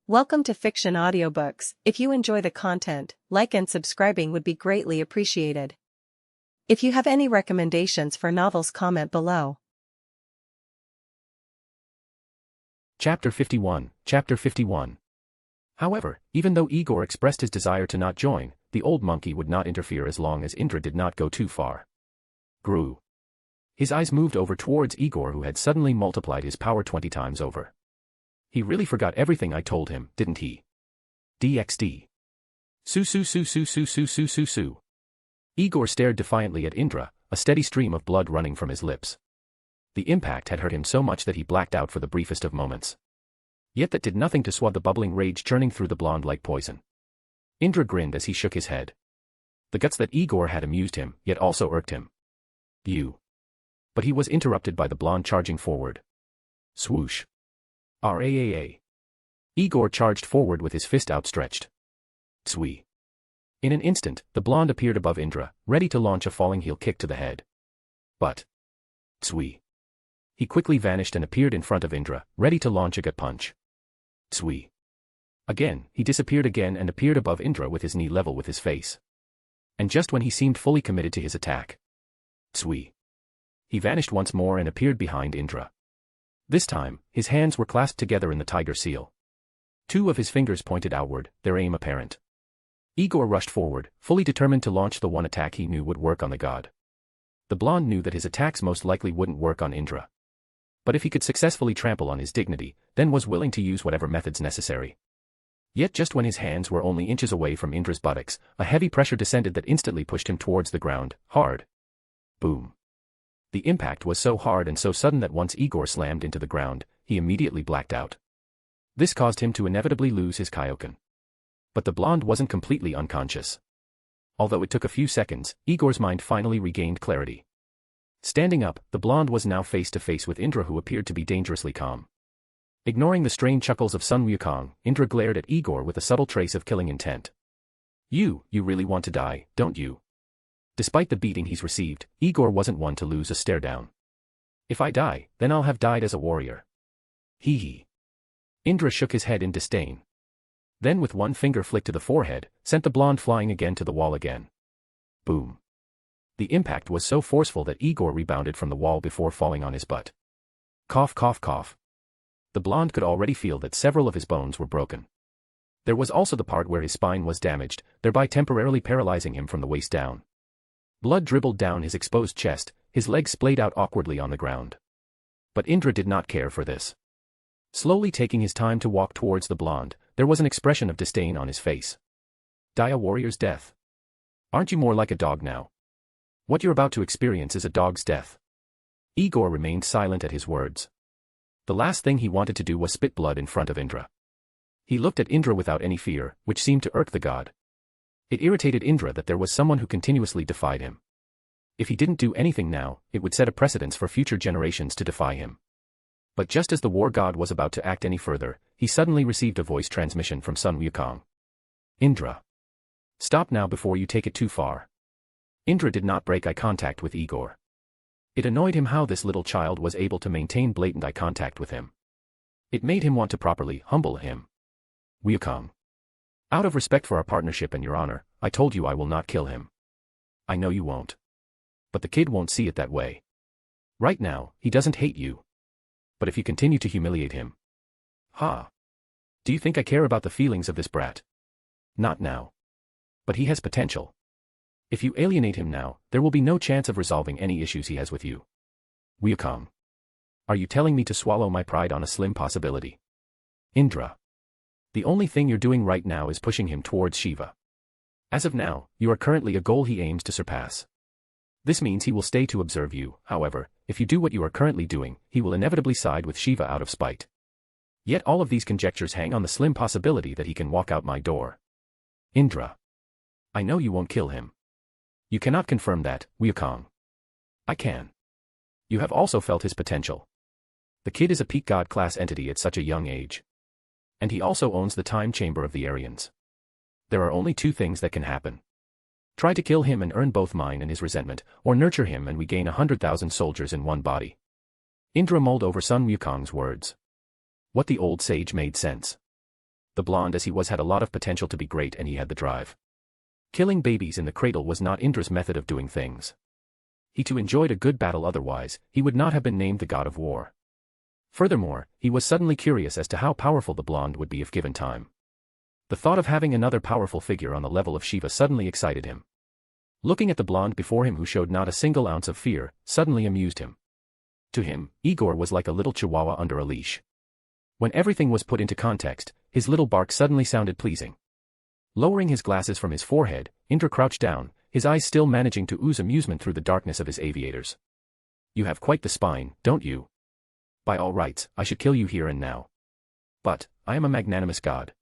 Welcome to Fiction Audiobooks. If you enjoy the content, like and subscribing would be greatly appreciated. If you have any recommendations for novels, comment below. Chapter 51. However, even though Igor expressed his desire to not join, the old monkey would not interfere as long as Indra did not go too far. Grew. His eyes moved over towards Igor, who had suddenly multiplied his power 20 times over. He really forgot everything I told him, didn't he? DxD. Su. Igor stared defiantly at Indra, a steady stream of blood running from his lips. The impact had hurt him so much that he blacked out for the briefest of moments. Yet that did nothing to swab the bubbling rage churning through the blonde like poison. Indra grinned as he shook his head. The guts that Igor had amused him, yet also irked him. You. But he was interrupted by the blonde charging forward. Swoosh. Raa. Igor charged forward with his fist outstretched. Tsui. In an instant, the blonde appeared above Indra, ready to launch a falling heel kick to the head. But. Tsui. He quickly vanished and appeared in front of Indra, ready to launch a gut punch. Tsui. Again, he disappeared again and appeared above Indra with his knee level with his face. And just when he seemed fully committed to his attack. Tsui. He vanished once more and appeared behind Indra. This time, his hands were clasped together in the tiger seal. Two of his fingers pointed outward, their aim apparent. Igor rushed forward, fully determined to launch the one attack he knew would work on the god. The blonde knew that his attacks most likely wouldn't work on Indra. But if he could successfully trample on his dignity, then was willing to use whatever methods necessary. Yet just when his hands were only inches away from Indra's buttocks, a heavy pressure descended that instantly pushed him towards the ground, hard. Boom. The impact was so hard and so sudden that once Igor slammed into the ground, he immediately blacked out. This caused him to inevitably lose his Kaioken. But the blonde wasn't completely unconscious. Although it took a few seconds, Igor's mind finally regained clarity. Standing up, the blonde was now face to face with Indra, who appeared to be dangerously calm. Ignoring the strained chuckles of Sun Wukong, Indra glared at Igor with a subtle trace of killing intent. You really want to die, don't you? Despite the beating he's received, Igor wasn't one to lose a stare down. If I die, then I'll have died as a warrior. Hee hee. Indra shook his head in disdain. Then with one finger flick to the forehead, sent the blonde flying again to the wall again. Boom. The impact was so forceful that Igor rebounded from the wall before falling on his butt. Cough. The blonde could already feel that several of his bones were broken. There was also the part where his spine was damaged, thereby temporarily paralyzing him from the waist down. Blood dribbled down his exposed chest, his legs splayed out awkwardly on the ground. But Indra did not care for this. Slowly taking his time to walk towards the blonde, there was an expression of disdain on his face. Die a warrior's death? Aren't you more like a dog now? What you're about to experience is a dog's death. Igor remained silent at his words. The last thing he wanted to do was spit blood in front of Indra. He looked at Indra without any fear, which seemed to irk the god. It irritated Indra that there was someone who continuously defied him. If he didn't do anything now, it would set a precedence for future generations to defy him. But just as the war god was about to act any further, he suddenly received a voice transmission from Sun Wukong. Indra. Stop now before you take it too far. Indra did not break eye contact with Igor. It annoyed him how this little child was able to maintain blatant eye contact with him. It made him want to properly humble him. Wukong. Out of respect for our partnership and your honor, I told you I will not kill him. I know you won't. But the kid won't see it that way. Right now, he doesn't hate you. But if you continue to humiliate him. Do you think I care about the feelings of this brat? Not now. But he has potential. If you alienate him now, there will be no chance of resolving any issues he has with you. Wukong. Are you telling me to swallow my pride on a slim possibility? Indra. The only thing you're doing right now is pushing him towards Shiva. As of now, you are currently a goal he aims to surpass. This means he will stay to observe you. However, if you do what you are currently doing, he will inevitably side with Shiva out of spite. Yet all of these conjectures hang on the slim possibility that he can walk out my door. Indra. I know you won't kill him. You cannot confirm that, Wukong. I can. You have also felt his potential. The kid is a peak god class entity at such a young age. And he also owns the time chamber of the Aryans. There are only two things that can happen. Try to kill him and earn both mine and his resentment, or nurture him and we gain 100,000 soldiers in one body. Indra mulled over Sun Wukong's words. What the old sage made sense. the blonde as he was had a lot of potential to be great and he had the drive. Killing babies in the cradle was not Indra's method of doing things. He too enjoyed a good battle, otherwise he would not have been named the god of war. Furthermore, he was suddenly curious as to how powerful the blonde would be if given time. The thought of having another powerful figure on the level of Shiva suddenly excited him. Looking at the blonde before him who showed not a single ounce of fear, suddenly amused him. To him, Igor was like a little chihuahua under a leash. When everything was put into context, his little bark suddenly sounded pleasing. Lowering his glasses from his forehead, Indra crouched down, his eyes still managing to ooze amusement through the darkness of his aviators. You have quite the spine, don't you? By all rights, I should kill you here and now. But, I am a magnanimous god.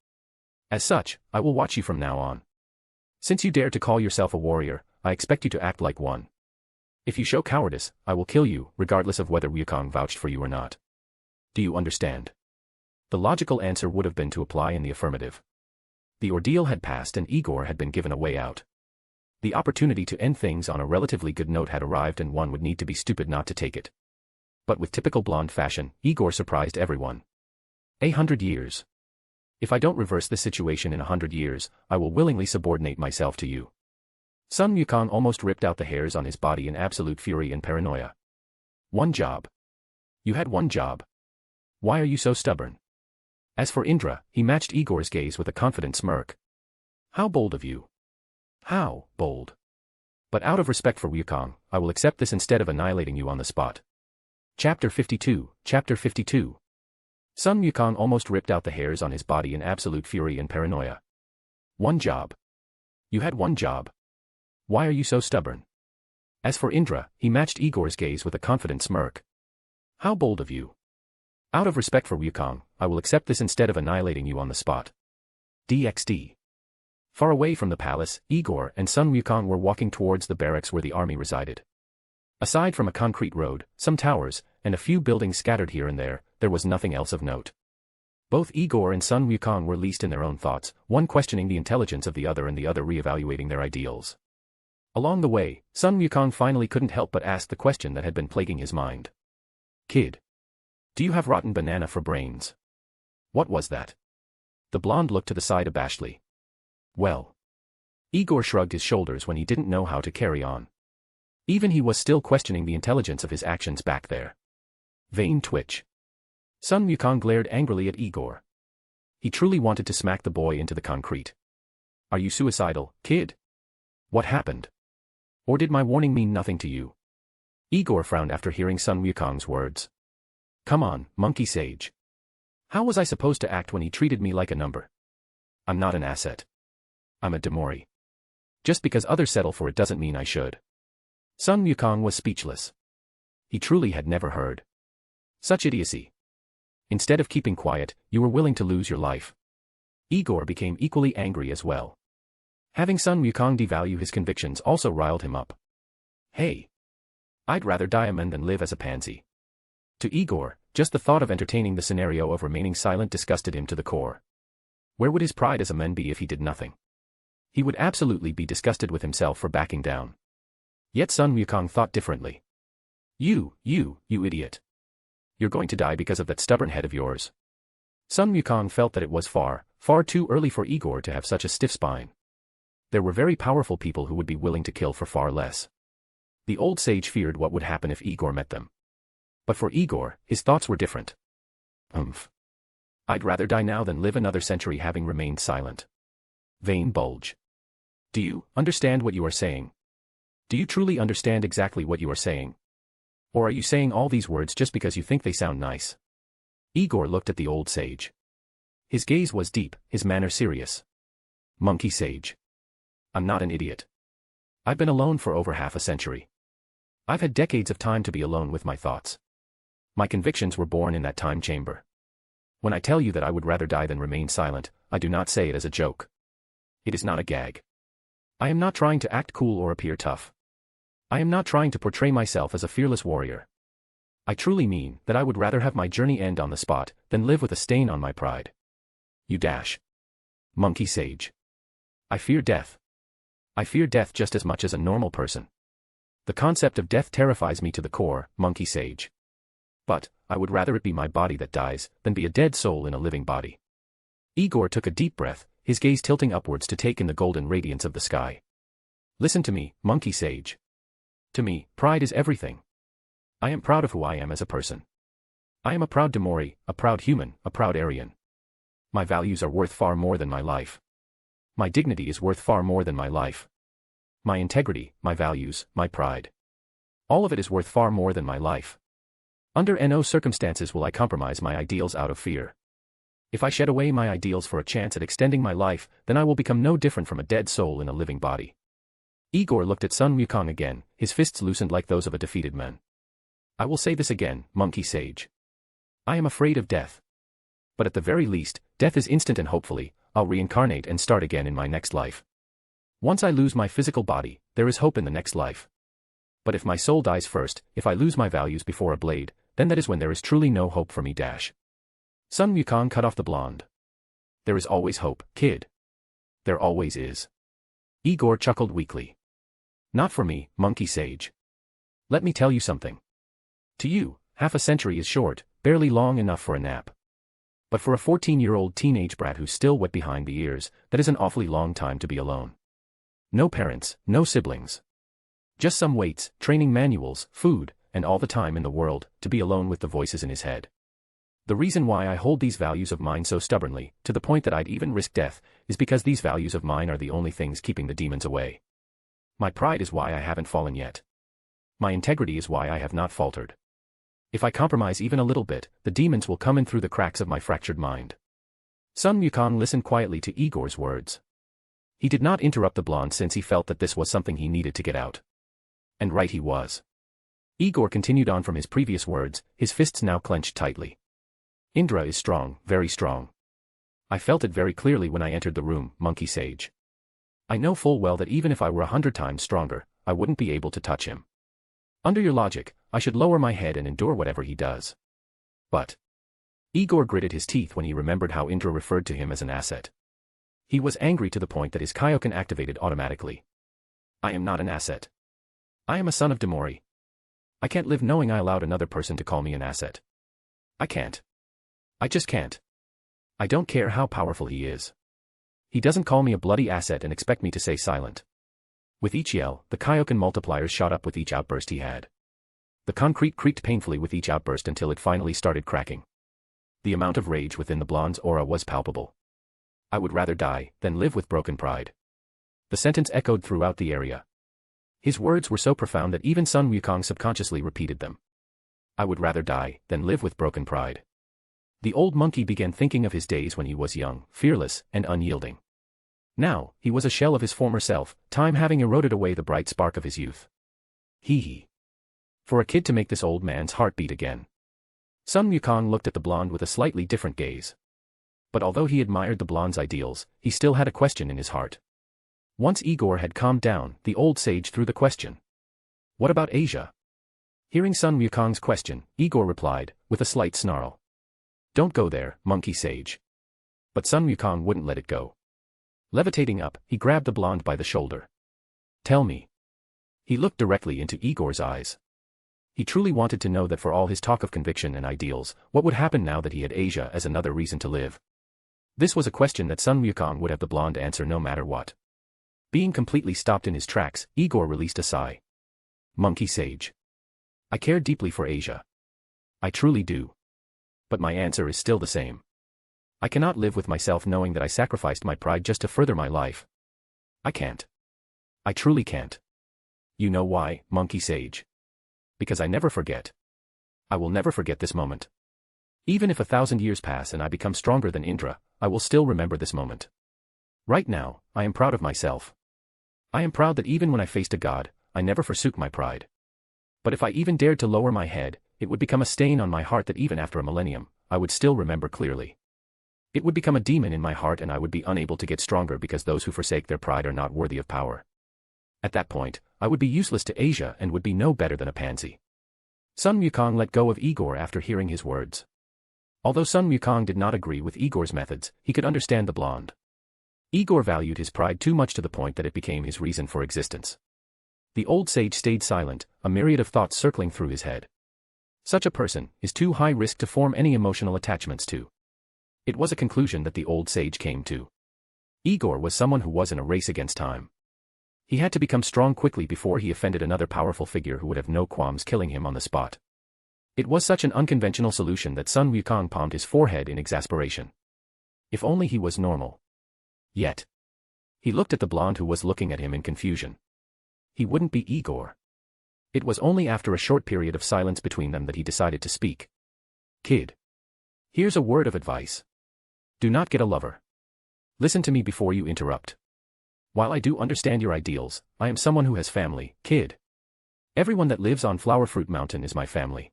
As such, I will watch you from now on. Since you dare to call yourself a warrior, I expect you to act like one. If you show cowardice, I will kill you, regardless of whether Wukong vouched for you or not. Do you understand? The logical answer would have been to apply in the affirmative. The ordeal had passed and Igor had been given a way out. The opportunity to end things on a relatively good note had arrived and one would need to be stupid not to take it. But with typical blonde fashion, Igor surprised everyone. 100 years. If I don't reverse this situation in 100 years, I will willingly subordinate myself to you. Sun Wukong almost ripped out the hairs on his body in absolute fury and paranoia. One job. You had one job. Why are you so stubborn? As for Indra, he matched Igor's gaze with a confident smirk. How bold of you. How bold. But out of respect for Wukong, I will accept this instead of annihilating you on the spot. Chapter 52, Chapter 52. Sun Wukong almost ripped out the hairs on his body in absolute fury and paranoia. One job. You had one job. Why are you so stubborn? As for Indra, he matched Igor's gaze with a confident smirk. How bold of you. Out of respect for Wukong, I will accept this instead of annihilating you on the spot. DxD. Far away from the palace, Igor and Sun Wukong were walking towards the barracks where the army resided. Aside from a concrete road, some towers, and a few buildings scattered here and there was nothing else of note. Both Igor and Sun Wukong were lost in their own thoughts, one questioning the intelligence of the other and the other re-evaluating their ideals. Along the way, Sun Wukong finally couldn't help but ask the question that had been plaguing his mind. Kid. Do you have rotten banana for brains? What was that? The blonde looked to the side abashedly. Well. Igor shrugged his shoulders when he didn't know how to carry on. Even he was still questioning the intelligence of his actions back there. Vain twitch. Sun Wukong glared angrily at Igor. He truly wanted to smack the boy into the concrete. Are you suicidal, kid? What happened? Or did my warning mean nothing to you? Igor frowned after hearing Sun Wukong's words. Come on, monkey sage. How was I supposed to act when he treated me like a number? I'm not an asset. I'm a demori. Just because others settle for it doesn't mean I should. Sun Wukong was speechless. He truly had never heard such idiocy. Instead of keeping quiet, you were willing to lose your life. Igor became equally angry as well. Having Sun Wukong devalue his convictions also riled him up. Hey. I'd rather die a man than live as a pansy. To Igor, just the thought of entertaining the scenario of remaining silent disgusted him to the core. Where would his pride as a man be if he did nothing? He would absolutely be disgusted with himself for backing down. Yet Sun Wukong thought differently. You idiot. You're going to die because of that stubborn head of yours. Sun Wukong felt that it was far too early for Igor to have such a stiff spine. There were very powerful people who would be willing to kill for far less. The old sage feared what would happen if Igor met them. But for Igor, his thoughts were different. I'd rather die now than live another century having remained silent. Vain bulge. Do you understand what you are saying? Do you truly understand exactly what you are saying? Or are you saying all these words just because you think they sound nice? Igor looked at the old sage. His gaze was deep, his manner serious. Monkey sage. I'm not an idiot. I've been alone for over half a century. I've had decades of time to be alone with my thoughts. My convictions were born in that time chamber. When I tell you that I would rather die than remain silent, I do not say it as a joke. It is not a gag. I am not trying to act cool or appear tough. I am not trying to portray myself as a fearless warrior. I truly mean that I would rather have my journey end on the spot than live with a stain on my pride. You dash. Monkey sage. I fear death. I fear death just as much as a normal person. The concept of death terrifies me to the core, monkey sage. But, I would rather it be my body that dies than be a dead soul in a living body. Igor took a deep breath, his gaze tilting upwards to take in the golden radiance of the sky. Listen to me, monkey sage. To me, pride is everything. I am proud of who I am as a person. I am a proud Demori, a proud human, a proud Aryan. My values are worth far more than my life. My dignity is worth far more than my life. My integrity, my values, my pride. All of it is worth far more than my life. Under no circumstances will I compromise my ideals out of fear. If I shed away my ideals for a chance at extending my life, then I will become no different from a dead soul in a living body. Igor looked at Sun Wukong again, his fists loosened like those of a defeated man. I will say this again, monkey sage. I am afraid of death. But at the very least, death is instant and hopefully, I'll reincarnate and start again in my next life. Once I lose my physical body, there is hope in the next life. But if my soul dies first, if I lose my values before a blade, then that is when there is truly no hope for me. Sun Wukong cut off the blonde. There is always hope, kid. There always is. Igor chuckled weakly. Not for me, monkey sage. Let me tell you something. To you, half a century is short, barely long enough for a nap. But for a 14-year-old teenage brat who's still wet behind the ears, that is an awfully long time to be alone. No parents, no siblings. Just some weights, training manuals, food, and all the time in the world, to be alone with the voices in his head. The reason why I hold these values of mine so stubbornly, to the point that I'd even risk death, is because these values of mine are the only things keeping the demons away. My pride is why I haven't fallen yet. My integrity is why I have not faltered. If I compromise even a little bit, the demons will come in through the cracks of my fractured mind. Sun Wukong listened quietly to Igor's words. He did not interrupt the blonde since he felt that this was something he needed to get out. And right he was. Igor continued on from his previous words, his fists now clenched tightly. Indra is strong, very strong. I felt it very clearly when I entered the room, monkey sage. I know full well that even if I were 100 times stronger, I wouldn't be able to touch him. Under your logic, I should lower my head and endure whatever he does. But Igor gritted his teeth when he remembered how Indra referred to him as an asset. He was angry to the point that his Kaioken activated automatically. I am not an asset. I am a son of Demori. I can't live knowing I allowed another person to call me an asset. I can't. I just can't. I don't care how powerful he is. He doesn't call me a bloody asset and expect me to stay silent. With each yell, the Kaioken multipliers shot up with each outburst he had. The concrete creaked painfully with each outburst until it finally started cracking. The amount of rage within the blonde's aura was palpable. I would rather die than live with broken pride. The sentence echoed throughout the area. His words were so profound that even Sun Wukong subconsciously repeated them. I would rather die than live with broken pride. The old monkey began thinking of his days when he was young, fearless, and unyielding. Now, he was a shell of his former self, time having eroded away the bright spark of his youth. Hee. For a kid to make this old man's heart beat again. Sun Wukong looked at the blonde with a slightly different gaze. But although he admired the blonde's ideals, he still had a question in his heart. Once Igor had calmed down, the old sage threw the question. What about Asia? Hearing Sun Wukong's question, Igor replied, with a slight snarl. Don't go there, monkey sage. But Sun Wukong wouldn't let it go. Levitating up, he grabbed the blonde by the shoulder. Tell me. He looked directly into Igor's eyes. He truly wanted to know that for all his talk of conviction and ideals, what would happen now that he had Asia as another reason to live? This was a question that Sun Wukong would have the blonde answer no matter what. Being completely stopped in his tracks, Igor released a sigh. Monkey sage. I care deeply for Asia. I truly do. But my answer is still the same. I cannot live with myself knowing that I sacrificed my pride just to further my life. I can't. I truly can't. You know why, monkey sage? Because I never forget. I will never forget this moment. Even if 1,000 years pass and I become stronger than Indra, I will still remember this moment. Right now, I am proud of myself. I am proud that even when I faced a god, I never forsook my pride. But if I even dared to lower my head, it would become a stain on my heart that even after a millennium, I would still remember clearly. It would become a demon in my heart and I would be unable to get stronger because those who forsake their pride are not worthy of power. At that point, I would be useless to Asia and would be no better than a pansy. Sun Wukong let go of Igor after hearing his words. Although Sun Wukong did not agree with Igor's methods, he could understand the blonde. Igor valued his pride too much to the point that it became his reason for existence. The old sage stayed silent, a myriad of thoughts circling through his head. Such a person is too high risk to form any emotional attachments to. It was a conclusion that the old sage came to. Igor was someone who was in a race against time. He had to become strong quickly before he offended another powerful figure who would have no qualms killing him on the spot. It was such an unconventional solution that Sun Wukong palmed his forehead in exasperation. If only he was normal. Yet. He looked at the blonde who was looking at him in confusion. He wouldn't be Igor. It was only after a short period of silence between them that he decided to speak. Kid. Here's a word of advice. Do not get a lover. Listen to me before you interrupt. While I do understand your ideals, I am someone who has family, kid. Everyone that lives on Flower Fruit Mountain is my family.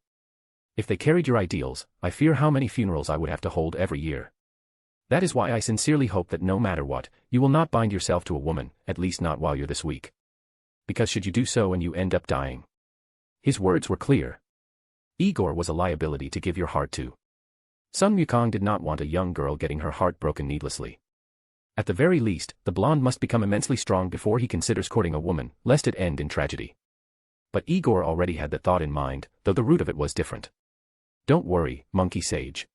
If they carried your ideals, I fear how many funerals I would have to hold every year. That is why I sincerely hope that no matter what, you will not bind yourself to a woman, at least not while you're this weak. Because should you do so and you end up dying. His words were clear. Igor was a liability to give your heart to. Sun Wukong did not want a young girl getting her heart broken needlessly. At the very least, the blonde must become immensely strong before he considers courting a woman, lest it end in tragedy. But Igor already had that thought in mind, though the root of it was different. Don't worry, monkey sage.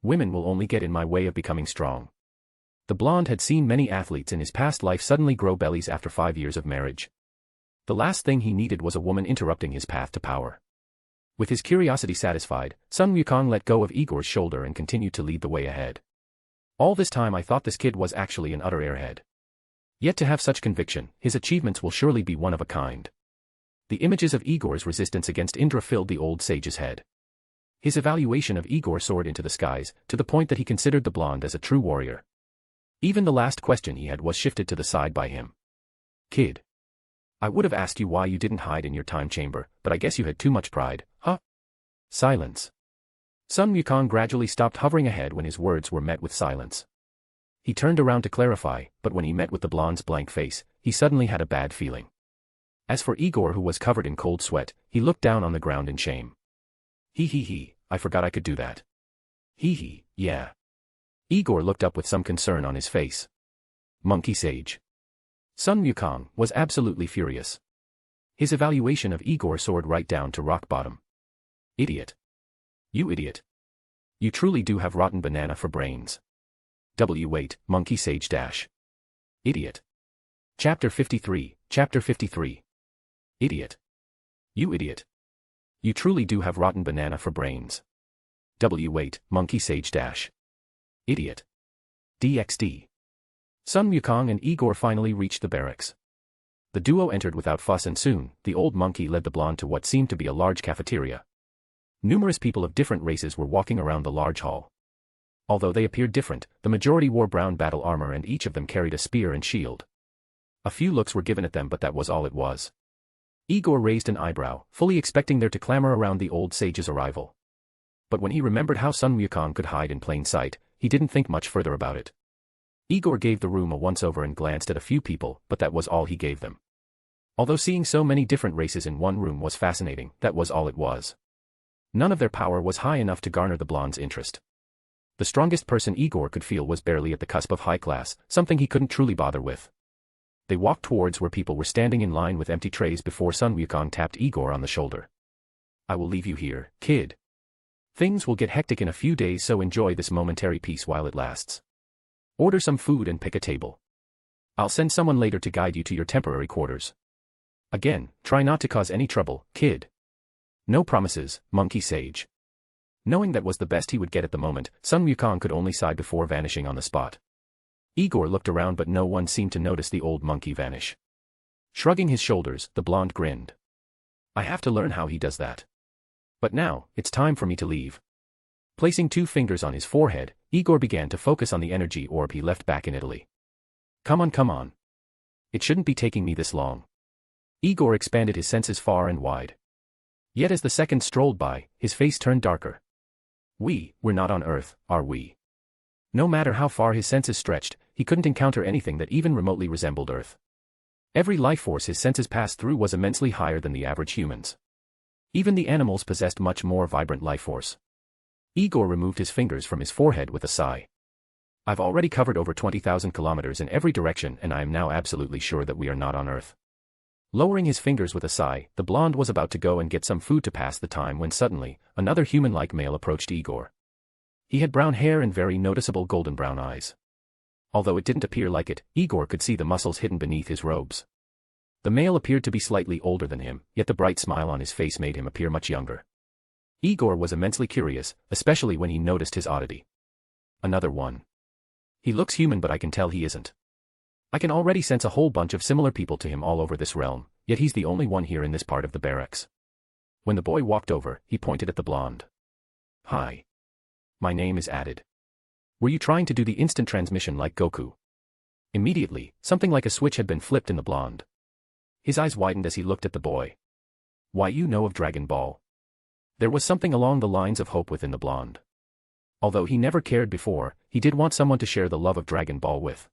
Women will only get in my way of becoming strong. The blonde had seen many athletes in his past life suddenly grow bellies after 5 years of marriage. The last thing he needed was a woman interrupting his path to power. With his curiosity satisfied, Sun Wukong let go of Igor's shoulder and continued to lead the way ahead. All this time I thought this kid was actually an utter airhead. Yet to have such conviction, his achievements will surely be one of a kind. The images of Igor's resistance against Indra filled the old sage's head. His evaluation of Igor soared into the skies, to the point that he considered the blonde as a true warrior. Even the last question he had was shifted to the side by him. Kid. I would have asked you why you didn't hide in your time chamber, but I guess you had too much pride, huh? Silence. Sun Wukong gradually stopped hovering ahead when his words were met with silence. He turned around to clarify, but when he met with the blonde's blank face, he suddenly had a bad feeling. As for Igor, who was covered in cold sweat, he looked down on the ground in shame. He, I forgot I could do that. He, yeah. Igor looked up with some concern on his face. Monkey sage. Sun Wukong was absolutely furious. His evaluation of Igor soared right down to rock bottom. Idiot. You idiot. You truly do have rotten banana for brains. Wait, monkey sage dash. Idiot. Chapter 53, Chapter 53. Idiot. You idiot. You truly do have rotten banana for brains. Wait, monkey sage dash. Idiot. DxD. Sun Wukong and Igor finally reached the barracks. The duo entered without fuss and soon, the old monkey led the blonde to what seemed to be a large cafeteria. Numerous people of different races were walking around the large hall. Although they appeared different, the majority wore brown battle armor and each of them carried a spear and shield. A few looks were given at them, but that was all it was. Igor raised an eyebrow, fully expecting there to clamor around the old sage's arrival. But when he remembered how Sun Wukong could hide in plain sight, he didn't think much further about it. Igor gave the room a once-over and glanced at a few people, but that was all he gave them. Although seeing so many different races in one room was fascinating, that was all it was. None of their power was high enough to garner the blonde's interest. The strongest person Igor could feel was barely at the cusp of high class, something he couldn't truly bother with. They walked towards where people were standing in line with empty trays before Sun Wukong tapped Igor on the shoulder. I will leave you here, kid. Things will get hectic in a few days, so enjoy this momentary peace while it lasts. Order some food and pick a table. I'll send someone later to guide you to your temporary quarters. Again, try not to cause any trouble, kid. No promises, monkey sage. Knowing that was the best he would get at the moment, Sun Wukong could only sigh before vanishing on the spot. Igor looked around, but no one seemed to notice the old monkey vanish. Shrugging his shoulders, the blonde grinned. I have to learn how he does that. But now, it's time for me to leave. Placing 2 fingers on his forehead, Igor began to focus on the energy orb he left back in Italy. Come on. It shouldn't be taking me this long. Igor expanded his senses far and wide. Yet as the seconds strolled by, his face turned darker. We're not on Earth, are we? No matter how far his senses stretched, he couldn't encounter anything that even remotely resembled Earth. Every life force his senses passed through was immensely higher than the average humans. Even the animals possessed much more vibrant life force. Igor removed his fingers from his forehead with a sigh. I've already covered over 20,000 kilometers in every direction, and I am now absolutely sure that we are not on Earth. Lowering his fingers with a sigh, the blonde was about to go and get some food to pass the time when suddenly, another human-like male approached Igor. He had brown hair and very noticeable golden brown eyes. Although it didn't appear like it, Igor could see the muscles hidden beneath his robes. The male appeared to be slightly older than him, yet the bright smile on his face made him appear much younger. Igor was immensely curious, especially when he noticed his oddity. Another one. He looks human, but I can tell he isn't. I can already sense a whole bunch of similar people to him all over this realm, yet he's the only one here in this part of the barracks. When the boy walked over, he pointed at the blonde. Hi. My name is Added. Were you trying to do the instant transmission like Goku? Immediately, something like a switch had been flipped in the blonde. His eyes widened as he looked at the boy. Why, you know of Dragon Ball? There was something along the lines of hope within the blonde. Although he never cared before, he did want someone to share the love of Dragon Ball with.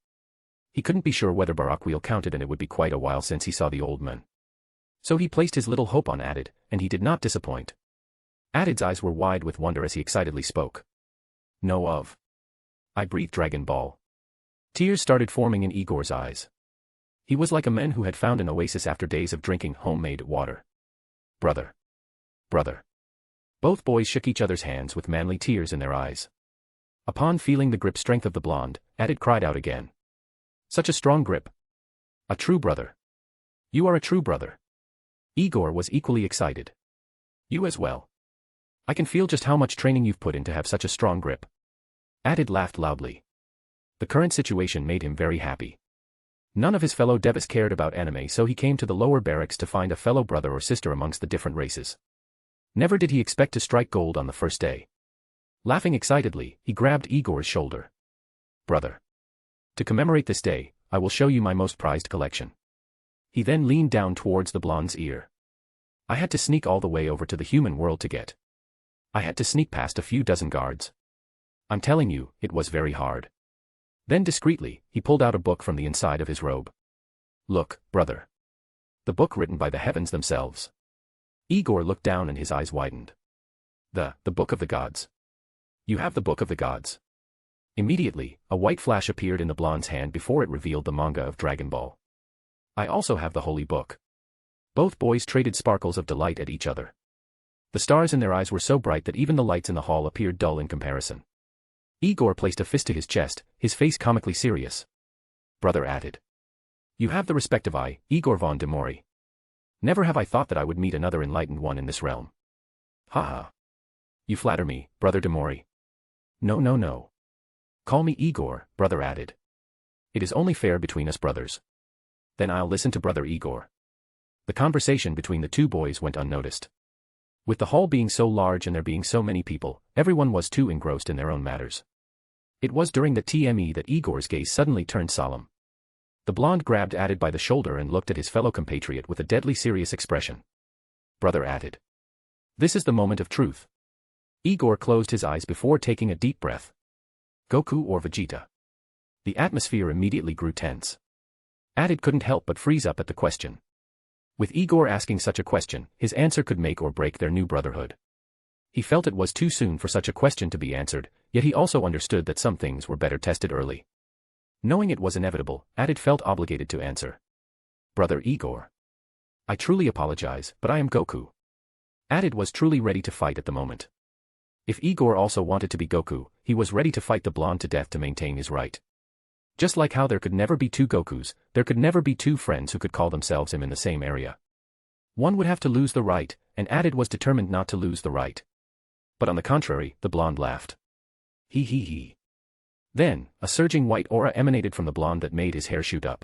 He couldn't be sure whether Barakiel counted, and it would be quite a while since he saw the old man. So he placed his little hope on Added, and he did not disappoint. Added's eyes were wide with wonder as he excitedly spoke. Know of. I breathed Dragon Ball. Tears started forming in Igor's eyes. He was like a man who had found an oasis after days of drinking homemade water. Brother. Brother. Both boys shook each other's hands with manly tears in their eyes. Upon feeling the grip strength of the blonde, Added cried out again. Such a strong grip. A true brother. You are a true brother. Igor was equally excited. You as well. I can feel just how much training you've put in to have such a strong grip. Added laughed loudly. The current situation made him very happy. None of his fellow devas cared about anime, so he came to the lower barracks to find a fellow brother or sister amongst the different races. Never did he expect to strike gold on the first day. Laughing excitedly, he grabbed Igor's shoulder. Brother. To commemorate this day, I will show you my most prized collection. He then leaned down towards the blonde's ear. I had to sneak all the way over to the human world to get. I had to sneak past a few dozen guards. I'm telling you, it was very hard. Then discreetly, he pulled out a book from the inside of his robe. Look, brother. The book written by the heavens themselves. Igor looked down and his eyes widened. The book of the gods. You have the book of the gods. Immediately, a white flash appeared in the blonde's hand before it revealed the manga of Dragon Ball. I also have the holy book. Both boys traded sparkles of delight at each other. The stars in their eyes were so bright that even the lights in the hall appeared dull in comparison. Igor placed a fist to his chest, his face comically serious. Brother Added. You have the respect of Igor von Demori. Never have I thought that I would meet another enlightened one in this realm. Haha. You flatter me, Brother Demori. No, no, no. Call me Igor, Brother Added. It is only fair between us brothers. Then I'll listen to Brother Igor. The conversation between the two boys went unnoticed. With the hall being so large and there being so many people, everyone was too engrossed in their own matters. It was during the TME that Igor's gaze suddenly turned solemn. The blonde grabbed Added by the shoulder and looked at his fellow compatriot with a deadly serious expression. Brother Added. This is the moment of truth. Igor closed his eyes before taking a deep breath. Goku or Vegeta? The atmosphere immediately grew tense. Added couldn't help but freeze up at the question. With Igor asking such a question, his answer could make or break their new brotherhood. He felt it was too soon for such a question to be answered, yet he also understood that some things were better tested early. Knowing it was inevitable, Added felt obligated to answer. Brother Igor. I truly apologize, but I am Goku. Added was truly ready to fight at the moment. If Igor also wanted to be Goku, he was ready to fight the blonde to death to maintain his right. Just like how there could never be two Gokus, there could never be two friends who could call themselves him in the same area. One would have to lose the right, and Added was determined not to lose the right. But on the contrary, the blonde laughed. He he he. Then, a surging white aura emanated from the blonde that made his hair shoot up.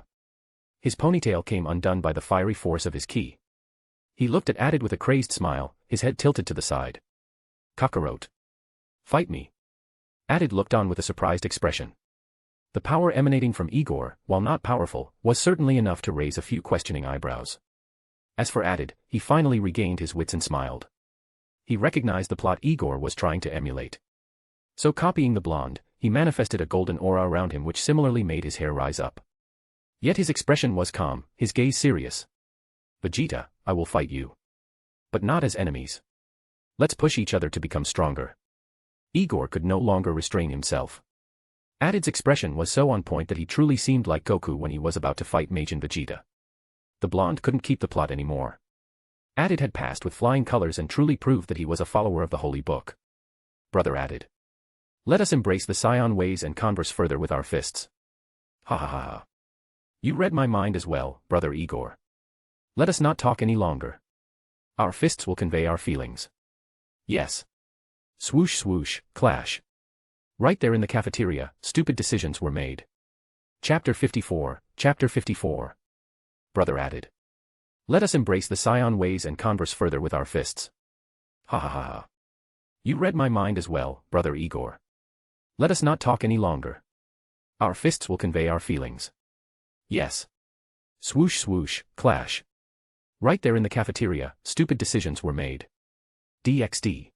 His ponytail came undone by the fiery force of his ki. He looked at Added with a crazed smile, his head tilted to the side. Kakarot. Fight me. Added looked on with a surprised expression. The power emanating from Igor, while not powerful, was certainly enough to raise a few questioning eyebrows. As for Added, he finally regained his wits and smiled. He recognized the plot Igor was trying to emulate. So copying the blonde, he manifested a golden aura around him which similarly made his hair rise up. Yet his expression was calm, his gaze serious. Vegeta, I will fight you. But not as enemies. Let's push each other to become stronger. Igor could no longer restrain himself. Added's expression was so on point that he truly seemed like Goku when he was about to fight Majin Vegeta. The blonde couldn't keep the plot anymore. Added had passed with flying colors and truly proved that he was a follower of the holy book. Brother Added. Let us embrace the scion ways and converse further with our fists. Ha ha ha ha. You read my mind as well, brother Igor. Let us not talk any longer. Our fists will convey our feelings. Yes. Swoosh swoosh, clash. Right there in the cafeteria, stupid decisions were made. Chapter 54, Chapter 54. Brother added. Let us embrace the scion ways and converse further with our fists. Ha ha ha ha. You read my mind as well, brother Igor. Let us not talk any longer. Our fists will convey our feelings. Yes. Swoosh swoosh, clash. Right there in the cafeteria, stupid decisions were made. DxD.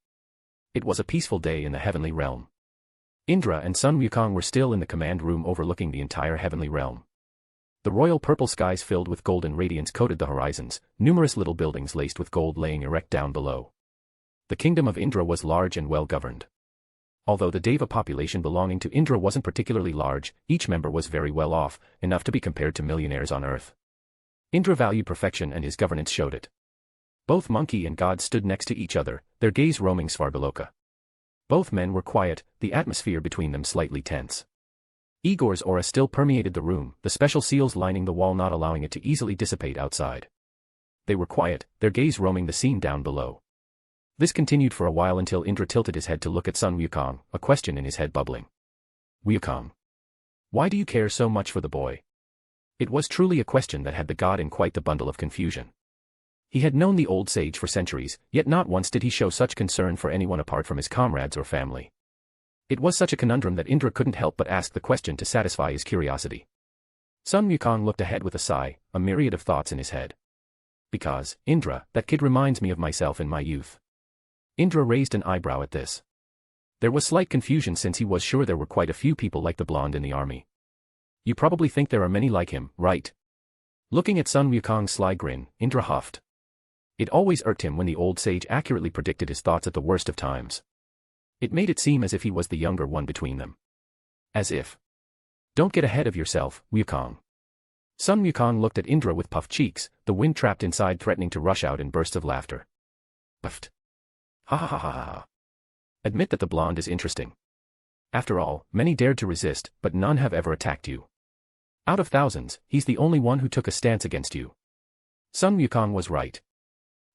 It was a peaceful day in the heavenly realm. Indra and Sun Wukong were still in the command room overlooking the entire heavenly realm. The royal purple skies filled with golden radiance coated the horizons, numerous little buildings laced with gold laying erect down below. The kingdom of Indra was large and well governed. Although the Deva population belonging to Indra wasn't particularly large, each member was very well off, enough to be compared to millionaires on earth. Indra valued perfection and his governance showed it. Both monkey and god stood next to each other, their gaze roaming Svarbeloka. Both men were quiet, the atmosphere between them slightly tense. Igor's aura still permeated the room, the special seals lining the wall not allowing it to easily dissipate outside. They were quiet, their gaze roaming the scene down below. This continued for a while until Indra tilted his head to look at Sun Wukong, a question in his head bubbling. Wukong. Why do you care so much for the boy? It was truly a question that had the god in quite the bundle of confusion. He had known the old sage for centuries, yet not once did he show such concern for anyone apart from his comrades or family. It was such a conundrum that Indra couldn't help but ask the question to satisfy his curiosity. Sun Wukong looked ahead with a sigh, a myriad of thoughts in his head. Because, Indra, that kid reminds me of myself in my youth. Indra raised an eyebrow at this. There was slight confusion since he was sure there were quite a few people like the blonde in the army. You probably think there are many like him, right? Looking at Sun Wukong's sly grin, Indra huffed. It always irked him when the old sage accurately predicted his thoughts at the worst of times. It made it seem as if he was the younger one between them. As if. Don't get ahead of yourself, Wukong. Sun Wukong looked at Indra with puffed cheeks, the wind trapped inside threatening to rush out in bursts of laughter. Puffed. Ha ha ha ha ha. Admit that the blonde is interesting. After all, many dared to resist, but none have ever attacked you. Out of thousands, he's the only one who took a stance against you. Sun Wukong was right.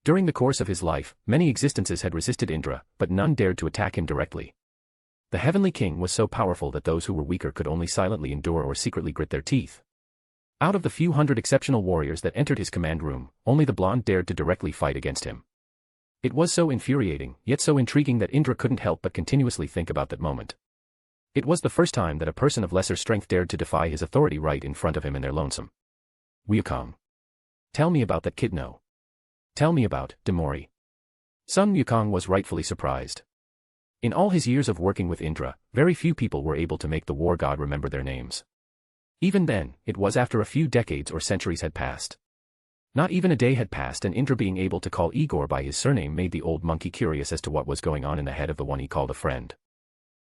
During the course of his life, many existences had resisted Indra, but none dared to attack him directly. The heavenly king was so powerful that those who were weaker could only silently endure or secretly grit their teeth. Out of the few hundred exceptional warriors that entered his command room, only the blonde dared to directly fight against him. It was so infuriating, yet so intriguing that Indra couldn't help but continuously think about that moment. It was the first time that a person of lesser strength dared to defy his authority right in front of him in their lonesome. Wukong. Tell me about that kid. No. Tell me about Demori. Sun Wukong was rightfully surprised. In all his years of working with Indra, very few people were able to make the war god remember their names. Even then, it was after a few decades or centuries had passed. Not even a day had passed and Indra being able to call Igor by his surname made the old monkey curious as to what was going on in the head of the one he called a friend.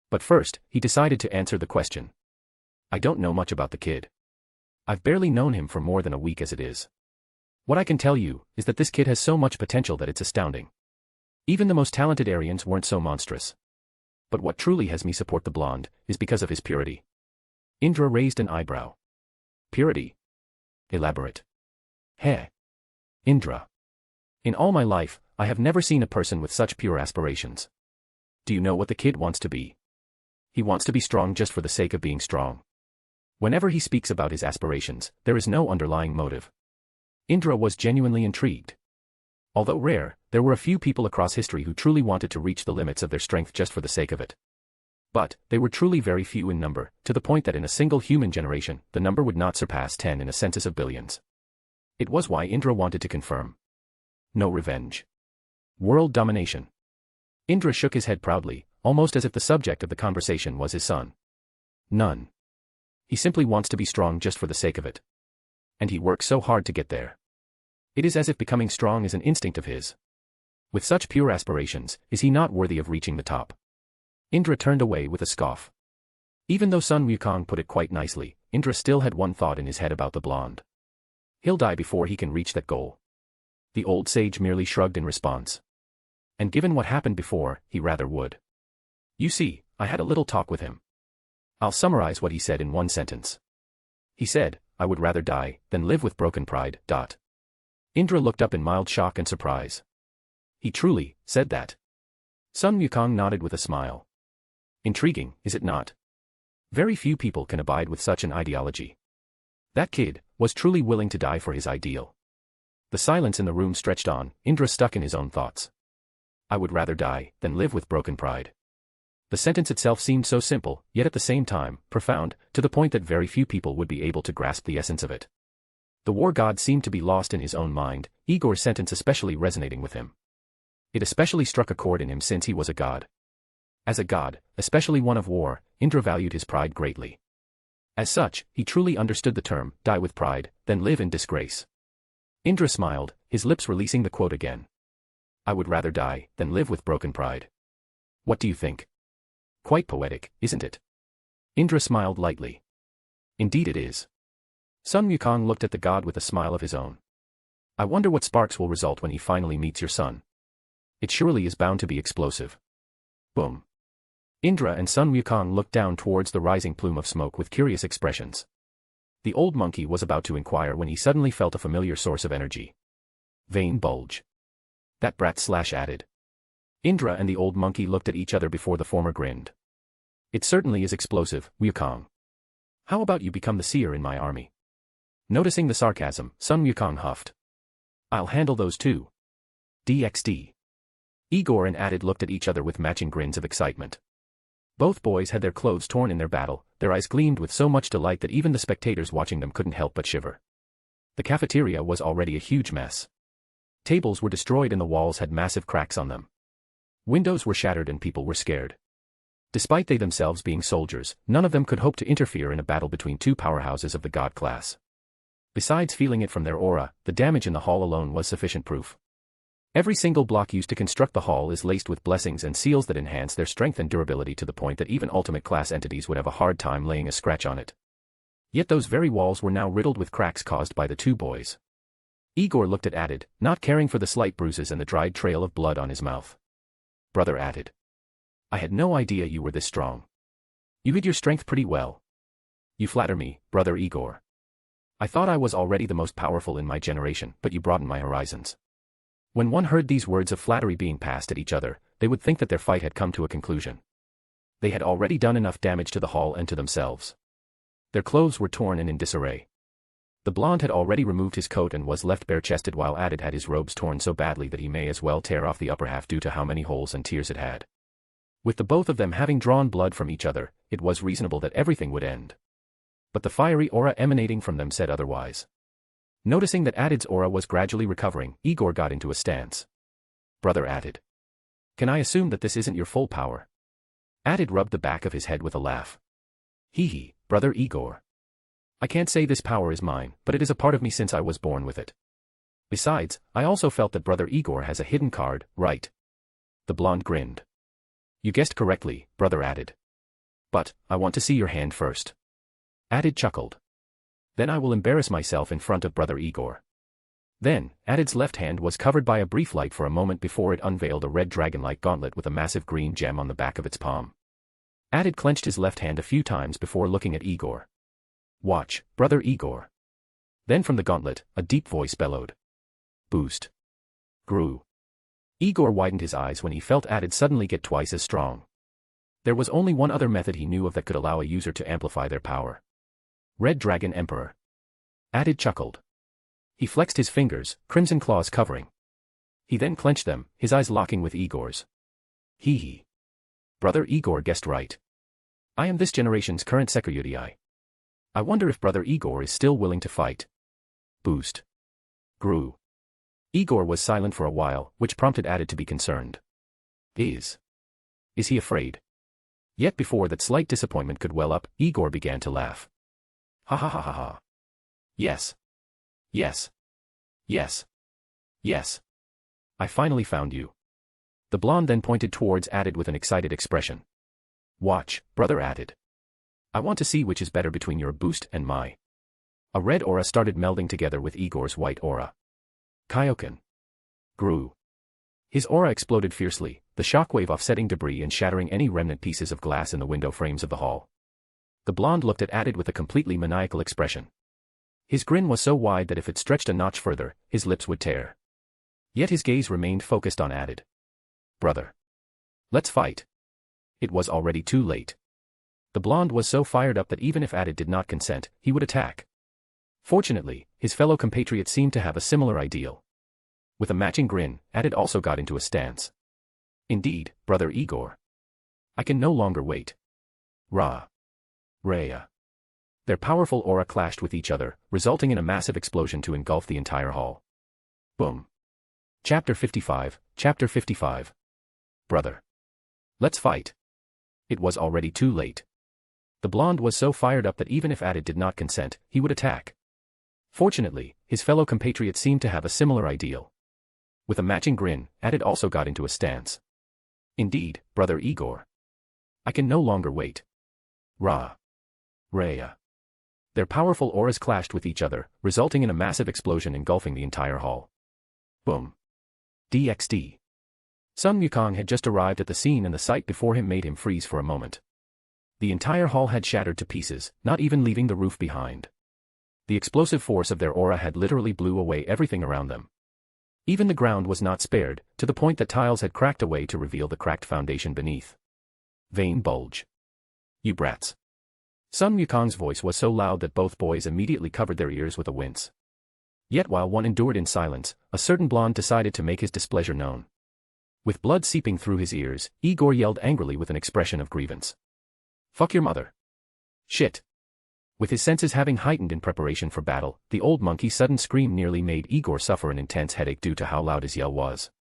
But first, he decided to answer the question. I don't know much about the kid. I've barely known him for more than a week as it is. What I can tell you is that this kid has so much potential that it's astounding. Even the most talented Aryans weren't so monstrous. But what truly has me support the blonde is because of his purity. Indra raised an eyebrow. Purity? Elaborate. Heh. Indra. In all my life, I have never seen a person with such pure aspirations. Do you know what the kid wants to be? He wants to be strong just for the sake of being strong. Whenever he speaks about his aspirations, there is no underlying motive. Indra was genuinely intrigued. Although rare, there were a few people across history who truly wanted to reach the limits of their strength just for the sake of it. But, they were truly very few in number, to the point that in a single human generation, the number would not surpass 10 in a census of billions. It was why Indra wanted to confirm. No revenge. World domination. Indra shook his head proudly, almost as if the subject of the conversation was his son. None. He simply wants to be strong just for the sake of it. And he works so hard to get there. It is as if becoming strong is an instinct of his. With such pure aspirations, is he not worthy of reaching the top? Indra turned away with a scoff. Even though Sun Wukong put it quite nicely, Indra still had one thought in his head about the blonde. He'll die before he can reach that goal. The old sage merely shrugged in response. And given what happened before, he rather would. You see, I had a little talk with him. I'll summarize what he said in one sentence. He said, I would rather die than live with broken pride. Indra looked up in mild shock and surprise. He truly said that. Sun Wukong nodded with a smile. Intriguing, is it not? Very few people can abide with such an ideology. That kid was truly willing to die for his ideal. The silence in the room stretched on, Indra stuck in his own thoughts. I would rather die than live with broken pride. The sentence itself seemed so simple, yet at the same time, profound, to the point that very few people would be able to grasp the essence of it. The war god seemed to be lost in his own mind, Igor's sentence especially resonating with him. It especially struck a chord in him since he was a god. As a god, especially one of war, Indra valued his pride greatly. As such, he truly understood the term, die with pride, then live in disgrace. Indra smiled, his lips releasing the quote again. I would rather die than live with broken pride. What do you think? Quite poetic, isn't it? Indra smiled lightly. Indeed it is. Sun Wukong looked at the god with a smile of his own. I wonder what sparks will result when he finally meets your son. It surely is bound to be explosive. Boom. Indra and Sun Wukong looked down towards the rising plume of smoke with curious expressions. The old monkey was about to inquire when he suddenly felt a familiar source of energy. Vein bulge. That brat added. Indra and the old monkey looked at each other before the former grinned. It certainly is explosive, Wukong. How about you become the seer in my army? Noticing the sarcasm, Sun Wukong huffed. I'll handle those too. DxD. Igor and Added looked at each other with matching grins of excitement. Both boys had their clothes torn in their battle, their eyes gleamed with so much delight that even the spectators watching them couldn't help but shiver. The cafeteria was already a huge mess. Tables were destroyed and the walls had massive cracks on them. Windows were shattered and people were scared. Despite they themselves being soldiers, none of them could hope to interfere in a battle between two powerhouses of the god class. Besides feeling it from their aura, the damage in the hall alone was sufficient proof. Every single block used to construct the hall is laced with blessings and seals that enhance their strength and durability to the point that even ultimate class entities would have a hard time laying a scratch on it. Yet those very walls were now riddled with cracks caused by the two boys. Igor looked at Added, not caring for the slight bruises and the dried trail of blood on his mouth. Brother Added. I had no idea you were this strong. You hid your strength pretty well. You flatter me, brother Igor. I thought I was already the most powerful in my generation, but you broadened my horizons. When one heard these words of flattery being passed at each other, they would think that their fight had come to a conclusion. They had already done enough damage to the hall and to themselves. Their clothes were torn and in disarray. The blonde had already removed his coat and was left bare-chested while Added had his robes torn so badly that he may as well tear off the upper half due to how many holes and tears it had. With the both of them having drawn blood from each other, it was reasonable that everything would end. But the fiery aura emanating from them said otherwise. Noticing that Added's aura was gradually recovering, Igor got into a stance. Brother Added. Can I assume that this isn't your full power? Added rubbed the back of his head with a laugh. Hee, brother Igor. I can't say this power is mine, but it is a part of me since I was born with it. Besides, I also felt that brother Igor has a hidden card, right? The blonde grinned. You guessed correctly, brother Added. But, I want to see your hand first. Added chuckled. Then I will embarrass myself in front of brother Igor. Then, Added's left hand was covered by a brief light for a moment before it unveiled a red dragon-like gauntlet with a massive green gem on the back of its palm. Added clenched his left hand a few times before looking at Igor. Watch, brother Igor. Then from the gauntlet, a deep voice bellowed. Boost. Grew. Igor widened his eyes when he felt Added suddenly get twice as strong. There was only one other method he knew of that could allow a user to amplify their power. Red Dragon Emperor. Added chuckled. He flexed his fingers, crimson claws covering. He then clenched them, his eyes locking with Igor's. Hee. Brother Igor guessed right. I am this generation's current security. I wonder if brother Igor is still willing to fight. Boost. Grew. Igor was silent for a while, which prompted Added to be concerned. Is he afraid? Yet before that slight disappointment could well up, Igor began to laugh. Ha ha ha ha ha. Yes. Yes. Yes. Yes. I finally found you. The blonde then pointed towards Added with an excited expression. Watch, brother Added. I want to see which is better between your boost and my. A red aura started melding together with Igor's white aura. Kaioken. Grew. His aura exploded fiercely, the shockwave offsetting debris and shattering any remnant pieces of glass in the window frames of the hall. The blonde looked at Added with a completely maniacal expression. His grin was so wide that if it stretched a notch further, his lips would tear. Yet his gaze remained focused on Added. Brother. Let's fight. It was already too late. The blonde was so fired up that even if Added did not consent, he would attack. Fortunately, his fellow compatriot seemed to have a similar ideal. With a matching grin, Added also got into a stance. Indeed, brother Igor. I can no longer wait. Ra. Rhea. Their powerful aura clashed with each other, resulting in a massive explosion to engulf the entire hall. Boom. Chapter 55, Chapter 55. Brother. Let's fight. It was already too late. The blonde was so fired up that even if Added did not consent, he would attack. Fortunately, his fellow compatriot seemed to have a similar ideal. With a matching grin, Added also got into a stance. Indeed, brother Igor. I can no longer wait. Ra. Rhea. Their powerful auras clashed with each other, resulting in a massive explosion engulfing the entire hall. Boom. DxD. Sun Wukong had just arrived at the scene and the sight before him made him freeze for a moment. The entire hall had shattered to pieces, not even leaving the roof behind. The explosive force of their aura had literally blew away everything around them. Even the ground was not spared, to the point that tiles had cracked away to reveal the cracked foundation beneath. Vein bulge. You brats. Sun Wukong's voice was so loud that both boys immediately covered their ears with a wince. Yet while one endured in silence, a certain blonde decided to make his displeasure known. With blood seeping through his ears, Igor yelled angrily with an expression of grievance. Fuck your mother. Shit. With his senses having heightened in preparation for battle, the old monkey's sudden scream nearly made Igor suffer an intense headache due to how loud his yell was.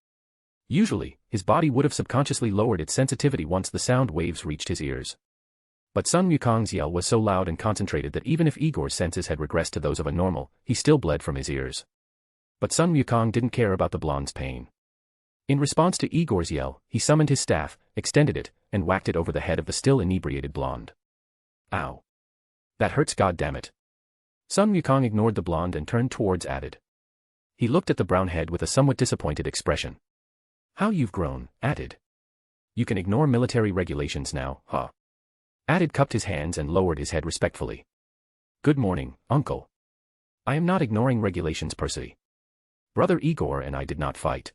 Usually, his body would have subconsciously lowered its sensitivity once the sound waves reached his ears. But Sun Wukong's yell was so loud and concentrated that even if Igor's senses had regressed to those of a normal, he still bled from his ears. But Sun Wukong didn't care about the blonde's pain. In response to Igor's yell, he summoned his staff, extended it, and whacked it over the head of the still inebriated blonde. Ow. That hurts, goddammit. Sun Wukong ignored the blonde and turned towards Added. He looked at the brown head with a somewhat disappointed expression. How you've grown, Added. You can ignore military regulations now, huh? Added cupped his hands and lowered his head respectfully. Good morning, uncle. I am not ignoring regulations per se. Brother Igor and I did not fight.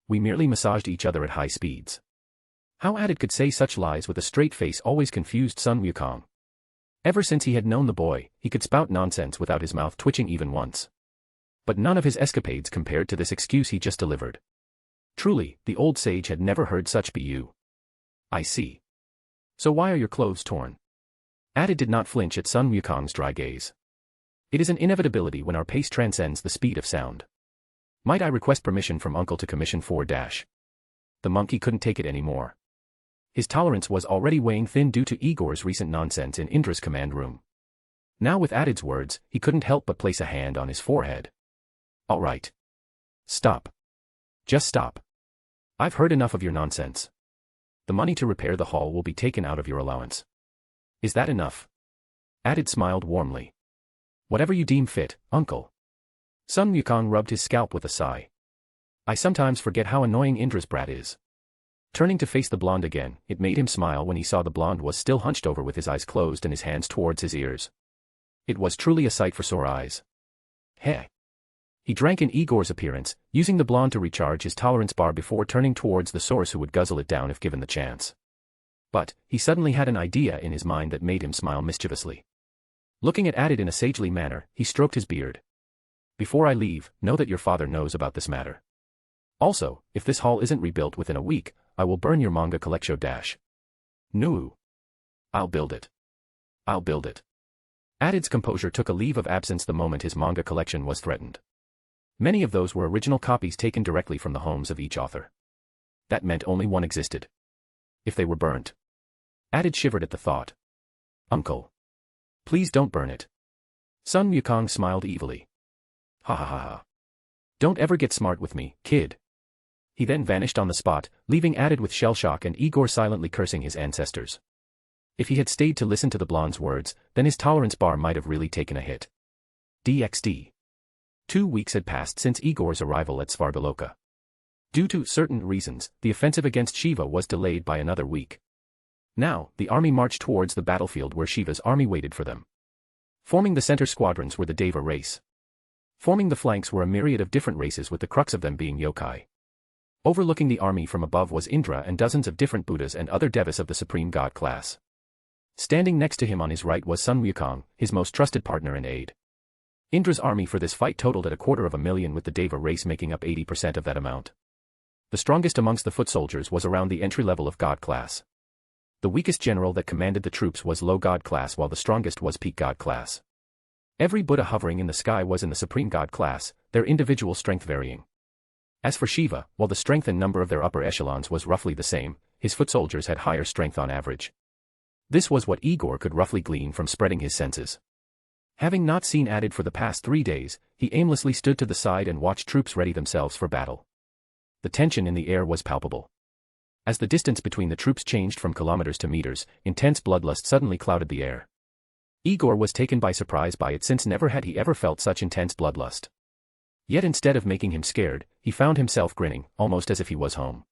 We merely massaged each other at high speeds. How Added could say such lies with a straight face always confused Sun Wukong. Ever since he had known the boy, he could spout nonsense without his mouth twitching even once. But none of his escapades compared to this excuse he just delivered. Truly, the old sage had never heard such BU. I see. So why are your clothes torn? Added did not flinch at Sun Wukong's dry gaze. It is an inevitability when our pace transcends the speed of sound. Might I request permission from uncle to commission 4 dash? The monkey couldn't take it anymore. His tolerance was already weighing thin due to Igor's recent nonsense in Indra's command room. Now with Added's words, he couldn't help but place a hand on his forehead. All right. Stop. Just stop. I've heard enough of your nonsense. The money to repair the hall will be taken out of your allowance. Is that enough? Added smiled warmly. Whatever you deem fit, uncle. Sun Wukong rubbed his scalp with a sigh. I sometimes forget how annoying Indra's brat is. Turning to face the blonde again, it made him smile when he saw the blonde was still hunched over with his eyes closed and his hands towards his ears. It was truly a sight for sore eyes. Heh. He drank in Igor's appearance, using the blonde to recharge his tolerance bar before turning towards the source who would guzzle it down if given the chance. But, he suddenly had an idea in his mind that made him smile mischievously. Looking at Added in a sagely manner, he stroked his beard. Before I leave, know that your father knows about this matter. Also, if this hall isn't rebuilt within a week, I will burn your manga collection dash. No. I'll build it. I'll build it. Added's composure took a leave of absence the moment his manga collection was threatened. Many of those were original copies taken directly from the homes of each author. That meant only one existed. If they were burnt. Added shivered at the thought. Uncle. Please don't burn it. Sun Wukong smiled evilly. Ha ha ha ha. Don't ever get smart with me, kid. He then vanished on the spot, leaving Added with shell shock and Igor silently cursing his ancestors. If he had stayed to listen to the blonde's words, then his tolerance bar might have really taken a hit. DxD. 2 weeks had passed since Igor's arrival at Svargaloka. Due to certain reasons, the offensive against Shiva was delayed by another week. Now, the army marched towards the battlefield where Shiva's army waited for them. Forming the center squadrons were the Deva race. Forming the flanks were a myriad of different races with the crux of them being yokai. Overlooking the army from above was Indra and dozens of different Buddhas and other devas of the supreme god class. Standing next to him on his right was Sun Wukong, his most trusted partner and aide. Indra's army for this fight totaled at 250,000 with the Deva race making up 80% of that amount. The strongest amongst the foot soldiers was around the entry level of god class. The weakest general that commanded the troops was low god class while the strongest was peak god class. Every Buddha hovering in the sky was in the supreme god class, their individual strength varying. As for Shiva, while the strength and number of their upper echelons was roughly the same, his foot soldiers had higher strength on average. This was what Igor could roughly glean from spreading his senses. Having not seen added for the past 3 days, he aimlessly stood to the side and watched troops ready themselves for battle. The tension in the air was palpable. As the distance between the troops changed from kilometers to meters, intense bloodlust suddenly clouded the air. Igor was taken by surprise by it since never had he ever felt such intense bloodlust. Yet instead of making him scared, he found himself grinning, almost as if he was home.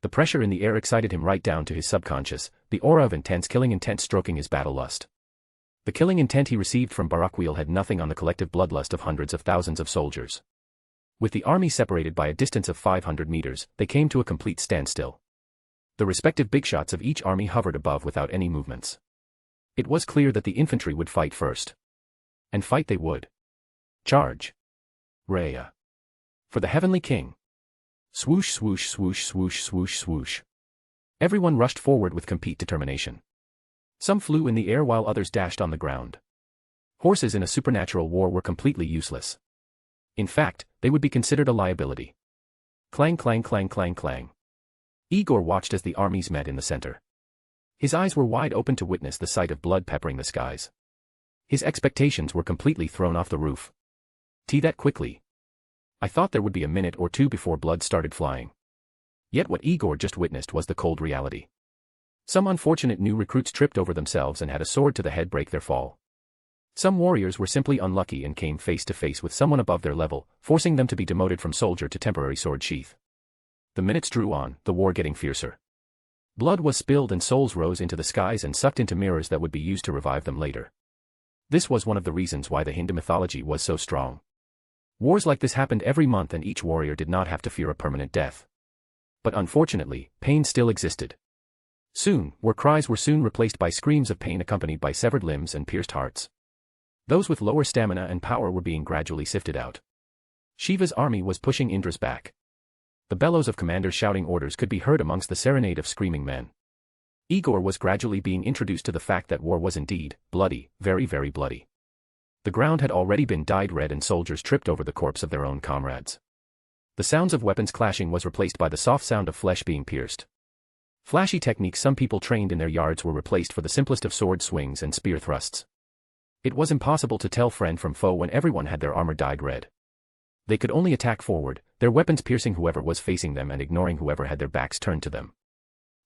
The pressure in the air excited him right down to his subconscious, the aura of intense killing intent stroking his battle lust. The killing intent he received from Barakiel had nothing on the collective bloodlust of hundreds of thousands of soldiers. With the army separated by a distance of 500 meters, they came to a complete standstill. The respective big shots of each army hovered above without any movements. It was clear that the infantry would fight first. And fight they would. Charge. Rhea. For the heavenly king. Swoosh swoosh swoosh swoosh swoosh swoosh. Everyone rushed forward with complete determination. Some flew in the air while others dashed on the ground. Horses in a supernatural war were completely useless. In fact, they would be considered a liability. Clang clang clang clang clang. Igor watched as the armies met in the center. His eyes were wide open to witness the sight of blood peppering the skies. His expectations were completely thrown off the roof. That quickly. I thought there would be a minute or two before blood started flying. Yet what Igor just witnessed was the cold reality. Some unfortunate new recruits tripped over themselves and had a sword to the head break their fall. Some warriors were simply unlucky and came face to face with someone above their level, forcing them to be demoted from soldier to temporary sword sheath. The minutes drew on, the war getting fiercer. Blood was spilled and souls rose into the skies and sucked into mirrors that would be used to revive them later. This was one of the reasons why the Hindu mythology was so strong. Wars like this happened every month and each warrior did not have to fear a permanent death. But unfortunately, pain still existed. War cries were soon replaced by screams of pain accompanied by severed limbs and pierced hearts. Those with lower stamina and power were being gradually sifted out. Shiva's army was pushing Indra's back. The bellows of commanders shouting orders could be heard amongst the serenade of screaming men. Igor was gradually being introduced to the fact that war was indeed bloody, very very bloody. The ground had already been dyed red and soldiers tripped over the corpse of their own comrades. The sounds of weapons clashing was replaced by the soft sound of flesh being pierced. Flashy techniques some people trained in their yards were replaced for the simplest of sword swings and spear thrusts. It was impossible to tell friend from foe when everyone had their armor dyed red. They could only attack forward, their weapons piercing whoever was facing them and ignoring whoever had their backs turned to them.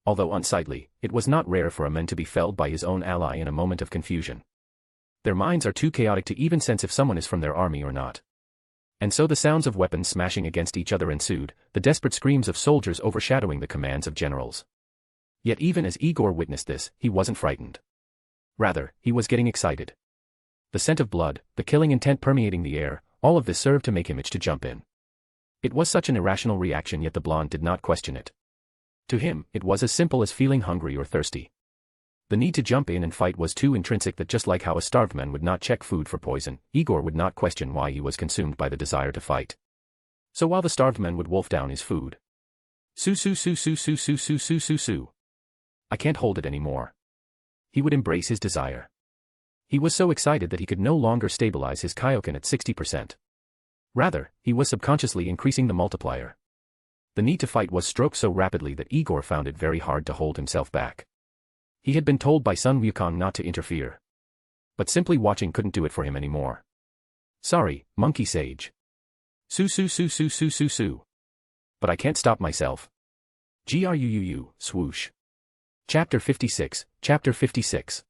Although unsightly, it was not rare for a man to be felled by his own ally in a moment of confusion. Their minds are too chaotic to even sense if someone is from their army or not. And so the sounds of weapons smashing against each other ensued, the desperate screams of soldiers overshadowing the commands of generals. Yet even as Igor witnessed this, he wasn't frightened. Rather, he was getting excited. The scent of blood, the killing intent permeating the air, all of this served to make him itch to jump in. It was such an irrational reaction, yet the blonde did not question it. To him, it was as simple as feeling hungry or thirsty. The need to jump in and fight was too intrinsic that just like how a starved man would not check food for poison, Igor would not question why he was consumed by the desire to fight. So while the starved man would wolf down his food. Su su su su su su su su su su. I can't hold it anymore. He would embrace his desire. He was so excited that he could no longer stabilize his kaioken at 60%. Rather, he was subconsciously increasing the multiplier. The need to fight was stroked so rapidly that Igor found it very hard to hold himself back. He had been told by Sun Wukong not to interfere. But simply watching couldn't do it for him anymore. Sorry, monkey sage. Su su su su su su su. But I can't stop myself. Gruu, swoosh. Chapter 56, Chapter 56.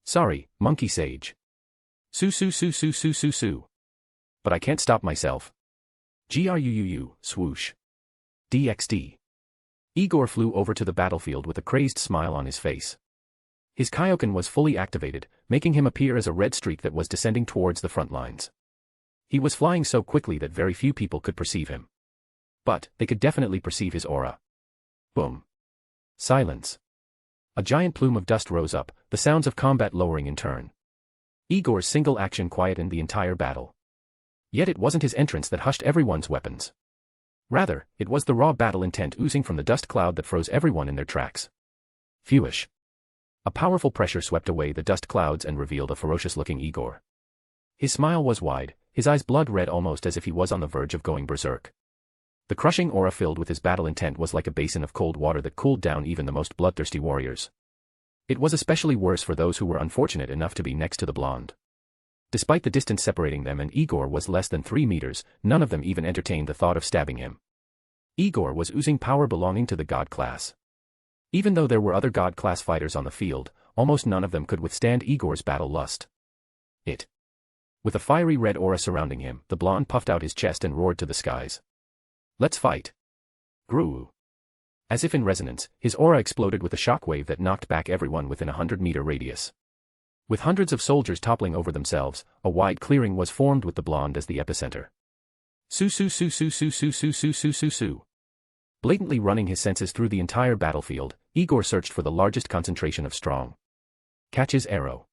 Sorry, monkey sage. Su su su su su su su. But I can't stop myself. Gruu, swoosh. DxD. Igor flew over to the battlefield with a crazed smile on his face. His Kaioken was fully activated, making him appear as a red streak that was descending towards the front lines. He was flying so quickly that very few people could perceive him. But they could definitely perceive his aura. Boom. Silence. A giant plume of dust rose up, the sounds of combat lowering in turn. Igor's single action quietened the entire battle. Yet it wasn't his entrance that hushed everyone's weapons. Rather, it was the raw battle intent oozing from the dust cloud that froze everyone in their tracks. Phewish. A powerful pressure swept away the dust clouds and revealed a ferocious-looking Igor. His smile was wide, his eyes blood-red almost as if he was on the verge of going berserk. The crushing aura filled with his battle intent was like a basin of cold water that cooled down even the most bloodthirsty warriors. It was especially worse for those who were unfortunate enough to be next to the blonde. Despite the distance separating them and Igor was less than 3 meters, none of them even entertained the thought of stabbing him. Igor was oozing power belonging to the god class. Even though there were other god class fighters on the field, almost none of them could withstand Igor's battle lust. With a fiery red aura surrounding him, the blonde puffed out his chest and roared to the skies. Let's fight. Groo. As if in resonance, his aura exploded with a shockwave that knocked back everyone within a 100-meter radius. With hundreds of soldiers toppling over themselves, a wide clearing was formed with the blonde as the epicenter. Su. Blatantly running his senses through the entire battlefield, Igor searched for the largest concentration of strong. Catch his arrow.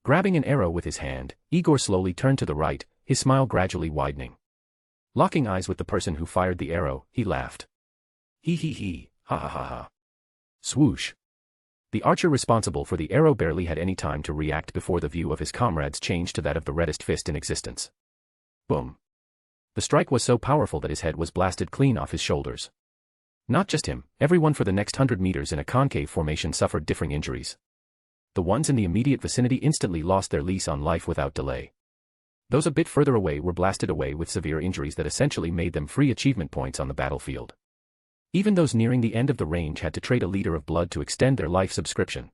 Grabbing an arrow with his hand, Igor slowly turned to the right, his smile gradually widening. Locking eyes with the person who fired the arrow, he laughed. He, ha ha ha ha. Swoosh. The archer responsible for the arrow barely had any time to react before the view of his comrades changed to that of the reddest fist in existence. Boom. The strike was so powerful that his head was blasted clean off his shoulders. Not just him, everyone for the next 100 meters in a concave formation suffered differing injuries. The ones in the immediate vicinity instantly lost their lease on life without delay. Those a bit further away were blasted away with severe injuries that essentially made them free achievement points on the battlefield. Even those nearing the end of the range had to trade a liter of blood to extend their life subscription.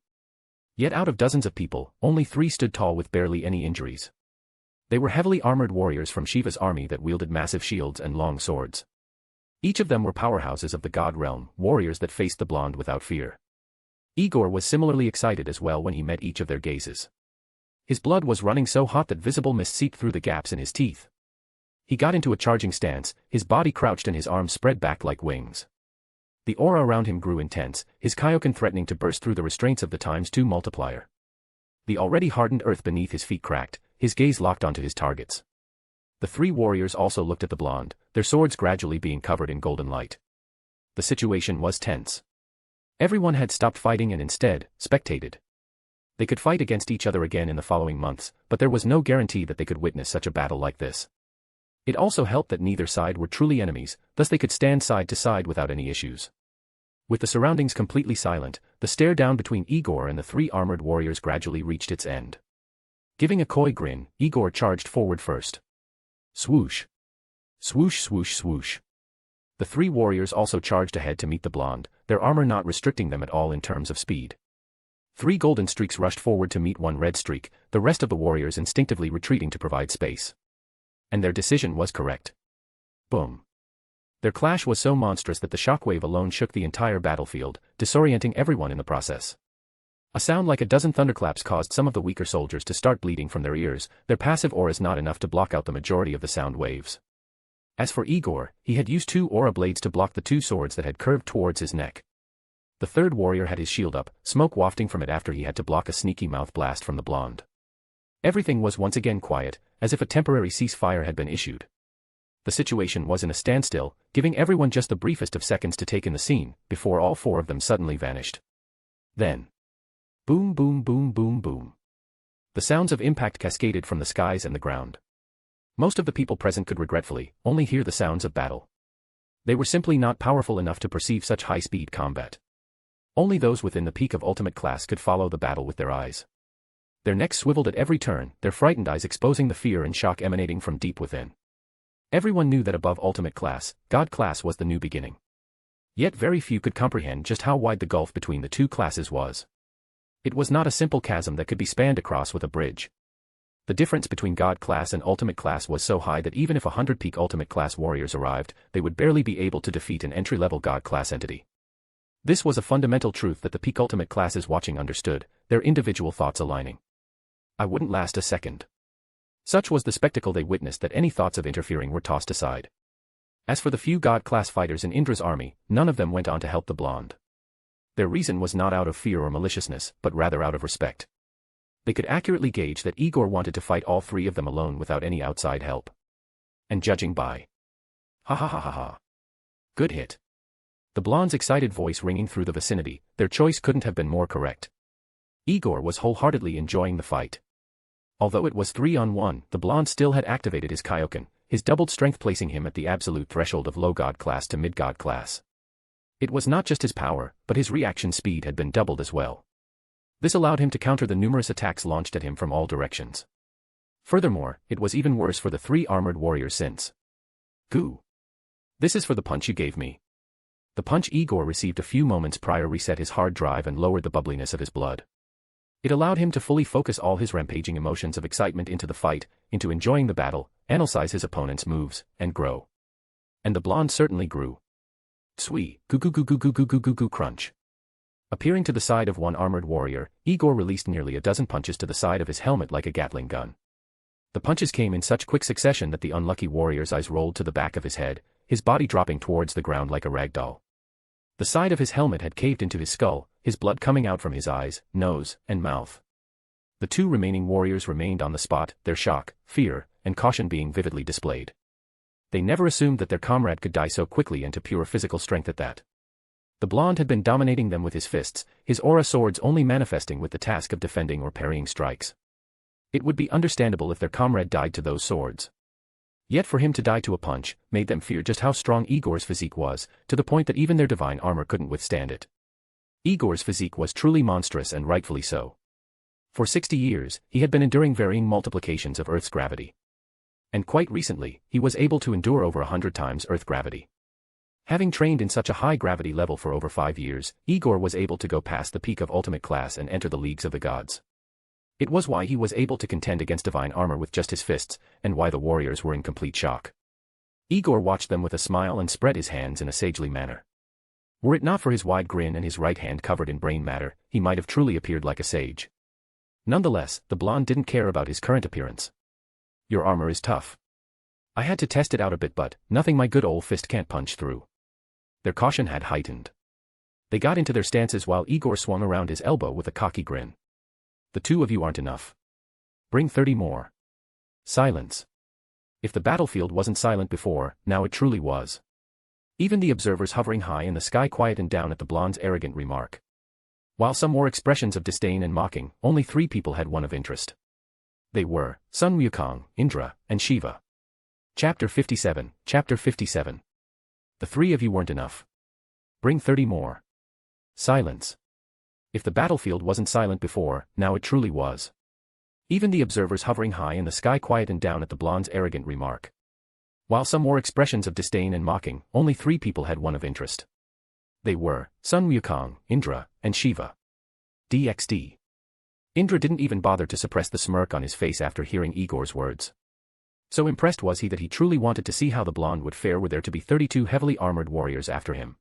Yet out of dozens of people, only 3 stood tall with barely any injuries. They were heavily armored warriors from Shiva's army that wielded massive shields and long swords. Each of them were powerhouses of the god realm, warriors that faced the blonde without fear. Igor was similarly excited as well when he met each of their gazes. His blood was running so hot that visible mist seeped through the gaps in his teeth. He got into a charging stance, his body crouched and his arms spread back like wings. The aura around him grew intense, his Kaioken threatening to burst through the restraints of the ×2 multiplier. The already hardened earth beneath his feet cracked, his gaze locked onto his targets. The 3 warriors also looked at the blonde, their swords gradually being covered in golden light. The situation was tense. Everyone had stopped fighting and instead, spectated. They could fight against each other again in the following months, but there was no guarantee that they could witness such a battle like this. It also helped that neither side were truly enemies, thus they could stand side to side without any issues. With the surroundings completely silent, the stare down between Igor and the 3 armored warriors gradually reached its end. Giving a coy grin, Igor charged forward first. Swoosh. Swoosh swoosh swoosh. The 3 warriors also charged ahead to meet the blonde, their armor not restricting them at all in terms of speed. 3 golden streaks rushed forward to meet 1 red streak, the rest of the warriors instinctively retreating to provide space. And their decision was correct. Boom. Their clash was so monstrous that the shockwave alone shook the entire battlefield, disorienting everyone in the process. A sound like a dozen thunderclaps caused some of the weaker soldiers to start bleeding from their ears, their passive auras not enough to block out the majority of the sound waves. As for Igor, he had used 2 aura blades to block the 2 swords that had curved towards his neck. The 3rd warrior had his shield up, smoke wafting from it after he had to block a sneaky mouth blast from the blonde. Everything was once again quiet, as if a temporary ceasefire had been issued. The situation was in a standstill, giving everyone just the briefest of seconds to take in the scene, before all 4 of them suddenly vanished. Then. Boom boom boom boom boom. The sounds of impact cascaded from the skies and the ground. Most of the people present could regretfully only hear the sounds of battle. They were simply not powerful enough to perceive such high-speed combat. Only those within the peak of ultimate class could follow the battle with their eyes. Their necks swiveled at every turn, their frightened eyes exposing the fear and shock emanating from deep within. Everyone knew that above ultimate class, God class was the new beginning. Yet very few could comprehend just how wide the gulf between the 2 classes was. It was not a simple chasm that could be spanned across with a bridge. The difference between God class and ultimate class was so high that even if 100 peak ultimate class warriors arrived, they would barely be able to defeat an entry-level God class entity. This was a fundamental truth that the peak ultimate classes watching understood, their individual thoughts aligning. I wouldn't last a second. Such was the spectacle they witnessed that any thoughts of interfering were tossed aside. As for the few God class fighters in Indra's army, none of them went on to help the blonde. Their reason was not out of fear or maliciousness, but rather out of respect. They could accurately gauge that Igor wanted to fight all three of them alone without any outside help. And judging by... Ha ha ha ha ha. Good hit. The blonde's excited voice ringing through the vicinity, their choice couldn't have been more correct. Igor was wholeheartedly enjoying the fight. Although it was 3-on-1, the blonde still had activated his Kaioken, his doubled strength placing him at the absolute threshold of low God class to mid God class. It was not just his power, but his reaction speed had been doubled as well. This allowed him to counter the numerous attacks launched at him from all directions. Furthermore, it was even worse for the three armored warriors since. Goo. This is for the punch you gave me. The punch Igor received a few moments prior reset his hard drive and lowered the bubbliness of his blood. It allowed him to fully focus all his rampaging emotions of excitement into the fight, into enjoying the battle, analyze his opponent's moves, and grow. And the blonde certainly grew. Tsui, goo goo goo goo goo goo goo goo goo crunch. Appearing to the side of one armored warrior, Igor released nearly a dozen punches to the side of his helmet like a Gatling gun. The punches came in such quick succession that the unlucky warrior's eyes rolled to the back of his head, his body dropping towards the ground like a rag doll. The side of his helmet had caved into his skull, his blood coming out from his eyes, nose, and mouth. The two remaining warriors remained on the spot, their shock, fear, and caution being vividly displayed. They never assumed that their comrade could die so quickly and to pure physical strength at that. The blonde had been dominating them with his fists, his aura swords only manifesting with the task of defending or parrying strikes. It would be understandable if their comrade died to those swords. Yet for him to die to a punch, made them fear just how strong Igor's physique was, to the point that even their divine armor couldn't withstand it. Igor's physique was truly monstrous and rightfully so. For 60 years, he had been enduring varying multiplications of Earth's gravity. And quite recently, he was able to endure over 100 times Earth gravity. Having trained in such a high gravity level for over 5 years, Igor was able to go past the peak of ultimate class and enter the leagues of the gods. It was why he was able to contend against divine armor with just his fists, and why the warriors were in complete shock. Igor watched them with a smile and spread his hands in a sagely manner. Were it not for his wide grin and his right hand covered in brain matter, he might have truly appeared like a sage. Nonetheless, the blonde didn't care about his current appearance. Your armor is tough. I had to test it out a bit, but nothing my good old fist can't punch through. Their caution had heightened. They got into their stances while Igor swung around his elbow with a cocky grin. The two of you aren't enough. Bring 30 more. Silence. If the battlefield wasn't silent before, now it truly was. Even the observers hovering high in the sky quietened down at the blonde's arrogant remark. While some wore expressions of disdain and mocking, only 3 people had one of interest. They were Sun Wukong, Indra, and Shiva. Chapter 57. Chapter 57. The 3 of you weren't enough. Bring 30 more. Silence. If the battlefield wasn't silent before, now it truly was. Even the observers hovering high in the sky quietened down at the blonde's arrogant remark. While some wore expressions of disdain and mocking, only 3 people had one of interest. They were Sun Wukong, Indra, and Shiva. DxD. Indra didn't even bother to suppress the smirk on his face after hearing Igor's words. So impressed was he that he truly wanted to see how the blonde would fare were there to be 32 heavily armored warriors after him.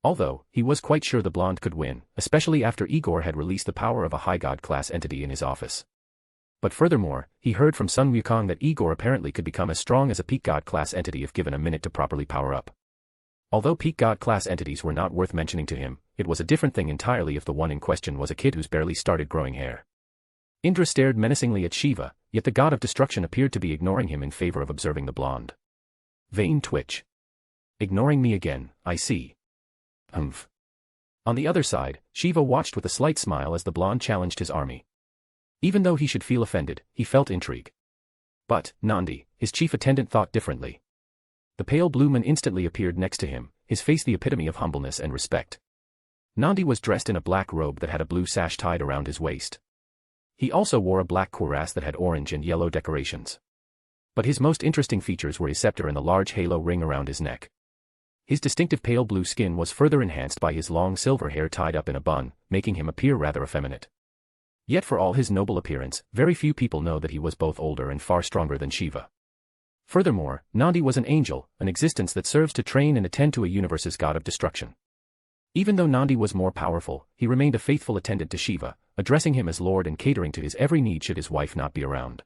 Although, he was quite sure the blonde could win, especially after Igor had released the power of a high god class entity in his office. But furthermore, he heard from Sun Wukong that Igor apparently could become as strong as a peak god class entity if given a minute to properly power up. Although peak god class entities were not worth mentioning to him, it was a different thing entirely if the one in question was a kid who's barely started growing hair. Indra stared menacingly at Shiva, yet the god of destruction appeared to be ignoring him in favor of observing the blonde. Vain twitch. Ignoring me again, I see. Humph. On the other side, Shiva watched with a slight smile as the blonde challenged his army. Even though he should feel offended, he felt intrigue. But, Nandi, his chief attendant thought differently. The pale blue man instantly appeared next to him, his face the epitome of humbleness and respect. Nandi was dressed in a black robe that had a blue sash tied around his waist. He also wore a black cuirass that had orange and yellow decorations. But his most interesting features were his scepter and the large halo ring around his neck. His distinctive pale blue skin was further enhanced by his long silver hair tied up in a bun, making him appear rather effeminate. Yet for all his noble appearance, very few people know that he was both older and far stronger than Shiva. Furthermore, Nandi was an angel, an existence that serves to train and attend to a universe's god of destruction. Even though Nandi was more powerful, he remained a faithful attendant to Shiva, addressing him as Lord and catering to his every need should his wife not be around.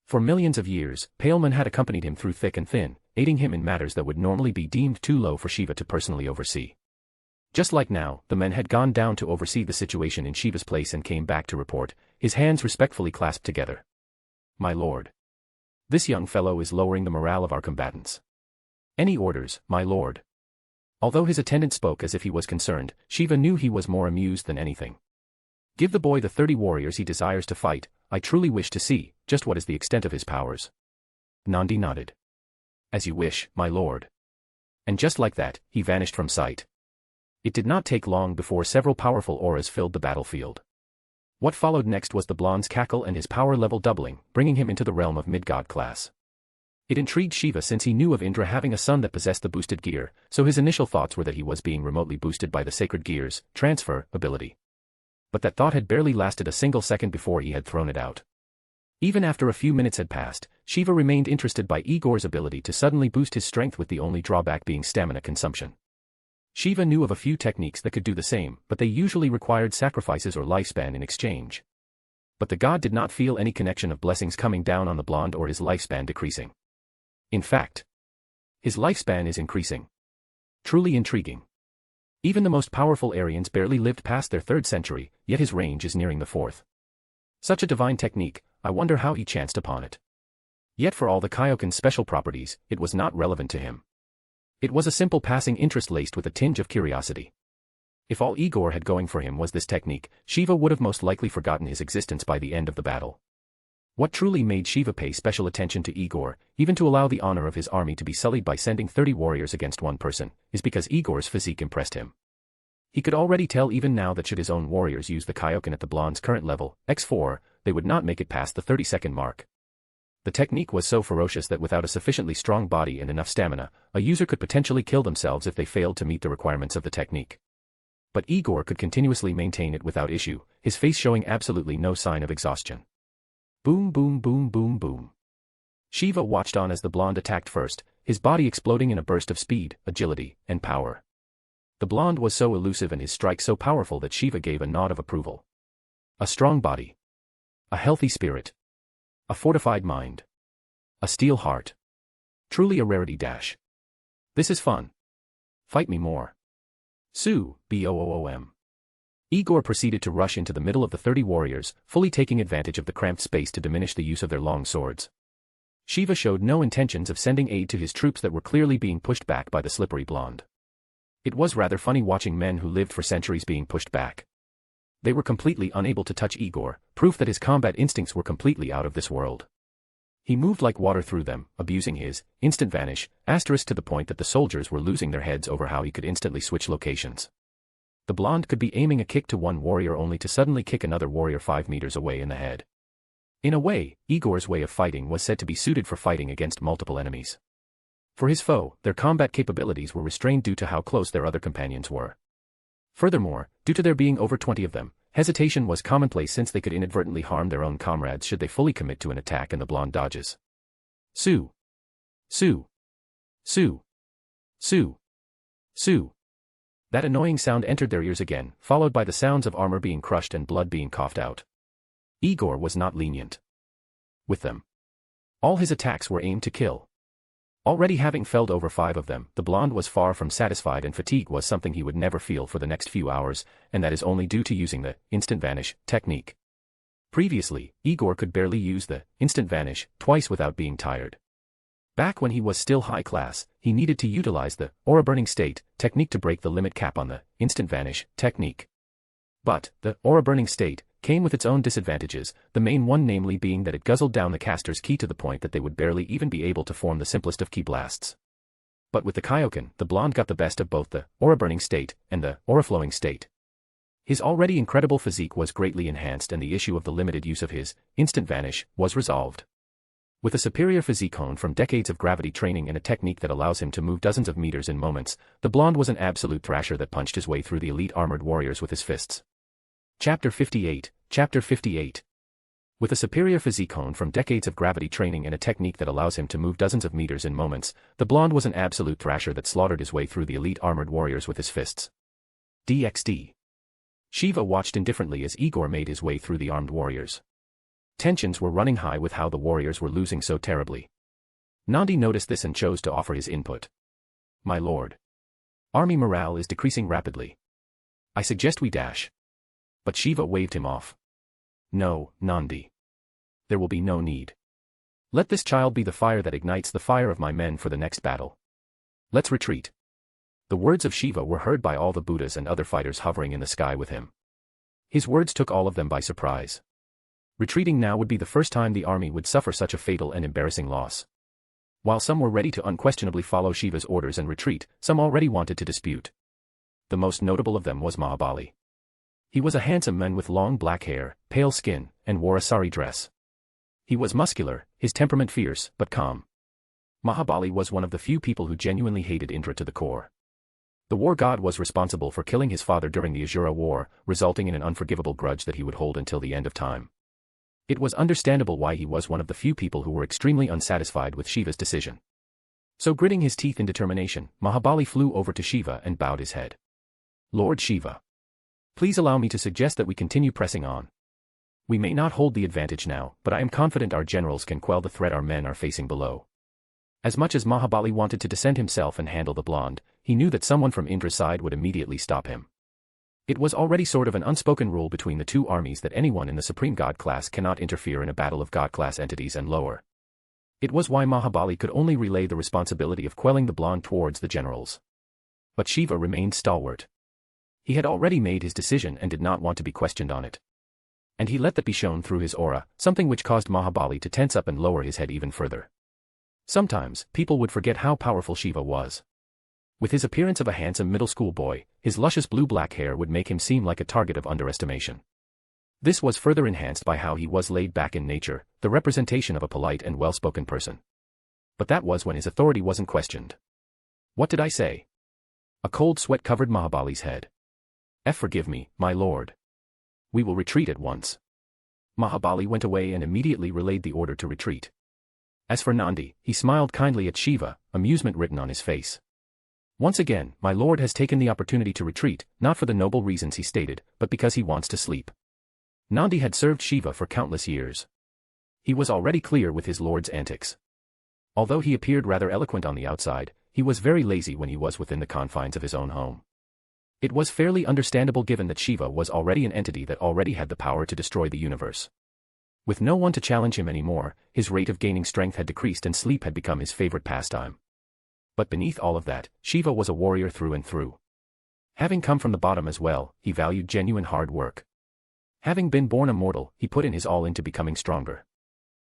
For millions of years, Paleman had accompanied him through thick and thin, aiding him in matters that would normally be deemed too low for Shiva to personally oversee. Just like now, the men had gone down to oversee the situation in Shiva's place and came back to report, his hands respectfully clasped together. "My lord. This young fellow is lowering the morale of our combatants." "Any orders, my lord?" Although his attendant spoke as if he was concerned, Shiva knew he was more amused than anything. "Give the boy the 30 warriors he desires to fight. I truly wish to see just what is the extent of his powers." Nandi nodded. "As you wish, my lord." And just like that, he vanished from sight. It did not take long before several powerful auras filled the battlefield. What followed next was the blonde's cackle and his power level doubling, bringing him into the realm of mid-god class. It intrigued Shiva since he knew of Indra having a son that possessed the boosted gear, so his initial thoughts were that he was being remotely boosted by the sacred gear's transfer ability. But that thought had barely lasted a single second before he had thrown it out. Even after a few minutes had passed, Shiva remained interested by Igor's ability to suddenly boost his strength, with the only drawback being stamina consumption. Shiva knew of a few techniques that could do the same, but they usually required sacrifices or lifespan in exchange. But the god did not feel any connection of blessings coming down on the blonde or his lifespan decreasing. In fact, his lifespan is increasing. Truly intriguing. Even the most powerful Aryans barely lived past their 3rd century, yet his range is nearing the 4th. Such a divine technique, I wonder how he chanced upon it. Yet for all the Kaioken's special properties, it was not relevant to him. It was a simple passing interest laced with a tinge of curiosity. If all Igor had going for him was this technique, Shiva would have most likely forgotten his existence by the end of the battle. What truly made Shiva pay special attention to Igor, even to allow the honor of his army to be sullied by sending 30 warriors against one person, is because Igor's physique impressed him. He could already tell even now that should his own warriors use the Kaioken at the blonde's current level, X4, they would not make it past the 30-second mark. The technique was so ferocious that without a sufficiently strong body and enough stamina, a user could potentially kill themselves if they failed to meet the requirements of the technique. But Igor could continuously maintain it without issue, his face showing absolutely no sign of exhaustion. Boom boom boom boom boom. Shiva watched on as the blonde attacked first, his body exploding in a burst of speed, agility, and power. The blonde was so elusive and his strike so powerful that Shiva gave a nod of approval. A strong body. A healthy spirit. A fortified mind. A steel heart. Truly a rarity dash. This is fun. Fight me more. Sue, boom. Igor proceeded to rush into the middle of the 30 warriors, fully taking advantage of the cramped space to diminish the use of their long swords. Shiva showed no intentions of sending aid to his troops that were clearly being pushed back by the slippery blonde. It was rather funny watching men who lived for centuries being pushed back. They were completely unable to touch Igor, proof that his combat instincts were completely out of this world. He moved like water through them, abusing his instant vanish, asterisk to the point that the soldiers were losing their heads over how he could instantly switch locations. The blonde could be aiming a kick to one warrior only to suddenly kick another warrior 5 meters away in the head. In a way, Igor's way of fighting was said to be suited for fighting against multiple enemies. For his foe, their combat capabilities were restrained due to how close their other companions were. Furthermore, due to there being over 20 of them, hesitation was commonplace since they could inadvertently harm their own comrades should they fully commit to an attack and the blonde dodges. Sue. Sue. Sue. Sue. Sue. That annoying sound entered their ears again, followed by the sounds of armor being crushed and blood being coughed out. Igor was not lenient with them. All his attacks were aimed to kill. Already having felled over 5 of them, the blonde was far from satisfied and fatigue was something he would never feel for the next few hours, and that is only due to using the instant vanish technique. Previously, Igor could barely use the instant vanish twice without being tired. Back when he was still high class, he needed to utilize the aura burning state technique to break the limit cap on the instant vanish technique. But the aura burning state came with its own disadvantages, the main one namely being that it guzzled down the caster's ki to the point that they would barely even be able to form the simplest of ki blasts. But with the Kaioken, the blonde got the best of both the aura-burning state and the aura-flowing state. His already incredible physique was greatly enhanced and the issue of the limited use of his instant vanish was resolved. With a superior physique honed from decades of gravity training and a technique that allows him to move dozens of meters in moments, the blonde was an absolute thrasher that punched his way through the elite armored warriors with his fists. Chapter 58, Chapter 58. With a superior physique honed from decades of gravity training and a technique that allows him to move dozens of meters in moments, the blonde was an absolute thrasher that slaughtered his way through the elite armored warriors with his fists. DxD. Shiva watched indifferently as Igor made his way through the armed warriors. Tensions were running high with how the warriors were losing so terribly. Nandi noticed this and chose to offer his input. My lord. Army morale is decreasing rapidly. I suggest we dash. But Shiva waved him off. No, Nandi. There will be no need. Let this child be the fire that ignites the fire of my men for the next battle. Let's retreat. The words of Shiva were heard by all the Buddhas and other fighters hovering in the sky with him. His words took all of them by surprise. Retreating now would be the first time the army would suffer such a fatal and embarrassing loss. While some were ready to unquestionably follow Shiva's orders and retreat, some already wanted to dispute. The most notable of them was Mahabali. He was a handsome man with long black hair, pale skin, and wore a sari dress. He was muscular, his temperament fierce, but calm. Mahabali was one of the few people who genuinely hated Indra to the core. The war god was responsible for killing his father during the Asura War, resulting in an unforgivable grudge that he would hold until the end of time. It was understandable why he was one of the few people who were extremely unsatisfied with Shiva's decision. So gritting his teeth in determination, Mahabali flew over to Shiva and bowed his head. Lord Shiva. Please allow me to suggest that we continue pressing on. We may not hold the advantage now, but I am confident our generals can quell the threat our men are facing below. As much as Mahabali wanted to descend himself and handle the blonde, he knew that someone from Indra's side would immediately stop him. It was already sort of an unspoken rule between the two armies that anyone in the Supreme God class cannot interfere in a battle of God class entities and lower. It was why Mahabali could only relay the responsibility of quelling the blonde towards the generals. But Shiva remained stalwart. He had already made his decision and did not want to be questioned on it. And he let that be shown through his aura, something which caused Mahabali to tense up and lower his head even further. Sometimes, people would forget how powerful Shiva was. With his appearance of a handsome middle school boy, his luscious blue-black hair would make him seem like a target of underestimation. This was further enhanced by how he was laid back in nature, the representation of a polite and well-spoken person. But that was when his authority wasn't questioned. What did I say? A cold sweat covered Mahabali's head. Forgive me, my lord. We will retreat at once. Mahabali went away and immediately relayed the order to retreat. As for Nandi, he smiled kindly at Shiva, amusement written on his face. Once again, my lord has taken the opportunity to retreat, not for the noble reasons he stated, but because he wants to sleep. Nandi had served Shiva for countless years. He was already clear with his lord's antics. Although he appeared rather eloquent on the outside, he was very lazy when he was within the confines of his own home. It was fairly understandable given that Shiva was already an entity that already had the power to destroy the universe. With no one to challenge him anymore, his rate of gaining strength had decreased and sleep had become his favorite pastime. But beneath all of that, Shiva was a warrior through and through. Having come from the bottom as well, he valued genuine hard work. Having been born a mortal, he put in his all into becoming stronger.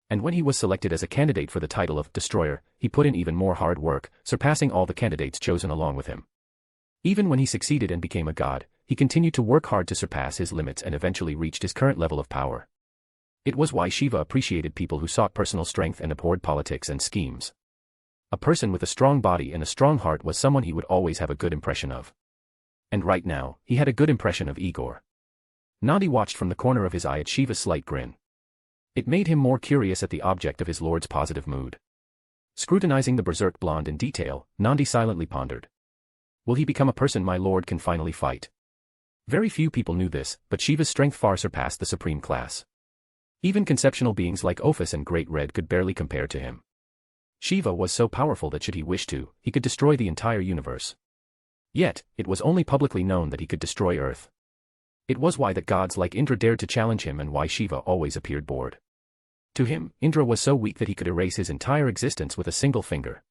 And when he was selected as a candidate for the title of Destroyer, he put in even more hard work, surpassing all the candidates chosen along with him. Even when he succeeded and became a god, he continued to work hard to surpass his limits and eventually reached his current level of power. It was why Shiva appreciated people who sought personal strength and abhorred politics and schemes. A person with a strong body and a strong heart was someone he would always have a good impression of. And right now, he had a good impression of Igor. Nandi watched from the corner of his eye at Shiva's slight grin. It made him more curious at the object of his lord's positive mood. Scrutinizing the berserk blonde in detail, Nandi silently pondered. Will he become a person my lord can finally fight? Very few people knew this, but Shiva's strength far surpassed the supreme class. Even conceptual beings like Ophis and Great Red could barely compare to him. Shiva was so powerful that should he wish to, he could destroy the entire universe. Yet, it was only publicly known that he could destroy Earth. It was why that gods like Indra dared to challenge him and why Shiva always appeared bored. To him, Indra was so weak that he could erase his entire existence with a single finger.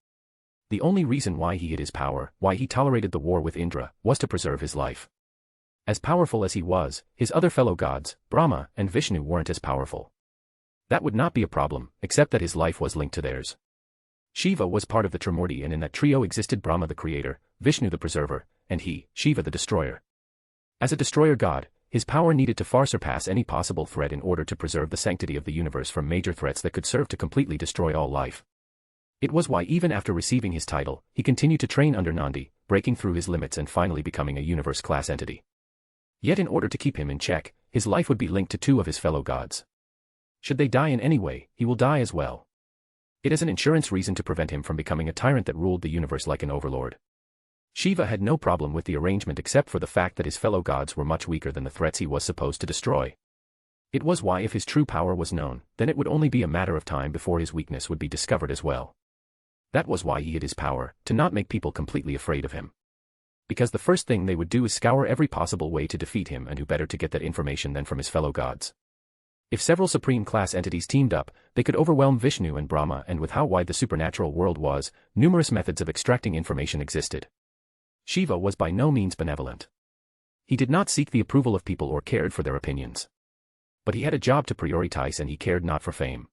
The only reason why he hid his power, why he tolerated the war with Indra, was to preserve his life. As powerful as he was, his other fellow gods, Brahma and Vishnu, weren't as powerful. That would not be a problem, except that his life was linked to theirs. Shiva was part of the Trimurti, and in that trio existed Brahma the creator, Vishnu the preserver, and he, Shiva the destroyer. As a destroyer god, his power needed to far surpass any possible threat in order to preserve the sanctity of the universe from major threats that could serve to completely destroy all life. It was why even after receiving his title, he continued to train under Nandi, breaking through his limits and finally becoming a universe-class entity. Yet in order to keep him in check, his life would be linked to two of his fellow gods. Should they die in any way, he will die as well. It is an insurance reason to prevent him from becoming a tyrant that ruled the universe like an overlord. Shiva had no problem with the arrangement except for the fact that his fellow gods were much weaker than the threats he was supposed to destroy. It was why if his true power was known, then it would only be a matter of time before his weakness would be discovered as well. That was why he hid his power, to not make people completely afraid of him. Because the first thing they would do is scour every possible way to defeat him, and who better to get that information than from his fellow gods. If several supreme-class entities teamed up, they could overwhelm Vishnu and Brahma, and with how wide the supernatural world was, numerous methods of extracting information existed. Shiva was by no means benevolent. He did not seek the approval of people or cared for their opinions. But he had a job to prioritize, and he cared not for fame.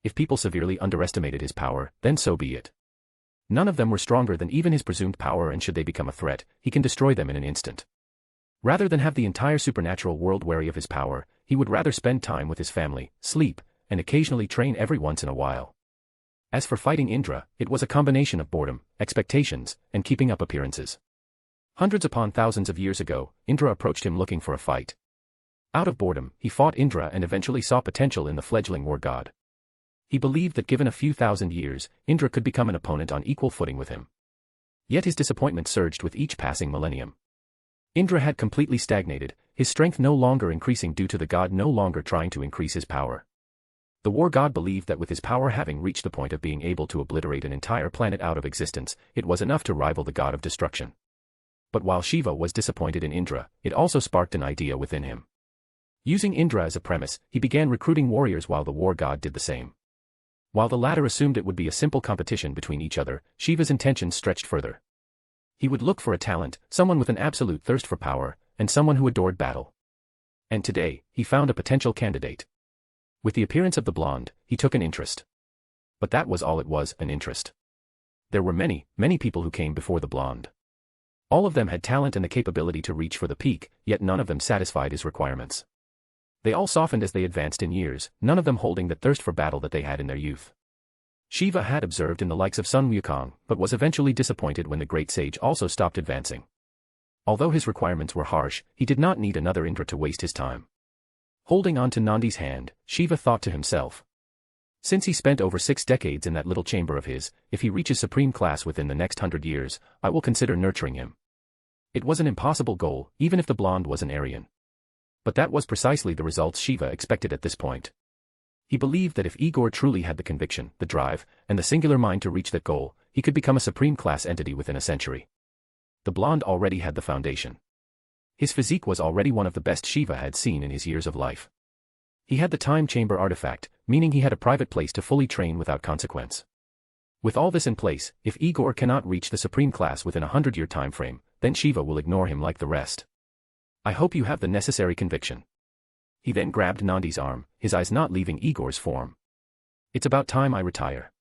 If people severely underestimated his power, then so be it. None of them were stronger than even his presumed power, and should they become a threat, he can destroy them in an instant. Rather than have the entire supernatural world wary of his power, he would rather spend time with his family, sleep, and occasionally train every once in a while. As for fighting Indra, it was a combination of boredom, expectations, and keeping up appearances. Hundreds upon thousands of years ago, Indra approached him looking for a fight. Out of boredom, he fought Indra and eventually saw potential in the fledgling war god. He believed that given a few thousand years, Indra could become an opponent on equal footing with him. Yet his disappointment surged with each passing millennium. Indra had completely stagnated, his strength no longer increasing due to the god no longer trying to increase his power. The war god believed that with his power having reached the point of being able to obliterate an entire planet out of existence, it was enough to rival the god of destruction. But while Shiva was disappointed in Indra, it also sparked an idea within him. Using Indra as a premise, he began recruiting warriors while the war god did the same. While the latter assumed it would be a simple competition between each other, Shiva's intentions stretched further. He would look for a talent, someone with an absolute thirst for power, and someone who adored battle. And today, he found a potential candidate. With the appearance of the blonde, he took an interest. But that was all it was, an interest. There were many, many people who came before the blonde. All of them had talent and the capability to reach for the peak, yet none of them satisfied his requirements. They all softened as they advanced in years, none of them holding that thirst for battle that they had in their youth. Shiva had observed in the likes of Sun Wukong, but was eventually disappointed when the great sage also stopped advancing. Although his requirements were harsh, he did not need another Indra to waste his time. Holding on to Nandi's hand, Shiva thought to himself. Since he spent over 6 decades in that little chamber of his, if he reaches supreme class within the next 100 years, I will consider nurturing him. It was an impossible goal, even if the blonde was an Aryan. But that was precisely the results Shiva expected at this point. He believed that if Igor truly had the conviction, the drive, and the singular mind to reach that goal, he could become a supreme class entity within a century. The blonde already had the foundation. His physique was already one of the best Shiva had seen in his years of life. He had the time chamber artifact, meaning he had a private place to fully train without consequence. With all this in place, if Igor cannot reach the supreme class within a 100-year time frame, then Shiva will ignore him like the rest. I hope you have the necessary conviction. He then grabbed Nandi's arm, his eyes not leaving Igor's form. It's about time I retire.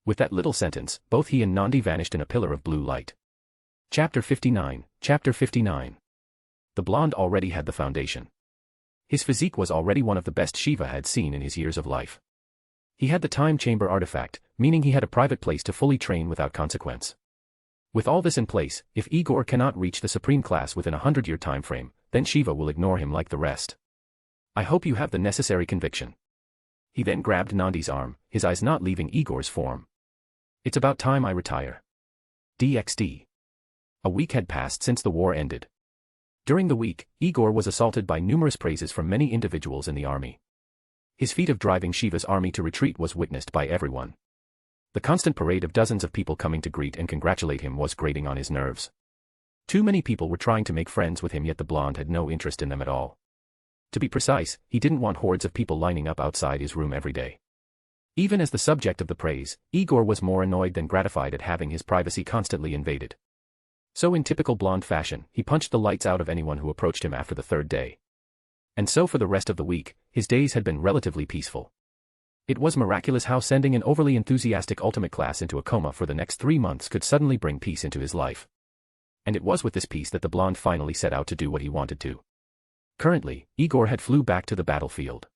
With that little sentence, both he and Nandi vanished in a pillar of blue light. Chapter 59. Chapter 59. The blonde already had the foundation. His physique was already one of the best Shiva had seen in his years of life. He had the time chamber artifact, meaning he had a private place to fully train without consequence. With all this in place, if Igor cannot reach the supreme class within a 100-year time frame, then Shiva will ignore him like the rest. I hope you have the necessary conviction. He then grabbed Nandi's arm, his eyes not leaving Igor's form. It's about time I retire. DxD. A week had passed since the war ended. During the week, Igor was assaulted by numerous praises from many individuals in the army. His feat of driving Shiva's army to retreat was witnessed by everyone. The constant parade of dozens of people coming to greet and congratulate him was grating on his nerves. Too many people were trying to make friends with him, yet the blonde had no interest in them at all. To be precise, he didn't want hordes of people lining up outside his room every day. Even as the subject of the praise, Igor was more annoyed than gratified at having his privacy constantly invaded. So in typical blonde fashion, he punched the lights out of anyone who approached him after the 3rd day. And so for the rest of the week, his days had been relatively peaceful. It was miraculous how sending an overly enthusiastic ultimate class into a coma for the next 3 months could suddenly bring peace into his life. And it was with this peace that the blonde finally set out to do what he wanted to. Currently, Igor had flew back to the battlefield.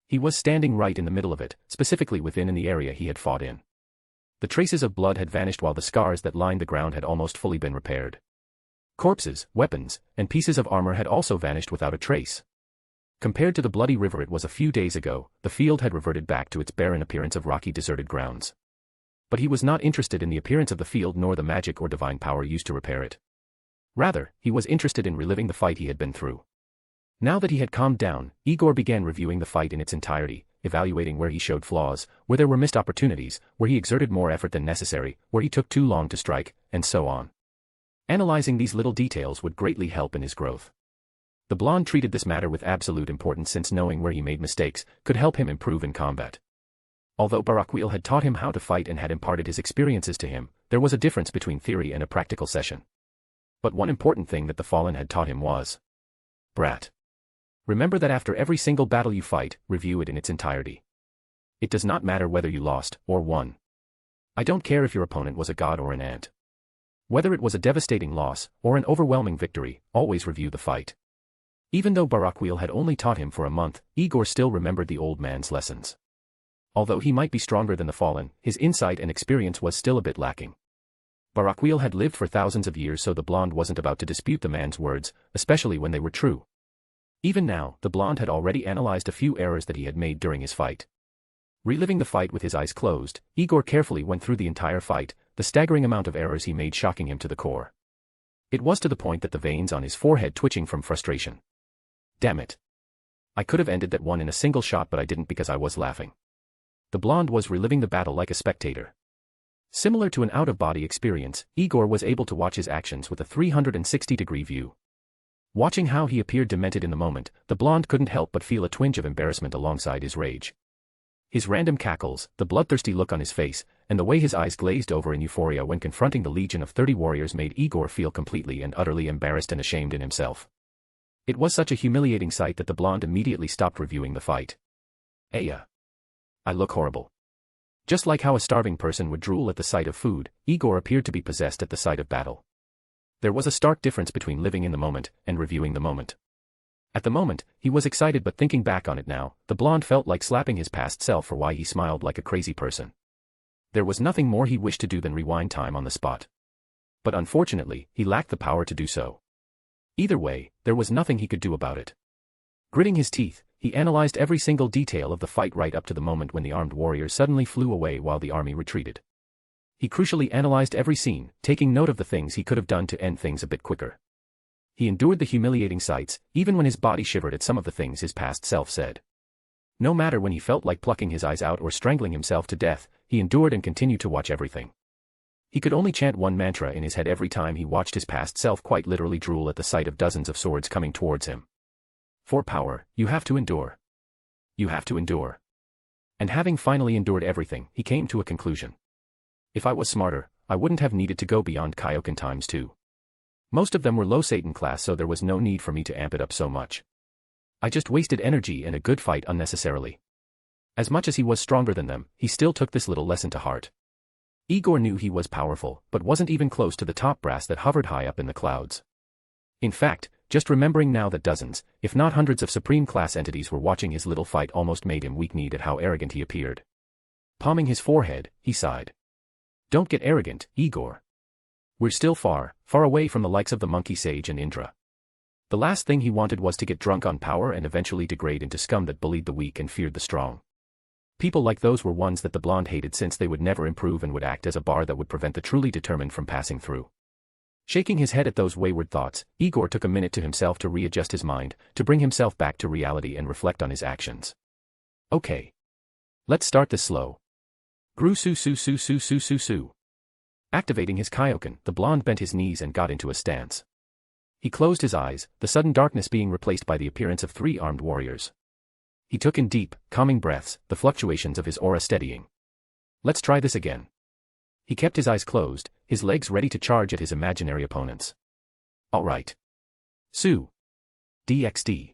He was standing right in the middle of it, specifically within the area he had fought in. The traces of blood had vanished while the scars that lined the ground had almost fully been repaired. Corpses, weapons, and pieces of armor had also vanished without a trace. Compared to the bloody river it was a few days ago, the field had reverted back to its barren appearance of rocky deserted grounds. But he was not interested in the appearance of the field nor the magic or divine power used to repair it. Rather, he was interested in reliving the fight he had been through. Now that he had calmed down, Igor began reviewing the fight in its entirety, evaluating where he showed flaws, where there were missed opportunities, where he exerted more effort than necessary, where he took too long to strike, and so on. Analyzing these little details would greatly help in his growth. The blonde treated this matter with absolute importance since knowing where he made mistakes could help him improve in combat. Although Barakiel had taught him how to fight and had imparted his experiences to him, there was a difference between theory and a practical session. But one important thing that the Fallen had taught him was, Brat. Remember that after every single battle you fight, review it in its entirety. It does not matter whether you lost or won. I don't care if your opponent was a god or an ant. Whether it was a devastating loss or an overwhelming victory, always review the fight. Even though Barakiel had only taught him for a month, Igor still remembered the old man's lessons. Although he might be stronger than the Fallen, his insight and experience was still a bit lacking. Barakiel had lived for thousands of years, so the blonde wasn't about to dispute the man's words, especially when they were true. Even now, the blonde had already analyzed a few errors that he had made during his fight. Reliving the fight with his eyes closed, Igor carefully went through the entire fight, the staggering amount of errors he made shocking him to the core. It was to the point that the veins on his forehead twitching from frustration. Damn it. I could have ended that one in a single shot, but I didn't because I was laughing. The blonde was reliving the battle like a spectator. Similar to an out-of-body experience, Igor was able to watch his actions with a 360-degree view. Watching how he appeared demented in the moment, the blonde couldn't help but feel a twinge of embarrassment alongside his rage. His random cackles, the bloodthirsty look on his face, and the way his eyes glazed over in euphoria when confronting the legion of 30 warriors made Igor feel completely and utterly embarrassed and ashamed in himself. It was such a humiliating sight that the blonde immediately stopped reviewing the fight. Aya. I look horrible. Just like how a starving person would drool at the sight of food, Igor appeared to be possessed at the sight of battle. There was a stark difference between living in the moment and reviewing the moment. At the moment, he was excited, but thinking back on it now, the blonde felt like slapping his past self for why he smiled like a crazy person. There was nothing more he wished to do than rewind time on the spot. But unfortunately, he lacked the power to do so. Either way, there was nothing he could do about it. Gritting his teeth, he analyzed every single detail of the fight right up to the moment when the armed warriors suddenly flew away while the army retreated. He crucially analyzed every scene, taking note of the things he could have done to end things a bit quicker. He endured the humiliating sights, even when his body shivered at some of the things his past self said. No matter when he felt like plucking his eyes out or strangling himself to death, he endured and continued to watch everything. He could only chant one mantra in his head every time he watched his past self quite literally drool at the sight of dozens of swords coming towards him. For power, you have to endure. You have to endure. And having finally endured everything, he came to a conclusion. If I was smarter, I wouldn't have needed to go beyond Kaioken times 2. Most of them were low Satan class, so there was no need for me to amp it up so much. I just wasted energy and a good fight unnecessarily. As much as he was stronger than them, he still took this little lesson to heart. Igor knew he was powerful, but wasn't even close to the top brass that hovered high up in the clouds. In fact, just remembering now that dozens, if not hundreds of Supreme-class entities were watching his little fight almost made him weak-kneed at how arrogant he appeared. Palming his forehead, he sighed. Don't get arrogant, Igor. We're still far, far away from the likes of the monkey sage and Indra. The last thing he wanted was to get drunk on power and eventually degrade into scum that bullied the weak and feared the strong. People like those were ones that the blonde hated, since they would never improve and would act as a bar that would prevent the truly determined from passing through. Shaking his head at those wayward thoughts, Igor took a minute to himself to readjust his mind, to bring himself back to reality and reflect on his actions. Okay. Let's start this slow. Gru su su su su su su su. Activating his Kaioken, the blonde bent his knees and got into a stance. He closed his eyes, the sudden darkness being replaced by the appearance of 3 armed warriors. He took in deep, calming breaths, the fluctuations of his aura steadying. Let's try this again. He kept his eyes closed, his legs ready to charge at his imaginary opponents. All right. Su. DxD.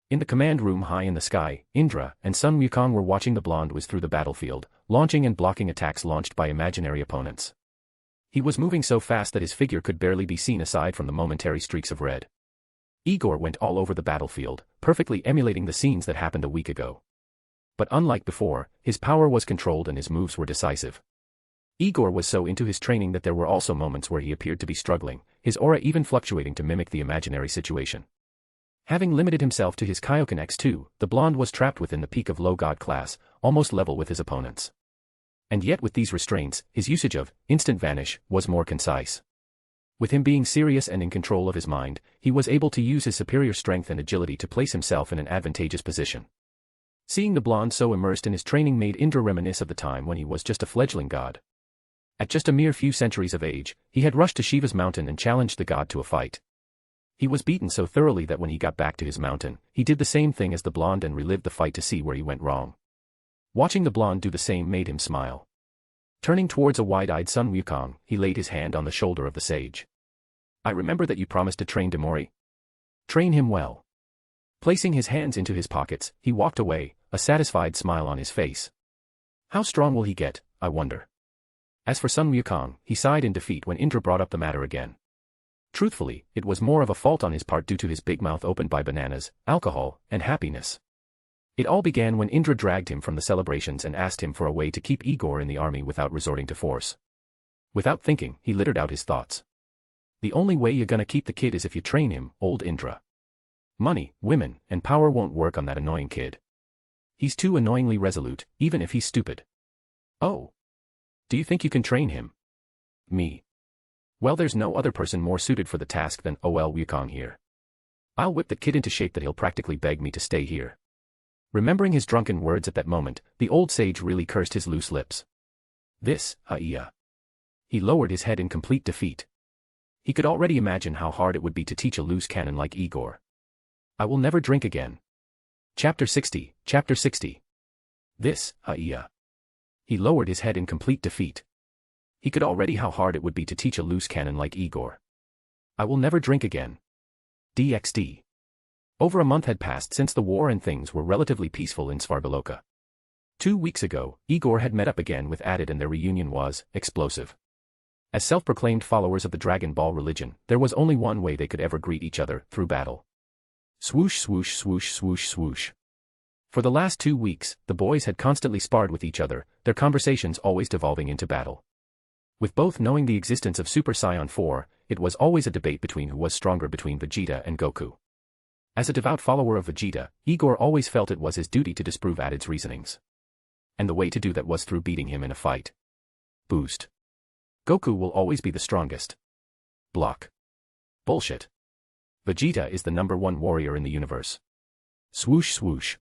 In the command room high in the sky, Indra and Sun Wukong were watching the blonde whiz through the battlefield, launching and blocking attacks launched by imaginary opponents. He was moving so fast that his figure could barely be seen aside from the momentary streaks of red. Igor went all over the battlefield, perfectly emulating the scenes that happened a week ago. But unlike before, his power was controlled and his moves were decisive. Igor was so into his training that there were also moments where he appeared to be struggling, his aura even fluctuating to mimic the imaginary situation. Having limited himself to his Kaioken X2, the blonde was trapped within the peak of low god class, almost level with his opponents. And yet with these restraints, his usage of instant vanish was more concise. With him being serious and in control of his mind, he was able to use his superior strength and agility to place himself in an advantageous position. Seeing the blonde so immersed in his training made Indra reminisce of the time when he was just a fledgling god. At just a mere few centuries of age, he had rushed to Shiva's mountain and challenged the god to a fight. He was beaten so thoroughly that when he got back to his mountain, he did the same thing as the blonde and relived the fight to see where he went wrong. Watching the blonde do the same made him smile. Turning towards a wide-eyed Sun Wukong, he laid his hand on the shoulder of the sage. I remember that you promised to train Demori. Train him well. Placing his hands into his pockets, he walked away, a satisfied smile on his face. How strong will he get, I wonder? As for Sun Wukong, he sighed in defeat when Indra brought up the matter again. Truthfully, it was more of a fault on his part due to his big mouth opened by bananas, alcohol, and happiness. It all began when Indra dragged him from the celebrations and asked him for a way to keep Igor in the army without resorting to force. Without thinking, he littered out his thoughts. The only way you're gonna keep the kid is if you train him, old Indra. Money, women, and power won't work on that annoying kid. He's too annoyingly resolute, even if he's stupid. Oh. Do you think you can train him? Me. Well, there's no other person more suited for the task than OL Wukong here. I'll whip the kid into shape that he'll practically beg me to stay here. Remembering his drunken words at that moment, the old sage really cursed his loose lips. This, Iya. He lowered his head in complete defeat. He could already imagine how hard it would be to teach a loose cannon like Igor. I will never drink again. Chapter 60. This, Iya. He lowered his head in complete defeat. He could already how hard it would be to teach a loose cannon like Igor. I will never drink again. DxD. Over a month had passed since the war and things were relatively peaceful in Svargaloka. 2 weeks ago, Igor had met up again with Added and their reunion was explosive. As self-proclaimed followers of the Dragon Ball religion, there was only one way they could ever greet each other, through battle. Swoosh swoosh swoosh swoosh swoosh. For the last 2 weeks, the boys had constantly sparred with each other, their conversations always devolving into battle. With both knowing the existence of Super Saiyan 4, it was always a debate between who was stronger between Vegeta and Goku. As a devout follower of Vegeta, Igor always felt it was his duty to disprove Added's reasonings. And the way to do that was through beating him in a fight. Boost. Goku will always be the strongest. Block. Bullshit. Vegeta is the #1 warrior in the universe. Swoosh swoosh.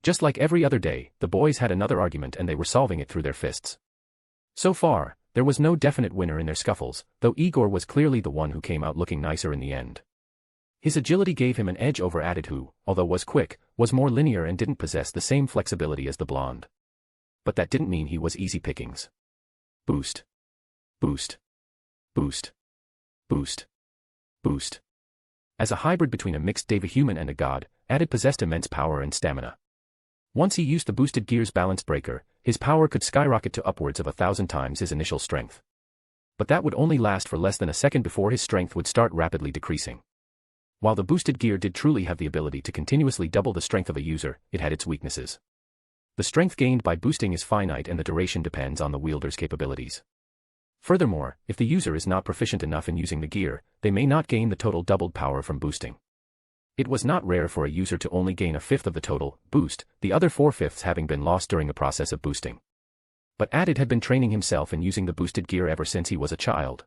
Just like every other day, the boys had another argument and they were solving it through their fists. So far, there was no definite winner in their scuffles, though Igor was clearly the one who came out looking nicer in the end. His agility gave him an edge over Added who, although was quick, was more linear and didn't possess the same flexibility as the blonde. But that didn't mean he was easy pickings. Boost. Boost. Boost. Boost. Boost. As a hybrid between a mixed Deva-human and a god, Added possessed immense power and stamina. Once he used the boosted gear's balance breaker, his power could skyrocket to upwards of 1,000 times his initial strength. But that would only last for less than a second before his strength would start rapidly decreasing. While the boosted gear did truly have the ability to continuously double the strength of a user, it had its weaknesses. The strength gained by boosting is finite and the duration depends on the wielder's capabilities. Furthermore, if the user is not proficient enough in using the gear, they may not gain the total doubled power from boosting. It was not rare for a user to only gain a fifth of the total boost, the other 4/5 having been lost during the process of boosting. But Added had been training himself in using the boosted gear ever since he was a child.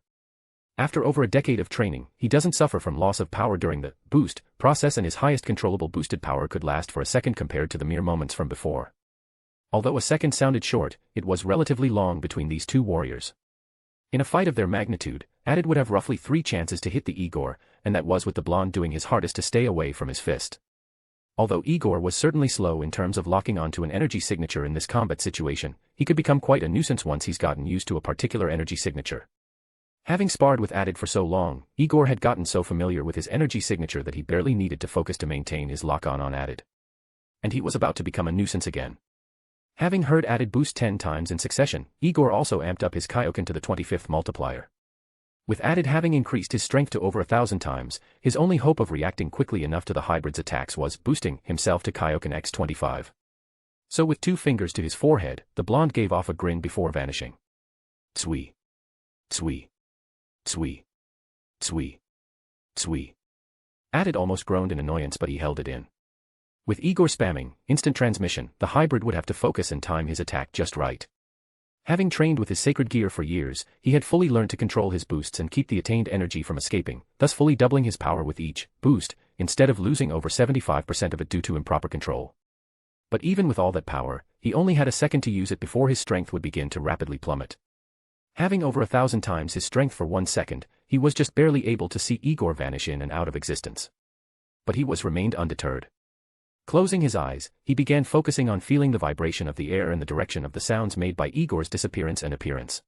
After over a decade of training, he doesn't suffer from loss of power during the boost process and his highest controllable boosted power could last for a second compared to the mere moments from before. Although a second sounded short, it was relatively long between these two warriors. In a fight of their magnitude, Added would have roughly 3 chances to hit the Igor, and that was with the blonde doing his hardest to stay away from his fist. Although Igor was certainly slow in terms of locking onto an energy signature in this combat situation, he could become quite a nuisance once he's gotten used to a particular energy signature. Having sparred with Added for so long, Igor had gotten so familiar with his energy signature that he barely needed to focus to maintain his lock-on on Added. And he was about to become a nuisance again. Having heard Added boost 10 times in succession, Igor also amped up his Kaioken to the 25th multiplier. With Added having increased his strength to over 1,000 times, his only hope of reacting quickly enough to the hybrid's attacks was boosting himself to Kaioken X25. So with 2 fingers to his forehead, the blonde gave off a grin before vanishing. Tsui. Tsui. Tsui. Tsui. Tsui. Added almost groaned in annoyance, but he held it in. With Igor spamming instant transmission, the hybrid would have to focus and time his attack just right. Having trained with his sacred gear for years, he had fully learned to control his boosts and keep the attained energy from escaping, thus fully doubling his power with each boost, instead of losing over 75% of it due to improper control. But even with all that power, he only had a second to use it before his strength would begin to rapidly plummet. Having over 1,000 times his strength for 1 second, he was just barely able to see Igor vanish in and out of existence. But he remained undeterred. Closing his eyes, he began focusing on feeling the vibration of the air in the direction of the sounds made by Igor's disappearance and appearance.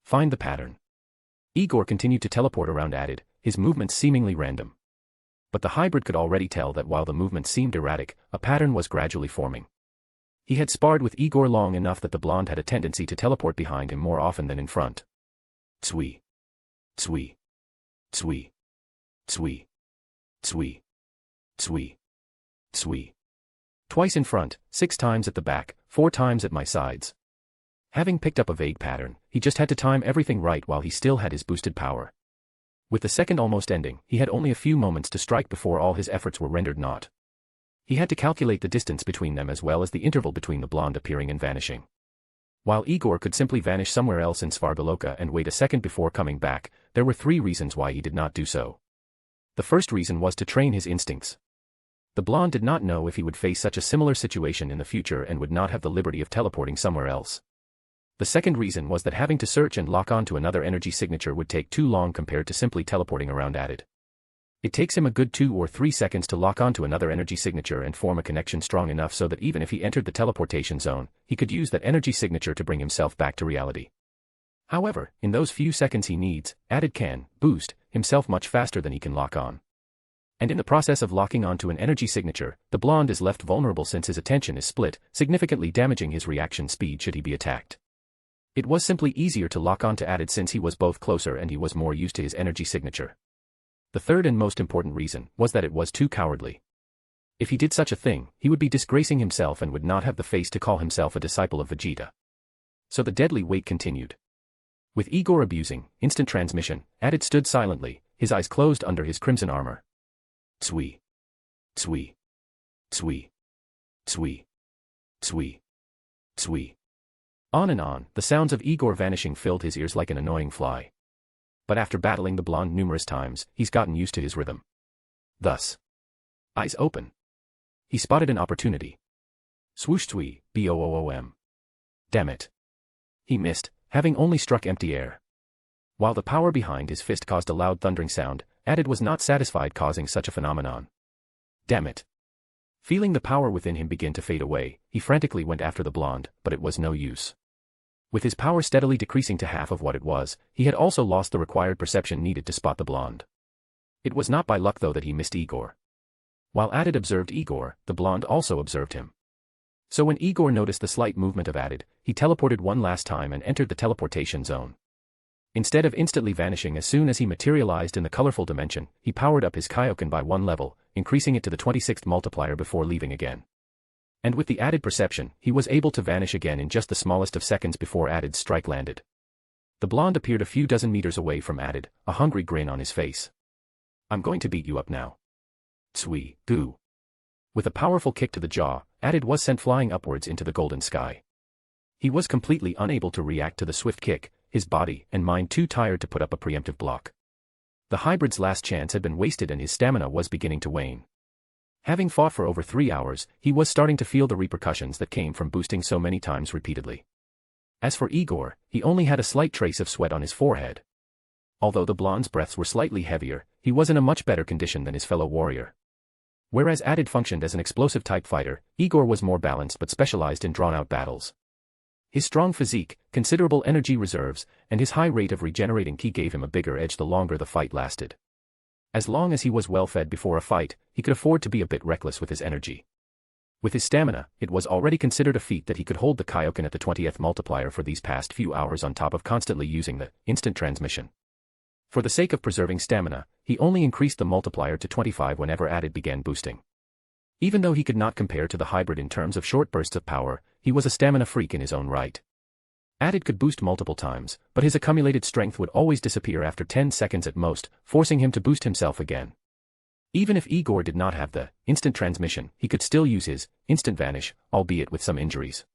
Find the pattern. Igor continued to teleport around Added, his movements seemingly random. But the hybrid could already tell that while the movements seemed erratic, a pattern was gradually forming. He had sparred with Igor long enough that the blonde had a tendency to teleport behind him more often than in front. Tsui. Tsui. Tsui. Tsui. Tsui. Tsui. Tsui. Twice in front, 6 times at the back, 4 times at my sides. Having picked up a vague pattern, he just had to time everything right while he still had his boosted power. With the second almost ending, he had only a few moments to strike before all his efforts were rendered naught. He had to calculate the distance between them as well as the interval between the blonde appearing and vanishing. While Igor could simply vanish somewhere else in Svargaloka and wait a second before coming back, there were 3 reasons why he did not do so. The first reason was to train his instincts. The blonde did not know if he would face such a similar situation in the future and would not have the liberty of teleporting somewhere else. The second reason was that having to search and lock on to another energy signature would take too long compared to simply teleporting around Added. It takes him a good 2 or 3 seconds to lock on to another energy signature and form a connection strong enough so that even if he entered the teleportation zone, he could use that energy signature to bring himself back to reality. However, in those few seconds he needs, Added can boost himself much faster than he can lock on. And in the process of locking onto an energy signature, the blonde is left vulnerable since his attention is split, significantly damaging his reaction speed should he be attacked. It was simply easier to lock on to Added since he was both closer and he was more used to his energy signature. The third and most important reason was that it was too cowardly. If he did such a thing, he would be disgracing himself and would not have the face to call himself a disciple of Vegeta. So the deadly wait continued. With Igor abusing instant transmission, Added stood silently, his eyes closed under his crimson armor. Tsui. Tsui. Tsui. Tsui. Tsui. Tsui. On and on, the sounds of Igor vanishing filled his ears like an annoying fly. But after battling the blonde numerous times, he's gotten used to his rhythm. Thus. Eyes open. He spotted an opportunity. Swoosh tsui, boom. Damn it. He missed, having only struck empty air. While the power behind his fist caused a loud thundering sound, Added was not satisfied causing such a phenomenon. Damn it. Feeling the power within him begin to fade away, he frantically went after the blonde, but it was no use. With his power steadily decreasing to half of what it was, he had also lost the required perception needed to spot the blonde. It was not by luck though that he missed Igor. While Added observed Igor, the blonde also observed him. So when Igor noticed the slight movement of Added, he teleported one last time and entered the teleportation zone. Instead of instantly vanishing as soon as he materialized in the colorful dimension, he powered up his Kaioken by 1 level, increasing it to the 26th multiplier before leaving again. And with the added perception, he was able to vanish again in just the smallest of seconds before Added's strike landed. The blonde appeared a few dozen meters away from Added, a hungry grin on his face. I'm going to beat you up now. Tsui, goo. With a powerful kick to the jaw, Added was sent flying upwards into the golden sky. He was completely unable to react to the swift kick, his body and mind too tired to put up a preemptive block. The hybrid's last chance had been wasted and his stamina was beginning to wane. Having fought for over 3 hours, he was starting to feel the repercussions that came from boosting so many times repeatedly. As for Igor, he only had a slight trace of sweat on his forehead. Although the blonde's breaths were slightly heavier, he was in a much better condition than his fellow warrior. Whereas Added functioned as an explosive-type fighter, Igor was more balanced but specialized in drawn-out battles. His strong physique, considerable energy reserves, and his high rate of regenerating ki gave him a bigger edge the longer the fight lasted. As long as he was well fed before a fight, he could afford to be a bit reckless with his energy. With his stamina, it was already considered a feat that he could hold the Kaioken at the 20th multiplier for these past few hours on top of constantly using the instant transmission. For the sake of preserving stamina, he only increased the multiplier to 25 whenever Added began boosting. Even though he could not compare to the hybrid in terms of short bursts of power, he was a stamina freak in his own right. Added could boost multiple times, but his accumulated strength would always disappear after 10 seconds at most, forcing him to boost himself again. Even if Igor did not have the instant transmission, he could still use his instant vanish, albeit with some injuries.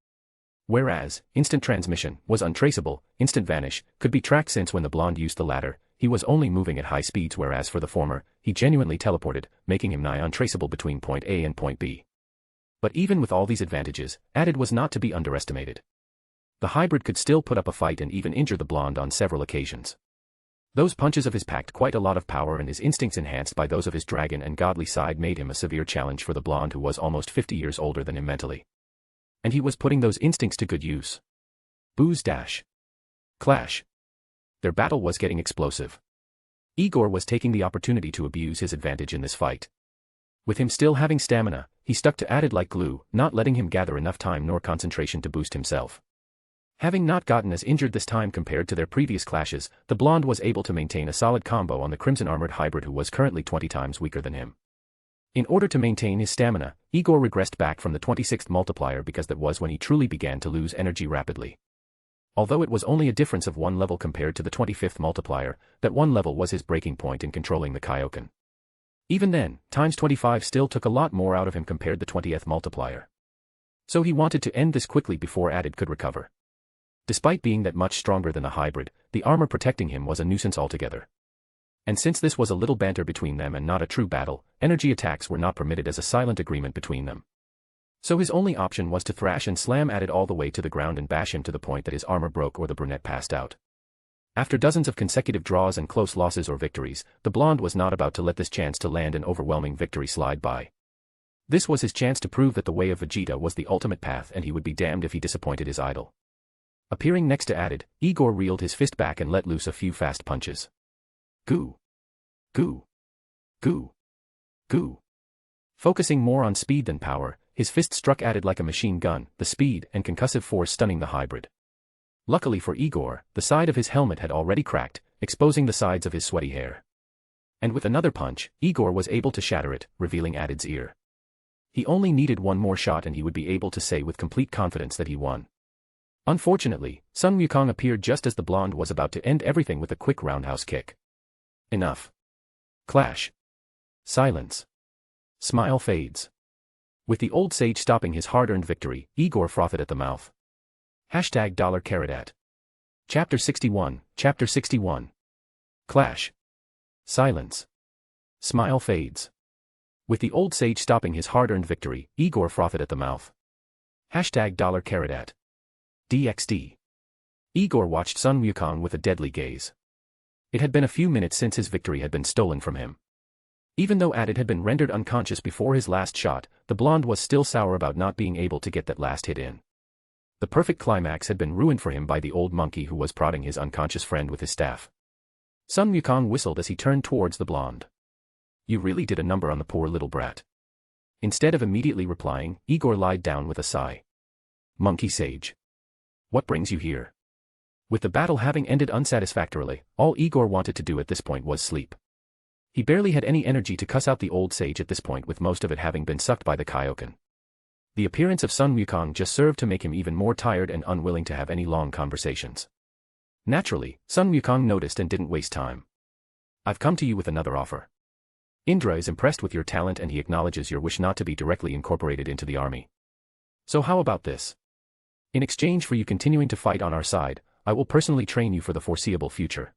Whereas instant transmission was untraceable, instant vanish could be tracked, since when the blonde used the latter, he was only moving at high speeds, whereas for the former, he genuinely teleported, making him nigh untraceable between point A and point B. But even with all these advantages, added was not to be underestimated. The hybrid could still put up a fight and even injure the blonde on several occasions. Those punches of his packed quite a lot of power, and his instincts enhanced by those of his dragon and godly side made him a severe challenge for the blonde, who was almost 50 years older than him mentally. And he was putting those instincts to good use. Booze dash. Clash. Their battle was getting explosive. Igor was taking the opportunity to abuse his advantage in this fight. With him still having stamina, he stuck to added like glue, not letting him gather enough time nor concentration to boost himself. Having not gotten as injured this time compared to their previous clashes, the blonde was able to maintain a solid combo on the crimson armored hybrid, who was currently 20 times weaker than him. In order to maintain his stamina, Igor regressed back from the 26th multiplier, because that was when he truly began to lose energy rapidly. Although it was only a difference of 1 level compared to the 25th multiplier, that 1 level was his breaking point in controlling the Kaioken. Even then, times 25 still took a lot more out of him compared to the 20th multiplier. So he wanted to end this quickly before added could recover. Despite being that much stronger than the hybrid, the armor protecting him was a nuisance altogether. And since this was a little banter between them and not a true battle, energy attacks were not permitted as a silent agreement between them. So his only option was to thrash and slam added all the way to the ground and bash him to the point that his armor broke or the brunette passed out. After dozens of consecutive draws and close losses or victories, the blonde was not about to let this chance to land an overwhelming victory slide by. This was his chance to prove that the way of Vegeta was the ultimate path, and he would be damned if he disappointed his idol. Appearing next to added, Igor reeled his fist back and let loose a few fast punches. Goo. Goo. Goo. Goo. Focusing more on speed than power, his fist struck added like a machine gun, the speed and concussive force stunning the hybrid. Luckily for Igor, the side of his helmet had already cracked, exposing the sides of his sweaty hair. And with another punch, Igor was able to shatter it, revealing added's ear. He only needed one more shot and he would be able to say with complete confidence that he won. Unfortunately, Sun Wukong appeared just as the blonde was about to end everything with a quick roundhouse kick. Enough. Clash. Silence. Smile fades. With the old sage stopping his hard-earned victory, Igor frothed at the mouth. $@. Chapter 61, Chapter 61. Clash. Silence. Smile fades. With the old sage stopping his hard-earned victory, Igor frothed at the mouth. $. DxD. Igor watched Sun Wukong with a deadly gaze. It had been a few minutes since his victory had been stolen from him. Even though added had been rendered unconscious before his last shot, the blonde was still sour about not being able to get that last hit in. The perfect climax had been ruined for him by the old monkey who was prodding his unconscious friend with his staff. Sun Wukong whistled as he turned towards the blonde. You really did a number on the poor little brat. Instead of immediately replying, Igor lied down with a sigh. Monkey sage. What brings you here? With the battle having ended unsatisfactorily, all Igor wanted to do at this point was sleep. He barely had any energy to cuss out the old sage at this point, with most of it having been sucked by the Kaioken. The appearance of Sun Wukong just served to make him even more tired and unwilling to have any long conversations. Naturally, Sun Wukong noticed and didn't waste time. I've come to you with another offer. Indra is impressed with your talent and he acknowledges your wish not to be directly incorporated into the army. So how about this? In exchange for you continuing to fight on our side, I will personally train you for the foreseeable future.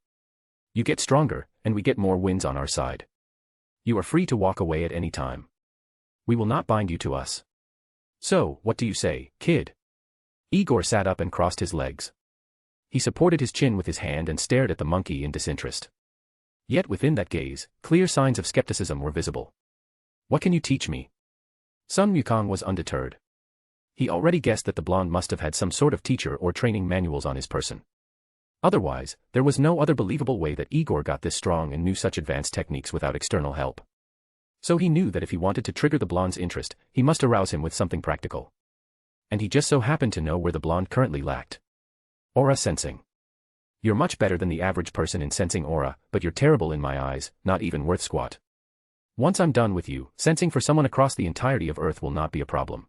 You get stronger, and we get more wins on our side. You are free to walk away at any time. We will not bind you to us. So, what do you say, kid? Igor sat up and crossed his legs. He supported his chin with his hand and stared at the monkey in disinterest. Yet within that gaze, clear signs of skepticism were visible. What can you teach me? Sun Wukong was undeterred. He already guessed that the blonde must have had some sort of teacher or training manuals on his person. Otherwise, there was no other believable way that Igor got this strong and knew such advanced techniques without external help. So he knew that if he wanted to trigger the blonde's interest, he must arouse him with something practical. And he just so happened to know where the blonde currently lacked. Aura sensing. You're much better than the average person in sensing aura, but you're terrible in my eyes, not even worth squat. Once I'm done with you, sensing for someone across the entirety of Earth will not be a problem.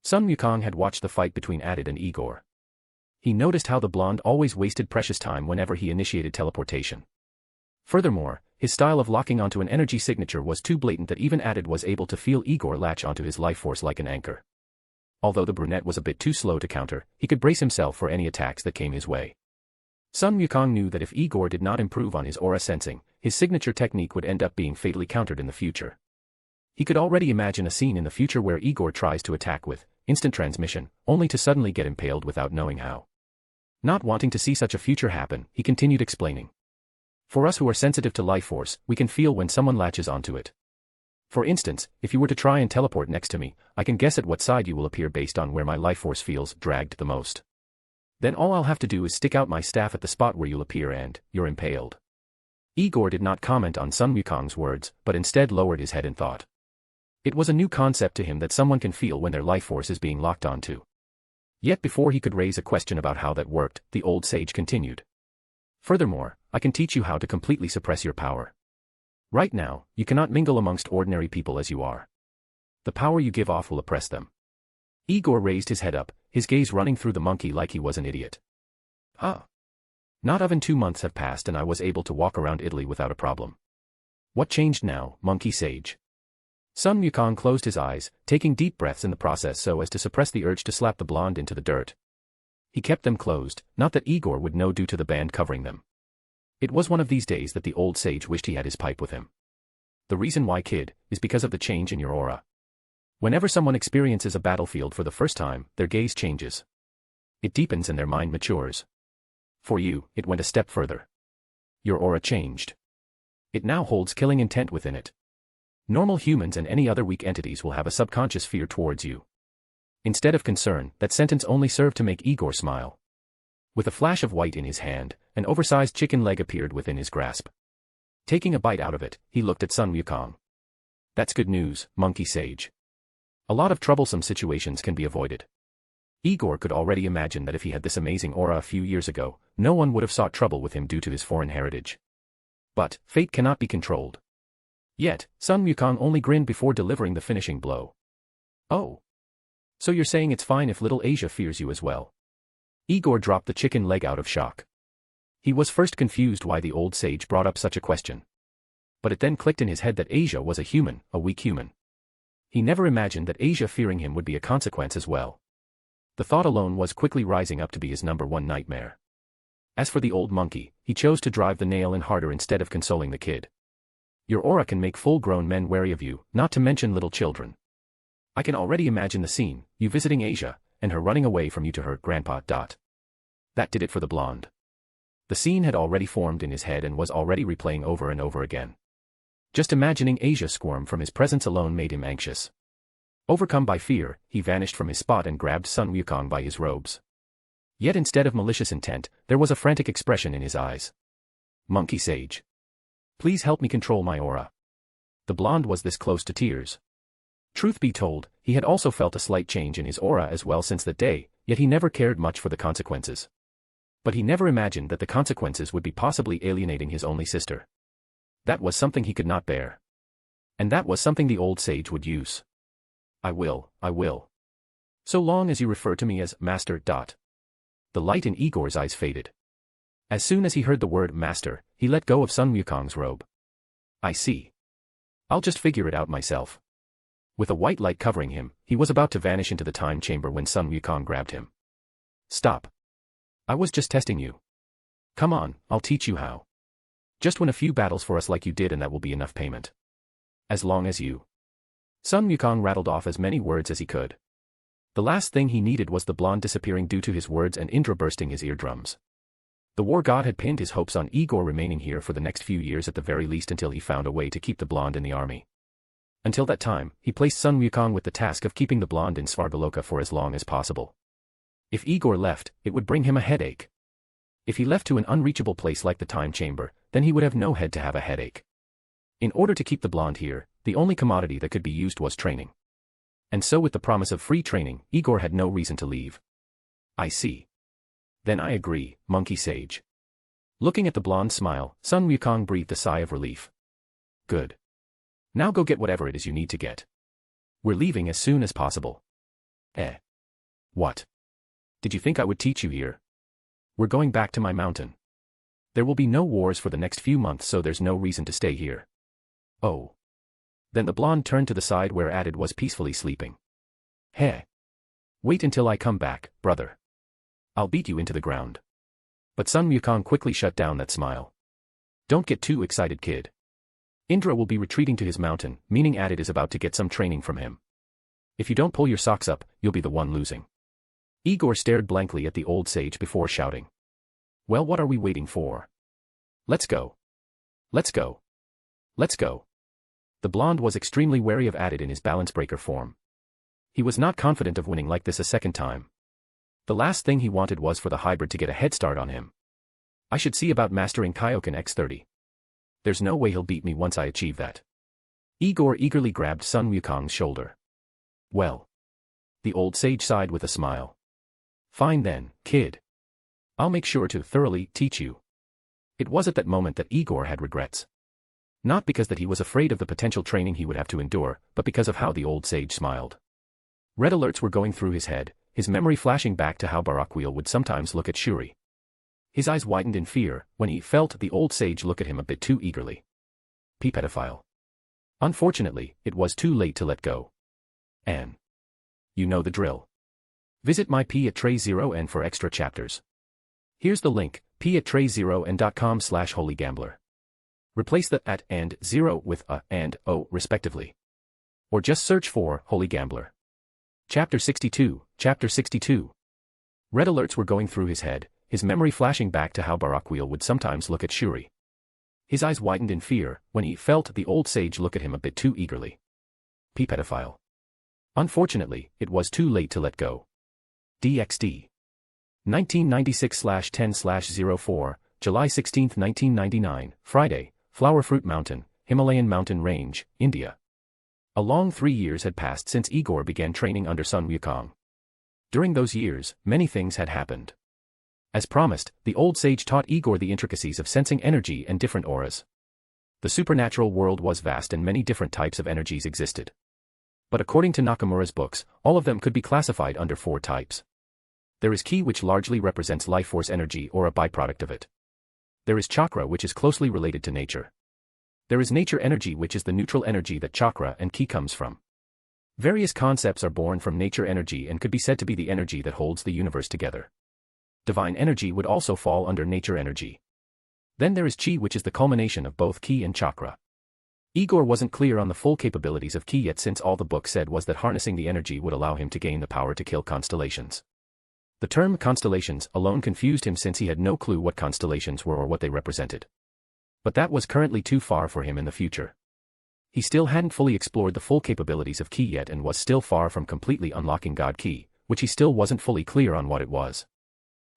Sun Wukong had watched the fight between Added and Igor. He noticed how the blonde always wasted precious time whenever he initiated teleportation. Furthermore, his style of locking onto an energy signature was too blatant that even Added was able to feel Igor latch onto his life force like an anchor. Although the brunette was a bit too slow to counter, he could brace himself for any attacks that came his way. Sun Wukong knew that if Igor did not improve on his aura sensing, his signature technique would end up being fatally countered in the future. He could already imagine a scene in the future where Igor tries to attack with instant transmission, only to suddenly get impaled without knowing how. Not wanting to see such a future happen, he continued explaining. For us who are sensitive to life force, we can feel when someone latches onto it. For instance, if you were to try and teleport next to me, I can guess at what side you will appear based on where my life force feels dragged the most. Then all I'll have to do is stick out my staff at the spot where you'll appear and you're impaled. Igor did not comment on Sun Wukong's words, but instead lowered his head in thought. It was a new concept to him that someone can feel when their life force is being locked onto. Yet before he could raise a question about how that worked, the old sage continued. Furthermore, I can teach you how to completely suppress your power. Right now, you cannot mingle amongst ordinary people as you are. The power you give off will oppress them. Igor raised his head up, his gaze running through the monkey like he was an idiot. Not even 2 months have passed and I was able to walk around Italy without a problem. What changed now, monkey sage? Sun Wukong closed his eyes, taking deep breaths in the process so as to suppress the urge to slap the blonde into the dirt. He kept them closed, not that Igor would know due to the band covering them. It was one of these days that the old sage wished he had his pipe with him. The reason why, kid, is because of the change in your aura. Whenever someone experiences a battlefield for the first time, their gaze changes. It deepens and their mind matures. For you, it went a step further. Your aura changed. It now holds killing intent within it. Normal humans and any other weak entities will have a subconscious fear towards you. Instead of concern, that sentence only served to make Igor smile. With a flash of white in his hand, an oversized chicken leg appeared within his grasp. Taking a bite out of it, he looked at Sun Wukong. That's good news, monkey sage. A lot of troublesome situations can be avoided. Igor could already imagine that if he had this amazing aura a few years ago, no one would have sought trouble with him due to his foreign heritage. But, fate cannot be controlled. Yet, Sun Wukong only grinned before delivering the finishing blow. Oh. So you're saying it's fine if little Asia fears you as well? Igor dropped the chicken leg out of shock. He was first confused why the old sage brought up such a question. But it then clicked in his head that Asia was a human, a weak human. He never imagined that Asia fearing him would be a consequence as well. The thought alone was quickly rising up to be his #1 nightmare. As for the old monkey, he chose to drive the nail in harder instead of consoling the kid. Your aura can make full-grown men wary of you, not to mention little children. I can already imagine the scene, you visiting Asia, and her running away from you to her grandpa. That did it for the blonde. The scene had already formed in his head and was already replaying over and over again. Just imagining Asia squirm from his presence alone made him anxious. Overcome by fear, he vanished from his spot and grabbed Sun Wukong by his robes. Yet instead of malicious intent, there was a frantic expression in his eyes. Monkey sage. Please help me control my aura. The blonde was this close to tears. Truth be told, he had also felt a slight change in his aura as well since that day, yet he never cared much for the consequences. But he never imagined that the consequences would be possibly alienating his only sister. That was something he could not bear. And that was something the old sage would use. I will. So long as you refer to me as Master. The light in Igor's eyes faded. As soon as he heard the word Master, he let go of Sun Wukong's robe. I see. I'll just figure it out myself. With a white light covering him, he was about to vanish into the time chamber when Sun Wukong grabbed him. Stop. I was just testing you. Come on, I'll teach you how. Just win a few battles for us like you did and that will be enough payment. As long as you. Sun Wukong rattled off as many words as he could. The last thing he needed was the blonde disappearing due to his words and Indra bursting his eardrums. The war god had pinned his hopes on Igor remaining here for the next few years at the very least until he found a way to keep the blonde in the army. Until that time, he placed Sun Wukong with the task of keeping the blonde in Svargaloka for as long as possible. If Igor left, it would bring him a headache. If he left to an unreachable place like the time chamber, then he would have no head to have a headache. In order to keep the blonde here, the only commodity that could be used was training. And so with the promise of free training, Igor had no reason to leave. I see. Then I agree, monkey sage. Looking at the blonde smile, Sun Wukong breathed a sigh of relief. Good. Now go get whatever it is you need to get. We're leaving as soon as possible. What? Did you think I would teach you here? We're going back to my mountain. There will be no wars for the next few months, so there's no reason to stay here. Oh. Then the blonde turned to the side where Adid was peacefully sleeping. Heh. Wait until I come back, brother. I'll beat you into the ground. But Sun Wukong quickly shut down that smile. Don't get too excited, kid. Indra will be retreating to his mountain, meaning Adid is about to get some training from him. If you don't pull your socks up, you'll be the one losing. Igor stared blankly at the old sage before shouting. Well, what are we waiting for? Let's go. Let's go. Let's go. The blonde was extremely wary of Adid in his balance breaker form. He was not confident of winning like this a second time. The last thing he wanted was for the hybrid to get a head start on him. I should see about mastering Kaioken X30. There's no way he'll beat me once I achieve that. Igor eagerly grabbed Sun Wukong's shoulder. Well. The old sage sighed with a smile. Fine then, kid. I'll make sure to thoroughly teach you. It was at that moment that Igor had regrets. Not because that he was afraid of the potential training he would have to endure, but because of how the old sage smiled. Red alerts were going through his head, his memory flashing back to how Barakiel would sometimes look at Shuri. His eyes widened in fear when he felt the old sage look at him a bit too eagerly. Pedophile. Unfortunately, it was too late to let go. And you know the drill. Visit my p@tray0n for extra chapters. Here's the link, p@tray0n.com/holygambler. Replace the at and 0 with a and o respectively. Or just search for Holy Gambler. Chapter 62, Chapter 62. Red alerts were going through his head, his memory flashing back to how Barakiel would sometimes look at Shuri. His eyes widened in fear when he felt the old sage look at him a bit too eagerly. Pedophile. Unfortunately, it was too late to let go. DxD. 1996/10/04, July 16, 1999, Friday, Flower Fruit Mountain, Himalayan mountain range, India. A long 3 years had passed since Igor began training under Sun Wukong. During those years, many things had happened. As promised, the old sage taught Igor the intricacies of sensing energy and different auras. The supernatural world was vast and many different types of energies existed. But according to Nakamura's books, all of them could be classified under 4 types. There is ki, which largely represents life force energy or a byproduct of it. There is chakra, which is closely related to nature. There is nature energy, which is the neutral energy that chakra and ki comes from. Various concepts are born from nature energy and could be said to be the energy that holds the universe together. Divine energy would also fall under nature energy. Then there is chi, which is the culmination of both ki and chakra. Igor wasn't clear on the full capabilities of ki yet, since all the book said was that harnessing the energy would allow him to gain the power to kill constellations. The term constellations alone confused him, since he had no clue what constellations were or what they represented. But that was currently too far for him in the future. He still hadn't fully explored the full capabilities of ki yet and was still far from completely unlocking God ki, which he still wasn't fully clear on what it was.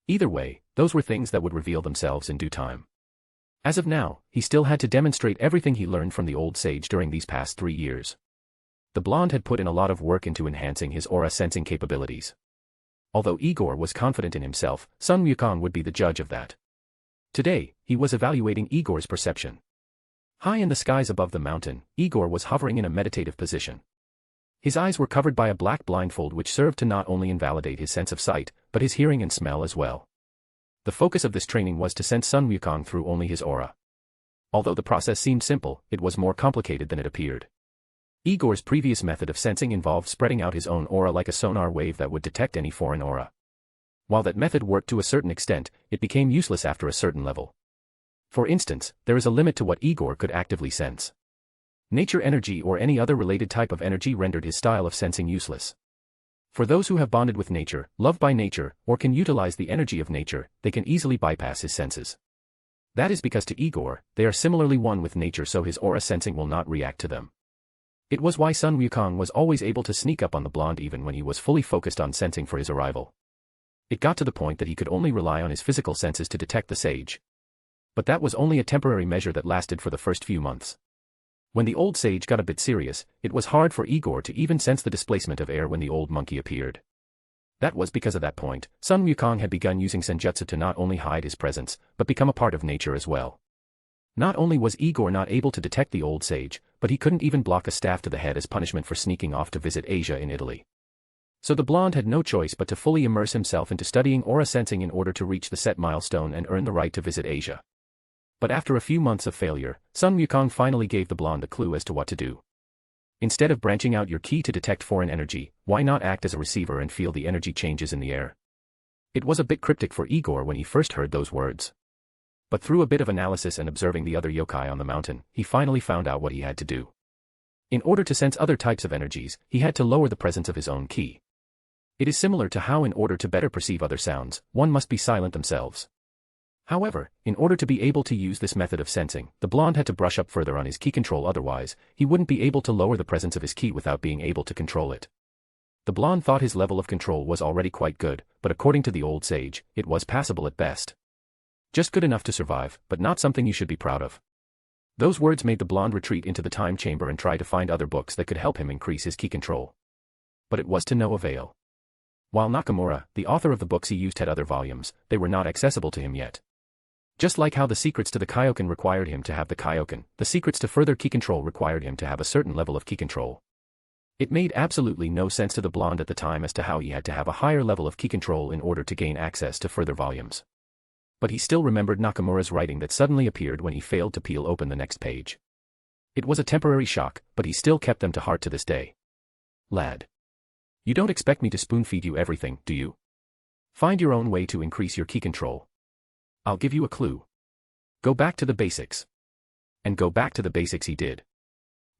Either way, those were things that would reveal themselves in due time. As of now, he still had to demonstrate everything he learned from the old sage during these past 3 years. The blonde had put in a lot of work into enhancing his aura sensing capabilities. Although Igor was confident in himself, Sun Wukong would be the judge of that. Today, he was evaluating Igor's perception. High in the skies above the mountain, Igor was hovering in a meditative position. His eyes were covered by a black blindfold, which served to not only invalidate his sense of sight, but his hearing and smell as well. The focus of this training was to sense Sun Wukong through only his aura. Although the process seemed simple, it was more complicated than it appeared. Igor's previous method of sensing involved spreading out his own aura like a sonar wave that would detect any foreign aura. While that method worked to a certain extent, it became useless after a certain level. For instance, there is a limit to what Igor could actively sense. Nature energy or any other related type of energy rendered his style of sensing useless. For those who have bonded with nature, loved by nature, or can utilize the energy of nature, they can easily bypass his senses. That is because to Igor, they are similarly one with nature, so his aura sensing will not react to them. It was why Sun Wukong was always able to sneak up on the blonde even when he was fully focused on sensing for his arrival. It got to the point that he could only rely on his physical senses to detect the sage. But that was only a temporary measure that lasted for the first few months. When the old sage got a bit serious, it was hard for Igor to even sense the displacement of air when the old monkey appeared. That was because at that point, Sun Wukong had begun using senjutsu to not only hide his presence, but become a part of nature as well. Not only was Igor not able to detect the old sage, but he couldn't even block a staff to the head as punishment for sneaking off to visit Asia in Italy. So the blonde had no choice but to fully immerse himself into studying aura sensing in order to reach the set milestone and earn the right to visit Asia. But after a few months of failure, Sun Wukong finally gave the blonde a clue as to what to do. Instead of branching out your ki to detect foreign energy, why not act as a receiver and feel the energy changes in the air? It was a bit cryptic for Igor when he first heard those words. But through a bit of analysis and observing the other yokai on the mountain, he finally found out what he had to do. In order to sense other types of energies, he had to lower the presence of his own ki. It is similar to how in order to better perceive other sounds, one must be silent themselves. However, in order to be able to use this method of sensing, the blonde had to brush up further on his ki control, otherwise, he wouldn't be able to lower the presence of his ki without being able to control it. The blonde thought his level of control was already quite good, but according to the old sage, it was passable at best. Just good enough to survive, but not something you should be proud of. Those words made the blonde retreat into the time chamber and try to find other books that could help him increase his ki control. But it was to no avail. While Nakamura, the author of the books he used, had other volumes, they were not accessible to him yet. Just like how the secrets to the Kaioken required him to have the Kaioken, the secrets to further ki control required him to have a certain level of ki control. It made absolutely no sense to the blonde at the time as to how he had to have a higher level of ki control in order to gain access to further volumes. But he still remembered Nakamura's writing that suddenly appeared when he failed to peel open the next page. It was a temporary shock, but he still kept them to heart to this day. Lad. You don't expect me to spoon-feed you everything, do you? Find your own way to increase your ki control. I'll give you a clue. Go back to the basics. And go back to the basics he did.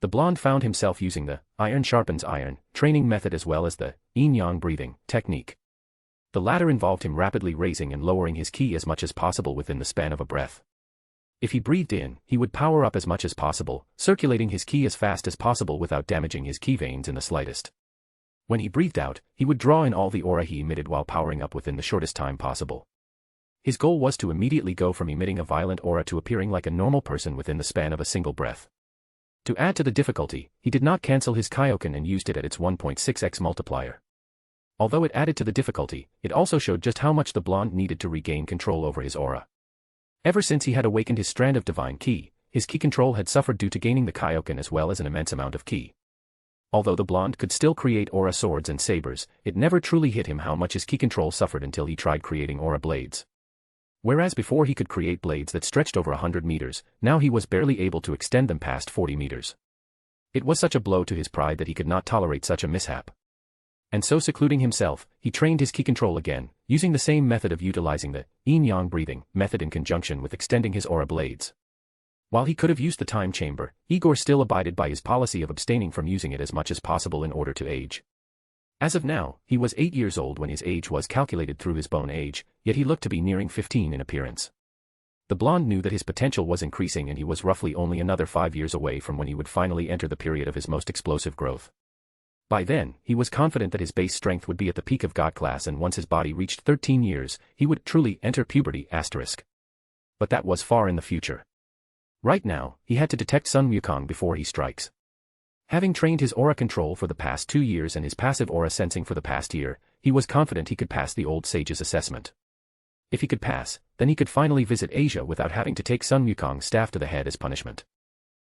The blonde found himself using the iron sharpens iron training method as well as the yin-yang breathing technique. The latter involved him rapidly raising and lowering his ki as much as possible within the span of a breath. If he breathed in, he would power up as much as possible, circulating his ki as fast as possible without damaging his ki veins in the slightest. When he breathed out, he would draw in all the aura he emitted while powering up within the shortest time possible. His goal was to immediately go from emitting a violent aura to appearing like a normal person within the span of a single breath. To add to the difficulty, he did not cancel his Kaioken and used it at its 1.6x multiplier. Although it added to the difficulty, it also showed just how much the blonde needed to regain control over his aura. Ever since he had awakened his strand of divine ki, his ki control had suffered due to gaining the Kaioken as well as an immense amount of ki. Although the blonde could still create aura swords and sabers, it never truly hit him how much his ki control suffered until he tried creating aura blades. Whereas before he could create blades that stretched over 100 meters, now he was barely able to extend them past 40 meters. It was such a blow to his pride that he could not tolerate such a mishap. And so secluding himself, he trained his ki control again, using the same method of utilizing the yin-yang breathing method in conjunction with extending his aura blades. While he could have used the time chamber, Igor still abided by his policy of abstaining from using it as much as possible in order to age. As of now, he was 8 years old when his age was calculated through his bone age, yet he looked to be nearing 15 in appearance. The blonde knew that his potential was increasing and he was roughly only another 5 years away from when he would finally enter the period of his most explosive growth. By then, he was confident that his base strength would be at the peak of God class, and once his body reached 13 years, he would truly enter puberty *. But that was far in the future. Right now, he had to detect Sun Wukong before he strikes. Having trained his aura control for the past 2 years and his passive aura sensing for the past year, he was confident he could pass the old sage's assessment. If he could pass, then he could finally visit Asia without having to take Sun Wukong's staff to the head as punishment.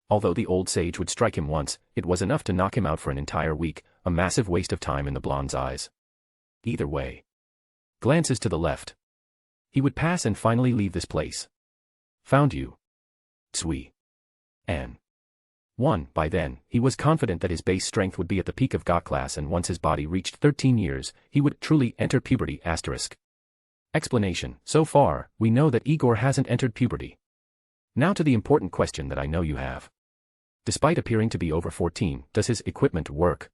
Although the old sage would strike him once, it was enough to knock him out for an entire week, a massive waste of time in the blonde's eyes. Either way. Glances to the left. He would pass and finally leave this place. Found you. Tsui. An. 1. By then, he was confident that his base strength would be at the peak of God class, and once his body reached 13 years, he would truly enter puberty *. Explanation: so far, we know that Igor hasn't entered puberty. Now to the important question that I know you have. Despite appearing to be over 14, does his equipment work?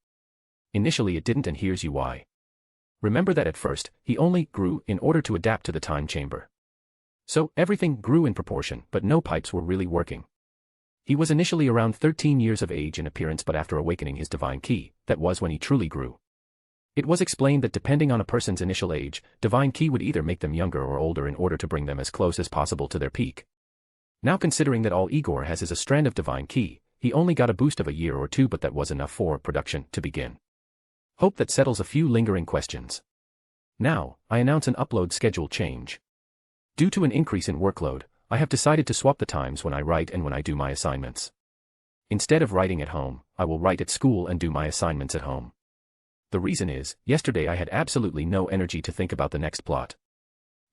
Initially it didn't, and here's you why. Remember that at first, he only grew in order to adapt to the time chamber. So, everything grew in proportion, but no pipes were really working. He was initially around 13 years of age in appearance, but after awakening his divine ki, that was when he truly grew. It was explained that depending on a person's initial age, divine ki would either make them younger or older in order to bring them as close as possible to their peak. Now considering that all Igor has is a strand of divine ki, he only got a boost of a year or two, but that was enough for production to begin. Hope that settles a few lingering questions. Now, I announce an upload schedule change. Due to an increase in workload, I have decided to swap the times when I write and when I do my assignments. Instead of writing at home, I will write at school and do my assignments at home. The reason is, yesterday I had absolutely no energy to think about the next plot.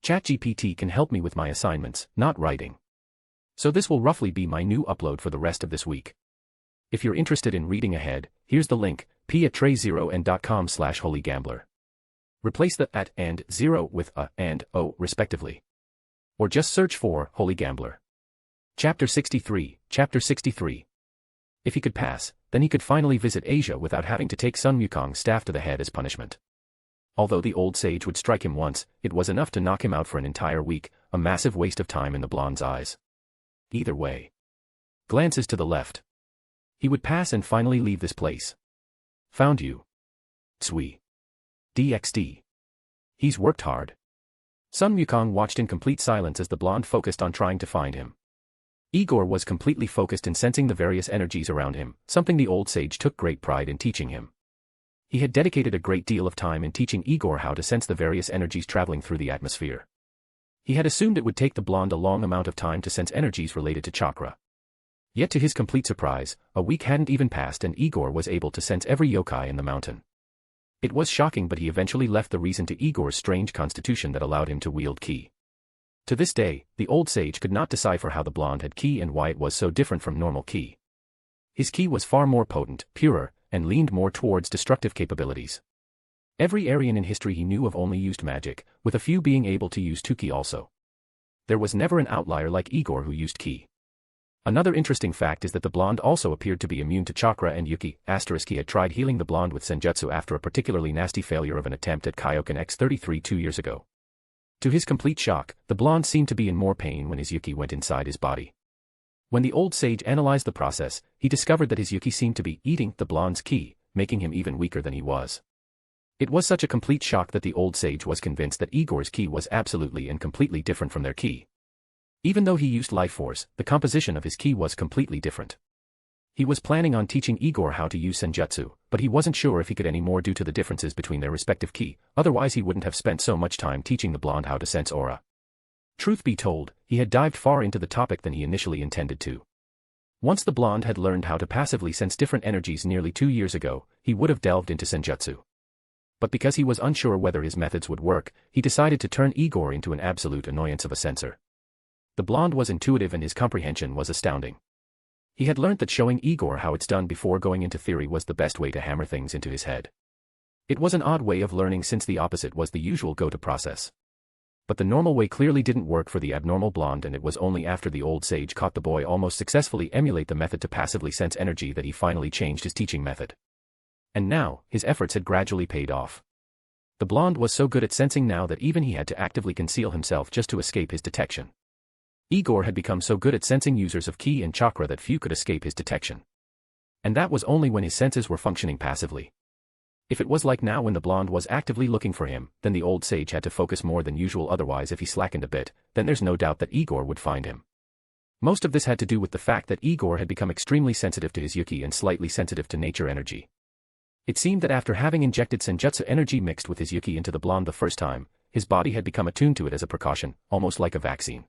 ChatGPT can help me with my assignments, not writing. So this will roughly be my new upload for the rest of this week. If you're interested in reading ahead, here's the link, p@tray0n.com/holygambler. Replace the at and 0 with a and o respectively. Or just search for Holy Gambler. Chapter 63. If he could pass, then he could finally visit Asia without having to take Sun Wukong's staff to the head as punishment. Although the old sage would strike him once, it was enough to knock him out for an entire week, a massive waste of time in the blonde's eyes. Either way. Glances to the left. He would pass and finally leave this place. Found you. Tsui. DxD. He's worked hard. Sun Wukong watched in complete silence as the blonde focused on trying to find him. Igor was completely focused in sensing the various energies around him, something the old sage took great pride in teaching him. He had dedicated a great deal of time in teaching Igor how to sense the various energies traveling through the atmosphere. He had assumed it would take the blonde a long amount of time to sense energies related to chakra. Yet to his complete surprise, a week hadn't even passed and Igor was able to sense every yokai in the mountain. It was shocking, but he eventually left the reason to Igor's strange constitution that allowed him to wield ki. To this day, the old sage could not decipher how the blonde had ki and why it was so different from normal ki. His ki was far more potent, purer, and leaned more towards destructive capabilities. Every Aryan in history he knew of only used magic, with a few being able to use ki also. There was never an outlier like Igor who used ki. Another interesting fact is that the blonde also appeared to be immune to chakra and yuki. He had tried healing the blonde with senjutsu after a particularly nasty failure of an attempt at Kaioken X33 2 years ago. To his complete shock, the blonde seemed to be in more pain when his yuki went inside his body. When the old sage analyzed the process, he discovered that his yuki seemed to be eating the blonde's ki, making him even weaker than he was. It was such a complete shock that the old sage was convinced that Igor's ki was absolutely and completely different from their ki. Even though he used life force, the composition of his ki was completely different. He was planning on teaching Igor how to use senjutsu, but he wasn't sure if he could any more due to the differences between their respective ki, otherwise he wouldn't have spent so much time teaching the blonde how to sense aura. Truth be told, he had dived far into the topic than he initially intended to. Once the blonde had learned how to passively sense different energies nearly 2 years ago, he would have delved into senjutsu. But because he was unsure whether his methods would work, he decided to turn Igor into an absolute annoyance of a sensor. The blonde was intuitive and his comprehension was astounding. He had learnt that showing Igor how it's done before going into theory was the best way to hammer things into his head. It was an odd way of learning since the opposite was the usual go-to process. But the normal way clearly didn't work for the abnormal blonde, and it was only after the old sage caught the boy almost successfully emulate the method to passively sense energy that he finally changed his teaching method. And now, his efforts had gradually paid off. The blonde was so good at sensing now that even he had to actively conceal himself just to escape his detection. Igor had become so good at sensing users of ki and chakra that few could escape his detection. And that was only when his senses were functioning passively. If it was like now when the blonde was actively looking for him, then the old sage had to focus more than usual, otherwise if he slackened a bit, then there's no doubt that Igor would find him. Most of this had to do with the fact that Igor had become extremely sensitive to his yuki and slightly sensitive to nature energy. It seemed that after having injected senjutsu energy mixed with his yuki into the blonde the first time, his body had become attuned to it as a precaution, almost like a vaccine.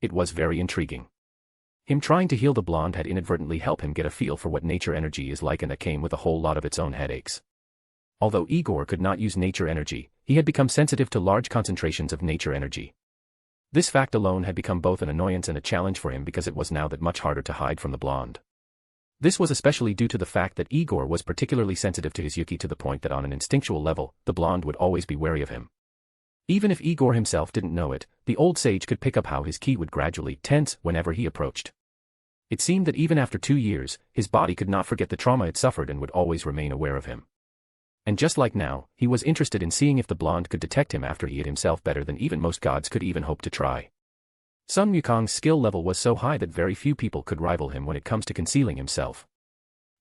It was very intriguing. Him trying to heal the blonde had inadvertently helped him get a feel for what nature energy is like, and that came with a whole lot of its own headaches. Although Igor could not use nature energy, he had become sensitive to large concentrations of nature energy. This fact alone had become both an annoyance and a challenge for him because it was now that much harder to hide from the blonde. This was especially due to the fact that Igor was particularly sensitive to his yuki to the point that on an instinctual level, the blonde would always be wary of him. Even if Igor himself didn't know it, the old sage could pick up how his ki would gradually tense whenever he approached. It seemed that even after 2 years, his body could not forget the trauma it suffered and would always remain aware of him. And just like now, he was interested in seeing if the blonde could detect him after he hid himself better than even most gods could even hope to try. Sun Wukong's skill level was so high that very few people could rival him when it comes to concealing himself.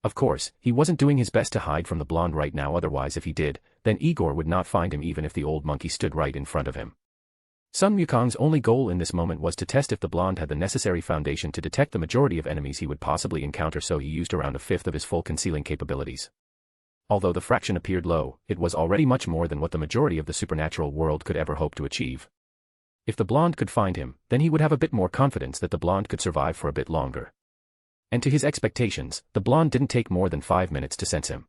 Of course, he wasn't doing his best to hide from the blonde right now, otherwise if he did, then Igor would not find him even if the old monkey stood right in front of him. Sun Wukong's only goal in this moment was to test if the blonde had the necessary foundation to detect the majority of enemies he would possibly encounter, so he used around a fifth of his full concealing capabilities. Although the fraction appeared low, it was already much more than what the majority of the supernatural world could ever hope to achieve. If the blonde could find him, then he would have a bit more confidence that the blonde could survive for a bit longer. And to his expectations, the blonde didn't take more than 5 minutes to sense him.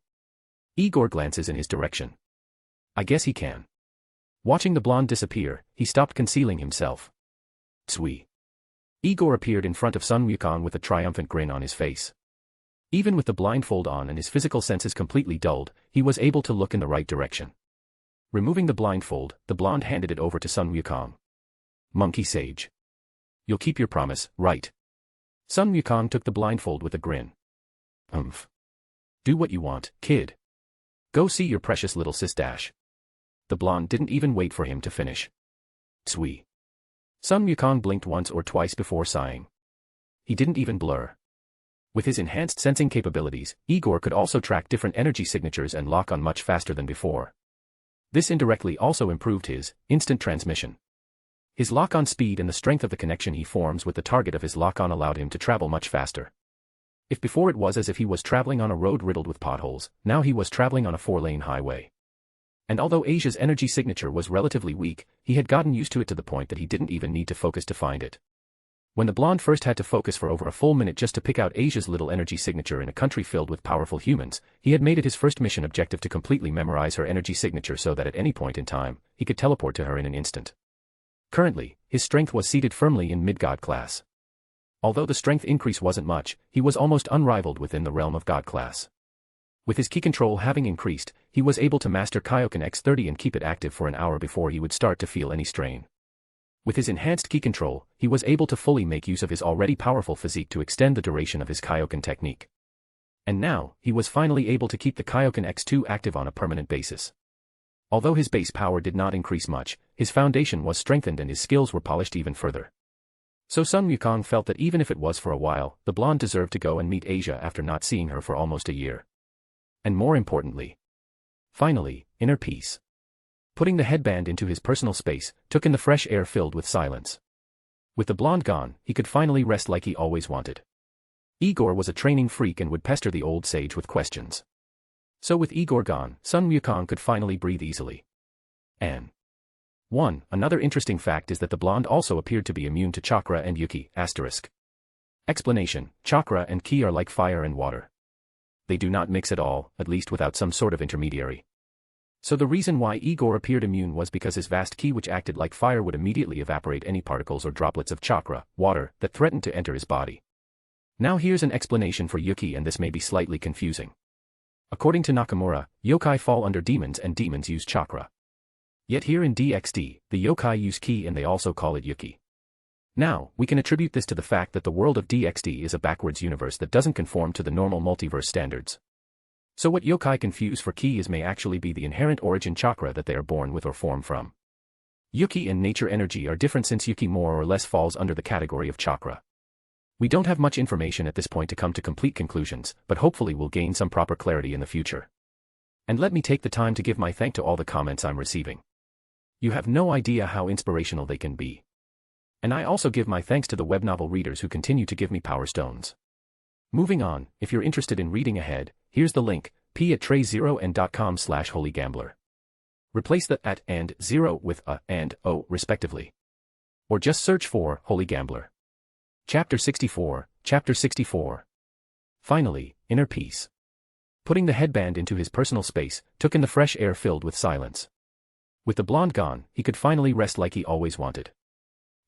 Igor glances in his direction. I guess he can. Watching the blonde disappear, he stopped concealing himself. Tsui. Igor appeared in front of Sun Wukong with a triumphant grin on his face. Even with the blindfold on and his physical senses completely dulled, he was able to look in the right direction. Removing the blindfold, the blonde handed it over to Sun Wukong. Monkey sage. You'll keep your promise, right? Sun Wukong took the blindfold with a grin. Do what you want, kid. Go see your precious little sis dash. The blonde didn't even wait for him to finish. Tsui. Sun Wukong blinked once or twice before sighing. He didn't even blur. With his enhanced sensing capabilities, Igor could also track different energy signatures and lock on much faster than before. This indirectly also improved his instant transmission. His lock-on speed and the strength of the connection he forms with the target of his lock-on allowed him to travel much faster. If before it was as if he was traveling on a road riddled with potholes, now he was traveling on a 4-lane highway. And although Asia's energy signature was relatively weak, he had gotten used to it to the point that he didn't even need to focus to find it. When the blonde first had to focus for over a full minute just to pick out Asia's little energy signature in a country filled with powerful humans, he had made it his first mission objective to completely memorize her energy signature so that at any point in time, he could teleport to her in an instant. Currently, his strength was seated firmly in mid-god class. Although the strength increase wasn't much, he was almost unrivaled within the realm of god class. With his ki control having increased, he was able to master Kaioken X30 and keep it active for an hour before he would start to feel any strain. With his enhanced ki control, he was able to fully make use of his already powerful physique to extend the duration of his Kaioken technique. And now, he was finally able to keep the Kaioken X2 active on a permanent basis. Although his base power did not increase much, his foundation was strengthened and his skills were polished even further. So Sun Wukong felt that even if it was for a while, the blonde deserved to go and meet Asia after not seeing her for almost a year. And more importantly, finally, inner peace. Putting the headband into his personal space, took in the fresh air filled with silence. With the blonde gone, he could finally rest like he always wanted. Igor was a training freak and would pester the old sage with questions. So with Igor gone, Sun Wukong could finally breathe easily. And another interesting fact is that the blonde also appeared to be immune to chakra and yuki, *. Explanation: chakra and ki are like fire and water. They do not mix at all, at least without some sort of intermediary. So the reason why Igor appeared immune was because his vast ki which acted like fire would immediately evaporate any particles or droplets of chakra, water, that threatened to enter his body. Now here's an explanation for yuki, and this may be slightly confusing. According to Nakamura, yokai fall under demons and demons use chakra. Yet here in DxD, the yokai use ki and they also call it yuki. Now, we can attribute this to the fact that the world of DxD is a backwards universe that doesn't conform to the normal multiverse standards. So what yokai confuse for ki is may actually be the inherent origin chakra that they are born with or form from. Yuki and nature energy are different since yuki more or less falls under the category of chakra. We don't have much information at this point to come to complete conclusions, but hopefully we'll gain some proper clarity in the future. And let me take the time to give my thanks to all the comments I'm receiving. You have no idea how inspirational they can be. And I also give my thanks to the web novel readers who continue to give me power stones. Moving on, if you're interested in reading ahead, here's the link, p@tray0n.com/holygambler. Replace the @ and 0 with a and o respectively. Or just search for Holy Gambler. Chapter 64, Chapter 64. Finally, inner peace. Putting the headband into his personal space, took in the fresh air filled with silence. With the blonde gone, he could finally rest like he always wanted.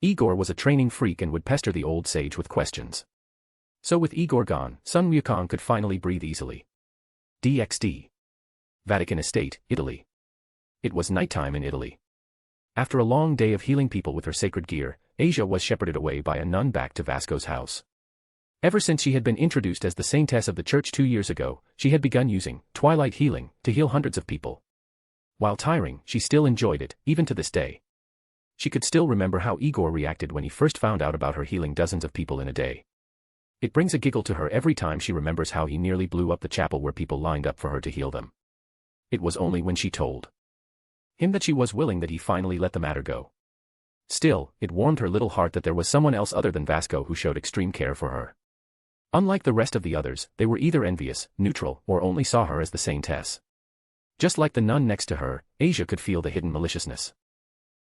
Igor was a training freak and would pester the old sage with questions. So with Igor gone, Sun Wukong could finally breathe easily. DxD. Vatican Estate, Italy. It was nighttime in Italy. After a long day of healing people with her sacred gear, Asia was shepherded away by a nun back to Vasco's house. Ever since she had been introduced as the saintess of the church 2 years ago, she had begun using twilight healing to heal hundreds of people. While tiring, she still enjoyed it, even to this day. She could still remember how Igor reacted when he first found out about her healing dozens of people in a day. It brings a giggle to her every time she remembers how he nearly blew up the chapel where people lined up for her to heal them. It was only when she told him that she was willing that he finally let the matter go. Still, it warmed her little heart that there was someone else other than Vasco who showed extreme care for her. Unlike the rest of the others, they were either envious, neutral, or only saw her as the saintess. Just like the nun next to her, Asia could feel the hidden maliciousness.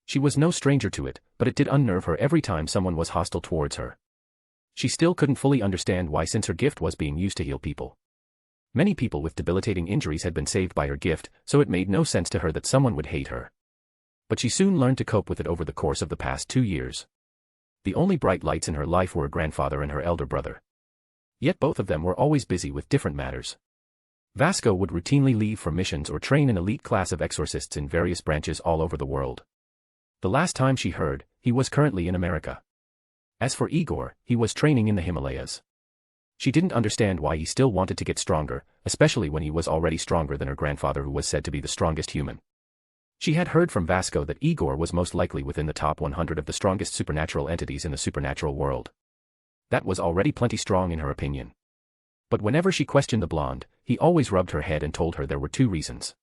She was no stranger to it, but it did unnerve her every time someone was hostile towards her. She still couldn't fully understand why, since her gift was being used to heal people. Many people with debilitating injuries had been saved by her gift, so it made no sense to her that someone would hate her. But she soon learned to cope with it over the course of the past 2 years. The only bright lights in her life were her grandfather and her elder brother. Yet both of them were always busy with different matters. Vasco would routinely leave for missions or train an elite class of exorcists in various branches all over the world. The last time she heard, he was currently in America. As for Igor, he was training in the Himalayas. She didn't understand why he still wanted to get stronger, especially when he was already stronger than her grandfather, who was said to be the strongest human. She had heard from Vasco that Igor was most likely within the top 100 of the strongest supernatural entities in the supernatural world. That was already plenty strong in her opinion. But whenever she questioned the blonde, he always rubbed her head and told her there were 2 reasons.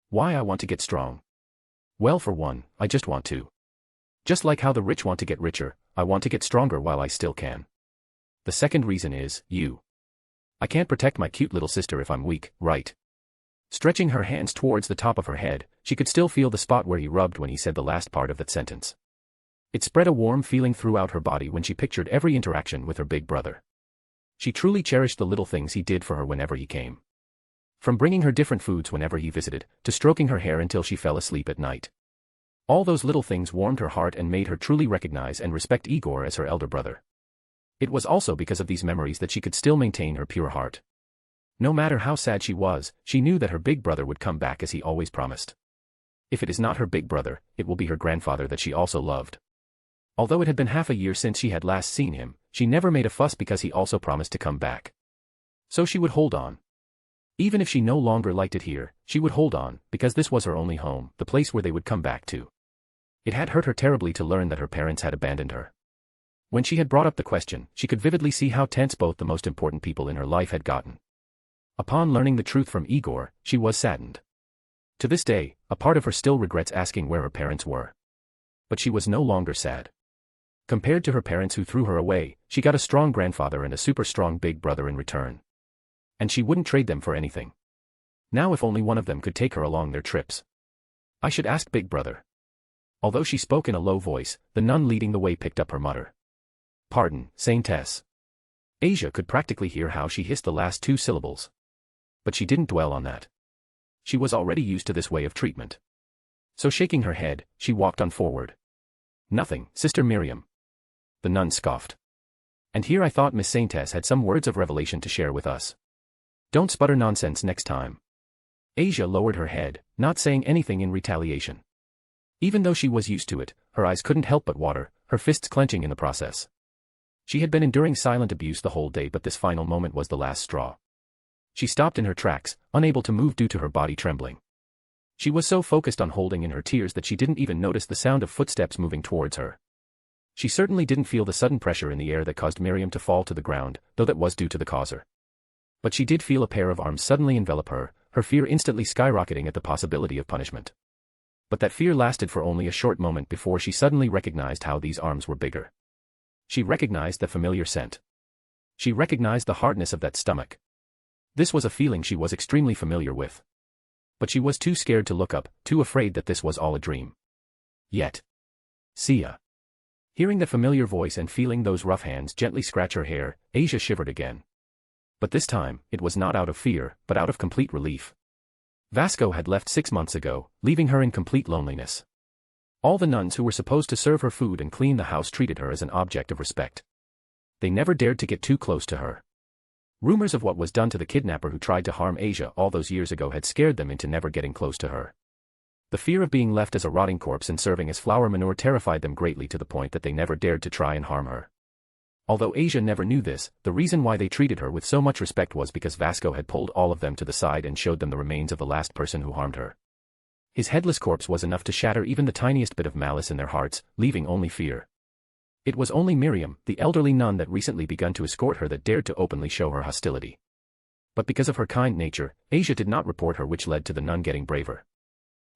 Why I want to get strong? Well, for one, I just want to. Just like how the rich want to get richer, I want to get stronger while I still can. The second reason is, you. I can't protect my cute little sister if I'm weak, right? Stretching her hands towards the top of her head, she could still feel the spot where he rubbed when he said the last part of that sentence. It spread a warm feeling throughout her body when she pictured every interaction with her big brother. She truly cherished the little things he did for her whenever he came. From bringing her different foods whenever he visited, to stroking her hair until she fell asleep at night. All those little things warmed her heart and made her truly recognize and respect Igor as her elder brother. It was also because of these memories that she could still maintain her pure heart. No matter how sad she was, she knew that her big brother would come back as he always promised. If it is not her big brother, it will be her grandfather that she also loved. Although it had been half a year since she had last seen him, she never made a fuss because he also promised to come back. So she would hold on. Even if she no longer liked it here, she would hold on, because this was her only home, the place where they would come back to. It had hurt her terribly to learn that her parents had abandoned her. When she had brought up the question, she could vividly see how tense both the most important people in her life had gotten. Upon learning the truth from Igor, she was saddened. To this day, a part of her still regrets asking where her parents were. But she was no longer sad. Compared to her parents who threw her away, she got a strong grandfather and a super strong big brother in return. And she wouldn't trade them for anything. Now if only one of them could take her along their trips. I should ask big brother. Although she spoke in a low voice, the nun leading the way picked up her mutter. Pardon, Saintess. Asia could practically hear how she hissed the last 2 syllables. But she didn't dwell on that. She was already used to this way of treatment. So shaking her head, she walked on forward. Nothing, Sister Miriam. The nun scoffed. And here I thought Miss Saintess had some words of revelation to share with us. Don't sputter nonsense next time. Asia lowered her head, not saying anything in retaliation. Even though she was used to it, her eyes couldn't help but water, her fists clenching in the process. She had been enduring silent abuse the whole day, but this final moment was the last straw. She stopped in her tracks, unable to move due to her body trembling. She was so focused on holding in her tears that she didn't even notice the sound of footsteps moving towards her. She certainly didn't feel the sudden pressure in the air that caused Miriam to fall to the ground, though that was due to the causer. But she did feel a pair of arms suddenly envelop her, her fear instantly skyrocketing at the possibility of punishment. But that fear lasted for only a short moment before she suddenly recognized how these arms were bigger. She recognized the familiar scent. She recognized the hardness of that stomach. This was a feeling she was extremely familiar with. But she was too scared to look up, too afraid that this was all a dream. Yet. Sia. Hearing the familiar voice and feeling those rough hands gently scratch her hair, Asia shivered again. But this time, it was not out of fear, but out of complete relief. Vasco had left 6 months ago, leaving her in complete loneliness. All the nuns who were supposed to serve her food and clean the house treated her as an object of respect. They never dared to get too close to her. Rumors of what was done to the kidnapper who tried to harm Asia all those years ago had scared them into never getting close to her. The fear of being left as a rotting corpse and serving as flower manure terrified them greatly to the point that they never dared to try and harm her. Although Asia never knew this, the reason why they treated her with so much respect was because Vasco had pulled all of them to the side and showed them the remains of the last person who harmed her. His headless corpse was enough to shatter even the tiniest bit of malice in their hearts, leaving only fear. It was only Miriam, the elderly nun that recently begun to escort her, that dared to openly show her hostility. But because of her kind nature, Asia did not report her, which led to the nun getting braver.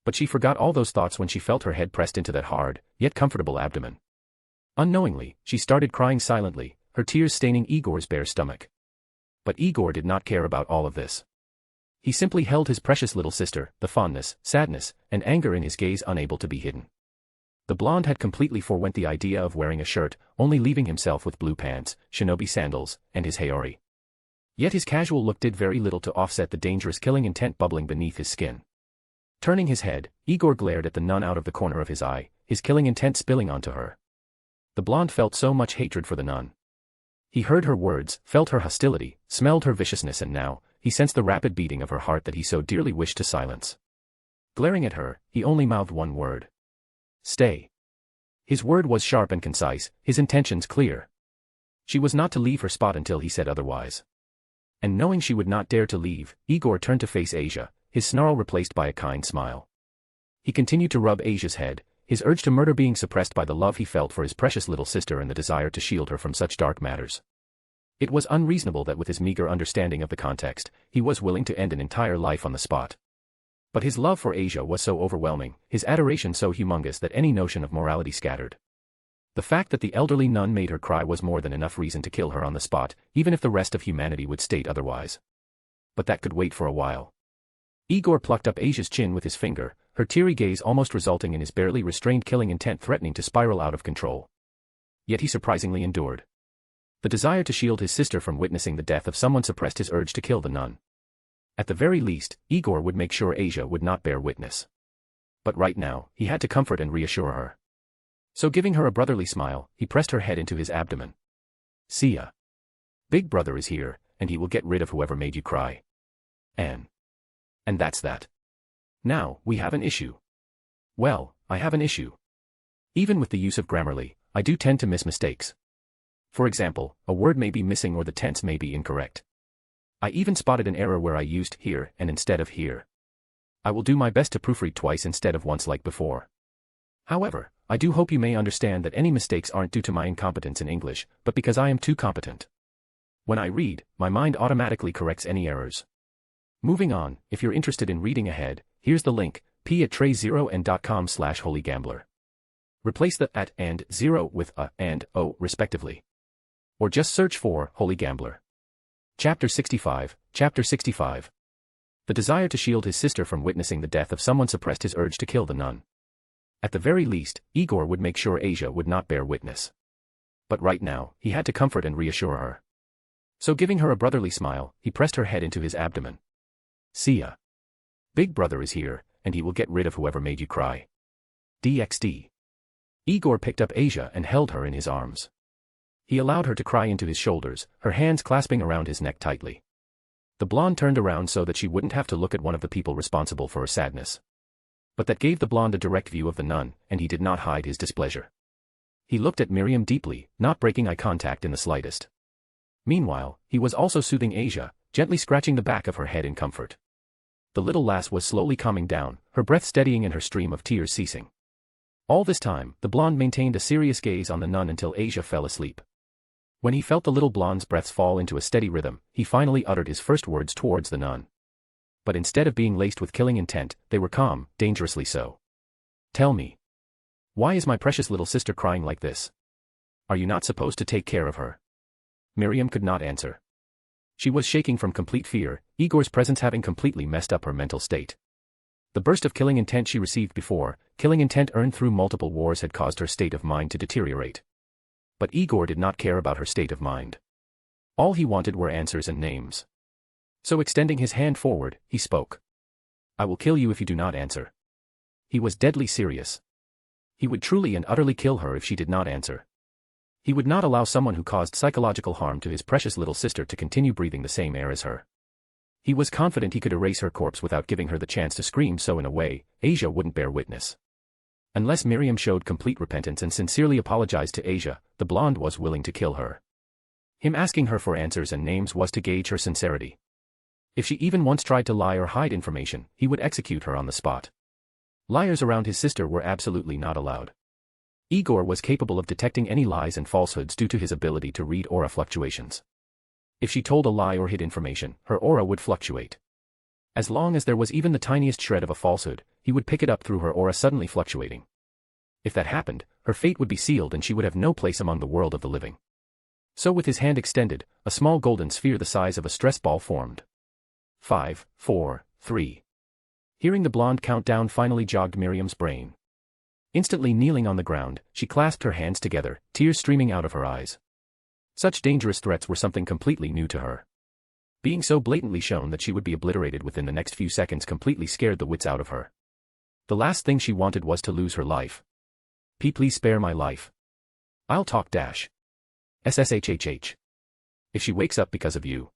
But she forgot all those thoughts when she felt her head pressed into that hard, yet comfortable abdomen. Unknowingly, she started crying silently, her tears staining Igor's bare stomach. But Igor did not care about all of this. He simply held his precious little sister, the fondness, sadness, and anger in his gaze unable to be hidden. The blonde had completely forwent the idea of wearing a shirt, only leaving himself with blue pants, shinobi sandals, and his haori. Yet his casual look did very little to offset the dangerous killing intent bubbling beneath his skin. Turning his head, Igor glared at the nun out of the corner of his eye, his killing intent spilling onto her. The blonde felt so much hatred for the nun. He heard her words, felt her hostility, smelled her viciousness, and now, he sensed the rapid beating of her heart that he so dearly wished to silence. Glaring at her, he only mouthed one word. Stay. His word was sharp and concise, his intentions clear. She was not to leave her spot until he said otherwise. And knowing she would not dare to leave, Igor turned to face Asia, his snarl replaced by a kind smile. He continued to rub Asia's head, his urge to murder being suppressed by the love he felt for his precious little sister and the desire to shield her from such dark matters. It was unreasonable that with his meager understanding of the context, he was willing to end an entire life on the spot. But his love for Asia was so overwhelming, his adoration so humongous that any notion of morality scattered. The fact that the elderly nun made her cry was more than enough reason to kill her on the spot, even if the rest of humanity would state otherwise. But that could wait for a while. Igor plucked up Asia's chin with his finger, her teary gaze almost resulting in his barely restrained killing intent threatening to spiral out of control. Yet he surprisingly endured. The desire to shield his sister from witnessing the death of someone suppressed his urge to kill the nun. At the very least, Igor would make sure Asia would not bear witness. But right now, he had to comfort and reassure her. So giving her a brotherly smile, he pressed her head into his abdomen. See ya. Big brother is here, and he will get rid of whoever made you cry. And that's that. Now, we have an issue. Well, I have an issue. Even with the use of Grammarly, I do tend to miss mistakes. For example, a word may be missing or the tense may be incorrect. I even spotted an error where I used here and instead of here. I will do my best to proofread twice instead of once like before. However, I do hope you may understand that any mistakes aren't due to my incompetence in English, but because I am too competent. When I read, my mind automatically corrects any errors. Moving on, if you're interested in reading ahead, here's the link, p@tray0n.com/holygambler. Replace the at and 0 with a and o respectively. Or just search for Holy Gambler. Chapter 65, Chapter 65. The desire to shield his sister from witnessing the death of someone suppressed his urge to kill the nun. At the very least, Igor would make sure Asia would not bear witness. But right now, he had to comfort and reassure her. So giving her a brotherly smile, he pressed her head into his abdomen. See ya. Big brother is here, and he will get rid of whoever made you cry. DxD. Igor picked up Asia and held her in his arms. He allowed her to cry into his shoulders, her hands clasping around his neck tightly. The blonde turned around so that she wouldn't have to look at one of the people responsible for her sadness. But that gave the blonde a direct view of the nun, and he did not hide his displeasure. He looked at Miriam deeply, not breaking eye contact in the slightest. Meanwhile, he was also soothing Asia, gently scratching the back of her head in comfort. The little lass was slowly calming down, her breath steadying and her stream of tears ceasing. All this time, the blonde maintained a serious gaze on the nun until Asia fell asleep. When he felt the little blonde's breaths fall into a steady rhythm, he finally uttered his first words towards the nun. But instead of being laced with killing intent, they were calm, dangerously so. Tell me. Why is my precious little sister crying like this? Are you not supposed to take care of her? Miriam could not answer. She was shaking from complete fear, Igor's presence having completely messed up her mental state. The burst of killing intent she received before, killing intent earned through multiple wars had caused her state of mind to deteriorate. But Igor did not care about her state of mind. All he wanted were answers and names. So extending his hand forward, he spoke. I will kill you if you do not answer. He was deadly serious. He would truly and utterly kill her if she did not answer. He would not allow someone who caused psychological harm to his precious little sister to continue breathing the same air as her. He was confident he could erase her corpse without giving her the chance to scream, so in a way, Asia wouldn't bear witness. Unless Miriam showed complete repentance and sincerely apologized to Asia, the blonde was willing to kill her. Him asking her for answers and names was to gauge her sincerity. If she even once tried to lie or hide information, he would execute her on the spot. Liars around his sister were absolutely not allowed. Igor was capable of detecting any lies and falsehoods due to his ability to read aura fluctuations. If she told a lie or hid information, her aura would fluctuate. As long as there was even the tiniest shred of a falsehood, he would pick it up through her aura suddenly fluctuating. If that happened, her fate would be sealed and she would have no place among the world of the living. So with his hand extended, a small golden sphere the size of a stress ball formed. 5, 4, 3. Hearing the blonde countdown finally jogged Miriam's brain. Instantly kneeling on the ground, she clasped her hands together, tears streaming out of her eyes. Such dangerous threats were something completely new to her. Being so blatantly shown that she would be obliterated within the next few seconds completely scared the wits out of her. The last thing she wanted was to lose her life. Please spare my life. I'll talk dash. SSHHH. If she wakes up because of you.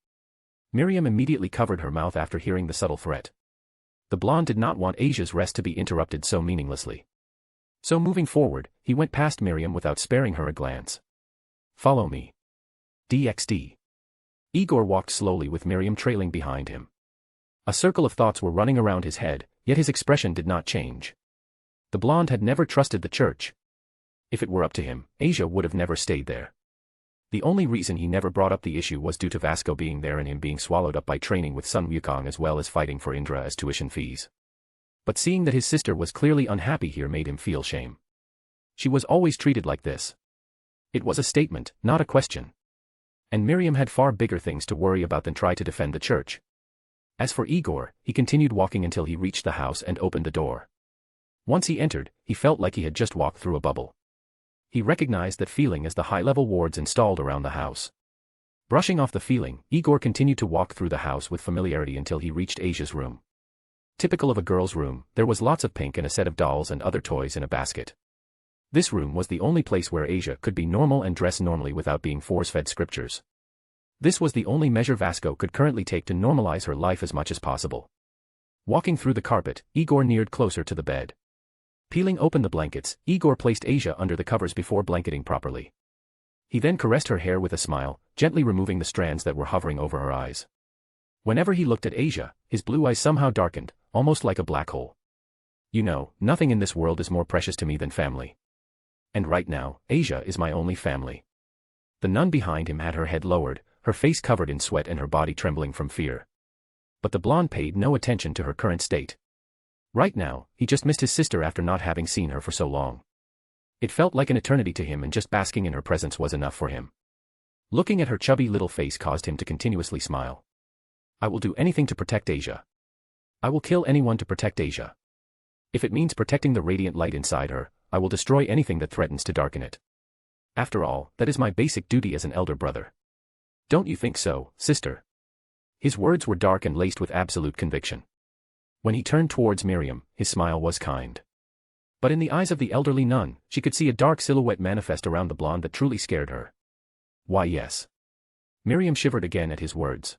Miriam immediately covered her mouth after hearing the subtle threat. The blonde did not want Asia's rest to be interrupted so meaninglessly. So moving forward, he went past Miriam without sparing her a glance. Follow me. DxD. Igor walked slowly with Miriam trailing behind him. A circle of thoughts were running around his head, yet his expression did not change. The blonde had never trusted the church. If it were up to him, Asia would have never stayed there. The only reason he never brought up the issue was due to Vasco being there and him being swallowed up by training with Sun Wukong as well as fighting for Indra as tuition fees. But seeing that his sister was clearly unhappy here made him feel shame. She was always treated like this. It was a statement, not a question. And Miriam had far bigger things to worry about than try to defend the church. As for Igor, he continued walking until he reached the house and opened the door. Once he entered, he felt like he had just walked through a bubble. He recognized that feeling as the high-level wards installed around the house. Brushing off the feeling, Igor continued to walk through the house with familiarity until he reached Asia's room. Typical of a girl's room, there was lots of pink and a set of dolls and other toys in a basket. This room was the only place where Asia could be normal and dress normally without being force-fed scriptures. This was the only measure Vasco could currently take to normalize her life as much as possible. Walking through the carpet, Igor neared closer to the bed. Peeling open the blankets, Igor placed Asia under the covers before blanketing properly. He then caressed her hair with a smile, gently removing the strands that were hovering over her eyes. Whenever he looked at Asia, his blue eyes somehow darkened, almost like a black hole. You know, nothing in this world is more precious to me than family. And right now, Asia is my only family. The nun behind him had her head lowered, her face covered in sweat and her body trembling from fear. But the blonde paid no attention to her current state. Right now, he just missed his sister after not having seen her for so long. It felt like an eternity to him and just basking in her presence was enough for him. Looking at her chubby little face caused him to continuously smile. I will do anything to protect Asia. I will kill anyone to protect Asia. If it means protecting the radiant light inside her, I will destroy anything that threatens to darken it. After all, that is my basic duty as an elder brother. Don't you think so, sister? His words were dark and laced with absolute conviction. When he turned towards Miriam, his smile was kind. But in the eyes of the elderly nun, she could see a dark silhouette manifest around the blonde that truly scared her. Why yes. Miriam shivered again at his words.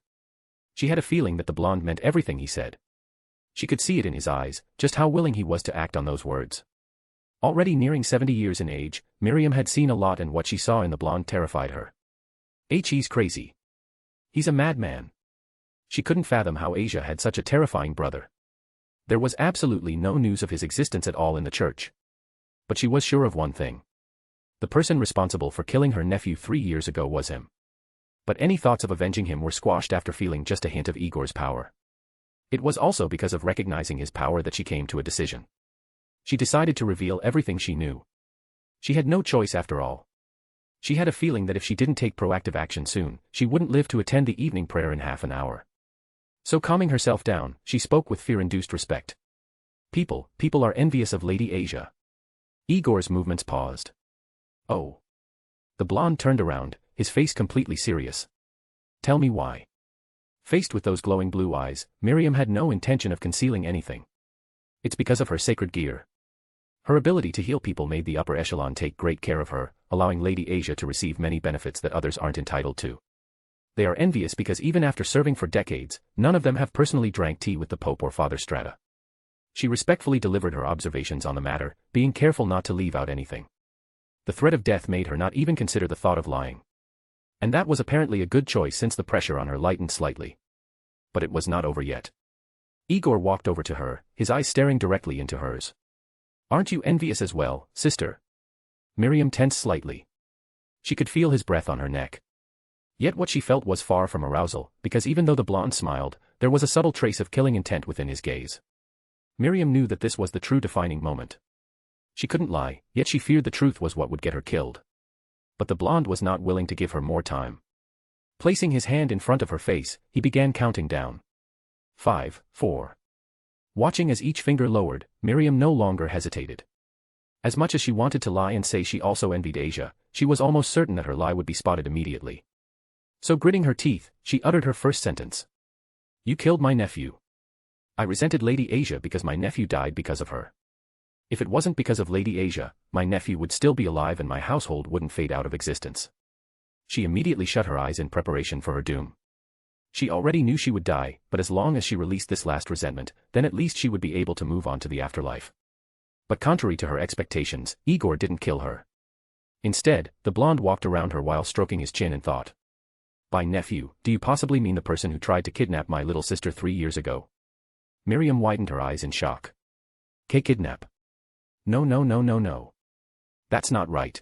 She had a feeling that the blonde meant everything he said. She could see it in his eyes, just how willing he was to act on those words. Already nearing 70 years in age, Miriam had seen a lot and what she saw in the blonde terrified her. He's crazy. He's a madman. She couldn't fathom how Asia had such a terrifying brother. There was absolutely no news of his existence at all in the church. But she was sure of one thing. The person responsible for killing her nephew 3 years ago was him. But any thoughts of avenging him were squashed after feeling just a hint of Igor's power. It was also because of recognizing his power that she came to a decision. She decided to reveal everything she knew. She had no choice after all. She had a feeling that if she didn't take proactive action soon, she wouldn't live to attend the evening prayer in half an hour. So calming herself down, she spoke with fear-induced respect. People are envious of Lady Asia. Igor's movements paused. Oh. The blonde turned around, his face completely serious. Tell me why. Faced with those glowing blue eyes, Miriam had no intention of concealing anything. It's because of her sacred gear. Her ability to heal people made the upper echelon take great care of her, allowing Lady Asia to receive many benefits that others aren't entitled to. They are envious because even after serving for decades, none of them have personally drank tea with the Pope or Father Strata. She respectfully delivered her observations on the matter, being careful not to leave out anything. The threat of death made her not even consider the thought of lying. And that was apparently a good choice since the pressure on her lightened slightly. But it was not over yet. Igor walked over to her, his eyes staring directly into hers. Aren't you envious as well, sister? Miriam tensed slightly. She could feel his breath on her neck. Yet what she felt was far from arousal, because even though the blonde smiled, there was a subtle trace of killing intent within his gaze. Miriam knew that this was the true defining moment. She couldn't lie, yet she feared the truth was what would get her killed. But the blonde was not willing to give her more time. Placing his hand in front of her face, he began counting down. 5, 4. Watching as each finger lowered, Miriam no longer hesitated. As much as she wanted to lie and say she also envied Asia, she was almost certain that her lie would be spotted immediately. So gritting her teeth, she uttered her first sentence. You killed my nephew. I resented Lady Asia because my nephew died because of her. If it wasn't because of Lady Asia, my nephew would still be alive and my household wouldn't fade out of existence. She immediately shut her eyes in preparation for her doom. She already knew she would die, but as long as she released this last resentment, then at least she would be able to move on to the afterlife. But contrary to her expectations, Igor didn't kill her. Instead, the blonde walked around her while stroking his chin and thought. By nephew, do you possibly mean the person who tried to kidnap my little sister 3 years ago? Miriam widened her eyes in shock. Kidnap? No no no no no. That's not right.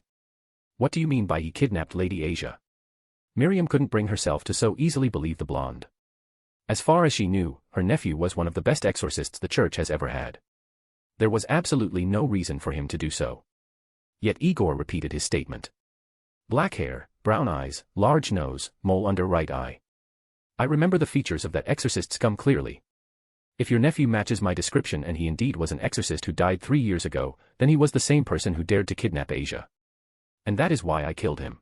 What do you mean by he kidnapped Lady Asia? Miriam couldn't bring herself to so easily believe the blonde. As far as she knew, her nephew was one of the best exorcists the church has ever had. There was absolutely no reason for him to do so. Yet Igor repeated his statement. Black hair, brown eyes, large nose, mole under right eye. I remember the features of that exorcist scum clearly. If your nephew matches my description and he indeed was an exorcist who died 3 years ago, then he was the same person who dared to kidnap Asia. And that is why I killed him.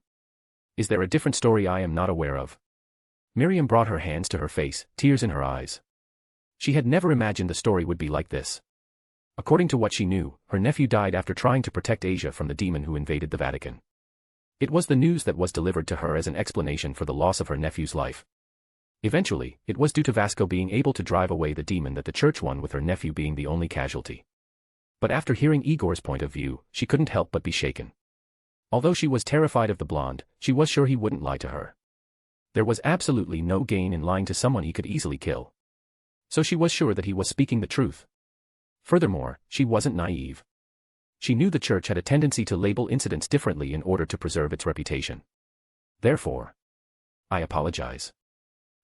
Is there a different story I am not aware of? Miriam brought her hands to her face, tears in her eyes. She had never imagined the story would be like this. According to what she knew, her nephew died after trying to protect Asia from the demon who invaded the Vatican. It was the news that was delivered to her as an explanation for the loss of her nephew's life. Eventually, it was due to Vasco being able to drive away the demon that the church won, with her nephew being the only casualty. But after hearing Igor's point of view, she couldn't help but be shaken. Although she was terrified of the blonde, she was sure he wouldn't lie to her. There was absolutely no gain in lying to someone he could easily kill. So she was sure that he was speaking the truth. Furthermore, she wasn't naive. She knew the church had a tendency to label incidents differently in order to preserve its reputation. Therefore, I apologize.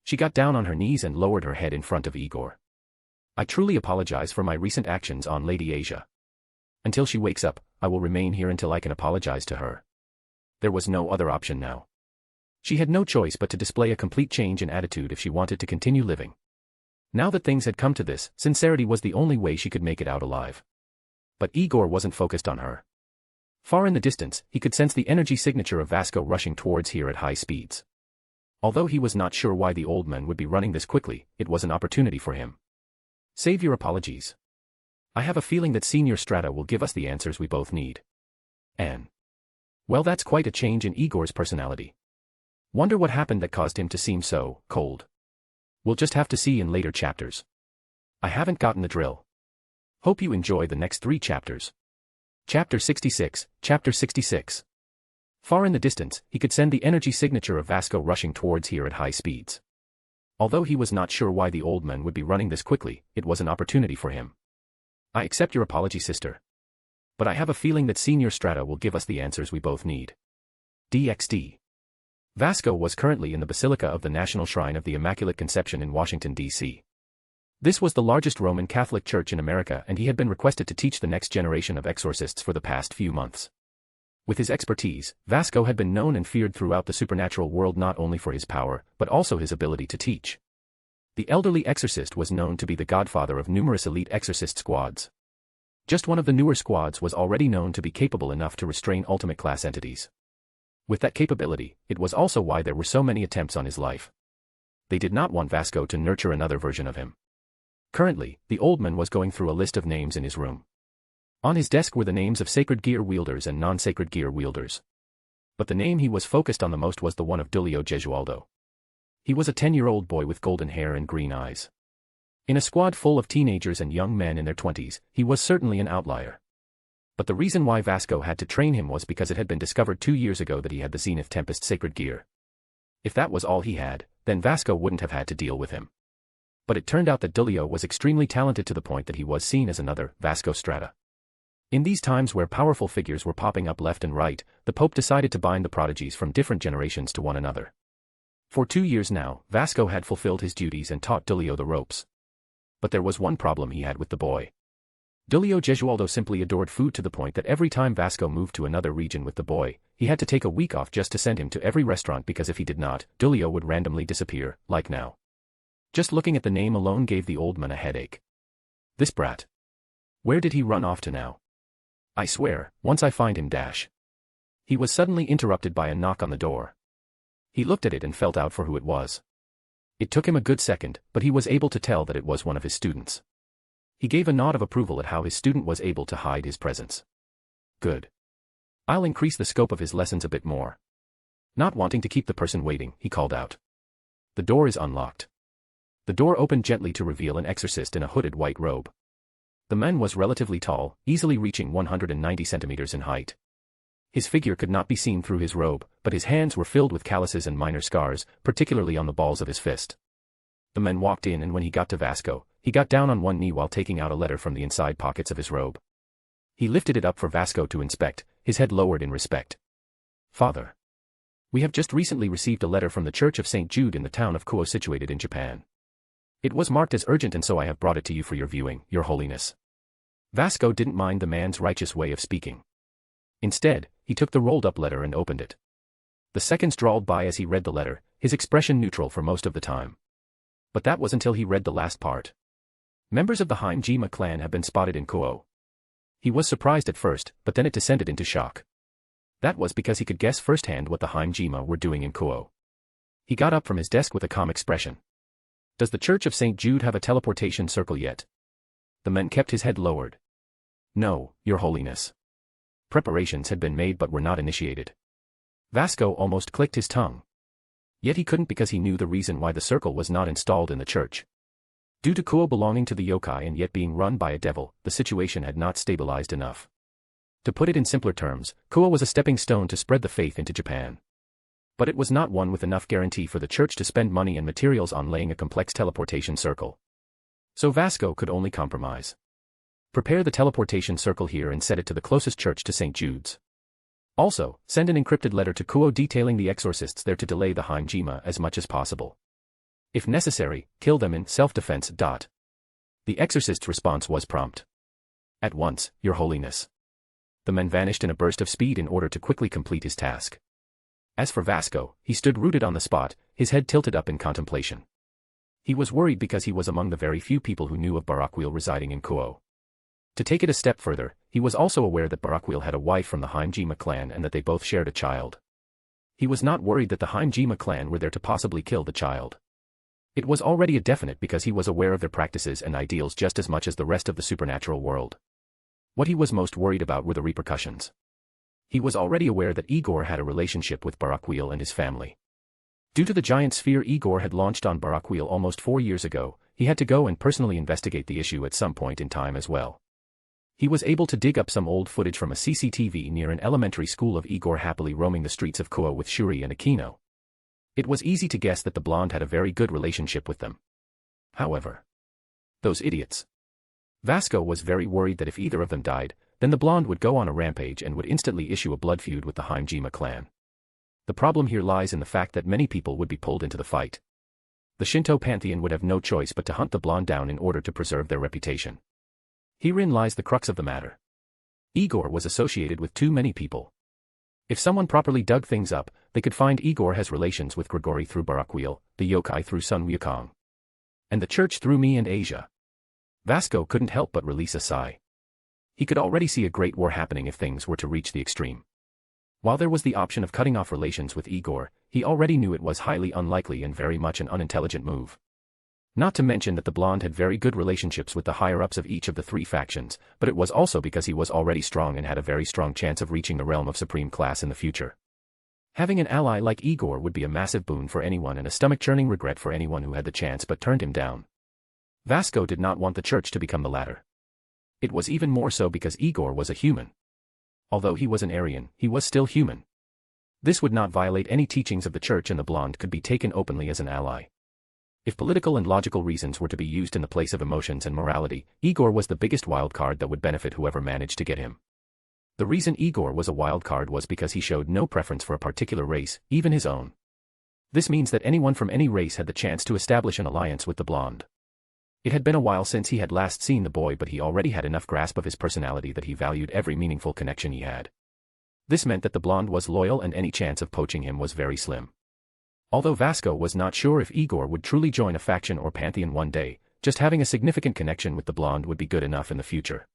She got down on her knees and lowered her head in front of Igor. I truly apologize for my recent actions on Lady Asia. Until she wakes up, I will remain here until I can apologize to her. There was no other option now. She had no choice but to display a complete change in attitude if she wanted to continue living. Now that things had come to this, sincerity was the only way she could make it out alive. But Igor wasn't focused on her. Far in the distance, he could sense the energy signature of Vasco rushing towards here at high speeds. Although he was not sure why the old man would be running this quickly, it was an opportunity for him. Save your apologies. I have a feeling that Senior Strata will give us the answers we both need. Anne. Well, that's quite a change in Igor's personality. Wonder what happened that caused him to seem so cold. We'll just have to see in later chapters. I haven't gotten the drill. Hope you enjoy the next 3 chapters. Chapter 66, Chapter 66. Far in the distance, he could send the energy signature of Vasco rushing towards here at high speeds. Although he was not sure why the old man would be running this quickly, it was an opportunity for him. I accept your apology, sister. But I have a feeling that Senior Strata will give us the answers we both need. DxD. Vasco was currently in the Basilica of the National Shrine of the Immaculate Conception in Washington, D.C. This was the largest Roman Catholic church in America, and he had been requested to teach the next generation of exorcists for the past few months. With his expertise, Vasco had been known and feared throughout the supernatural world not only for his power, but also his ability to teach. The elderly exorcist was known to be the godfather of numerous elite exorcist squads. Just one of the newer squads was already known to be capable enough to restrain ultimate class entities. With that capability, it was also why there were so many attempts on his life. They did not want Vasco to nurture another version of him. Currently, the old man was going through a list of names in his room. On his desk were the names of sacred gear wielders and non-sacred gear wielders. But the name he was focused on the most was the one of Giulio Gesualdo. He was a 10-year-old boy with golden hair and green eyes. In a squad full of teenagers and young men in their 20s, he was certainly an outlier. But the reason why Vasco had to train him was because it had been discovered 2 years ago that he had the Zenith Tempest sacred gear. If that was all he had, then Vasco wouldn't have had to deal with him. But it turned out that Giulio was extremely talented to the point that he was seen as another Vasco Strata. In these times where powerful figures were popping up left and right, the Pope decided to bind the prodigies from different generations to one another. For 2 years now, Vasco had fulfilled his duties and taught Giulio the ropes. But there was one problem he had with the boy. Giulio Gesualdo simply adored food to the point that every time Vasco moved to another region with the boy, he had to take a week off just to send him to every restaurant, because if he did not, Giulio would randomly disappear, like now. Just looking at the name alone gave the old man a headache. This brat. Where did he run off to now? I swear, once I find him dash. He was suddenly interrupted by a knock on the door. He looked at it and felt out for who it was. It took him a good second, but he was able to tell that it was one of his students. He gave a nod of approval at how his student was able to hide his presence. Good. I'll increase the scope of his lessons a bit more. Not wanting to keep the person waiting, he called out. The door is unlocked. The door opened gently to reveal an exorcist in a hooded white robe. The man was relatively tall, easily reaching 190 centimeters in height. His figure could not be seen through his robe, but his hands were filled with calluses and minor scars, particularly on the balls of his fist. The man walked in, and when he got to Vasco, he got down on one knee while taking out a letter from the inside pockets of his robe. He lifted it up for Vasco to inspect, his head lowered in respect. Father. We have just recently received a letter from the Church of St. Jude in the town of Kuo situated in Japan. It was marked as urgent, and so I have brought it to you for your viewing, Your Holiness. Vasco didn't mind the man's righteous way of speaking. Instead, he took the rolled-up letter and opened it. The seconds drawled by as he read the letter, his expression neutral for most of the time. But that was until he read the last part. Members of the Hinjima clan have been spotted in Kuo. He was surprised at first, but then it descended into shock. That was because he could guess firsthand what the Hinjima were doing in Kuo. He got up from his desk with a calm expression. Does the Church of St. Jude have a teleportation circle yet? The man kept his head lowered. No, Your Holiness. Preparations had been made but were not initiated. Vasco almost clicked his tongue. Yet he couldn't, because he knew the reason why the circle was not installed in the church. Due to Kuo belonging to the yokai and yet being run by a devil, the situation had not stabilized enough. To put it in simpler terms, Kuo was a stepping stone to spread the faith into Japan. But it was not one with enough guarantee for the church to spend money and materials on laying a complex teleportation circle. So Vasco could only compromise. Prepare the teleportation circle here and set it to the closest church to St. Jude's. Also, send an encrypted letter to Kuo detailing the exorcists there to delay the Hinjima as much as possible. If necessary, kill them in self-defense. The exorcist's response was prompt. At once, Your Holiness. The man vanished in a burst of speed in order to quickly complete his task. As for Vasco, he stood rooted on the spot, his head tilted up in contemplation. He was worried because he was among the very few people who knew of Barakiel residing in Kuo. To take it a step further, he was also aware that Barakiel had a wife from the Hinjima clan and that they both shared a child. He was not worried that the Hinjima clan were there to possibly kill the child. It was already a definite because he was aware of their practices and ideals just as much as the rest of the supernatural world. What he was most worried about were the repercussions. He was already aware that Igor had a relationship with Barakiel and his family. Due to the giant sphere Igor had launched on Barakiel almost 4 years ago, he had to go and personally investigate the issue at some point in time as well. He was able to dig up some old footage from a CCTV near an elementary school of Igor happily roaming the streets of Kuo with Shuri and Aquino. It was easy to guess that the blonde had a very good relationship with them. However, those idiots. Vasco was very worried that if either of them died, then the blonde would go on a rampage and would instantly issue a blood feud with the Hinjima clan. The problem here lies in the fact that many people would be pulled into the fight. The Shinto pantheon would have no choice but to hunt the blonde down in order to preserve their reputation. Herein lies the crux of the matter. Igor was associated with too many people. If someone properly dug things up, they could find Igor has relations with Grigori through Barakiel, the yokai through Sun Wukong, and the church through me and Asia. Vasco couldn't help but release a sigh. He could already see a great war happening if things were to reach the extreme. While there was the option of cutting off relations with Igor, he already knew it was highly unlikely and very much an unintelligent move. Not to mention that the blonde had very good relationships with the higher-ups of each of the 3 factions, but it was also because he was already strong and had a very strong chance of reaching the realm of supreme class in the future. Having an ally like Igor would be a massive boon for anyone and a stomach-churning regret for anyone who had the chance but turned him down. Vasco did not want the church to become the latter. It was even more so because Igor was a human. Although he was an Aryan, he was still human. This would not violate any teachings of the church, and the blonde could be taken openly as an ally. If political and logical reasons were to be used in the place of emotions and morality, Igor was the biggest wild card that would benefit whoever managed to get him. The reason Igor was a wild card was because he showed no preference for a particular race, even his own. This means that anyone from any race had the chance to establish an alliance with the blonde. It had been a while since he had last seen the boy, but he already had enough grasp of his personality that he valued every meaningful connection he had. This meant that the blonde was loyal and any chance of poaching him was very slim. Although Vasco was not sure if Igor would truly join a faction or pantheon one day, just having a significant connection with the blonde would be good enough in the future.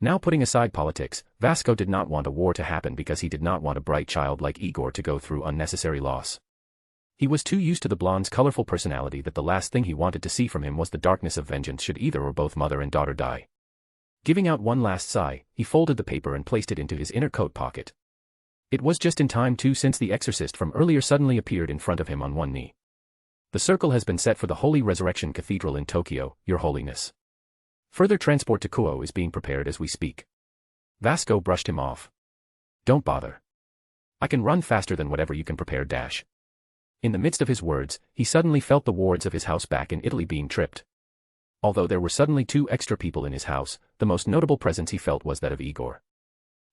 Now, putting aside politics, Vasco did not want a war to happen because he did not want a bright child like Igor to go through unnecessary loss. He was too used to the blonde's colorful personality that the last thing he wanted to see from him was the darkness of vengeance should either or both mother and daughter die. Giving out one last sigh, he folded the paper and placed it into his inner coat pocket. It was just in time too, since the exorcist from earlier suddenly appeared in front of him on one knee. The circle has been set for the Holy Resurrection Cathedral in Tokyo, Your Holiness. Further transport to Kuo is being prepared as we speak. Vasco brushed him off. Don't bother. I can run faster than whatever you can prepare. In the midst of his words, he suddenly felt the wards of his house back in Italy being tripped. Although there were suddenly 2 extra people in his house, the most notable presence he felt was that of Igor.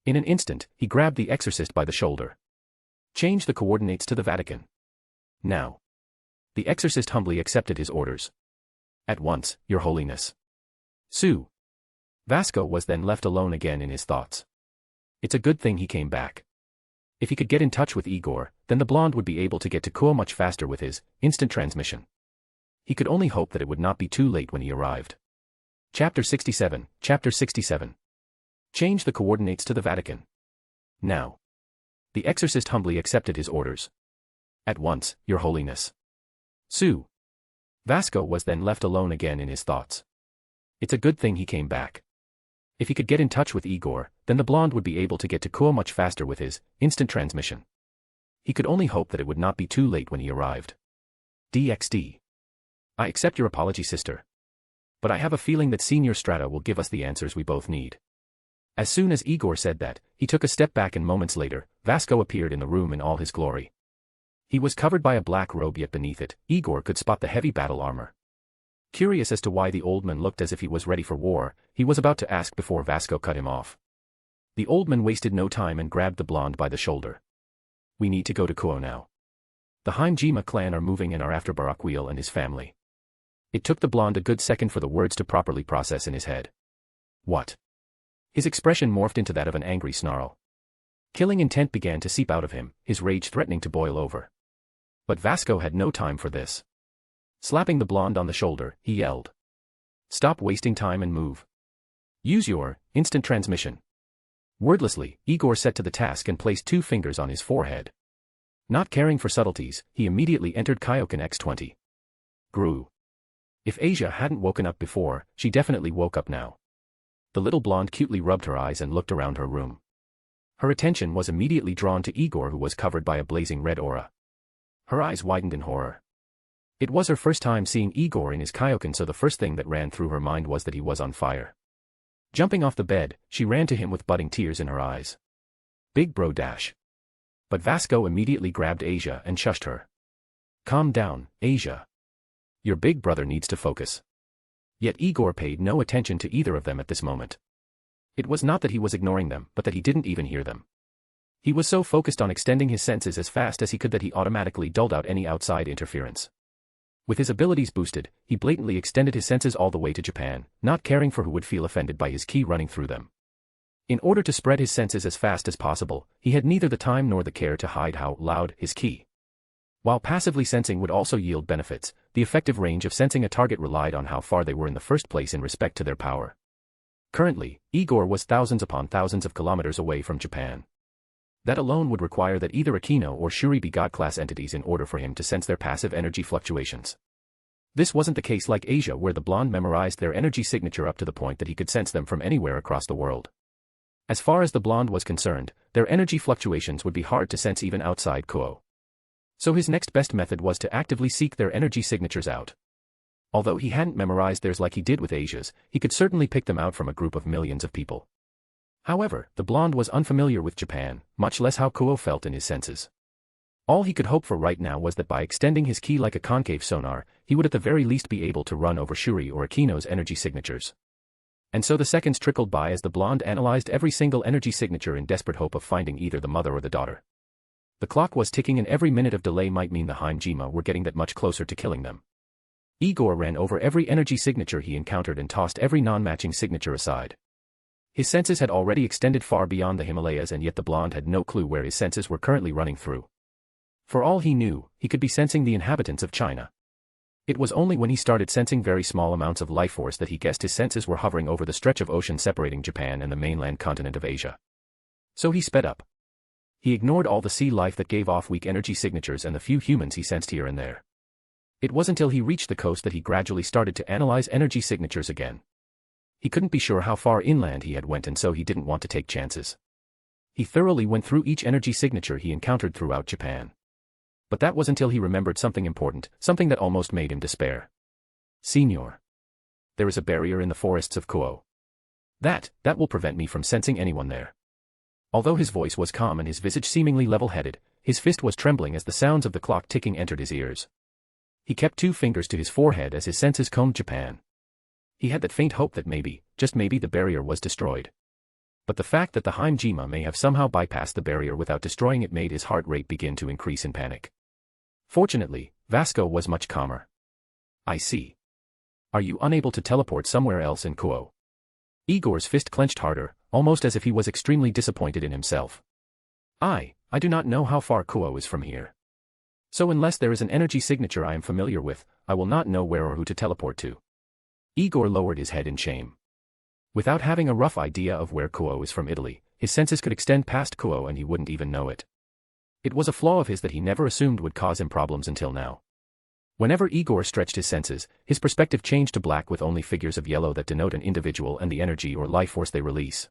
In an instant, he grabbed the exorcist by the shoulder. Change the coordinates to the Vatican. Now. The exorcist humbly accepted his orders. At once, Your Holiness. Sue. Vasco was then left alone again in his thoughts. It's a good thing he came back. If he could get in touch with Igor, then the blonde would be able to get to Kuo much faster with his instant transmission. He could only hope that it would not be too late when he arrived. Chapter 67. Change the coordinates to the Vatican. Now. The exorcist humbly accepted his orders. At once, Your Holiness. Sue. Vasco was then left alone again in his thoughts. It's a good thing he came back. If he could get in touch with Igor, then the blonde would be able to get to Kuo much faster with his instant transmission. He could only hope that it would not be too late when he arrived. DxD. I accept your apology, sister. But I have a feeling that Senior Strata will give us the answers we both need. As soon as Igor said that, he took a step back and moments later, Vasco appeared in the room in all his glory. He was covered by a black robe, yet beneath it, Igor could spot the heavy battle armor. Curious as to why the old man looked as if he was ready for war, he was about to ask before Vasco cut him off. The old man wasted no time and grabbed the blonde by the shoulder. We need to go to Kuo now. The Hinjima clan are moving and are after Barakiel and his family. It took the blonde a good second for the words to properly process in his head. What? His expression morphed into that of an angry snarl. Killing intent began to seep out of him, his rage threatening to boil over. But Vasco had no time for this. Slapping the blonde on the shoulder, he yelled. Stop wasting time and move. Use your instant transmission. Wordlessly, Igor set to the task and placed 2 fingers on his forehead. Not caring for subtleties, he immediately entered Kaioken X20. Grew. If Asia hadn't woken up before, she definitely woke up now. The little blonde cutely rubbed her eyes and looked around her room. Her attention was immediately drawn to Igor, who was covered by a blazing red aura. Her eyes widened in horror. It was her first time seeing Igor in his Kaioken, so the first thing that ran through her mind was that he was on fire. Jumping off the bed, she ran to him with budding tears in her eyes. Big bro dash. But Vasco immediately grabbed Asia and shushed her. Calm down, Asia. Your big brother needs to focus. Yet Igor paid no attention to either of them at this moment. It was not that he was ignoring them, but that he didn't even hear them. He was so focused on extending his senses as fast as he could that he automatically dulled out any outside interference. With his abilities boosted, he blatantly extended his senses all the way to Japan, not caring for who would feel offended by his ki running through them. In order to spread his senses as fast as possible, he had neither the time nor the care to hide how loud his ki. While passively sensing would also yield benefits, the effective range of sensing a target relied on how far they were in the first place in respect to their power. Currently, Igor was thousands upon thousands of kilometers away from Japan. That alone would require that either Aquino or Shuri be God-class entities in order for him to sense their passive energy fluctuations. This wasn't the case like Asia, where the blonde memorized their energy signature up to the point that he could sense them from anywhere across the world. As far as the blonde was concerned, their energy fluctuations would be hard to sense even outside Kuo. So his next best method was to actively seek their energy signatures out. Although he hadn't memorized theirs like he did with Asia's, he could certainly pick them out from a group of millions of people. However, the blonde was unfamiliar with Japan, much less how Kuo felt in his senses. All he could hope for right now was that by extending his ki like a concave sonar, he would at the very least be able to run over Shuri or Aquino's energy signatures. And so the seconds trickled by as the blonde analyzed every single energy signature in desperate hope of finding either the mother or the daughter. The clock was ticking, and every minute of delay might mean the Hinjima were getting that much closer to killing them. Igor ran over every energy signature he encountered and tossed every non-matching signature aside. His senses had already extended far beyond the Himalayas, and yet the blonde had no clue where his senses were currently running through. For all he knew, he could be sensing the inhabitants of China. It was only when he started sensing very small amounts of life force that he guessed his senses were hovering over the stretch of ocean separating Japan and the mainland continent of Asia. So he sped up. He ignored all the sea life that gave off weak energy signatures and the few humans he sensed here and there. It was until he reached the coast that he gradually started to analyze energy signatures again. He couldn't be sure how far inland he had went, and so he didn't want to take chances. He thoroughly went through each energy signature he encountered throughout Japan. But that was until he remembered something important, something that almost made him despair. Senior. There is a barrier in the forests of Kuo. That will prevent me from sensing anyone there. Although his voice was calm and his visage seemingly level-headed, his fist was trembling as the sounds of the clock ticking entered his ears. He kept 2 fingers to his forehead as his senses combed Japan. He had that faint hope that maybe, just maybe, the barrier was destroyed. But the fact that the Hinjima may have somehow bypassed the barrier without destroying it made his heart rate begin to increase in panic. Fortunately, Vasco was much calmer. I see. Are you unable to teleport somewhere else in Kuo? Igor's fist clenched harder, almost as if he was extremely disappointed in himself. I do not know how far Kuo is from here. So unless there is an energy signature I am familiar with, I will not know where or who to teleport to. Igor lowered his head in shame. Without having a rough idea of where Kuo is from Italy, his senses could extend past Kuo and he wouldn't even know it. It was a flaw of his that he never assumed would cause him problems until now. Whenever Igor stretched his senses, his perspective changed to black with only figures of yellow that denote an individual and the energy or life force they release.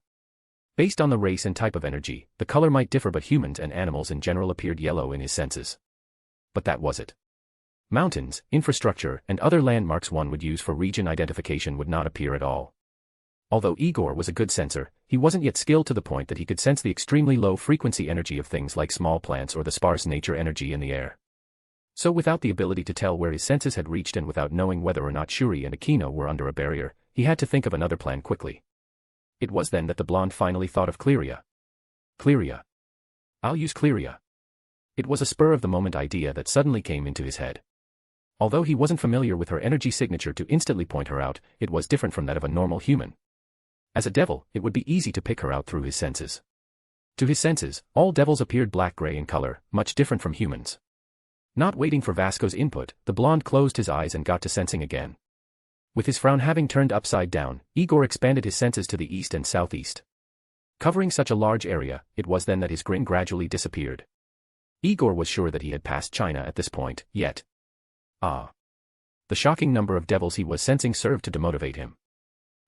Based on the race and type of energy, the color might differ, but humans and animals in general appeared yellow in his senses. But that was it. Mountains, infrastructure, and other landmarks one would use for region identification would not appear at all. Although Igor was a good sensor, he wasn't yet skilled to the point that he could sense the extremely low-frequency energy of things like small plants or the sparse nature energy in the air. So without the ability to tell where his senses had reached and without knowing whether or not Shuri and Aquino were under a barrier, he had to think of another plan quickly. It was then that the blonde finally thought of Cleria. Cleria. I'll use Cleria. It was a spur-of-the-moment idea that suddenly came into his head. Although he wasn't familiar with her energy signature to instantly point her out, it was different from that of a normal human. As a devil, it would be easy to pick her out through his senses. To his senses, all devils appeared black-gray in color, much different from humans. Not waiting for Vasco's input, the blonde closed his eyes and got to sensing again. With his frown having turned upside down, Igor expanded his senses to the east and southeast. Covering such a large area, it was then that his grin gradually disappeared. Igor was sure that he had passed China at this point, yet. The shocking number of devils he was sensing served to demotivate him.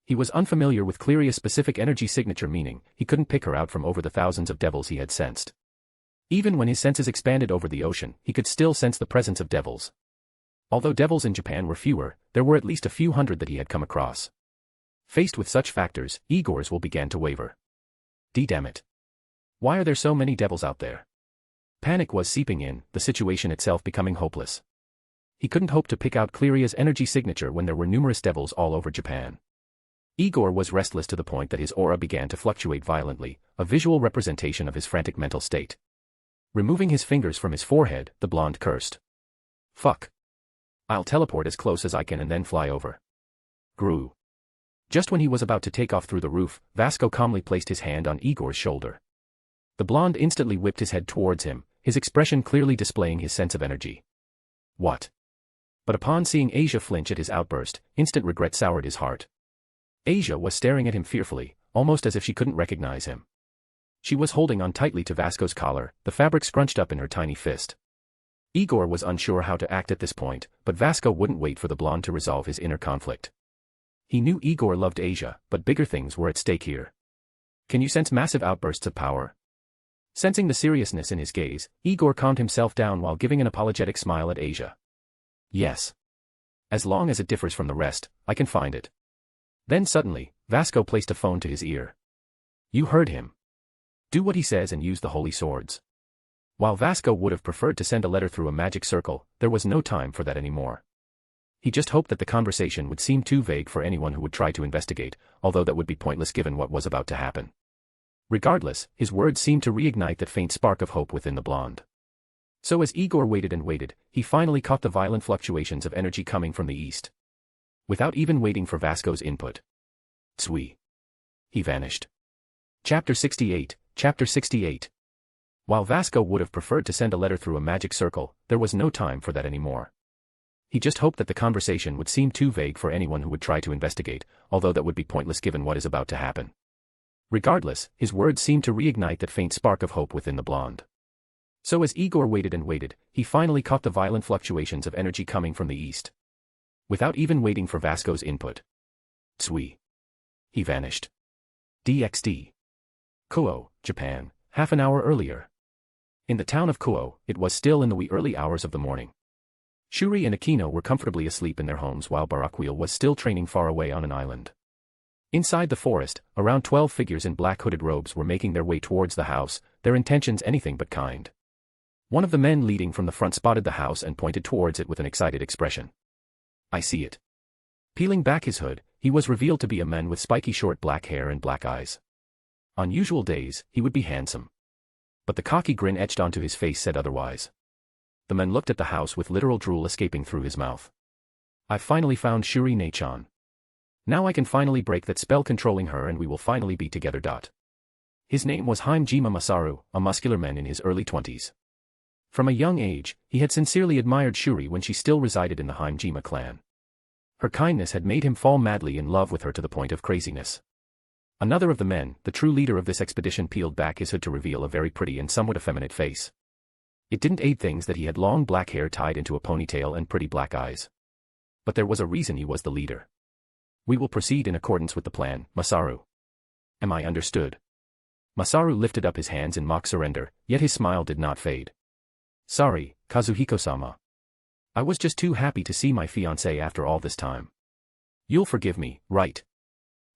He was unfamiliar with Cleria's specific energy signature, meaning he couldn't pick her out from over the thousands of devils he had sensed. Even when his senses expanded over the ocean, he could still sense the presence of devils. Although devils in Japan were fewer, there were at least a few hundred that he had come across. Faced with such factors, Igor's will began to waver. Damn it. Why are there so many devils out there? Panic was seeping in, the situation itself becoming hopeless. He couldn't hope to pick out Cleria's energy signature when there were numerous devils all over Japan. Igor was restless to the point that his aura began to fluctuate violently, a visual representation of his frantic mental state. Removing his fingers from his forehead, the blonde cursed. Fuck. I'll teleport as close as I can and then fly over. Gru. Just when he was about to take off through the roof, Vasco calmly placed his hand on Igor's shoulder. The blonde instantly whipped his head towards him, his expression clearly displaying his sense of energy. What? But upon seeing Asia flinch at his outburst, instant regret soured his heart. Asia was staring at him fearfully, almost as if she couldn't recognize him. She was holding on tightly to Vasco's collar, the fabric scrunched up in her tiny fist. Igor was unsure how to act at this point, but Vasco wouldn't wait for the blonde to resolve his inner conflict. He knew Igor loved Asia, but bigger things were at stake here. Can you sense massive outbursts of power? Sensing the seriousness in his gaze, Igor calmed himself down while giving an apologetic smile at Asia. Yes. As long as it differs from the rest, I can find it. Then suddenly, Vasco placed a phone to his ear. You heard him. Do what he says and use the holy swords. While Vasco would have preferred to send a letter through a magic circle, there was no time for that anymore. He just hoped that the conversation would seem too vague for anyone who would try to investigate, although that would be pointless given what was about to happen. Regardless, his words seemed to reignite that faint spark of hope within the blonde. So as Igor waited and waited, he finally caught the violent fluctuations of energy coming from the east. Without even waiting for Vasco's input. Tsui. He vanished. Chapter 68, Chapter 68. While Vasco would have preferred to send a letter through a magic circle, there was no time for that anymore. He just hoped that the conversation would seem too vague for anyone who would try to investigate, although that would be pointless given what is about to happen. Regardless, his words seemed to reignite that faint spark of hope within the blonde. So as Igor waited and waited, he finally caught the violent fluctuations of energy coming from the east. Without even waiting for Vasco's input. Tsui. He vanished. DxD. Kuo, Japan, half an hour earlier. In the town of Kuo, it was still in the wee early hours of the morning. Shuri and Aquino were comfortably asleep in their homes while Barakiel was still training far away on an island. Inside the forest, around 12 figures in black hooded robes were making their way towards the house, their intentions anything but kind. One of the men leading from the front spotted the house and pointed towards it with an excited expression. I see it. Peeling back his hood, he was revealed to be a man with spiky short black hair and black eyes. On usual days, he would be handsome. But the cocky grin etched onto his face said otherwise. The man looked at the house with literal drool escaping through his mouth. I've finally found Shuri Nachan. Now I can finally break that spell controlling her and we will finally be together. His name was Hinjima Masaru, a muscular man in his early 20s. From a young age, he had sincerely admired Shuri when she still resided in the Hinjima clan. Her kindness had made him fall madly in love with her to the point of craziness. Another of the men, the true leader of this expedition, peeled back his hood to reveal a very pretty and somewhat effeminate face. It didn't aid things that he had long black hair tied into a ponytail and pretty black eyes. But there was a reason he was the leader. We will proceed in accordance with the plan, Masaru. Am I understood? Masaru lifted up his hands in mock surrender, yet his smile did not fade. Sorry, Kazuhiko-sama. I was just too happy to see my fiancé after all this time. You'll forgive me, right?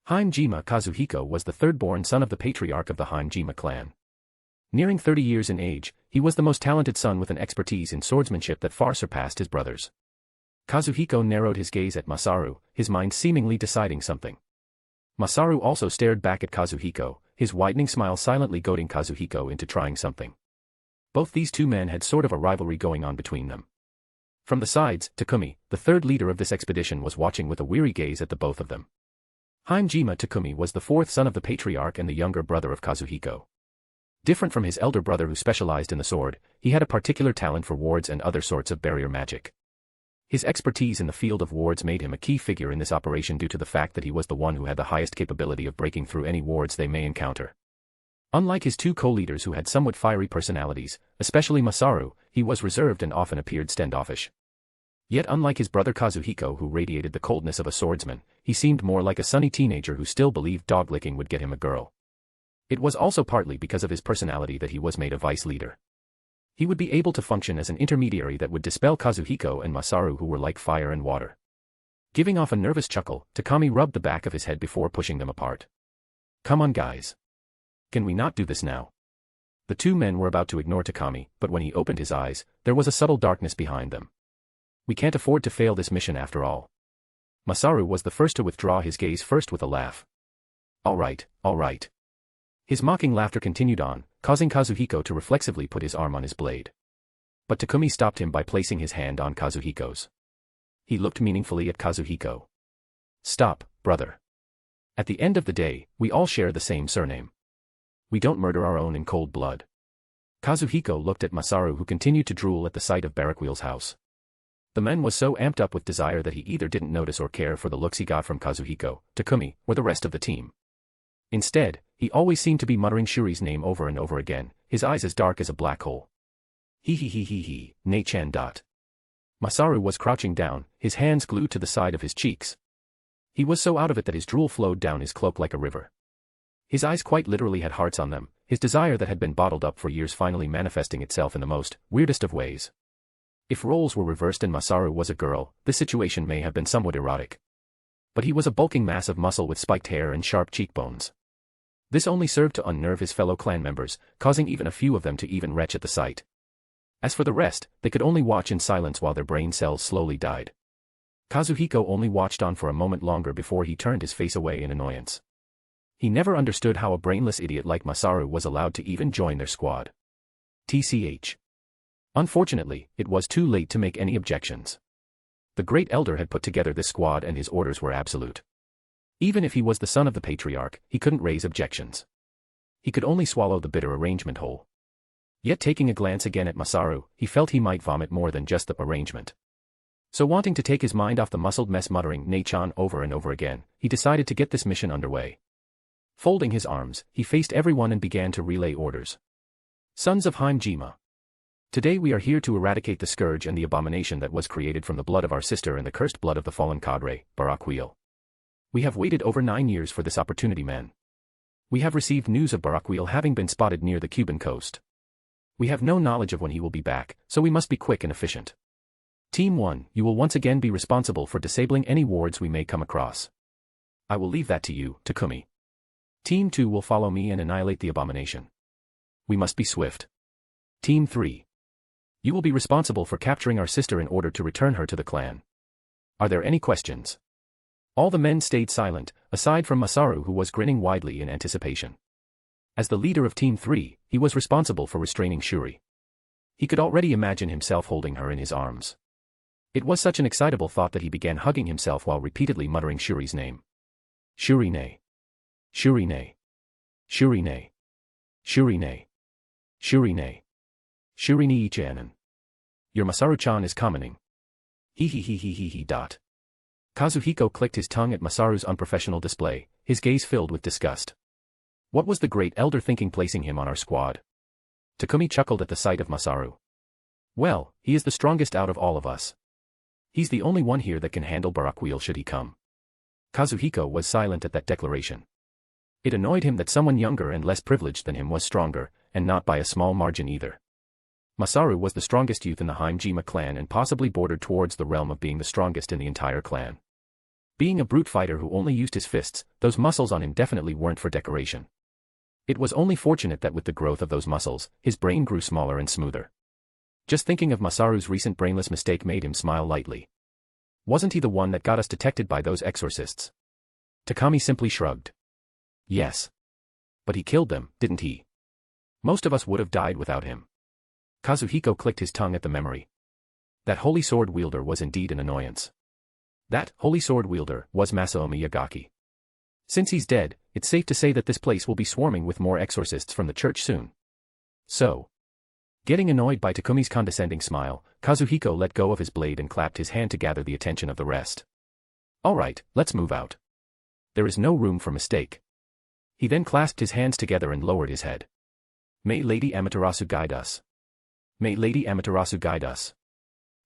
Hinjima Kazuhiko was the third-born son of the patriarch of the Hinjima clan. Nearing 30 years in age, he was the most talented son with an expertise in swordsmanship that far surpassed his brothers. Kazuhiko narrowed his gaze at Masaru, his mind seemingly deciding something. Masaru also stared back at Kazuhiko, his widening smile silently goading Kazuhiko into trying something. Both these two men had sort of a rivalry going on between them. From the sides, Takumi, the third leader of this expedition, was watching with a weary gaze at the both of them. Hinjima Takumi was the fourth son of the patriarch and the younger brother of Kazuhiko. Different from his elder brother who specialized in the sword, he had a particular talent for wards and other sorts of barrier magic. His expertise in the field of wards made him a key figure in this operation due to the fact that he was the one who had the highest capability of breaking through any wards they may encounter. Unlike his two co-leaders who had somewhat fiery personalities, especially Masaru, he was reserved and often appeared standoffish. Yet unlike his brother Kazuhiko who radiated the coldness of a swordsman, he seemed more like a sunny teenager who still believed dog-licking would get him a girl. It was also partly because of his personality that he was made a vice leader. He would be able to function as an intermediary that would dispel Kazuhiko and Masaru who were like fire and water. Giving off a nervous chuckle, Takami rubbed the back of his head before pushing them apart. Come on guys. Can we not do this now? The two men were about to ignore Takami, but when he opened his eyes, there was a subtle darkness behind them. We can't afford to fail this mission after all. Masaru was the first to withdraw his gaze first with a laugh. All right, all right. His mocking laughter continued on, causing Kazuhiko to reflexively put his arm on his blade. But Takumi stopped him by placing his hand on Kazuhiko's. He looked meaningfully at Kazuhiko. Stop, brother. At the end of the day, we all share the same surname. We don't murder our own in cold blood. Kazuhiko looked at Masaru who continued to drool at the sight of Barakiel's house. The man was so amped up with desire that he either didn't notice or care for the looks he got from Kazuhiko, Takumi, or the rest of the team. Instead, he always seemed to be muttering Shuri's name over and over again, his eyes as dark as a black hole. He, Nei-chan. Masaru was crouching down, his hands glued to the side of his cheeks. He was so out of it that his drool flowed down his cloak like a river. His eyes quite literally had hearts on them, his desire that had been bottled up for years finally manifesting itself in the most weirdest of ways. If roles were reversed and Masaru was a girl, this situation may have been somewhat erotic. But he was a bulking mass of muscle with spiked hair and sharp cheekbones. This only served to unnerve his fellow clan members, causing even a few of them to even retch at the sight. As for the rest, they could only watch in silence while their brain cells slowly died. Kazuhiko only watched on for a moment longer before he turned his face away in annoyance. He never understood how a brainless idiot like Masaru was allowed to even join their squad. TCH. Unfortunately, it was too late to make any objections. The Great Elder had put together this squad and his orders were absolute. Even if he was the son of the patriarch, he couldn't raise objections. He could only swallow the bitter arrangement whole. Yet taking a glance again at Masaru, he felt he might vomit more than just the arrangement. So wanting to take his mind off the muscled mess muttering Nei-chan over and over again, he decided to get this mission underway. Folding his arms, he faced everyone and began to relay orders. Sons of Hinjima. Today we are here to eradicate the scourge and the abomination that was created from the blood of our sister and the cursed blood of the fallen cadre, Barakiel. We have waited over 9 years for this opportunity, men. We have received news of Barakiel having been spotted near the Cuban coast. We have no knowledge of when he will be back, so we must be quick and efficient. Team 1, you will once again be responsible for disabling any wards we may come across. I will leave that to you, Takumi. Team 2 will follow me and annihilate the abomination. We must be swift. Team 3. You will be responsible for capturing our sister in order to return her to the clan. Are there any questions? All the men stayed silent, aside from Masaru, who was grinning widely in anticipation. As the leader of Team 3, he was responsible for restraining Shuri. He could already imagine himself holding her in his arms. It was such an excitable thought that he began hugging himself while repeatedly muttering Shuri's name. Shuri ne. Shuri ne. Shuri ne. Shuri ne. Shuri ne. Shuri ni ichanen. Your Masaru-chan is commoning. He. Kazuhiko clicked his tongue at Masaru's unprofessional display, his gaze filled with disgust. What was the great elder thinking placing him on our squad? Takumi chuckled at the sight of Masaru. Well, he is the strongest out of all of us. He's the only one here that can handle Barakiel should he come. Kazuhiko was silent at that declaration. It annoyed him that someone younger and less privileged than him was stronger, and not by a small margin either. Masaru was the strongest youth in the Hinjima clan and possibly bordered towards the realm of being the strongest in the entire clan. Being a brute fighter who only used his fists, those muscles on him definitely weren't for decoration. It was only fortunate that with the growth of those muscles, his brain grew smaller and smoother. Just thinking of Masaru's recent brainless mistake made him smile lightly. Wasn't he the one that got us detected by those exorcists? Takami simply shrugged. Yes. But he killed them, didn't he? Most of us would have died without him. Kazuhiko clicked his tongue at the memory. That holy sword wielder was indeed an annoyance. That holy sword wielder was Masaomi Yagaki. Since he's dead, it's safe to say that this place will be swarming with more exorcists from the church soon. So. Getting annoyed by Takumi's condescending smile, Kazuhiko let go of his blade and clapped his hand to gather the attention of the rest. Alright, let's move out. There is no room for mistake. He then clasped his hands together and lowered his head. May Lady Amaterasu guide us. May Lady Amaterasu guide us.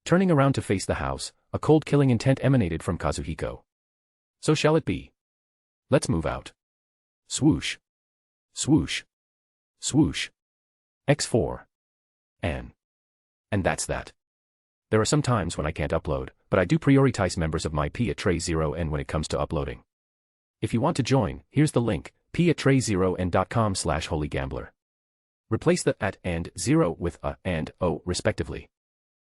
Turning around to face the house, a cold killing intent emanated from Kazuhiko. So shall it be. Let's move out. Swoosh. Swoosh. Swoosh. X4. And that's that. There are some times when I can't upload, but I do prioritize members of my P@Tray0n when it comes to uploading. If you want to join, here's the link, p@tray0n.com/holygambler. Replace the at and 0 with a and o respectively.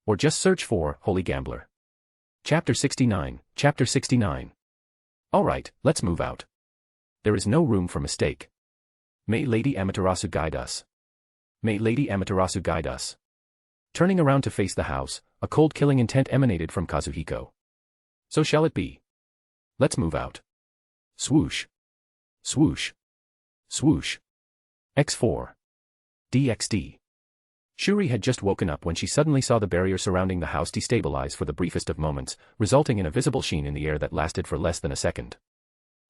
Or just search for Holy Gambler. Chapter 69, Chapter 69. Alright, let's move out. There is no room for mistake. May Lady Amaterasu guide us. May Lady Amaterasu guide us. Turning around to face the house, a cold killing intent emanated from Kazuhiko. So shall it be. Let's move out. Swoosh. Swoosh. Swoosh. X4. DxD. Shuri had just woken up when she suddenly saw the barrier surrounding the house destabilize for the briefest of moments, resulting in a visible sheen in the air that lasted for less than a second.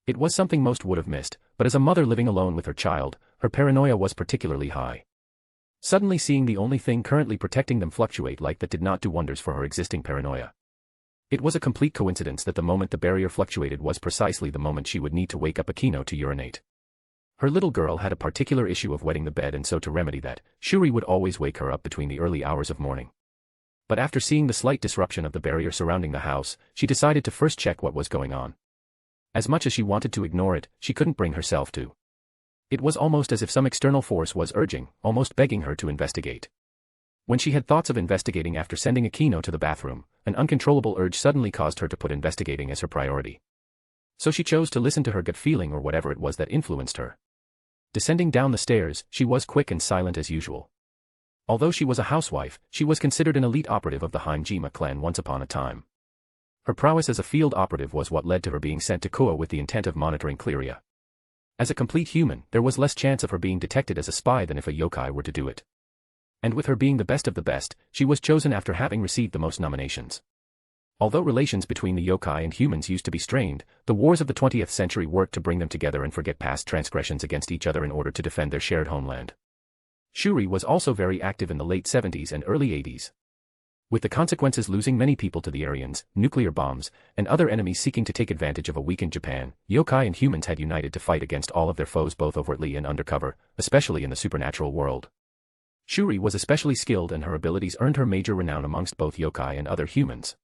It was something most would have missed, but as a mother living alone with her child, her paranoia was particularly high. Suddenly seeing the only thing currently protecting them fluctuate like that did not do wonders for her existing paranoia. It was a complete coincidence that the moment the barrier fluctuated was precisely the moment she would need to wake up Akino to urinate. Her little girl had a particular issue of wetting the bed, and so to remedy that, Shuri would always wake her up between the early hours of morning. But after seeing the slight disruption of the barrier surrounding the house, she decided to first check what was going on. As much as she wanted to ignore it, she couldn't bring herself to. It was almost as if some external force was urging, almost begging her to investigate. When she had thoughts of investigating after sending Akino to the bathroom, an uncontrollable urge suddenly caused her to put investigating as her priority. So she chose to listen to her gut feeling or whatever it was that influenced her. Descending down the stairs, she was quick and silent as usual. Although she was a housewife, she was considered an elite operative of the Hinjima clan once upon a time. Her prowess as a field operative was what led to her being sent to Koa with the intent of monitoring Clearia. As a complete human, there was less chance of her being detected as a spy than if a yokai were to do it. And with her being the best of the best, she was chosen after having received the most nominations. Although relations between the yokai and humans used to be strained, the wars of the 20th century worked to bring them together and forget past transgressions against each other in order to defend their shared homeland. Shuri was also very active in the late 70s and early 80s. With the consequences losing many people to the Aryans, nuclear bombs, and other enemies seeking to take advantage of a weakened Japan, yokai and humans had united to fight against all of their foes both overtly and undercover, especially in the supernatural world. Shuri was especially skilled and her abilities earned her major renown amongst both yokai and other humans.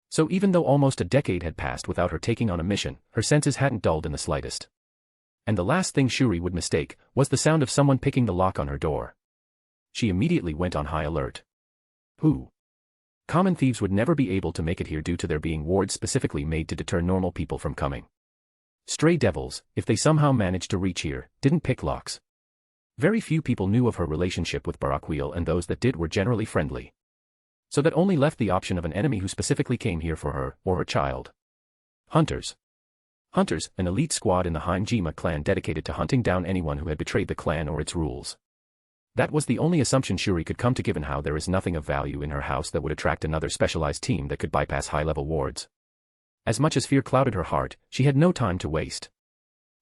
So even though almost a decade had passed without her taking on a mission, her senses hadn't dulled in the slightest. And the last thing Shuri would mistake was the sound of someone picking the lock on her door. She immediately went on high alert. Who? Common thieves would never be able to make it here due to there being wards specifically made to deter normal people from coming. Stray devils, if they somehow managed to reach here, didn't pick locks. Very few people knew of her relationship with Barakiel, and those that did were generally friendly. So that only left the option of an enemy who specifically came here for her, or her child. Hunters. Hunters, an elite squad in the Hinjima clan dedicated to hunting down anyone who had betrayed the clan or its rules. That was the only assumption Shuri could come to given how there is nothing of value in her house that would attract another specialized team that could bypass high-level wards. As much as fear clouded her heart, she had no time to waste.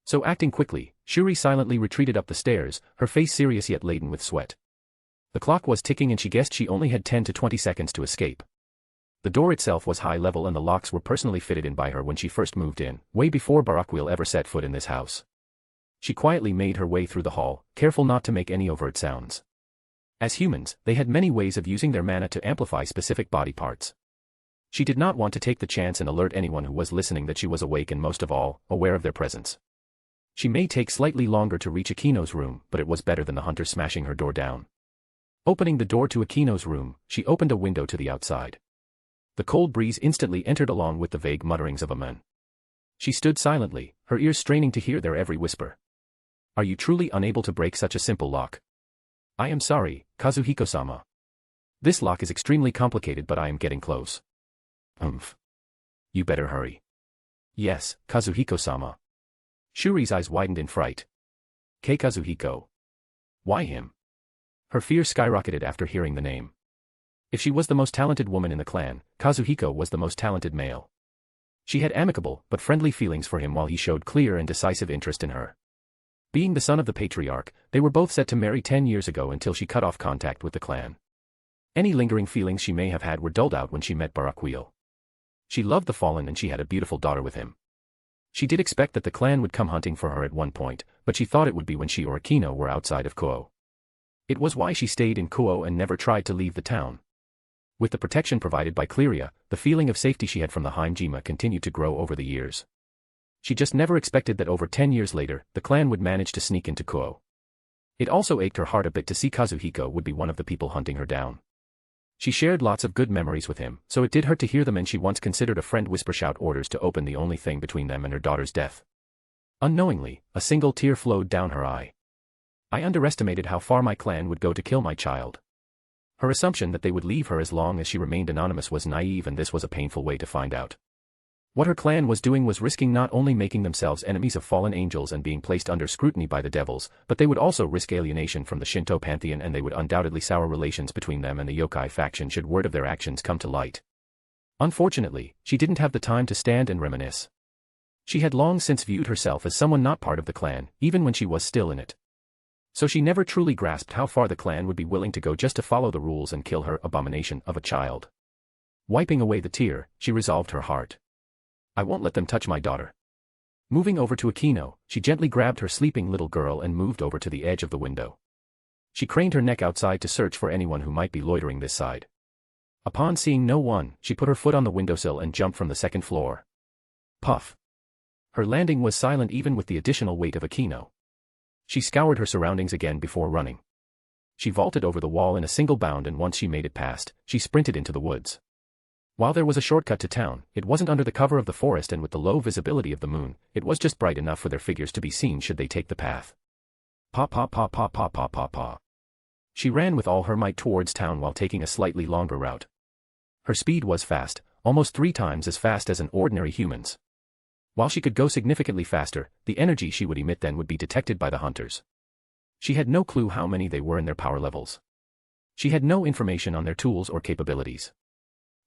So acting quickly, Shuri silently retreated up the stairs, her face serious yet laden with sweat. The clock was ticking and she guessed she only had 10 to 20 seconds to escape. The door itself was high level and the locks were personally fitted in by her when she first moved in, way before Barakiel ever set foot in this house. She quietly made her way through the hall, careful not to make any overt sounds. As humans, they had many ways of using their mana to amplify specific body parts. She did not want to take the chance and alert anyone who was listening that she was awake and most of all, aware of their presence. She may take slightly longer to reach Akino's room, but it was better than the hunter smashing her door down. Opening the door to Akino's room, she opened a window to the outside. The cold breeze instantly entered along with the vague mutterings of a man. She stood silently, her ears straining to hear their every whisper. Are you truly unable to break such a simple lock? I am sorry, Kazuhiko-sama. This lock is extremely complicated but I am getting close. You better hurry. Yes, Kazuhiko-sama. Shuri's eyes widened in fright. Kazuhiko. Why him? Her fear skyrocketed after hearing the name. If she was the most talented woman in the clan, Kazuhiko was the most talented male. She had amicable but friendly feelings for him while he showed clear and decisive interest in her. Being the son of the patriarch, they were both set to marry 10 years ago until she cut off contact with the clan. Any lingering feelings she may have had were dulled out when she met Barakiel. She loved the fallen and she had a beautiful daughter with him. She did expect that the clan would come hunting for her at one point, but she thought it would be when she or Akino were outside of Kuo. It was why she stayed in Kuo and never tried to leave the town. With the protection provided by Clearia, the feeling of safety she had from the Hinjima continued to grow over the years. She just never expected that over 10 years later, the clan would manage to sneak into Kuo. It also ached her heart a bit to see Kazuhiko would be one of the people hunting her down. She shared lots of good memories with him, so it did hurt to hear the men she once considered a friend whisper shout orders to open the only thing between them and her daughter's death. Unknowingly, a single tear flowed down her eye. I underestimated how far my clan would go to kill my child. Her assumption that they would leave her as long as she remained anonymous was naive, and this was a painful way to find out. What her clan was doing was risking not only making themselves enemies of fallen angels and being placed under scrutiny by the devils, but they would also risk alienation from the Shinto pantheon, and they would undoubtedly sour relations between them and the yokai faction should word of their actions come to light. Unfortunately, she didn't have the time to stand and reminisce. She had long since viewed herself as someone not part of the clan, even when she was still in it. So she never truly grasped how far the clan would be willing to go just to follow the rules and kill her abomination of a child. Wiping away the tear, she resolved her heart. I won't let them touch my daughter. Moving over to Akino, she gently grabbed her sleeping little girl and moved over to the edge of the window. She craned her neck outside to search for anyone who might be loitering this side. Upon seeing no one, she put her foot on the windowsill and jumped from the second floor. Puff. Her landing was silent even with the additional weight of Akino. She scoured her surroundings again before running. She vaulted over the wall in a single bound, and once she made it past, she sprinted into the woods. While there was a shortcut to town, it wasn't under the cover of the forest, and with the low visibility of the moon, it was just bright enough for their figures to be seen should they take the path. Pa pa pa pa pa pa pa pa. She ran with all her might towards town while taking a slightly longer route. Her speed was fast, almost 3 times as fast as an ordinary human's. While she could go significantly faster, the energy she would emit then would be detected by the hunters. She had no clue how many they were in their power levels. She had no information on their tools or capabilities.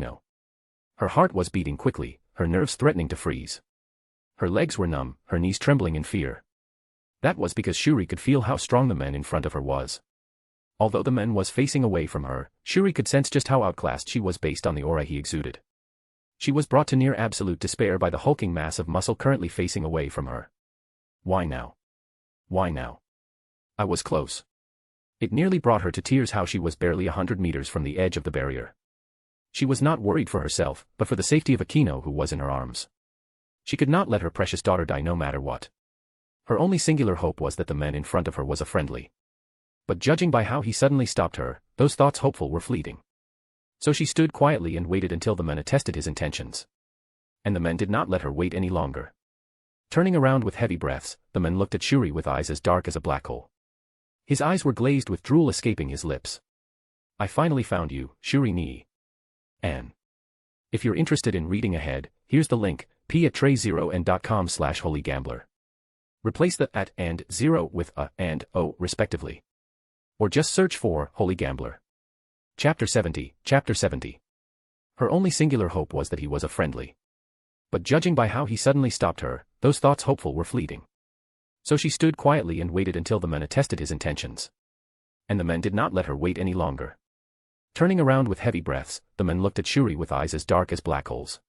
Kino. Her heart was beating quickly, her nerves threatening to freeze. Her legs were numb, her knees trembling in fear. That was because Shuri could feel how strong the man in front of her was. Although the man was facing away from her, Shuri could sense just how outclassed she was based on the aura he exuded. She was brought to near absolute despair by the hulking mass of muscle currently facing away from her. Why now? Why now? I was close. It nearly brought her to tears how she was barely 100 meters from the edge of the barrier. She was not worried for herself, but for the safety of Akino who was in her arms. She could not let her precious daughter die no matter what. Her only singular hope was that the man in front of her was a friendly. But judging by how he suddenly stopped her, those thoughts hopeful were fleeting. So she stood quietly and waited until the man attested his intentions. And the man did not let her wait any longer. Turning around with heavy breaths, the man looked at Shuri with eyes as dark as a black hole. His eyes were glazed with drool escaping his lips. I finally found you, Shuri ni. An. If you're interested in reading ahead, here's the link, p@tray0n.com/holygambler. Replace the at and 0 with a and o respectively. Or just search for Holy Gambler. Chapter 70. Her only singular hope was that he was a friendly. But judging by how he suddenly stopped her, those thoughts hopeful were fleeting. So she stood quietly and waited until the man attested his intentions. And the man did not let her wait any longer. Turning around with heavy breaths, the man looked at Shuri with eyes as dark as black holes.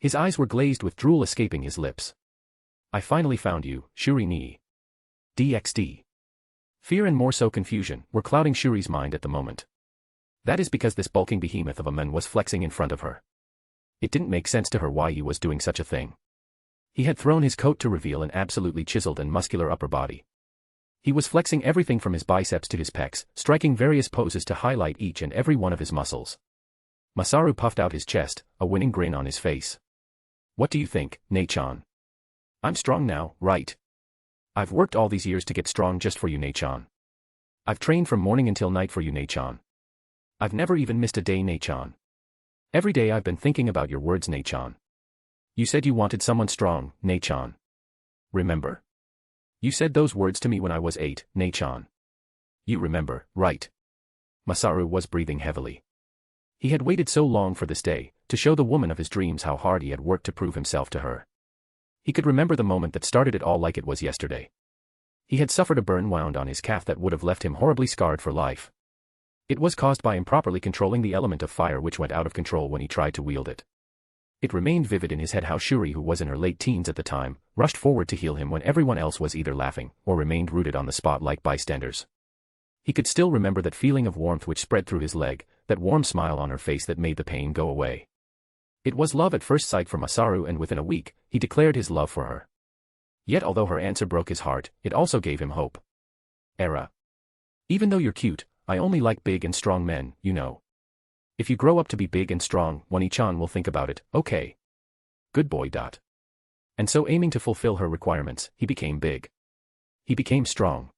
His eyes were glazed with drool escaping his lips. I finally found you, Shuri ni. DxD. Fear and more so confusion were clouding Shuri's mind at the moment. That is because this bulking behemoth of a man was flexing in front of her. It didn't make sense to her why he was doing such a thing. He had thrown his coat to reveal an absolutely chiseled and muscular upper body. He was flexing everything from his biceps to his pecs, striking various poses to highlight each and every one of his muscles. Masaru puffed out his chest, a winning grin on his face. What do you think, Nei-chan? I'm strong now, right? I've worked all these years to get strong just for you, Nei-chan. I've trained from morning until night for you, Nei-chan. I've never even missed a day, Nei-chan. Every day I've been thinking about your words, Nei-chan. You said you wanted someone strong, Nei-chan. Remember? You said those words to me when I was 8, Nei-chan. You remember, right? Masaru was breathing heavily. He had waited so long for this day, to show the woman of his dreams how hard he had worked to prove himself to her. He could remember the moment that started it all like it was yesterday. He had suffered a burn wound on his calf that would have left him horribly scarred for life. It was caused by improperly controlling the element of fire which went out of control when he tried to wield it. It remained vivid in his head how Shuri, who was in her late teens at the time, rushed forward to heal him when everyone else was either laughing or remained rooted on the spot like bystanders. He could still remember that feeling of warmth which spread through his leg, that warm smile on her face that made the pain go away. It was love at first sight for Masaru, and within a week, he declared his love for her. Yet although her answer broke his heart, it also gave him hope. Era. Even though you're cute, I only like big and strong men, you know. If you grow up to be big and strong, Wani-chan will think about it, okay? Good boy. And so aiming to fulfill her requirements, he became big. He became strong.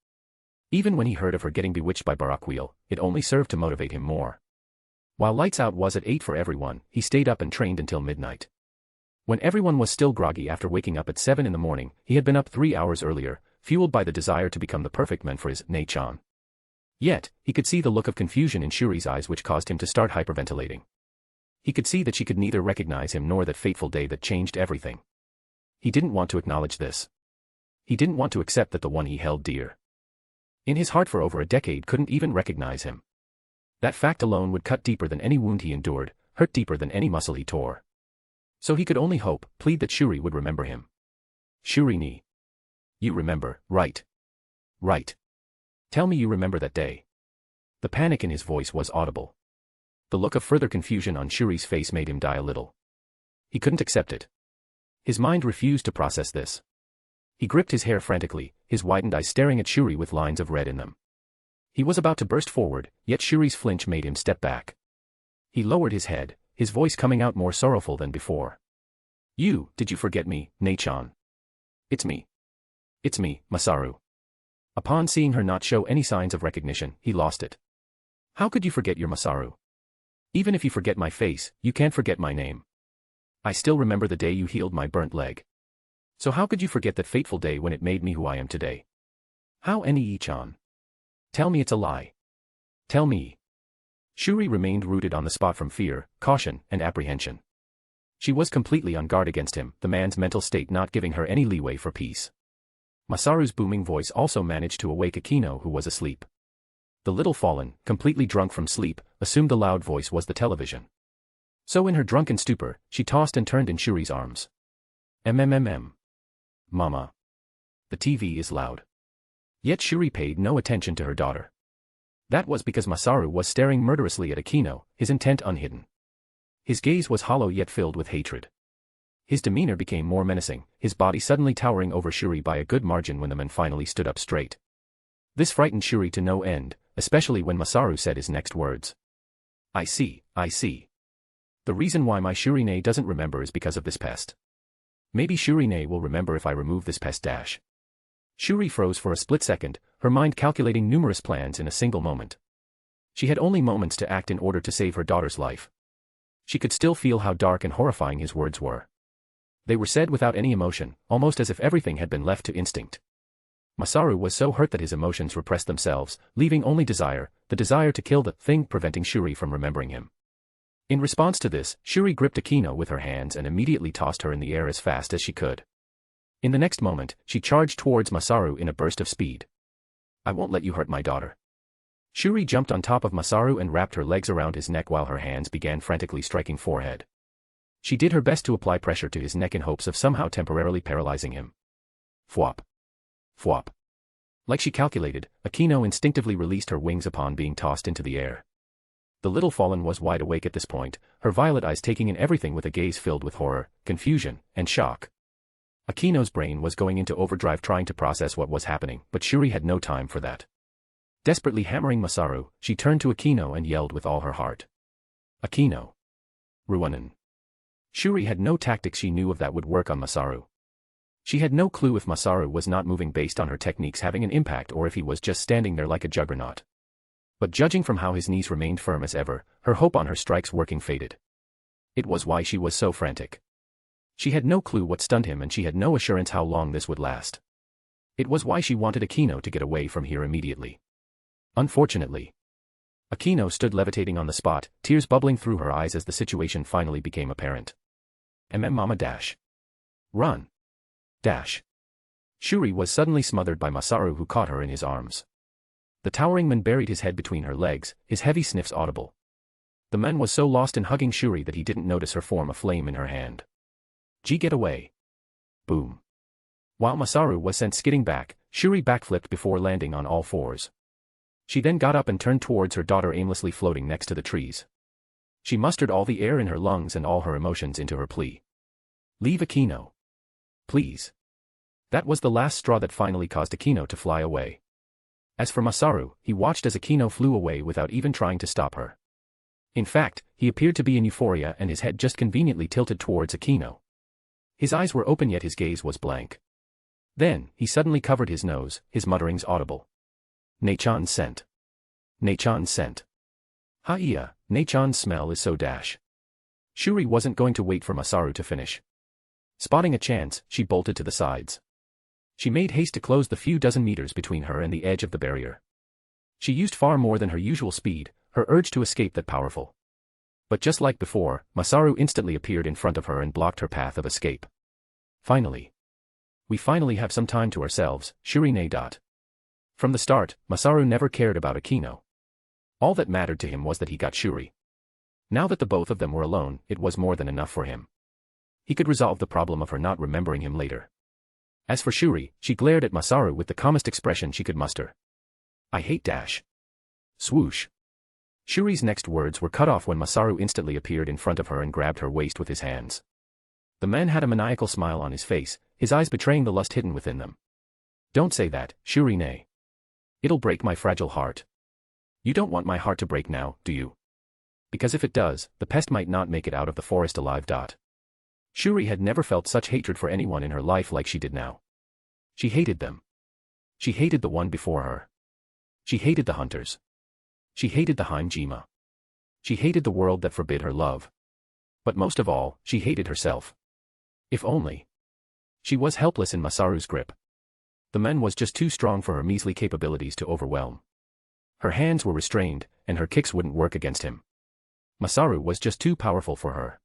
Even when he heard of her getting bewitched by Barakiel, it only served to motivate him more. While lights out was at 8 for everyone, he stayed up and trained until midnight. When everyone was still groggy after waking up at 7 in the morning, he had been up 3 hours earlier, fueled by the desire to become the perfect man for his Ne-chan. Yet, he could see the look of confusion in Shuri's eyes which caused him to start hyperventilating. He could see that she could neither recognize him nor that fateful day that changed everything. He didn't want to acknowledge this. He didn't want to accept that the one he held dear in his heart for over a decade couldn't even recognize him. That fact alone would cut deeper than any wound he endured, hurt deeper than any muscle he tore. So he could only hope, plead that Shuri would remember him. Shuri ni. You remember, right? Right. Tell me you remember that day. The panic in his voice was audible. The look of further confusion on Shuri's face made him die a little. He couldn't accept it. His mind refused to process this. He gripped his hair frantically, his widened eyes staring at Shuri with lines of red in them. He was about to burst forward, yet Shuri's flinch made him step back. He lowered his head, his voice coming out more sorrowful than before. Did you forget me, Ne-chan? It's me. It's me, Masaru. Upon seeing her not show any signs of recognition, he lost it. How could you forget your Masaru? Even if you forget my face, you can't forget my name. I still remember the day you healed my burnt leg. So how could you forget that fateful day when it made me who I am today? How Ne-chan? Tell me it's a lie. Tell me. Shuri remained rooted on the spot from fear, caution, and apprehension. She was completely on guard against him, the man's mental state not giving her any leeway for peace. Masaru's booming voice also managed to awake Akino who was asleep. The little fallen, completely drunk from sleep, assumed the loud voice was the television. So in her drunken stupor, she tossed and turned in Shuri's arms. Mama. The TV is loud. Yet Shuri paid no attention to her daughter. That was because Masaru was staring murderously at Akino, his intent unhidden. His gaze was hollow yet filled with hatred. His demeanor became more menacing, his body suddenly towering over Shuri by a good margin when the man finally stood up straight. This frightened Shuri to no end, especially when Masaru said his next words. I see. The reason why my Shuri-ne doesn't remember is because of this pest. Maybe Shuri-ne will remember if I remove this pest dash. Shuri froze for a split second, her mind calculating numerous plans in a single moment. She had only moments to act in order to save her daughter's life. She could still feel how dark and horrifying his words were. They were said without any emotion, almost as if everything had been left to instinct. Masaru was so hurt that his emotions repressed themselves, leaving only desire, the desire to kill the thing preventing Shuri from remembering him. In response to this, Shuri gripped Akino with her hands and immediately tossed her in the air as fast as she could. In the next moment, she charged towards Masaru in a burst of speed. I won't let you hurt my daughter. Shuri jumped on top of Masaru and wrapped her legs around his neck while her hands began frantically striking forehead. She did her best to apply pressure to his neck in hopes of somehow temporarily paralyzing him. Fwop. Fwop. Like she calculated, Akino instinctively released her wings upon being tossed into the air. The little fallen was wide awake at this point, her violet eyes taking in everything with a gaze filled with horror, confusion, and shock. Akino's brain was going into overdrive trying to process what was happening, but Shuri had no time for that. Desperately hammering Masaru, she turned to Akino and yelled with all her heart. Akino. Ruanen. Shuri had no tactics she knew of that would work on Masaru. She had no clue if Masaru was not moving based on her techniques having an impact or if he was just standing there like a juggernaut. But judging from how his knees remained firm as ever, her hope on her strikes working faded. It was why she was so frantic. She had no clue what stunned him and she had no assurance how long this would last. It was why she wanted Akino to get away from here immediately. Unfortunately, Akino stood levitating on the spot, tears bubbling through her eyes as the situation finally became apparent. Mama dash. Run. Dash. Shuri was suddenly smothered by Masaru who caught her in his arms. The towering man buried his head between her legs, his heavy sniffs audible. The man was so lost in hugging Shuri that he didn't notice her form a flame in her hand. Get away. Boom. While Masaru was sent skidding back, Shuri backflipped before landing on all fours. She then got up and turned towards her daughter aimlessly floating next to the trees. She mustered all the air in her lungs and all her emotions into her plea. Leave Akino. Please. That was the last straw that finally caused Akino to fly away. As for Masaru, he watched as Akino flew away without even trying to stop her. In fact, he appeared to be in euphoria and his head just conveniently tilted towards Akino. His eyes were open yet his gaze was blank. Then, he suddenly covered his nose, his mutterings audible. "Nechan's scent. Nechan's scent. Ha-iya, Nechan's smell is so dash." Shuri wasn't going to wait for Masaru to finish. Spotting a chance, she bolted to the sides. She made haste to close the few dozen meters between her and the edge of the barrier. She used far more than her usual speed, her urge to escape that powerful. But just like before, Masaru instantly appeared in front of her and blocked her path of escape. Finally. We finally have some time to ourselves, Shuri ne. From the start, Masaru never cared about Akino. All that mattered to him was that he got Shuri. Now that the both of them were alone, it was more than enough for him. He could resolve the problem of her not remembering him later. As for Shuri, she glared at Masaru with the calmest expression she could muster. "I hate dash." Swoosh. Shuri's next words were cut off when Masaru instantly appeared in front of her and grabbed her waist with his hands. The man had a maniacal smile on his face, his eyes betraying the lust hidden within them. "Don't say that, Shuri ne. It'll break my fragile heart." "You don't want my heart to break now, do you?" "Because if it does, the pest might not make it out of the forest alive." Shuri had never felt such hatred for anyone in her life like she did now. She hated them. She hated the one before her. She hated the hunters. She hated the Hinjima. She hated the world that forbid her love. But most of all, she hated herself. If only. She was helpless in Masaru's grip. The man was just too strong for her measly capabilities to overwhelm. Her hands were restrained, and her kicks wouldn't work against him. Masaru was just too powerful for her.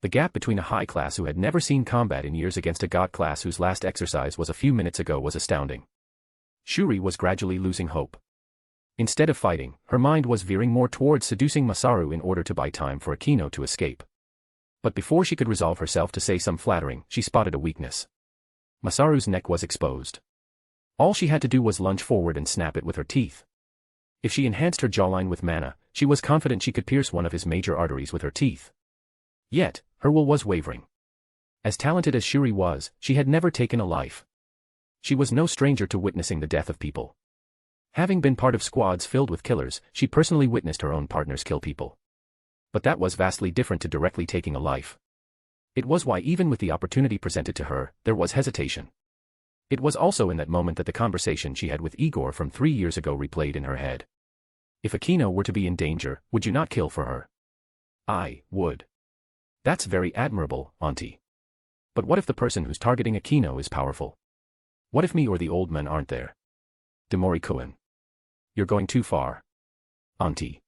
The gap between a high class who had never seen combat in years against a god class whose last exercise was a few minutes ago was astounding. Shuri was gradually losing hope. Instead of fighting, her mind was veering more towards seducing Masaru in order to buy time for Akino to escape. But before she could resolve herself to say some flattering, she spotted a weakness. Masaru's neck was exposed. All she had to do was lunge forward and snap it with her teeth. If she enhanced her jawline with mana, she was confident she could pierce one of his major arteries with her teeth. Yet, her will was wavering. As talented as Shuri was, she had never taken a life. She was no stranger to witnessing the death of people. Having been part of squads filled with killers, she personally witnessed her own partners kill people. But that was vastly different to directly taking a life. It was why even with the opportunity presented to her, there was hesitation. It was also in that moment that the conversation she had with Igor from 3 years ago replayed in her head. If Akino were to be in danger, would you not kill for her? I would. That's very admirable, Auntie. But what if the person who's targeting Akino is powerful? What if me or the old men aren't there? Demori-kun. You're going too far. Auntie.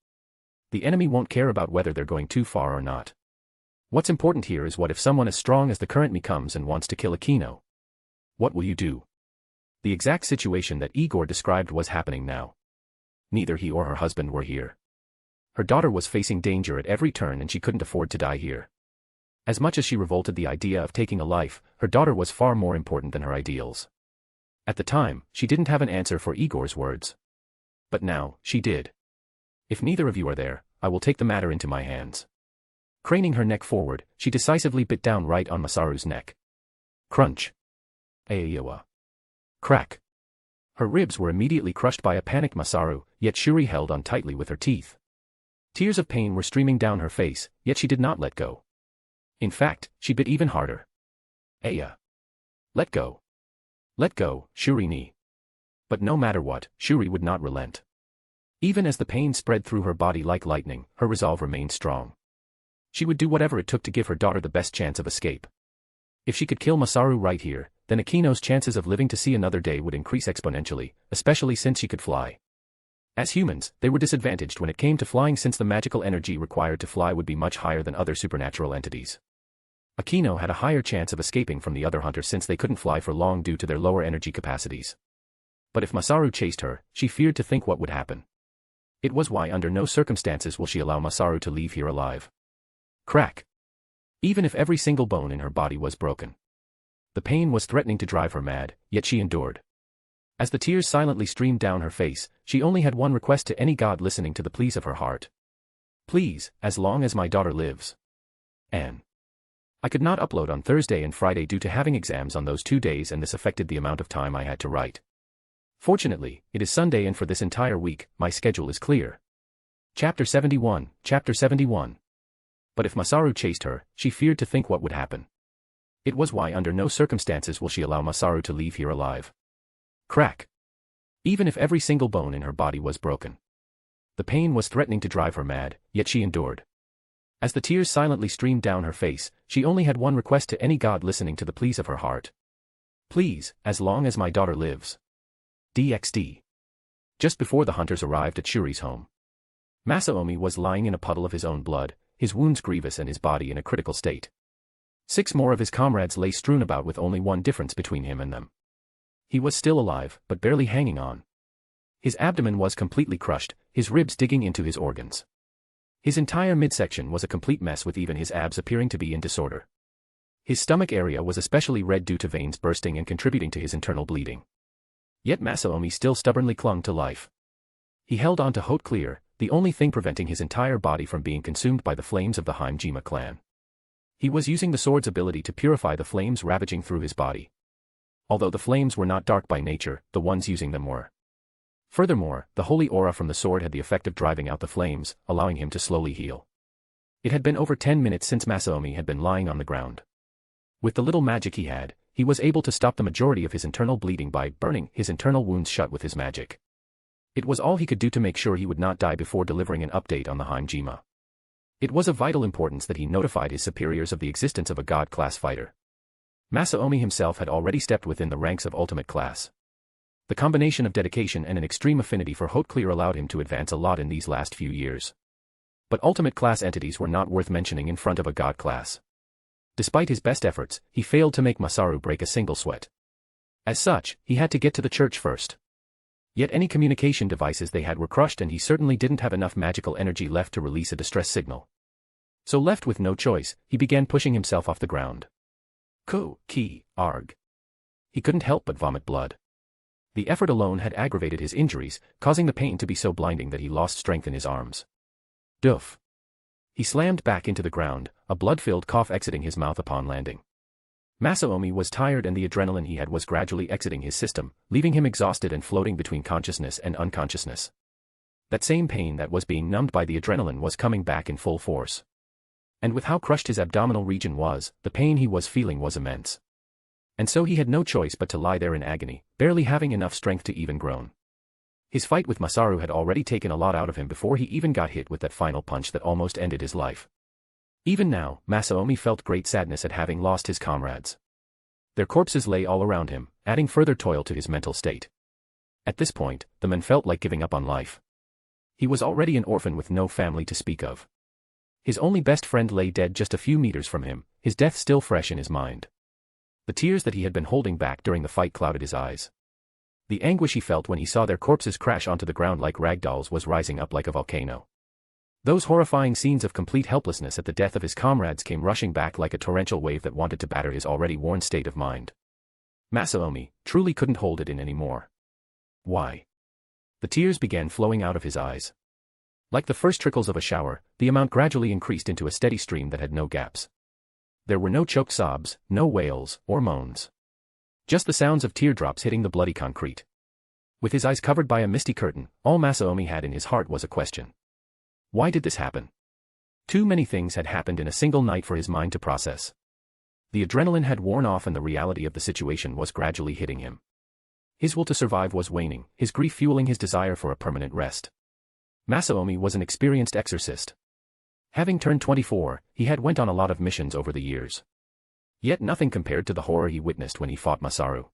The enemy won't care about whether they're going too far or not. What's important here is what if someone as strong as the current me comes and wants to kill Akino? What will you do? The exact situation that Igor described was happening now. Neither he or her husband were here. Her daughter was facing danger at every turn and she couldn't afford to die here. As much as she revolted the idea of taking a life, her daughter was far more important than her ideals. At the time, she didn't have an answer for Igor's words. But now, she did. If neither of you are there, I will take the matter into my hands. Craning her neck forward, she decisively bit down right on Masaru's neck. Crunch. Ayawa. Crack. Her ribs were immediately crushed by a panicked Masaru, yet Shuri held on tightly with her teeth. Tears of pain were streaming down her face, yet she did not let go. In fact, she bit even harder. Aya. Let go. Let go, Shuri ni. But no matter what, Shuri would not relent. Even as the pain spread through her body like lightning, her resolve remained strong. She would do whatever it took to give her daughter the best chance of escape. If she could kill Masaru right here, then Akino's chances of living to see another day would increase exponentially, especially since she could fly. As humans, they were disadvantaged when it came to flying since the magical energy required to fly would be much higher than other supernatural entities. Akino had a higher chance of escaping from the other hunters since they couldn't fly for long due to their lower energy capacities. But if Masaru chased her, she feared to think what would happen. It was why under no circumstances will she allow Masaru to leave here alive. Crack. Even if every single bone in her body was broken. The pain was threatening to drive her mad, yet she endured. As the tears silently streamed down her face, she only had one request to any god listening to the pleas of her heart. Please, as long as my daughter lives. Anne. I could not upload on Thursday and Friday due to having exams on those 2 days and this affected the amount of time I had to write. Fortunately, it is Sunday and for this entire week, my schedule is clear. Chapter 71, Chapter 71. But if Masaru chased her, she feared to think what would happen. It was why under no circumstances will she allow Masaru to leave here alive. Crack. Even if every single bone in her body was broken. The pain was threatening to drive her mad, yet she endured. As the tears silently streamed down her face, she only had one request to any god listening to the pleas of her heart. Please, as long as my daughter lives. DxD. Just before the hunters arrived at Shuri's home, Masaomi was lying in a puddle of his own blood, his wounds grievous and his body in a critical state. 6 more of his comrades lay strewn about with only one difference between him and them. He was still alive, but barely hanging on. His abdomen was completely crushed, his ribs digging into his organs. His entire midsection was a complete mess with even his abs appearing to be in disorder. His stomach area was especially red due to veins bursting and contributing to his internal bleeding. Yet Masaomi still stubbornly clung to life. He held on to Haute Clear, the only thing preventing his entire body from being consumed by the flames of the Hinjima clan. He was using the sword's ability to purify the flames ravaging through his body. Although the flames were not dark by nature, the ones using them were. Furthermore, the holy aura from the sword had the effect of driving out the flames, allowing him to slowly heal. It had been over 10 minutes since Masaomi had been lying on the ground. With the little magic he had, he was able to stop the majority of his internal bleeding by burning his internal wounds shut with his magic. It was all he could do to make sure he would not die before delivering an update on the Hinjima. It was of vital importance that he notified his superiors of the existence of a god-class fighter. Masaomi himself had already stepped within the ranks of ultimate class. The combination of dedication and an extreme affinity for Haute Clear allowed him to advance a lot in these last few years. But ultimate class entities were not worth mentioning in front of a god class. Despite his best efforts, he failed to make Masaru break a single sweat. As such, he had to get to the church first. Yet any communication devices they had were crushed and he certainly didn't have enough magical energy left to release a distress signal. So left with no choice, he began pushing himself off the ground. Arg. He couldn't help but vomit blood. The effort alone had aggravated his injuries, causing the pain to be so blinding that he lost strength in his arms. Doof. He slammed back into the ground, a blood-filled cough exiting his mouth upon landing. Masaomi was tired and the adrenaline he had was gradually exiting his system, leaving him exhausted and floating between consciousness and unconsciousness. That same pain that was being numbed by the adrenaline was coming back in full force. And with how crushed his abdominal region was, the pain he was feeling was immense. And so he had no choice but to lie there in agony, barely having enough strength to even groan. His fight with Masaru had already taken a lot out of him before he even got hit with that final punch that almost ended his life. Even now, Masaomi felt great sadness at having lost his comrades. Their corpses lay all around him, adding further toil to his mental state. At this point, the man felt like giving up on life. He was already an orphan with no family to speak of. His only best friend lay dead just a few meters from him, his death still fresh in his mind. The tears that he had been holding back during the fight clouded his eyes. The anguish he felt when he saw their corpses crash onto the ground like rag dolls was rising up like a volcano. Those horrifying scenes of complete helplessness at the death of his comrades came rushing back like a torrential wave that wanted to batter his already worn state of mind. Masaomi truly couldn't hold it in anymore. Why? The tears began flowing out of his eyes. Like the first trickles of a shower, the amount gradually increased into a steady stream that had no gaps. There were no choked sobs, no wails, or moans. Just the sounds of teardrops hitting the bloody concrete. With his eyes covered by a misty curtain, all Masaomi had in his heart was a question. Why did this happen? Too many things had happened in a single night for his mind to process. The adrenaline had worn off and the reality of the situation was gradually hitting him. His will to survive was waning, his grief fueling his desire for a permanent rest. Masaomi was an experienced exorcist. Having turned 24, he had went on a lot of missions over the years. Yet nothing compared to the horror he witnessed when he fought Masaru.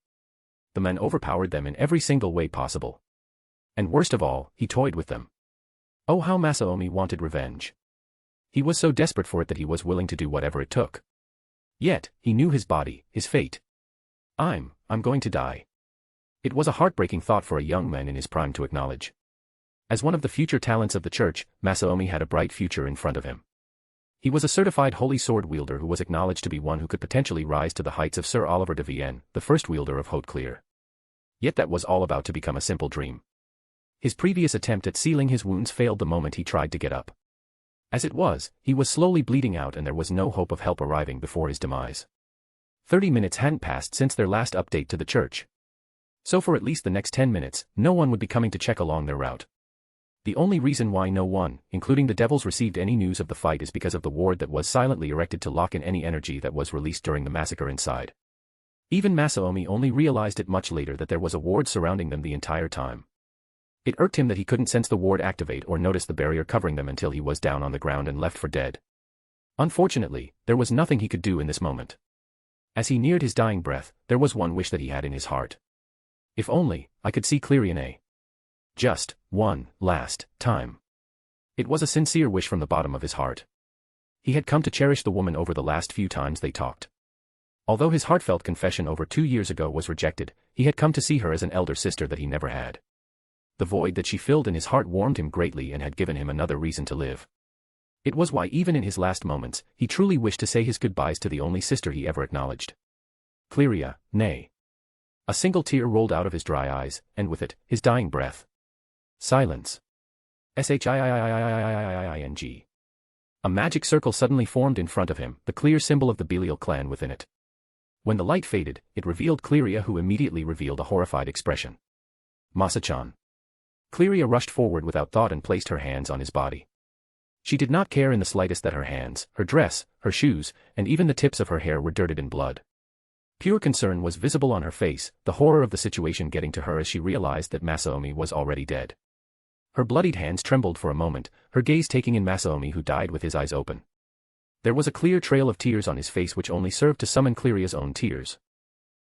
The men overpowered them in every single way possible. And worst of all, he toyed with them. Oh, how Masaomi wanted revenge. He was so desperate for it that he was willing to do whatever it took. Yet, he knew his body, his fate. I'm going to die. It was a heartbreaking thought for a young man in his prime to acknowledge. As one of the future talents of the church, Masaomi had a bright future in front of him. He was a certified holy sword wielder who was acknowledged to be one who could potentially rise to the heights of Sir Oliver de Vienne, the first wielder of Haute Clear. Yet that was all about to become a simple dream. His previous attempt at sealing his wounds failed the moment he tried to get up. As it was, he was slowly bleeding out and there was no hope of help arriving before his demise. 30 minutes hadn't passed since their last update to the church. So for at least the next 10 minutes, no one would be coming to check along their route. The only reason why no one, including the devils, received any news of the fight is because of the ward that was silently erected to lock in any energy that was released during the massacre inside. Even Masaomi only realized it much later that there was a ward surrounding them the entire time. It irked him that he couldn't sense the ward activate or notice the barrier covering them until he was down on the ground and left for dead. Unfortunately, there was nothing he could do in this moment. As he neared his dying breath, there was one wish that he had in his heart. If only I could see Clerione. Just one last time. It was a sincere wish from the bottom of his heart. He had come to cherish the woman over the last few times they talked. Although his heartfelt confession over 2 years ago was rejected, he had come to see her as an elder sister that he never had. The void that she filled in his heart warmed him greatly and had given him another reason to live. It was why even in his last moments, he truly wished to say his goodbyes to the only sister he ever acknowledged. Cleria, nay. A single tear rolled out of his dry eyes, and with it, his dying breath. Silence. Shiing. A magic circle suddenly formed in front of him, the clear symbol of the Belial clan within it. When the light faded, it revealed Cleria, who immediately revealed a horrified expression. Masa-chan. Cleria rushed forward without thought and placed her hands on his body. She did not care in the slightest that her hands, her dress, her shoes, and even the tips of her hair were dirted in blood. Pure concern was visible on her face, the horror of the situation getting to her as she realized that Masaomi was already dead. Her bloodied hands trembled for a moment, her gaze taking in Masaomi, who died with his eyes open. There was a clear trail of tears on his face which only served to summon Cleria's own tears.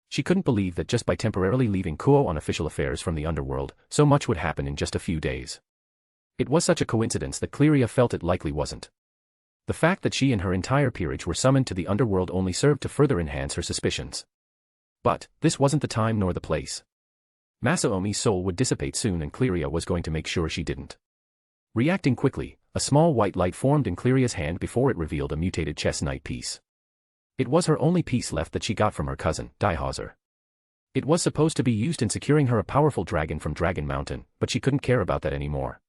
She couldn't believe that just by temporarily leaving Kuo on official affairs from the underworld, so much would happen in just a few days. It was such a coincidence that Cleria felt it likely wasn't. The fact that she and her entire peerage were summoned to the underworld only served to further enhance her suspicions. But this wasn't the time nor the place. Masaomi's soul would dissipate soon and Cleria was going to make sure she didn't. Reacting quickly, a small white light formed in Cleria's hand before it revealed a mutated chess knight piece. It was her only piece left that she got from her cousin, Daihauser. It was supposed to be used in securing her a powerful dragon from Dragon Mountain, but she couldn't care about that anymore.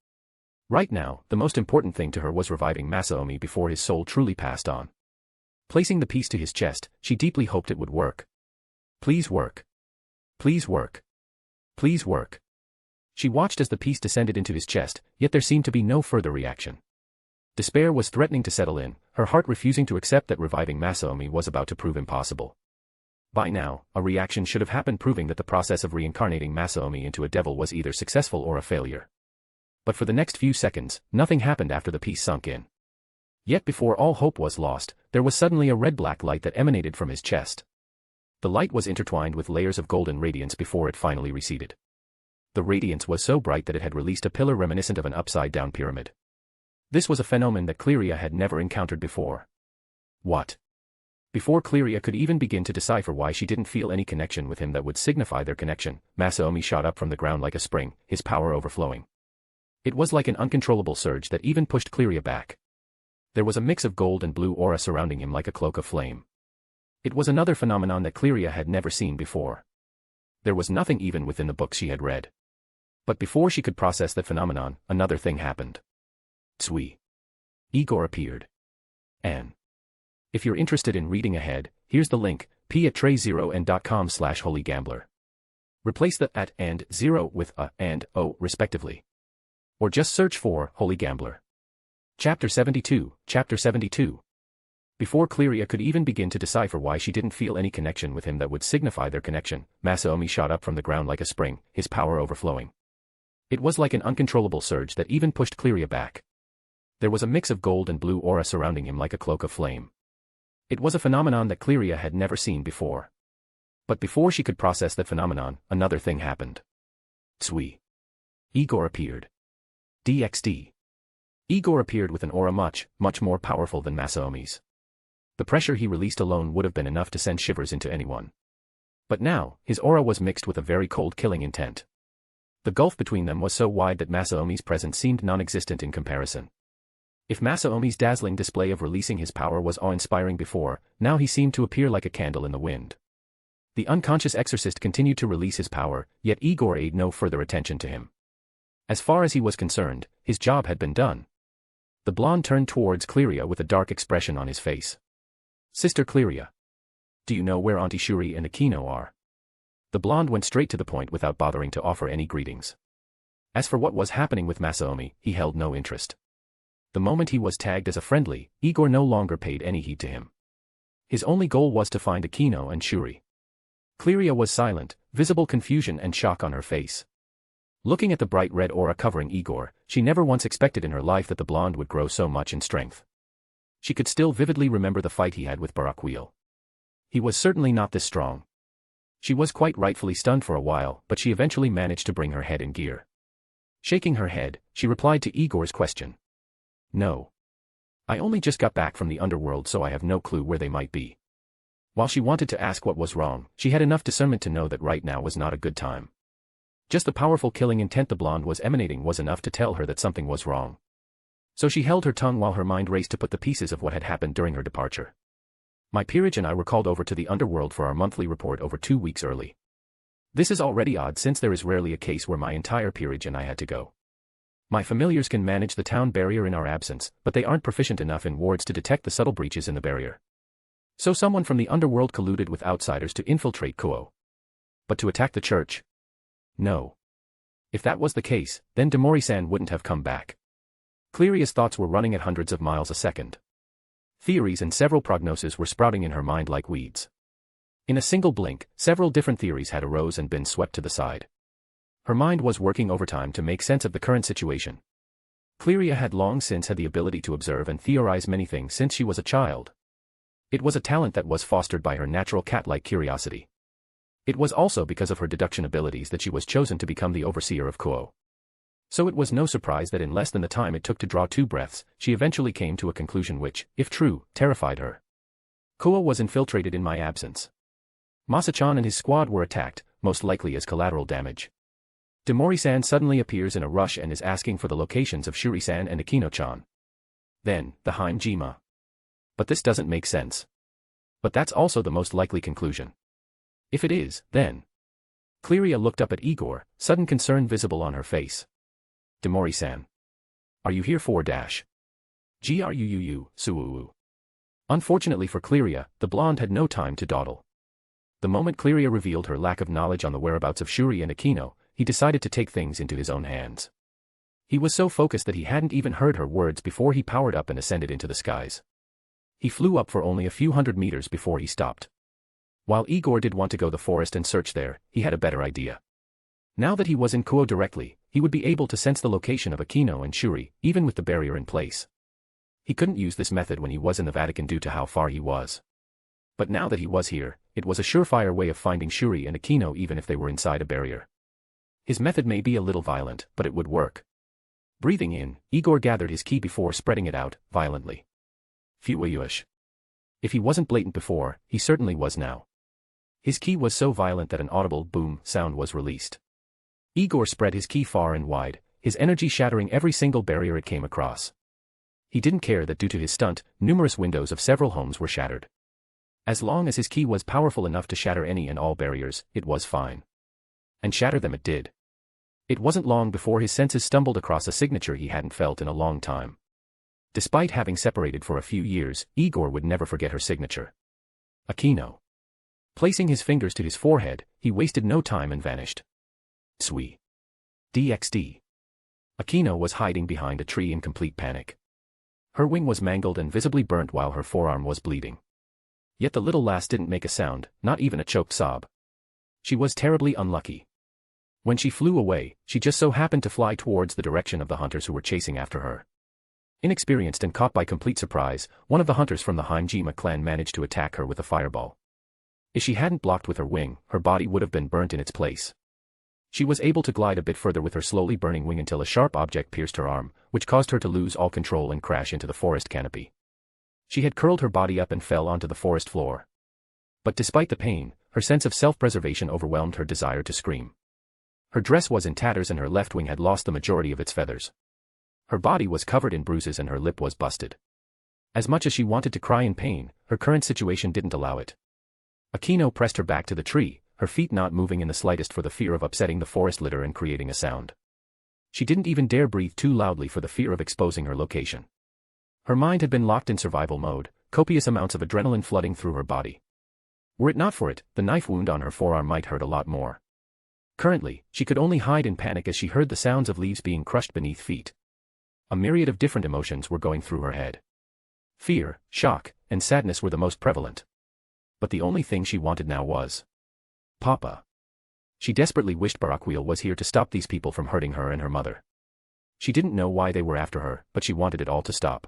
Right now, the most important thing to her was reviving Masaomi before his soul truly passed on. Placing the piece to his chest, she deeply hoped it would work. Please work. Please work. Please work. She watched as the piece descended into his chest, yet there seemed to be no further reaction. Despair was threatening to settle in, her heart refusing to accept that reviving Masaomi was about to prove impossible. By now, a reaction should have happened proving that the process of reincarnating Masaomi into a devil was either successful or a failure. But for the next few seconds, nothing happened after the piece sunk in. Yet before all hope was lost, there was suddenly a red-black light that emanated from his chest. The light was intertwined with layers of golden radiance before it finally receded. The radiance was so bright that it had released a pillar reminiscent of an upside-down pyramid. This was a phenomenon that Cleria had never encountered before. What? Before Cleria could even begin to decipher why she didn't feel any connection with him that would signify their connection, Masaomi shot up from the ground like a spring, his power overflowing. It was like an uncontrollable surge that even pushed Cleria back. There was a mix of gold and blue aura surrounding him like a cloak of flame. It was another phenomenon that Cleria had never seen before. There was nothing even within the books she had read. But before she could process that phenomenon, another thing happened. Tsui. Igor appeared. And if you're interested in reading ahead, here's the link, p@tray0n.com/holygambler. Replace the at and 0 with a and o respectively. Or just search for Holy Gambler. Chapter 72, Chapter 72. Before Cleria could even begin to decipher why she didn't feel any connection with him that would signify their connection, Masaomi shot up from the ground like a spring, his power overflowing. It was like an uncontrollable surge that even pushed Cleria back. There was a mix of gold and blue aura surrounding him like a cloak of flame. It was a phenomenon that Cleria had never seen before. But before she could process that phenomenon, another thing happened. Tsui. Igor appeared. DxD. Igor appeared with an aura much more powerful than Masaomi's. The pressure he released alone would have been enough to send shivers into anyone. But now, his aura was mixed with a very cold killing intent. The gulf between them was so wide that Masaomi's presence seemed non-existent in comparison. If Masaomi's dazzling display of releasing his power was awe-inspiring before, now he seemed to appear like a candle in the wind. The unconscious exorcist continued to release his power, yet Igor paid no further attention to him. As far as he was concerned, his job had been done. The blonde turned towards Cleria with a dark expression on his face. Sister Cleria. Do you know where Auntie Shuri and Akino are? The blonde went straight to the point without bothering to offer any greetings. As for what was happening with Masaomi, he held no interest. The moment he was tagged as a friendly, Igor no longer paid any heed to him. His only goal was to find Aquino and Shuri. Cleria was silent, visible confusion and shock on her face. Looking at the bright red aura covering Igor, she never once expected in her life that the blonde would grow so much in strength. She could still vividly remember the fight he had with Barakiel. He was certainly not this strong. She was quite rightfully stunned for a while, but she eventually managed to bring her head in gear. Shaking her head, she replied to Igor's question. No. I only just got back from the underworld, so I have no clue where they might be. While she wanted to ask what was wrong, she had enough discernment to know that right now was not a good time. Just the powerful killing intent the blonde was emanating was enough to tell her that something was wrong. So she held her tongue while her mind raced to put the pieces of what had happened during her departure. My peerage and I were called over to the underworld for our monthly report over 2 weeks early. This is already odd since there is rarely a case where my entire peerage and I had to go. My familiars can manage the town barrier in our absence, but they aren't proficient enough in wards to detect the subtle breaches in the barrier. So someone from the underworld colluded with outsiders to infiltrate Kuo. But to attack the church? No. If that was the case, then Demori-san wouldn't have come back. Cleria's thoughts were running at hundreds of miles a second. Theories and several prognoses were sprouting in her mind like weeds. In a single blink, several different theories had arose and been swept to the side. Her mind was working overtime to make sense of the current situation. Cleria had long since had the ability to observe and theorize many things since she was a child. It was a talent that was fostered by her natural cat-like curiosity. It was also because of her deduction abilities that she was chosen to become the overseer of Kuo. So it was no surprise that in less than the time it took to draw 2 breaths, she eventually came to a conclusion which, if true, terrified her. Kuo was infiltrated in my absence. Masa-chan and his squad were attacked, most likely as collateral damage. Demori-san suddenly appears in a rush and is asking for the locations of Shuri-san and Aquino-chan. Then, the Hinjima. But this doesn't make sense. But that's also the most likely conclusion. If it is, then. Cleria looked up at Igor, sudden concern visible on her face. Demori-san. Are you here for dash? Gruu, suuu. Unfortunately for Cleria, the blonde had no time to dawdle. The moment Cleria revealed her lack of knowledge on the whereabouts of Shuri and Aquino, he decided to take things into his own hands. He was so focused that he hadn't even heard her words before he powered up and ascended into the skies. He flew up for only a few hundred meters before he stopped. While Igor did want to go the forest and search there, he had a better idea. Now that he was in Kuo directly, he would be able to sense the location of Aquino and Shuri, even with the barrier in place. He couldn't use this method when he was in the Vatican due to how far he was. But now that he was here, it was a surefire way of finding Shuri and Aquino even if they were inside a barrier. His method may be a little violent, but it would work. Breathing in, Igor gathered his ki before spreading it out, violently. Phew-ish. If he wasn't blatant before, he certainly was now. His ki was so violent that an audible boom sound was released. Igor spread his ki far and wide, his energy shattering every single barrier it came across. He didn't care that due to his stunt, numerous windows of several homes were shattered. As long as his ki was powerful enough to shatter any and all barriers, it was fine. And shatter them it did. It wasn't long before his senses stumbled across a signature he hadn't felt in a long time. Despite having separated for a few years, Igor would never forget her signature. Aquino. Placing his fingers to his forehead, he wasted no time and vanished. Sui. DxD. Aquino was hiding behind a tree in complete panic. Her wing was mangled and visibly burnt while her forearm was bleeding. Yet the little lass didn't make a sound, not even a choked sob. She was terribly unlucky. When she flew away, she just so happened to fly towards the direction of the hunters who were chasing after her. Inexperienced and caught by complete surprise, one of the hunters from the Hinjima clan managed to attack her with a fireball. If she hadn't blocked with her wing, her body would have been burnt in its place. She was able to glide a bit further with her slowly burning wing until a sharp object pierced her arm, which caused her to lose all control and crash into the forest canopy. She had curled her body up and fell onto the forest floor. But despite the pain, her sense of self-preservation overwhelmed her desire to scream. Her dress was in tatters and her left wing had lost the majority of its feathers. Her body was covered in bruises and her lip was busted. As much as she wanted to cry in pain, her current situation didn't allow it. Aquino pressed her back to the tree, her feet not moving in the slightest for the fear of upsetting the forest litter and creating a sound. She didn't even dare breathe too loudly for the fear of exposing her location. Her mind had been locked in survival mode, copious amounts of adrenaline flooding through her body. Were it not for it, the knife wound on her forearm might hurt a lot more. Currently, she could only hide in panic as she heard the sounds of leaves being crushed beneath feet. A myriad of different emotions were going through her head. Fear, shock, and sadness were the most prevalent. But the only thing she wanted now was Papa. She desperately wished Barakiel was here to stop these people from hurting her and her mother. She didn't know why they were after her, but she wanted it all to stop.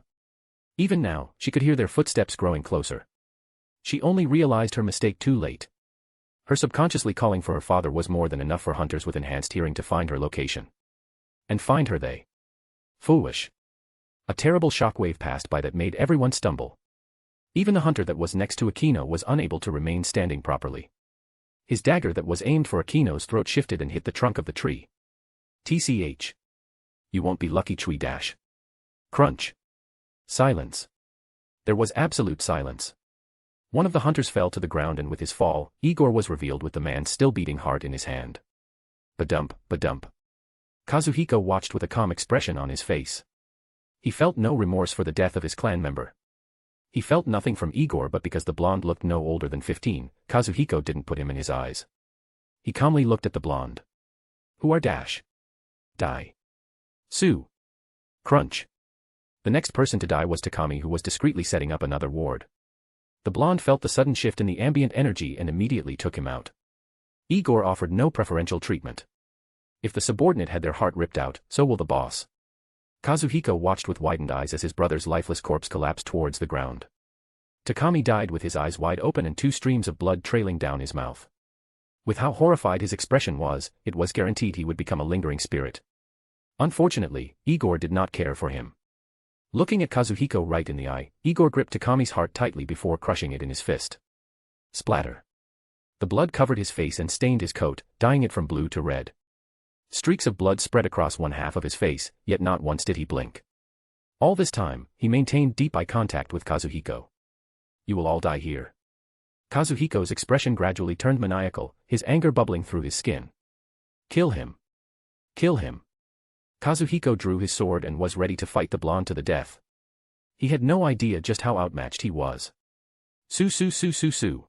Even now, she could hear their footsteps growing closer. She only realized her mistake too late. Her subconsciously calling for her father was more than enough for hunters with enhanced hearing to find her location. And find her they. Foolish. A terrible shockwave passed by that made everyone stumble. Even the hunter that was next to Aquino was unable to remain standing properly. His dagger that was aimed for Aquino's throat shifted and hit the trunk of the tree. TCH. You won't be lucky, tree dash. Crunch. Silence. There was absolute silence. One of the hunters fell to the ground, and with his fall, Igor was revealed with the man's still beating heart in his hand. Badump, badump. Kazuhiko watched with a calm expression on his face. He felt no remorse for the death of his clan member. He felt nothing from Igor, but because the blonde looked no older than 15, Kazuhiko didn't put him in his eyes. He calmly looked at the blonde. Who are dash? Die. Sue. Crunch. The next person to die was Takami, who was discreetly setting up another ward. The blonde felt the sudden shift in the ambient energy and immediately took him out. Igor offered no preferential treatment. If the subordinate had their heart ripped out, so will the boss. Kazuhiko watched with widened eyes as his brother's lifeless corpse collapsed towards the ground. Takami died with his eyes wide open and 2 streams of blood trailing down his mouth. With how horrified his expression was, it was guaranteed he would become a lingering spirit. Unfortunately, Igor did not care for him. Looking at Kazuhiko right in the eye, Igor gripped Takami's heart tightly before crushing it in his fist. Splatter. The blood covered his face and stained his coat, dyeing it from blue to red. Streaks of blood spread across one half of his face, yet not once did he blink. All this time, he maintained deep eye contact with Kazuhiko. You will all die here. Kazuhiko's expression gradually turned maniacal, his anger bubbling through his skin. Kill him. Kill him. Kazuhiko drew his sword and was ready to fight the blonde to the death. He had no idea just how outmatched he was. Sue sue sue sue sue.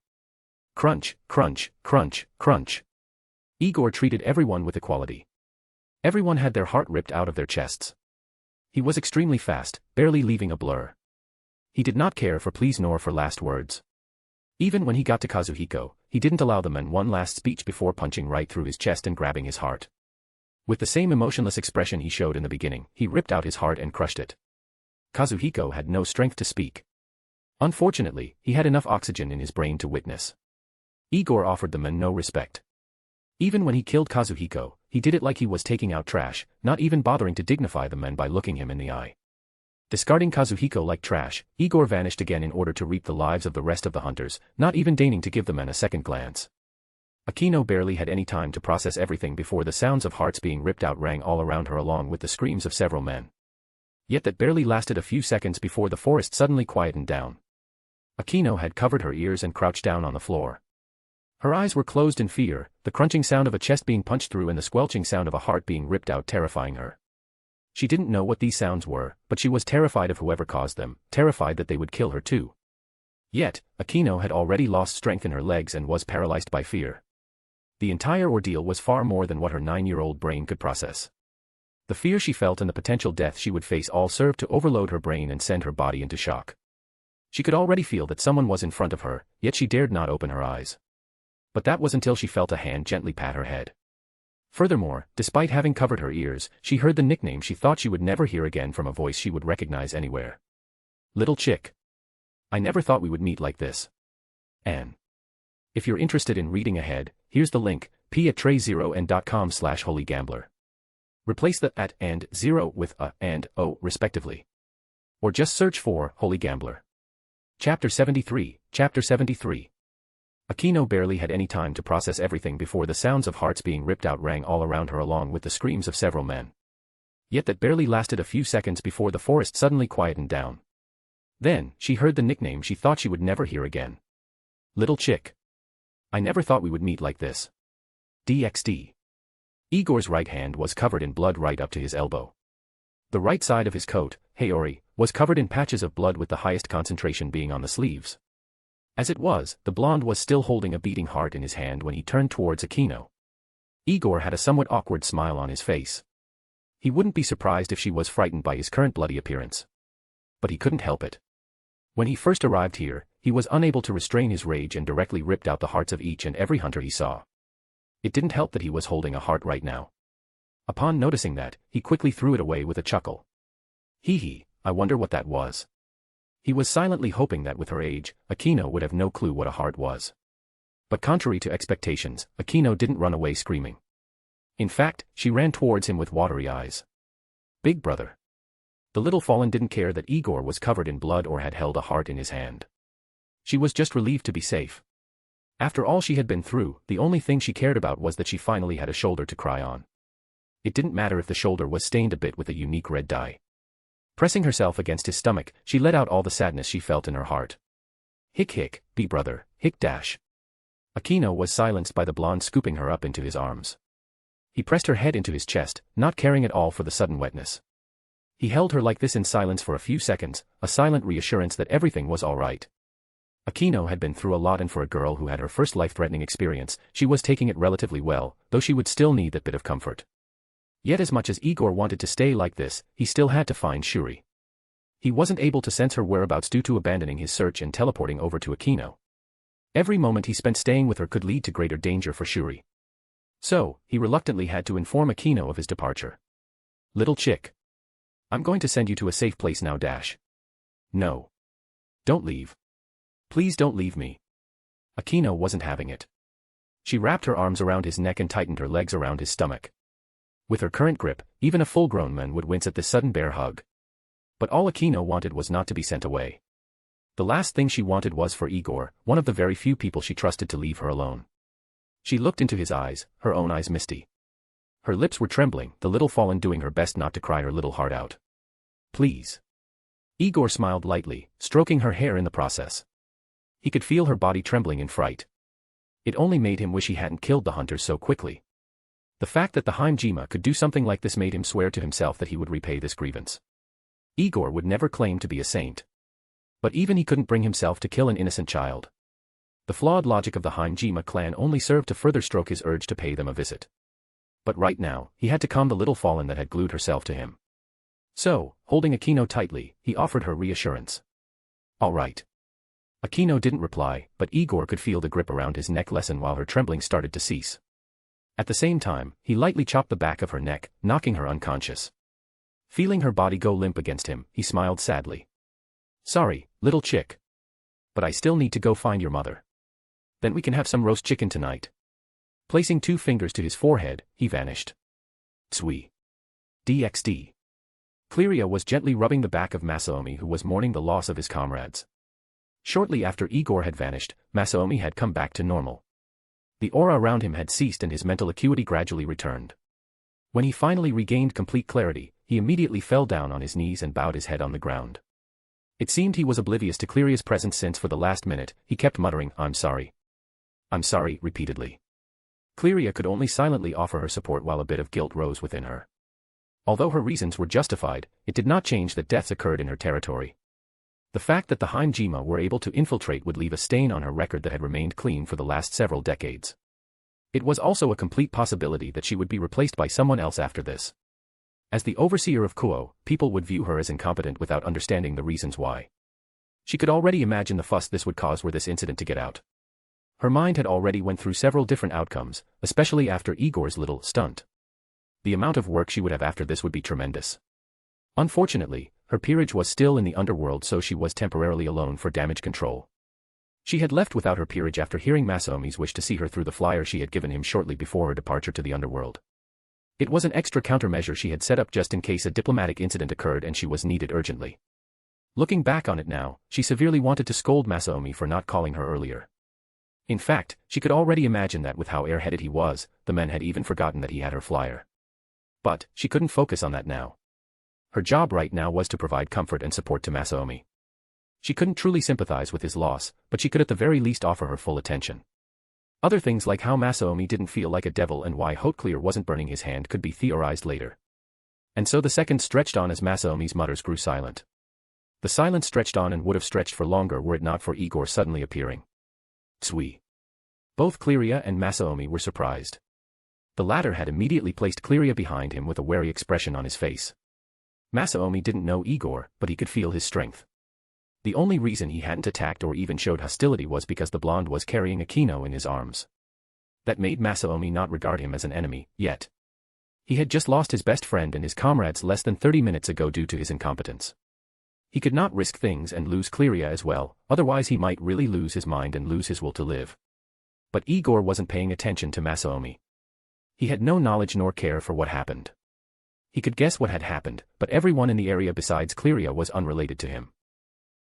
Crunch, crunch, crunch, crunch. Igor treated everyone with equality. Everyone had their heart ripped out of their chests. He was extremely fast, barely leaving a blur. He did not care for pleas nor for last words. Even when he got to Kazuhiko, he didn't allow the man one last speech before punching right through his chest and grabbing his heart. With the same emotionless expression he showed in the beginning, he ripped out his heart and crushed it. Kazuhiko had no strength to speak. Unfortunately, he had enough oxygen in his brain to witness. Igor offered the man no respect. Even when he killed Kazuhiko, he did it like he was taking out trash, not even bothering to dignify the man by looking him in the eye. Discarding Kazuhiko like trash, Igor vanished again in order to reap the lives of the rest of the hunters, not even deigning to give the man a second glance. Aquino barely had any time to process everything before the sounds of hearts being ripped out rang all around her along with the screams of several men. Yet that barely lasted a few seconds before the forest suddenly quietened down. Aquino had covered her ears and crouched down on the floor. Her eyes were closed in fear, the crunching sound of a chest being punched through and the squelching sound of a heart being ripped out terrifying her. She didn't know what these sounds were, but she was terrified of whoever caused them, terrified that they would kill her too. Yet, Aquino had already lost strength in her legs and was paralyzed by fear. The entire ordeal was far more than what her 9-year-old brain could process. The fear she felt and the potential death she would face all served to overload her brain and send her body into shock. She could already feel that someone was in front of her, yet she dared not open her eyes. But that was until she felt a hand gently pat her head. Furthermore, despite having covered her ears, she heard the nickname she thought she would never hear again from a voice she would recognize anywhere. Little chick. I never thought we would meet like this. Anne. If you're interested in reading ahead, here's the link, p@tray0n.com/holygambler. Replace the at and 0 with a and o respectively. Or just search for Holy Gambler. Chapter 73, Chapter 73. Aquino barely had any time to process everything before the sounds of hearts being ripped out rang all around her along with the screams of several men. Yet that barely lasted a few seconds before the forest suddenly quietened down. Then, she heard the nickname she thought she would never hear again. Little chick. I never thought we would meet like this. DxD. Igor's right hand was covered in blood right up to his elbow. The right side of his coat, Hayori, was covered in patches of blood with the highest concentration being on the sleeves. As it was, the blonde was still holding a beating heart in his hand when he turned towards Aquino. Igor had a somewhat awkward smile on his face. He wouldn't be surprised if she was frightened by his current bloody appearance. But he couldn't help it. When he first arrived here, he was unable to restrain his rage and directly ripped out the hearts of each and every hunter he saw. It didn't help that he was holding a heart right now. Upon noticing that, he quickly threw it away with a chuckle. Hee, I wonder what that was. He was silently hoping that with her age, Akino would have no clue what a heart was. But contrary to expectations, Akino didn't run away screaming. In fact, she ran towards him with watery eyes. Big brother. The little fallen didn't care that Igor was covered in blood or had held a heart in his hand. She was just relieved to be safe. After all she had been through, the only thing she cared about was that she finally had a shoulder to cry on. It didn't matter if the shoulder was stained a bit with a unique red dye. Pressing herself against his stomach, she let out all the sadness she felt in her heart. Hick, big brother, hick dash. Akino was silenced by the blonde scooping her up into his arms. He pressed her head into his chest, not caring at all for the sudden wetness. He held her like this in silence for a few seconds, a silent reassurance that everything was all right. Akino had been through a lot, and for a girl who had her first life-threatening experience, she was taking it relatively well, though she would still need that bit of comfort. Yet as much as Igor wanted to stay like this, he still had to find Shuri. He wasn't able to sense her whereabouts due to abandoning his search and teleporting over to Akino. Every moment he spent staying with her could lead to greater danger for Shuri. So, he reluctantly had to inform Akino of his departure. Little chick. I'm going to send you to a safe place now dash. No. Don't leave. Please don't leave me. Akino wasn't having it. She wrapped her arms around his neck and tightened her legs around his stomach. With her current grip, even a full-grown man would wince at this sudden bear hug. But all Akino wanted was not to be sent away. The last thing she wanted was for Igor, one of the very few people she trusted, to leave her alone. She looked into his eyes, her own eyes misty. Her lips were trembling, the little fallen doing her best not to cry her little heart out. Please. Igor smiled lightly, stroking her hair in the process. He could feel her body trembling in fright. It only made him wish he hadn't killed the hunters so quickly. The fact that the Hinjima could do something like this made him swear to himself that he would repay this grievance. Igor would never claim to be a saint. But even he couldn't bring himself to kill an innocent child. The flawed logic of the Hinjima clan only served to further stroke his urge to pay them a visit. But right now, he had to calm the little fallen that had glued herself to him. So, holding Akino tightly, he offered her reassurance. All right. Akino didn't reply, but Igor could feel the grip around his neck lessen while her trembling started to cease. At the same time, he lightly chopped the back of her neck, knocking her unconscious. Feeling her body go limp against him, he smiled sadly. Sorry, little chick. But I still need to go find your mother. Then we can have some roast chicken tonight. Placing 2 fingers to his forehead, he vanished. Tsui. DxD. Cleria was gently rubbing the back of Masaomi, who was mourning the loss of his comrades. Shortly after Igor had vanished, Masaomi had come back to normal. The aura around him had ceased and his mental acuity gradually returned. When he finally regained complete clarity, he immediately fell down on his knees and bowed his head on the ground. It seemed he was oblivious to Cleria's presence, since for the last minute, he kept muttering, I'm sorry, repeatedly. Cleria could only silently offer her support while a bit of guilt rose within her. Although her reasons were justified, it did not change that deaths occurred in her territory. The fact that the Hinjima were able to infiltrate would leave a stain on her record that had remained clean for the last several decades. It was also a complete possibility that she would be replaced by someone else after this. As the overseer of Kuo, people would view her as incompetent without understanding the reasons why. She could already imagine the fuss this would cause were this incident to get out. Her mind had already went through several different outcomes, especially after Igor's little stunt. The amount of work she would have after this would be tremendous. Unfortunately, her peerage was still in the underworld, so she was temporarily alone for damage control. She had left without her peerage after hearing Masaomi's wish to see her through the flyer she had given him shortly before her departure to the underworld. It was an extra countermeasure she had set up just in case a diplomatic incident occurred and she was needed urgently. Looking back on it now, she severely wanted to scold Masaomi for not calling her earlier. In fact, she could already imagine that with how airheaded he was, the men had even forgotten that he had her flyer. But, she couldn't focus on that now. Her job right now was to provide comfort and support to Masaomi. She couldn't truly sympathize with his loss, but she could at the very least offer her full attention. Other things like how Masaomi didn't feel like a devil and why Hauteclear wasn't burning his hand could be theorized later. And so the seconds stretched on as Masaomi's mutters grew silent. The silence stretched on and would have stretched for longer were it not for Igor suddenly appearing. Tsui. Both Cleria and Masaomi were surprised. The latter had immediately placed Cleria behind him with a wary expression on his face. Masaomi didn't know Igor, but he could feel his strength. The only reason he hadn't attacked or even showed hostility was because the blonde was carrying Akino in his arms. That made Masaomi not regard him as an enemy, yet. He had just lost his best friend and his comrades less than 30 minutes ago due to his incompetence. He could not risk things and lose Cleria as well, otherwise he might really lose his mind and lose his will to live. But Igor wasn't paying attention to Masaomi. He had no knowledge nor care for what happened. He could guess what had happened, but everyone in the area besides Cleria was unrelated to him.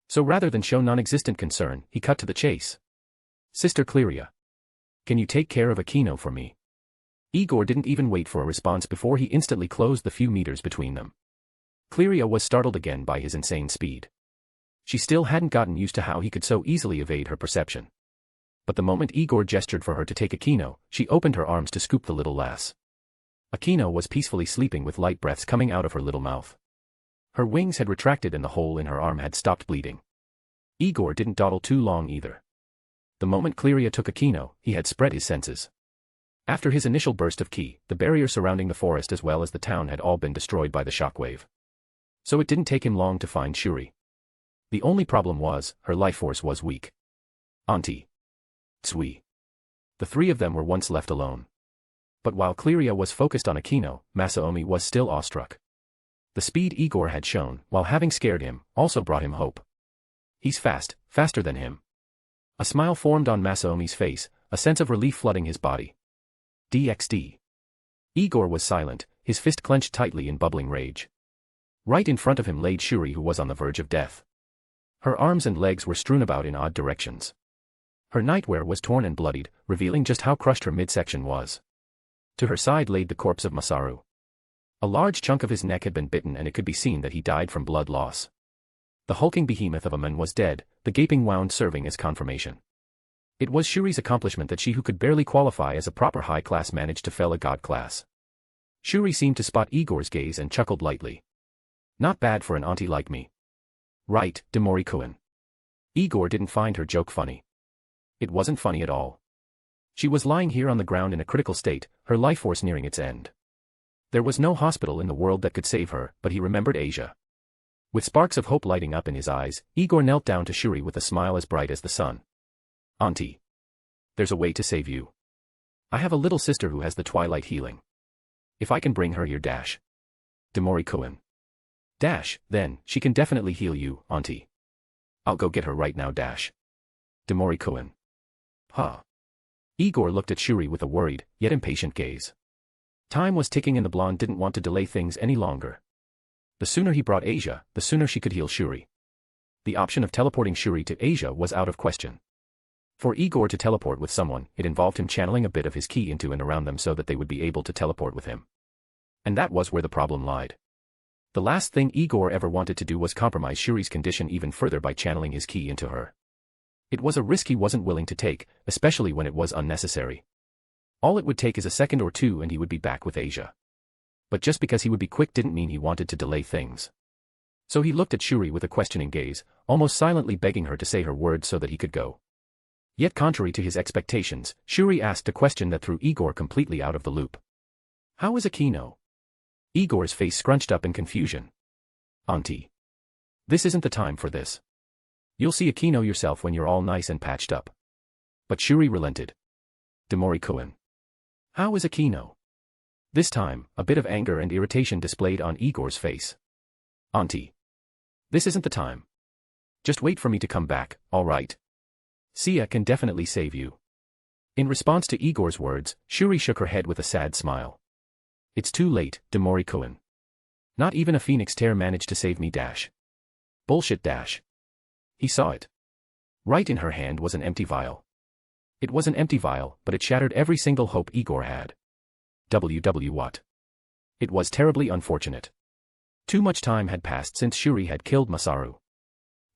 So rather than show non-existent concern, he cut to the chase. "Sister Cleria. Can you take care of Akino for me?" Igor didn't even wait for a response before he instantly closed the few meters between them. Cleria was startled again by his insane speed. She still hadn't gotten used to how he could so easily evade her perception. But the moment Igor gestured for her to take Akino, she opened her arms to scoop the little lass. Akino was peacefully sleeping with light breaths coming out of her little mouth. Her wings had retracted and the hole in her arm had stopped bleeding. Igor didn't dawdle too long either. The moment Cleria took Akino, he had spread his senses. After his initial burst of ki, the barrier surrounding the forest as well as the town had all been destroyed by the shockwave. So it didn't take him long to find Shuri. The only problem was, her life force was weak. Auntie. Tsui. The three of them were once left alone. But while Cleria was focused on Akino, Masaomi was still awestruck. The speed Igor had shown, while having scared him, also brought him hope. He's fast, faster than him. A smile formed on Masaomi's face, a sense of relief flooding his body. DxD. Igor was silent, his fist clenched tightly in bubbling rage. Right in front of him laid Shuri, who was on the verge of death. Her arms and legs were strewn about in odd directions. Her nightwear was torn and bloodied, revealing just how crushed her midsection was. To her side laid the corpse of Masaru. A large chunk of his neck had been bitten and it could be seen that he died from blood loss. The hulking behemoth of a man was dead, the gaping wound serving as confirmation. It was Shuri's accomplishment that she who could barely qualify as a proper high class managed to fell a god class. Shuri seemed to spot Igor's gaze and chuckled lightly. "Not bad for an auntie like me." "Right, Demori-kun." Igor didn't find her joke funny. It wasn't funny at all. She was lying here on the ground in a critical state, her life force nearing its end. There was no hospital in the world that could save her, but he remembered Asia. With sparks of hope lighting up in his eyes, Igor knelt down to Shuri with a smile as bright as the sun. "Auntie. There's a way to save you. I have a little sister who has the twilight healing. If I can bring her here dash. Demori-kun. Dash, then, she can definitely heal you, auntie. I'll go get her right now dash. Demori-kun. Huh. Igor looked at Shuri with a worried, yet impatient gaze. Time was ticking and the blonde didn't want to delay things any longer. The sooner he brought Asia, the sooner she could heal Shuri. The option of teleporting Shuri to Asia was out of question. For Igor to teleport with someone, it involved him channeling a bit of his ki into and around them so that they would be able to teleport with him. And that was where the problem lied. The last thing Igor ever wanted to do was compromise Shuri's condition even further by channeling his ki into her. It was a risk he wasn't willing to take, especially when it was unnecessary. All it would take is a second or two and he would be back with Asia. But just because he would be quick didn't mean he wanted to delay things. So he looked at Shuri with a questioning gaze, almost silently begging her to say her words so that he could go. Yet contrary to his expectations, Shuri asked a question that threw Igor completely out of the loop. "How is Akino?" Igor's face scrunched up in confusion. "Auntie. This isn't the time for this. You'll see Akino yourself when you're all nice and patched up." But Shuri relented. Demori-kun. "How is Akino?" This time, a bit of anger and irritation displayed on Igor's face. "Auntie. This isn't the time. Just wait for me to come back, all right? Sia can definitely save you." In response to Igor's words, Shuri shook her head with a sad smile. "It's too late, Demori-kun. Not even a phoenix tear managed to save me dash. Bullshit dash." He saw it. Right in her hand was an empty vial. It was an empty vial, but it shattered every single hope Igor had. What? It was terribly unfortunate. Too much time had passed since Shuri had killed Masaru.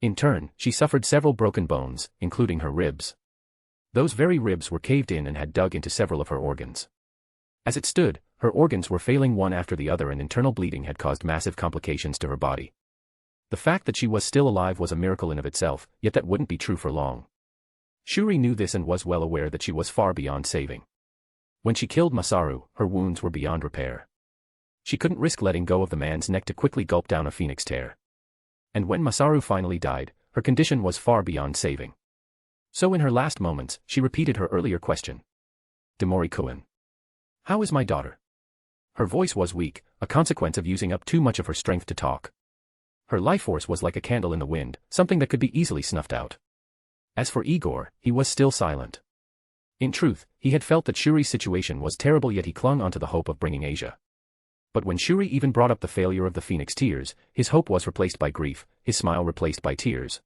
In turn, she suffered several broken bones, including her ribs. Those very ribs were caved in and had dug into several of her organs. As it stood, her organs were failing one after the other and internal bleeding had caused massive complications to her body. The fact that she was still alive was a miracle in of itself, yet that wouldn't be true for long. Shuri knew this and was well aware that she was far beyond saving. When she killed Masaru, her wounds were beyond repair. She couldn't risk letting go of the man's neck to quickly gulp down a phoenix tear. And when Masaru finally died, her condition was far beyond saving. So in her last moments, she repeated her earlier question. Demori-kun. How is my daughter? Her voice was weak, a consequence of using up too much of her strength to talk. Her life force was like a candle in the wind, something that could be easily snuffed out. As for Igor, he was still silent. In truth, he had felt that Shuri's situation was terrible, yet he clung onto the hope of bringing Asia. But when Shuri even brought up the failure of the phoenix tears, his hope was replaced by grief, his smile replaced by tears.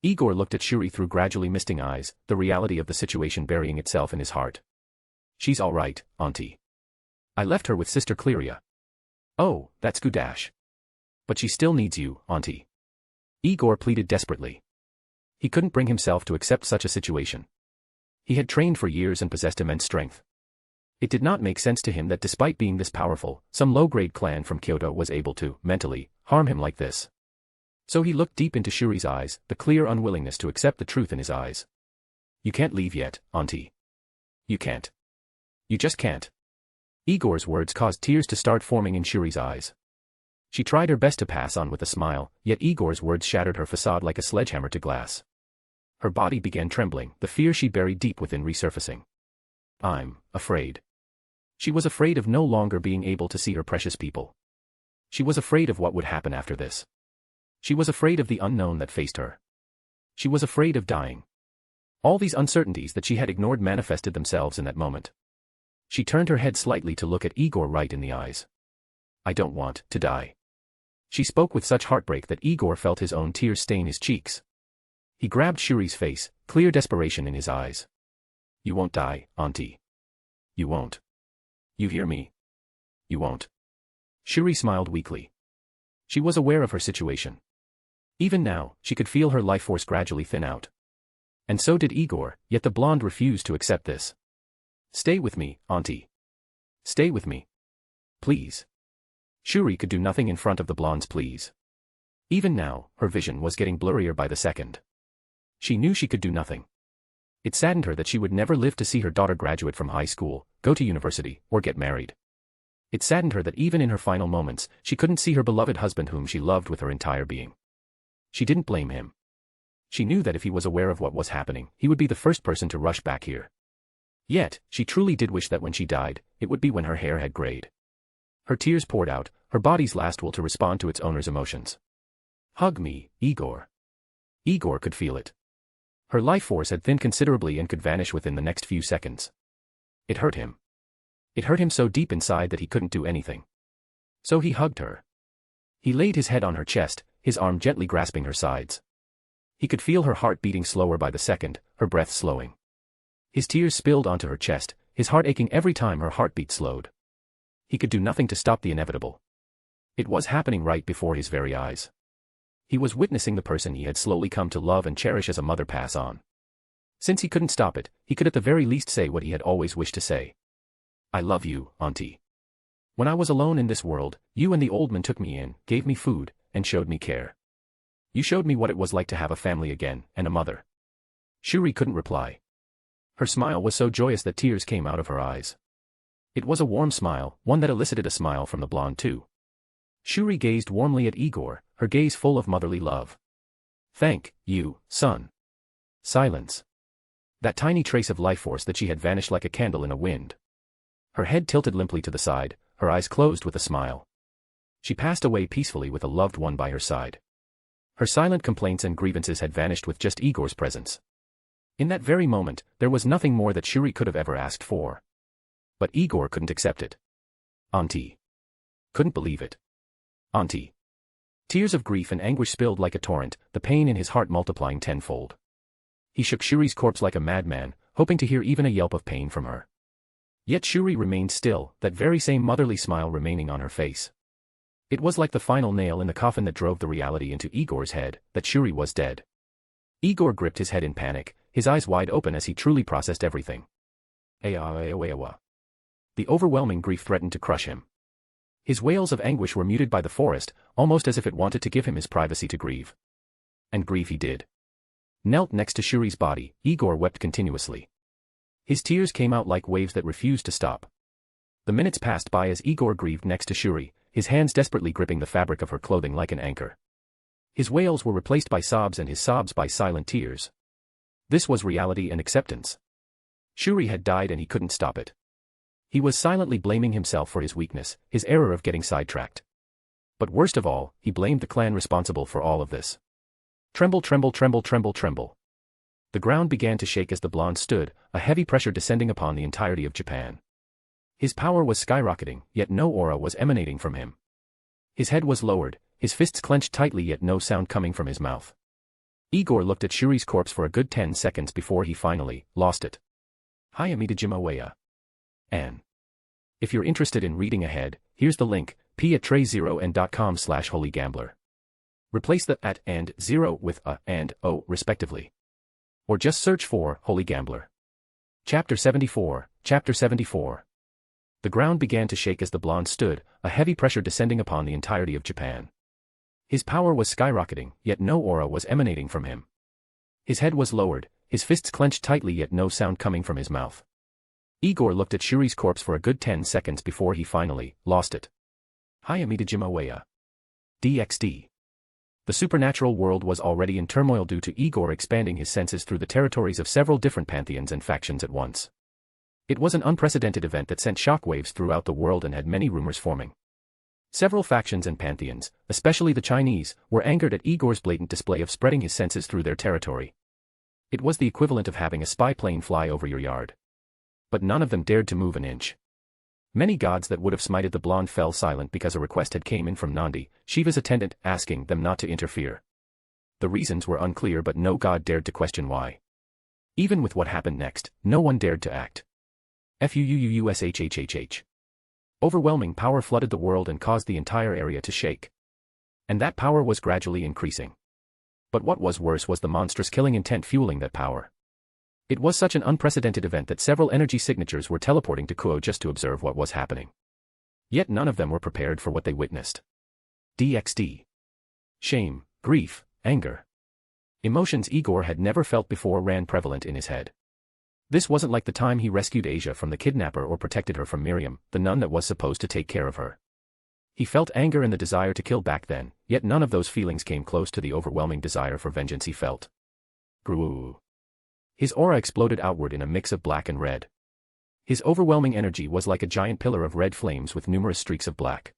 Igor looked at Shuri through gradually misting eyes, the reality of the situation burying itself in his heart. She's all right, auntie. I left her with Sister Cleria. Oh, that's Gudash. But she still needs you, auntie. Igor pleaded desperately. He couldn't bring himself to accept such a situation. He had trained for years and possessed immense strength. It did not make sense to him that despite being this powerful, some low-grade clan from Kyoto was able to, mentally, harm him like this. So he looked deep into Shuri's eyes, the clear unwillingness to accept the truth in his eyes. You can't leave yet, auntie. You can't. You just can't. Igor's words caused tears to start forming in Shuri's eyes. She tried her best to pass on with a smile, yet Igor's words shattered her facade like a sledgehammer to glass. Her body began trembling, the fear she buried deep within resurfacing. I'm afraid. She was afraid of no longer being able to see her precious people. She was afraid of what would happen after this. She was afraid of the unknown that faced her. She was afraid of dying. All these uncertainties that she had ignored manifested themselves in that moment. She turned her head slightly to look at Igor right in the eyes. I don't want to die. She spoke with such heartbreak that Igor felt his own tears stain his cheeks. He grabbed Shuri's face, clear desperation in his eyes. You won't die, auntie. You won't. You hear me? You won't. Shuri smiled weakly. She was aware of her situation. Even now, she could feel her life force gradually thin out. And so did Igor, yet the blonde refused to accept this. Stay with me, auntie. Stay with me. Please. Shuri could do nothing in front of the blonde's pleas. Even now, her vision was getting blurrier by the second. She knew she could do nothing. It saddened her that she would never live to see her daughter graduate from high school, go to university, or get married. It saddened her that even in her final moments, she couldn't see her beloved husband whom she loved with her entire being. She didn't blame him. She knew that if he was aware of what was happening, he would be the first person to rush back here. Yet, she truly did wish that when she died, it would be when her hair had grayed. Her tears poured out, her body's last will to respond to its owner's emotions. Hug me, Igor. Igor could feel it. Her life force had thinned considerably and could vanish within the next few seconds. It hurt him. It hurt him so deep inside that he couldn't do anything. So he hugged her. He laid his head on her chest, his arm gently grasping her sides. He could feel her heart beating slower by the second, her breath slowing. His tears spilled onto her chest, his heart aching every time her heartbeat slowed. He could do nothing to stop the inevitable. It was happening right before his very eyes. He was witnessing the person he had slowly come to love and cherish as a mother pass on. Since he couldn't stop it, he could at the very least say what he had always wished to say. I love you, auntie. When I was alone in this world, you and the old man took me in, gave me food, and showed me care. You showed me what it was like to have a family again, and a mother. Shuri couldn't reply. Her smile was so joyous that tears came out of her eyes. It was a warm smile, one that elicited a smile from the blonde too. Shuri gazed warmly at Igor, her gaze full of motherly love. Thank you, son. Silence. That tiny trace of life force that she had vanished like a candle in a wind. Her head tilted limply to the side, her eyes closed with a smile. She passed away peacefully with a loved one by her side. Her silent complaints and grievances had vanished with just Igor's presence. In that very moment, there was nothing more that Shuri could have ever asked for. But Igor couldn't accept it. Auntie. Couldn't believe it. Auntie. Tears of grief and anguish spilled like a torrent, the pain in his heart multiplying tenfold. He shook Shuri's corpse like a madman, hoping to hear even a yelp of pain from her. Yet Shuri remained still, that very same motherly smile remaining on her face. It was like the final nail in the coffin that drove the reality into Igor's head, that Shuri was dead. Igor gripped his head in panic, his eyes wide open as he truly processed everything. The overwhelming grief threatened to crush him. His wails of anguish were muted by the forest, almost as if it wanted to give him his privacy to grieve. And grieve he did. Knelt next to Shuri's body, Igor wept continuously. His tears came out like waves that refused to stop. The minutes passed by as Igor grieved next to Shuri, his hands desperately gripping the fabric of her clothing like an anchor. His wails were replaced by sobs and his sobs by silent tears. This was reality and acceptance. Shuri had died and he couldn't stop it. He was silently blaming himself for his weakness, his error of getting sidetracked. But worst of all, he blamed the clan responsible for all of this. Tremble, tremble, tremble, tremble, tremble. The ground began to shake as the blonde stood, a heavy pressure descending upon the entirety of Japan. His power was skyrocketing, yet no aura was emanating from him. His head was lowered, his fists clenched tightly yet no sound coming from his mouth. Igor looked at Shuri's corpse for a good 10 seconds before he finally lost it. Hinjima Weya. An. If you're interested in reading ahead, here's the link, p@tray0n.com/holygambler. Replace the at and 0 with a and o respectively. Or just search for Holy Gambler. Chapter 74, Chapter 74. The ground began to shake as the blonde stood, a heavy pressure descending upon the entirety of Japan. His power was skyrocketing, yet no aura was emanating from him. His head was lowered, his fists clenched tightly yet no sound coming from his mouth. Igor looked at Shuri's corpse for a good 10 seconds before he finally lost it. Hinjima Weya. DxD. The supernatural world was already in turmoil due to Igor expanding his senses through the territories of several different pantheons and factions at once. It was an unprecedented event that sent shockwaves throughout the world and had many rumors forming. Several factions and pantheons, especially the Chinese, were angered at Igor's blatant display of spreading his senses through their territory. It was the equivalent of having a spy plane fly over your yard. But none of them dared to move an inch. Many gods that would have smited the blonde fell silent because a request had came in from Nandi, Shiva's attendant, asking them not to interfere. The reasons were unclear but no god dared to question why. Even with what happened next, no one dared to act. Fuuuushhhh. Overwhelming power flooded the world and caused the entire area to shake. And that power was gradually increasing. But what was worse was the monstrous killing intent fueling that power. It was such an unprecedented event that several energy signatures were teleporting to Kuo just to observe what was happening. Yet none of them were prepared for what they witnessed. DxD. Shame, grief, anger. Emotions Igor had never felt before ran prevalent in his head. This wasn't like the time he rescued Asia from the kidnapper or protected her from Miriam, the nun that was supposed to take care of her. He felt anger and the desire to kill back then, yet none of those feelings came close to the overwhelming desire for vengeance he felt. Gruu. His aura exploded outward in a mix of black and red. His overwhelming energy was like a giant pillar of red flames with numerous streaks of black.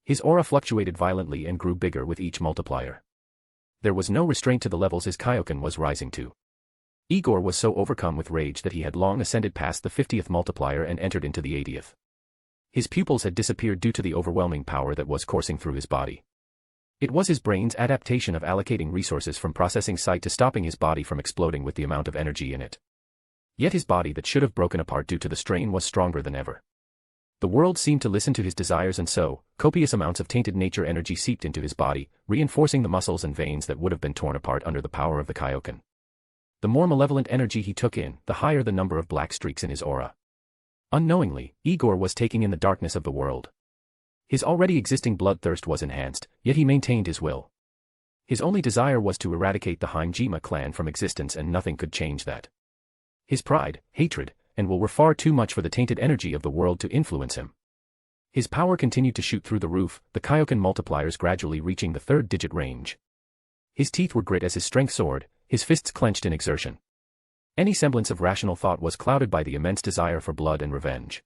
His aura fluctuated violently and grew bigger with each multiplier. There was no restraint to the levels his Kaioken was rising to. Igor was so overcome with rage that he had long ascended past the 50th multiplier and entered into the 80th. His pupils had disappeared due to the overwhelming power that was coursing through his body. It was his brain's adaptation of allocating resources from processing sight to stopping his body from exploding with the amount of energy in it. Yet his body that should have broken apart due to the strain was stronger than ever. The world seemed to listen to his desires and so, copious amounts of tainted nature energy seeped into his body, reinforcing the muscles and veins that would have been torn apart under the power of the Kaioken. The more malevolent energy he took in, the higher the number of black streaks in his aura. Unknowingly, Igor was taking in the darkness of the world. His already existing bloodthirst was enhanced, yet he maintained his will. His only desire was to eradicate the Hinjima clan from existence and nothing could change that. His pride, hatred, and will were far too much for the tainted energy of the world to influence him. His power continued to shoot through the roof, the Kaioken multipliers gradually reaching the 3rd-digit range. His teeth were grit as his strength soared, his fists clenched in exertion. Any semblance of rational thought was clouded by the immense desire for blood and revenge.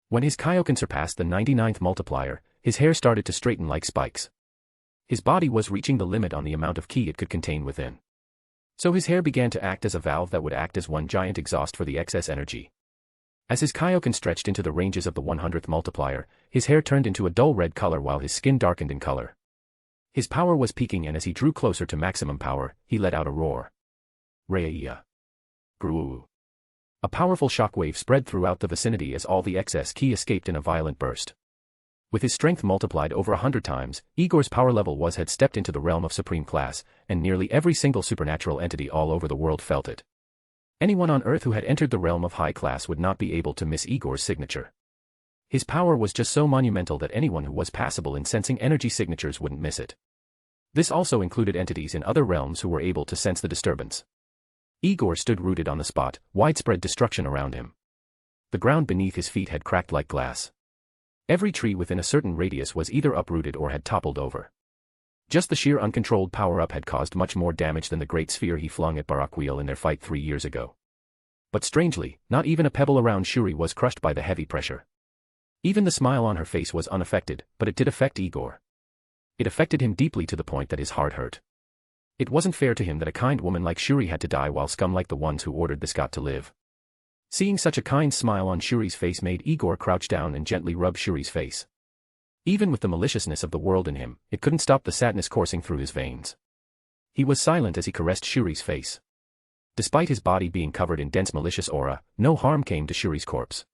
When his Kaioken surpassed the 99th multiplier, his hair started to straighten like spikes. His body was reaching the limit on the amount of ki it could contain within. So his hair began to act as a valve that would act as one giant exhaust for the excess energy. As his Kaioken stretched into the ranges of the 100th multiplier, his hair turned into a dull red color while his skin darkened in color. His power was peaking and as he drew closer to maximum power, he let out a roar. Reia. Gruu. A powerful shockwave spread throughout the vicinity as all the excess ki escaped in a violent burst. With his strength multiplied over 100 times, Igor's power level had stepped into the realm of supreme class, and nearly every single supernatural entity all over the world felt it. Anyone on Earth who had entered the realm of high class would not be able to miss Igor's signature. His power was just so monumental that anyone who was passable in sensing energy signatures wouldn't miss it. This also included entities in other realms who were able to sense the disturbance. Igor stood rooted on the spot, widespread destruction around him. The ground beneath his feet had cracked like glass. Every tree within a certain radius was either uprooted or had toppled over. Just the sheer uncontrolled power-up had caused much more damage than the great sphere he flung at Barakiel in their fight 3 years ago. But strangely, not even a pebble around Shuri was crushed by the heavy pressure. Even the smile on her face was unaffected, but it did affect Igor. It affected him deeply to the point that his heart hurt. It wasn't fair to him that a kind woman like Shuri had to die while scum like the ones who ordered this got to live. Seeing such a kind smile on Shuri's face made Igor crouch down and gently rub Shuri's face. Even with the maliciousness of the world in him, it couldn't stop the sadness coursing through his veins. He was silent as he caressed Shuri's face. Despite his body being covered in dense malicious aura, no harm came to Shuri's corpse.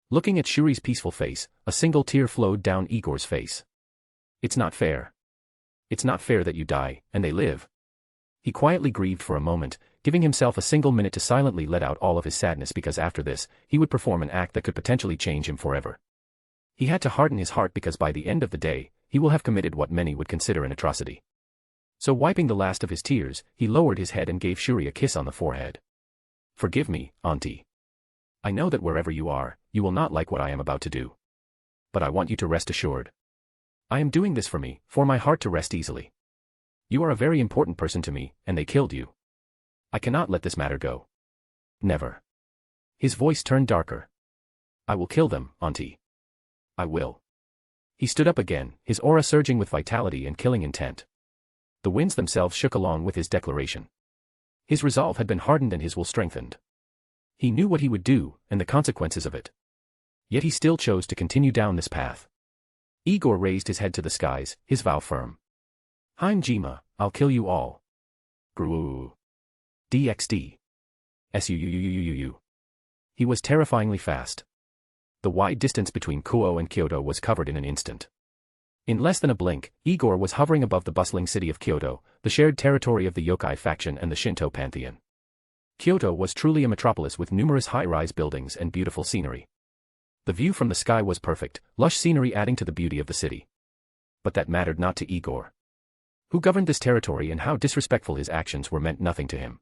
Looking at Shuri's peaceful face, a single tear flowed down Igor's face. It's not fair. It's not fair that you die, and they live. He quietly grieved for a moment, giving himself a single minute to silently let out all of his sadness because after this, he would perform an act that could potentially change him forever. He had to harden his heart because by the end of the day, he will have committed what many would consider an atrocity. So wiping the last of his tears, he lowered his head and gave Shuri a kiss on the forehead. Forgive me, Auntie. I know that wherever you are, you will not like what I am about to do. But I want you to rest assured. I am doing this for me, for my heart to rest easily. You are a very important person to me, and they killed you. I cannot let this matter go. Never. His voice turned darker. I will kill them, Auntie. I will. He stood up again, his aura surging with vitality and killing intent. The winds themselves shook along with his declaration. His resolve had been hardened and his will strengthened. He knew what he would do, and the consequences of it. Yet he still chose to continue down this path. Igor raised his head to the skies, his vow firm. Hinjima, I'll kill you all. Gruu. DxD. Suuuuuuuu. He was terrifyingly fast. The wide distance between Kuo and Kyoto was covered in an instant. In less than a blink, Igor was hovering above the bustling city of Kyoto, the shared territory of the yokai faction and the Shinto pantheon. Kyoto was truly a metropolis with numerous high-rise buildings and beautiful scenery. The view from the sky was perfect, lush scenery adding to the beauty of the city. But that mattered not to Igor. Who governed this territory and how disrespectful his actions were meant nothing to him.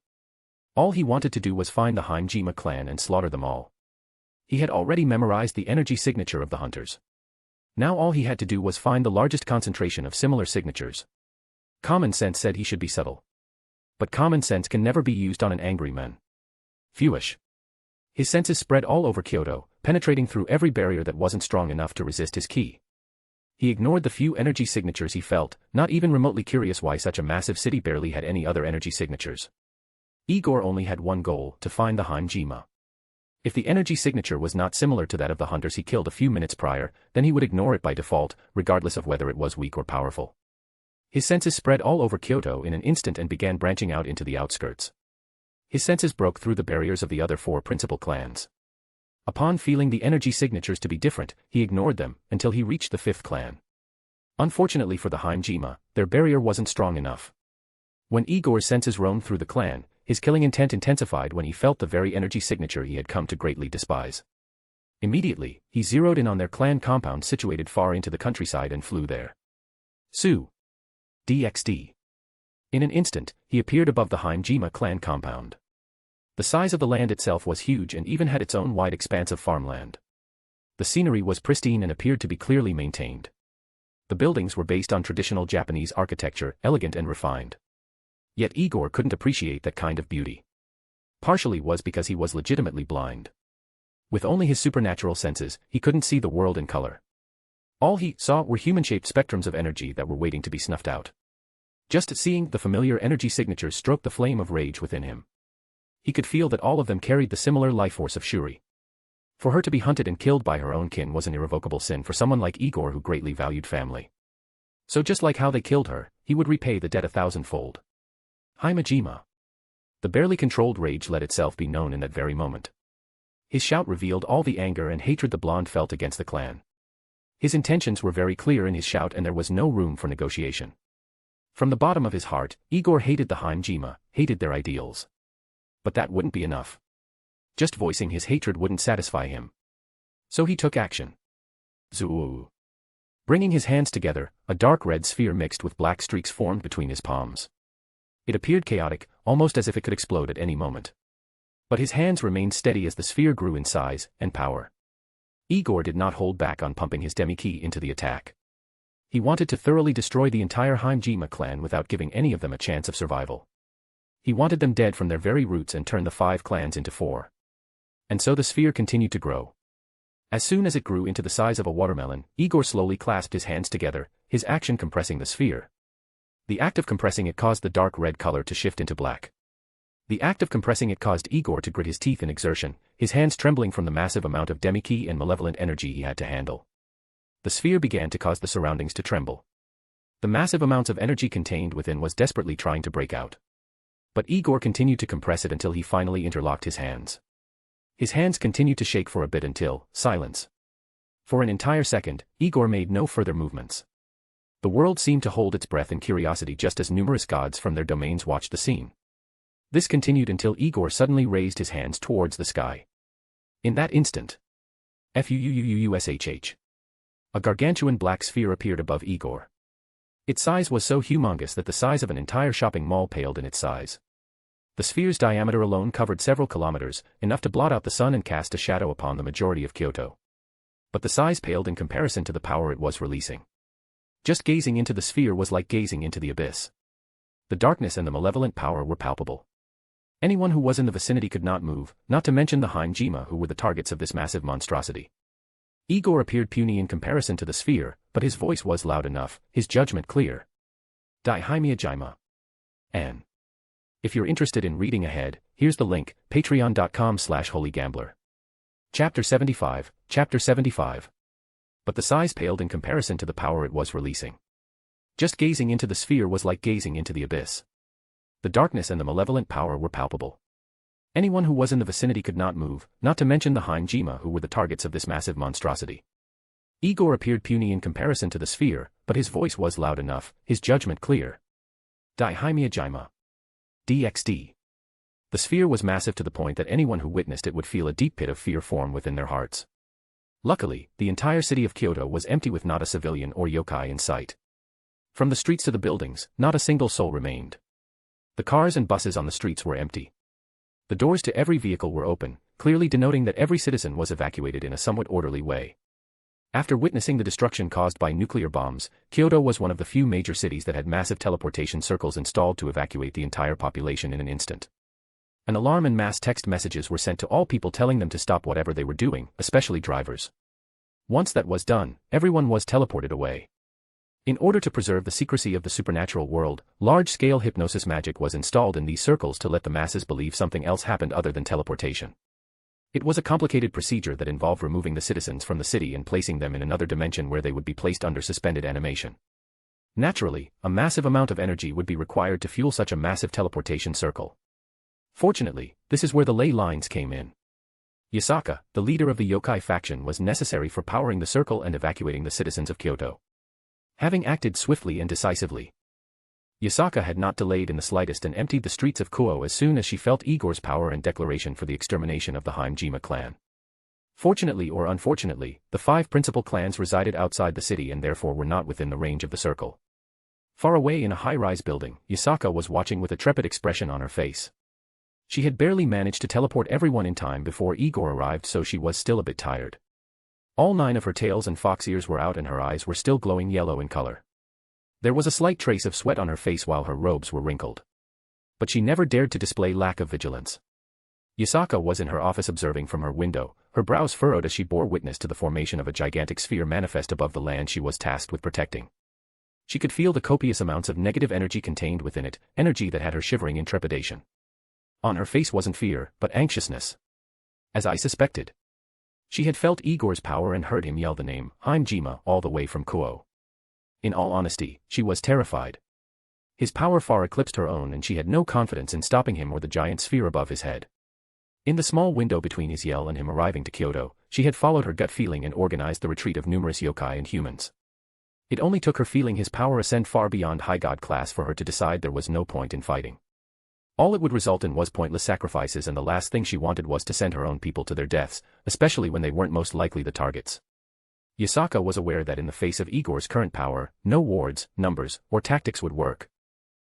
All he wanted to do was find the Hinjima clan and slaughter them all. He had already memorized the energy signature of the hunters. Now all he had to do was find the largest concentration of similar signatures. Common sense said he should be subtle. But common sense can never be used on an angry man. Fewish. His senses spread all over Kyoto, penetrating through every barrier that wasn't strong enough to resist his ki. He ignored the few energy signatures he felt, not even remotely curious why such a massive city barely had any other energy signatures. Igor only had one goal, to find the Hinjima. If the energy signature was not similar to that of the hunters he killed a few minutes prior, then he would ignore it by default, regardless of whether it was weak or powerful. His senses spread all over Kyoto in an instant and began branching out into the outskirts. His senses broke through the barriers of the other 4 principal clans. Upon feeling the energy signatures to be different, he ignored them, until he reached the 5th clan. Unfortunately for the Hinjima, their barrier wasn't strong enough. When Igor's senses roamed through the clan, his killing intent intensified when he felt the very energy signature he had come to greatly despise. Immediately, he zeroed in on their clan compound situated far into the countryside and flew there. Su. DxD. In an instant, he appeared above the Hinjima clan compound. The size of the land itself was huge and even had its own wide expanse of farmland. The scenery was pristine and appeared to be clearly maintained. The buildings were based on traditional Japanese architecture, elegant and refined. Yet Igor couldn't appreciate that kind of beauty. Partially was because he was legitimately blind. With only his supernatural senses, he couldn't see the world in color. All he saw were human-shaped spectrums of energy that were waiting to be snuffed out. Just seeing the familiar energy signatures stroked the flame of rage within him. He could feel that all of them carried the similar life force of Shuri. For her to be hunted and killed by her own kin was an irrevocable sin for someone like Igor who greatly valued family. So just like how they killed her, he would repay the debt 1,000-fold. Hinjima. The barely controlled rage let itself be known in that very moment. His shout revealed all the anger and hatred the blonde felt against the clan. His intentions were very clear in his shout and there was no room for negotiation. From the bottom of his heart, Igor hated the Hinjima, hated their ideals. But that wouldn't be enough. Just voicing his hatred wouldn't satisfy him. So he took action. Zuu. Bringing his hands together, a dark red sphere mixed with black streaks formed between his palms. It appeared chaotic, almost as if it could explode at any moment. But his hands remained steady as the sphere grew in size and power. Igor did not hold back on pumping his demi-ki into the attack. He wanted to thoroughly destroy the entire Hinjima clan without giving any of them a chance of survival. He wanted them dead from their very roots and turn the 5 clans into 4. And so the sphere continued to grow. As soon as it grew into the size of a watermelon, Igor slowly clasped his hands together, his action compressing the sphere. The act of compressing it caused the dark red color to shift into black. The act of compressing it caused Igor to grit his teeth in exertion, his hands trembling from the massive amount of demi-ki and malevolent energy he had to handle. The sphere began to cause the surroundings to tremble. The massive amounts of energy contained within was desperately trying to break out. But Igor continued to compress it until he finally interlocked his hands. His hands continued to shake for a bit until, silence. For an entire second, Igor made no further movements. The world seemed to hold its breath in curiosity just as numerous gods from their domains watched the scene. This continued until Igor suddenly raised his hands towards the sky. In that instant, FUUUUUSHH. A gargantuan black sphere appeared above Igor. Its size was so humongous that the size of an entire shopping mall paled in its size. The sphere's diameter alone covered several kilometers, enough to blot out the sun and cast a shadow upon the majority of Kyoto. But the size paled in comparison to the power it was releasing. Just gazing into the sphere was like gazing into the abyss. The darkness and the malevolent power were palpable. Anyone who was in the vicinity could not move, not to mention the Hinjima who were the targets of this massive monstrosity. Igor appeared puny in comparison to the sphere, but his voice was loud enough, his judgment clear. Hinjima. An. If you're interested in reading ahead, here's the link, patreon.com/holygambler. Chapter 75, Chapter 75. But the size paled in comparison to the power it was releasing. Just gazing into the sphere was like gazing into the abyss. The darkness and the malevolent power were palpable. Anyone who was in the vicinity could not move, not to mention the Hinjima who were the targets of this massive monstrosity. Igor appeared puny in comparison to the sphere, but his voice was loud enough, his judgment clear. Hinjima. DxD. The sphere was massive to the point that anyone who witnessed it would feel a deep pit of fear form within their hearts. Luckily, the entire city of Kyoto was empty with not a civilian or yokai in sight. From the streets to the buildings, not a single soul remained. The cars and buses on the streets were empty. The doors to every vehicle were open, clearly denoting that every citizen was evacuated in a somewhat orderly way. After witnessing the destruction caused by nuclear bombs, Kyoto was one of the few major cities that had massive teleportation circles installed to evacuate the entire population in an instant. An alarm and mass text messages were sent to all people telling them to stop whatever they were doing, especially drivers. Once that was done, everyone was teleported away. In order to preserve the secrecy of the supernatural world, large-scale hypnosis magic was installed in these circles to let the masses believe something else happened other than teleportation. It was a complicated procedure that involved removing the citizens from the city and placing them in another dimension where they would be placed under suspended animation. Naturally, a massive amount of energy would be required to fuel such a massive teleportation circle. Fortunately, this is where the ley lines came in. Yasaka, the leader of the yokai faction, was necessary for powering the circle and evacuating the citizens of Kyoto. Having acted swiftly and decisively, Yasaka had not delayed in the slightest and emptied the streets of Kuo as soon as she felt Igor's power and declaration for the extermination of the Hinjima clan. Fortunately or unfortunately, the 5 principal clans resided outside the city and therefore were not within the range of the circle. Far away in a high-rise building, Yasaka was watching with a trepid expression on her face. She had barely managed to teleport everyone in time before Igor arrived, so she was still a bit tired. All 9 of her tails and fox ears were out and her eyes were still glowing yellow in color. There was a slight trace of sweat on her face while her robes were wrinkled. But she never dared to display lack of vigilance. Yasaka was in her office observing from her window, her brows furrowed as she bore witness to the formation of a gigantic sphere manifest above the land she was tasked with protecting. She could feel the copious amounts of negative energy contained within it, energy that had her shivering in trepidation. On her face wasn't fear, but anxiousness. As I suspected. She had felt Igor's power and heard him yell the name, Hinjima, all the way from Kuo. In all honesty, she was terrified. His power far eclipsed her own and she had no confidence in stopping him or the giant sphere above his head. In the small window between his yell and him arriving to Kyoto, she had followed her gut feeling and organized the retreat of numerous yokai and humans. It only took her feeling his power ascend far beyond high god class for her to decide there was no point in fighting. All it would result in was pointless sacrifices, and the last thing she wanted was to send her own people to their deaths, especially when they weren't most likely the targets. Yasaka was aware that in the face of Igor's current power, no wards, numbers, or tactics would work.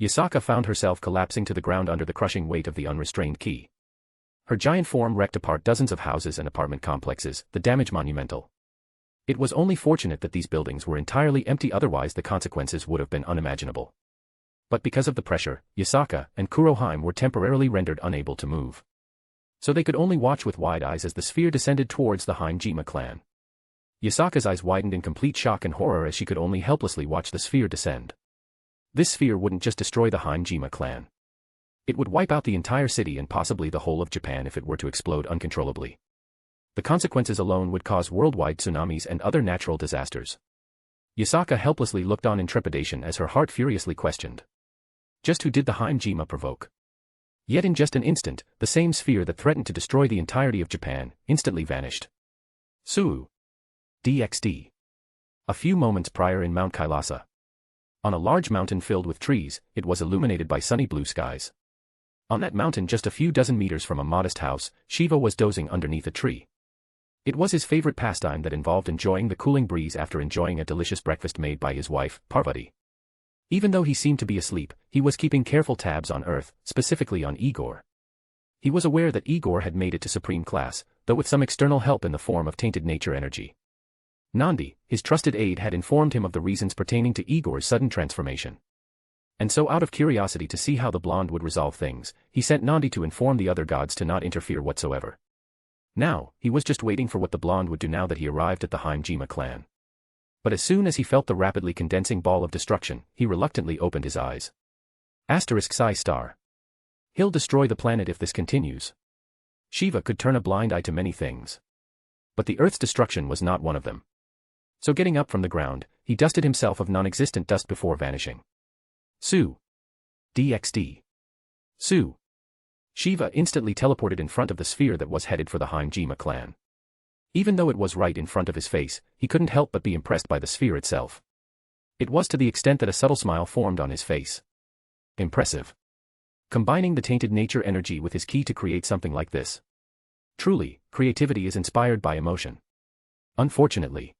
Yasaka found herself collapsing to the ground under the crushing weight of the unrestrained ki. Her giant form wrecked apart dozens of houses and apartment complexes, the damage monumental. It was only fortunate that these buildings were entirely empty, otherwise the consequences would have been unimaginable. But because of the pressure, Yasaka and Kuroheim were temporarily rendered unable to move. So they could only watch with wide eyes as the sphere descended towards the Hinjima clan. Yasaka's eyes widened in complete shock and horror as she could only helplessly watch the sphere descend. This sphere wouldn't just destroy the Hinjima clan. It would wipe out the entire city and possibly the whole of Japan if it were to explode uncontrollably. The consequences alone would cause worldwide tsunamis and other natural disasters. Yasaka helplessly looked on in trepidation as her heart furiously questioned. Just who did the Hinjima provoke? Yet in just an instant, the same sphere that threatened to destroy the entirety of Japan instantly vanished. Suu. DxD. A few moments prior in Mount Kailasa. On a large mountain filled with trees, it was illuminated by sunny blue skies. On that mountain just a few dozen meters from a modest house, Shiva was dozing underneath a tree. It was his favorite pastime that involved enjoying the cooling breeze after enjoying a delicious breakfast made by his wife, Parvati. Even though he seemed to be asleep, he was keeping careful tabs on Earth, specifically on Igor. He was aware that Igor had made it to supreme class, though with some external help in the form of tainted nature energy. Nandi, his trusted aide, had informed him of the reasons pertaining to Igor's sudden transformation. And so out of curiosity to see how the blonde would resolve things, he sent Nandi to inform the other gods to not interfere whatsoever. Now, he was just waiting for what the blonde would do now that he arrived at the Hinjima clan. But as soon as he felt the rapidly condensing ball of destruction, he reluctantly opened his eyes. Psi star. He'll destroy the planet if this continues. Shiva could turn a blind eye to many things. But the Earth's destruction was not one of them. So getting up from the ground, he dusted himself of non-existent dust before vanishing. Suu. DxD. Suu. Shiva instantly teleported in front of the sphere that was headed for the Hinjima clan. Even though it was right in front of his face, he couldn't help but be impressed by the sphere itself. It was to the extent that a subtle smile formed on his face. Impressive. Combining the tainted nature energy with his key to create something like this. Truly, creativity is inspired by emotion. Unfortunately.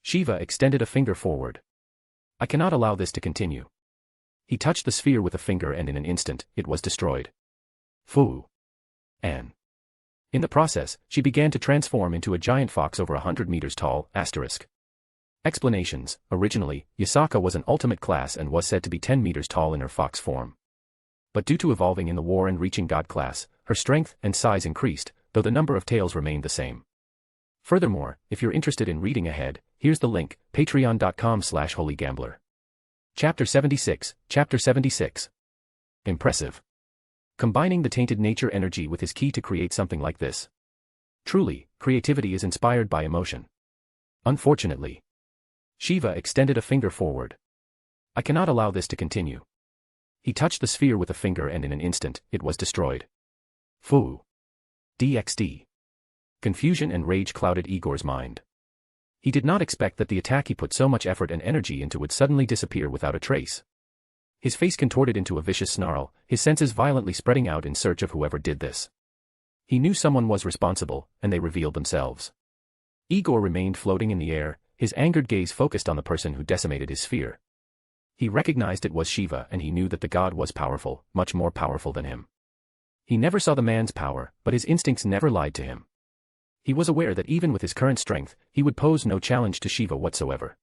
Shiva extended a finger forward. I cannot allow this to continue. He touched the sphere with a finger and in an instant, it was destroyed. Fu. An. In the process, she began to transform into a giant fox over 100 meters tall, *. Explanations: originally, Yasaka was an ultimate class and was said to be 10 meters tall in her fox form. But due to evolving in the war and reaching god class, her strength and size increased, though the number of tails remained the same. Furthermore, if you're interested in reading ahead, here's the link, patreon.com/holygambler. Chapter 76, Chapter 76. Impressive. Combining the tainted nature energy with his key to create something like this. Truly, creativity is inspired by emotion. Unfortunately. Shiva extended a finger forward. I cannot allow this to continue. He touched the sphere with a finger and in an instant, it was destroyed. Fu. DxD. Confusion and rage clouded Igor's mind. He did not expect that the attack he put so much effort and energy into would suddenly disappear without a trace. His face contorted into a vicious snarl, his senses violently spreading out in search of whoever did this. He knew someone was responsible, and they revealed themselves. Igor remained floating in the air, his angered gaze focused on the person who decimated his sphere. He recognized it was Shiva and he knew that the god was powerful, much more powerful than him. He never saw the man's power, but his instincts never lied to him. He was aware that even with his current strength, he would pose no challenge to Shiva whatsoever.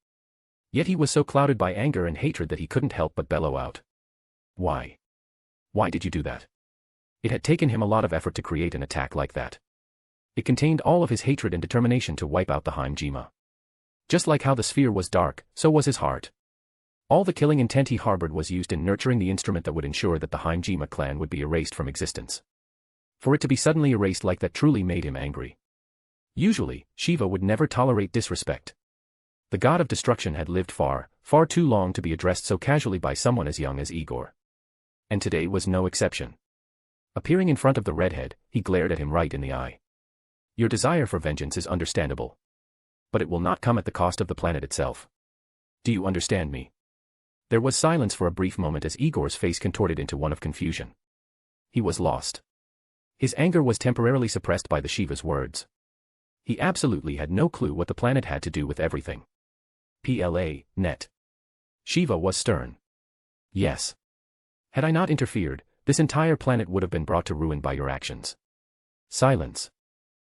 Yet he was so clouded by anger and hatred that he couldn't help but bellow out. Why? Why did you do that? It had taken him a lot of effort to create an attack like that. It contained all of his hatred and determination to wipe out the Hinjima. Just like how the sphere was dark, so was his heart. All the killing intent he harbored was used in nurturing the instrument that would ensure that the Hinjima clan would be erased from existence. For it to be suddenly erased like that truly made him angry. Usually, Shiva would never tolerate disrespect. The god of destruction had lived far, far too long to be addressed so casually by someone as young as Igor. And today was no exception. Appearing in front of the redhead, he glared at him right in the eye. Your desire for vengeance is understandable. But it will not come at the cost of the planet itself. Do you understand me? There was silence for a brief moment as Igor's face contorted into one of confusion. He was lost. His anger was temporarily suppressed by the Shiva's words. He absolutely had no clue what the planet had to do with everything. Net. Shiva was stern. Yes. Had I not interfered, this entire planet would have been brought to ruin by your actions. Silence.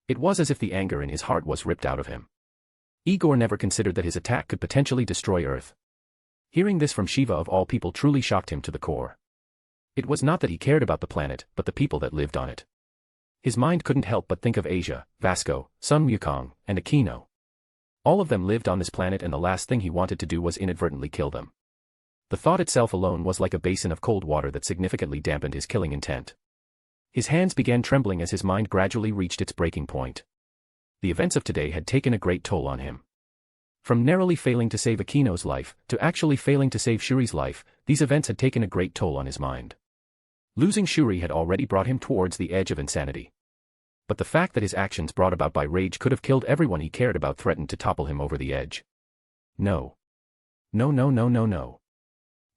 It was as if the anger in his heart was ripped out of him. Igor never considered that his attack could potentially destroy Earth. Hearing this from Shiva of all people truly shocked him to the core. It was not that he cared about the planet, but the people that lived on it. His mind couldn't help but think of Asia, Vasco, Sun Wukong, and Aquino. All of them lived on this planet and the last thing he wanted to do was inadvertently kill them. The thought itself alone was like a basin of cold water that significantly dampened his killing intent. His hands began trembling as his mind gradually reached its breaking point. The events of today had taken a great toll on him. From narrowly failing to save Aquino's life, to actually failing to save Shuri's life, these events had taken a great toll on his mind. Losing Shuri had already brought him towards the edge of insanity. But the fact that his actions brought about by rage could have killed everyone he cared about threatened to topple him over the edge. No. No, no, no, no, no.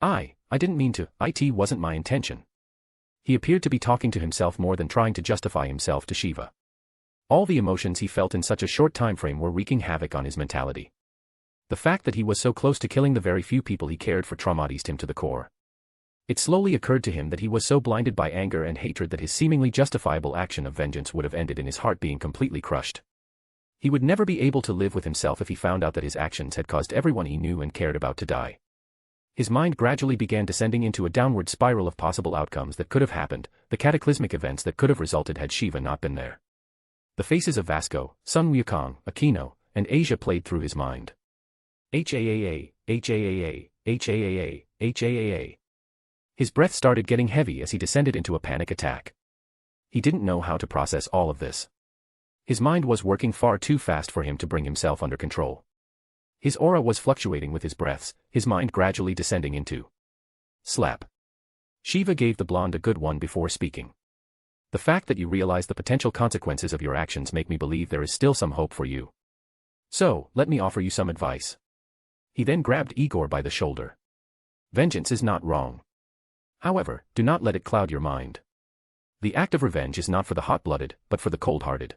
I didn't mean to, it wasn't my intention. He appeared to be talking to himself more than trying to justify himself to Shiva. All the emotions he felt in such a short time frame were wreaking havoc on his mentality. The fact that he was so close to killing the very few people he cared for traumatized him to the core. It slowly occurred to him that he was so blinded by anger and hatred that his seemingly justifiable action of vengeance would have ended in his heart being completely crushed. He would never be able to live with himself if he found out that his actions had caused everyone he knew and cared about to die. His mind gradually began descending into a downward spiral of possible outcomes that could have happened, the cataclysmic events that could have resulted had Shiva not been there. The faces of Vasco, Sun Wukong, Aquino, and Asia played through his mind. HAAA, HAAA, HAAA, HAAA. His breath started getting heavy as he descended into a panic attack. He didn't know how to process all of this. His mind was working far too fast for him to bring himself under control. His aura was fluctuating with his breaths, his mind gradually descending into slap. Shiva gave the blonde a good one before speaking. The fact that you realize the potential consequences of your actions make me believe there is still some hope for you. So, let me offer you some advice. He then grabbed Igor by the shoulder. Vengeance is not wrong. However, do not let it cloud your mind. The act of revenge is not for the hot-blooded, but for the cold-hearted.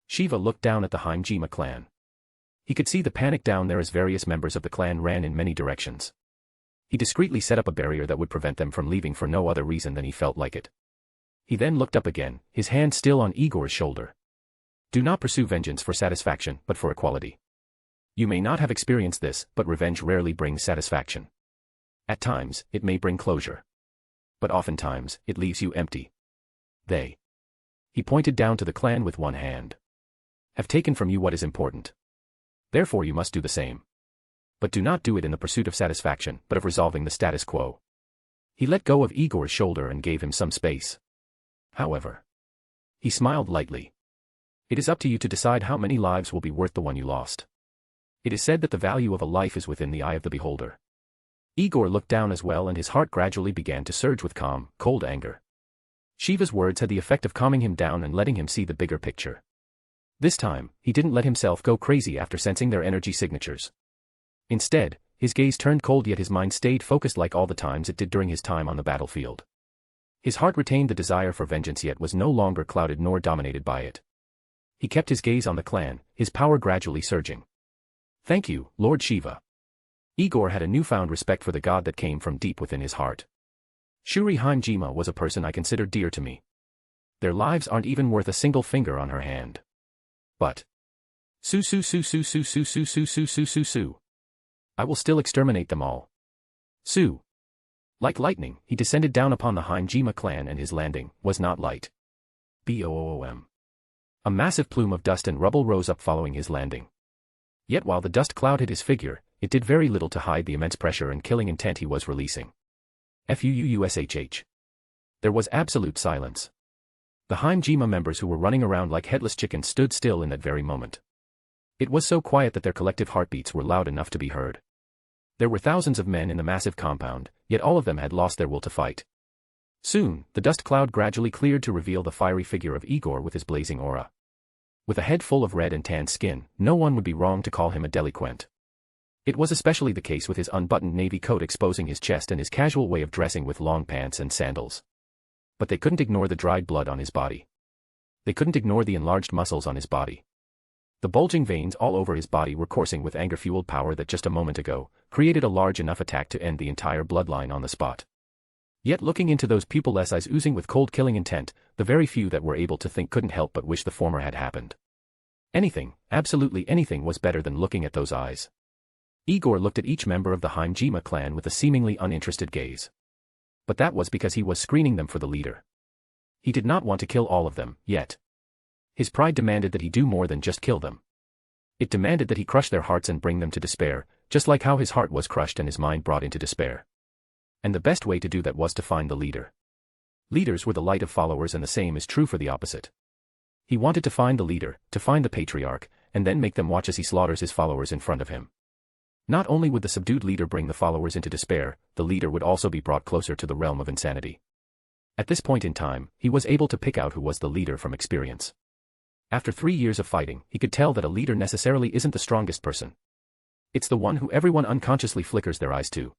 Shiva looked down at the Hinjima clan. He could see the panic down there as various members of the clan ran in many directions. He discreetly set up a barrier that would prevent them from leaving for no other reason than he felt like it. He then looked up again, his hand still on Igor's shoulder. Do not pursue vengeance for satisfaction, but for equality. You may not have experienced this, but revenge rarely brings satisfaction. At times, it may bring closure. But oftentimes, it leaves you empty. They. He pointed down to the clan with one hand. Have taken from you what is important. Therefore you must do the same. But do not do it in the pursuit of satisfaction, but of resolving the status quo. He let go of Igor's shoulder and gave him some space. However. He smiled lightly. It is up to you to decide how many lives will be worth the one you lost. It is said that the value of a life is within the eye of the beholder. Igor looked down as well and his heart gradually began to surge with calm, cold anger. Shiva's words had the effect of calming him down and letting him see the bigger picture. This time, he didn't let himself go crazy after sensing their energy signatures. Instead, his gaze turned cold yet his mind stayed focused like all the times it did during his time on the battlefield. His heart retained the desire for vengeance yet was no longer clouded nor dominated by it. He kept his gaze on the clan, his power gradually surging. Thank you, Lord Shiva. Igor had a newfound respect for the god that came from deep within his heart. Shuri Hinjima was a person I considered dear to me. Their lives aren't even worth a single finger on her hand. But. Su. I will still exterminate them all. Su. Like lightning, he descended down upon the Hinjima clan and his landing was not light. Boom. A massive plume of dust and rubble rose up following his landing. Yet while the dust cloud hid his figure, it did very little to hide the immense pressure and killing intent he was releasing. Fuushh. There was absolute silence. The Hinjima members who were running around like headless chickens stood still in that very moment. It was so quiet that their collective heartbeats were loud enough to be heard. There were thousands of men in the massive compound, yet all of them had lost their will to fight. Soon, the dust cloud gradually cleared to reveal the fiery figure of Igor with his blazing aura. With a head full of red and tanned skin, no one would be wrong to call him a delinquent. It was especially the case with his unbuttoned navy coat exposing his chest and his casual way of dressing with long pants and sandals. But they couldn't ignore the dried blood on his body. They couldn't ignore the enlarged muscles on his body. The bulging veins all over his body were coursing with anger-fueled power that just a moment ago created a large enough attack to end the entire bloodline on the spot. Yet looking into those pupilless eyes oozing with cold killing intent, the very few that were able to think couldn't help but wish the former had happened. Anything, absolutely anything was better than looking at those eyes. Igor looked at each member of the Hinjima clan with a seemingly uninterested gaze. But that was because he was screening them for the leader. He did not want to kill all of them, yet. His pride demanded that he do more than just kill them. It demanded that he crush their hearts and bring them to despair, just like how his heart was crushed and his mind brought into despair. And the best way to do that was to find the leader. Leaders were the light of followers, and the same is true for the opposite. He wanted to find the leader, to find the patriarch, and then make them watch as he slaughters his followers in front of him. Not only would the subdued leader bring the followers into despair, the leader would also be brought closer to the realm of insanity. At this point in time, he was able to pick out who was the leader from experience. After 3 years of fighting, he could tell that a leader necessarily isn't the strongest person. It's the one who everyone unconsciously flickers their eyes to.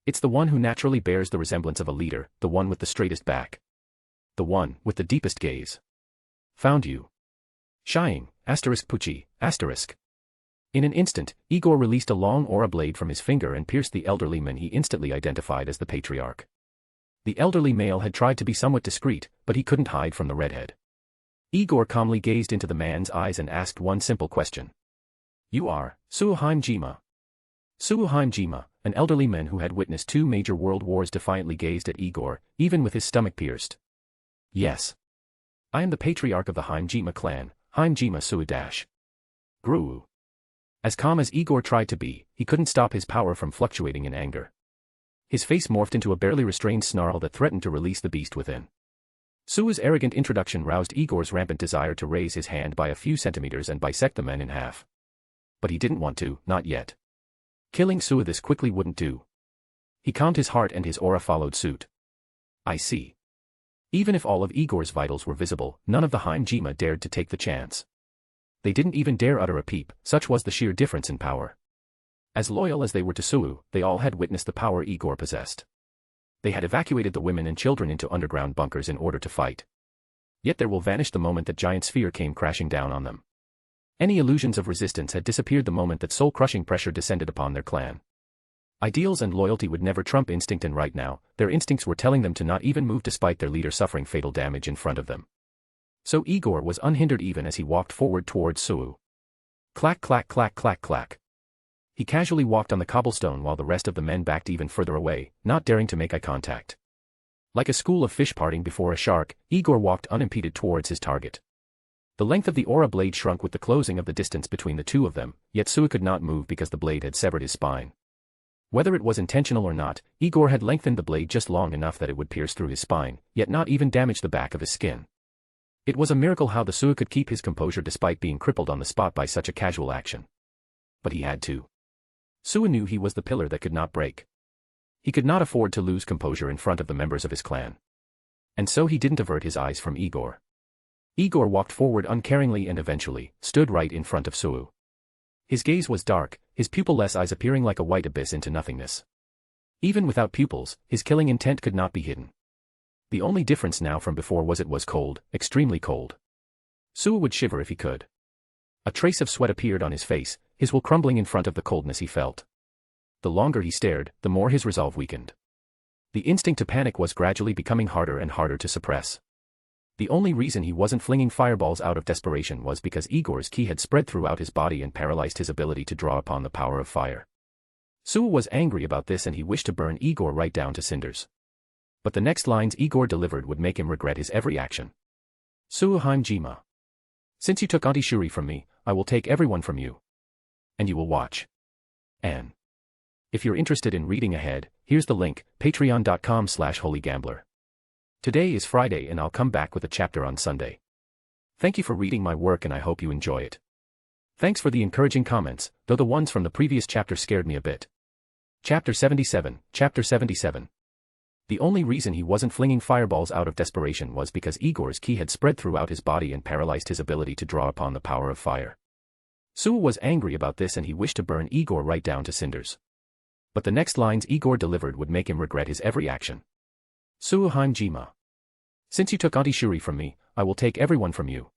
It's the one who naturally bears the resemblance of a leader, the one with the straightest back. The one with the deepest gaze. Found you. Shying, Pucci, In an instant, Igor released a long aura blade from his finger and pierced the elderly man he instantly identified as the patriarch. The elderly male had tried to be somewhat discreet, but he couldn't hide from the redhead. Igor calmly gazed into the man's eyes and asked one simple question. You are Hinjima. Hinjima, an elderly man who had witnessed 2 major world wars, defiantly gazed at Igor, even with his stomach pierced. Yes. I am the patriarch of the Hinjima clan, Hinjima Gru. As calm as Igor tried to be, he couldn't stop his power from fluctuating in anger. His face morphed into a barely restrained snarl that threatened to release the beast within. Sua's arrogant introduction roused Igor's rampant desire to raise his hand by a few centimeters and bisect the man in half. But he didn't want to, not yet. Killing Sua this quickly wouldn't do. He calmed his heart and his aura followed suit. I see. Even if all of Igor's vitals were visible, none of the Hinjima dared to take the chance. They didn't even dare utter a peep, such was the sheer difference in power. As loyal as they were to Sua, they all had witnessed the power Igor possessed. They had evacuated the women and children into underground bunkers in order to fight. Yet their will vanished the moment that giant sphere came crashing down on them. Any illusions of resistance had disappeared the moment that soul-crushing pressure descended upon their clan. Ideals and loyalty would never trump instinct, and right now, their instincts were telling them to not even move despite their leader suffering fatal damage in front of them. So Igor was unhindered even as he walked forward towards Sua. Clack clack clack clack clack. He casually walked on the cobblestone while the rest of the men backed even further away, not daring to make eye contact. Like a school of fish parting before a shark, Igor walked unimpeded towards his target. The length of the aura blade shrunk with the closing of the distance between the two of them, yet Sua could not move because the blade had severed his spine. Whether it was intentional or not, Igor had lengthened the blade just long enough that it would pierce through his spine, yet not even damage the back of his skin. It was a miracle how the Sua could keep his composure despite being crippled on the spot by such a casual action. But he had to. Sua knew he was the pillar that could not break. He could not afford to lose composure in front of the members of his clan. And so he didn't avert his eyes from Igor. Igor walked forward uncaringly and eventually stood right in front of Sua. His gaze was dark, his pupil-less eyes appearing like a white abyss into nothingness. Even without pupils, his killing intent could not be hidden. The only difference now from before was it was cold, extremely cold. Sua would shiver if he could. A trace of sweat appeared on his face, his will crumbling in front of the coldness he felt. The longer he stared, the more his resolve weakened. The instinct to panic was gradually becoming harder and harder to suppress. The only reason he wasn't flinging fireballs out of desperation was because Igor's ki had spread throughout his body and paralyzed his ability to draw upon the power of fire. Sua was angry about this and he wished to burn Igor right down to cinders. But the next lines Igor delivered would make him regret his every action. Sua Hinjima. Since you took Auntie Shuri from me, I will take everyone from you. And you will watch. And if you're interested in reading ahead, here's the link, patreon.com/holygambler. Today is Friday and I'll come back with a chapter on Sunday. Thank you for reading my work and I hope you enjoy it. Thanks for the encouraging comments, though the ones from the previous chapter scared me a bit. Chapter 77. The only reason he wasn't flinging fireballs out of desperation was because Igor's ki had spread throughout his body and paralyzed his ability to draw upon the power of fire. Sua was angry about this and he wished to burn Igor right down to cinders. But the next lines Igor delivered would make him regret his every action. Sua Hinjima. Since you took Auntie Shuri from me, I will take everyone from you.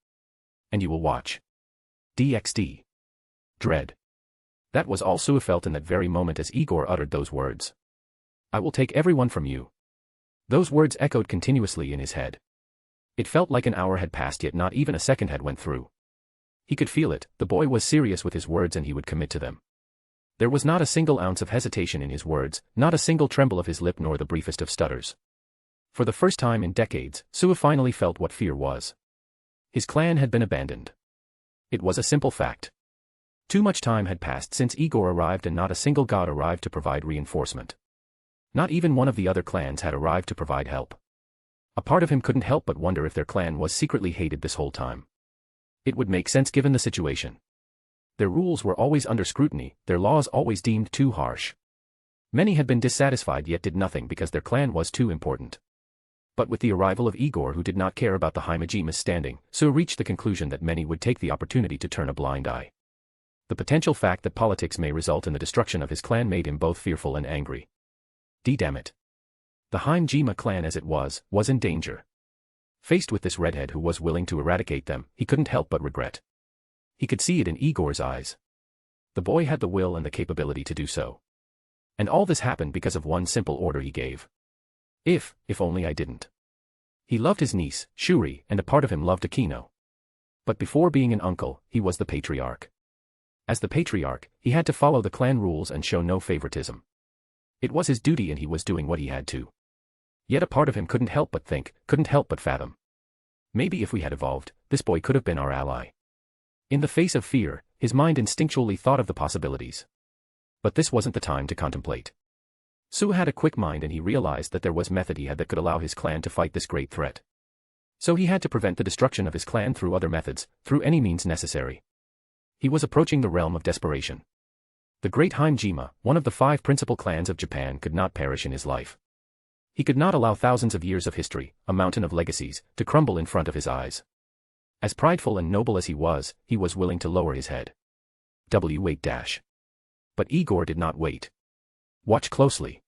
And you will watch. DxD. Dread. That was all Sua felt in that very moment as Igor uttered those words. I will take everyone from you. Those words echoed continuously in his head. It felt like an hour had passed yet not even a second had went through. He could feel it, the boy was serious with his words and he would commit to them. There was not a single ounce of hesitation in his words, not a single tremble of his lip nor the briefest of stutters. For the first time in decades, Sua finally felt what fear was. His clan had been abandoned. It was a simple fact. Too much time had passed since Igor arrived and not a single god arrived to provide reinforcement. Not even one of the other clans had arrived to provide help. A part of him couldn't help but wonder if their clan was secretly hated this whole time. It would make sense given the situation. Their rules were always under scrutiny, their laws always deemed too harsh. Many had been dissatisfied yet did nothing because their clan was too important. But with the arrival of Igor, who did not care about the Hinjima's standing, so reached the conclusion that many would take the opportunity to turn a blind eye. The potential fact that politics may result in the destruction of his clan made him both fearful and angry. Damn it. The Hinjima clan as it was in danger. Faced with this redhead who was willing to eradicate them, he couldn't help but regret. He could see it in Igor's eyes. The boy had the will and the capability to do so. And all this happened because of one simple order he gave. If only I didn't. He loved his niece, Shuri, and a part of him loved Akino. But before being an uncle, he was the patriarch. As the patriarch, he had to follow the clan rules and show no favoritism. It was his duty and he was doing what he had to. Yet a part of him couldn't help but think, couldn't help but fathom. Maybe if we had evolved, this boy could have been our ally. In the face of fear, his mind instinctually thought of the possibilities. But this wasn't the time to contemplate. Su had a quick mind and he realized that there was method he had that could allow his clan to fight this great threat. So he had to prevent the destruction of his clan through other methods, through any means necessary. He was approaching the realm of desperation. The great Hinjima, one of the 5 principal clans of Japan, could not perish in his life. He could not allow thousands of years of history, a mountain of legacies, to crumble in front of his eyes. As prideful and noble as he was willing to lower his head. Wait. But Igor did not wait. Watch closely.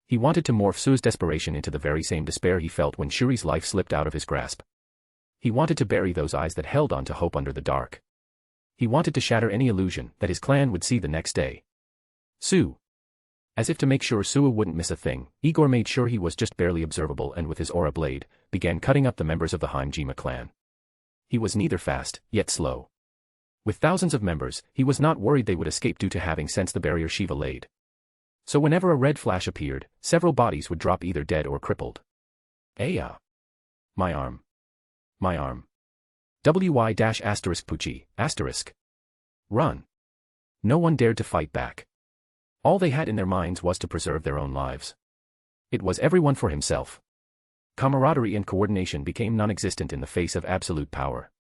He wanted to morph Su's desperation into the very same despair he felt when Shuri's life slipped out of his grasp. He wanted to bury those eyes that held on to hope under the dark. He wanted to shatter any illusion that his clan would see the next day. Su. As if to make sure Su wouldn't miss a thing, Igor made sure he was just barely observable and with his aura blade, began cutting up the members of the Hinjima clan. He was neither fast, yet slow. With thousands of members, he was not worried they would escape due to having sensed the barrier Shiva laid. So whenever a red flash appeared, several bodies would drop either dead or crippled. Aya. My arm. My arm. Pucci. Run. No one dared to fight back. All they had in their minds was to preserve their own lives. It was everyone for himself. Camaraderie and coordination became non-existent in the face of absolute power.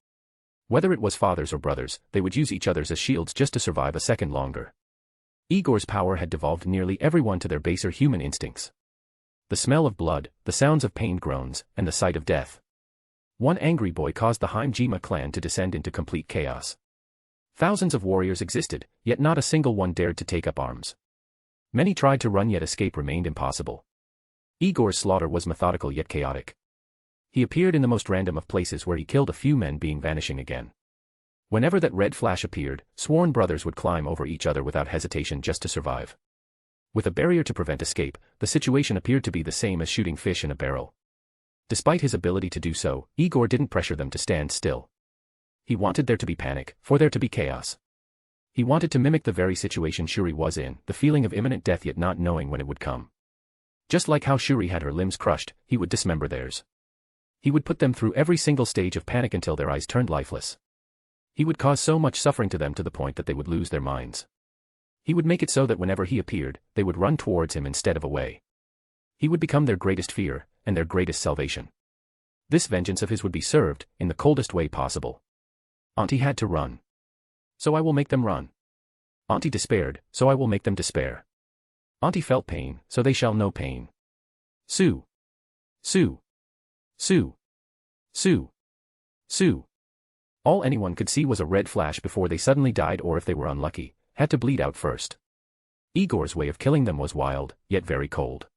Whether it was fathers or brothers, they would use each other's as shields just to survive a second longer. Igor's power had devolved nearly everyone to their baser human instincts. The smell of blood, the sounds of pained groans, and the sight of death. One angry boy caused the Hinjima clan to descend into complete chaos. Thousands of warriors existed, yet not a single one dared to take up arms. Many tried to run yet escape remained impossible. Igor's slaughter was methodical yet chaotic. He appeared in the most random of places where he killed a few men being vanishing again. Whenever that red flash appeared, sworn brothers would climb over each other without hesitation just to survive. With a barrier to prevent escape, the situation appeared to be the same as shooting fish in a barrel. Despite his ability to do so, Igor didn't pressure them to stand still. He wanted there to be panic, for there to be chaos. He wanted to mimic the very situation Shuri was in, the feeling of imminent death yet not knowing when it would come. Just like how Shuri had her limbs crushed, he would dismember theirs. He would put them through every single stage of panic until their eyes turned lifeless. He would cause so much suffering to them to the point that they would lose their minds. He would make it so that whenever he appeared, they would run towards him instead of away. He would become their greatest fear, and their greatest salvation. This vengeance of his would be served, in the coldest way possible. Auntie had to run. So I will make them run. Auntie despaired, so I will make them despair. Auntie felt pain, so they shall know pain. Su. Su. Su. Su. Su. All anyone could see was a red flash before they suddenly died, or if they were unlucky, had to bleed out first. Igor's way of killing them was wild, yet very cold.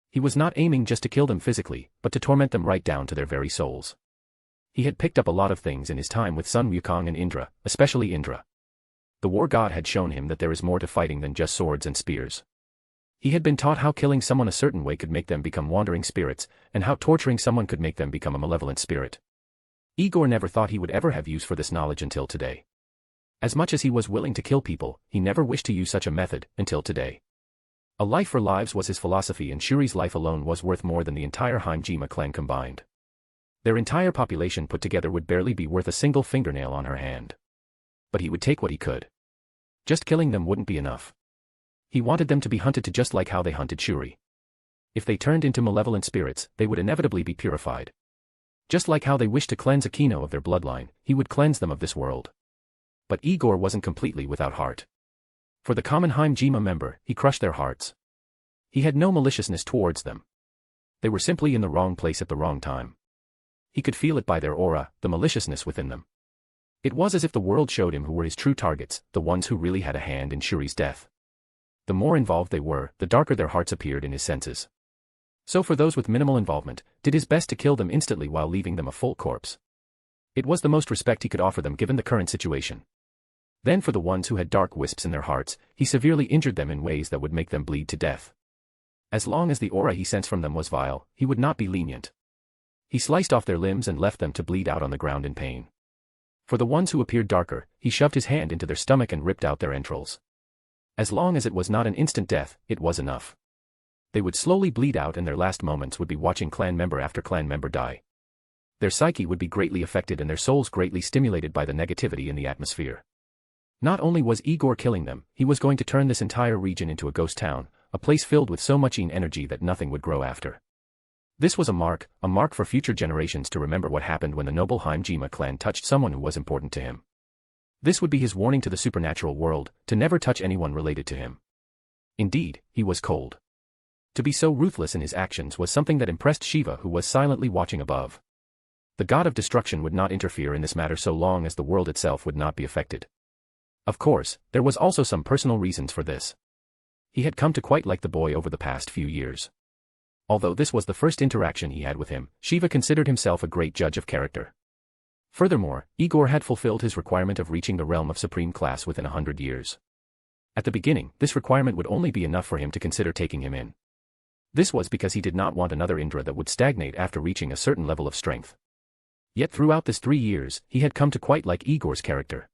He was not aiming just to kill them physically, but to torment them right down to their very souls. He had picked up a lot of things in his time with Sun Wukong and Indra, especially Indra. The war god had shown him that there is more to fighting than just swords and spears. He had been taught how killing someone a certain way could make them become wandering spirits, and how torturing someone could make them become a malevolent spirit. Igor never thought he would ever have use for this knowledge until today. As much as he was willing to kill people, he never wished to use such a method, until today. A life for lives was his philosophy, and Shuri's life alone was worth more than the entire Hinjima clan combined. Their entire population put together would barely be worth a single fingernail on her hand. But he would take what he could. Just killing them wouldn't be enough. He wanted them to be hunted to just like how they hunted Shuri. If they turned into malevolent spirits, they would inevitably be purified. Just like how they wished to cleanse Aquino of their bloodline, he would cleanse them of this world. But Igor wasn't completely without heart. For the common Hinjima member, he crushed their hearts. He had no maliciousness towards them. They were simply in the wrong place at the wrong time. He could feel it by their aura, the maliciousness within them. It was as if the world showed him who were his true targets, the ones who really had a hand in Shuri's death. The more involved they were, the darker their hearts appeared in his senses. So for those with minimal involvement, did his best to kill them instantly while leaving them a full corpse. It was the most respect he could offer them given the current situation. Then for the ones who had dark wisps in their hearts, he severely injured them in ways that would make them bleed to death. As long as the aura he sensed from them was vile, he would not be lenient. He sliced off their limbs and left them to bleed out on the ground in pain. For the ones who appeared darker, he shoved his hand into their stomach and ripped out their entrails. As long as it was not an instant death, it was enough. They would slowly bleed out and their last moments would be watching clan member after clan member die. Their psyche would be greatly affected and their souls greatly stimulated by the negativity in the atmosphere. Not only was Igor killing them, he was going to turn this entire region into a ghost town, a place filled with so much energy that nothing would grow after. This was a mark for future generations to remember what happened when the noble Hinjima clan touched someone who was important to him. This would be his warning to the supernatural world, to never touch anyone related to him. Indeed, he was cold. To be so ruthless in his actions was something that impressed Shiva, who was silently watching above. The god of destruction would not interfere in this matter so long as the world itself would not be affected. Of course, there was also some personal reasons for this. He had come to quite like the boy over the past few years. Although this was the first interaction he had with him, Shiva considered himself a great judge of character. Furthermore, Igor had fulfilled his requirement of reaching the realm of supreme class within 100 years. At the beginning, this requirement would only be enough for him to consider taking him in. This was because he did not want another Indra that would stagnate after reaching a certain level of strength. Yet throughout this 3 years, he had come to quite like Igor's character.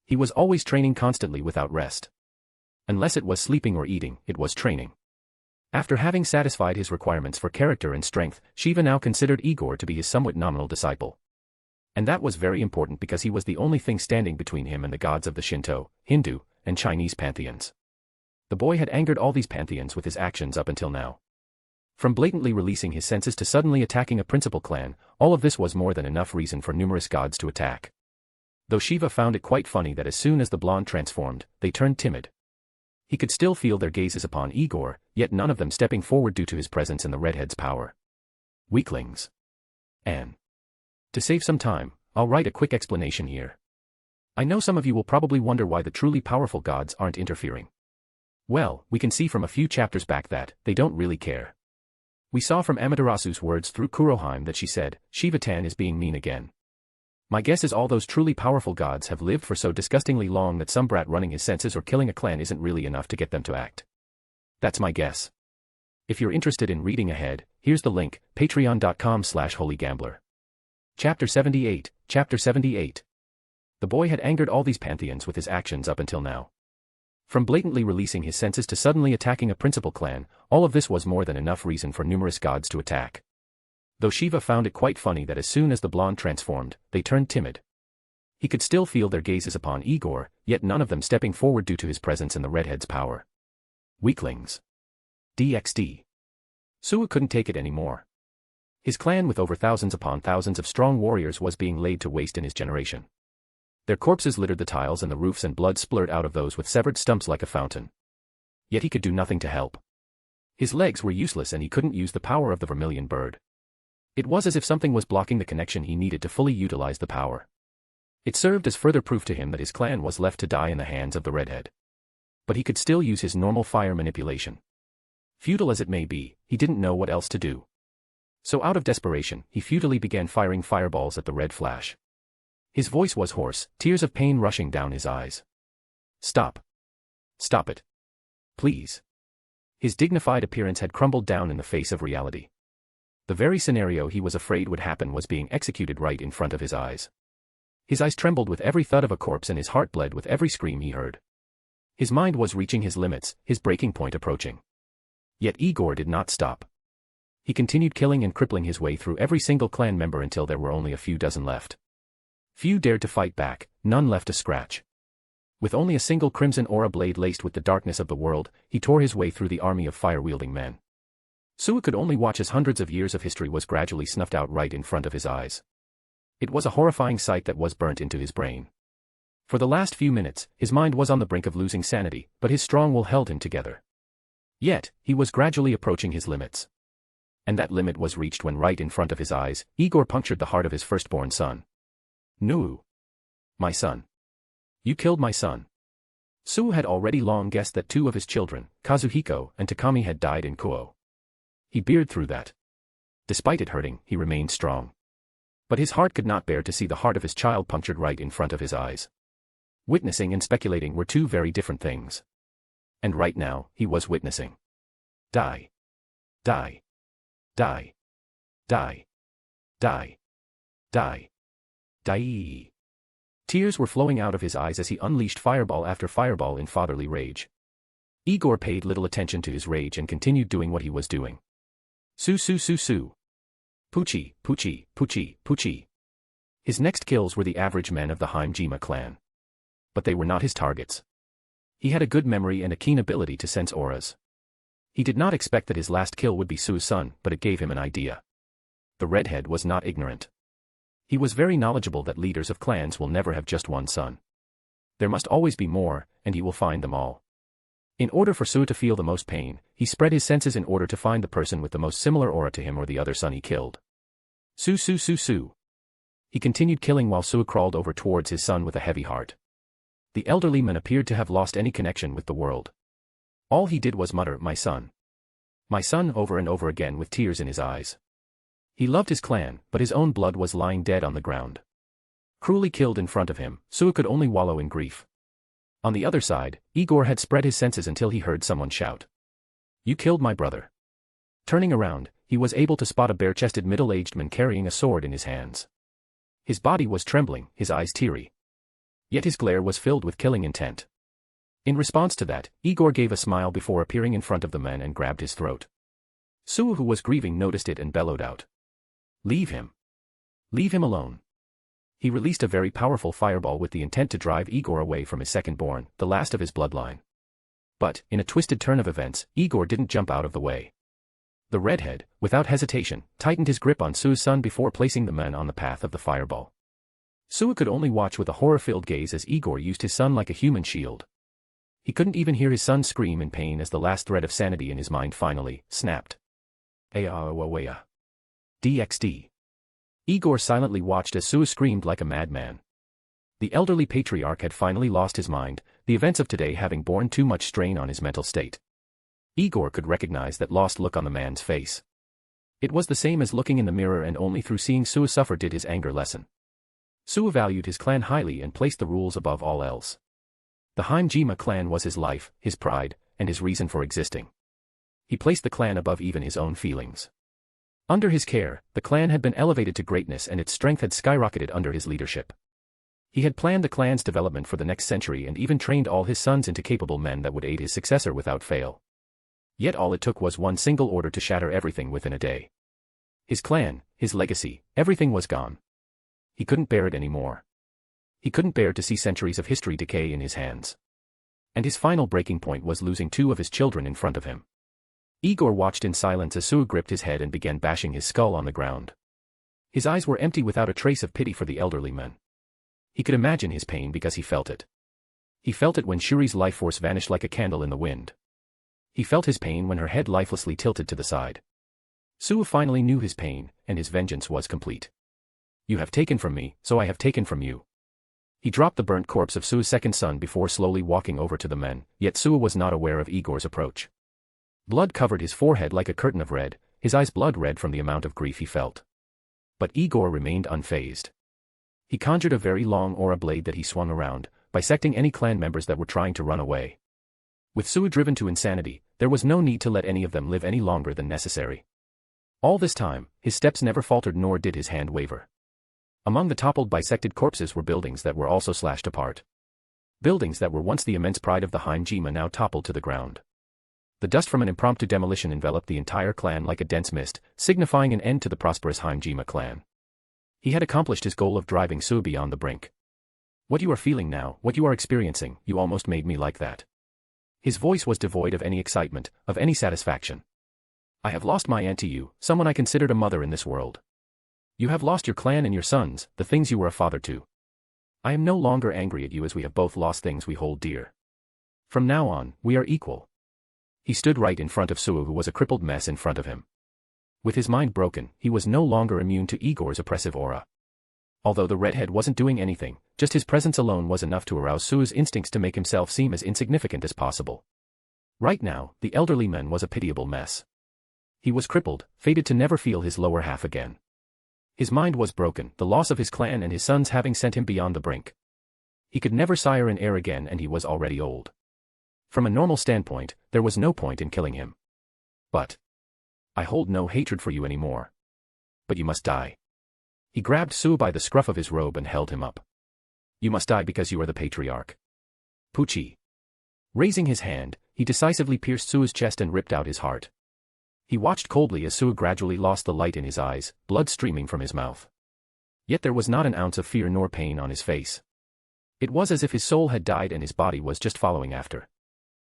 He was always training constantly without rest. Unless it was sleeping or eating, it was training. After having satisfied his requirements for character and strength, Shiva now considered Igor to be his somewhat nominal disciple. And that was very important because he was the only thing standing between him and the gods of the Shinto, Hindu, and Chinese pantheons. The boy had angered all these pantheons with his actions up until now. From blatantly releasing his senses to suddenly attacking a principal clan, all of this was more than enough reason for numerous gods to attack. Though Shiva found it quite funny that as soon as the blonde transformed, they turned timid. He could still feel their gazes upon Igor, yet none of them stepping forward due to his presence and the redhead's power. Weaklings. And to save some time, I'll write a quick explanation here. I know some of you will probably wonder why the truly powerful gods aren't interfering. Well, we can see from a few chapters back that they don't really care. We saw from Amaterasu's words through Kurohime that she said, Shiva-tan is being mean again. My guess is all those truly powerful gods have lived for so disgustingly long that some brat running his senses or killing a clan isn't really enough to get them to act. That's my guess. If you're interested in reading ahead, here's the link, patreon.com/holygambler. Chapter 78, Chapter 78. The boy had angered all these pantheons with his actions up until now. From blatantly releasing his senses to suddenly attacking a principal clan, all of this was more than enough reason for numerous gods to attack. Though Shiva found it quite funny that as soon as the blonde transformed, they turned timid. He could still feel their gazes upon Igor, yet none of them stepping forward due to his presence and the redhead's power. Weaklings. DxD. Suwa couldn't take it anymore. His clan with over thousands upon thousands of strong warriors was being laid to waste in his generation. Their corpses littered the tiles and the roofs and blood splurted out of those with severed stumps like a fountain. Yet he could do nothing to help. His legs were useless and he couldn't use the power of the vermilion bird. It was as if something was blocking the connection he needed to fully utilize the power. It served as further proof to him that his clan was left to die in the hands of the redhead. But he could still use his normal fire manipulation. Futile as it may be, he didn't know what else to do. So out of desperation, he futilely began firing fireballs at the red flash. His voice was hoarse, tears of pain rushing down his eyes. Stop. Stop it. Please. His dignified appearance had crumbled down in the face of reality. The very scenario he was afraid would happen was being executed right in front of his eyes. His eyes trembled with every thud of a corpse and his heart bled with every scream he heard. His mind was reaching his limits, his breaking point approaching. Yet Igor did not stop. He continued killing and crippling his way through every single clan member until there were only a few dozen left. Few dared to fight back, none left to scratch. With only a single crimson aura blade laced with the darkness of the world, he tore his way through the army of fire-wielding men. Suo could only watch as hundreds of years of history was gradually snuffed out right in front of his eyes. It was a horrifying sight that was burnt into his brain. For the last few minutes, his mind was on the brink of losing sanity, but his strong will held him together. Yet, he was gradually approaching his limits. And that limit was reached when right in front of his eyes, Igor punctured the heart of his firstborn son. "No. My son. You killed my son." Suo had already long guessed that two of his children, Kazuhiko and Takami, had died in Kuo. He beared through that. Despite it hurting, he remained strong. But his heart could not bear to see the heart of his child punctured right in front of his eyes. Witnessing and speculating were two very different things. And right now, he was witnessing. Die. Die. Die. Die. Die. Die. Die. Tears were flowing out of his eyes as he unleashed fireball after fireball in fatherly rage. Igor paid little attention to his rage and continued doing what he was doing. Su su su su. Puchi, Puchi, Puchi, Puchi. His next kills were the average men of the Hinjima clan. But they were not his targets. He had a good memory and a keen ability to sense auras. He did not expect that his last kill would be Su's son, but it gave him an idea. The redhead was not ignorant. He was very knowledgeable that leaders of clans will never have just one son. There must always be more, and he will find them all. In order for Su to feel the most pain, he spread his senses in order to find the person with the most similar aura to him or the other son he killed. Su su su su. He continued killing while Su crawled over towards his son with a heavy heart. The elderly man appeared to have lost any connection with the world. All he did was mutter, "My son. My son," over and over again with tears in his eyes. He loved his clan, but his own blood was lying dead on the ground. Cruelly killed in front of him, Su could only wallow in grief. On the other side, Igor had spread his senses until he heard someone shout. "You killed my brother." Turning around, he was able to spot a bare-chested middle-aged man carrying a sword in his hands. His body was trembling, his eyes teary. Yet his glare was filled with killing intent. In response to that, Igor gave a smile before appearing in front of the man and grabbed his throat. Su, who was grieving, noticed it and bellowed out. "Leave him. Leave him alone." He released a very powerful fireball with the intent to drive Igor away from his second-born, the last of his bloodline. But, in a twisted turn of events, Igor didn't jump out of the way. The redhead, without hesitation, tightened his grip on Su's son before placing the man on the path of the fireball. Su could only watch with a horror-filled gaze as Igor used his son like a human shield. He couldn't even hear his son scream in pain as the last thread of sanity in his mind finally snapped. Aawawaya. DxD. Igor silently watched as Su screamed like a madman. The elderly patriarch had finally lost his mind, the events of today having borne too much strain on his mental state. Igor could recognize that lost look on the man's face. It was the same as looking in the mirror, and only through seeing Su suffer did his anger lessen. Su valued his clan highly and placed the rules above all else. The Hinjima clan was his life, his pride, and his reason for existing. He placed the clan above even his own feelings. Under his care, the clan had been elevated to greatness and its strength had skyrocketed under his leadership. He had planned the clan's development for the next century and even trained all his sons into capable men that would aid his successor without fail. Yet all it took was one single order to shatter everything within a day. His clan, his legacy, everything was gone. He couldn't bear it anymore. He couldn't bear to see centuries of history decay in his hands. And his final breaking point was losing two of his children in front of him. Igor watched in silence as Su gripped his head and began bashing his skull on the ground. His eyes were empty without a trace of pity for the elderly man. He could imagine his pain because he felt it. He felt it when Shuri's life force vanished like a candle in the wind. He felt his pain when her head lifelessly tilted to the side. Su finally knew his pain, and his vengeance was complete. "You have taken from me, so I have taken from you." He dropped the burnt corpse of Su's second son before slowly walking over to the men, yet Su was not aware of Igor's approach. Blood covered his forehead like a curtain of red, his eyes blood red from the amount of grief he felt. But Igor remained unfazed. He conjured a very long aura blade that he swung around, bisecting any clan members that were trying to run away. With Su driven to insanity, there was no need to let any of them live any longer than necessary. All this time, his steps never faltered nor did his hand waver. Among the toppled bisected corpses were buildings that were also slashed apart. Buildings that were once the immense pride of the Hinjima now toppled to the ground. The dust from an impromptu demolition enveloped the entire clan like a dense mist, signifying an end to the prosperous Hinjima clan. He had accomplished his goal of driving Su beyond the brink. "What you are feeling now, what you are experiencing, you almost made me like that." His voice was devoid of any excitement, of any satisfaction. I have lost my aunt to you, someone I considered a mother in this world. You have lost your clan and your sons, the things you were a father to. I am no longer angry at you as we have both lost things we hold dear. From now on, we are equal. He stood right in front of Sue, who was a crippled mess in front of him. With his mind broken, he was no longer immune to Igor's oppressive aura. Although the redhead wasn't doing anything, just his presence alone was enough to arouse Sue's instincts to make himself seem as insignificant as possible. Right now, the elderly man was a pitiable mess. He was crippled, fated to never feel his lower half again. His mind was broken, the loss of his clan and his sons having sent him beyond the brink. He could never sire an heir again, and he was already old. From a normal standpoint, there was no point in killing him. But I hold no hatred for you anymore. But you must die. He grabbed Sue by the scruff of his robe and held him up. You must die because you are the patriarch. Pucci. Raising his hand, he decisively pierced Sue's chest and ripped out his heart. He watched coldly as Sue gradually lost the light in his eyes, blood streaming from his mouth. Yet there was not an ounce of fear nor pain on his face. It was as if his soul had died and his body was just following after.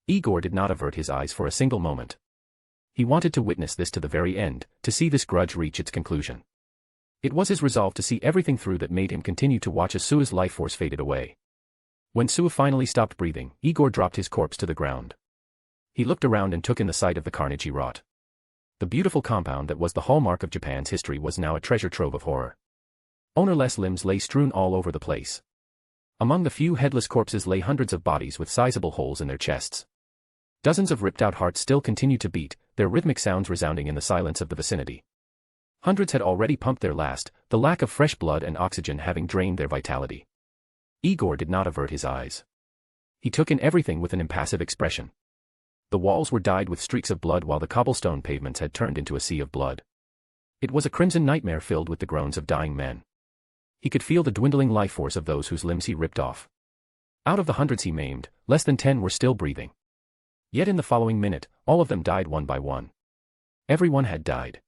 Igor did not avert his eyes for a single moment. He wanted to witness this to the very end, to see this grudge reach its conclusion. It was his resolve to see everything through that made him continue to watch as Sue's life force faded away. When Sue finally stopped breathing, Igor dropped his corpse to the ground. He looked around and took in the sight of the carnage he wrought. The beautiful compound that was the hallmark of Japan's history was now a treasure trove of horror. Ownerless limbs lay strewn all over the place. Among the few headless corpses lay hundreds of bodies with sizable holes in their chests. Dozens of ripped-out hearts still continued to beat, their rhythmic sounds resounding in the silence of the vicinity. Hundreds had already pumped their last, the lack of fresh blood and oxygen having drained their vitality. Igor did not avert his eyes. He took in everything with an impassive expression. The walls were dyed with streaks of blood while the cobblestone pavements had turned into a sea of blood. It was a crimson nightmare filled with the groans of dying men. He could feel the dwindling life force of those whose limbs he ripped off. Out of the hundreds he maimed, less than 10 were still breathing. Yet in the following minute, all of them died one by one. Everyone had died.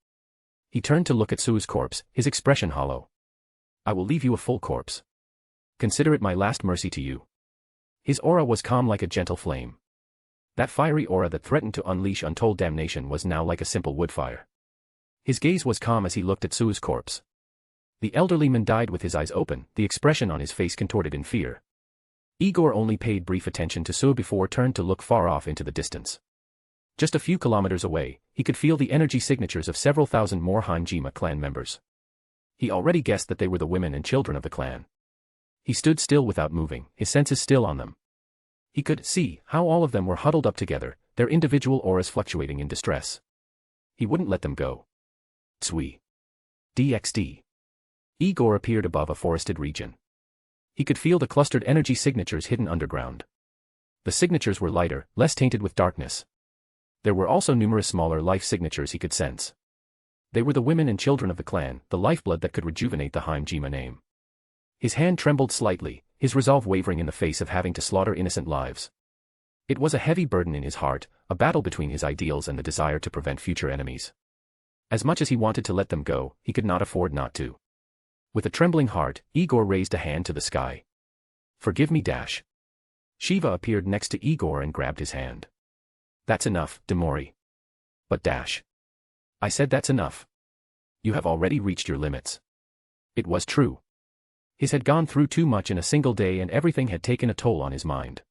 He turned to look at Sue's corpse, his expression hollow. I will leave you a full corpse. Consider it my last mercy to you. His aura was calm like a gentle flame. That fiery aura that threatened to unleash untold damnation was now like a simple wood fire. His gaze was calm as he looked at Sue's corpse. The elderly man died with his eyes open, the expression on his face contorted in fear. Igor only paid brief attention to Sue before turned to look far off into the distance. Just a few kilometers away, he could feel the energy signatures of several thousand more Hinjima clan members. He already guessed that they were the women and children of the clan. He stood still without moving, his senses still on them. He could see how all of them were huddled up together, their individual auras fluctuating in distress. He wouldn't let them go. Tsui. DxD. Igor appeared above a forested region. He could feel the clustered energy signatures hidden underground. The signatures were lighter, less tainted with darkness. There were also numerous smaller life signatures he could sense. They were the women and children of the clan, the lifeblood that could rejuvenate the Hinjima name. His hand trembled slightly, his resolve wavering in the face of having to slaughter innocent lives. It was a heavy burden in his heart, a battle between his ideals and the desire to prevent future enemies. As much as he wanted to let them go, he could not afford not to. With a trembling heart, Igor raised a hand to the sky. Forgive me. Shiva appeared next to Igor and grabbed his hand. That's enough, Demori. But I said that's enough. You have already reached your limits. It was true. His had gone through too much in a single day and everything had taken a toll on his mind.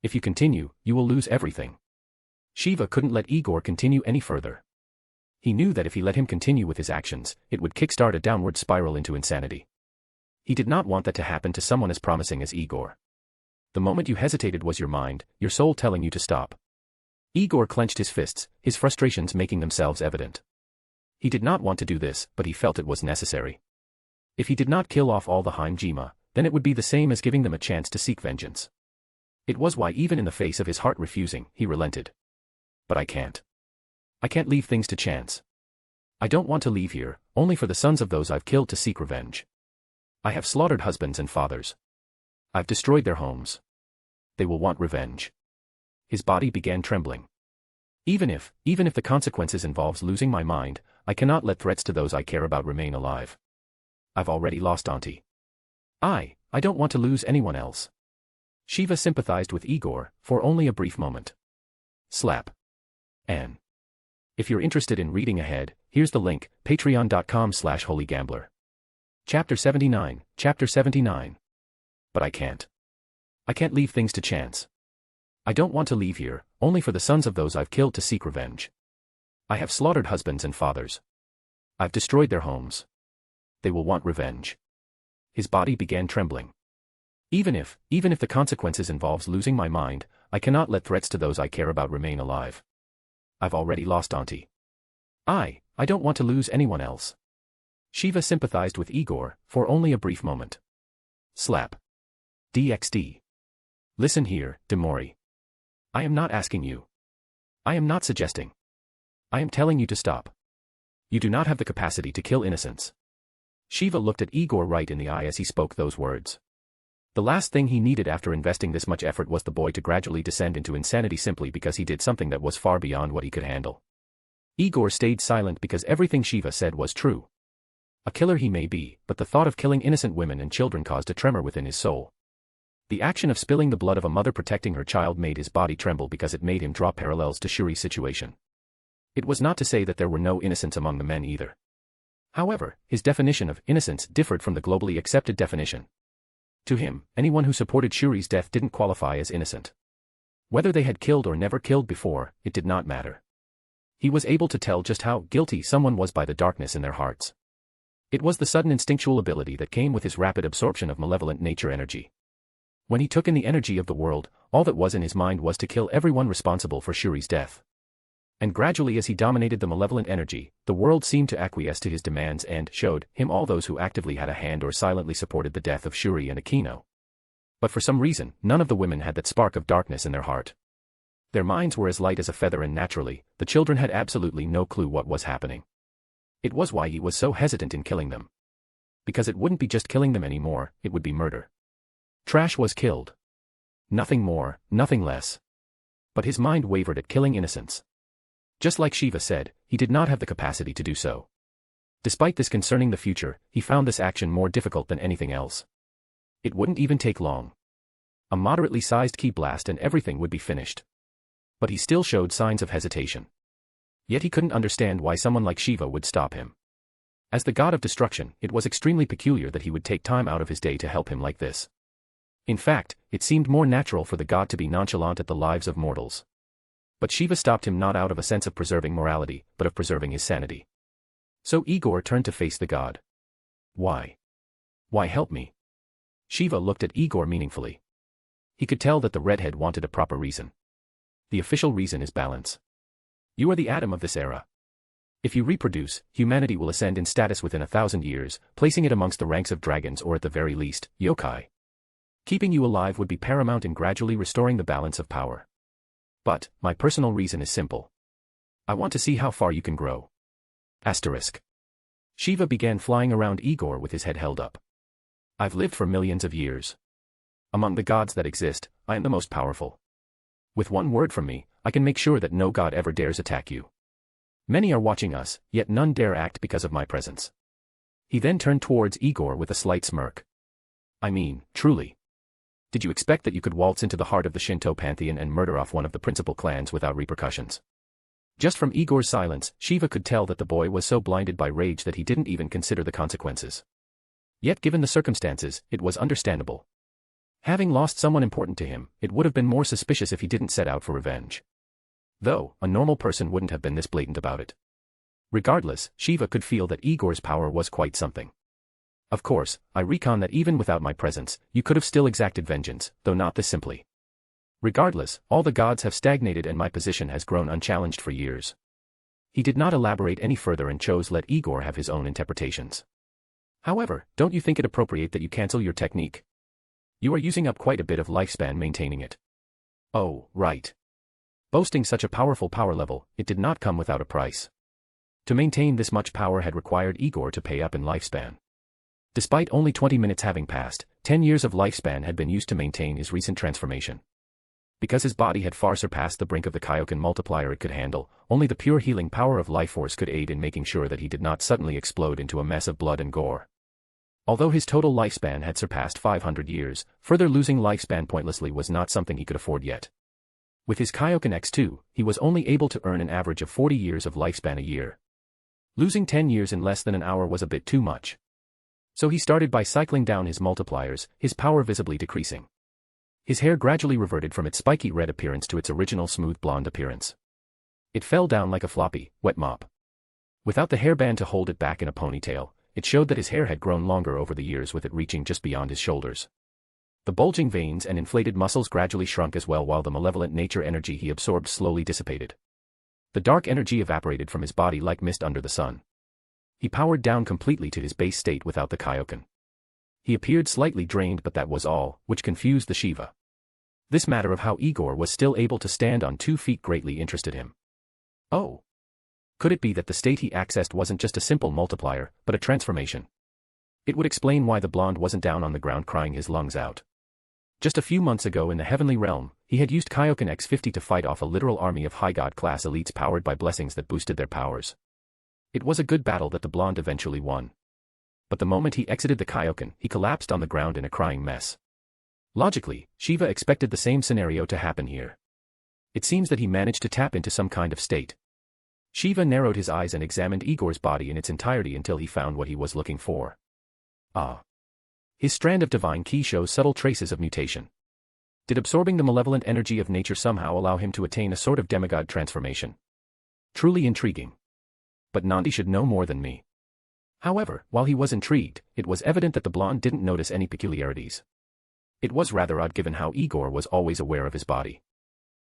If you continue, you will lose everything. Shiva couldn't let Igor continue any further. He knew that if he let him continue with his actions, it would kickstart a downward spiral into insanity. He did not want that to happen to someone as promising as Igor. The moment you hesitated was your mind, your soul telling you to stop. Igor clenched his fists, his frustrations making themselves evident. He did not want to do this, but he felt it was necessary. If he did not kill off all the Hinjima, then it would be the same as giving them a chance to seek vengeance. It was why even in the face of his heart refusing, he relented. But I can't. I can't leave things to chance. I don't want to leave here, only for the sons of those I've killed to seek revenge. I have slaughtered husbands and fathers. I've destroyed their homes. They will want revenge. His body began trembling. Even if the consequences involves losing my mind, I cannot let threats to those I care about remain alive. I've already lost Auntie. I don't want to lose anyone else. Shiva sympathized with Igor, for only a brief moment. Slap. An. If you're interested in reading ahead, here's the link, patreon.com/holygambler. Chapter 79, Chapter 79. But I can't. I can't leave things to chance. I don't want to leave here, only for the sons of those I've killed to seek revenge. I have slaughtered husbands and fathers. I've destroyed their homes. They will want revenge. His body began trembling. Even if the consequences involves losing my mind, I cannot let threats to those I care about remain alive. I've already lost Auntie. I don't want to lose anyone else. Shiva sympathized with Igor, for only a brief moment. Slap. DxD. Listen here, Demori. I am not asking you. I am not suggesting. I am telling you to stop. You do not have the capacity to kill innocents. Shiva looked at Igor right in the eye as he spoke those words. The last thing he needed after investing this much effort was the boy to gradually descend into insanity simply because he did something that was far beyond what he could handle. Igor stayed silent because everything Shiva said was true. A killer he may be, but the thought of killing innocent women and children caused a tremor within his soul. The action of spilling the blood of a mother protecting her child made his body tremble because it made him draw parallels to Shuri's situation. It was not to say that there were no innocents among the men either. However, his definition of innocence differed from the globally accepted definition. To him, anyone who supported Shuri's death didn't qualify as innocent. Whether they had killed or never killed before, it did not matter. He was able to tell just how guilty someone was by the darkness in their hearts. It was the sudden instinctual ability that came with his rapid absorption of malevolent nature energy. When he took in the energy of the world, all that was in his mind was to kill everyone responsible for Shuri's death. And gradually as he dominated the malevolent energy, the world seemed to acquiesce to his demands and showed him all those who actively had a hand or silently supported the death of Shuri and Aquino. But for some reason, none of the women had that spark of darkness in their heart. Their minds were as light as a feather and naturally, the children had absolutely no clue what was happening. It was why he was so hesitant in killing them. Because it wouldn't be just killing them anymore, it would be murder. Trash was killed. Nothing more, nothing less. But his mind wavered at killing innocents. Just like Shiva said, he did not have the capacity to do so. Despite this concerning the future, he found this action more difficult than anything else. It wouldn't even take long. A moderately sized key blast and everything would be finished. But he still showed signs of hesitation. Yet he couldn't understand why someone like Shiva would stop him. As the god of destruction, it was extremely peculiar that he would take time out of his day to help him like this. In fact, it seemed more natural for the god to be nonchalant at the lives of mortals. But Shiva stopped him not out of a sense of preserving morality, but of preserving his sanity. So Igor turned to face the god. Why? Why help me? Shiva looked at Igor meaningfully. He could tell that the redhead wanted a proper reason. The official reason is balance. You are the Adam of this era. If you reproduce, humanity will ascend in status within 1,000 years, placing it amongst the ranks of dragons or at the very least, yokai. Keeping you alive would be paramount in gradually restoring the balance of power. But, my personal reason is simple. I want to see how far you can grow. Asterisk. Shiva began flying around Igor with his head held up. I've lived for millions of years. Among the gods that exist, I am the most powerful. With one word from me, I can make sure that no god ever dares attack you. Many are watching us, yet none dare act because of my presence. He then turned towards Igor with a slight smirk. I mean, truly. Did you expect that you could waltz into the heart of the Shinto pantheon and murder off one of the principal clans without repercussions? Just from Igor's silence, Shiva could tell that the boy was so blinded by rage that he didn't even consider the consequences. Yet given the circumstances, it was understandable. Having lost someone important to him, it would have been more suspicious if he didn't set out for revenge. Though, a normal person wouldn't have been this blatant about it. Regardless, Shiva could feel that Igor's power was quite something. Of course, I recon that even without my presence, you could have still exacted vengeance, though not this simply. Regardless, all the gods have stagnated and my position has grown unchallenged for years. He did not elaborate any further and chose let Igor have his own interpretations. However, don't you think it appropriate that you cancel your technique? You are using up quite a bit of lifespan maintaining it. Oh, right. Boasting such a powerful power level, it did not come without a price. To maintain this much power had required Igor to pay up in lifespan. Despite only 20 minutes having passed, 10 years of lifespan had been used to maintain his recent transformation. Because his body had far surpassed the brink of the Kaioken multiplier it could handle, only the pure healing power of life force could aid in making sure that he did not suddenly explode into a mess of blood and gore. Although his total lifespan had surpassed 500 years, further losing lifespan pointlessly was not something he could afford yet. With his Kaioken X2, he was only able to earn an average of 40 years of lifespan a year. Losing 10 years in less than an hour was a bit too much. So he started by cycling down his multipliers, his power visibly decreasing. His hair gradually reverted from its spiky red appearance to its original smooth blonde appearance. It fell down like a floppy, wet mop. Without the hairband to hold it back in a ponytail, it showed that his hair had grown longer over the years, with it reaching just beyond his shoulders. The bulging veins and inflated muscles gradually shrunk as well, while the malevolent nature energy he absorbed slowly dissipated. The dark energy evaporated from his body like mist under the sun. He powered down completely to his base state without the Kaioken. He appeared slightly drained, but that was all, which confused the Shiva. This matter of how Igor was still able to stand on 2 feet greatly interested him. Oh! Could it be that the state he accessed wasn't just a simple multiplier, but a transformation? It would explain why the blonde wasn't down on the ground crying his lungs out. Just a few months ago in the heavenly realm, he had used Kaioken X50 to fight off a literal army of high god-class elites powered by blessings that boosted their powers. It was a good battle that the blonde eventually won. But the moment he exited the Kaioken, he collapsed on the ground in a crying mess. Logically, Shiva expected the same scenario to happen here. It seems that he managed to tap into some kind of state. Shiva narrowed his eyes and examined Igor's body in its entirety until he found what he was looking for. Ah. His strand of divine ki shows subtle traces of mutation. Did absorbing the malevolent energy of nature somehow allow him to attain a sort of demigod transformation? Truly intriguing. But Nandi should know more than me. However, while he was intrigued, it was evident that the blonde didn't notice any peculiarities. It was rather odd given how Igor was always aware of his body.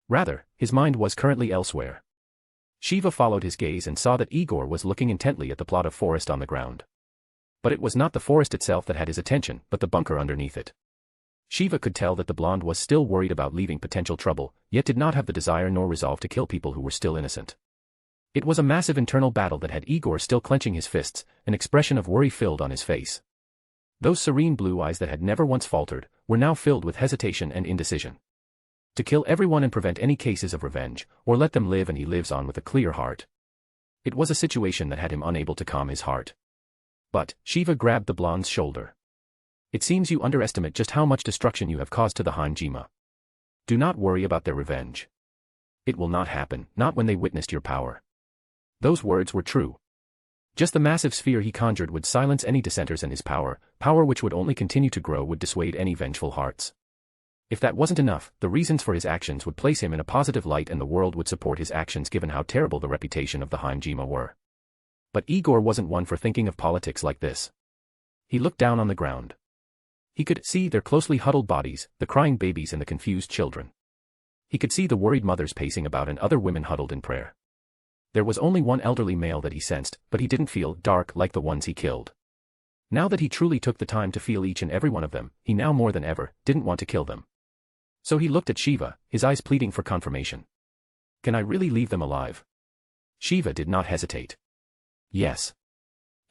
Rather, his mind was currently elsewhere. Shiva followed his gaze and saw that Igor was looking intently at the plot of forest on the ground. But it was not the forest itself that had his attention, but the bunker underneath it. Shiva could tell that the blonde was still worried about leaving potential trouble, yet did not have the desire nor resolve to kill people who were still innocent. It was a massive internal battle that had Igor still clenching his fists, an expression of worry filled on his face. Those serene blue eyes that had never once faltered, were now filled with hesitation and indecision. To kill everyone and prevent any cases of revenge, or let them live, and he lives on with a clear heart. It was a situation that had him unable to calm his heart. But, Shiva grabbed the blonde's shoulder. It seems you underestimate just how much destruction you have caused to the Hinjima. Do not worry about their revenge. It will not happen, not when they witnessed your power. Those words were true. Just the massive sphere he conjured would silence any dissenters, and his power which would only continue to grow, would dissuade any vengeful hearts. If that wasn't enough, the reasons for his actions would place him in a positive light, and the world would support his actions given how terrible the reputation of the Hinjima were. But Igor wasn't one for thinking of politics like this. He looked down on the ground. He could see their closely huddled bodies, the crying babies and the confused children. He could see the worried mothers pacing about and other women huddled in prayer. There was only one elderly male that he sensed, but he didn't feel dark like the ones he killed. Now that he truly took the time to feel each and every one of them, he now more than ever didn't want to kill them. So he looked at Shiva, his eyes pleading for confirmation. Can I really leave them alive? Shiva did not hesitate. Yes.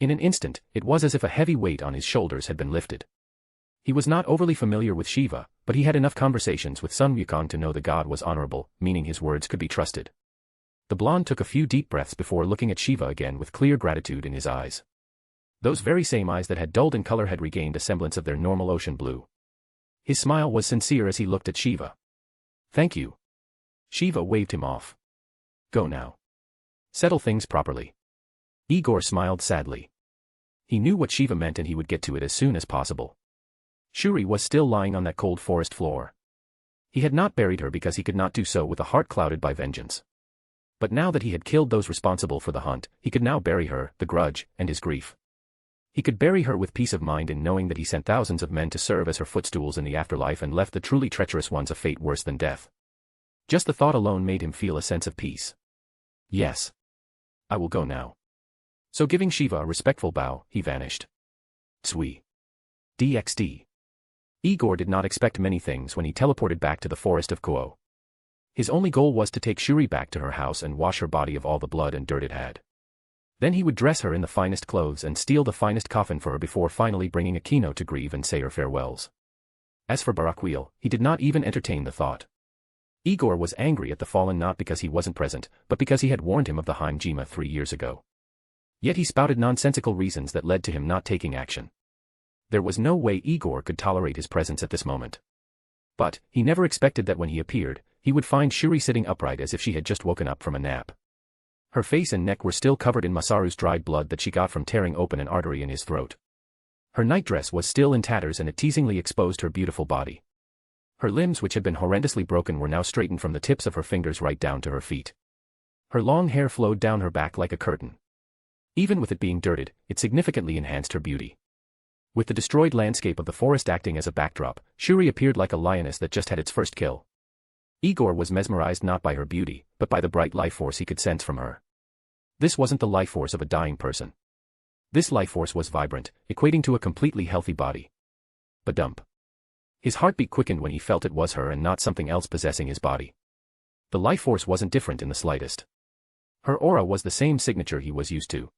In an instant, it was as if a heavy weight on his shoulders had been lifted. He was not overly familiar with Shiva, but he had enough conversations with Sun Wukong to know the god was honorable, meaning his words could be trusted. The blonde took a few deep breaths before looking at Shiva again with clear gratitude in his eyes. Those very same eyes that had dulled in color had regained a semblance of their normal ocean blue. His smile was sincere as he looked at Shiva. Thank you. Shiva waved him off. Go now. Settle things properly. Igor smiled sadly. He knew what Shiva meant, and he would get to it as soon as possible. Shuri was still lying on that cold forest floor. He had not buried her because he could not do so with a heart clouded by vengeance. But now that he had killed those responsible for the hunt, he could now bury her, the grudge, and his grief. He could bury her with peace of mind in knowing that he sent thousands of men to serve as her footstools in the afterlife and left the truly treacherous ones a fate worse than death. Just the thought alone made him feel a sense of peace. Yes. I will go now. So giving Shiva a respectful bow, he vanished. Tsui. DxD. Igor did not expect many things when he teleported back to the forest of Kuo. His only goal was to take Shuri back to her house and wash her body of all the blood and dirt it had. Then he would dress her in the finest clothes and steal the finest coffin for her before finally bringing Aquino to grieve and say her farewells. As for Barakiel, he did not even entertain the thought. Igor was angry at the fallen not because he wasn't present, but because he had warned him of the Hinjima 3 years ago. Yet he spouted nonsensical reasons that led to him not taking action. There was no way Igor could tolerate his presence at this moment. But, he never expected that when he appeared, he would find Shuri sitting upright as if she had just woken up from a nap. Her face and neck were still covered in Masaru's dried blood that she got from tearing open an artery in his throat. Her nightdress was still in tatters and it teasingly exposed her beautiful body. Her limbs, which had been horrendously broken, were now straightened from the tips of her fingers right down to her feet. Her long hair flowed down her back like a curtain. Even with it being dirted, it significantly enhanced her beauty. With the destroyed landscape of the forest acting as a backdrop, Shuri appeared like a lioness that just had its first kill. Igor was mesmerized not by her beauty, but by the bright life force he could sense from her. This wasn't the life force of a dying person. This life force was vibrant, equating to a completely healthy body. Badump. His heartbeat quickened when he felt it was her and not something else possessing his body. The life force wasn't different in the slightest. Her aura was the same signature he was used to.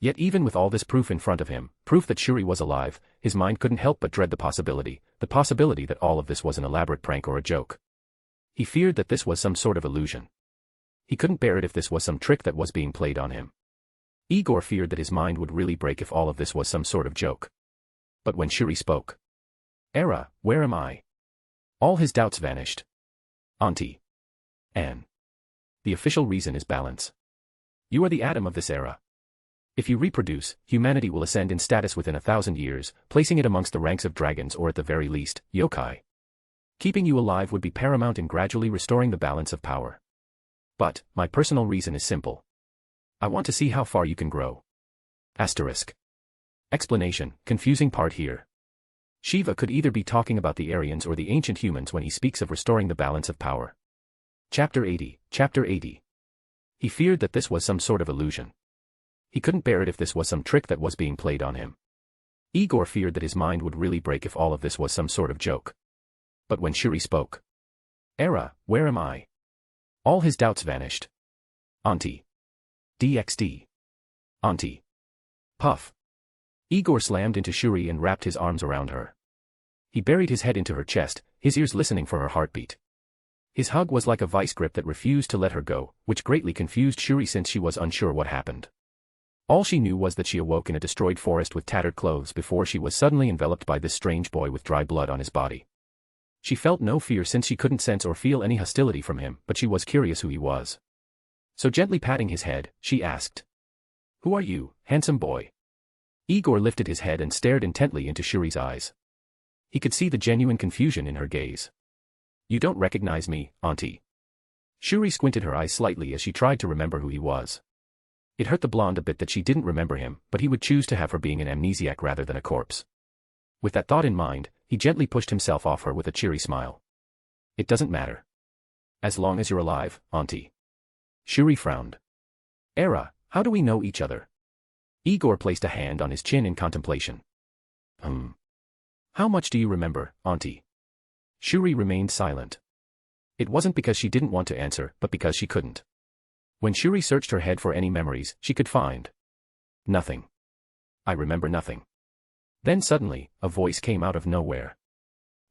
Yet even with all this proof in front of him, proof that Shuri was alive, his mind couldn't help but dread the possibility that all of this was an elaborate prank or a joke. He feared that this was some sort of illusion. He couldn't bear it if this was some trick that was being played on him. Igor feared that his mind would really break if all of this was some sort of joke. But when Shuri spoke, "Era, where am I?" all his doubts vanished. Auntie. Anne. The official reason is balance. You are the atom of this era. If you reproduce, humanity will ascend in status within 1,000 years, placing it amongst the ranks of dragons or at the very least, yokai. Keeping you alive would be paramount in gradually restoring the balance of power. But, my personal reason is simple. I want to see how far you can grow. Asterisk. Explanation, confusing part here. Shiva could either be talking about the Aryans or the ancient humans when he speaks of restoring the balance of power. Chapter 80. He feared that this was some sort of illusion. He couldn't bear it if this was some trick that was being played on him. Igor feared that his mind would really break if all of this was some sort of joke. But when Shuri spoke, "Era, where am I?" all his doubts vanished. Auntie. DxD. Auntie. Puff. Igor slammed into Shuri and wrapped his arms around her. He buried his head into her chest, his ears listening for her heartbeat. His hug was like a vice grip that refused to let her go, which greatly confused Shuri since she was unsure what happened. All she knew was that she awoke in a destroyed forest with tattered clothes before she was suddenly enveloped by this strange boy with dry blood on his body. She felt no fear since she couldn't sense or feel any hostility from him, but she was curious who he was. So gently patting his head, she asked, "Who are you, handsome boy?" Igor lifted his head and stared intently into Shuri's eyes. He could see the genuine confusion in her gaze. "You don't recognize me, Auntie." Shuri squinted her eyes slightly as she tried to remember who he was. It hurt the blonde a bit that she didn't remember him, but he would choose to have her being an amnesiac rather than a corpse. With that thought in mind, he gently pushed himself off her with a cheery smile. "It doesn't matter. As long as you're alive, Auntie." Shuri frowned. "Era, how do we know each other?" Igor placed a hand on his chin in contemplation. How much do you remember, Auntie?" Shuri remained silent. It wasn't because she didn't want to answer, but because she couldn't. When Shuri searched her head for any memories, she could find nothing. "I remember nothing." Then suddenly, a voice came out of nowhere.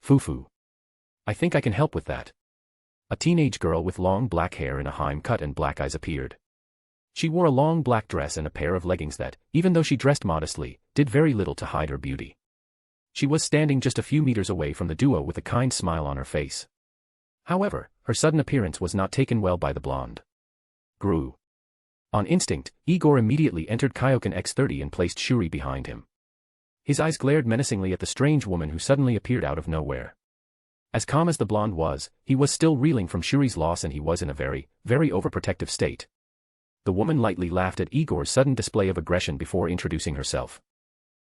"Fufu. I think I can help with that." A teenage girl with long black hair in a Heim cut and black eyes appeared. She wore a long black dress and a pair of leggings that, even though she dressed modestly, did very little to hide her beauty. She was standing just a few meters away from the duo with a kind smile on her face. However, her sudden appearance was not taken well by the blonde. Grew. On instinct, Igor immediately entered Kaioken X30 and placed Shuri behind him. His eyes glared menacingly at the strange woman who suddenly appeared out of nowhere. As calm as the blonde was, he was still reeling from Shuri's loss and he was in a very, very overprotective state. The woman lightly laughed at Igor's sudden display of aggression before introducing herself.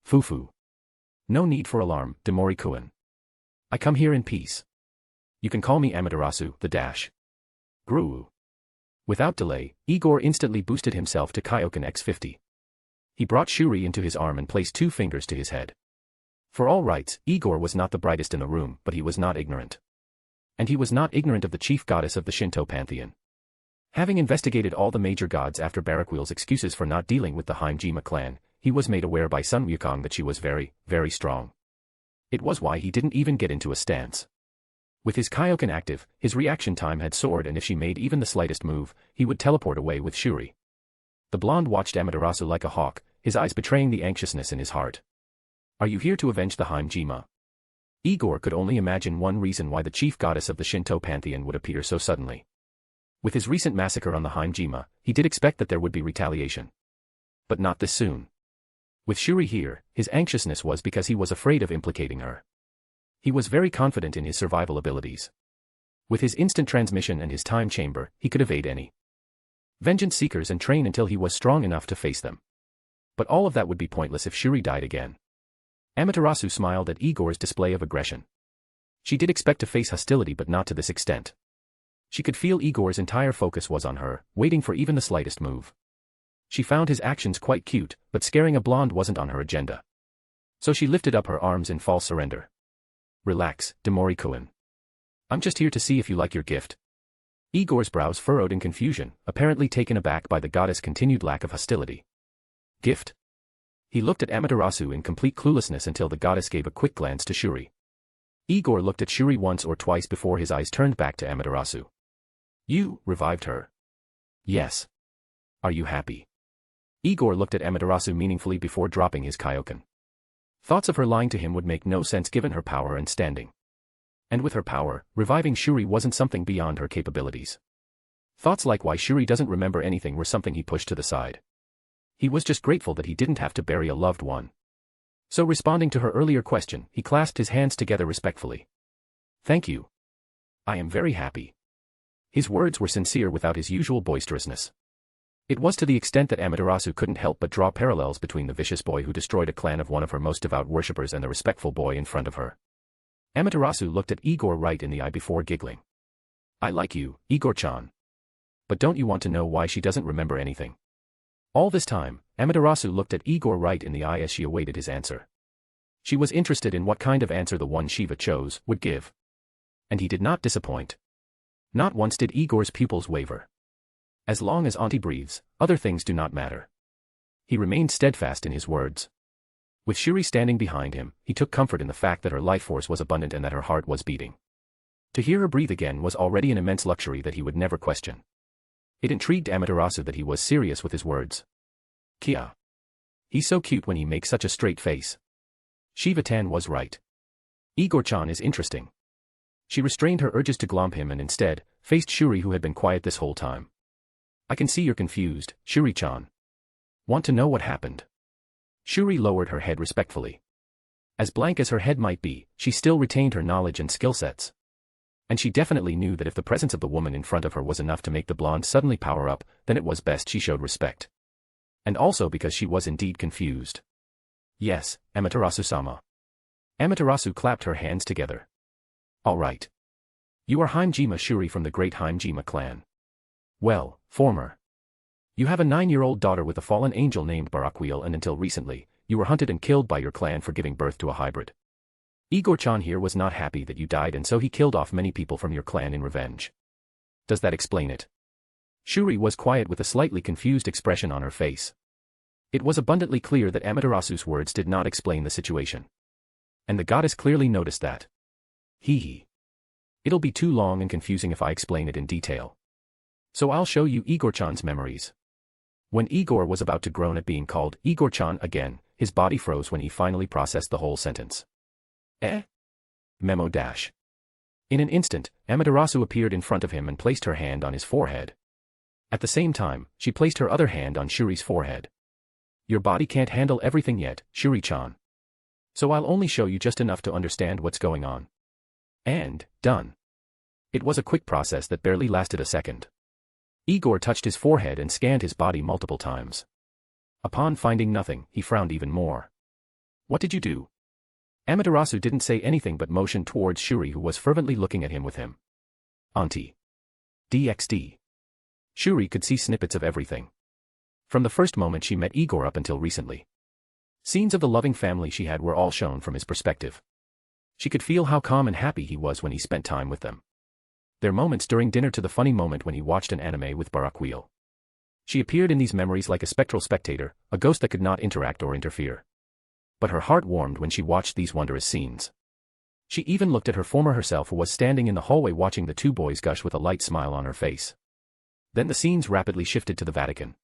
"Fufu. No need for alarm, Demori-kun. I come here in peace. You can call me Amaterasu, the dash." Grew. Without delay, Igor instantly boosted himself to Kaioken X50. He brought Shuri into his arm and placed 2 fingers to his head. For all rights, Igor was not the brightest in the room, but he was not ignorant. And he was not ignorant of the chief goddess of the Shinto pantheon. Having investigated all the major gods after Barakiel's excuses for not dealing with the Hinjima clan, he was made aware by Sun Wukong that she was very, very strong. It was why he didn't even get into a stance. With his Kaioken active, his reaction time had soared and if she made even the slightest move, he would teleport away with Shuri. The blonde watched Amaterasu like a hawk, his eyes betraying the anxiousness in his heart. "Are you here to avenge the Hinjima?" Igor could only imagine one reason why the chief goddess of the Shinto pantheon would appear so suddenly. With his recent massacre on the Hinjima, he did expect that there would be retaliation. But not this soon. With Shuri here, his anxiousness was because he was afraid of implicating her. He was very confident in his survival abilities. With his instant transmission and his time chamber, he could evade any vengeance seekers and train until he was strong enough to face them. But all of that would be pointless if Shuri died again. Amaterasu smiled at Igor's display of aggression. She did expect to face hostility, but not to this extent. She could feel Igor's entire focus was on her, waiting for even the slightest move. She found his actions quite cute, but scaring a blonde wasn't on her agenda. So she lifted up her arms in false surrender. Relax, Demori-kun. I'm just here to see if you like your gift. Igor's brows furrowed in confusion, apparently taken aback by the goddess' continued lack of hostility. Gift? He looked at Amaterasu in complete cluelessness until the goddess gave a quick glance to Shuri. Igor looked at Shuri once or twice before his eyes turned back to Amaterasu. You revived her. Yes. Are you happy? Igor looked at Amaterasu meaningfully before dropping his kaioken. Thoughts of her lying to him would make no sense given her power and standing. And with her power, reviving Shuri wasn't something beyond her capabilities. Thoughts like why Shuri doesn't remember anything were something he pushed to the side. He was just grateful that he didn't have to bury a loved one. So responding to her earlier question, he clasped his hands together respectfully. Thank you. I am very happy. His words were sincere without his usual boisterousness. It was to the extent that Amaterasu couldn't help but draw parallels between the vicious boy who destroyed a clan of one of her most devout worshippers and the respectful boy in front of her. Amaterasu looked at Igor right in the eye before giggling. I like you, Igor-chan. But don't you want to know why she doesn't remember anything? All this time, Amaterasu looked at Igor right in the eye as she awaited his answer. She was interested in what kind of answer the one Shiva chose would give. And he did not disappoint. Not once did Igor's pupils waver. As long as Auntie breathes, other things do not matter. He remained steadfast in his words. With Shuri standing behind him, he took comfort in the fact that her life force was abundant and that her heart was beating. To hear her breathe again was already an immense luxury that he would never question. It intrigued Amaterasu that he was serious with his words. Kia. He's so cute when he makes such a straight face. Shiva-tan was right. Igor-chan is interesting. She restrained her urges to glom him and instead, faced Shuri, who had been quiet this whole time. I can see you're confused, Shuri-chan. Want to know what happened? Shuri lowered her head respectfully. As blank as her head might be, she still retained her knowledge and skill sets. And she definitely knew that if the presence of the woman in front of her was enough to make the blonde suddenly power up, then it was best she showed respect. And also because she was indeed confused. Yes, Amaterasu-sama. Amaterasu clapped her hands together. All right. You are Hinjima Shuri from the great Hinjima clan. Well, former. You have a 9-year-old daughter with a fallen angel named Barakiel, and until recently, you were hunted and killed by your clan for giving birth to a hybrid. Igor-chan here was not happy that you died, and so he killed off many people from your clan in revenge. Does that explain it? Shuri was quiet with a slightly confused expression on her face. It was abundantly clear that Amaterasu's words did not explain the situation. And the goddess clearly noticed that. Hee hee. It'll be too long and confusing if I explain it in detail. So I'll show you Igor-chan's memories. When Igor was about to groan at being called Igor-chan again, his body froze when he finally processed the whole sentence. Memo dash. In an instant, Amaterasu appeared in front of him and placed her hand on his forehead. At the same time, she placed her other hand on Shuri's forehead. Your body can't handle everything yet, Shuri-chan. So I'll only show you just enough to understand what's going on. And, done. It was a quick process that barely lasted a second. Igor touched his forehead and scanned his body multiple times. Upon finding nothing, he frowned even more. What did you do? Amaterasu didn't say anything but motioned towards Shuri, who was fervently looking at him with him. Auntie. DxD. Shuri could see snippets of everything. From the first moment she met Igor up until recently. Scenes of the loving family she had were all shown from his perspective. She could feel how calm and happy he was when he spent time with them. Their moments during dinner to the funny moment when he watched an anime with Barakiel. She appeared in these memories like a spectral spectator, a ghost that could not interact or interfere. But her heart warmed when she watched these wondrous scenes. She even looked at her former herself, who was standing in the hallway watching the two boys gush with a light smile on her face. Then the scenes rapidly shifted to the Vatican.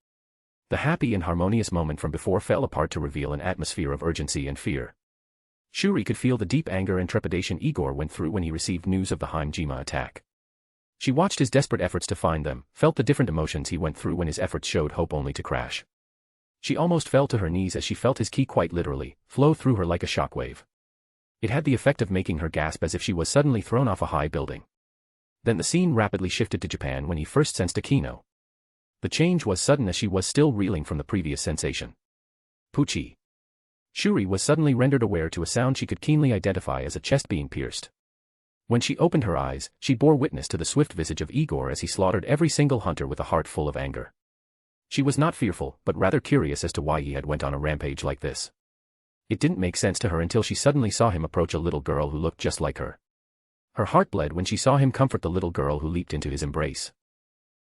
The happy and harmonious moment from before fell apart to reveal an atmosphere of urgency and fear. Shuri could feel the deep anger and trepidation Igor went through when he received news of the Hinjima attack. She watched his desperate efforts to find them, felt the different emotions he went through when his efforts showed hope only to crash. She almost fell to her knees as she felt his ki quite literally flow through her like a shockwave. It had the effect of making her gasp as if she was suddenly thrown off a high building. Then the scene rapidly shifted to Japan when he first sensed Akino. The change was sudden as she was still reeling from the previous sensation. Puchi. Shuri was suddenly rendered aware to a sound she could keenly identify as a chest being pierced. When she opened her eyes, she bore witness to the swift visage of Igor as he slaughtered every single hunter with a heart full of anger. She was not fearful, but rather curious as to why he had went on a rampage like this. It didn't make sense to her until she suddenly saw him approach a little girl who looked just like her. Her heart bled when she saw him comfort the little girl who leaped into his embrace.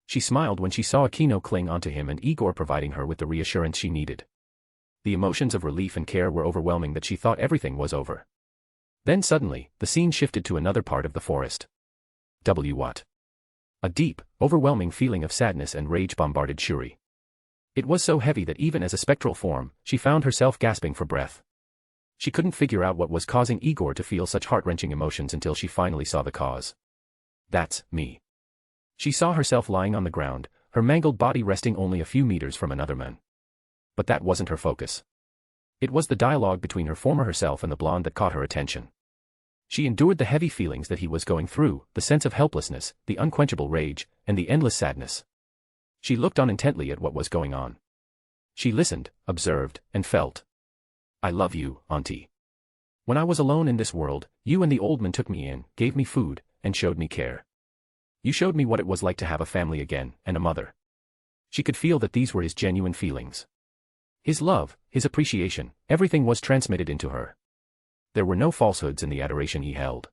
She smiled when she saw Akino cling onto him and Igor providing her with the reassurance she needed. The emotions of relief and care were overwhelming that she thought everything was over. Then suddenly, the scene shifted to another part of the forest. What? A deep, overwhelming feeling of sadness and rage bombarded Shuri. It was so heavy that even as a spectral form, she found herself gasping for breath. She couldn't figure out what was causing Igor to feel such heart-wrenching emotions until she finally saw the cause. That's me. She saw herself lying on the ground, her mangled body resting only a few meters from another man. But that wasn't her focus. It was the dialogue between her former herself and the blonde that caught her attention. She endured the heavy feelings that he was going through, the sense of helplessness, the unquenchable rage, and the endless sadness. She looked on intently at what was going on. She listened, observed, and felt. I love you, Auntie. When I was alone in this world, you and the old man took me in, gave me food, and showed me care. You showed me what it was like to have a family again, and a mother. She could feel that these were his genuine feelings. His love, his appreciation, everything was transmitted into her. There were no falsehoods in the adoration he held.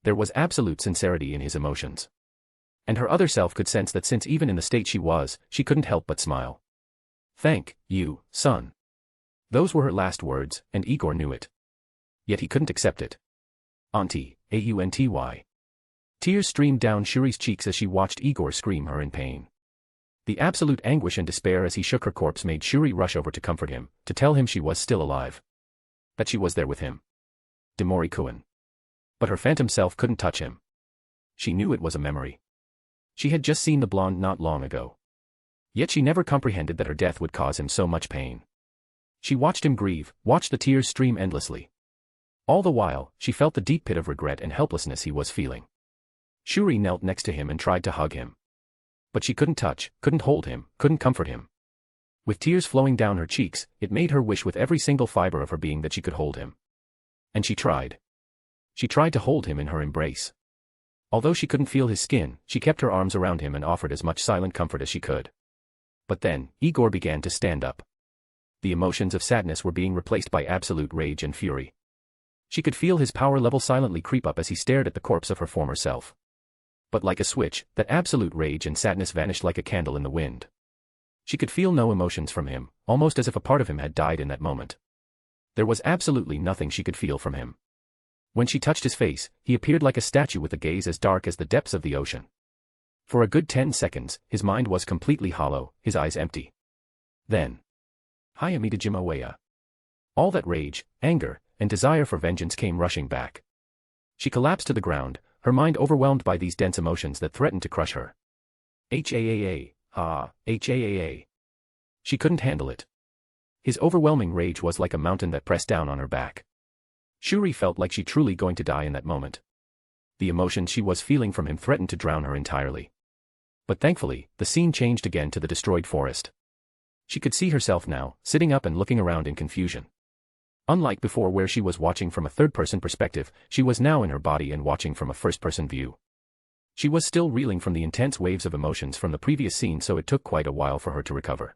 There was absolute sincerity in his emotions. And her other self could sense that since even in the state she was, she couldn't help but smile. Thank you, son. Those were her last words, and Igor knew it. Yet he couldn't accept it. Auntie, Aunty. Tears streamed down Shuri's cheeks as she watched Igor scream her in pain. The absolute anguish and despair as he shook her corpse made Shuri rush over to comfort him, to tell him she was still alive. That she was there with him. Demori-kun. But her phantom self couldn't touch him. She knew it was a memory. She had just seen the blonde not long ago. Yet she never comprehended that her death would cause him so much pain. She watched him grieve, watched the tears stream endlessly. All the while, she felt the deep pit of regret and helplessness he was feeling. Shuri knelt next to him and tried to hug him. But she couldn't touch, couldn't hold him, couldn't comfort him. With tears flowing down her cheeks, it made her wish with every single fiber of her being that she could hold him. And she tried. She tried to hold him in her embrace. Although she couldn't feel his skin, she kept her arms around him and offered as much silent comfort as she could. But then, Igor began to stand up. The emotions of sadness were being replaced by absolute rage and fury. She could feel his power level silently creep up as he stared at the corpse of her former self. But like a switch, that absolute rage and sadness vanished like a candle in the wind. She could feel no emotions from him, almost as if a part of him had died in that moment. There was absolutely nothing she could feel from him. When she touched his face, he appeared like a statue with a gaze as dark as the depths of the ocean. For a good 10 seconds, his mind was completely hollow, his eyes empty. Then, Hayamita Jimawaya. All that rage, anger, and desire for vengeance came rushing back. She collapsed to the ground, her mind overwhelmed by these dense emotions that threatened to crush her. Haa. She couldn't handle it. His overwhelming rage was like a mountain that pressed down on her back. Shuri felt like she truly going to die in that moment. The emotions she was feeling from him threatened to drown her entirely. But thankfully, the scene changed again to the destroyed forest. She could see herself now, sitting up and looking around in confusion. Unlike before where she was watching from a third-person perspective, she was now in her body and watching from a first-person view. She was still reeling from the intense waves of emotions from the previous scene, so it took quite a while for her to recover.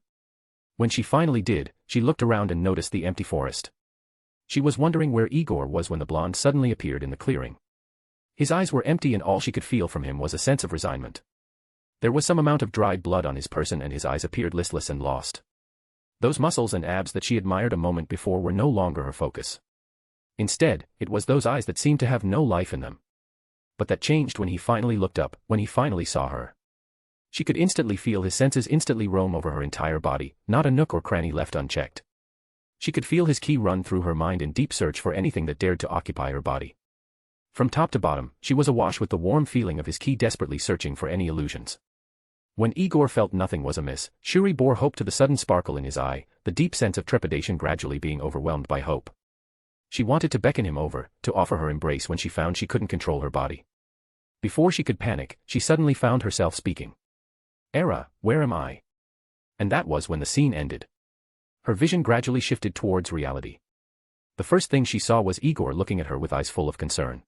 When she finally did, she looked around and noticed the empty forest. She was wondering where Igor was when the blonde suddenly appeared in the clearing. His eyes were empty and all she could feel from him was a sense of resignment. There was some amount of dried blood on his person and his eyes appeared listless and lost. Those muscles and abs that she admired a moment before were no longer her focus. Instead, it was those eyes that seemed to have no life in them. But that changed when he finally looked up, when he finally saw her. She could instantly feel his senses instantly roam over her entire body, not a nook or cranny left unchecked. She could feel his ki run through her mind in deep search for anything that dared to occupy her body. From top to bottom, she was awash with the warm feeling of his ki desperately searching for any illusions. When Igor felt nothing was amiss, Shuri bore hope to the sudden sparkle in his eye, the deep sense of trepidation gradually being overwhelmed by hope. She wanted to beckon him over, to offer her embrace when she found she couldn't control her body. Before she could panic, she suddenly found herself speaking. "Era, where am I?" And that was when the scene ended. Her vision gradually shifted towards reality. The first thing she saw was Igor looking at her with eyes full of concern.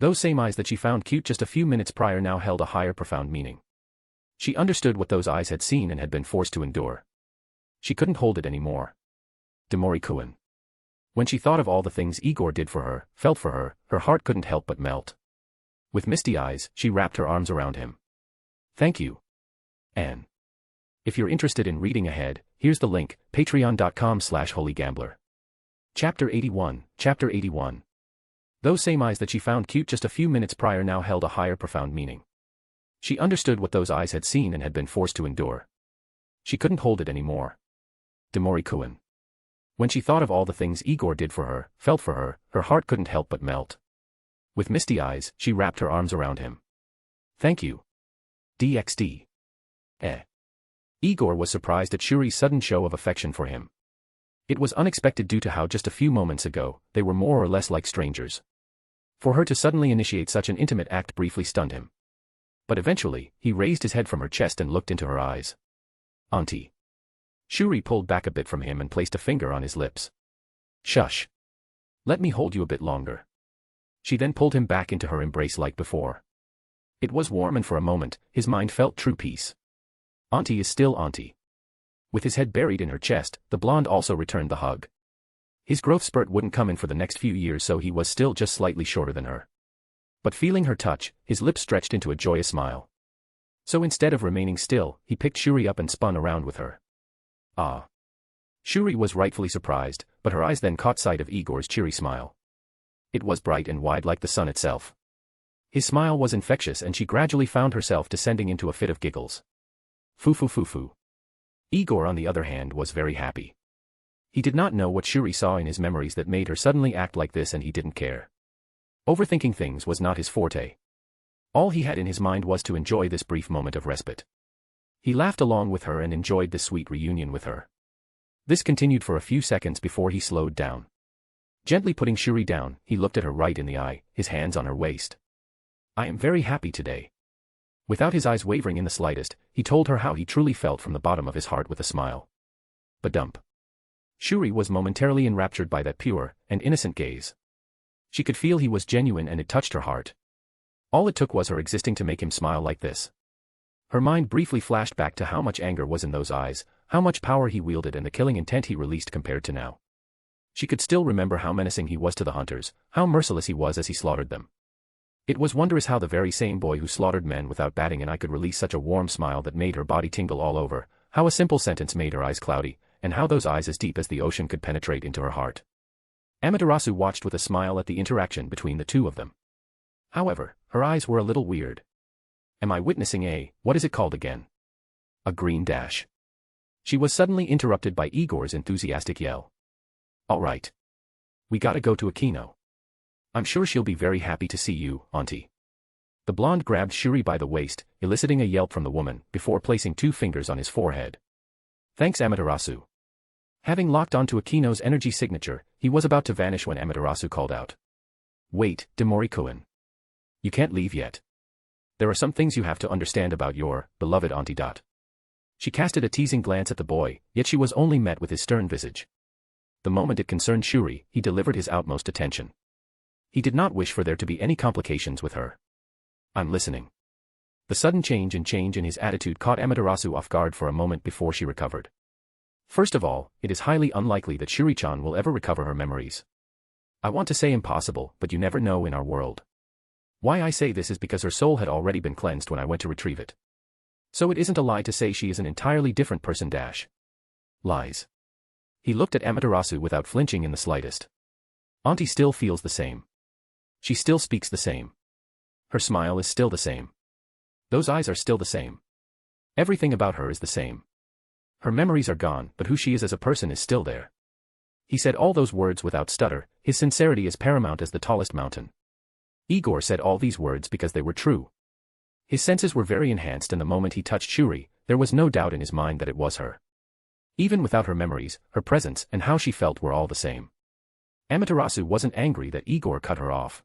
Those same eyes that she found cute just a few minutes prior now held a higher profound meaning. She understood what those eyes had seen and had been forced to endure. She couldn't hold it anymore. Demorikuin. When she thought of all the things Igor did for her, felt for her, her heart couldn't help but melt. With misty eyes, she wrapped her arms around him. "Thank you, Anne. If you're interested in reading ahead, here's the link, patreon.com/holygambler. Chapter 81, Chapter 81. Those same eyes that she found cute just a few minutes prior now held a higher profound meaning. She understood what those eyes had seen and had been forced to endure. She couldn't hold it anymore. Demorikuin. When she thought of all the things Igor did for her, felt for her, her heart couldn't help but melt. With misty eyes, she wrapped her arms around him. "Thank you, DxD. Igor was surprised at Shuri's sudden show of affection for him. It was unexpected due to how just a few moments ago, they were more or less like strangers. For her to suddenly initiate such an intimate act briefly stunned him. But eventually, he raised his head from her chest and looked into her eyes. "Auntie." Shuri pulled back a bit from him and placed a finger on his lips. "Shush. Let me hold you a bit longer." She then pulled him back into her embrace like before. It was warm and for a moment, his mind felt true peace. Auntie is still Auntie. With his head buried in her chest, the blonde also returned the hug. His growth spurt wouldn't come in for the next few years, so he was still just slightly shorter than her. But feeling her touch, his lips stretched into a joyous smile. So instead of remaining still, he picked Shuri up and spun around with her. "Ah." Shuri was rightfully surprised, but her eyes then caught sight of Igor's cheery smile. It was bright and wide like the sun itself. His smile was infectious and she gradually found herself descending into a fit of giggles. Foo. Igor on the other hand was very happy. He did not know what Shuri saw in his memories that made her suddenly act like this, and he didn't care. Overthinking things was not his forte. All he had in his mind was to enjoy this brief moment of respite. He laughed along with her and enjoyed this sweet reunion with her. This continued for a few seconds before he slowed down. Gently putting Shuri down, he looked at her right in the eye, his hands on her waist. "I am very happy today." Without his eyes wavering in the slightest, he told her how he truly felt from the bottom of his heart with a smile. Badump. Shuri was momentarily enraptured by that pure and innocent gaze. She could feel he was genuine and it touched her heart. All it took was her existing to make him smile like this. Her mind briefly flashed back to how much anger was in those eyes, how much power he wielded and the killing intent he released compared to now. She could still remember how menacing he was to the hunters, how merciless he was as he slaughtered them. It was wondrous how the very same boy who slaughtered men without batting an eye could release such a warm smile that made her body tingle all over, how a simple sentence made her eyes cloudy, and how those eyes as deep as the ocean could penetrate into her heart. Amaterasu watched with a smile at the interaction between the two of them. However, her eyes were a little weird. "Am I witnessing what is it called again? A green dash?" She was suddenly interrupted by Igor's enthusiastic yell. "All right. We gotta go to Akino. I'm sure she'll be very happy to see you, Auntie." The blonde grabbed Shuri by the waist, eliciting a yelp from the woman, before placing 2 fingers on his forehead. "Thanks, Amaterasu." Having locked onto Akino's energy signature, he was about to vanish when Amaterasu called out. "Wait, Demorikuin. You can't leave yet. There are some things you have to understand about your beloved Auntie. She casted a teasing glance at the boy, yet she was only met with his stern visage. The moment it concerned Shuri, he delivered his utmost attention. He did not wish for there to be any complications with her. "I'm listening." The sudden change in his attitude caught Amaterasu off guard for a moment before she recovered. "First of all, it is highly unlikely that Shuri-chan will ever recover her memories. I want to say impossible, but you never know in our world. Why I say this is because her soul had already been cleansed when I went to retrieve it. So it isn't a lie to say she is an entirely different person. Lies." He looked at Amaterasu without flinching in the slightest. "Auntie still feels the same. She still speaks the same. Her smile is still the same. Those eyes are still the same. Everything about her is the same. Her memories are gone, but who she is as a person is still there. He said all those words without stutter, his sincerity is paramount as the tallest mountain. Igor said all these words because they were true. His senses were very enhanced, and the moment he touched Shuri, there was no doubt in his mind that it was her. Even without her memories, her presence and how she felt were all the same. Amaterasu wasn't angry that Igor cut her off.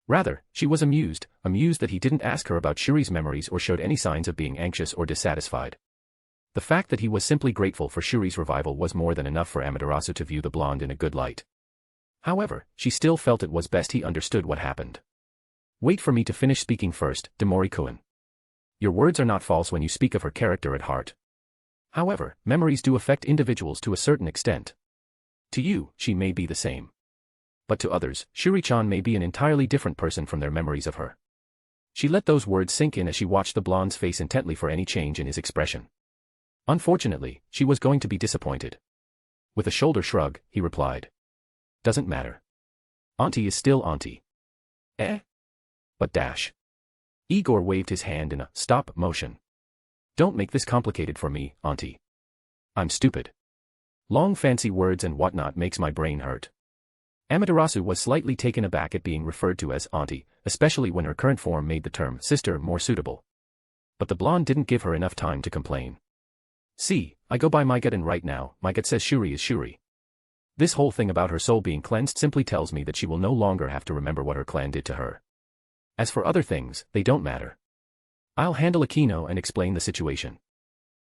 Rather, she was amused that he didn't ask her about Shuri's memories or showed any signs of being anxious or dissatisfied. The fact that he was simply grateful for Shuri's revival was more than enough for Amaterasu to view the blonde in a good light. However, she still felt it was best he understood what happened. Wait for me to finish speaking first, Demori-kun. Your words are not false when you speak of her character at heart. However, memories do affect individuals to a certain extent. To you, she may be the same. But to others, Shuri-chan may be an entirely different person from their memories of her. She let those words sink in as she watched the blonde's face intently for any change in his expression. Unfortunately, she was going to be disappointed. With a shoulder shrug, he replied. Doesn't matter. Auntie is still auntie. Eh? But dash. Igor waved his hand in a stop motion. Don't make this complicated for me, auntie. I'm stupid. Long fancy words and whatnot makes my brain hurt. Amaterasu was slightly taken aback at being referred to as auntie, especially when her current form made the term sister more suitable. But the blonde didn't give her enough time to complain. See, I go by my gut, and right now, my gut says Shuri is Shuri. This whole thing about her soul being cleansed simply tells me that she will no longer have to remember what her clan did to her. As for other things, they don't matter. I'll handle Aquino and explain the situation.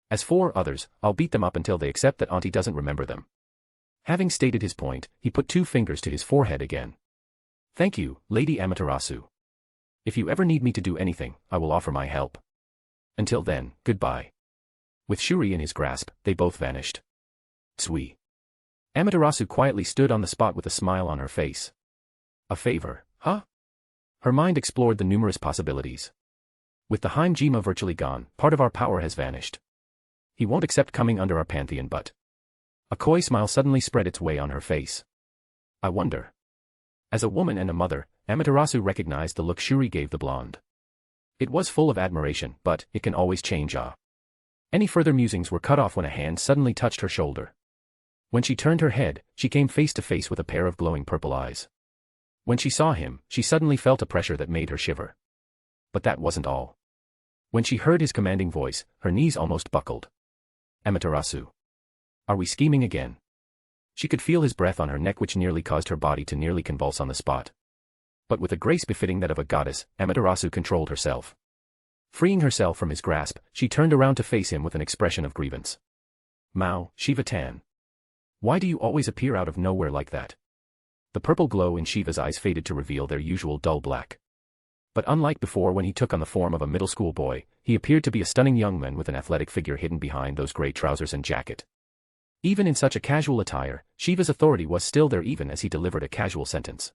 As for others, I'll beat them up until they accept that auntie doesn't remember them. Having stated his point, he put 2 fingers to his forehead again. Thank you, Lady Amaterasu. If you ever need me to do anything, I will offer my help. Until then, goodbye. With Shuri in his grasp, they both vanished. Tsui. Amaterasu quietly stood on the spot with a smile on her face. A favor, huh? Her mind explored the numerous possibilities. With the Hinjima virtually gone, part of our power has vanished. He won't accept coming under our pantheon, but... A coy smile suddenly spread its way on her face. I wonder. As a woman and a mother, Amaterasu recognized the look Shuri gave the blonde. It was full of admiration, but it can always change. Any further musings were cut off when a hand suddenly touched her shoulder. When she turned her head, she came face to face with a pair of glowing purple eyes. When she saw him, she suddenly felt a pressure that made her shiver. But that wasn't all. When she heard his commanding voice, her knees almost buckled. Amaterasu. Are we scheming again? She could feel his breath on her neck, which nearly caused her body to nearly convulse on the spot. But with a grace befitting that of a goddess, Amaterasu controlled herself. Freeing herself from his grasp, she turned around to face him with an expression of grievance. Mao, Shiva-tan. Why do you always appear out of nowhere like that? The purple glow in Shiva's eyes faded to reveal their usual dull black. But unlike before when he took on the form of a middle school boy, he appeared to be a stunning young man with an athletic figure hidden behind those gray trousers and jacket. Even in such a casual attire, Shiva's authority was still there even as he delivered a casual sentence.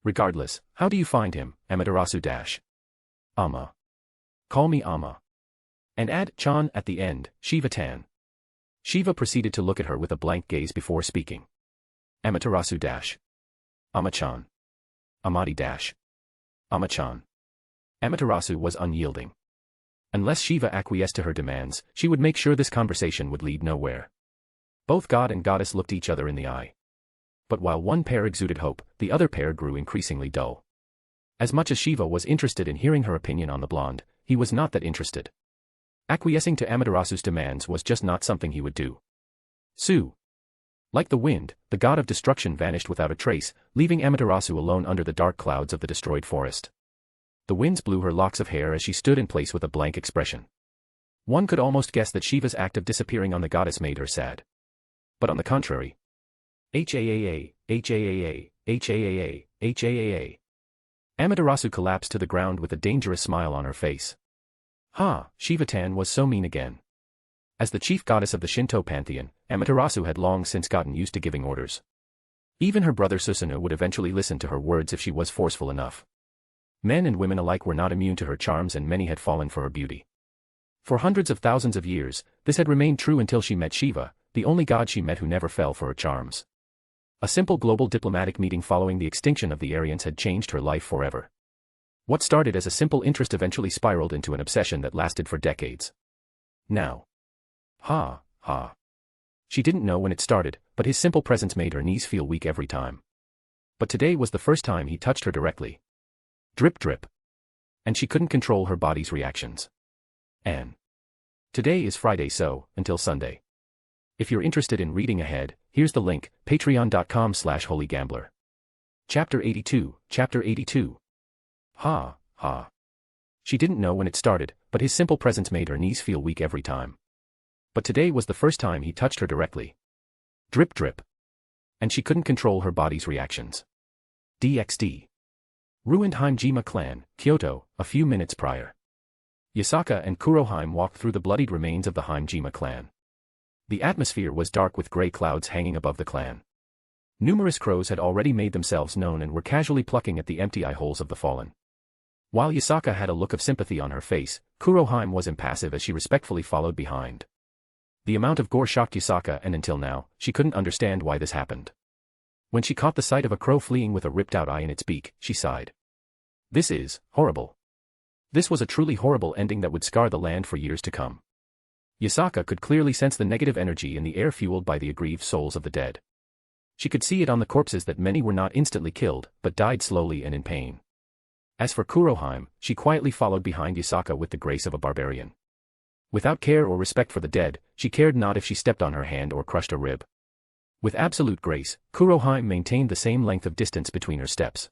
Regardless, how do you find him, Amaterasu dash? Ama. Call me Ama. And add Chan at the end, Shiva-tan. Shiva proceeded to look at her with a blank gaze before speaking. Amaterasu dash. Ama-chan. Amadi dash. Ama-chan. Amaterasu was unyielding. Unless Shiva acquiesced to her demands, she would make sure this conversation would lead nowhere. Both god and goddess looked each other in the eye. But while one pair exuded hope, the other pair grew increasingly dull. As much as Shiva was interested in hearing her opinion on the blonde, he was not that interested. Acquiescing to Amaterasu's demands was just not something he would do. Su. Like the wind, the god of destruction vanished without a trace, leaving Amaterasu alone under the dark clouds of the destroyed forest. The winds blew her locks of hair as she stood in place with a blank expression. One could almost guess that Shiva's act of disappearing on the goddess made her sad. But on the contrary. Haaa, Haaa, Haaa, Haaa. Amaterasu collapsed to the ground with a dangerous smile on her face. Shiva-tan was so mean again. As the chief goddess of the Shinto pantheon, Amaterasu had long since gotten used to giving orders. Even her brother Susanoo would eventually listen to her words if she was forceful enough. Men and women alike were not immune to her charms, and many had fallen for her beauty. For hundreds of thousands of years, this had remained true until she met Shiva, the only god she met who never fell for her charms. A simple global diplomatic meeting following the extinction of the Aryans had changed her life forever. What started as a simple interest eventually spiraled into an obsession that lasted for decades. Now. She didn't know when it started, but his simple presence made her knees feel weak every time. But today was the first time he touched her directly. Drip drip. And she couldn't control her body's reactions. And today is Friday, so, until Sunday. If you're interested in reading ahead, here's the link, patreon.com/holygambler. Chapter 82, Chapter 82. Ha, ha. She didn't know when it started, but his simple presence made her knees feel weak every time. But today was the first time he touched her directly. Drip drip. And she couldn't control her body's reactions. DxD. Ruined Hinjima clan, Kyoto, a few minutes prior. Yasaka and Kuroheim walked through the bloodied remains of the Hinjima clan. The atmosphere was dark with grey clouds hanging above the clan. Numerous crows had already made themselves known and were casually plucking at the empty eye holes of the fallen. While Yasaka had a look of sympathy on her face, Kuroheim was impassive as she respectfully followed behind. The amount of gore shocked Yasaka, and until now, she couldn't understand why this happened. When she caught the sight of a crow fleeing with a ripped-out eye in its beak, she sighed. This is horrible. This was a truly horrible ending that would scar the land for years to come. Yasaka could clearly sense the negative energy in the air fueled by the aggrieved souls of the dead. She could see it on the corpses that many were not instantly killed, but died slowly and in pain. As for Kuroheim, she quietly followed behind Yasaka with the grace of a barbarian. Without care or respect for the dead, she cared not if she stepped on her hand or crushed a rib. With absolute grace, Kuroheim maintained the same length of distance between her steps.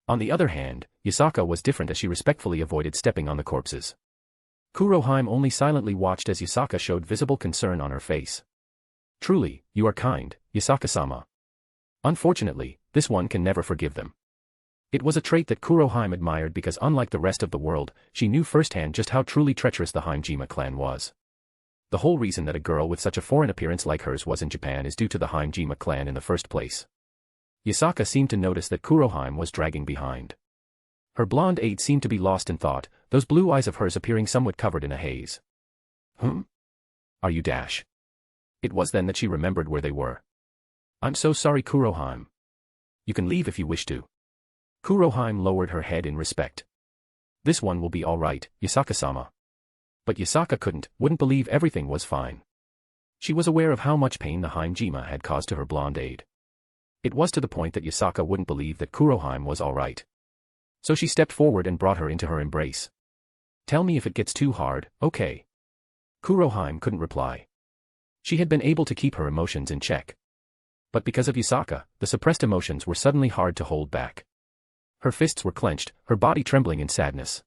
On the other hand, Yasaka was different as she respectfully avoided stepping on the corpses. Kuroheim only silently watched as Yasaka showed visible concern on her face. Truly, you are kind, Yasaka-sama. Unfortunately, this one can never forgive them. It was a trait that Kuroheim admired because unlike the rest of the world, she knew firsthand just how truly treacherous the Hinjima clan was. The whole reason that a girl with such a foreign appearance like hers was in Japan is due to the Hinjima clan in the first place. Yasaka seemed to notice that Kuroheim was dragging behind. Her blonde aide seemed to be lost in thought, those blue eyes of hers appearing somewhat covered in a haze. Are you dash? It was then that she remembered where they were. I'm so sorry, Kuroheim. You can leave if you wish to. Kuroheim lowered her head in respect. This one will be all right, Yasaka-sama. But Yasaka wouldn't believe everything was fine. She was aware of how much pain the Hinjima had caused to her blonde aide. It was to the point that Yasaka wouldn't believe that Kuroheim was all right. So she stepped forward and brought her into her embrace. Tell me if it gets too hard, okay? Kuroheim couldn't reply. She had been able to keep her emotions in check. But because of Yasaka, the suppressed emotions were suddenly hard to hold back. Her fists were clenched, her body trembling in sadness.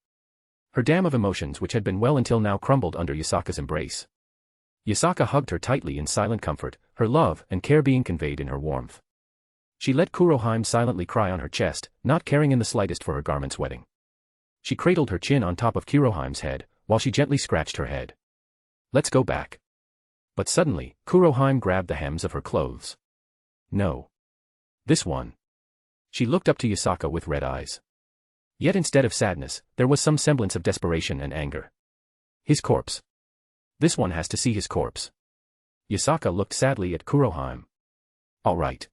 Her dam of emotions which had been well until now crumbled under Yasaka's embrace. Yasaka hugged her tightly in silent comfort, her love and care being conveyed in her warmth. She let Kuroheim silently cry on her chest, not caring in the slightest for her garment's wetting. She cradled her chin on top of Kuroheim's head, while she gently scratched her head. Let's go back. But suddenly, Kuroheim grabbed the hems of her clothes. No. This one. She looked up to Yasaka with red eyes. Yet instead of sadness, there was some semblance of desperation and anger. His corpse. This one has to see his corpse. Yasaka looked sadly at Kuroheim. All right.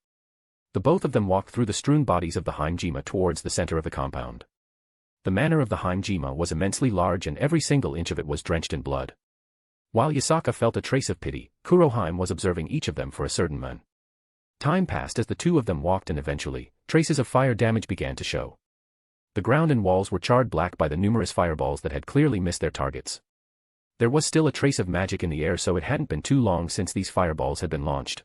The both of them walked through the strewn bodies of the Hinjima towards the center of the compound. The manor of the Hinjima was immensely large and every single inch of it was drenched in blood. While Yasaka felt a trace of pity, Kuroheim was observing each of them for a certain moment. Time passed as the two of them walked and eventually, traces of fire damage began to show. The ground and walls were charred black by the numerous fireballs that had clearly missed their targets. There was still a trace of magic in the air, so it hadn't been too long since these fireballs had been launched.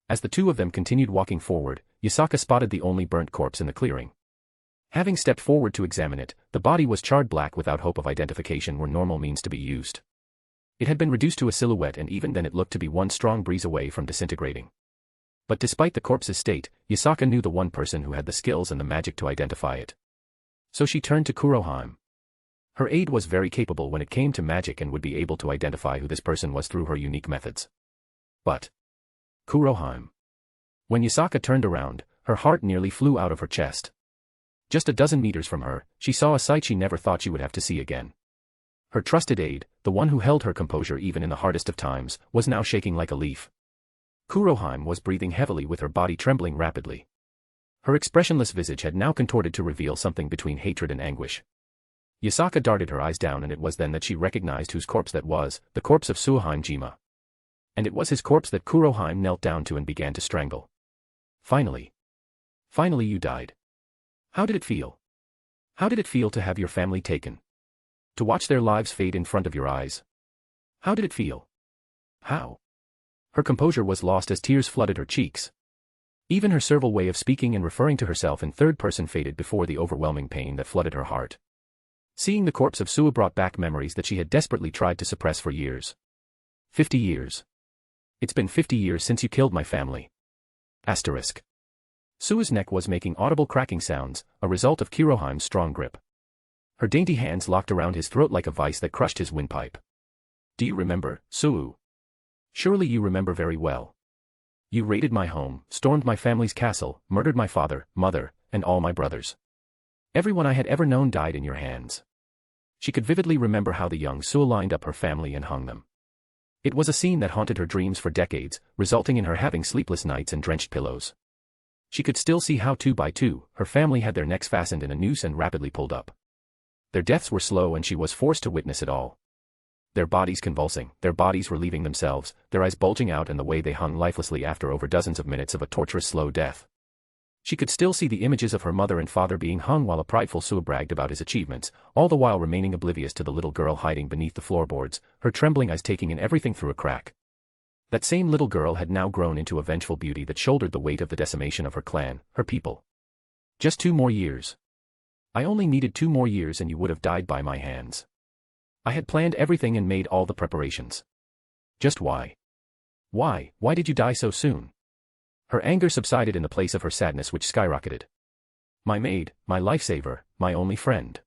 As the two of them continued walking forward, Yasaka spotted the only burnt corpse in the clearing. Having stepped forward to examine it, the body was charred black without hope of identification where normal means to be used. It had been reduced to a silhouette, and even then it looked to be one strong breeze away from disintegrating. But despite the corpse's state, Yasaka knew the one person who had the skills and the magic to identify it. So she turned to Kuroheim. Her aide was very capable when it came to magic and would be able to identify who this person was through her unique methods. But Kuroheim. When Yasaka turned around, her heart nearly flew out of her chest. Just a dozen meters from her, she saw a sight she never thought she would have to see again. Her trusted aide, the one who held her composure even in the hardest of times, was now shaking like a leaf. Kuroheim was breathing heavily with her body trembling rapidly. Her expressionless visage had now contorted to reveal something between hatred and anguish. Yasaka darted her eyes down, and it was then that she recognized whose corpse that was, the corpse of Hinjima. And it was his corpse that Kuroheim knelt down to and began to strangle. Finally. Finally you died. How did it feel? How did it feel to have your family taken? To watch their lives fade in front of your eyes? How did it feel? How? Her composure was lost as tears flooded her cheeks. Even her servile way of speaking and referring to herself in third person faded before the overwhelming pain that flooded her heart. Seeing the corpse of Sue brought back memories that she had desperately tried to suppress for years. 50 years. It's been 50 years since you killed my family. Asterisk. Sue's neck was making audible cracking sounds, a result of Kuroheim's strong grip. Her dainty hands locked around his throat like a vice that crushed his windpipe. Do you remember, Sue? Surely you remember very well. You raided my home, stormed my family's castle, murdered my father, mother, and all my brothers. Everyone I had ever known died in your hands. She could vividly remember how the young Sue lined up her family and hung them. It was a scene that haunted her dreams for decades, resulting in her having sleepless nights and drenched pillows. She could still see how 2 by 2, her family had their necks fastened in a noose and rapidly pulled up. Their deaths were slow and she was forced to witness it all. Their bodies convulsing, their bodies relieving themselves, their eyes bulging out and the way they hung lifelessly after over dozens of minutes of a torturous slow death. She could still see the images of her mother and father being hung while a prideful Sue bragged about his achievements, all the while remaining oblivious to the little girl hiding beneath the floorboards, her trembling eyes taking in everything through a crack. That same little girl had now grown into a vengeful beauty that shouldered the weight of the decimation of her clan, her people. Just 2 more years. I only needed 2 more years and you would have died by my hands. I had planned everything and made all the preparations. Just why? Why did you die so soon? Her anger subsided in the place of her sadness which skyrocketed. My maid, my lifesaver, my only friend.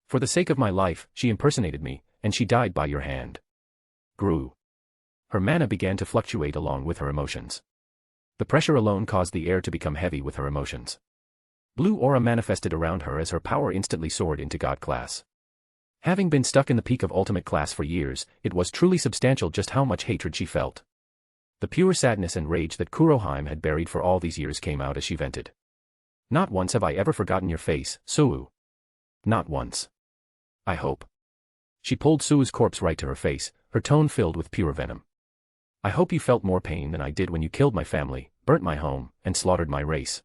For the sake of my life, she impersonated me, and she died by your hand. Grew. Her mana began to fluctuate along with her emotions. The pressure alone caused the air to become heavy with her emotions. Blue aura manifested around her as her power instantly soared into God class. Having been stuck in the peak of ultimate class for years, it was truly substantial just how much hatred she felt. The pure sadness and rage that Kuroheim had buried for all these years came out as she vented. Not once have I ever forgotten your face, Sue. Not once. I hope. She pulled Sue's corpse right to her face, her tone filled with pure venom. I hope you felt more pain than I did when you killed my family, burnt my home, and slaughtered my race.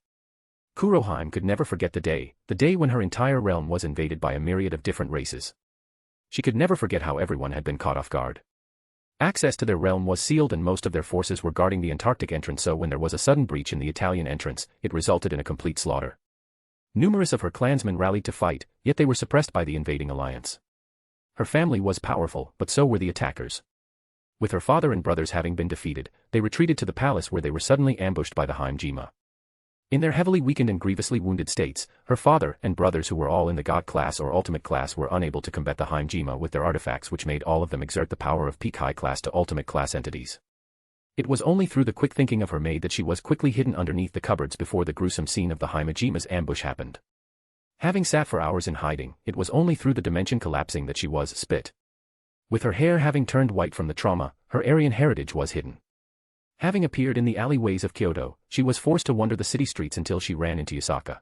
Kuroheim could never forget the day when her entire realm was invaded by a myriad of different races. She could never forget how everyone had been caught off guard. Access to their realm was sealed and most of their forces were guarding the Antarctic entrance, so when there was a sudden breach in the Italian entrance, it resulted in a complete slaughter. Numerous of her clansmen rallied to fight, yet they were suppressed by the invading alliance. Her family was powerful, but so were the attackers. With her father and brothers having been defeated, they retreated to the palace where they were suddenly ambushed by the Hinjima. In their heavily weakened and grievously wounded states, her father and brothers who were all in the God class or ultimate class were unable to combat the Hinjima with their artifacts, which made all of them exert the power of peak high class to ultimate class entities. It was only through the quick thinking of her maid that she was quickly hidden underneath the cupboards before the gruesome scene of the Hinjima's ambush happened. Having sat for hours in hiding, it was only through the dimension collapsing that she was spit. With her hair having turned white from the trauma, her Aryan heritage was hidden. Having appeared in the alleyways of Kyoto, she was forced to wander the city streets until she ran into Yasaka.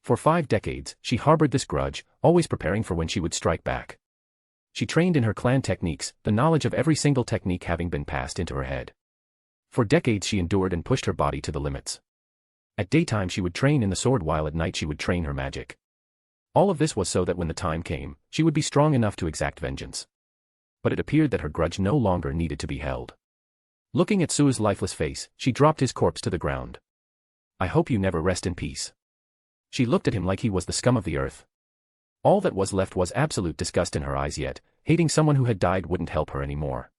For 5 decades, she harbored this grudge, always preparing for when she would strike back. She trained in her clan techniques, the knowledge of every single technique having been passed into her head. For decades she endured and pushed her body to the limits. At daytime she would train in the sword while at night she would train her magic. All of this was so that when the time came, she would be strong enough to exact vengeance. But it appeared that her grudge no longer needed to be held. Looking at Sue's lifeless face, she dropped his corpse to the ground. I hope you never rest in peace. She looked at him like he was the scum of the earth. All that was left was absolute disgust in her eyes, yet hating someone who had died wouldn't help her anymore.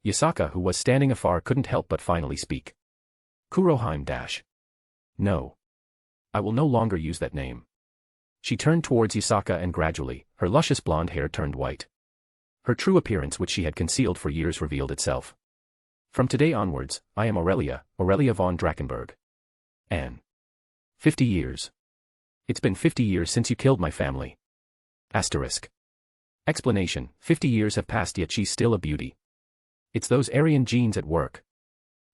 Yasaka, who was standing afar, couldn't help but finally speak. Kuroheim - No. I will no longer use that name. She turned towards Yasaka and gradually, her luscious blonde hair turned white. Her true appearance, which she had concealed for years, revealed itself. From today onwards, I am Aurelia von Drakenberg. Anne. 50 years. It's been 50 years since you killed my family. Asterisk. Explanation, 50 years have passed yet she's still a beauty. It's those Aryan genes at work.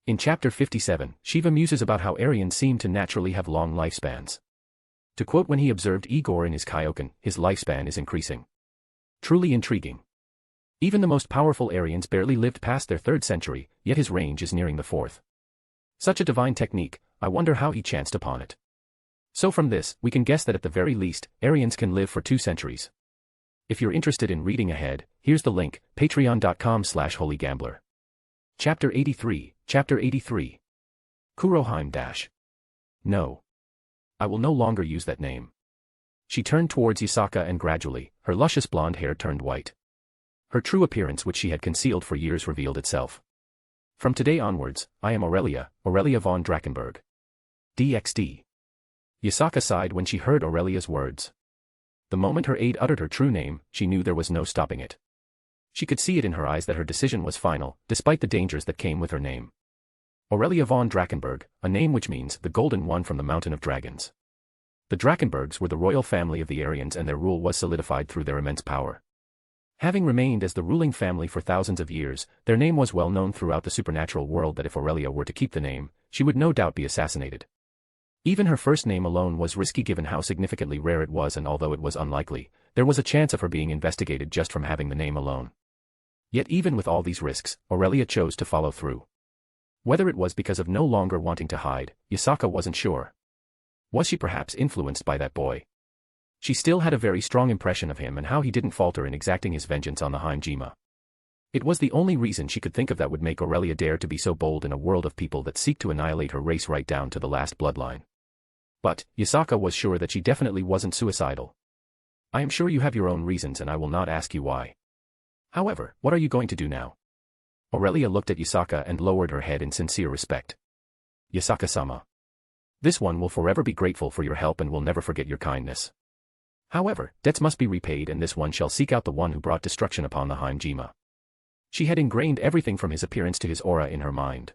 In chapter 57, Shiva muses about how Aryans seem to naturally have long lifespans. To quote when he observed Igor in his Kaioken, his lifespan is increasing. Truly intriguing. Even the most powerful Aryans barely lived past their 3rd century, yet his range is nearing the 4th. Such a divine technique, I wonder how he chanced upon it. So from this, we can guess that at the very least, Aryans can live for 2 centuries. If you're interested in reading ahead, here's the link, patreon.com/holygambler. Chapter 83, Chapter 83. Kuroheim dash. No. I will no longer use that name. She turned towards Yasaka and gradually, her luscious blonde hair turned white. Her true appearance, which she had concealed for years, revealed itself. From today onwards, I am Aurelia, Aurelia von Drakenberg. DxD. Yasaka sighed when she heard Aurelia's words. The moment her aide uttered her true name, she knew there was no stopping it. She could see it in her eyes that her decision was final, despite the dangers that came with her name. Aurelia von Drakenberg, a name which means the Golden One from the Mountain of Dragons. The Drakenbergs were the royal family of the Aryans, and their rule was solidified through their immense power. Having remained as the ruling family for thousands of years, their name was well known throughout the supernatural world that if Aurelia were to keep the name, she would no doubt be assassinated. Even her first name alone was risky given how significantly rare it was, and although it was unlikely, there was a chance of her being investigated just from having the name alone. Yet even with all these risks, Aurelia chose to follow through. Whether it was because of no longer wanting to hide, Yasaka wasn't sure. Was she perhaps influenced by that boy? She still had a very strong impression of him and how he didn't falter in exacting his vengeance on the Hinjima. It was the only reason she could think of that would make Aurelia dare to be so bold in a world of people that seek to annihilate her race right down to the last bloodline. But, Yasaka was sure that she definitely wasn't suicidal. I am sure you have your own reasons and I will not ask you why. However, what are you going to do now? Aurelia looked at Yasaka and lowered her head in sincere respect. Yasaka-sama. This one will forever be grateful for your help and will never forget your kindness. However, debts must be repaid, and this one shall seek out the one who brought destruction upon the Hinjima. She had ingrained everything from his appearance to his aura in her mind.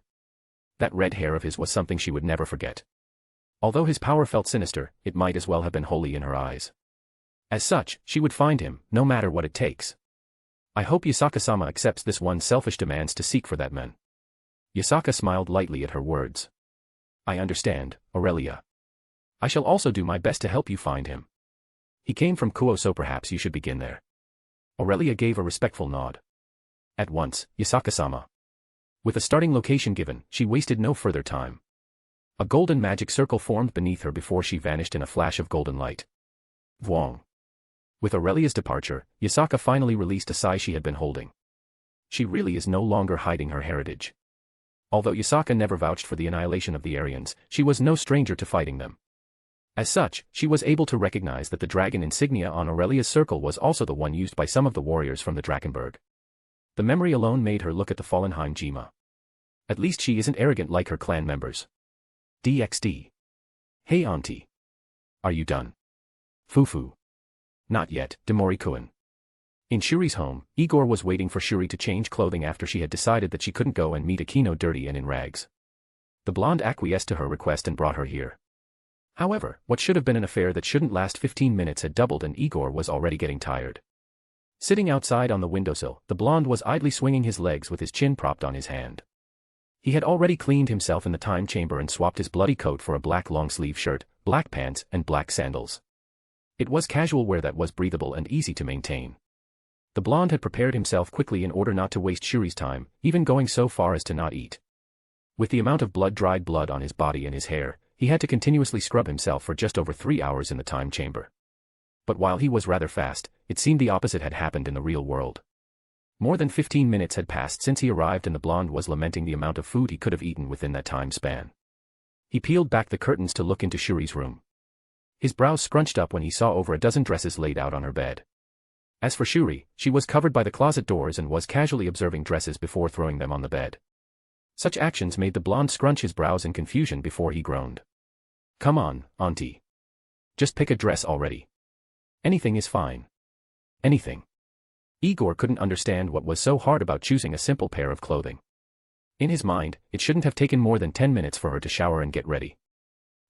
That red hair of his was something she would never forget. Although his power felt sinister, it might as well have been holy in her eyes. As such, she would find him, no matter what it takes. I hope Yasaka-sama accepts this one's selfish demands to seek for that man. Yasaka smiled lightly at her words. I understand, Aurelia. I shall also do my best to help you find him. He came from Kuo, so perhaps you should begin there. Aurelia gave a respectful nod. At once, Yasaka-sama. With a starting location given, she wasted no further time. A golden magic circle formed beneath her before she vanished in a flash of golden light. Vuong. With Aurelia's departure, Yasaka finally released a sigh she had been holding. She really is no longer hiding her heritage. Although Yasaka never vouched for the annihilation of the Aryans, she was no stranger to fighting them. As such, she was able to recognize that the dragon insignia on Aurelia's circle was also the one used by some of the warriors from the Drakenberg. The memory alone made her look at the fallen Hinjima. At least she isn't arrogant like her clan members. DxD. Hey auntie. Are you done? Fufu. Not yet, Demori-kun. In Shuri's home, Igor was waiting for Shuri to change clothing after she had decided that she couldn't go and meet Akino dirty and in rags. The blonde acquiesced to her request and brought her here. However, what should have been an affair that shouldn't last 15 minutes had doubled, and Igor was already getting tired. Sitting outside on the windowsill, the blonde was idly swinging his legs with his chin propped on his hand. He had already cleaned himself in the time chamber and swapped his bloody coat for a black long-sleeve shirt, black pants, and black sandals. It was casual wear that was breathable and easy to maintain. The blonde had prepared himself quickly in order not to waste Shuri's time, even going so far as to not eat. With the amount of dried blood on his body and his hair, he had to continuously scrub himself for just over 3 hours in the time chamber. But while he was rather fast, it seemed the opposite had happened in the real world. More than 15 minutes had passed since he arrived, and the blonde was lamenting the amount of food he could have eaten within that time span. He peeled back the curtains to look into Shuri's room. His brows scrunched up when he saw over a dozen dresses laid out on her bed. As for Shuri, she was covered by the closet doors and was casually observing dresses before throwing them on the bed. Such actions made the blonde scrunch his brows in confusion before he groaned. Come on, auntie. Just pick a dress already. Anything is fine. Anything. Igor couldn't understand what was so hard about choosing a simple pair of clothing. In his mind, it shouldn't have taken more than 10 minutes for her to shower and get ready.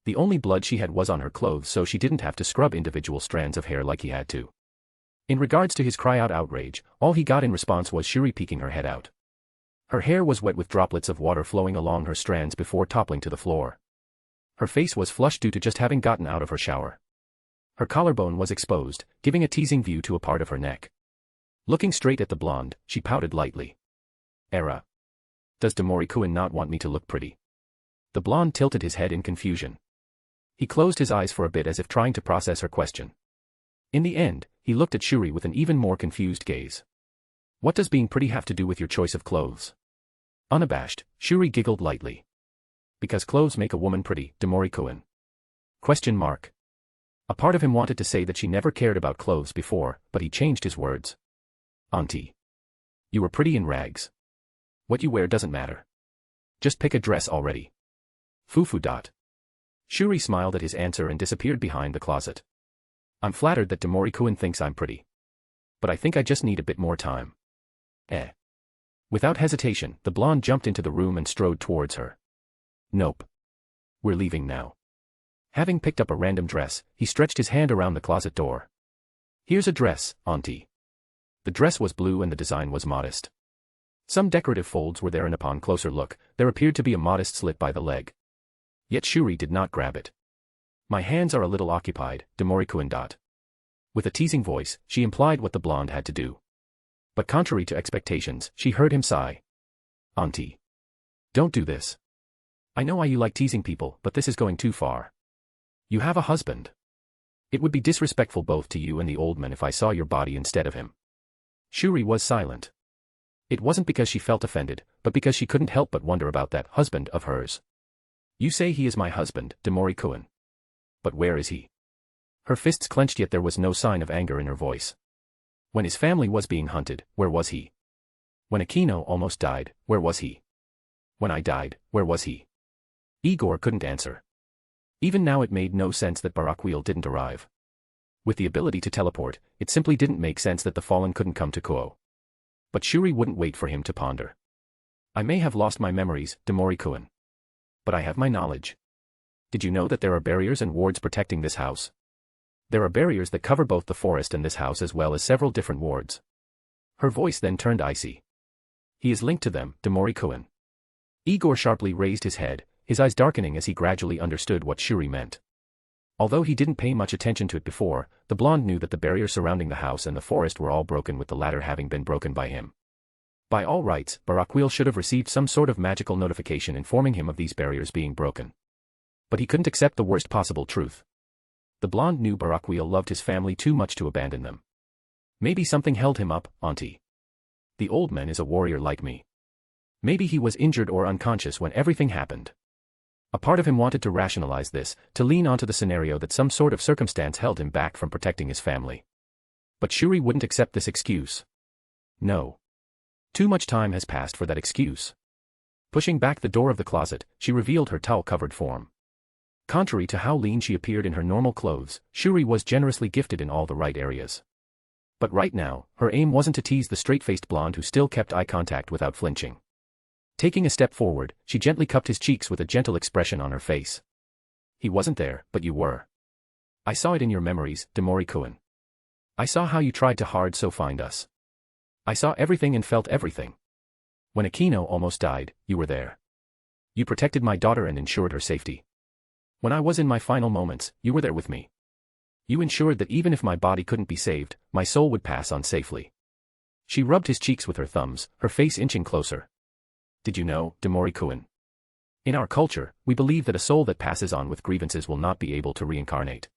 The only blood she had was on her clothes, so she didn't have to scrub individual strands of hair like he had to. In regards to his cry-out outrage, all he got in response was Shuri peeking her head out. Her hair was wet with droplets of water flowing along her strands before toppling to the floor. Her face was flushed due to just having gotten out of her shower. Her collarbone was exposed, giving a teasing view to a part of her neck. Looking straight at the blonde, she pouted lightly. Era. Does Demori-kun not want me to look pretty? The blonde tilted his head in confusion. He closed his eyes for a bit as if trying to process her question. In the end, he looked at Shuri with an even more confused gaze. What does being pretty have to do with your choice of clothes? Unabashed, Shuri giggled lightly. Because clothes make a woman pretty, Demori-kun. Question mark. A part of him wanted to say that she never cared about clothes before, but he changed his words. Auntie. You were pretty in rags. What you wear doesn't matter. Just pick a dress already. Fufu. Shuri smiled at his answer and disappeared behind the closet. I'm flattered that Demori-kun thinks I'm pretty. But I think I just need a bit more time. Without hesitation, the blonde jumped into the room and strode towards her. Nope. We're leaving now. Having picked up a random dress, he stretched his hand around the closet door. Here's a dress, Auntie. The dress was blue and the design was modest. Some decorative folds were there, and upon closer look, there appeared to be a modest slit by the leg. Yet Shuri did not grab it. My hands are a little occupied, Demori-kun. With a teasing voice, she implied what the blonde had to do. But contrary to expectations, she heard him sigh. Auntie. Don't do this. I know why you like teasing people, but this is going too far. You have a husband. It would be disrespectful both to you and the old man if I saw your body instead of him. Shuri was silent. It wasn't because she felt offended, but because she couldn't help but wonder about that husband of hers. You say he is my husband, Demori-kun. But where is he? Her fists clenched, yet there was no sign of anger in her voice. When his family was being hunted, where was he? When Akino almost died, where was he? When I died, where was he? Igor couldn't answer. Even now it made no sense that Barakiel didn't arrive. With the ability to teleport, it simply didn't make sense that the fallen couldn't come to Kuo. But Shuri wouldn't wait for him to ponder. I may have lost my memories, Demori-kun. But I have my knowledge. Did you know that there are barriers and wards protecting this house? There are barriers that cover both the forest and this house as well as several different wards. Her voice then turned icy. He is linked to them, Demori-kun. Igor sharply raised his head, his eyes darkening as he gradually understood what Shuri meant. Although he didn't pay much attention to it before, the blonde knew that the barriers surrounding the house and the forest were all broken, with the latter having been broken by him. By all rights, Barakiel should have received some sort of magical notification informing him of these barriers being broken. But he couldn't accept the worst possible truth. The blonde knew Barakiel loved his family too much to abandon them. Maybe something held him up, Auntie. The old man is a warrior like me. Maybe he was injured or unconscious when everything happened. A part of him wanted to rationalize this, to lean onto the scenario that some sort of circumstance held him back from protecting his family. But Shuri wouldn't accept this excuse. No. Too much time has passed for that excuse. Pushing back the door of the closet, she revealed her towel-covered form. Contrary to how lean she appeared in her normal clothes, Shuri was generously gifted in all the right areas. But right now, her aim wasn't to tease the straight-faced blonde who still kept eye contact without flinching. Taking a step forward, she gently cupped his cheeks with a gentle expression on her face. He wasn't there, but you were. I saw it in your memories, Demori-kun. I saw how you tried to hard so find us. I saw everything and felt everything. When Akino almost died, you were there. You protected my daughter and ensured her safety. When I was in my final moments, you were there with me. You ensured that even if my body couldn't be saved, my soul would pass on safely. She rubbed his cheeks with her thumbs, her face inching closer. Did you know, Demori-kun? In our culture, we believe that a soul that passes on with grievances will not be able to reincarnate.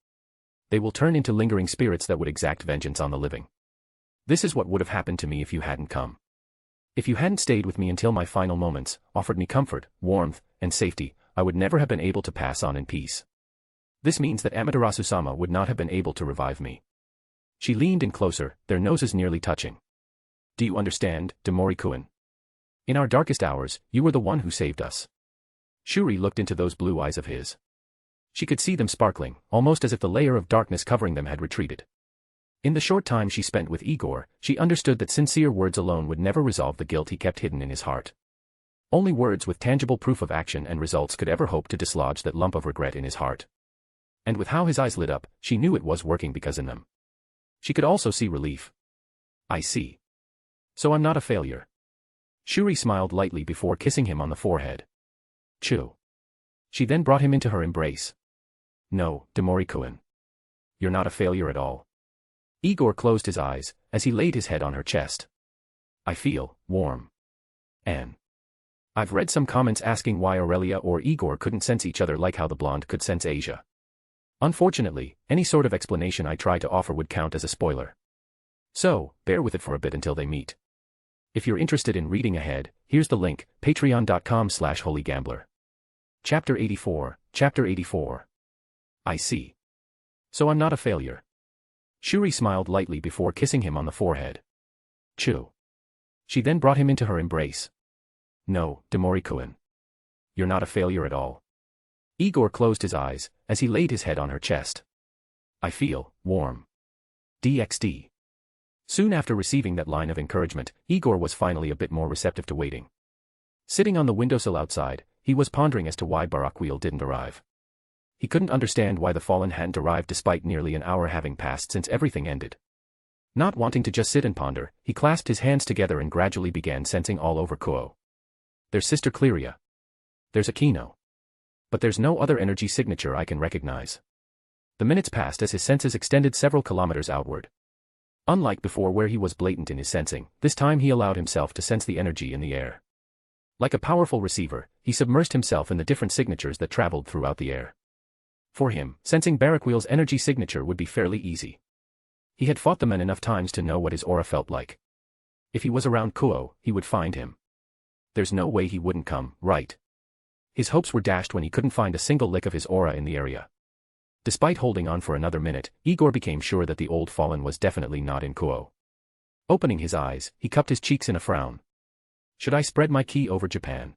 They will turn into lingering spirits that would exact vengeance on the living. This is what would have happened to me if you hadn't come. If you hadn't stayed with me until my final moments, offered me comfort, warmth, and safety, I would never have been able to pass on in peace. This means that Amaterasu-sama would not have been able to revive me. She leaned in closer, their noses nearly touching. Do you understand, Demori-kun? In our darkest hours, you were the one who saved us. Shuri looked into those blue eyes of his. She could see them sparkling, almost as if the layer of darkness covering them had retreated. In the short time she spent with Igor, she understood that sincere words alone would never resolve the guilt he kept hidden in his heart. Only words with tangible proof of action and results could ever hope to dislodge that lump of regret in his heart. And with how his eyes lit up, she knew it was working because in them. She could also see relief. I see. So I'm not a failure. Shuri smiled lightly before kissing him on the forehead. Chew. She then brought him into her embrace. No, Demori-kun. You're not a failure at all. Igor closed his eyes, as he laid his head on her chest. I feel warm. And I've read some comments asking why Aurelia or Igor couldn't sense each other like how the blonde could sense Asia. Unfortunately, any sort of explanation I try to offer would count as a spoiler. So, bear with it for a bit until they meet. If you're interested in reading ahead, here's the link, patreon.com/holygambler. Chapter 84, Chapter 84. I see. So I'm not a failure. Shuri smiled lightly before kissing him on the forehead. Chew. She then brought him into her embrace. No, Demori-kun. You're not a failure at all. Igor closed his eyes, as he laid his head on her chest. I feel warm. DxD. Soon after receiving that line of encouragement, Igor was finally a bit more receptive to waiting. Sitting on the windowsill outside, he was pondering as to why Barakiel didn't arrive. He couldn't understand why the fallen hadn't arrived despite nearly an hour having passed since everything ended. Not wanting to just sit and ponder, he clasped his hands together and gradually began sensing all over Kuo. There's Sister Cleria. There's Aquino. But there's no other energy signature I can recognize. The minutes passed as his senses extended several kilometers outward. Unlike before where he was blatant in his sensing, this time he allowed himself to sense the energy in the air. Like a powerful receiver, he submersed himself in the different signatures that traveled throughout the air. For him, sensing Barakiel's energy signature would be fairly easy. He had fought the man enough times to know what his aura felt like. If he was around Kuo, he would find him. There's no way he wouldn't come, right? His hopes were dashed when he couldn't find a single lick of his aura in the area. Despite holding on for another minute, Igor became sure that the old fallen was definitely not in Kuo. Opening his eyes, he cupped his cheeks in a frown. Should I spread my ki over Japan?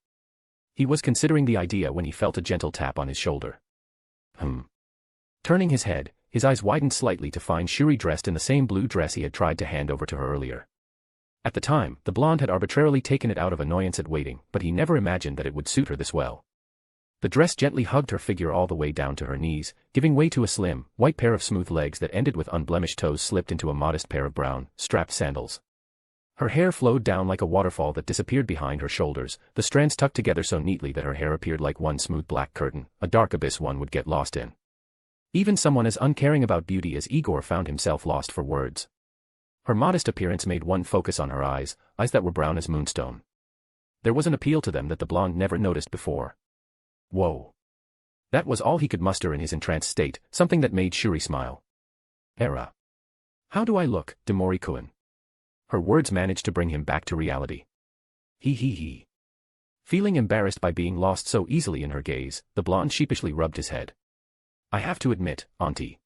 He was considering the idea when he felt a gentle tap on his shoulder. Turning his head, his eyes widened slightly to find Shuri dressed in the same blue dress he had tried to hand over to her earlier. At the time, the blonde had arbitrarily taken it out of annoyance at waiting, but he never imagined that it would suit her this well. The dress gently hugged her figure all the way down to her knees, giving way to a slim, white pair of smooth legs that ended with unblemished toes slipped into a modest pair of brown, strapped sandals. Her hair flowed down like a waterfall that disappeared behind her shoulders, the strands tucked together so neatly that her hair appeared like one smooth black curtain, a dark abyss one would get lost in. Even someone as uncaring about beauty as Igor found himself lost for words. Her modest appearance made one focus on her eyes that were brown as moonstone. There was an appeal to them that the blonde never noticed before. Whoa. That was all he could muster in his entranced state, something that made Shuri smile. Era. How do I look, Demori-kun? Her words managed to bring him back to reality. He. Feeling embarrassed by being lost so easily in her gaze, the blonde sheepishly rubbed his head. I have to admit, Auntie.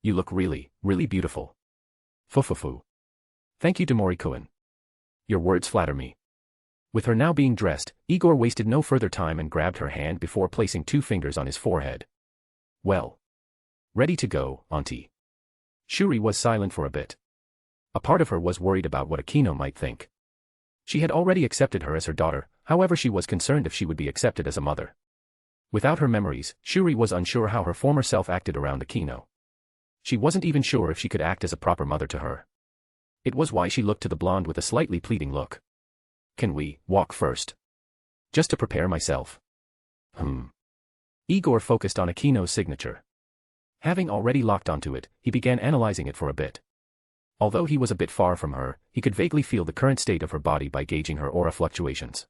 You look really, really beautiful. Fufufu. Thank you, Demori-kun. Your words flatter me. With her now being dressed, Igor wasted no further time and grabbed her hand before placing 2 fingers on his forehead. Well. Ready to go, Auntie. Shuri was silent for a bit. A part of her was worried about what Aquino might think. She had already accepted her as her daughter, however she was concerned if she would be accepted as a mother. Without her memories, Shuri was unsure how her former self acted around Aquino. She wasn't even sure if she could act as a proper mother to her. It was why she looked to the blonde with a slightly pleading look. Can we walk first? Just to prepare myself. Igor focused on Aquino's signature. Having already locked onto it, he began analyzing it for a bit. Although he was a bit far from her, he could vaguely feel the current state of her body by gauging her aura fluctuations.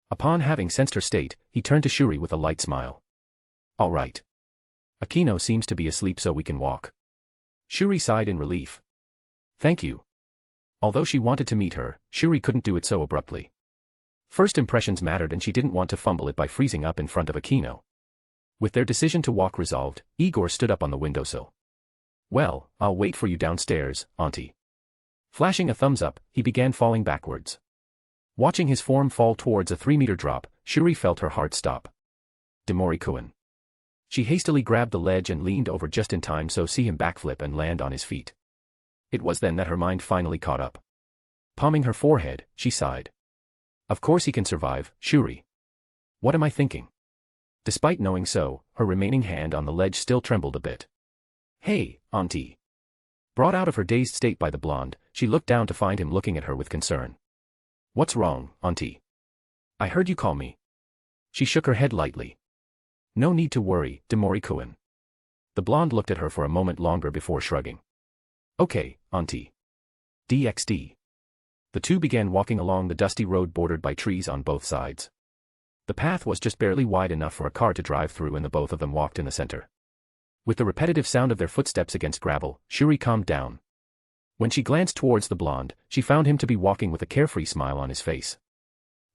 Upon having sensed her state, he turned to Shuri with a light smile. All right. Aquino seems to be asleep so we can walk. Shuri sighed in relief. Thank you. Although she wanted to meet her, Shuri couldn't do it so abruptly. First impressions mattered and she didn't want to fumble it by freezing up in front of Aquino. With their decision to walk resolved, Igor stood up on the windowsill. Well, I'll wait for you downstairs, Auntie. Flashing a thumbs up, he began falling backwards. Watching his form fall towards a 3-meter drop, Shuri felt her heart stop. Demori-kun. She hastily grabbed the ledge and leaned over just in time so see him backflip and land on his feet. It was then that her mind finally caught up. Palming her forehead, she sighed. Of course he can survive, Shuri. What am I thinking? Despite knowing so, her remaining hand on the ledge still trembled a bit. Hey, Auntie. Brought out of her dazed state by the blonde, she looked down to find him looking at her with concern. What's wrong, Auntie? I heard you call me. She shook her head lightly. No need to worry, Demori-kun. The blonde looked at her for a moment longer before shrugging. Okay, Auntie. DxD. The two began walking along the dusty road bordered by trees on both sides. The path was just barely wide enough for a car to drive through, and the both of them walked in the center. With the repetitive sound of their footsteps against gravel, Shuri calmed down. When she glanced towards the blonde, she found him to be walking with a carefree smile on his face.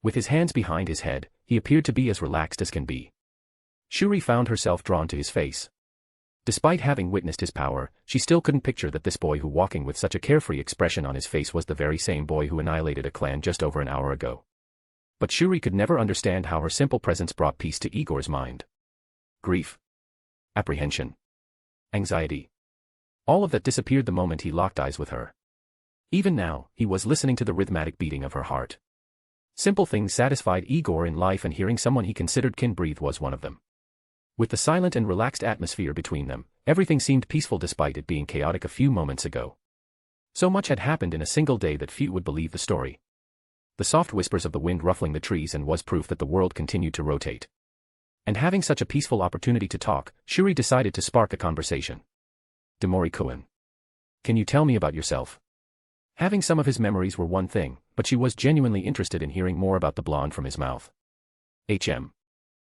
With his hands behind his head, he appeared to be as relaxed as can be. Shuri found herself drawn to his face. Despite having witnessed his power, she still couldn't picture that this boy who walking with such a carefree expression on his face was the very same boy who annihilated a clan just over an hour ago. But Shuri could never understand how her simple presence brought peace to Igor's mind. Grief. Apprehension. Anxiety. All of that disappeared the moment he locked eyes with her. Even now, he was listening to the rhythmic beating of her heart. Simple things satisfied Igor in life, and hearing someone he considered kin breathe was one of them. With the silent and relaxed atmosphere between them, everything seemed peaceful despite it being chaotic a few moments ago. So much had happened in a single day that few would believe the story. The soft whispers of the wind ruffling the trees and was proof that the world continued to rotate. And having such a peaceful opportunity to talk, Shuri decided to spark a conversation. Demori-kun. Can you tell me about yourself? Having some of his memories were one thing, but she was genuinely interested in hearing more about the blonde from his mouth.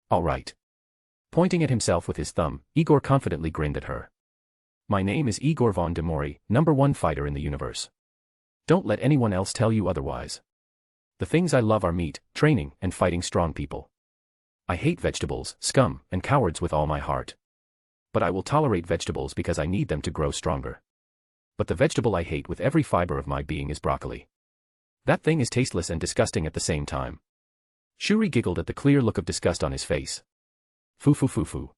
All right. Pointing at himself with his thumb, Igor confidently grinned at her. My name is Igor von Demori, #1 fighter in the universe. Don't let anyone else tell you otherwise. The things I love are meat, training, and fighting strong people. I hate vegetables, scum, and cowards with all my heart. But I will tolerate vegetables because I need them to grow stronger. But the vegetable I hate with every fiber of my being is broccoli. That thing is tasteless and disgusting at the same time. Shuri giggled at the clear look of disgust on his face. Foo.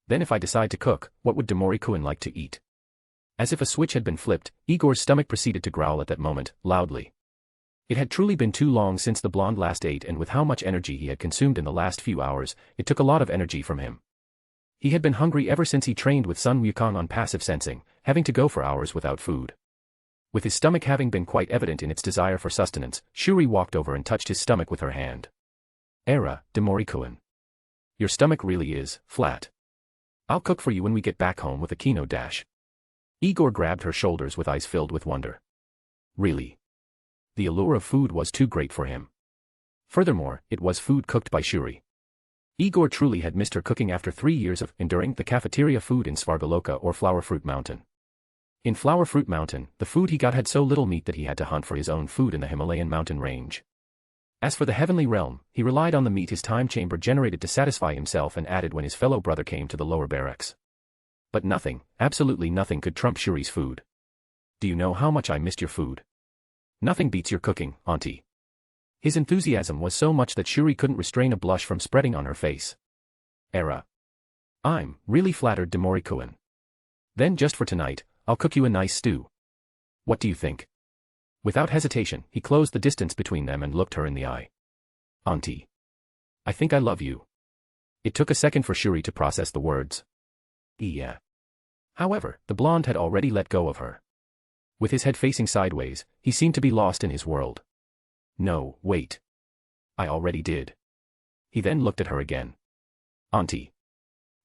Then if I decide to cook, what would Demori-kun like to eat? As if a switch had been flipped, Igor's stomach proceeded to growl at that moment, loudly. It had truly been too long since the blonde last ate, and with how much energy he had consumed in the last few hours, it took a lot of energy from him. He had been hungry ever since he trained with Sun Wukong on passive sensing, having to go for hours without food. With his stomach having been quite evident in its desire for sustenance, Shuri walked over and touched his stomach with her hand. Demori-kun. Your stomach really is flat. I'll cook for you when we get back home with a kino dash. Igor grabbed her shoulders with eyes filled with wonder. Really? The allure of food was too great for him. Furthermore, it was food cooked by Shuri. Igor truly had missed her cooking after 3 years of enduring the cafeteria food in Svargaloka or Flower Fruit Mountain. In Flower Fruit Mountain, the food he got had so little meat that he had to hunt for his own food in the Himalayan mountain range. As for the heavenly realm, he relied on the meat his time chamber generated to satisfy himself and added when his fellow brother came to the lower barracks. But nothing, absolutely nothing could trump Shuri's food. Do you know how much I missed your food? Nothing beats your cooking, auntie. His enthusiasm was so much that Shuri couldn't restrain a blush from spreading on her face. I'm really flattered, Demori-kun. Then just for tonight, I'll cook you a nice stew. What do you think? Without hesitation, he closed the distance between them and looked her in the eye. Auntie. I think I love you. It took a second for Shuri to process the words. Yeah. However, the blonde had already let go of her. With his head facing sideways, he seemed to be lost in his world. No, wait. I already did. He then looked at her again. Auntie.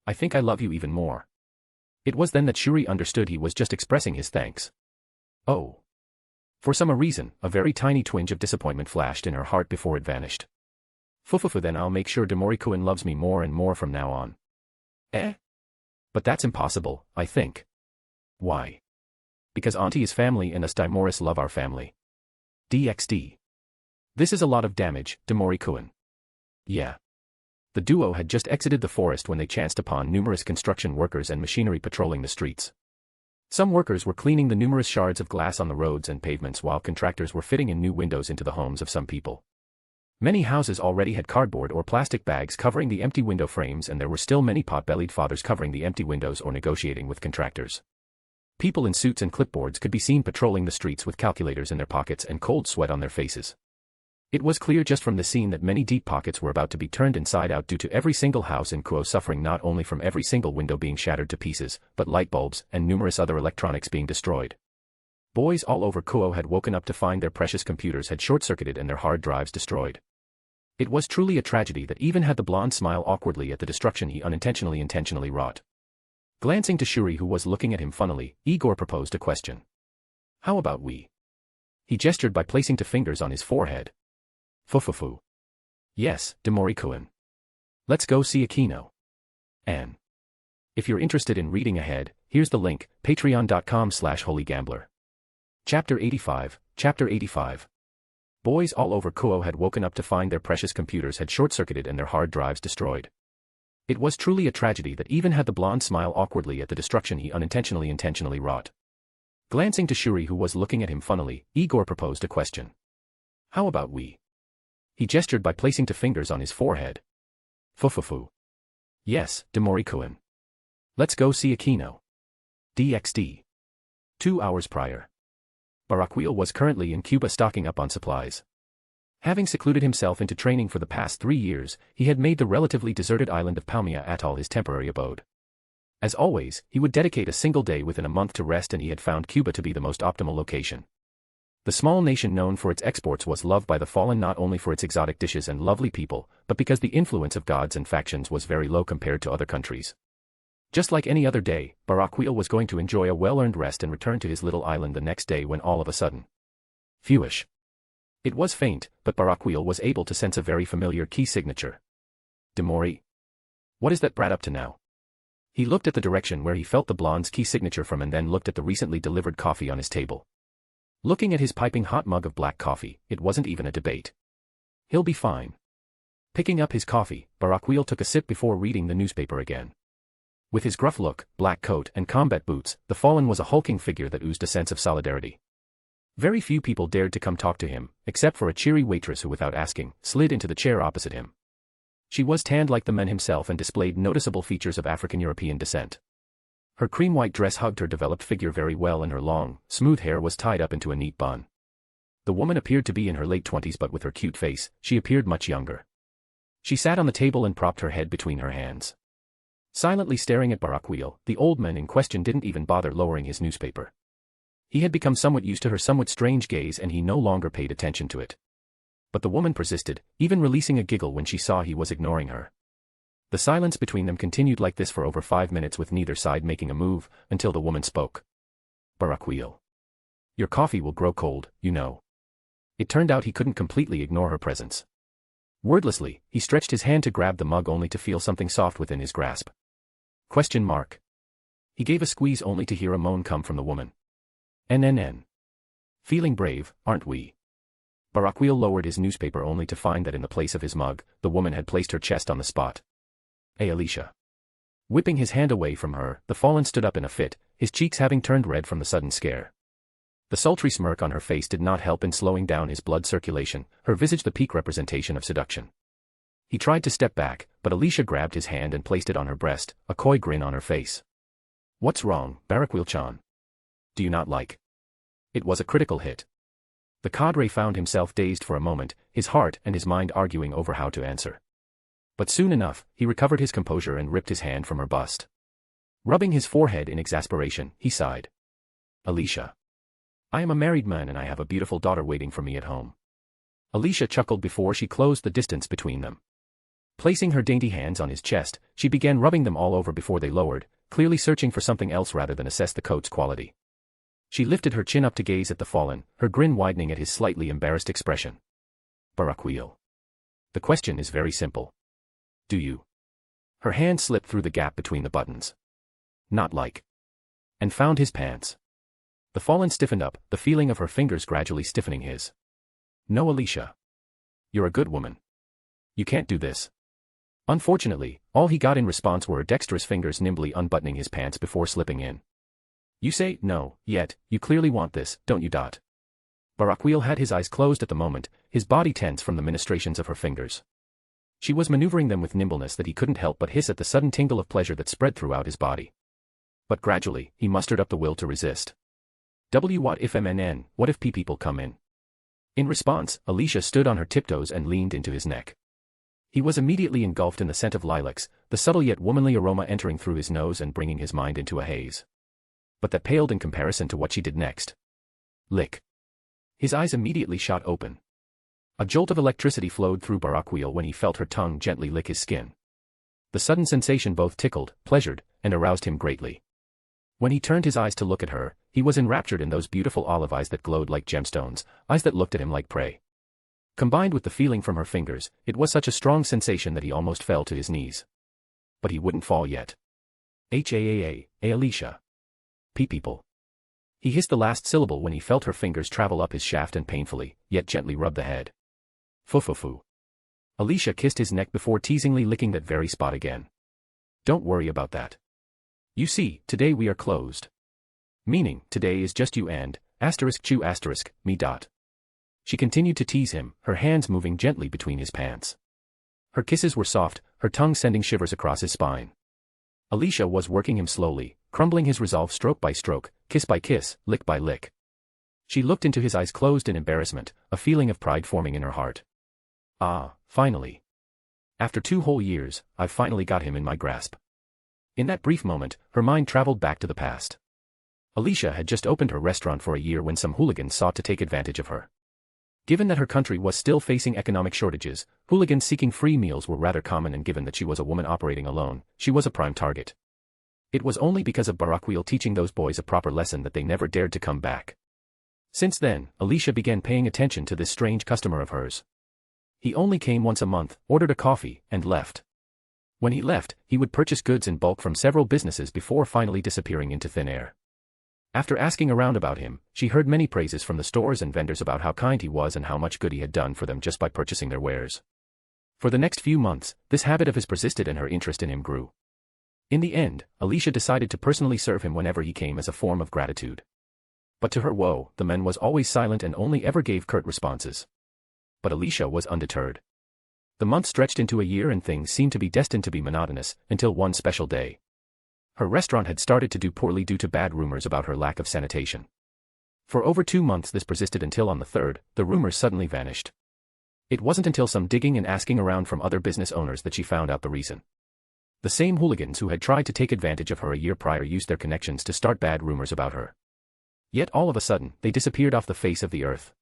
I think I love you even more. It was then that Shuri understood he was just expressing his thanks. Oh. For some reason, a very tiny twinge of disappointment flashed in her heart before it vanished. Fufufu, then I'll make sure Demori-kun loves me more and more from now on. But that's impossible, I think. Why? Because Auntie is family and us Daimoris love our family. DxD. This is a lot of damage, Demori-kun. Yeah. The duo had just exited the forest when they chanced upon numerous construction workers and machinery patrolling the streets. Some workers were cleaning the numerous shards of glass on the roads and pavements while contractors were fitting in new windows into the homes of some people. Many houses already had cardboard or plastic bags covering the empty window frames, and there were still many pot-bellied fathers covering the empty windows or negotiating with contractors. People in suits and clipboards could be seen patrolling the streets with calculators in their pockets and cold sweat on their faces. It was clear just from the scene that many deep pockets were about to be turned inside out due to every single house in Kuo suffering not only from every single window being shattered to pieces, but light bulbs and numerous other electronics being destroyed. Boys all over Kuo had woken up to find their precious computers had short-circuited and their hard drives destroyed. It was truly a tragedy that even had the blonde smile awkwardly at the destruction he intentionally wrought. Glancing to Shuri, who was looking at him funnily, Igor proposed a question. How about we He gestured by placing two fingers on his forehead. Fufufu. Yes, Demori-kun. Let's go see Akino. An. If you're interested in reading ahead, here's the link, patreon.com/holygambler. Chapter 85, Chapter 85. Boys all over Kuo had woken up to find their precious computers had short-circuited and their hard drives destroyed. It was truly a tragedy that even had the blonde smile awkwardly at the destruction he intentionally wrought. Glancing to Shuri, who was looking at him funnily, Igor proposed a question. How about we? He gestured by placing two fingers on his forehead. Fufufu. Yes, Demori-kun. Let's go see Akino. DxD. 2 hours prior. Barakiel was currently in Cuba stocking up on supplies. Having secluded himself into training for the past 3 years, he had made the relatively deserted island of Palmia Atoll his temporary abode. As always, he would dedicate a single day within a month to rest, and he had found Cuba to be the most optimal location. The small nation known for its exports was loved by the fallen not only for its exotic dishes and lovely people, but because the influence of gods and factions was very low compared to other countries. Just like any other day, Barakiel was going to enjoy a well-earned rest and return to his little island the next day when all of a sudden. Phewish. It was faint, but Barakiel was able to sense a very familiar key signature. Demori. What is that brat up to now? He looked at the direction where he felt the blonde's key signature from and then looked at the recently delivered coffee on his table. Looking at his piping hot mug of black coffee, it wasn't even a debate. He'll be fine. Picking up his coffee, Barakiel took a sip before reading the newspaper again. With his gruff look, black coat, and combat boots, the fallen was a hulking figure that oozed a sense of solidarity. Very few people dared to come talk to him, except for a cheery waitress who, without asking, slid into the chair opposite him. She was tanned like the man himself and displayed noticeable features of African-European descent. Her cream-white dress hugged her developed figure very well, and her long, smooth hair was tied up into a neat bun. The woman appeared to be in her late 20s, but with her cute face, she appeared much younger. She sat on the table and propped her head between her hands. Silently staring at Barakiel, the old man in question didn't even bother lowering his newspaper. He had become somewhat used to her somewhat strange gaze, and he no longer paid attention to it. But the woman persisted, even releasing a giggle when she saw he was ignoring her. The silence between them continued like this for over 5 minutes, with neither side making a move, until the woman spoke. Barakiel. Your coffee will grow cold, you know. It turned out he couldn't completely ignore her presence. Wordlessly, he stretched his hand to grab the mug only to feel something soft within his grasp. Question mark. He gave a squeeze only to hear a moan come from the woman. NNN. Feeling brave, aren't we? Barakiel lowered his newspaper only to find that in the place of his mug, the woman had placed her chest on the spot. Hey Alicia. Whipping his hand away from her, the fallen stood up in a fit, his cheeks having turned red from the sudden scare. The sultry smirk on her face did not help in slowing down his blood circulation, her visage the peak representation of seduction. He tried to step back, but Alicia grabbed his hand and placed it on her breast, a coy grin on her face. What's wrong, Barakiel-chan? Do you not like? It was a critical hit. The cadre found himself dazed for a moment, his heart and his mind arguing over how to answer. But soon enough, he recovered his composure and ripped his hand from her bust. Rubbing his forehead in exasperation, he sighed. Alicia. I am a married man and I have a beautiful daughter waiting for me at home. Alicia chuckled before she closed the distance between them. Placing her dainty hands on his chest, she began rubbing them all over before they lowered, clearly searching for something else rather than assess the coat's quality. She lifted her chin up to gaze at the fallen, her grin widening at his slightly embarrassed expression. Barakiel. The question is very simple. Do you? Her hand slipped through the gap between the buttons. Not like. And found his pants. The fallen stiffened up, the feeling of her fingers gradually stiffening his. No, Alicia. You're a good woman. You can't do this. Unfortunately, all he got in response were dexterous fingers nimbly unbuttoning his pants before slipping in. You say no, yet, you clearly want this, don't you? Barakiel had his eyes closed at the moment, his body tense from the ministrations of her fingers. She was maneuvering them with nimbleness that he couldn't help but hiss at the sudden tingle of pleasure that spread throughout his body. But gradually, he mustered up the will to resist. What if what if people come in? In response, Alicia stood on her tiptoes and leaned into his neck. He was immediately engulfed in the scent of lilacs, the subtle yet womanly aroma entering through his nose and bringing his mind into a haze. But that paled in comparison to what she did next. Lick. His eyes immediately shot open. A jolt of electricity flowed through Barakiel when he felt her tongue gently lick his skin. The sudden sensation both tickled, pleasured, and aroused him greatly. When he turned his eyes to look at her, He was enraptured in those beautiful olive eyes that glowed like gemstones, eyes that looked at him like prey. Combined with the feeling from her fingers, it was such a strong sensation that he almost fell to his knees. But he wouldn't fall yet. Alicia. People. He hissed the last syllable when he felt her fingers travel up his shaft and painfully, yet gently rub the head. Fu. Alicia kissed his neck before teasingly licking that very spot again. Don't worry about that. You see, today we are closed. Meaning, today is just you and, me. She continued to tease him, her hands moving gently between his pants. Her kisses were soft, her tongue sending shivers across his spine. Alicia was working him slowly, crumbling his resolve stroke by stroke, kiss by kiss, lick by lick. She looked into his eyes closed in embarrassment, a feeling of pride forming in her heart. Ah, finally. After 2 whole years, I've finally got him in my grasp. In that brief moment, her mind traveled back to the past. Alicia had just opened her restaurant for a year when some hooligans sought to take advantage of her. Given that her country was still facing economic shortages, hooligans seeking free meals were rather common, and given that she was a woman operating alone, she was a prime target. It was only because of Barakiel teaching those boys a proper lesson that they never dared to come back. Since then, Alicia began paying attention to this strange customer of hers. He only came once a month, ordered a coffee, and left. When he left, he would purchase goods in bulk from several businesses before finally disappearing into thin air. After asking around about him, she heard many praises from the stores and vendors about how kind he was and how much good he had done for them just by purchasing their wares. For the next few months, this habit of his persisted and her interest in him grew. In the end, Alicia decided to personally serve him whenever he came as a form of gratitude. But to her woe, the man was always silent and only ever gave curt responses. But Alicia was undeterred. The month stretched into a year and things seemed to be destined to be monotonous, until one special day. Her restaurant had started to do poorly due to bad rumors about her lack of sanitation. For over 2 months this persisted until on the 3rd, the rumors suddenly vanished. It wasn't until some digging and asking around from other business owners that she found out the reason. The same hooligans who had tried to take advantage of her a year prior used their connections to start bad rumors about her. Yet all of a sudden, they disappeared off the face of the earth.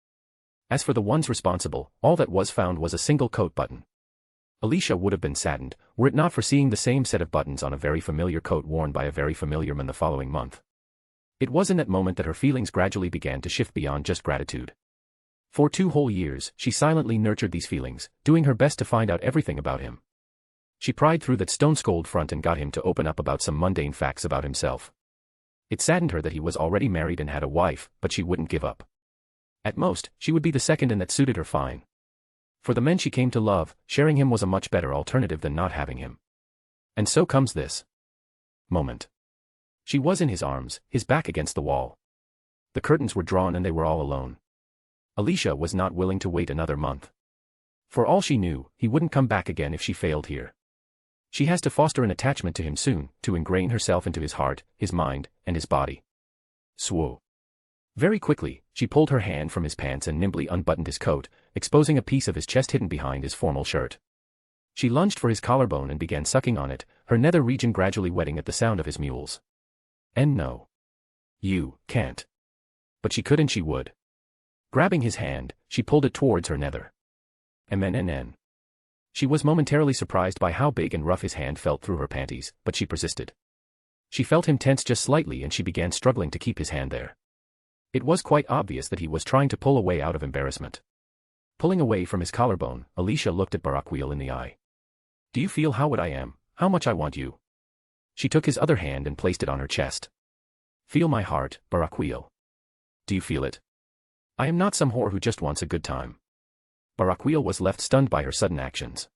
As for the ones responsible, all that was found was a single coat button. Alicia would have been saddened, were it not for seeing the same set of buttons on a very familiar coat worn by a very familiar man the following month. It was in that moment that her feelings gradually began to shift beyond just gratitude. For 2 whole years, she silently nurtured these feelings, doing her best to find out everything about him. She pried through that stone-cold front and got him to open up about some mundane facts about himself. It saddened her that he was already married and had a wife, but she wouldn't give up. At most, she would be the second, and that suited her fine. For the men she came to love, sharing him was a much better alternative than not having him. And so comes this moment. She was in his arms, his back against the wall. The curtains were drawn and they were all alone. Alicia was not willing to wait another month. For all she knew, he wouldn't come back again if she failed here. She has to foster an attachment to him soon, to ingrain herself into his heart, his mind, and his body. Swoo. Very quickly, she pulled her hand from his pants and nimbly unbuttoned his coat, exposing a piece of his chest hidden behind his formal shirt. She lunged for his collarbone and began sucking on it, her nether region gradually wetting at the sound of his mules. And no. You can't. But she could and she would. Grabbing his hand, she pulled it towards her nether. MNNN. She was momentarily surprised by how big and rough his hand felt through her panties, but she persisted. She felt him tense just slightly and she began struggling to keep his hand there. It was quite obvious that he was trying to pull away out of embarrassment. Pulling away from his collarbone, Alicia looked at Barakiel in the eye. Do you feel how what I am, how much I want you? She took his other hand and placed it on her chest. Feel my heart, Barakiel. Do you feel it? I am not some whore who just wants a good time. Barakiel was left stunned by her sudden actions.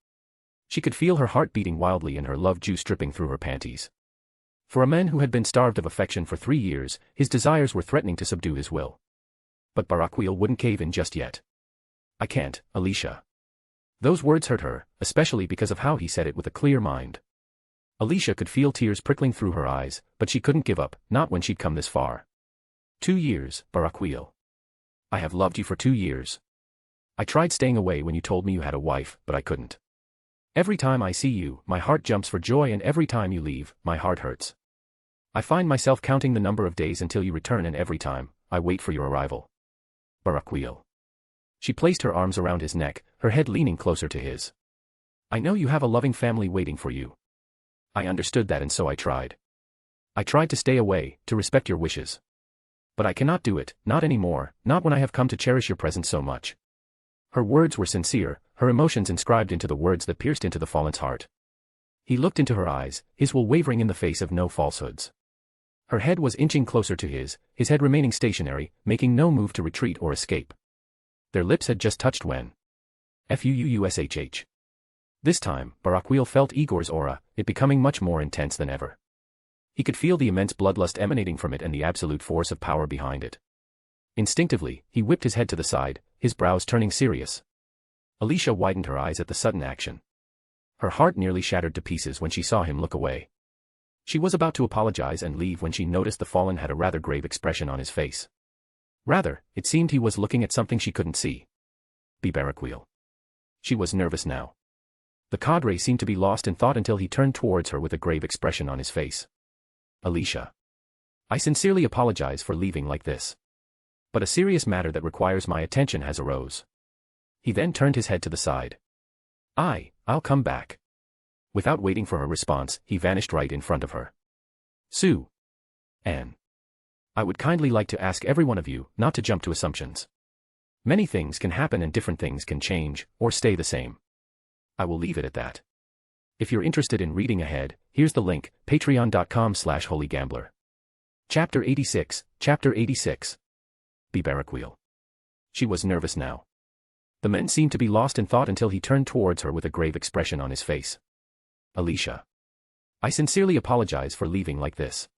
She could feel her heart beating wildly and her love juice dripping through her panties. For a man who had been starved of affection for 3 years, his desires were threatening to subdue his will. But Barakiel wouldn't cave in just yet. I can't, Alicia. Those words hurt her, especially because of how he said it with a clear mind. Alicia could feel tears prickling through her eyes, but she couldn't give up, not when she'd come this far. 2 years, Barakiel. I have loved you for 2 years. I tried staying away when you told me you had a wife, but I couldn't. Every time I see you, my heart jumps for joy, and every time you leave, my heart hurts. I find myself counting the number of days until you return, and every time, I wait for your arrival. Barakiel. She placed her arms around his neck, her head leaning closer to his. I know you have a loving family waiting for you. I understood that, and so I tried. I tried to stay away, to respect your wishes. But I cannot do it, not anymore, not when I have come to cherish your presence so much. Her words were sincere, her emotions inscribed into the words that pierced into the fallen's heart. He looked into her eyes, his will wavering in the face of no falsehoods. Her head was inching closer to his head remaining stationary, making no move to retreat or escape. Their lips had just touched when. Fuuushh. This time, Barakiel felt Igor's aura, it becoming much more intense than ever. He could feel the immense bloodlust emanating from it and the absolute force of power behind it. Instinctively, he whipped his head to the side, his brows turning serious. Aurelia widened her eyes at the sudden action. Her heart nearly shattered to pieces when she saw him look away. She was about to apologize and leave when she noticed the fallen had a rather grave expression on his face. Rather, it seemed he was looking at something she couldn't see. Barakiel. She was nervous now. The cadre seemed to be lost in thought until he turned towards her with a grave expression on his face. Aurelia. I sincerely apologize for leaving like this. But a serious matter that requires my attention has arose. He then turned his head to the side. I'll come back. Without waiting for her response, he vanished right in front of her. Sue. Anne. I would kindly like to ask every one of you not to jump to assumptions. Many things can happen and different things can change, or stay the same. I will leave it at that. If you're interested in reading ahead, here's the link, patreon.com/holygambler. Chapter 86, Chapter 86. Barakiel. She was nervous now. The men seemed to be lost in thought until he turned towards her with a grave expression on his face. Aurelia. I sincerely apologize for leaving like this.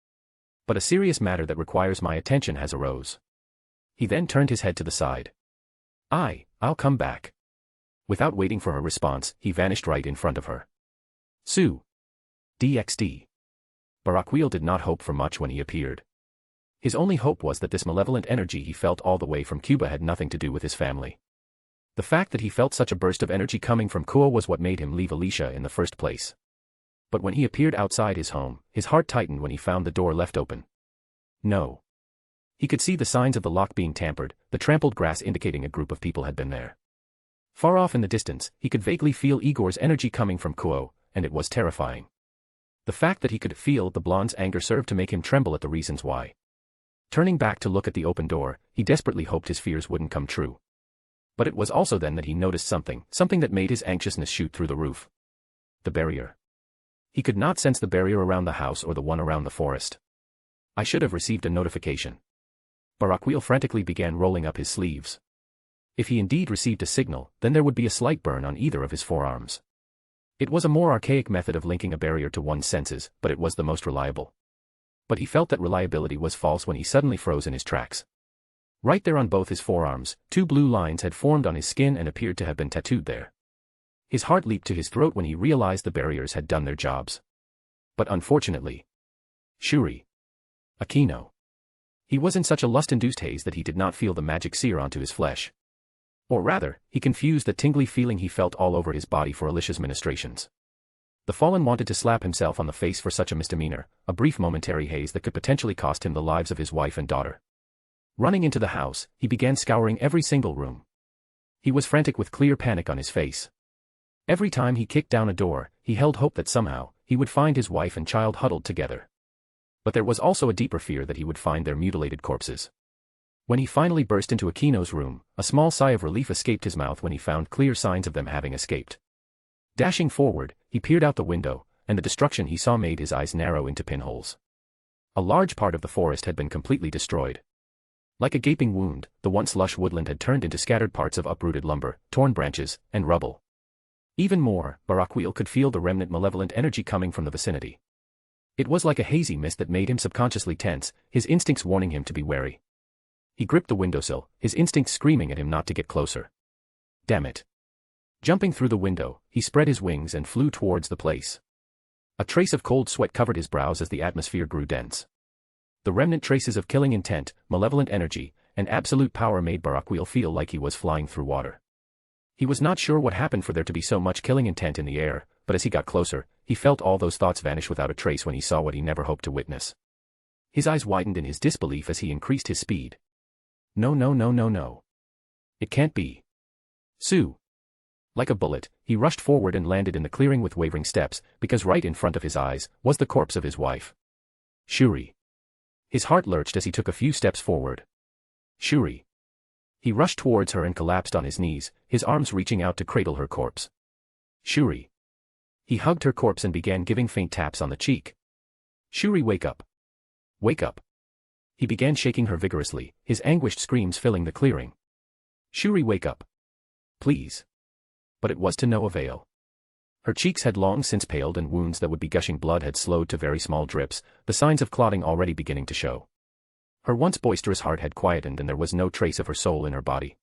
But a serious matter that requires my attention has arose. He then turned his head to the side. I'll come back. Without waiting for her response, he vanished right in front of her. Sue. DxD. Barakiel did not hope for much when he appeared. His only hope was that this malevolent energy he felt all the way from Cuba had nothing to do with his family. The fact that he felt such a burst of energy coming from Cuba was what made him leave Aurelia in the first place. But when he appeared outside his home, his heart tightened when he found the door left open. No. He could see the signs of the lock being tampered, the trampled grass indicating a group of people had been there. Far off in the distance, he could vaguely feel Igor's energy coming from Kuo, and it was terrifying. The fact that he could feel the blonde's anger served to make him tremble at the reasons why. Turning back to look at the open door, he desperately hoped his fears wouldn't come true. But it was also then that he noticed something that made his anxiousness shoot through the roof. The barrier. He could not sense the barrier around the house or the one around the forest. I should have received a notification. Barakiel frantically began rolling up his sleeves. If he indeed received a signal, then there would be a slight burn on either of his forearms. It was a more archaic method of linking a barrier to one's senses, but it was the most reliable. But he felt that reliability was false when he suddenly froze in his tracks. Right there on both his forearms, 2 blue lines had formed on his skin and appeared to have been tattooed there. His heart leaped to his throat when he realized the barriers had done their jobs. But unfortunately, Shuri. Aquino. He was in such a lust-induced haze that he did not feel the magic sear onto his flesh. Or rather, he confused the tingly feeling he felt all over his body for Alicia's ministrations. The fallen wanted to slap himself on the face for such a misdemeanor, a brief momentary haze that could potentially cost him the lives of his wife and daughter. Running into the house, he began scouring every single room. He was frantic with clear panic on his face. Every time he kicked down a door, he held hope that somehow, he would find his wife and child huddled together. But there was also a deeper fear that he would find their mutilated corpses. When he finally burst into Aquino's room, a small sigh of relief escaped his mouth when he found clear signs of them having escaped. Dashing forward, he peered out the window, and the destruction he saw made his eyes narrow into pinholes. A large part of the forest had been completely destroyed. Like a gaping wound, the once lush woodland had turned into scattered parts of uprooted lumber, torn branches, and rubble. Even more, Barakiel could feel the remnant malevolent energy coming from the vicinity. It was like a hazy mist that made him subconsciously tense, his instincts warning him to be wary. He gripped the windowsill, his instincts screaming at him not to get closer. Damn it. Jumping through the window, he spread his wings and flew towards the place. A trace of cold sweat covered his brows as the atmosphere grew dense. The remnant traces of killing intent, malevolent energy, and absolute power made Barakiel feel like he was flying through water. He was not sure what happened for there to be so much killing intent in the air, but as he got closer, he felt all those thoughts vanish without a trace when he saw what he never hoped to witness. His eyes widened in his disbelief as he increased his speed. No. It can't be. Sue. Like a bullet, he rushed forward and landed in the clearing with wavering steps, because right in front of his eyes was the corpse of his wife. Shuri. His heart lurched as he took a few steps forward. Shuri. He rushed towards her and collapsed on his knees, his arms reaching out to cradle her corpse. Shuri. He hugged her corpse and began giving faint taps on the cheek. Shuri, wake up. Wake up. He began shaking her vigorously, his anguished screams filling the clearing. Shuri, wake up. Please. But it was to no avail. Her cheeks had long since paled and wounds that would be gushing blood had slowed to very small drips, the signs of clotting already beginning to show. Her once boisterous heart had quietened and there was no trace of her soul in her body.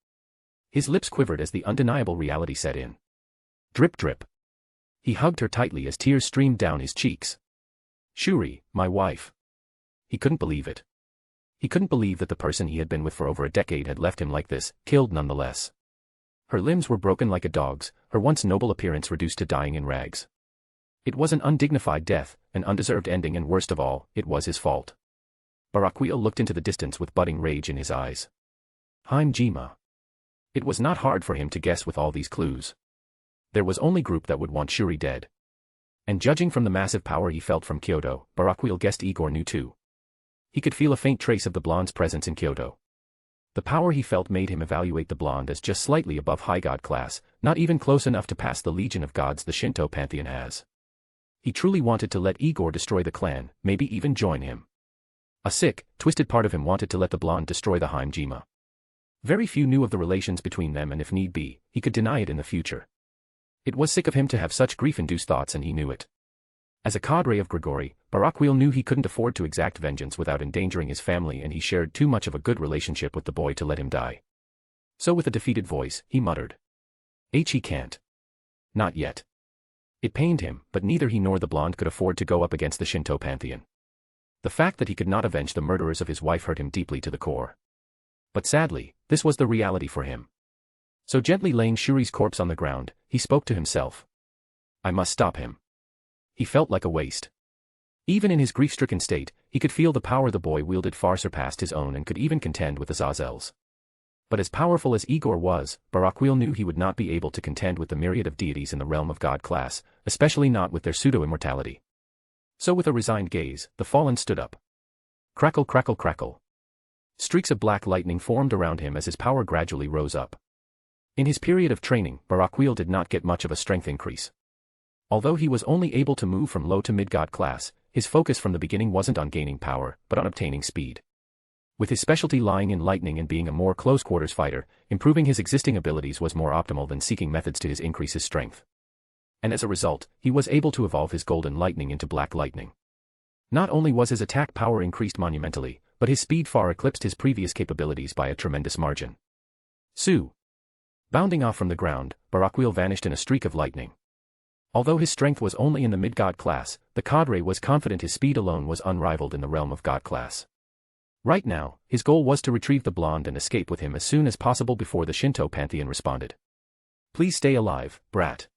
His lips quivered as the undeniable reality set in. Drip drip. He hugged her tightly as tears streamed down his cheeks. Shuri, my wife. He couldn't believe it. He couldn't believe that the person he had been with for over a decade had left him like this, killed nonetheless. Her limbs were broken like a dog's, her once noble appearance reduced to dying in rags. It was an undignified death, an undeserved ending, and worst of all, it was his fault. Barakiel looked into the distance with budding rage in his eyes. Hinjima. It was not hard for him to guess with all these clues. There was only group that would want Shuri dead. And judging from the massive power he felt from Kyoto, Barakiel guessed Igor knew too. He could feel a faint trace of the blonde's presence in Kyoto. The power he felt made him evaluate the blonde as just slightly above high god class, not even close enough to pass the legion of gods the Shinto pantheon has. He truly wanted to let Igor destroy the clan, maybe even join him. A sick, twisted part of him wanted to let the blonde destroy the Hinjima. Very few knew of the relations between them, and if need be, he could deny it in the future. It was sick of him to have such grief-induced thoughts, and he knew it. As a cadre of Grigori, Barakiel knew he couldn't afford to exact vengeance without endangering his family, and he shared too much of a good relationship with the boy to let him die. So with a defeated voice, he muttered. He can't. Not yet. It pained him, but neither he nor the blonde could afford to go up against the Shinto pantheon. The fact that he could not avenge the murderers of his wife hurt him deeply to the core. But sadly, this was the reality for him. So gently laying Shuri's corpse on the ground, he spoke to himself. I must stop him. He felt like a waste. Even in his grief-stricken state, he could feel the power the boy wielded far surpassed his own and could even contend with the Zazels. But as powerful as Igor was, Barakiel knew he would not be able to contend with the myriad of deities in the realm of god class, especially not with their pseudo-immortality. So with a resigned gaze, the fallen stood up. Crackle, crackle, crackle. Streaks of black lightning formed around him as his power gradually rose up. In his period of training, Barakiel did not get much of a strength increase. Although he was only able to move from low to mid-god class, his focus from the beginning wasn't on gaining power, but on obtaining speed. With his specialty lying in lightning and being a more close-quarters fighter, improving his existing abilities was more optimal than seeking methods to increase his strength. And as a result, he was able to evolve his golden lightning into black lightning. Not only was his attack power increased monumentally, but his speed far eclipsed his previous capabilities by a tremendous margin. Sue. Bounding off from the ground, Barakiel vanished in a streak of lightning. Although his strength was only in the mid-god class, the cadre was confident his speed alone was unrivaled in the realm of god class. Right now, his goal was to retrieve the blonde and escape with him as soon as possible before the Shinto pantheon responded. Please stay alive, brat.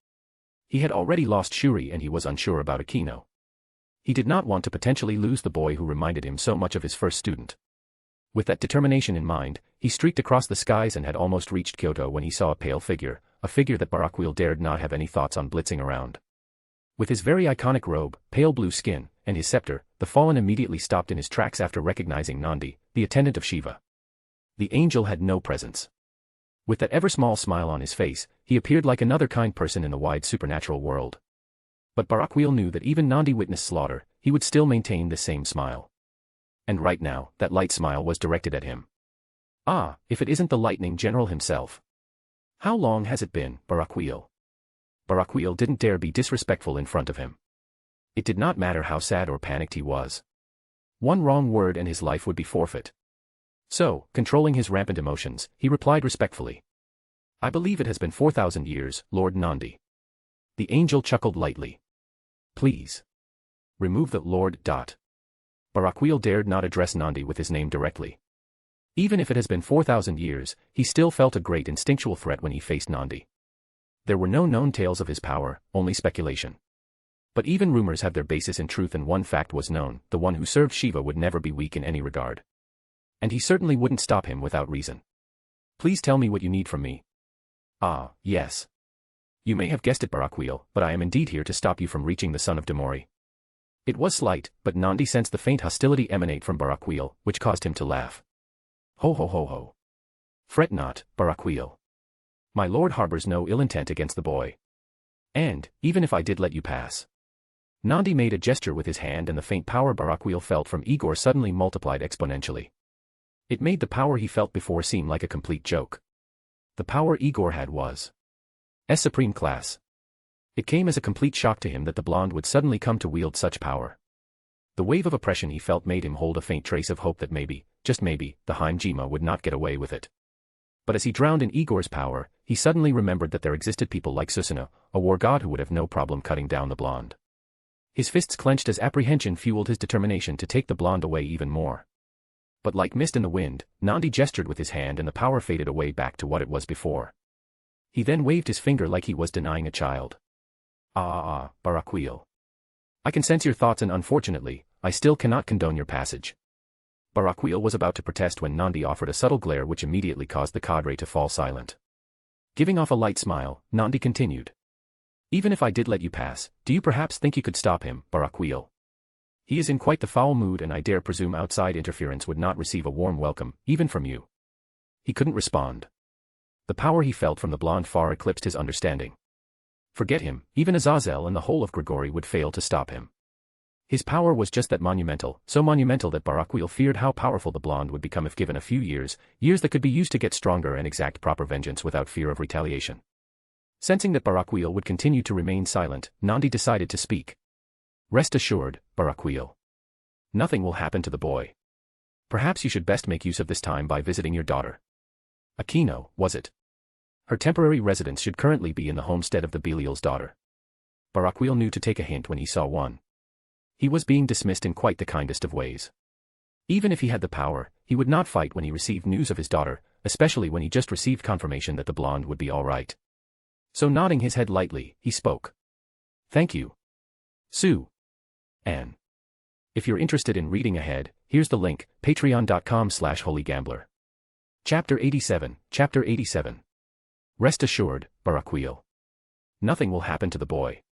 He had already lost Shuri and he was unsure about Akino. He did not want to potentially lose the boy who reminded him so much of his first student. With that determination in mind, he streaked across the skies and had almost reached Kyoto when he saw a pale figure, a figure that Barakiel dared not have any thoughts on blitzing around. With his very iconic robe, pale blue skin, and his scepter, the fallen immediately stopped in his tracks after recognizing Nandi, the attendant of Shiva. The angel had no presence. With that ever-small smile on his face, he appeared like another kind person in the wide supernatural world. But Barakiel knew that even Nandi witnessed slaughter, he would still maintain the same smile. And right now, that light smile was directed at him. Ah, if it isn't the lightning general himself. How long has it been, Barakiel? Barakiel didn't dare be disrespectful in front of him. It did not matter how sad or panicked he was. One wrong word and his life would be forfeit. So, controlling his rampant emotions, he replied respectfully. I believe it has been 4,000 years, Lord Nandi. The angel chuckled lightly. Please. Remove the Lord. Barakiel dared not address Nandi with his name directly. Even if it has been 4,000 years, he still felt a great instinctual threat when he faced Nandi. There were no known tales of his power, only speculation. But even rumors have their basis in truth, and one fact was known: the one who served Shiva would never be weak in any regard. And he certainly wouldn't stop him without reason. Please tell me what you need from me. Ah, yes. You may have guessed it, Barakiel, but I am indeed here to stop you from reaching the son of Demori. It was slight, but Nandi sensed the faint hostility emanate from Barakiel, which caused him to laugh. Ho ho ho ho. Fret not, Barakiel. My lord harbors no ill intent against the boy. And, even if I did let you pass. Nandi made a gesture with his hand and the faint power Barakiel felt from Igor suddenly multiplied exponentially. It made the power he felt before seem like a complete joke. The power Igor had was supreme class. It came as a complete shock to him that the blonde would suddenly come to wield such power. The wave of oppression he felt made him hold a faint trace of hope that maybe, just maybe, the Hinjima would not get away with it. But as he drowned in Igor's power, he suddenly remembered that there existed people like Susana, a war god who would have no problem cutting down the blonde. His fists clenched as apprehension fueled his determination to take the blonde away even more. But like mist in the wind, Nandi gestured with his hand and the power faded away back to what it was before. He then waved his finger like he was denying a child. Barakiel. I can sense your thoughts and unfortunately, I still cannot condone your passage. Barakiel was about to protest when Nandi offered a subtle glare which immediately caused the cadre to fall silent. Giving off a light smile, Nandi continued. Even if I did let you pass, do you perhaps think you could stop him, Barakiel? He is in quite the foul mood and I dare presume outside interference would not receive a warm welcome, even from you. He couldn't respond. The power he felt from the blonde far eclipsed his understanding. Forget him, even Azazel and the whole of Grigori would fail to stop him. His power was just that monumental, so monumental that Barakiel feared how powerful the blonde would become if given a few years that could be used to get stronger and exact proper vengeance without fear of retaliation. Sensing that Barakiel would continue to remain silent, Nandi decided to speak. Rest assured, Barakiel. Nothing will happen to the boy. Perhaps you should best make use of this time by visiting your daughter. Aquino, was it? Her temporary residence should currently be in the homestead of the Belial's daughter. Barakiel knew to take a hint when he saw one. He was being dismissed in quite the kindest of ways. Even if he had the power, he would not fight when he received news of his daughter, especially when he just received confirmation that the blonde would be all right. So nodding his head lightly, he spoke. Thank you. Sue. Anne. If you're interested in reading ahead, here's the link, patreon.com/holygambler. Chapter 87. Rest assured, Barakiel. Nothing will happen to the boy.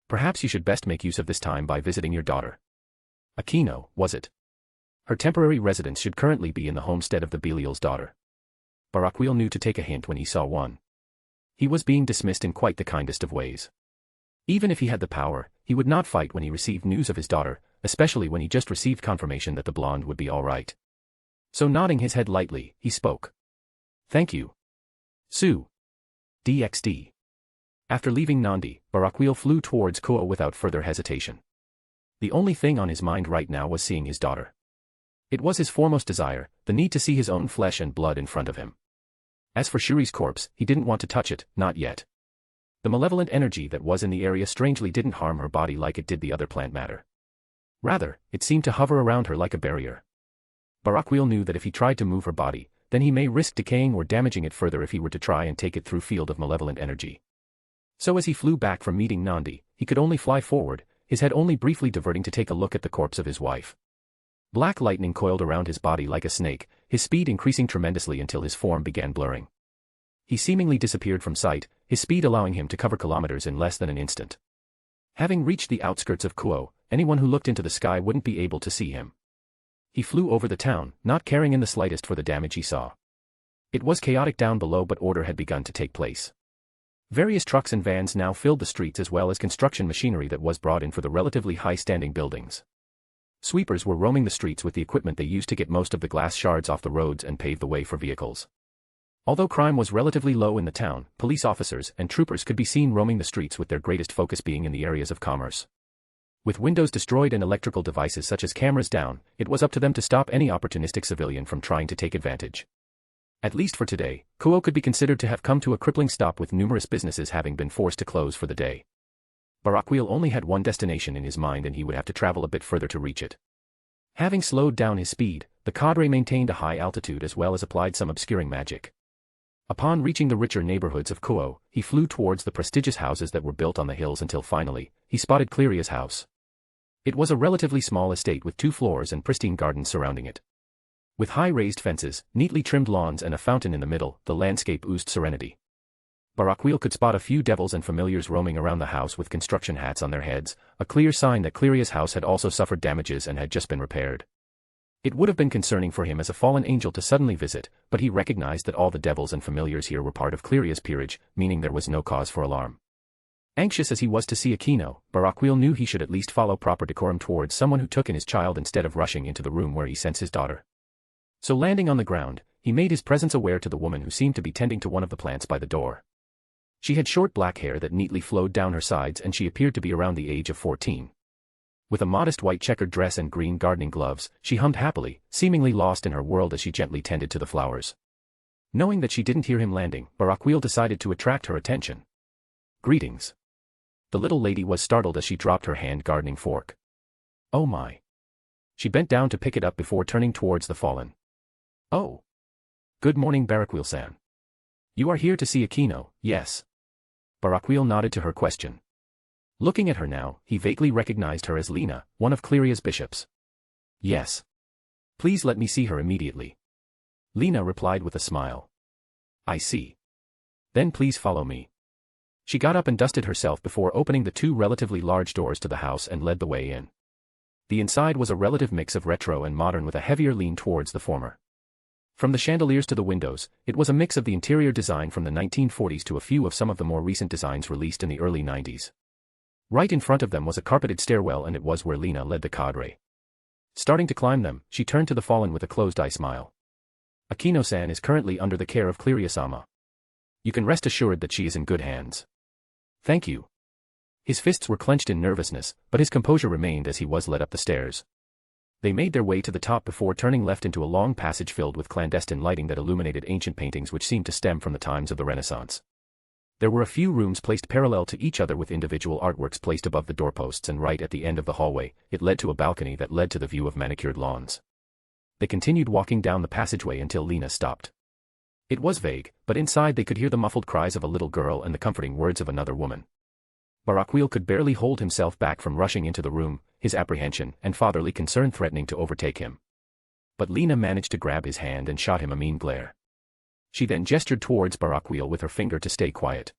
Perhaps you should best make use of this time by visiting your daughter. Aquino, was it? Her temporary residence should currently be in the homestead of the Belial's daughter. Barakiel knew to take a hint when he saw one. He was being dismissed in quite the kindest of ways. Even if he had the power, he would not fight when he received news of his daughter, especially when he just received confirmation that the blonde would be all right. So nodding his head lightly, he spoke. Thank you. Sue. DxD. After leaving Nandi, Barakiel flew towards Kuo without further hesitation. The only thing on his mind right now was seeing his daughter. It was his foremost desire, the need to see his own flesh and blood in front of him. As for Shuri's corpse, he didn't want to touch it, not yet. The malevolent energy that was in the area strangely didn't harm her body like it did the other plant matter. Rather, it seemed to hover around her like a barrier. Barakiel knew that if he tried to move her body, then he may risk decaying or damaging it further if he were to try and take it through field of malevolent energy. So as he flew back from meeting Nandi, he could only fly forward, his head only briefly diverting to take a look at the corpse of his wife. Black lightning coiled around his body like a snake, his speed increasing tremendously until his form began blurring. He seemingly disappeared from sight, his speed allowing him to cover kilometers in less than an instant. Having reached the outskirts of Kuo, anyone who looked into the sky wouldn't be able to see him. He flew over the town, not caring in the slightest for the damage he saw. It was chaotic down below, but order had begun to take place. Various trucks and vans now filled the streets as well as construction machinery that was brought in for the relatively high-standing buildings. Sweepers were roaming the streets with the equipment they used to get most of the glass shards off the roads and pave the way for vehicles. Although crime was relatively low in the town, police officers and troopers could be seen roaming the streets with their greatest focus being in the areas of commerce. With windows destroyed and electrical devices such as cameras down, it was up to them to stop any opportunistic civilian from trying to take advantage. At least for today, Kuo could be considered to have come to a crippling stop with numerous businesses having been forced to close for the day. Barakiel only had one destination in his mind and he would have to travel a bit further to reach it. Having slowed down his speed, the cadre maintained a high altitude as well as applied some obscuring magic. Upon reaching the richer neighborhoods of Kuo, he flew towards the prestigious houses that were built on the hills until finally, he spotted Cleria's house. It was a relatively small estate with 2 floors and pristine gardens surrounding it. With high raised fences, neatly trimmed lawns and a fountain in the middle, the landscape oozed serenity. Barakiel could spot a few devils and familiars roaming around the house with construction hats on their heads, a clear sign that Cleria's house had also suffered damages and had just been repaired. It would have been concerning for him as a fallen angel to suddenly visit, but he recognized that all the devils and familiars here were part of Cleria's peerage, meaning there was no cause for alarm. Anxious as he was to see Aquino, Barakiel knew he should at least follow proper decorum towards someone who took in his child instead of rushing into the room where he sensed his daughter. So landing on the ground, he made his presence aware to the woman who seemed to be tending to one of the plants by the door. She had short black hair that neatly flowed down her sides and she appeared to be around the age of 14. With a modest white checkered dress and green gardening gloves, she hummed happily, seemingly lost in her world as she gently tended to the flowers. Knowing that she didn't hear him landing, Barakiel decided to attract her attention. "Greetings." The little lady was startled as she dropped her hand gardening fork. "Oh my." She bent down to pick it up before turning towards the fallen. "Oh. Good morning, Barakiel-san. You are here to see Aquino, yes?" Barakiel nodded to her question. Looking at her now, he vaguely recognized her as Lena, one of Cleria's bishops. "Yes. Please let me see her immediately." Lena replied with a smile. "I see. Then please follow me." She got up and dusted herself before opening the two relatively large doors to the house and led the way in. The inside was a relative mix of retro and modern with a heavier lean towards the former. From the chandeliers to the windows, it was a mix of the interior design from the 1940s to a few of some of the more recent designs released in the early 90s. Right in front of them was a carpeted stairwell and it was where Lena led the cadre. Starting to climb them, she turned to the fallen with a closed-eye smile. "Aquino-san is currently under the care of Cleria-sama. You can rest assured that she is in good hands." "Thank you." His fists were clenched in nervousness, but his composure remained as he was led up the stairs. They made their way to the top before turning left into a long passage filled with clandestine lighting that illuminated ancient paintings which seemed to stem from the times of the Renaissance. There were a few rooms placed parallel to each other with individual artworks placed above the doorposts, and right at the end of the hallway, it led to a balcony that led to the view of manicured lawns. They continued walking down the passageway until Lena stopped. It was vague, but inside they could hear the muffled cries of a little girl and the comforting words of another woman. Barakiel could barely hold himself back from rushing into the room, his apprehension and fatherly concern threatening to overtake him. But Lena managed to grab his hand and shot him a mean glare. She then gestured towards Barakiel with her finger to stay quiet.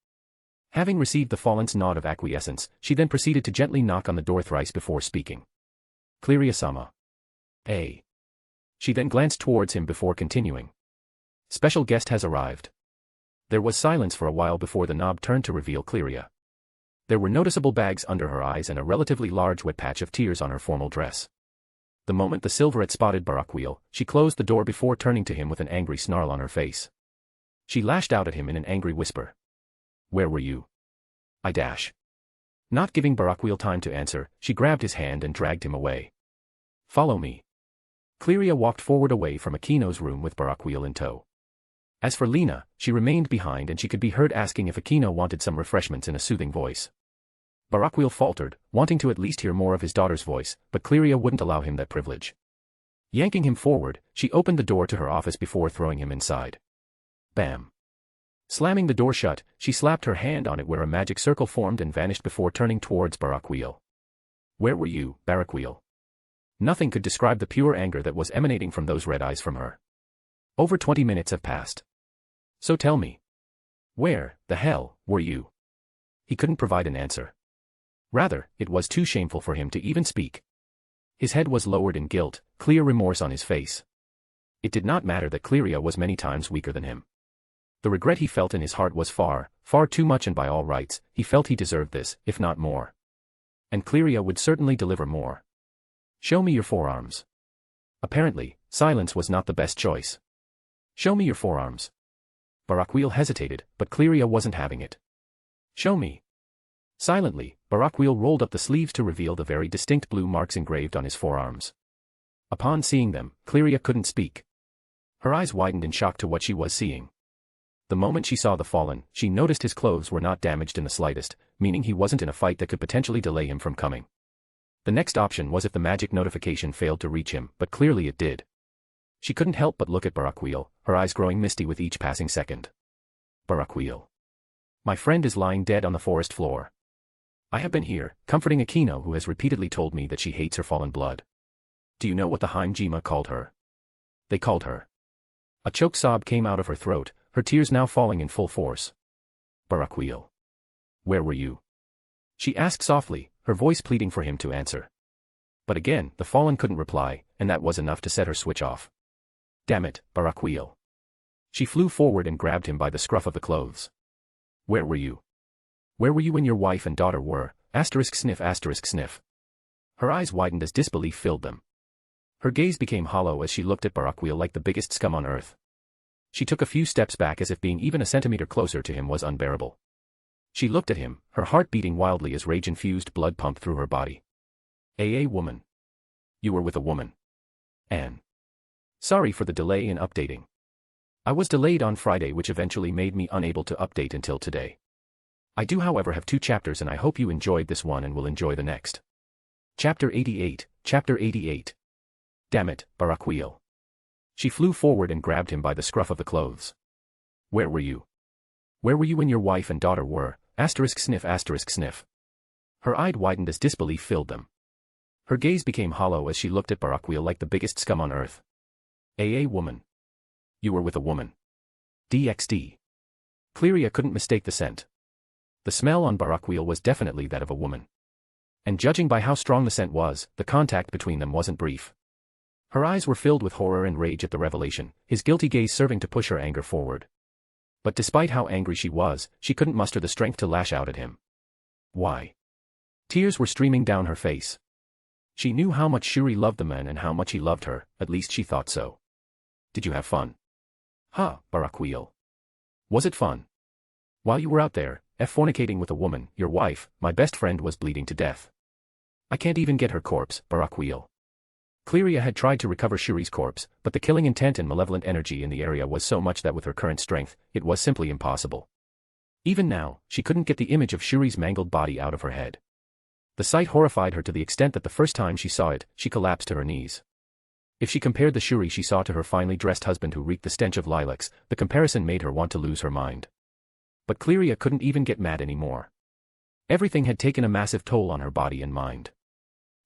Having received the fallen's nod of acquiescence, she then proceeded to gently knock on the door thrice before speaking. "Cleria-sama." "Eh?" She then glanced towards him before continuing. "Special guest has arrived." There was silence for a while before the knob turned to reveal Cleria. There were noticeable bags under her eyes and a relatively large wet patch of tears on her formal dress. The moment the silverette spotted Barakiel, she closed the door before turning to him with an angry snarl on her face. She lashed out at him in an angry whisper. "Where were you?" "I dash." Not giving Barakiel time to answer, she grabbed his hand and dragged him away. "Follow me." Cleria walked forward away from Aquino's room with Barakiel in tow. As for Lena, she remained behind and she could be heard asking if Aquino wanted some refreshments in a soothing voice. Barakiel faltered, wanting to at least hear more of his daughter's voice, but Cleria wouldn't allow him that privilege. Yanking him forward, she opened the door to her office before throwing him inside. Bam. Slamming the door shut, she slapped her hand on it where a magic circle formed and vanished before turning towards Barakiel. "Where were you, Barakiel?" Nothing could describe the pure anger that was emanating from those red eyes from her. "Over 20 minutes have passed. So tell me. Where the hell were you?" He couldn't provide an answer. Rather, it was too shameful for him to even speak. His head was lowered in guilt, clear remorse on his face. It did not matter that Cleria was many times weaker than him. The regret he felt in his heart was far, far too much, and by all rights, he felt he deserved this, if not more. And Cleria would certainly deliver more. "Show me your forearms." Apparently, silence was not the best choice. "Show me your forearms." Barakiel hesitated, but Cleria wasn't having it. "Show me." Silently, Barakiel rolled up the sleeves to reveal the very distinct blue marks engraved on his forearms. Upon seeing them, Cleria couldn't speak. Her eyes widened in shock to what she was seeing. The moment she saw the fallen, she noticed his clothes were not damaged in the slightest, meaning he wasn't in a fight that could potentially delay him from coming. The next option was if the magic notification failed to reach him, but clearly it did. She couldn't help but look at Barakiel, her eyes growing misty with each passing second. "Barakiel. My friend is lying dead on the forest floor. I have been here, comforting Aquino, who has repeatedly told me that she hates her fallen blood. Do you know what the Hinjima called her? They called her." A choked sob came out of her throat, her tears now falling in full force. Barakiel. Where were you? She asked softly, her voice pleading for him to answer. But again, the fallen couldn't reply, and that was enough to set her switch off. Damn it, Barakiel. She flew forward and grabbed him by the scruff of the clothes. Where were you? Where were you when your wife and daughter were? *sniff*. Her eyes widened as disbelief filled them. Her gaze became hollow as she looked at Barakiel like the biggest scum on earth. She took a few steps back as if being even a centimeter closer to him was unbearable. She looked at him, her heart beating wildly as rage-infused blood pumped through her body. A woman. You were with a woman. Anne. Sorry for the delay in updating. I was delayed on Friday, which eventually made me unable to update until today. I do however have 2 chapters and I hope you enjoyed this one and will enjoy the next. Chapter 88. Damn it, Barakiel. She flew forward and grabbed him by the scruff of the clothes. Where were you? Where were you when your wife and daughter were? *sniff*. Her eyes widened as disbelief filled them. Her gaze became hollow as she looked at Barakiel like the biggest scum on earth. A woman. You were with a woman. DxD. Cleria couldn't mistake the scent. The smell on Barakiel was definitely that of a woman. And judging by how strong the scent was, the contact between them wasn't brief. Her eyes were filled with horror and rage at the revelation, his guilty gaze serving to push her anger forward. But despite how angry she was, she couldn't muster the strength to lash out at him. Why? Tears were streaming down her face. She knew how much Shuri loved the man and how much he loved her, at least she thought so. Did you have fun? Barakiel. Was it fun? While you were out there, fornicating with a woman, your wife, my best friend was bleeding to death. I can't even get her corpse, Barakiel. Cleria had tried to recover Shuri's corpse, but the killing intent and malevolent energy in the area was so much that with her current strength, it was simply impossible. Even now, she couldn't get the image of Shuri's mangled body out of her head. The sight horrified her to the extent that the first time she saw it, she collapsed to her knees. If she compared the Shuri she saw to her finely dressed husband who reeked the stench of lilacs, the comparison made her want to lose her mind. But Cleria couldn't even get mad anymore. Everything had taken a massive toll on her body and mind.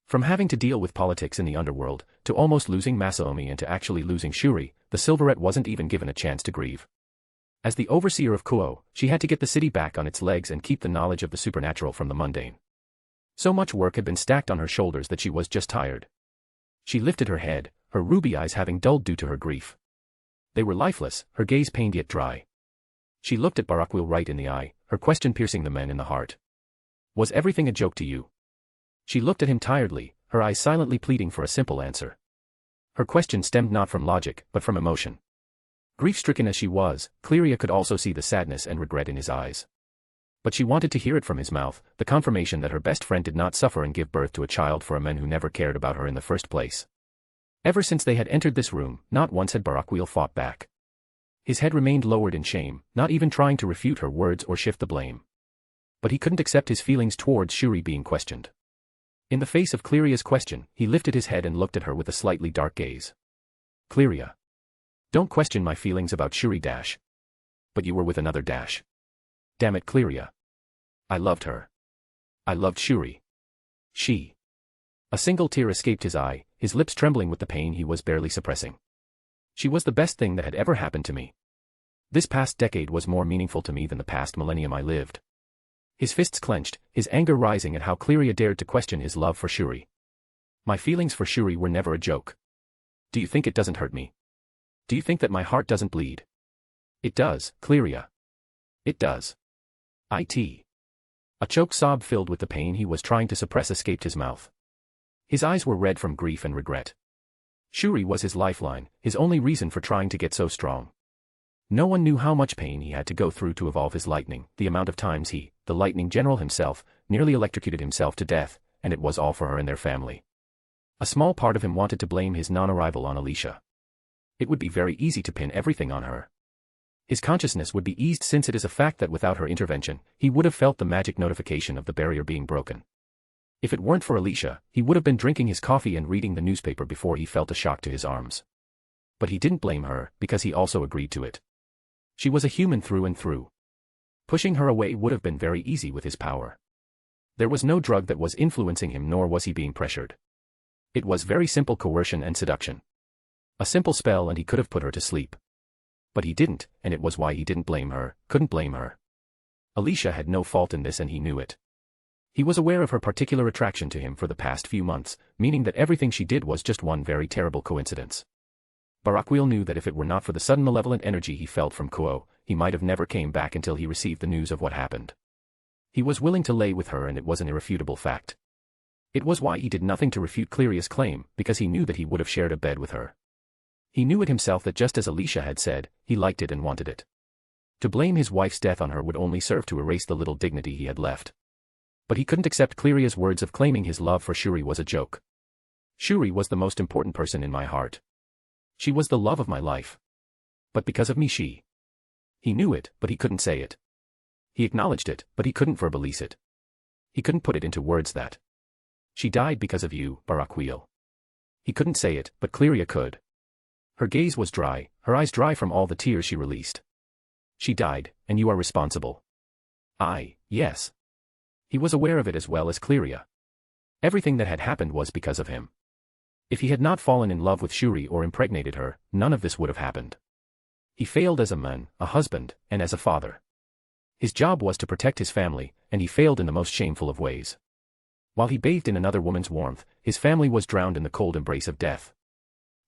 From having to deal with politics in the underworld, to almost losing Masaomi and to actually losing Shuri, the Silverette wasn't even given a chance to grieve. As the overseer of Kuo, she had to get the city back on its legs and keep the knowledge of the supernatural from the mundane. So much work had been stacked on her shoulders that she was just tired. She lifted her head, her ruby eyes having dulled due to her grief. They were lifeless, her gaze pained yet dry. She looked at Barakiel right in the eye, her question piercing the man in the heart. Was everything a joke to you? She looked at him tiredly, her eyes silently pleading for a simple answer. Her question stemmed not from logic, but from emotion. Grief-stricken as she was, Cleria could also see the sadness and regret in his eyes. But she wanted to hear it from his mouth, the confirmation that her best friend did not suffer and give birth to a child for a man who never cared about her in the first place. Ever since they had entered this room, not once had Barakiel fought back. His head remained lowered in shame, not even trying to refute her words or shift the blame. But he couldn't accept his feelings towards Shuri being questioned. In the face of Cleria's question, he lifted his head and looked at her with a slightly dark gaze. Cleria. Don't question my feelings about Shuri dash. But you were with another dash. Damn it, Cleria. I loved her. I loved Shuri. She. A single tear escaped his eye, his lips trembling with the pain he was barely suppressing. She was the best thing that had ever happened to me. This past decade was more meaningful to me than the past millennium I lived. His fists clenched, his anger rising at how Cleria dared to question his love for Shuri. My feelings for Shuri were never a joke. Do you think it doesn't hurt me? Do you think that my heart doesn't bleed? It does, Cleria. It does. A choked sob filled with the pain he was trying to suppress escaped his mouth. His eyes were red from grief and regret. Shuri was his lifeline, his only reason for trying to get so strong. No one knew how much pain he had to go through to evolve his lightning, the amount of times he, the lightning general himself, nearly electrocuted himself to death, and it was all for her and their family. A small part of him wanted to blame his non-arrival on Alicia. It would be very easy to pin everything on her. His consciousness would be eased since it is a fact that without her intervention, he would have felt the magic notification of the barrier being broken. If it weren't for Alicia, he would have been drinking his coffee and reading the newspaper before he felt a shock to his arms. But he didn't blame her, because he also agreed to it. She was a human through and through. Pushing her away would have been very easy with his power. There was no drug that was influencing him, nor was he being pressured. It was very simple coercion and seduction. A simple spell and he could have put her to sleep. But he didn't, and it was why he didn't blame her, couldn't blame her. Alicia had no fault in this and he knew it. He was aware of her particular attraction to him for the past few months, meaning that everything she did was just one very terrible coincidence. Barakiel knew that if it were not for the sudden malevolent energy he felt from Kuo, he might have never came back until he received the news of what happened. He was willing to lay with her and it was an irrefutable fact. It was why he did nothing to refute Cleria's claim, because he knew that he would have shared a bed with her. He knew it himself that just as Alicia had said, he liked it and wanted it. To blame his wife's death on her would only serve to erase the little dignity he had left. But he couldn't accept Cleria's words of claiming his love for Shuri was a joke. Shuri was the most important person in my heart. She was the love of my life. But because of me He knew it, but he couldn't say it. He acknowledged it, but he couldn't verbalize it. He couldn't put it into words that. She died because of you, Barakiel. He couldn't say it, but Cleria could. Her gaze was dry, her eyes dry from all the tears she released. She died, and you are responsible. Yes. He was aware of it as well as Cleria. Everything that had happened was because of him. If he had not fallen in love with Shuri or impregnated her, none of this would have happened. He failed as a man, a husband, and as a father. His job was to protect his family, and he failed in the most shameful of ways. While he bathed in another woman's warmth, his family was drowned in the cold embrace of death.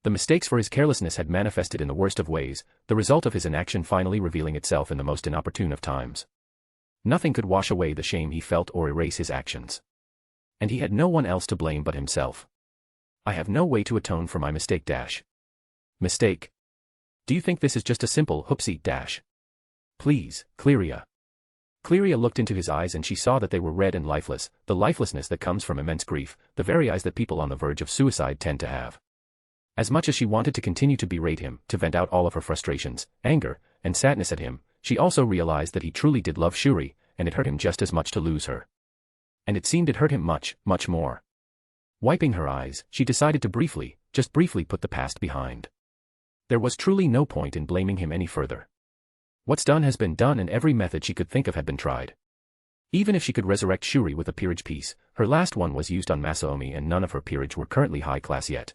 The mistakes for his carelessness had manifested in the worst of ways, the result of his inaction finally revealing itself in the most inopportune of times. Nothing could wash away the shame he felt or erase his actions. And he had no one else to blame but himself. I have no way to atone for my mistake. Mistake? Do you think this is just a simple whoopsie? Please, Cleria. Cleria looked into his eyes and she saw that they were red and lifeless, the lifelessness that comes from immense grief, the very eyes that people on the verge of suicide tend to have. As much as she wanted to continue to berate him, to vent out all of her frustrations, anger, and sadness at him, she also realized that he truly did love Shuri, and it hurt him just as much to lose her. And it seemed it hurt him much, much more. Wiping her eyes, she decided to just briefly put the past behind. There was truly no point in blaming him any further. What's done has been done and every method she could think of had been tried. Even if she could resurrect Shuri with a peerage piece, her last one was used on Masaomi and none of her peerage were currently high class yet.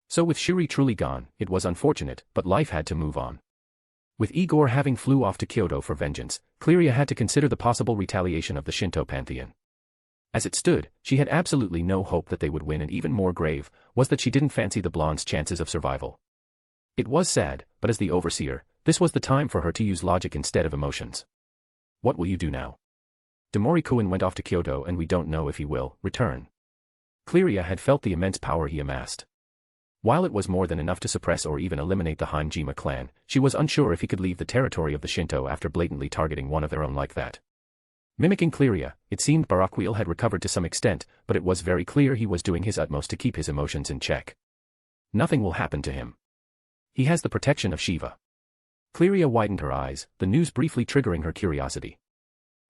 So with Shuri truly gone, it was unfortunate, but life had to move on. With Igor having flew off to Kyoto for vengeance, Cleria had to consider the possible retaliation of the Shinto pantheon. As it stood, she had absolutely no hope that they would win and even more grave, was that she didn't fancy the blonde's chances of survival. It was sad, but as the overseer, this was the time for her to use logic instead of emotions. What will you do now? Demori-kun went off to Kyoto and we don't know if he will return. Cleria had felt the immense power he amassed. While it was more than enough to suppress or even eliminate the Hinjima clan, she was unsure if he could leave the territory of the Shinto after blatantly targeting one of their own like that. Mimicking Cleria, it seemed Barakiel had recovered to some extent, but it was very clear he was doing his utmost to keep his emotions in check. Nothing will happen to him. He has the protection of Shiva. Cleria widened her eyes, the news briefly triggering her curiosity.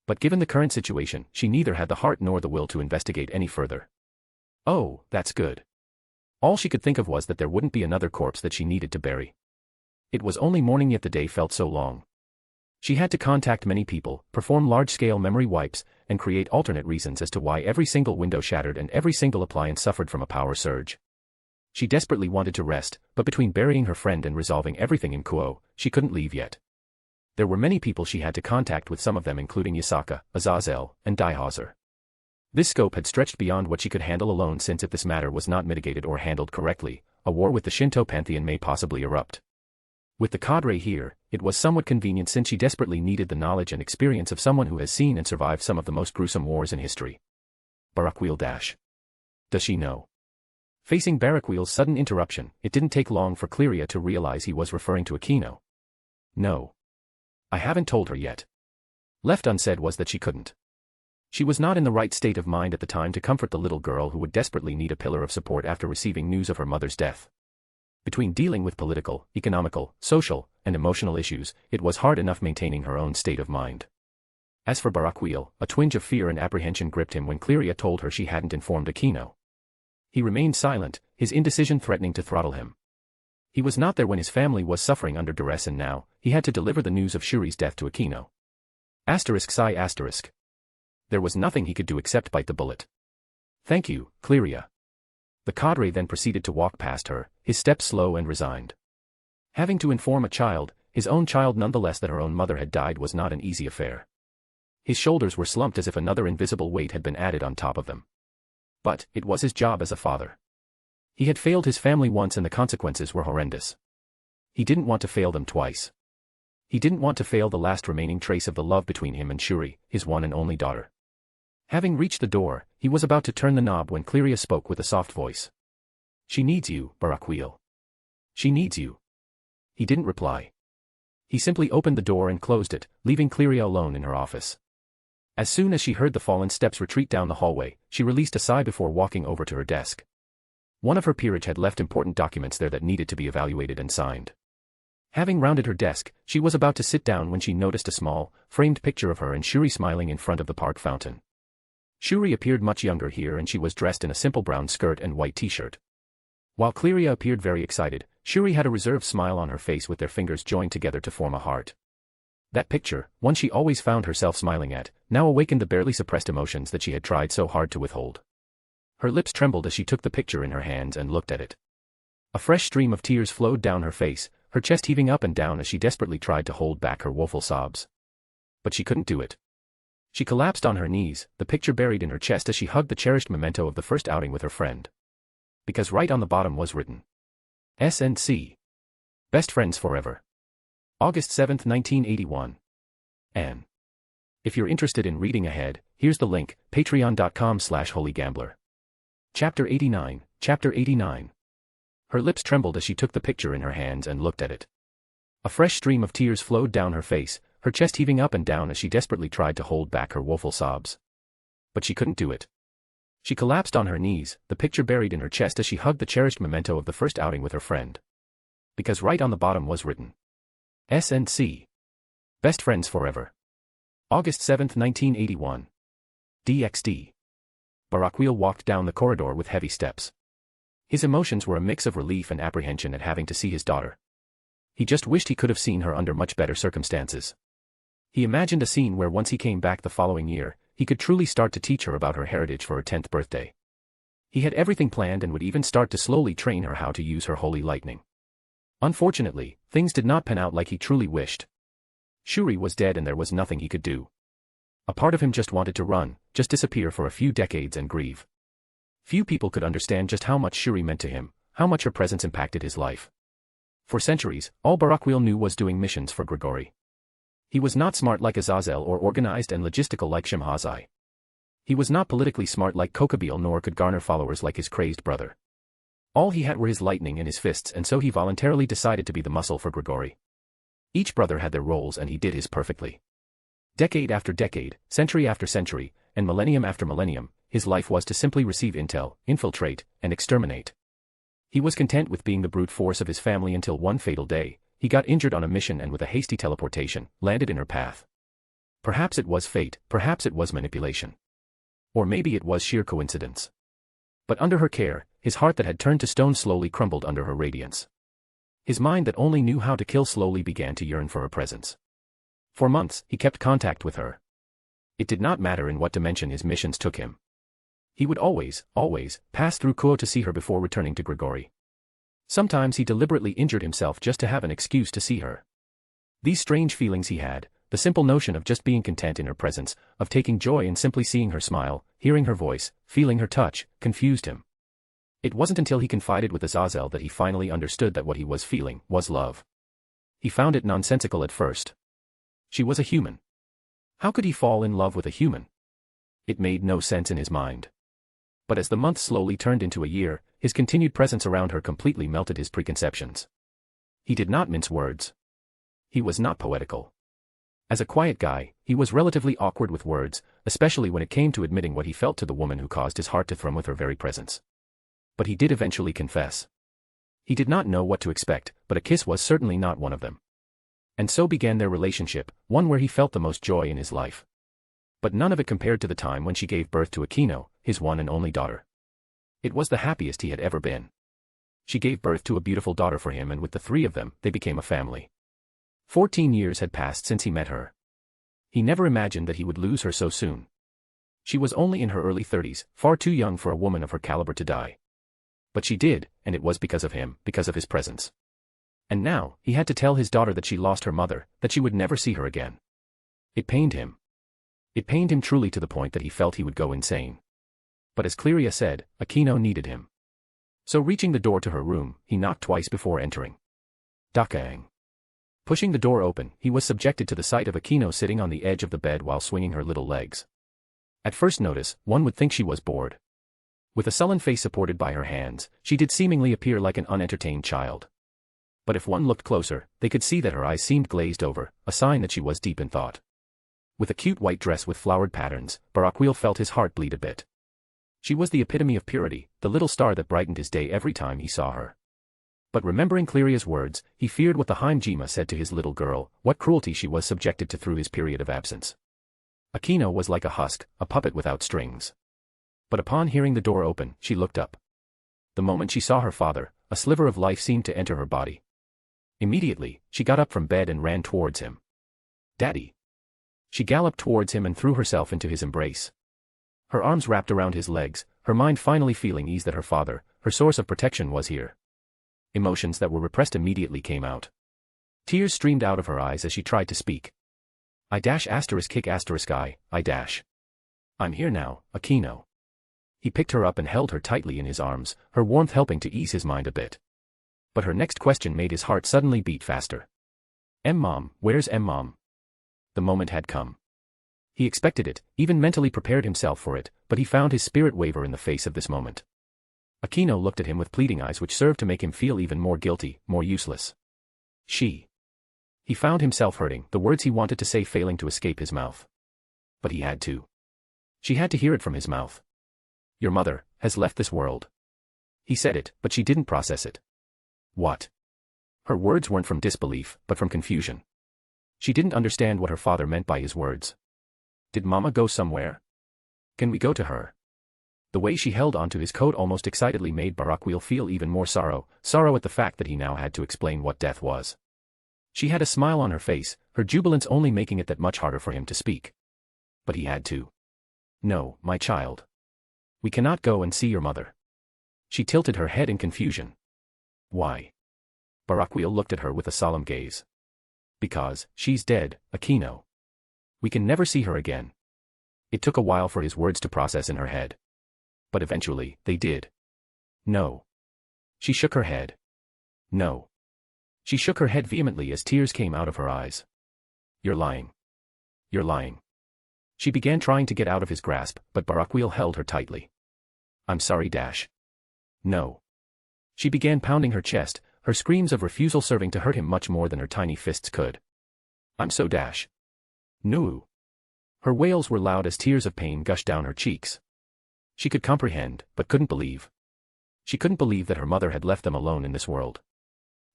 But given the current situation, she neither had the heart nor the will to investigate any further. Oh, that's good. All she could think of was that there wouldn't be another corpse that she needed to bury. It was only morning yet the day felt so long. She had to contact many people, perform large-scale memory wipes, and create alternate reasons as to why every single window shattered and every single appliance suffered from a power surge. She desperately wanted to rest, but between burying her friend and resolving everything in Kuo, she couldn't leave yet. There were many people she had to contact with some of them including Yasaka, Azazel, and Daihauser. This scope had stretched beyond what she could handle alone since if this matter was not mitigated or handled correctly, a war with the Shinto pantheon may possibly erupt. With the cadre here, it was somewhat convenient since she desperately needed the knowledge and experience of someone who has seen and survived some of the most gruesome wars in history. Barakiel. Does she know? Facing Barakiel's sudden interruption, it didn't take long for Cleria to realize he was referring to Aquino. No. I haven't told her yet. Left unsaid was that she couldn't. She was not in the right state of mind at the time to comfort the little girl who would desperately need a pillar of support after receiving news of her mother's death. Between dealing with political, economical, social, and emotional issues, it was hard enough maintaining her own state of mind. As for Barakiel, a twinge of fear and apprehension gripped him when Cleria told her she hadn't informed Aquino. He remained silent, his indecision threatening to throttle him. He was not there when his family was suffering under duress and now, he had to deliver the news of Shuri's death to Aquino. ****. There was nothing he could do except bite the bullet. Thank you, Cleria. The cadre then proceeded to walk past her, his steps slow and resigned. Having to inform a child, his own child nonetheless that her own mother had died was not an easy affair. His shoulders were slumped as if another invisible weight had been added on top of them. But it was his job as a father. He had failed his family once and the consequences were horrendous. He didn't want to fail them twice. He didn't want to fail the last remaining trace of the love between him and Shuri, his one and only daughter. Having reached the door, he was about to turn the knob when Cleria spoke with a soft voice. "She needs you, Barakiel. She needs you." He didn't reply. He simply opened the door and closed it, leaving Cleria alone in her office. As soon as she heard the fallen steps retreat down the hallway, she released a sigh before walking over to her desk. One of her peerage had left important documents there that needed to be evaluated and signed. Having rounded her desk, she was about to sit down when she noticed a small, framed picture of her and Shuri smiling in front of the park fountain. Shuri appeared much younger here and she was dressed in a simple brown skirt and white t-shirt. While Cleria appeared very excited, Shuri had a reserved smile on her face with their fingers joined together to form a heart. That picture, one she always found herself smiling at, now awakened the barely suppressed emotions that she had tried so hard to withhold. Her lips trembled as she took the picture in her hands and looked at it. A fresh stream of tears flowed down her face, her chest heaving up and down as she desperately tried to hold back her woeful sobs. But she couldn't do it. She collapsed on her knees, the picture buried in her chest as she hugged the cherished memento of the first outing with her friend. Because right on the bottom was written, S&C. Best friends forever. August 7, 1981. Anne. If you're interested in reading ahead, here's the link, patreon.com/holygambler. Chapter 89, Chapter 89. Her lips trembled as she took the picture in her hands and looked at it. A fresh stream of tears flowed down her face, her chest heaving up and down as she desperately tried to hold back her woeful sobs. But she couldn't do it. She collapsed on her knees, the picture buried in her chest as she hugged the cherished memento of the first outing with her friend. Because right on the bottom was written, S&C. Best friends forever. August 7, 1981. DxD. Barakiel walked down the corridor with heavy steps. His emotions were a mix of relief and apprehension at having to see his daughter. He just wished he could have seen her under much better circumstances. He imagined a scene where once he came back the following year, he could truly start to teach her about her heritage for her 10th birthday. He had everything planned and would even start to slowly train her how to use her holy lightning. Unfortunately, things did not pan out like he truly wished. Shuri was dead and there was nothing he could do. A part of him just wanted to run, just disappear for a few decades and grieve. Few people could understand just how much Shuri meant to him, how much her presence impacted his life. For centuries, all Barakiel knew was doing missions for Grigori. He was not smart like Azazel or organized and logistical like Shemhazai. He was not politically smart like Kokabeel nor could garner followers like his crazed brother. All he had were his lightning and his fists and so he voluntarily decided to be the muscle for Grigori. Each brother had their roles and he did his perfectly. Decade after decade, century after century, and millennium after millennium, his life was to simply receive intel, infiltrate, and exterminate. He was content with being the brute force of his family until one fatal day, he got injured on a mission and with a hasty teleportation, landed in her path. Perhaps it was fate, perhaps it was manipulation. Or maybe it was sheer coincidence. But under her care, his heart that had turned to stone slowly crumbled under her radiance. His mind that only knew how to kill slowly began to yearn for her presence. For months, he kept contact with her. It did not matter in what dimension his missions took him. He would always pass through Kuo to see her before returning to Grigori. Sometimes he deliberately injured himself just to have an excuse to see her. These strange feelings he had, the simple notion of just being content in her presence, of taking joy in simply seeing her smile, hearing her voice, feeling her touch, confused him. It wasn't until he confided with Azazel that he finally understood that what he was feeling was love. He found it nonsensical at first. She was a human. How could he fall in love with a human? It made no sense in his mind. But as the months slowly turned into a year, his continued presence around her completely melted his preconceptions. He did not mince words. He was not poetical. As a quiet guy, he was relatively awkward with words, especially when it came to admitting what he felt to the woman who caused his heart to thrum with her very presence. But he did eventually confess. He did not know what to expect, but a kiss was certainly not one of them. And so began their relationship, one where he felt the most joy in his life. But none of it compared to the time when she gave birth to Aquino, his one and only daughter. It was the happiest he had ever been. She gave birth to a beautiful daughter for him and with the three of them, they became a family. 14 years had passed since he met her. He never imagined that he would lose her so soon. She was only in her early 30s, far too young for a woman of her caliber to die. But she did, and it was because of him, because of his presence. And now, he had to tell his daughter that she lost her mother, that she would never see her again. It pained him. It pained him truly to the point that he felt he would go insane. But as Cleria said, Aquino needed him. So reaching the door to her room, he knocked twice before entering. Dakang. Pushing the door open, he was subjected to the sight of Aquino sitting on the edge of the bed while swinging her little legs. At first notice, one would think she was bored. With a sullen face supported by her hands, she did seemingly appear like an unentertained child. But if one looked closer, they could see that her eyes seemed glazed over, a sign that she was deep in thought. With a cute white dress with flowered patterns, Barakiel felt his heart bleed a bit. She was the epitome of purity, the little star that brightened his day every time he saw her. But remembering Cleria's words, he feared what the Hinjima said to his little girl, what cruelty she was subjected to through his period of absence. Aquino was like a husk, a puppet without strings. But upon hearing the door open, she looked up. The moment she saw her father, a sliver of life seemed to enter her body. Immediately, she got up from bed and ran towards him. "Daddy!" She galloped towards him and threw herself into his embrace. Her arms wrapped around his legs, her mind finally feeling ease that her father, her source of protection, was here. Emotions that were repressed immediately came out. Tears streamed out of her eyes as she tried to speak. I dash. I'm here now, Aquino. He picked her up and held her tightly in his arms, her warmth helping to ease his mind a bit. But her next question made his heart suddenly beat faster. Mom, where's Mom? The moment had come. He expected it, even mentally prepared himself for it, but he found his spirit waver in the face of this moment. Aquino looked at him with pleading eyes which served to make him feel even more guilty, more useless. She. He found himself hurting, the words he wanted to say failing to escape his mouth. But he had to. She had to hear it from his mouth. Your mother has left this world. He said it, but she didn't process it. What? Her words weren't from disbelief, but from confusion. She didn't understand what her father meant by his words. Did Mama go somewhere? Can we go to her? The way she held onto his coat almost excitedly made Barakiel feel even more sorrow at the fact that he now had to explain what death was. She had a smile on her face, her jubilance only making it that much harder for him to speak. But he had to. No, my child. We cannot go and see your mother. She tilted her head in confusion. Why? Barakiel looked at her with a solemn gaze. Because she's dead, Aquino. We can never see her again. It took a while for his words to process in her head. But eventually, they did. No. She shook her head. No. She shook her head vehemently as tears came out of her eyes. You're lying. You're lying. She began trying to get out of his grasp, but Barakiel held her tightly. I'm sorry, Dash. No. She began pounding her chest, her screams of refusal serving to hurt him much more than her tiny fists could. I'm so Dash. No. Her wails were loud as tears of pain gushed down her cheeks. She could comprehend, but couldn't believe. She couldn't believe that her mother had left them alone in this world.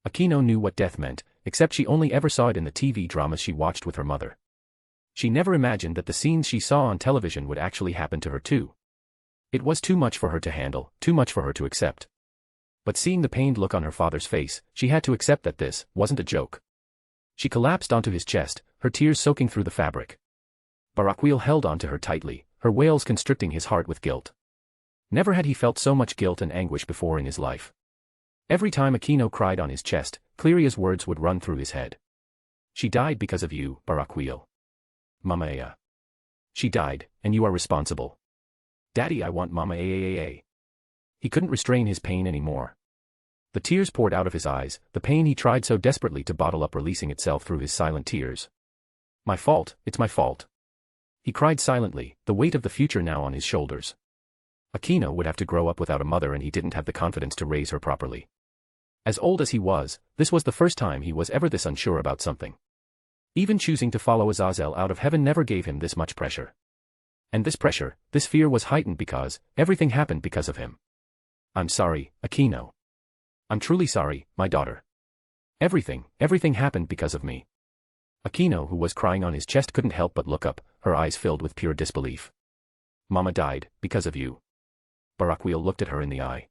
Aquino knew what death meant, except she only ever saw it in the TV dramas she watched with her mother. She never imagined that the scenes she saw on television would actually happen to her too. It was too much for her to handle, too much for her to accept. But seeing the pained look on her father's face, she had to accept that this wasn't a joke. She collapsed onto his chest, her tears soaking through the fabric. Barakiel held onto her tightly, her wails constricting his heart with guilt. Never had he felt so much guilt and anguish before in his life. Every time Aquino cried on his chest, Cleria's words would run through his head. She died because of you, Barakiel. Mama. She died, and you are responsible. Daddy, I want Mama. He couldn't restrain his pain anymore. The tears poured out of his eyes, the pain he tried so desperately to bottle up releasing itself through his silent tears. My fault, it's my fault. He cried silently, the weight of the future now on his shoulders. Aquino would have to grow up without a mother and he didn't have the confidence to raise her properly. As old as he was, this was the first time he was ever this unsure about something. Even choosing to follow Azazel out of heaven never gave him this much pressure. And this pressure, this fear was heightened because everything happened because of him. I'm sorry, Aquino. I'm truly sorry, my daughter. Everything happened because of me. Aquino, who was crying on his chest, couldn't help but look up, her eyes filled with pure disbelief. Mama died, because of you. Barakiel looked at her in the eye.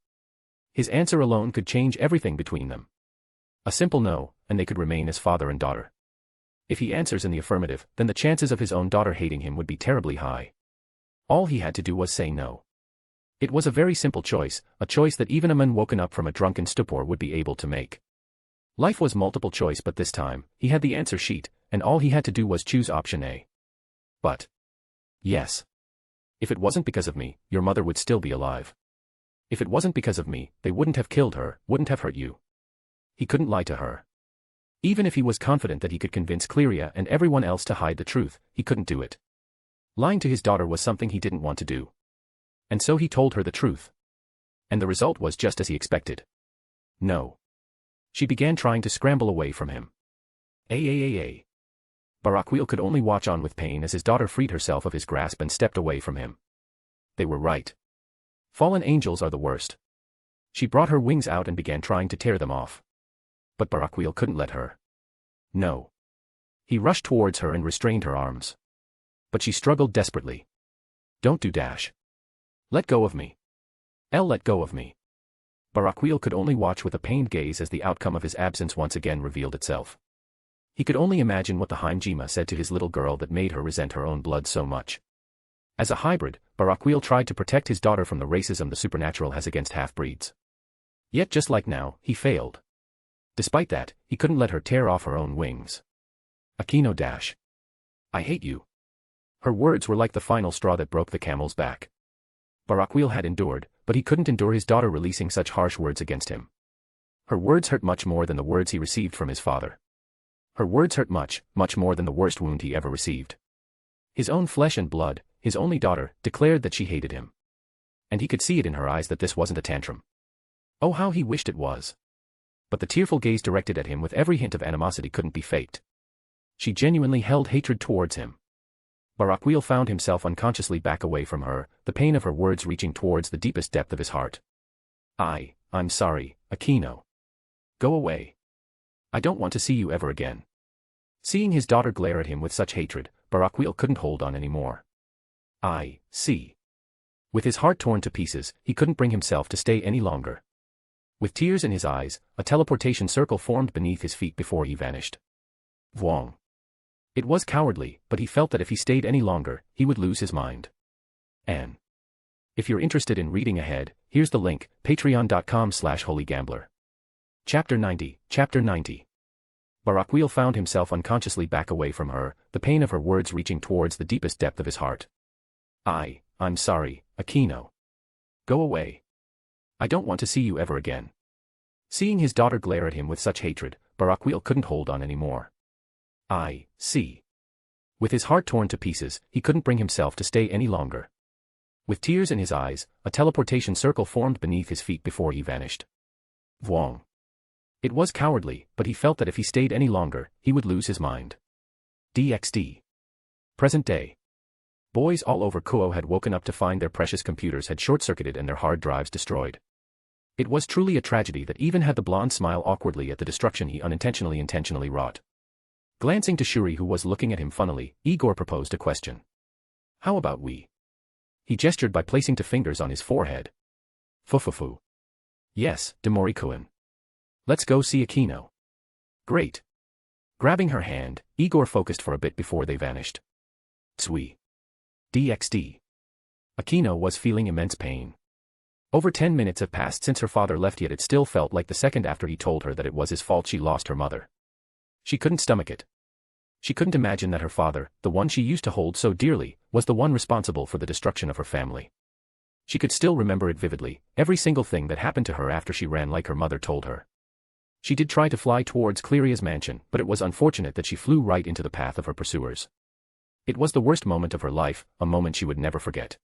His answer alone could change everything between them. A simple no, and they could remain as father and daughter. If he answers in the affirmative, then the chances of his own daughter hating him would be terribly high. All he had to do was say no. It was a very simple choice, a choice that even a man woken up from a drunken stupor would be able to make. Life was multiple choice, but this time, he had the answer sheet, and all he had to do was choose option A. But Yes. If it wasn't because of me, your mother would still be alive. If it wasn't because of me, they wouldn't have killed her, wouldn't have hurt you. He couldn't lie to her. Even if he was confident that he could convince Cleria and everyone else to hide the truth, he couldn't do it. Lying to his daughter was something he didn't want to do. And so he told her the truth. And the result was just as he expected. No. She began trying to scramble away from him. Barakiel could only watch on with pain as his daughter freed herself of his grasp and stepped away from him. They were right. Fallen angels are the worst. She brought her wings out and began trying to tear them off. But Barakiel couldn't let her. No. He rushed towards her and restrained her arms. But she struggled desperately. Don't do dash. Let go of me. Let go of me. Barakiel could only watch with a pained gaze as the outcome of his absence once again revealed itself. He could only imagine what the Hinjima said to his little girl that made her resent her own blood so much. As a hybrid, Barakiel tried to protect his daughter from the racism the supernatural has against half-breeds. Yet just like now, he failed. Despite that, he couldn't let her tear off her own wings. Akino dash. I hate you. Her words were like the final straw that broke the camel's back. Barakiel had endured, but he couldn't endure his daughter releasing such harsh words against him. Her words hurt much more than the words he received from his father. Her words hurt much, much more than the worst wound he ever received. His own flesh and blood, his only daughter, declared that she hated him. And he could see it in her eyes that this wasn't a tantrum. Oh, how he wished it was. But the tearful gaze directed at him with every hint of animosity couldn't be faked. She genuinely held hatred towards him. Barakiel found himself unconsciously back away from her, the pain of her words reaching towards the deepest depth of his heart. I'm sorry, Akino. Go away. I don't want to see you ever again. Seeing his daughter glare at him with such hatred, Barakiel couldn't hold on anymore. I see. With his heart torn to pieces, he couldn't bring himself to stay any longer. With tears in his eyes, a teleportation circle formed beneath his feet before he vanished. Vuong. It was cowardly, but he felt that if he stayed any longer, he would lose his mind. And if you're interested in reading ahead, here's the link, patreon.com/holygambler. Chapter 90. Barakiel found himself unconsciously back away from her, the pain of her words reaching towards the deepest depth of his heart. I'm sorry, Akino. Go away. I don't want to see you ever again. Seeing his daughter glare at him with such hatred, Barakiel couldn't hold on anymore. I see. With his heart torn to pieces, he couldn't bring himself to stay any longer. With tears in his eyes, a teleportation circle formed beneath his feet before he vanished. Vuong. It was cowardly, but he felt that if he stayed any longer, he would lose his mind. DxD. Present day. Boys all over Kuo had woken up to find their precious computers had short-circuited and their hard drives destroyed. It was truly a tragedy that even had the blonde smile awkwardly at the destruction he intentionally wrought. Glancing to Shuri who was looking at him funnily, Igor proposed a question. How about we? He gestured by placing 2 fingers on his forehead. Fufufu. Yes, Demori-kun. Let's go see Akino. Great. Grabbing her hand, Igor focused for a bit before they vanished. Tsui. DxD. Akino was feeling immense pain. Over 10 minutes have passed since her father left, yet it still felt like the second after he told her that it was his fault she lost her mother. She couldn't stomach it. She couldn't imagine that her father, the one she used to hold so dearly, was the one responsible for the destruction of her family. She could still remember it vividly, every single thing that happened to her after she ran like her mother told her. She did try to fly towards Cleria's mansion, but it was unfortunate that she flew right into the path of her pursuers. It was the worst moment of her life, a moment she would never forget.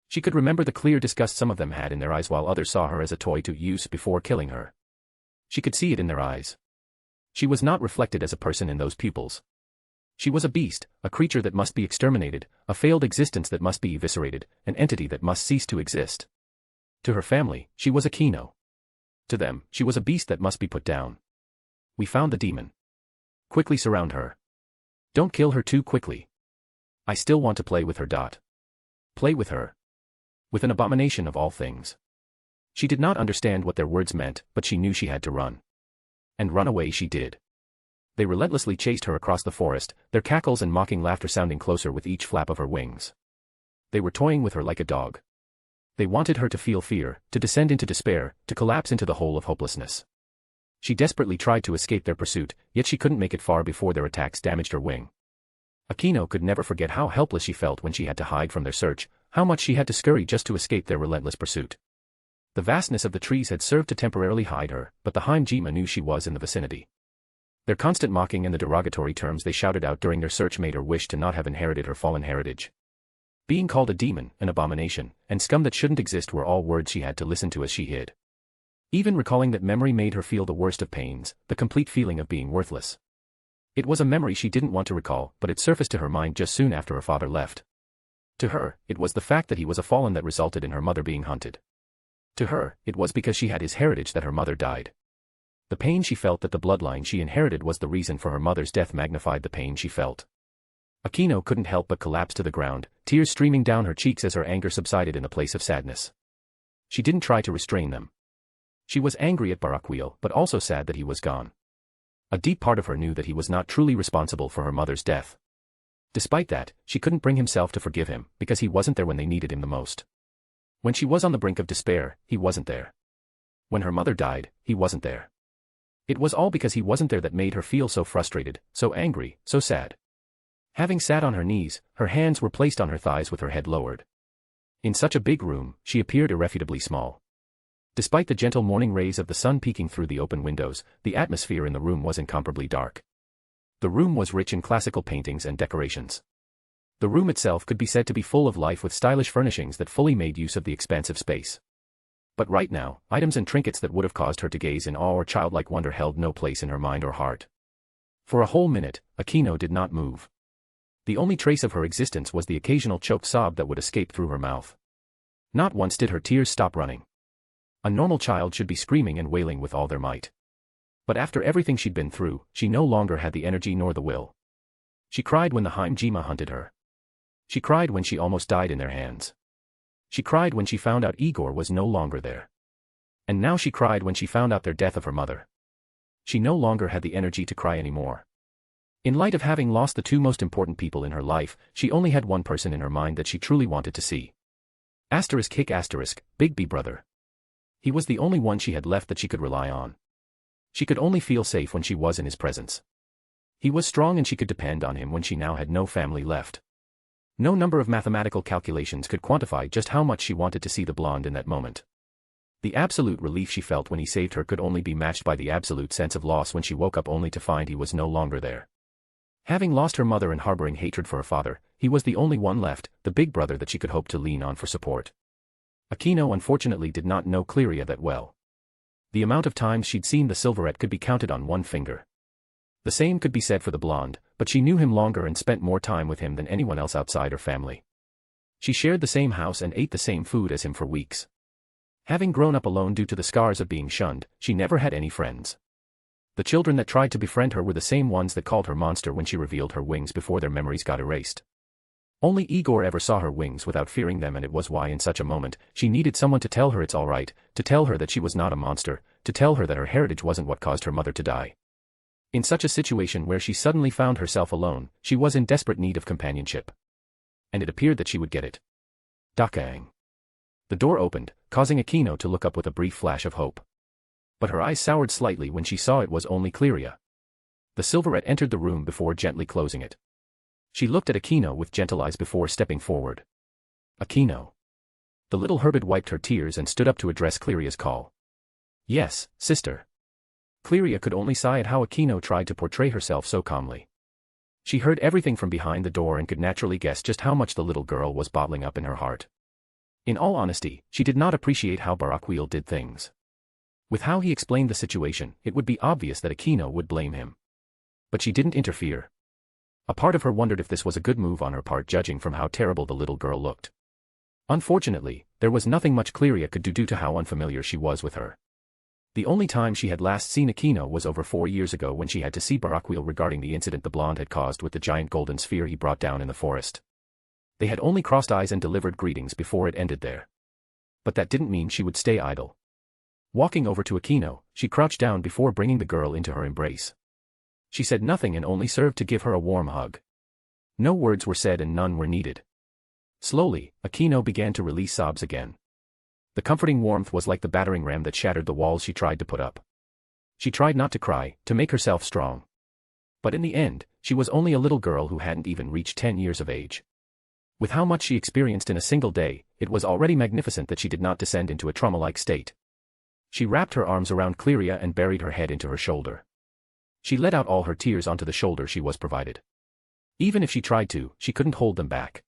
She could remember the clear disgust some of them had in their eyes while others saw her as a toy to use before killing her. She could see it in their eyes. She was not reflected as a person in those pupils. She was a beast, a creature that must be exterminated, a failed existence that must be eviscerated, an entity that must cease to exist. To her family, she was Akino. To them, she was a beast that must be put down. We found the demon. Quickly surround her. Don't kill her too quickly. I still want to play with her. Play with her. With an abomination of all things. She did not understand what their words meant, but she knew she had to run. And run away she did. They relentlessly chased her across the forest, their cackles and mocking laughter sounding closer with each flap of her wings. They were toying with her like a dog. They wanted her to feel fear, to descend into despair, to collapse into the hole of hopelessness. She desperately tried to escape their pursuit, yet she couldn't make it far before their attacks damaged her wing. Akino could never forget how helpless she felt when she had to hide from their search, how much she had to scurry just to escape their relentless pursuit. The vastness of the trees had served to temporarily hide her, but the Hinjima knew she was in the vicinity. Their constant mocking and the derogatory terms they shouted out during their search made her wish to not have inherited her fallen heritage. Being called a demon, an abomination, and scum that shouldn't exist were all words she had to listen to as she hid. Even recalling that memory made her feel the worst of pains, the complete feeling of being worthless. It was a memory she didn't want to recall, but it surfaced to her mind just soon after her father left. To her, it was the fact that he was a fallen that resulted in her mother being hunted. To her, it was because she had his heritage that her mother died. The pain she felt that the bloodline she inherited was the reason for her mother's death magnified the pain she felt. Akino couldn't help but collapse to the ground, tears streaming down her cheeks as her anger subsided in a place of sadness. She didn't try to restrain them. She was angry at Barakiel, but also sad that he was gone. A deep part of her knew that he was not truly responsible for her mother's death. Despite that, she couldn't bring herself to forgive him, because he wasn't there when they needed him the most. When she was on the brink of despair, he wasn't there. When her mother died, he wasn't there. It was all because he wasn't there that made her feel so frustrated, so angry, so sad. Having sat on her knees, her hands were placed on her thighs with her head lowered. In such a big room, she appeared irrefutably small. Despite the gentle morning rays of the sun peeking through the open windows, the atmosphere in the room was incomparably dark. The room was rich in classical paintings and decorations. The room itself could be said to be full of life with stylish furnishings that fully made use of the expansive space. But right now, items and trinkets that would have caused her to gaze in awe or childlike wonder held no place in her mind or heart. For a whole minute, Akino did not move. The only trace of her existence was the occasional choked sob that would escape through her mouth. Not once did her tears stop running. A normal child should be screaming and wailing with all their might. But after everything she'd been through, she no longer had the energy nor the will. She cried when the Hinjima hunted her. She cried when she almost died in their hands. She cried when she found out Igor was no longer there. And now she cried when she found out their death of her mother. She no longer had the energy to cry anymore. In light of having lost the two most important people in her life, she only had one person in her mind that she truly wanted to see. Big B brother. He was the only one she had left that she could rely on. She could only feel safe when she was in his presence. He was strong and she could depend on him when she now had no family left. No number of mathematical calculations could quantify just how much she wanted to see the blonde in that moment. The absolute relief she felt when he saved her could only be matched by the absolute sense of loss when she woke up only to find he was no longer there. Having lost her mother and harboring hatred for her father, he was the only one left, the big brother that she could hope to lean on for support. Akino unfortunately did not know Cleria that well. The amount of times she'd seen the Silverette could be counted on one finger. The same could be said for the blonde, but she knew him longer and spent more time with him than anyone else outside her family. She shared the same house and ate the same food as him for weeks. Having grown up alone due to the scars of being shunned, she never had any friends. The children that tried to befriend her were the same ones that called her monster when she revealed her wings before their memories got erased. Only Igor ever saw her wings without fearing them, and it was why in such a moment, she needed someone to tell her it's alright, to tell her that she was not a monster, to tell her that her heritage wasn't what caused her mother to die. In such a situation where she suddenly found herself alone, she was in desperate need of companionship. And it appeared that she would get it. Dakang. The door opened, causing Akino to look up with a brief flash of hope. But her eyes soured slightly when she saw it was only Cleria. The Silverette entered the room before gently closing it. She looked at Akino with gentle eyes before stepping forward. Akino. The little hermit wiped her tears and stood up to address Cleria's call. Yes, sister. Cleria could only sigh at how Akino tried to portray herself so calmly. She heard everything from behind the door and could naturally guess just how much the little girl was bottling up in her heart. In all honesty, she did not appreciate how Barakiel did things. With how he explained the situation, it would be obvious that Akino would blame him. But she didn't interfere. A part of her wondered if this was a good move on her part, judging from how terrible the little girl looked. Unfortunately, there was nothing much Cleria could do due to how unfamiliar she was with her. The only time she had last seen Akino was over 4 years ago when she had to see Barakiel regarding the incident the blonde had caused with the giant golden sphere he brought down in the forest. They had only crossed eyes and delivered greetings before it ended there. But that didn't mean she would stay idle. Walking over to Akino, she crouched down before bringing the girl into her embrace. She said nothing and only served to give her a warm hug. No words were said and none were needed. Slowly, Akino began to release sobs again. The comforting warmth was like the battering ram that shattered the walls she tried to put up. She tried not to cry, to make herself strong. But in the end, She was only a little girl who hadn't even reached 10 years of age. With how much she experienced in a single day, it was already magnificent that she did not descend into a trauma-like state. She wrapped her arms around Cleria and buried her head into her shoulder. She let out all her tears onto the shoulder she was provided. Even if she tried to, she couldn't hold them back.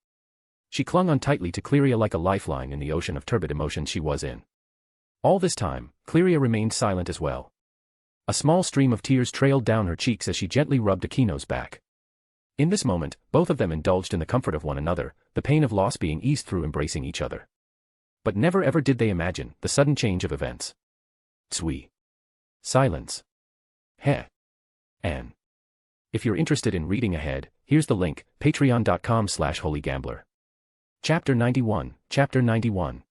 She clung on tightly to Cleria like a lifeline in the ocean of turbid emotions she was in. All this time, Cleria remained silent as well. A small stream of tears trailed down her cheeks as she gently rubbed Aquino's back. In this moment, both of them indulged in the comfort of one another, the pain of loss being eased through embracing each other. But never ever did they imagine the sudden change of events. Tsui. Silence. Heh. An. If you're interested in reading ahead, here's the link, patreon.com/holygambler. Chapter 91, Chapter 91.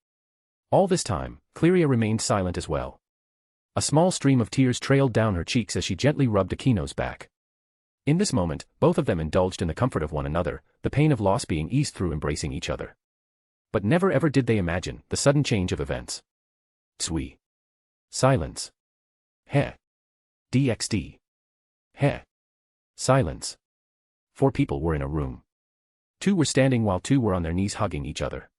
All this time, Cleria remained silent as well. A small stream of tears trailed down her cheeks as she gently rubbed Aquino's back. In this moment, both of them indulged in the comfort of one another, the pain of loss being eased through embracing each other. But never ever did they imagine the sudden change of events. Tsui. Silence. Heh. DxD. Heh. Silence. 4 people were in a room. 2 were standing while 2 were on their knees hugging each other.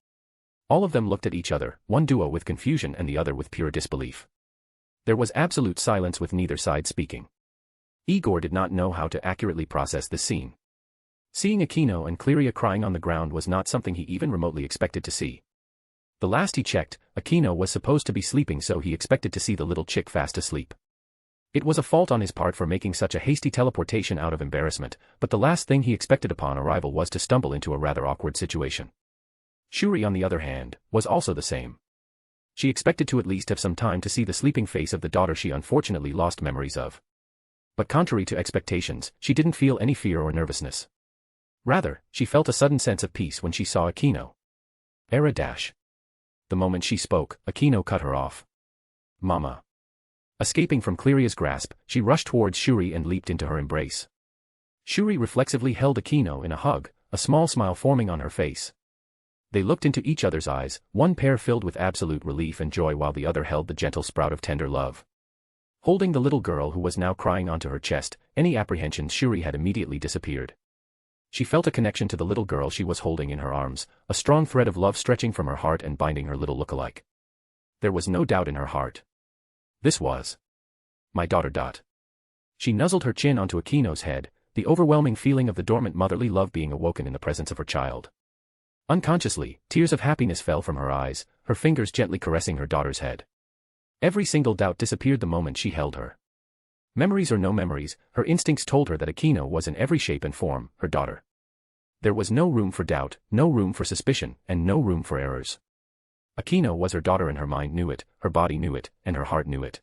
All of them looked at each other, one duo with confusion and the other with pure disbelief. There was absolute silence with neither side speaking. Igor did not know how to accurately process this scene. Seeing Aquino and Cleria crying on the ground was not something he even remotely expected to see. The last he checked, Aquino was supposed to be sleeping, so he expected to see the little chick fast asleep. It was a fault on his part for making such a hasty teleportation out of embarrassment, but the last thing he expected upon arrival was to stumble into a rather awkward situation. Shuri, on the other hand, was also the same. She expected to at least have some time to see the sleeping face of the daughter she unfortunately lost memories of. But contrary to expectations, she didn't feel any fear or nervousness. Rather, she felt a sudden sense of peace when she saw Aquino. Era dash. The moment she spoke, Aquino cut her off. Mama. Escaping from Cleria's grasp, she rushed towards Shuri and leaped into her embrace. Shuri reflexively held Aquino in a hug, a small smile forming on her face. They looked into each other's eyes, one pair filled with absolute relief and joy while the other held the gentle sprout of tender love. Holding the little girl who was now crying onto her chest, any apprehensions Shuri had immediately disappeared. She felt a connection to the little girl she was holding in her arms, a strong thread of love stretching from her heart and binding her little lookalike. There was no doubt in her heart. This was my daughter. She nuzzled her chin onto Aquino's head, the overwhelming feeling of the dormant motherly love being awoken in the presence of her child. Unconsciously, tears of happiness fell from her eyes, her fingers gently caressing her daughter's head. Every single doubt disappeared the moment she held her. Memories or no memories, her instincts told her that Aquino was in every shape and form her daughter. There was no room for doubt, no room for suspicion, and no room for errors. Aquino was her daughter and her mind knew it, her body knew it, and her heart knew it.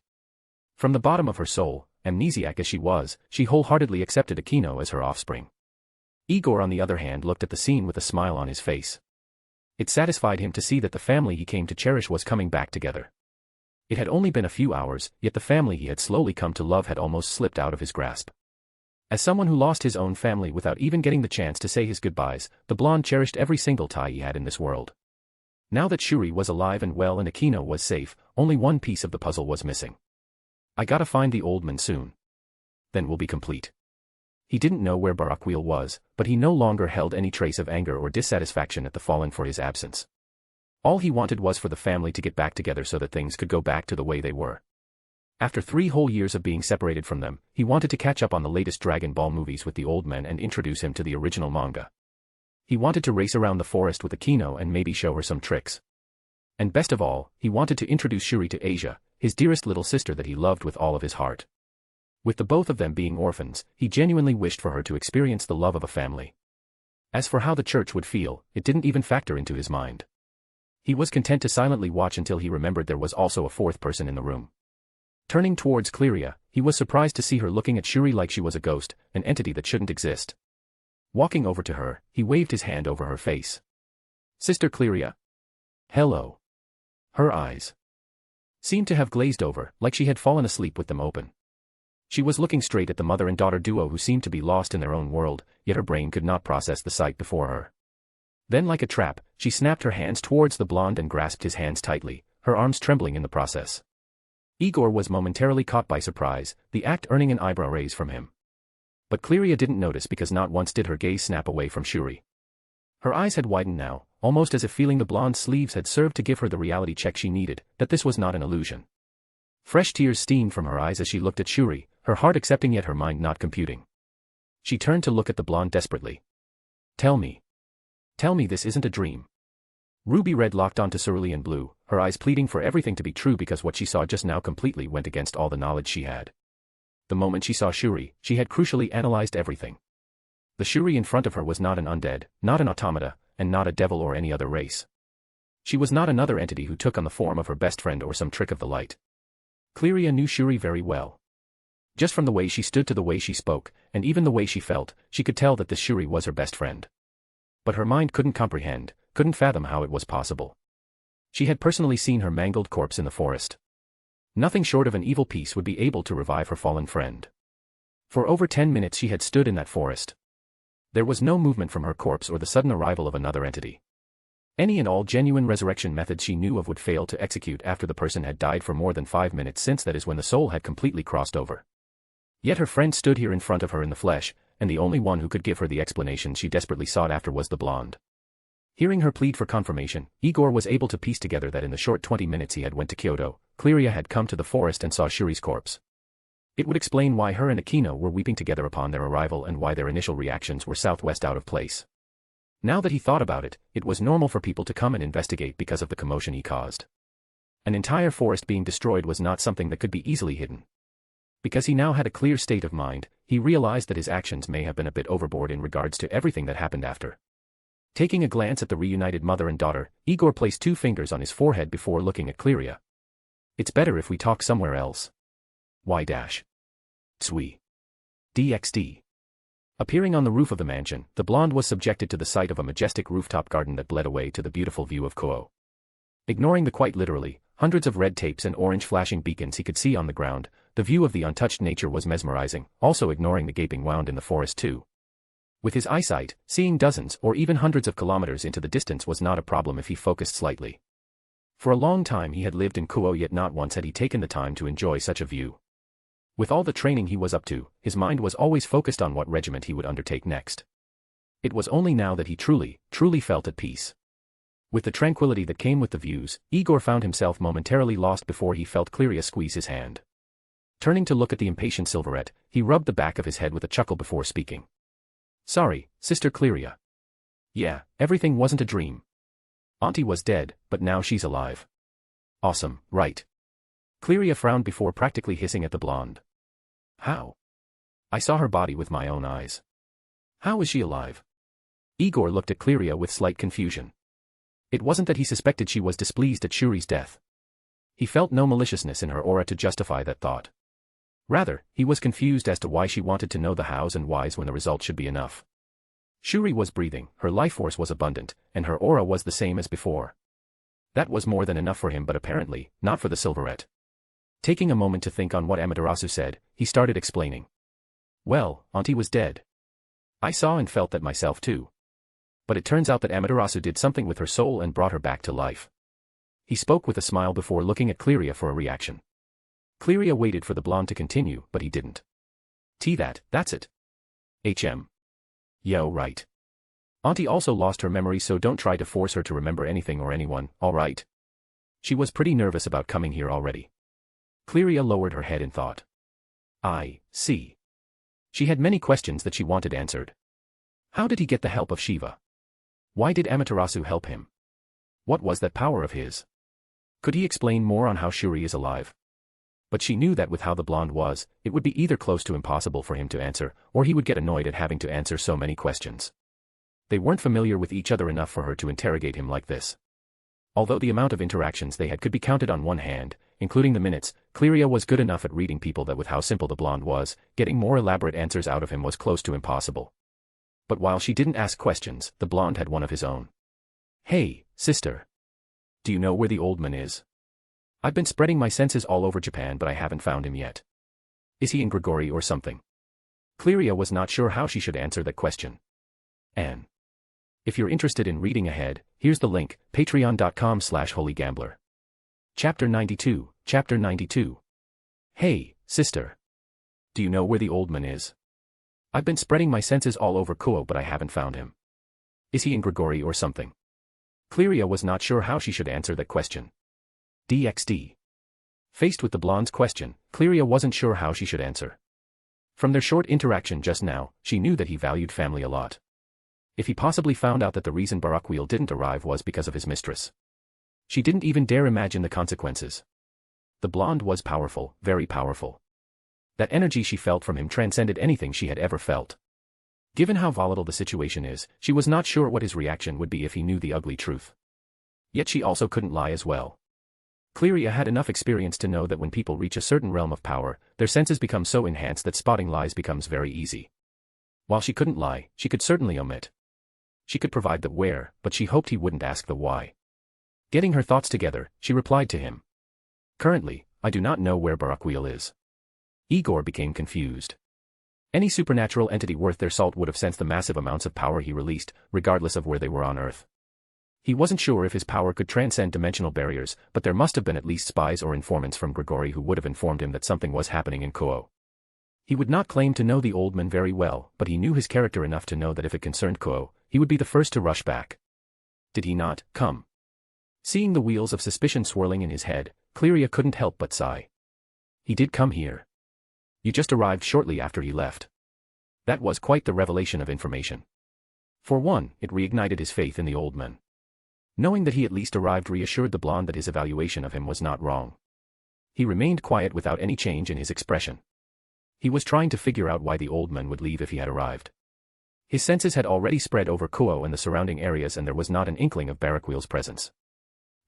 From the bottom of her soul, amnesiac as she was, she wholeheartedly accepted Aquino as her offspring. Igor, on the other hand, looked at the scene with a smile on his face. It satisfied him to see that the family he came to cherish was coming back together. It had only been a few hours, yet the family he had slowly come to love had almost slipped out of his grasp. As someone who lost his own family without even getting the chance to say his goodbyes, the blonde cherished every single tie he had in this world. Now that Shuri was alive and well and Aquino was safe, only one piece of the puzzle was missing. I gotta find the old man soon. Then we'll be complete. He didn't know where Barakiel was, but he no longer held any trace of anger or dissatisfaction at the fallen for his absence. All he wanted was for the family to get back together so that things could go back to the way they were. After 3 whole years of being separated from them, he wanted to catch up on the latest Dragon Ball movies with the old man and introduce him to the original manga. He wanted to race around the forest with Aquino and maybe show her some tricks. And best of all, he wanted to introduce Shuri to Asia, his dearest little sister that he loved with all of his heart. With the both of them being orphans, he genuinely wished for her to experience the love of a family. As for how the church would feel, it didn't even factor into his mind. He was content to silently watch until he remembered there was also a 4th person in the room. Turning towards Cleria, he was surprised to see her looking at Shuri like she was a ghost, an entity that shouldn't exist. Walking over to her, he waved his hand over her face. Sister Cleria. Hello. Her eyes seemed to have glazed over, like she had fallen asleep with them open. She was looking straight at the mother and daughter duo who seemed to be lost in their own world, yet her brain could not process the sight before her. Then like a trap, she snapped her hands towards the blonde and grasped his hands tightly, her arms trembling in the process. Igor was momentarily caught by surprise, the act earning an eyebrow raise from him. But Cleria didn't notice because not once did her gaze snap away from Shuri. Her eyes had widened now, almost as if feeling the blonde's sleeves had served to give her the reality check she needed, that this was not an illusion. Fresh tears steamed from her eyes as she looked at Shuri, her heart accepting yet her mind not computing. She turned to look at the blonde desperately. Tell me. Tell me this isn't a dream. Ruby red locked onto cerulean blue, her eyes pleading for everything to be true because what she saw just now completely went against all the knowledge she had. The moment she saw Shuri, she had crucially analyzed everything. The Shuri in front of her was not an undead, not an automata, and not a devil or any other race. She was not another entity who took on the form of her best friend or some trick of the light. Cleria knew Shuri very well. Just from the way she stood to the way she spoke, and even the way she felt, she could tell that this Shuri was her best friend. But her mind couldn't comprehend, couldn't fathom how it was possible. She had personally seen her mangled corpse in the forest. Nothing short of an evil piece would be able to revive her fallen friend. For over 10 minutes she had stood in that forest. There was no movement from her corpse or the sudden arrival of another entity. Any and all genuine resurrection methods she knew of would fail to execute after the person had died for more than 5 minutes, since that is when the soul had completely crossed over. Yet her friend stood here in front of her in the flesh, and the only one who could give her the explanation she desperately sought after was the blonde. Hearing her plead for confirmation, Igor was able to piece together that in the short 20 minutes he had went to Kyoto, Cleria had come to the forest and saw Shuri's corpse. It would explain why her and Aquino were weeping together upon their arrival and why their initial reactions were southwest out of place. Now that he thought about it, it was normal for people to come and investigate because of the commotion he caused. An entire forest being destroyed was not something that could be easily hidden. Because he now had a clear state of mind, he realized that his actions may have been a bit overboard in regards to everything that happened after. Taking a glance at the reunited mother and daughter, Igor placed 2 fingers on his forehead before looking at Cleria. It's better if we talk somewhere else. Why dash? Tsui. DxD. Appearing on the roof of the mansion, the blonde was subjected to the sight of a majestic rooftop garden that bled away to the beautiful view of Kuo. Ignoring the quite literally, hundreds of red tapes and orange flashing beacons he could see on the ground, the view of the untouched nature was mesmerizing, also ignoring the gaping wound in the forest too. With his eyesight, seeing dozens or even hundreds of kilometers into the distance was not a problem if he focused slightly. For a long time he had lived in Kuo, yet not once had he taken the time to enjoy such a view. With all the training he was up to, his mind was always focused on what regiment he would undertake next. It was only now that he truly felt at peace. With the tranquility that came with the views, Igor found himself momentarily lost before he felt Cleria squeeze his hand. Turning to look at the impatient Silverette, he rubbed the back of his head with a chuckle before speaking. Sorry, Sister Cleria. Yeah, everything wasn't a dream. Auntie was dead, but now she's alive. Awesome, right? Cleria frowned before practically hissing at the blonde. How? I saw her body with my own eyes. How is she alive? Igor looked at Cleria with slight confusion. It wasn't that he suspected she was displeased at Shuri's death. He felt no maliciousness in her aura to justify that thought. Rather, he was confused as to why she wanted to know the hows and whys when the result should be enough. Shuri was breathing, her life force was abundant, and her aura was the same as before. That was more than enough for him, but apparently, not for the Silverette. Taking a moment to think on what Amaterasu said, he started explaining. Well, Auntie was dead. I saw and felt that myself too. But it turns out that Amaterasu did something with her soul and brought her back to life. He spoke with a smile before looking at Cleria for a reaction. Cleria waited for the blonde to continue, but he didn't. That's it. Yo, right. Auntie also lost her memory, so don't try to force her to remember anything or anyone, alright? She was pretty nervous about coming here already. Cleria lowered her head in thought. I see. She had many questions that she wanted answered. How did he get the help of Shiva? Why did Amaterasu help him? What was that power of his? Could he explain more on how Shuri is alive? But she knew that with how the blonde was, it would be either close to impossible for him to answer, or he would get annoyed at having to answer so many questions. They weren't familiar with each other enough for her to interrogate him like this. Although the amount of interactions they had could be counted on one hand, including the minutes, Cleria was good enough at reading people that with how simple the blonde was, getting more elaborate answers out of him was close to impossible. But while she didn't ask questions, the blonde had one of his own. Hey, sister. Do you know where the old man is? I've been spreading my senses all over Japan, but I haven't found him yet. Is he in Grigori or something? Cleria was not sure how she should answer that question. And if you're interested in reading ahead, here's the link, patreon.com/holygambler. Chapter 92. Hey, sister. Do you know where the old man is? I've been spreading my senses all over Kuo but I haven't found him. Is he in Grigori or something? Cleria was not sure how she should answer that question. DxD. Faced with the blonde's question, Cleria wasn't sure how she should answer. From their short interaction just now, she knew that he valued family a lot. If he possibly found out that the reason Barakiel didn't arrive was because of his mistress. She didn't even dare imagine the consequences. The blonde was powerful, very powerful. That energy she felt from him transcended anything she had ever felt. Given how volatile the situation is, she was not sure what his reaction would be if he knew the ugly truth. Yet she also couldn't lie as well. Cleria had enough experience to know that when people reach a certain realm of power, their senses become so enhanced that spotting lies becomes very easy. While she couldn't lie, she could certainly omit. She could provide the where, but she hoped he wouldn't ask the why. Getting her thoughts together, she replied to him. Currently, I do not know where Barakiel is. Igor became confused. Any supernatural entity worth their salt would have sensed the massive amounts of power he released, regardless of where they were on Earth. He wasn't sure if his power could transcend dimensional barriers, but there must have been at least spies or informants from Grigori who would have informed him that something was happening in Kuo. He would not claim to know the old man very well, but he knew his character enough to know that if it concerned Kuo, he would be the first to rush back. Did he not come? Seeing the wheels of suspicion swirling in his head, Cleria couldn't help but sigh. He did come here. You just arrived shortly after he left. That was quite the revelation of information. For one, it reignited his faith in the old man. Knowing that he at least arrived reassured the blonde that his evaluation of him was not wrong. He remained quiet without any change in his expression. He was trying to figure out why the old man would leave if he had arrived. His senses had already spread over Kuo and the surrounding areas and there was not an inkling of Barakiel's presence.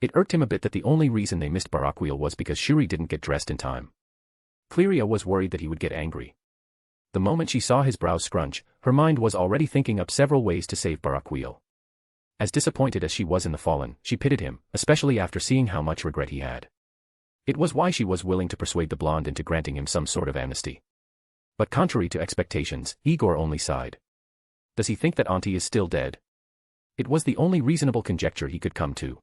It irked him a bit that the only reason they missed Barakiel was because Shuri didn't get dressed in time. Cleria was worried that he would get angry. The moment she saw his brows scrunch, her mind was already thinking up several ways to save Barakiel. As disappointed as she was in the fallen, she pitied him, especially after seeing how much regret he had. It was why she was willing to persuade the blonde into granting him some sort of amnesty. But contrary to expectations, Igor only sighed. Does he think that Auntie is still dead? It was the only reasonable conjecture he could come to.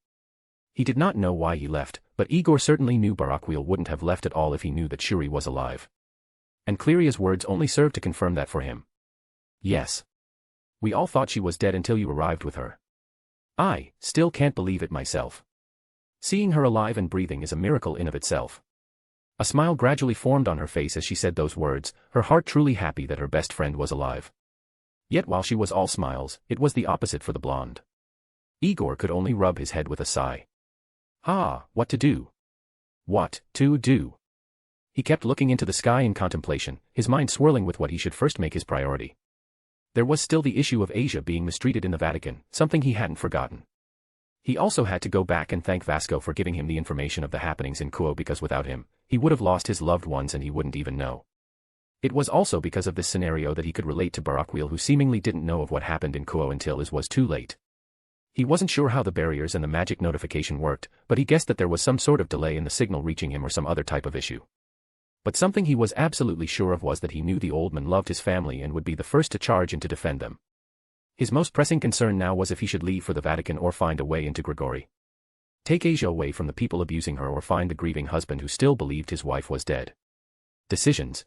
He did not know why he left, but Igor certainly knew Barakiel wouldn't have left at all if he knew that Shuri was alive. And Cleria's words only served to confirm that for him. Yes. We all thought she was dead until you arrived with her. I still can't believe it myself. Seeing her alive and breathing is a miracle in of itself. A smile gradually formed on her face as she said those words, her heart truly happy that her best friend was alive. Yet while she was all smiles, it was the opposite for the blonde. Igor could only rub his head with a sigh. What to do? What to do? He kept looking into the sky in contemplation, his mind swirling with what he should first make his priority. There was still the issue of Asia being mistreated in the Vatican, something he hadn't forgotten. He also had to go back and thank Vasco for giving him the information of the happenings in Kuo because without him, he would have lost his loved ones and he wouldn't even know. It was also because of this scenario that he could relate to Barakiel who seemingly didn't know of what happened in Kuo until it was too late. He wasn't sure how the barriers and the magic notification worked, but he guessed that there was some sort of delay in the signal reaching him or some other type of issue. But something he was absolutely sure of was that he knew the old man loved his family and would be the first to charge and to defend them. His most pressing concern now was if he should leave for the Vatican or find a way into Grigori. Take Asia away from the people abusing her or find the grieving husband who still believed his wife was dead. Decisions.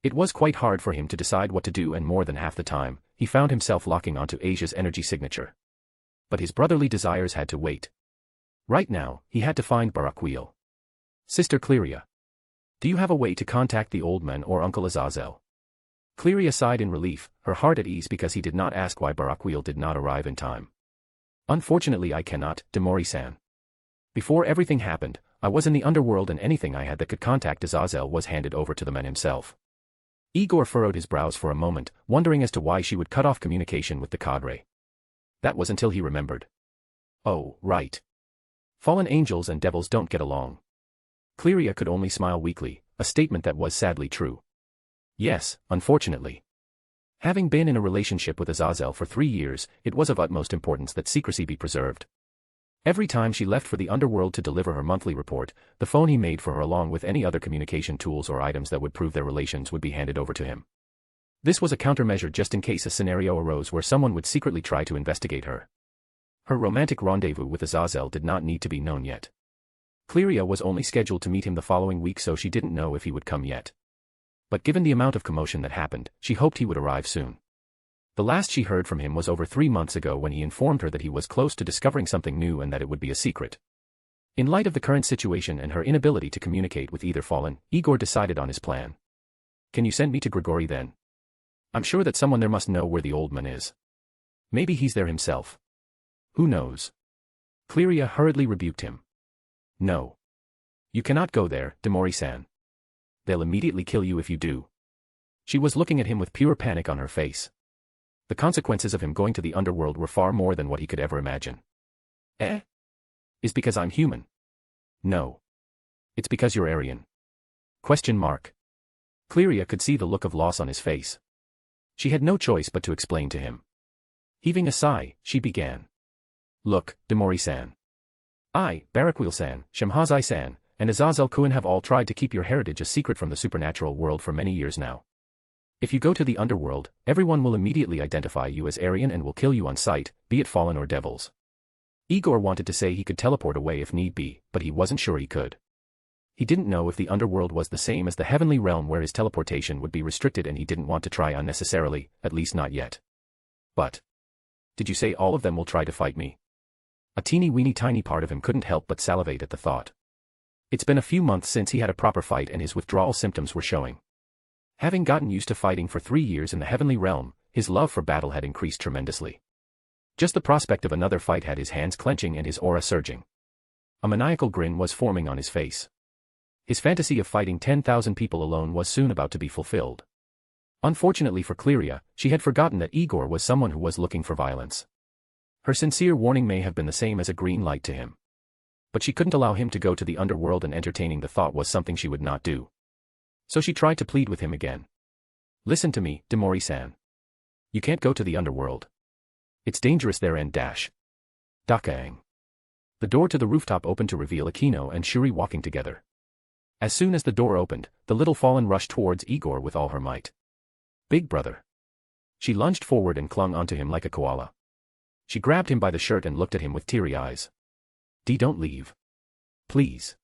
It was quite hard for him to decide what to do and more than half the time, he found himself locking onto Asia's energy signature. But his brotherly desires had to wait. Right now, he had to find Barakiel. Sister Cleria. Do you have a way to contact the old man or Uncle Azazel? Cleria sighed in relief, her heart at ease because he did not ask why Barakiel did not arrive in time. Unfortunately I cannot, Demori-san. Before everything happened, I was in the underworld and anything I had that could contact Azazel was handed over to the man himself. Igor furrowed his brows for a moment, wondering as to why she would cut off communication with the cadre. That was until he remembered. Oh, right. Fallen angels and devils don't get along. Cleria could only smile weakly, a statement that was sadly true. Yes, unfortunately. Having been in a relationship with Azazel for 3 years, it was of utmost importance that secrecy be preserved. Every time she left for the underworld to deliver her monthly report, the phone he made for her along with any other communication tools or items that would prove their relations would be handed over to him. This was a countermeasure just in case a scenario arose where someone would secretly try to investigate her. Her romantic rendezvous with Azazel did not need to be known yet. Cleria was only scheduled to meet him the following week so she didn't know if he would come yet. But given the amount of commotion that happened, she hoped he would arrive soon. The last she heard from him was over 3 months ago when he informed her that he was close to discovering something new and that it would be a secret. In light of the current situation and her inability to communicate with either Fallen, Igor decided on his plan. Can you send me to Grigori then? I'm sure that someone there must know where the old man is. Maybe he's there himself. Who knows? Cleria hurriedly rebuked him. No. You cannot go there, Demori-san. They'll immediately kill you if you do. She was looking at him with pure panic on her face. The consequences of him going to the underworld were far more than what he could ever imagine. Eh? Is because I'm human? No. It's because you're Aryan. Question mark. Cleria could see the look of loss on his face. She had no choice but to explain to him. Heaving a sigh, she began. Look, Demori-san. I, Barakiel-san, Shamhazai-san, and Azazel-kun have all tried to keep your heritage a secret from the supernatural world for many years now. If you go to the underworld, everyone will immediately identify you as Aryan and will kill you on sight, be it fallen or devils. Igor wanted to say he could teleport away if need be, but he wasn't sure he could. He didn't know if the underworld was the same as the heavenly realm where his teleportation would be restricted, and he didn't want to try unnecessarily, at least not yet. But. Did you say all of them will try to fight me? A teeny-weeny tiny part of him couldn't help but salivate at the thought. It's been a few months since he had a proper fight and his withdrawal symptoms were showing. Having gotten used to fighting for 3 years in the heavenly realm, his love for battle had increased tremendously. Just the prospect of another fight had his hands clenching and his aura surging. A maniacal grin was forming on his face. His fantasy of fighting 10,000 people alone was soon about to be fulfilled. Unfortunately for Cleria, she had forgotten that Igor was someone who was looking for violence. Her sincere warning may have been the same as a green light to him. But she couldn't allow him to go to the underworld, and entertaining the thought was something she would not do. So she tried to plead with him again. Listen to me, Demori-san. You can't go to the underworld. It's dangerous there and dash. Dakang. The door to the rooftop opened to reveal Akino and Shuri walking together. As soon as the door opened, the little Fallen rushed towards Igor with all her might. Big brother. She lunged forward and clung onto him like a koala. She grabbed him by the shirt and looked at him with teary eyes. Don't leave. Please.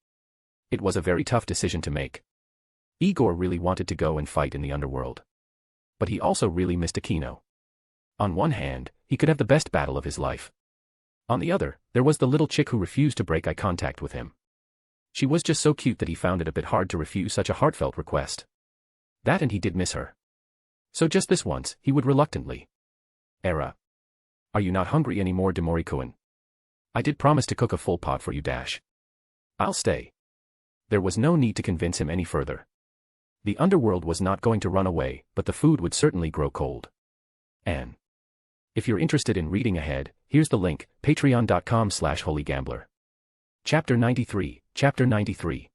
It was a very tough decision to make. Igor really wanted to go and fight in the underworld. But he also really missed Akino. On one hand, he could have the best battle of his life. On the other, there was the little chick who refused to break eye contact with him. She was just so cute that he found it a bit hard to refuse such a heartfelt request. That, and he did miss her. So just this once, he would reluctantly. Era. Are you not hungry anymore, Demori-kun? I did promise to cook a full pot for you dash. I'll stay. There was no need to convince him any further. The underworld was not going to run away, but the food would certainly grow cold. And if you're interested in reading ahead, here's the link, patreon.com/holygambler. Chapter 93, Chapter 93.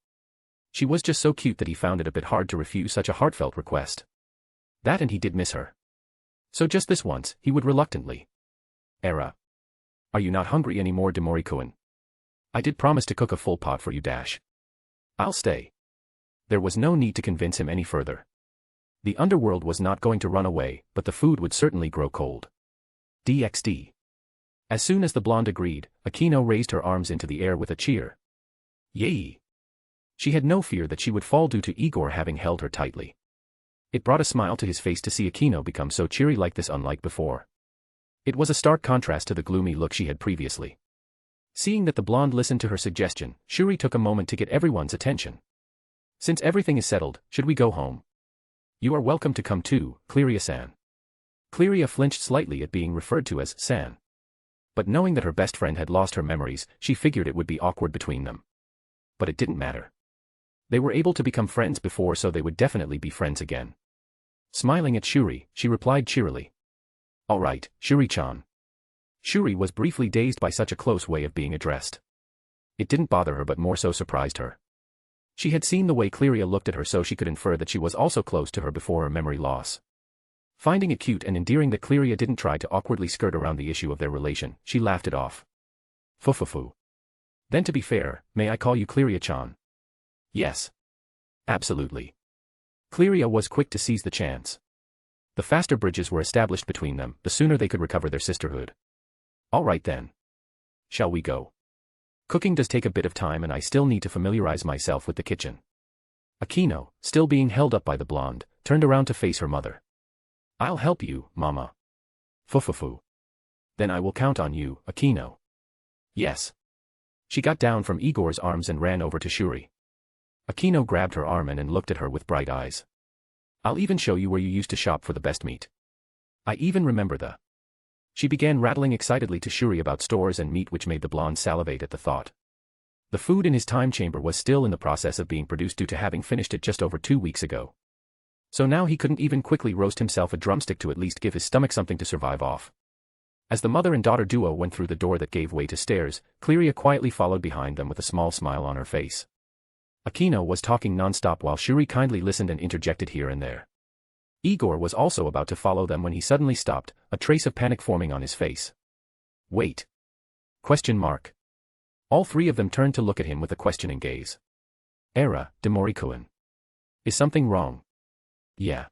She was just so cute that he found it a bit hard to refuse such a heartfelt request. That, and he did miss her. So just this once, he would reluctantly. Era. Are you not hungry anymore, Demori-kun? I did promise to cook a full pot for you dash. I'll stay. There was no need to convince him any further. The underworld was not going to run away, but the food would certainly grow cold. DxD. As soon as the blonde agreed, Akino raised her arms into the air with a cheer. Yay! She had no fear that she would fall due to Igor having held her tightly. It brought a smile to his face to see Akino become so cheery like this, unlike before. It was a stark contrast to the gloomy look she had previously. Seeing that the blonde listened to her suggestion, Shuri took a moment to get everyone's attention. Since everything is settled, should we go home? You are welcome to come too, Cleria-san. Cleria flinched slightly at being referred to as San. But knowing that her best friend had lost her memories, she figured it would be awkward between them. But it didn't matter. They were able to become friends before, so they would definitely be friends again. Smiling at Shuri, she replied cheerily. All right, Shuri-chan. Shuri was briefly dazed by such a close way of being addressed. It didn't bother her but more so surprised her. She had seen the way Cleria looked at her, so she could infer that she was also close to her before her memory loss. Finding it cute and endearing that Cleria didn't try to awkwardly skirt around the issue of their relation, she laughed it off. Fufufu. Then to be fair, may I call you Cleria-chan? Yes. Absolutely. Cleria was quick to seize the chance. The faster bridges were established between them, the sooner they could recover their sisterhood. All right then. Shall we go? Cooking does take a bit of time and I still need to familiarize myself with the kitchen. Akino, still being held up by the blonde, turned around to face her mother. I'll help you, Mama. Fufufu. Then I will count on you, Akino. Yes. She got down from Igor's arms and ran over to Shuri. Akino grabbed her arm and looked at her with bright eyes. I'll even show you where you used to shop for the best meat. I even remember the... She began rattling excitedly to Shuri about stores and meat which made the blonde salivate at the thought. The food in his time chamber was still in the process of being produced due to having finished it just over 2 weeks ago. So now he couldn't even quickly roast himself a drumstick to at least give his stomach something to survive off. As the mother and daughter duo went through the door that gave way to stairs, Cleria quietly followed behind them with a small smile on her face. Akino was talking non-stop while Shuri kindly listened and interjected here and there. Igor was also about to follow them when he suddenly stopped, a trace of panic forming on his face. Wait. Question mark. All three of them turned to look at him with a questioning gaze. Era, Demorikuin. Is something wrong? Yeah.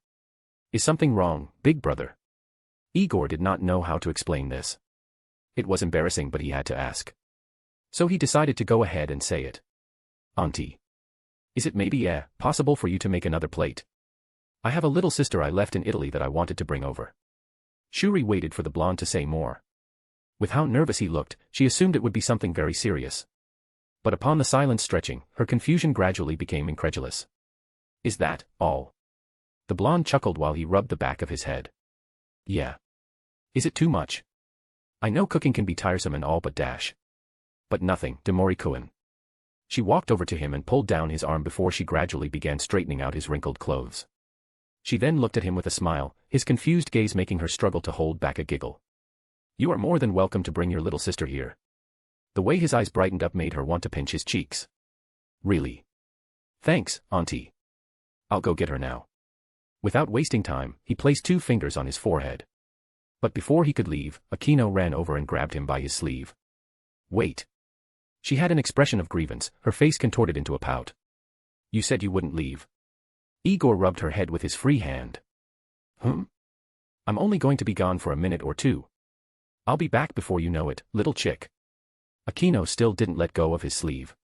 Is something wrong, big brother? Igor did not know how to explain this. It was embarrassing, but he had to ask. So he decided to go ahead and say it. Auntie. Is it maybe possible for you to make another plate? I have a little sister I left in Italy that I wanted to bring over. Shuri waited for the blonde to say more. With how nervous he looked, she assumed it would be something very serious. But upon the silence stretching, her confusion gradually became incredulous. Is that all? The blonde chuckled while he rubbed the back of his head. Yeah. Is it too much? I know cooking can be tiresome and all but dash. But nothing, Demorikuin. She walked over to him and pulled down his arm before she gradually began straightening out his wrinkled clothes. She then looked at him with a smile, his confused gaze making her struggle to hold back a giggle. You are more than welcome to bring your little sister here. The way his eyes brightened up made her want to pinch his cheeks. Really? Thanks, Auntie. I'll go get her now. Without wasting time, he placed 2 fingers on his forehead. But before he could leave, Akino ran over and grabbed him by his sleeve. Wait. She had an expression of grievance, her face contorted into a pout. You said you wouldn't leave. Igor rubbed her head with his free hand. I'm only going to be gone for a minute or 2. I'll be back before you know it, little chick. Akino still didn't let go of his sleeve.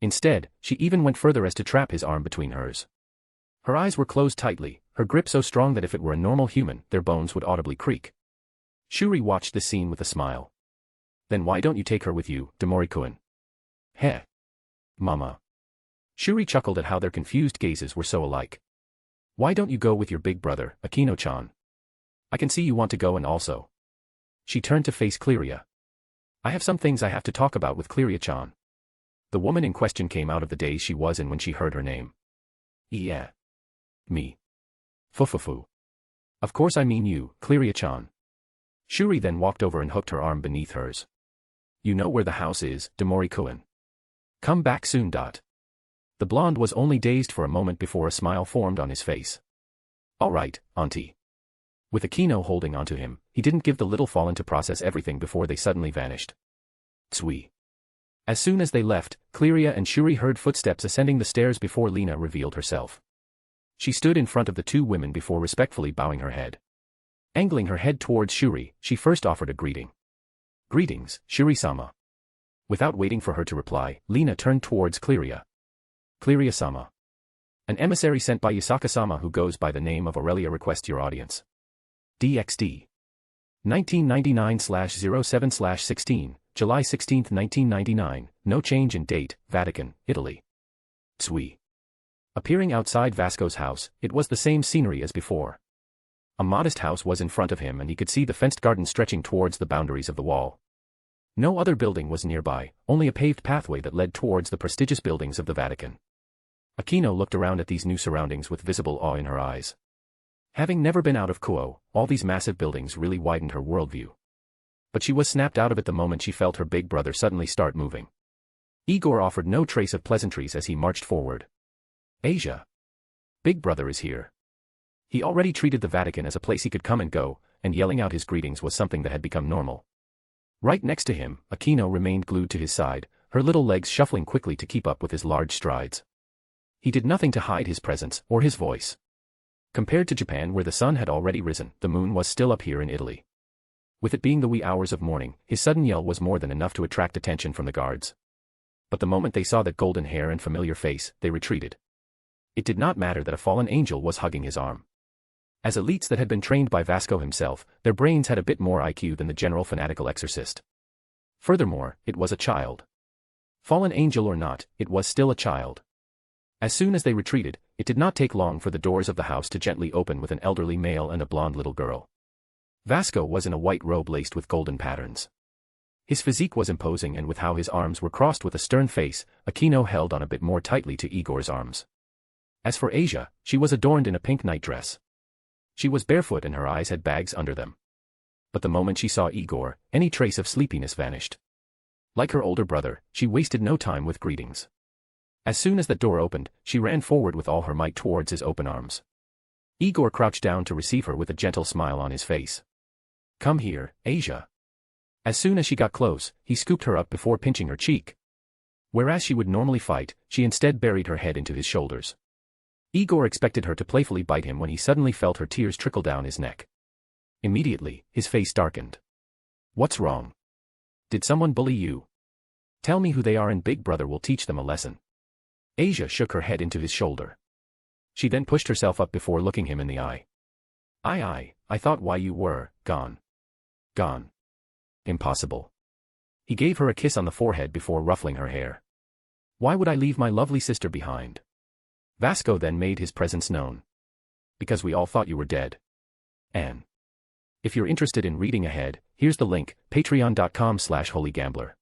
Instead, she even went further as to trap his arm between hers. Her eyes were closed tightly, her grip so strong that if it were a normal human, their bones would audibly creak. Shuri watched this scene with a smile. Then why don't you take her with you, Demorikuin? Heh. Mama. Shuri chuckled at how their confused gazes were so alike. Why don't you go with your big brother, Akino-chan? I can see you want to go and also. She turned to face Cleria. I have some things I have to talk about with Cleria-chan. The woman in question came out of the daze she was in when she heard her name. Yeah. Me. Fufufu. Of course I mean you, Cleria-chan. Shuri then walked over and hooked her arm beneath hers. You know where the house is, Demorikuin. Come back soon. The blonde was only dazed for a moment before a smile formed on his face. All right, Auntie. With Akino holding onto him, he didn't give the little fallen to process everything before they suddenly vanished. Tsui. As soon as they left, Cleria and Shuri heard footsteps ascending the stairs before Lena revealed herself. She stood in front of the 2 women before respectfully bowing her head. Angling her head towards Shuri, she first offered a greeting. Greetings, Shuri-sama. Without waiting for her to reply, Lena turned towards Cleria. Cleria-sama. An emissary sent by Yasaka-sama who goes by the name of Aurelia requests your audience. DxD. 1999/07/16, July 16, 1999, no change in date, Vatican, Italy. Tsui. Appearing outside Vasco's house, it was the same scenery as before. A modest house was in front of him and he could see the fenced garden stretching towards the boundaries of the wall. No other building was nearby, only a paved pathway that led towards the prestigious buildings of the Vatican. Akino looked around at these new surroundings with visible awe in her eyes. Having never been out of Kuo, all these massive buildings really widened her worldview. But she was snapped out of it the moment she felt her big brother suddenly start moving. Igor offered no trace of pleasantries as he marched forward. Asia. Big brother is here. He already treated the Vatican as a place he could come and go, and yelling out his greetings was something that had become normal. Right next to him, Akino remained glued to his side, her little legs shuffling quickly to keep up with his large strides. He did nothing to hide his presence or his voice. Compared to Japan where the sun had already risen, the moon was still up here in Italy. With it being the wee hours of morning, his sudden yell was more than enough to attract attention from the guards. But the moment they saw that golden hair and familiar face, they retreated. It did not matter that a fallen angel was hugging his arm. As elites that had been trained by Vasco himself, their brains had a bit more IQ than the general fanatical exorcist. Furthermore, it was a child. Fallen angel or not, it was still a child. As soon as they retreated, it did not take long for the doors of the house to gently open with an elderly male and a blonde little girl. Vasco was in a white robe laced with golden patterns. His physique was imposing, and with how his arms were crossed with a stern face, Aquino held on a bit more tightly to Igor's arms. As for Asia, she was adorned in a pink nightdress. She was barefoot and her eyes had bags under them. But the moment she saw Igor, any trace of sleepiness vanished. Like her older brother, she wasted no time with greetings. As soon as the door opened, she ran forward with all her might towards his open arms. Igor crouched down to receive her with a gentle smile on his face. "Come here, Asia." As soon as she got close, he scooped her up before pinching her cheek. Whereas she would normally fight, she instead buried her head into his shoulders. Igor expected her to playfully bite him when he suddenly felt her tears trickle down his neck. Immediately, his face darkened. "What's wrong? Did someone bully you? Tell me who they are and Big Brother will teach them a lesson." Asia shook her head into his shoulder. She then pushed herself up before looking him in the eye. I thought why you were gone. Gone. Impossible." He gave her a kiss on the forehead before ruffling her hair. "Why would I leave my lovely sister behind?" Vasco then made his presence known. "Because we all thought you were dead. And if you're interested in reading ahead, here's the link, patreon.com/holygambler.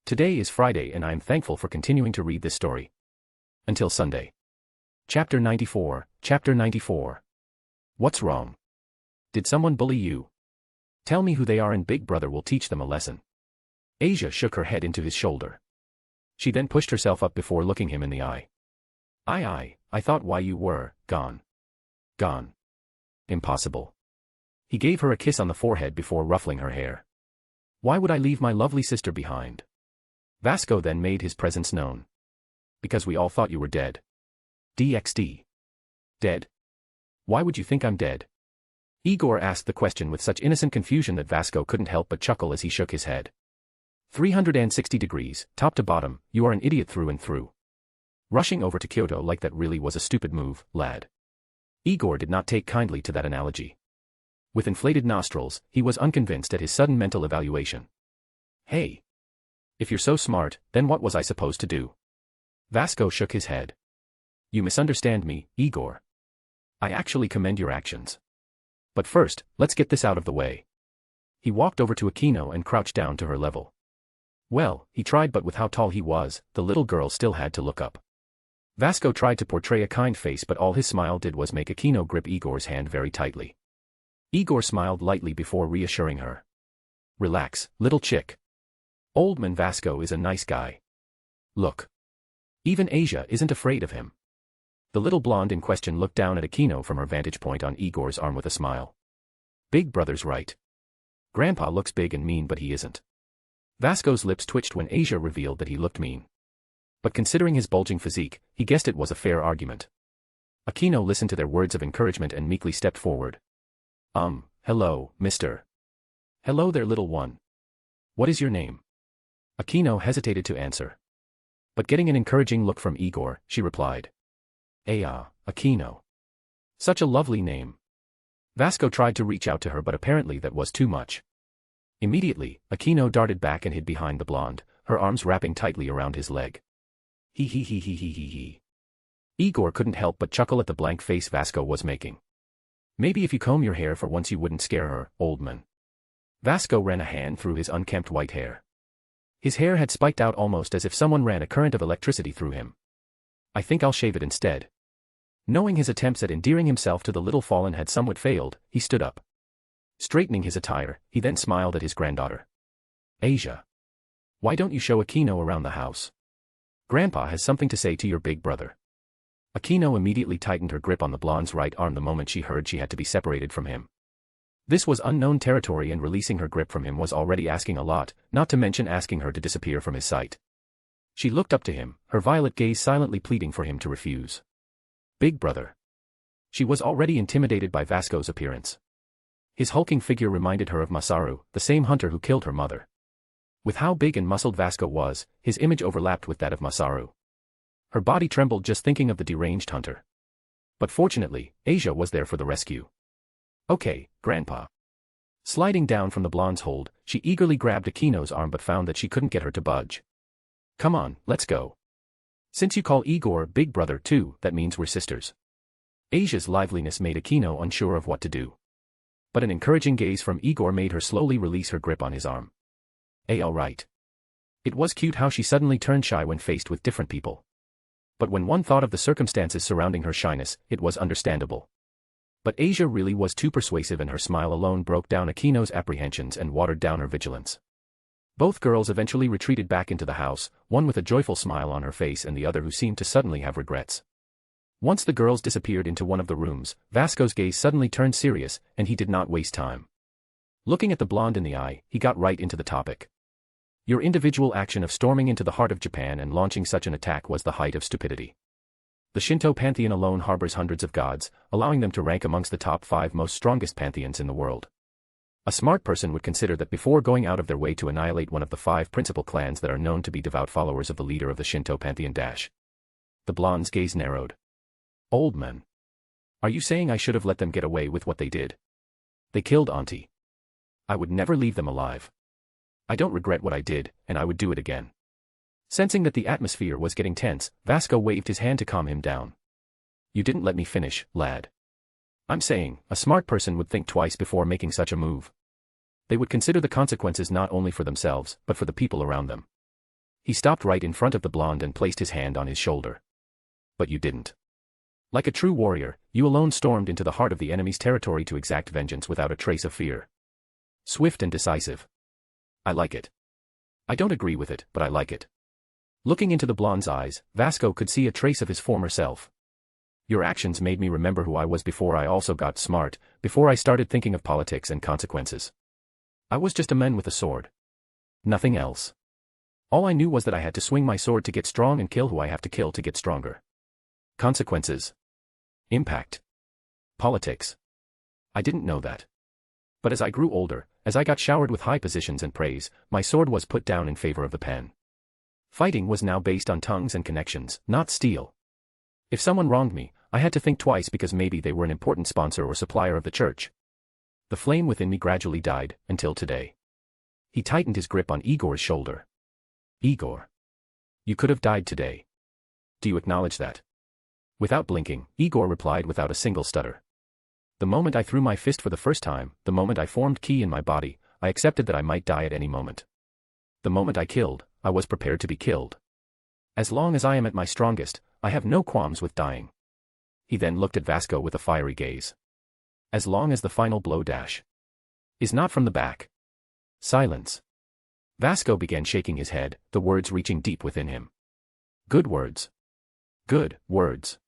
Today is Friday and I am thankful for continuing to read this story. Until Sunday. Chapter 94, Chapter 94. What's wrong? Did someone bully you? Tell me who they are and Big Brother will teach them a lesson." Asia shook her head into his shoulder. She then pushed herself up before looking him in the eye. I thought why you were gone. Gone. Impossible." He gave her a kiss on the forehead before ruffling her hair. "Why would I leave my lovely sister behind?" Vasco then made his presence known. "Because we all thought you were dead." DxD. Dead? Why would you think I'm dead? Igor asked the question with such innocent confusion that Vasco couldn't help but chuckle as he shook his head. 360 degrees, top to bottom, you are an idiot through and through. Rushing over to Kyoto like that really was a stupid move, lad. Igor did not take kindly to that analogy. With inflated nostrils, he was unconvinced at his sudden mental evaluation. "Hey. If you're so smart, then what was I supposed to do?" Vasco shook his head. "You misunderstand me, Igor. I actually commend your actions. But first, let's get this out of the way." He walked over to Aquino and crouched down to her level. Well, he tried, but with how tall he was, the little girl still had to look up. Vasco tried to portray a kind face, but all his smile did was make Aquino grip Igor's hand very tightly. Igor smiled lightly before reassuring her. "Relax, little chick. Old man Vasco is a nice guy. Look. Even Asia isn't afraid of him." The little blonde in question looked down at Aquino from her vantage point on Igor's arm with a smile. "Big Brother's right. Grandpa looks big and mean, but he isn't." Vasco's lips twitched when Asia revealed that he looked mean. But considering his bulging physique, he guessed it was a fair argument. Aquino listened to their words of encouragement and meekly stepped forward. Hello, mister. Hello there, little one. What is your name?" Aquino hesitated to answer. But getting an encouraging look from Igor, she replied. Aquino. Such a lovely name." Vasco tried to reach out to her, but apparently that was too much. Immediately, Aquino darted back and hid behind the blonde, her arms wrapping tightly around his leg. He. Igor couldn't help but chuckle at the blank face Vasco was making. "Maybe if you comb your hair for once you wouldn't scare her, old man." Vasco ran a hand through his unkempt white hair. His hair had spiked out almost as if someone ran a current of electricity through him. "I think I'll shave it instead." Knowing his attempts at endearing himself to the little fallen had somewhat failed, he stood up. Straightening his attire, he then smiled at his granddaughter. "Asia. Why don't you show Aquino around the house? Grandpa has something to say to your big brother." Aquino immediately tightened her grip on the blonde's right arm the moment she heard she had to be separated from him. This was unknown territory, and releasing her grip from him was already asking a lot, not to mention asking her to disappear from his sight. She looked up to him, her violet gaze silently pleading for him to refuse. Big Brother. She was already intimidated by Vasco's appearance. His hulking figure reminded her of Masaru, the same hunter who killed her mother. With how big and muscled Vasco was, his image overlapped with that of Masaru. Her body trembled just thinking of the deranged hunter. But fortunately, Asia was there for the rescue. Okay, Grandpa. Sliding down from the blonde's hold, she eagerly grabbed Akino's arm but found that she couldn't get her to budge. Come on, let's go. Since you call Igor big brother too, that means we're sisters. Asia's liveliness made Akino unsure of what to do. But an encouraging gaze from Igor made her slowly release her grip on his arm. Alright. It was cute how she suddenly turned shy when faced with different people. But when one thought of the circumstances surrounding her shyness, it was understandable. But Asia really was too persuasive and her smile alone broke down Akino's apprehensions and watered down her vigilance. Both girls eventually retreated back into the house, one with a joyful smile on her face and the other who seemed to suddenly have regrets. Once the girls disappeared into one of the rooms, Vasco's gaze suddenly turned serious, and he did not waste time. Looking at the blonde in the eye, he got right into the topic. Your individual action of storming into the heart of Japan and launching such an attack was the height of stupidity. The Shinto pantheon alone harbors hundreds of gods, allowing them to rank amongst the top 5 most strongest pantheons in the world. A smart person would consider that before going out of their way to annihilate one of the 5 principal clans that are known to be devout followers of the leader of the Shinto pantheon. The blonde's gaze narrowed. Old man. Are you saying I should have let them get away with what they did? They killed Auntie. I would never leave them alive. I don't regret what I did, and I would do it again. Sensing that the atmosphere was getting tense, Vasco waved his hand to calm him down. You didn't let me finish, lad. I'm saying, a smart person would think twice before making such a move. They would consider the consequences not only for themselves, but for the people around them. He stopped right in front of the blonde and placed his hand on his shoulder. But you didn't. Like a true warrior, you alone stormed into the heart of the enemy's territory to exact vengeance without a trace of fear. Swift and decisive. I like it. I don't agree with it, but I like it. Looking into the blonde's eyes, Vasco could see a trace of his former self. Your actions made me remember who I was before I also got smart, before I started thinking of politics and consequences. I was just a man with a sword. Nothing else. All I knew was that I had to swing my sword to get strong and kill who I have to kill to get stronger. Consequences. Impact. Politics. I didn't know that. But as I grew older, as I got showered with high positions and praise, my sword was put down in favor of the pen. Fighting was now based on tongues and connections, not steel. If someone wronged me, I had to think twice because maybe they were an important sponsor or supplier of the church. The flame within me gradually died, until today. He tightened his grip on Igor's shoulder. Igor. You could have died today. Do you acknowledge that? Without blinking, Igor replied without a single stutter. The moment I threw my fist for the first time, the moment I formed ki in my body, I accepted that I might die at any moment. The moment I killed, I was prepared to be killed. As long as I am at my strongest, I have no qualms with dying. He then looked at Vasco with a fiery gaze. As long as the final blow is not from the back. Silence. Vasco began shaking his head, the words reaching deep within him. Good words. Good words.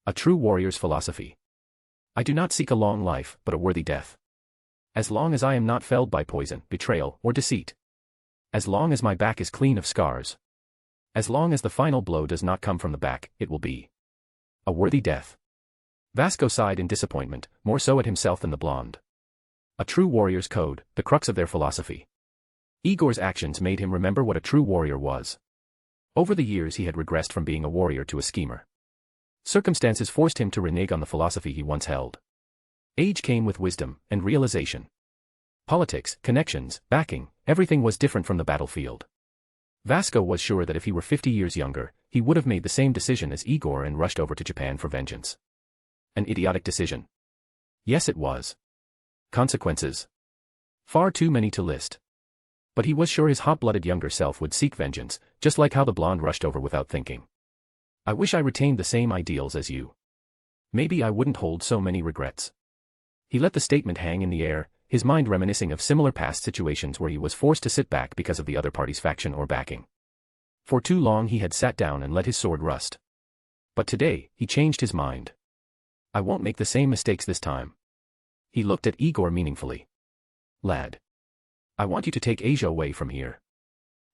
A true warrior's philosophy. I do not seek a long life, but a worthy death. As long as I am not felled by poison, betrayal, or deceit. As long as my back is clean of scars. As long as the final blow does not come from the back, it will be a worthy death. Vasco sighed in disappointment, more so at himself than the blonde. A true warrior's code, the crux of their philosophy. Igor's actions made him remember what a true warrior was. Over the years he had regressed from being a warrior to a schemer. Circumstances forced him to renege on the philosophy he once held. Age came with wisdom and realization. Politics, connections, backing, everything was different from the battlefield. Vasco was sure that if he were 50 years younger, he would have made the same decision as Igor and rushed over to Japan for vengeance. An idiotic decision. Yes, it was. Consequences. Far too many to list. But he was sure his hot-blooded younger self would seek vengeance, just like how the blonde rushed over without thinking. I wish I retained the same ideals as you. Maybe I wouldn't hold so many regrets. He let the statement hang in the air, his mind reminiscing of similar past situations where he was forced to sit back because of the other party's faction or backing. For too long he had sat down and let his sword rust. But today, he changed his mind. I won't make the same mistakes this time. He looked at Igor meaningfully. Lad. I want you to take Asia away from here.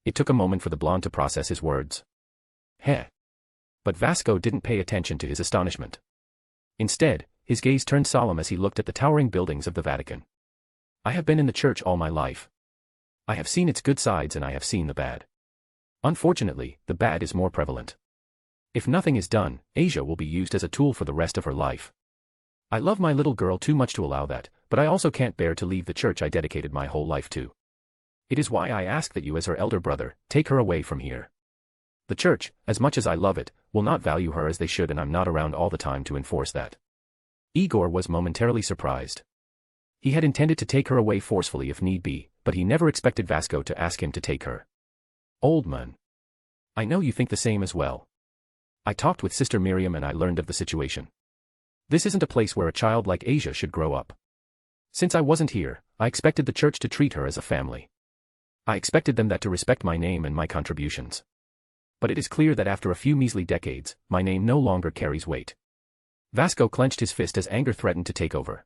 It took a moment for the blonde to process his words. Heh. But Vasco didn't pay attention to his astonishment. Instead, his gaze turned solemn as he looked at the towering buildings of the Vatican. I have been in the church all my life. I have seen its good sides and I have seen the bad. Unfortunately, the bad is more prevalent. If nothing is done, Asia will be used as a tool for the rest of her life. I love my little girl too much to allow that, but I also can't bear to leave the church I dedicated my whole life to. It is why I ask that you as her elder brother, take her away from here. The church, as much as I love it, will not value her as they should, and I'm not around all the time to enforce that. Igor was momentarily surprised. He had intended to take her away forcefully if need be, but he never expected Vasco to ask him to take her. Old man. I know you think the same as well. I talked with Sister Miriam and I learned of the situation. This isn't a place where a child like Asia should grow up. Since I wasn't here, I expected the church to treat her as a family. I expected them to respect my name and my contributions. But it is clear that after a few measly decades, my name no longer carries weight. Vasco clenched his fist as anger threatened to take over.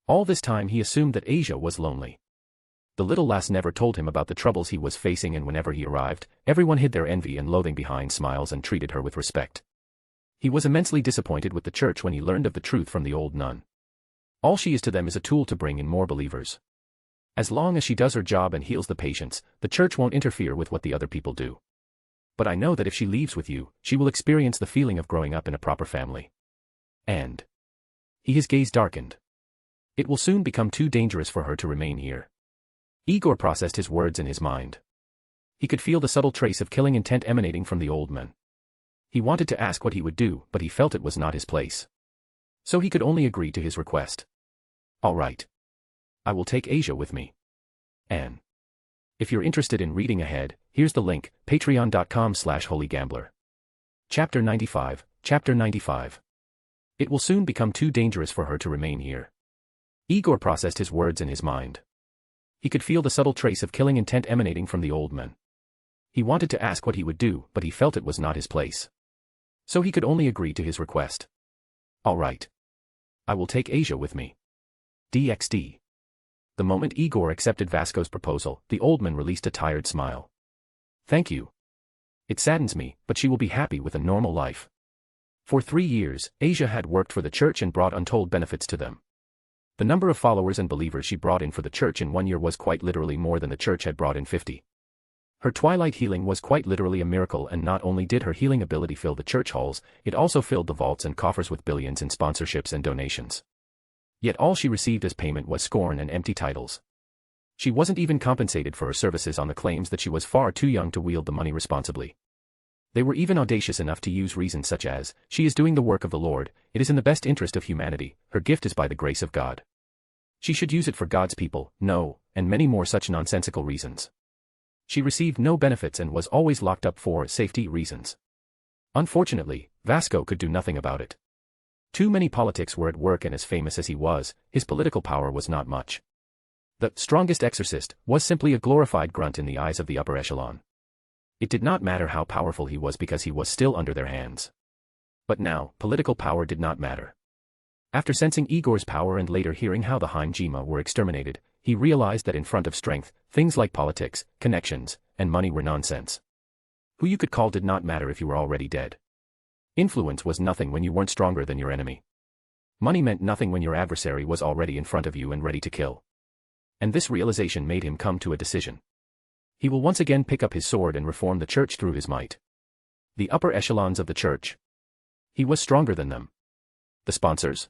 All this time he assumed that Asia was lonely. The little lass never told him about the troubles he was facing, and whenever he arrived, everyone hid their envy and loathing behind smiles and treated her with respect. He was immensely disappointed with the church when he learned of the truth from the old nun. All she is to them is a tool to bring in more believers. As long as she does her job and heals the patients, the church won't interfere with what the other people do. But I know that if she leaves with you, she will experience the feeling of growing up in a proper family. And his gaze darkened. It will soon become too dangerous for her to remain here. Igor processed his words in his mind. He could feel the subtle trace of killing intent emanating from the old man. He wanted to ask what he would do, but he felt it was not his place. So he could only agree to his request. All right. I will take Asia with me. And if you're interested in reading ahead, here's the link, patreon.com/holygambler. Chapter 95, Chapter 95. It will soon become too dangerous for her to remain here. Igor processed his words in his mind. He could feel the subtle trace of killing intent emanating from the old man. He wanted to ask what he would do, but he felt it was not his place. So he could only agree to his request. All right. I will take Asia with me. DxD. The moment Igor accepted Vasco's proposal, the old man released a tired smile. Thank you. It saddens me, but she will be happy with a normal life. For 3 years, Asia had worked for the church and brought untold benefits to them. The number of followers and believers she brought in for the church in 1 year was quite literally more than the church had brought in 50. Her twilight healing was quite literally a miracle, and not only did her healing ability fill the church halls, it also filled the vaults and coffers with billions in sponsorships and donations. Yet all she received as payment was scorn and empty titles. She wasn't even compensated for her services on the claims that she was far too young to wield the money responsibly. They were even audacious enough to use reasons such as, she is doing the work of the Lord, it is in the best interest of humanity, her gift is by the grace of God. She should use it for God's people, no, and many more such nonsensical reasons. She received no benefits and was always locked up for safety reasons. Unfortunately, Vasco could do nothing about it. Too many politics were at work, and as famous as he was, his political power was not much. The strongest exorcist was simply a glorified grunt in the eyes of the upper echelon. It did not matter how powerful he was because he was still under their hands. But now, political power did not matter. After sensing Igor's power and later hearing how the Hinjima were exterminated, he realized that in front of strength, things like politics, connections, and money were nonsense. Who you could call did not matter if you were already dead. Influence was nothing when you weren't stronger than your enemy. Money meant nothing when your adversary was already in front of you and ready to kill. And this realization made him come to a decision. He will once again pick up his sword and reform the church through his might. The upper echelons of the church. He was stronger than them. The sponsors.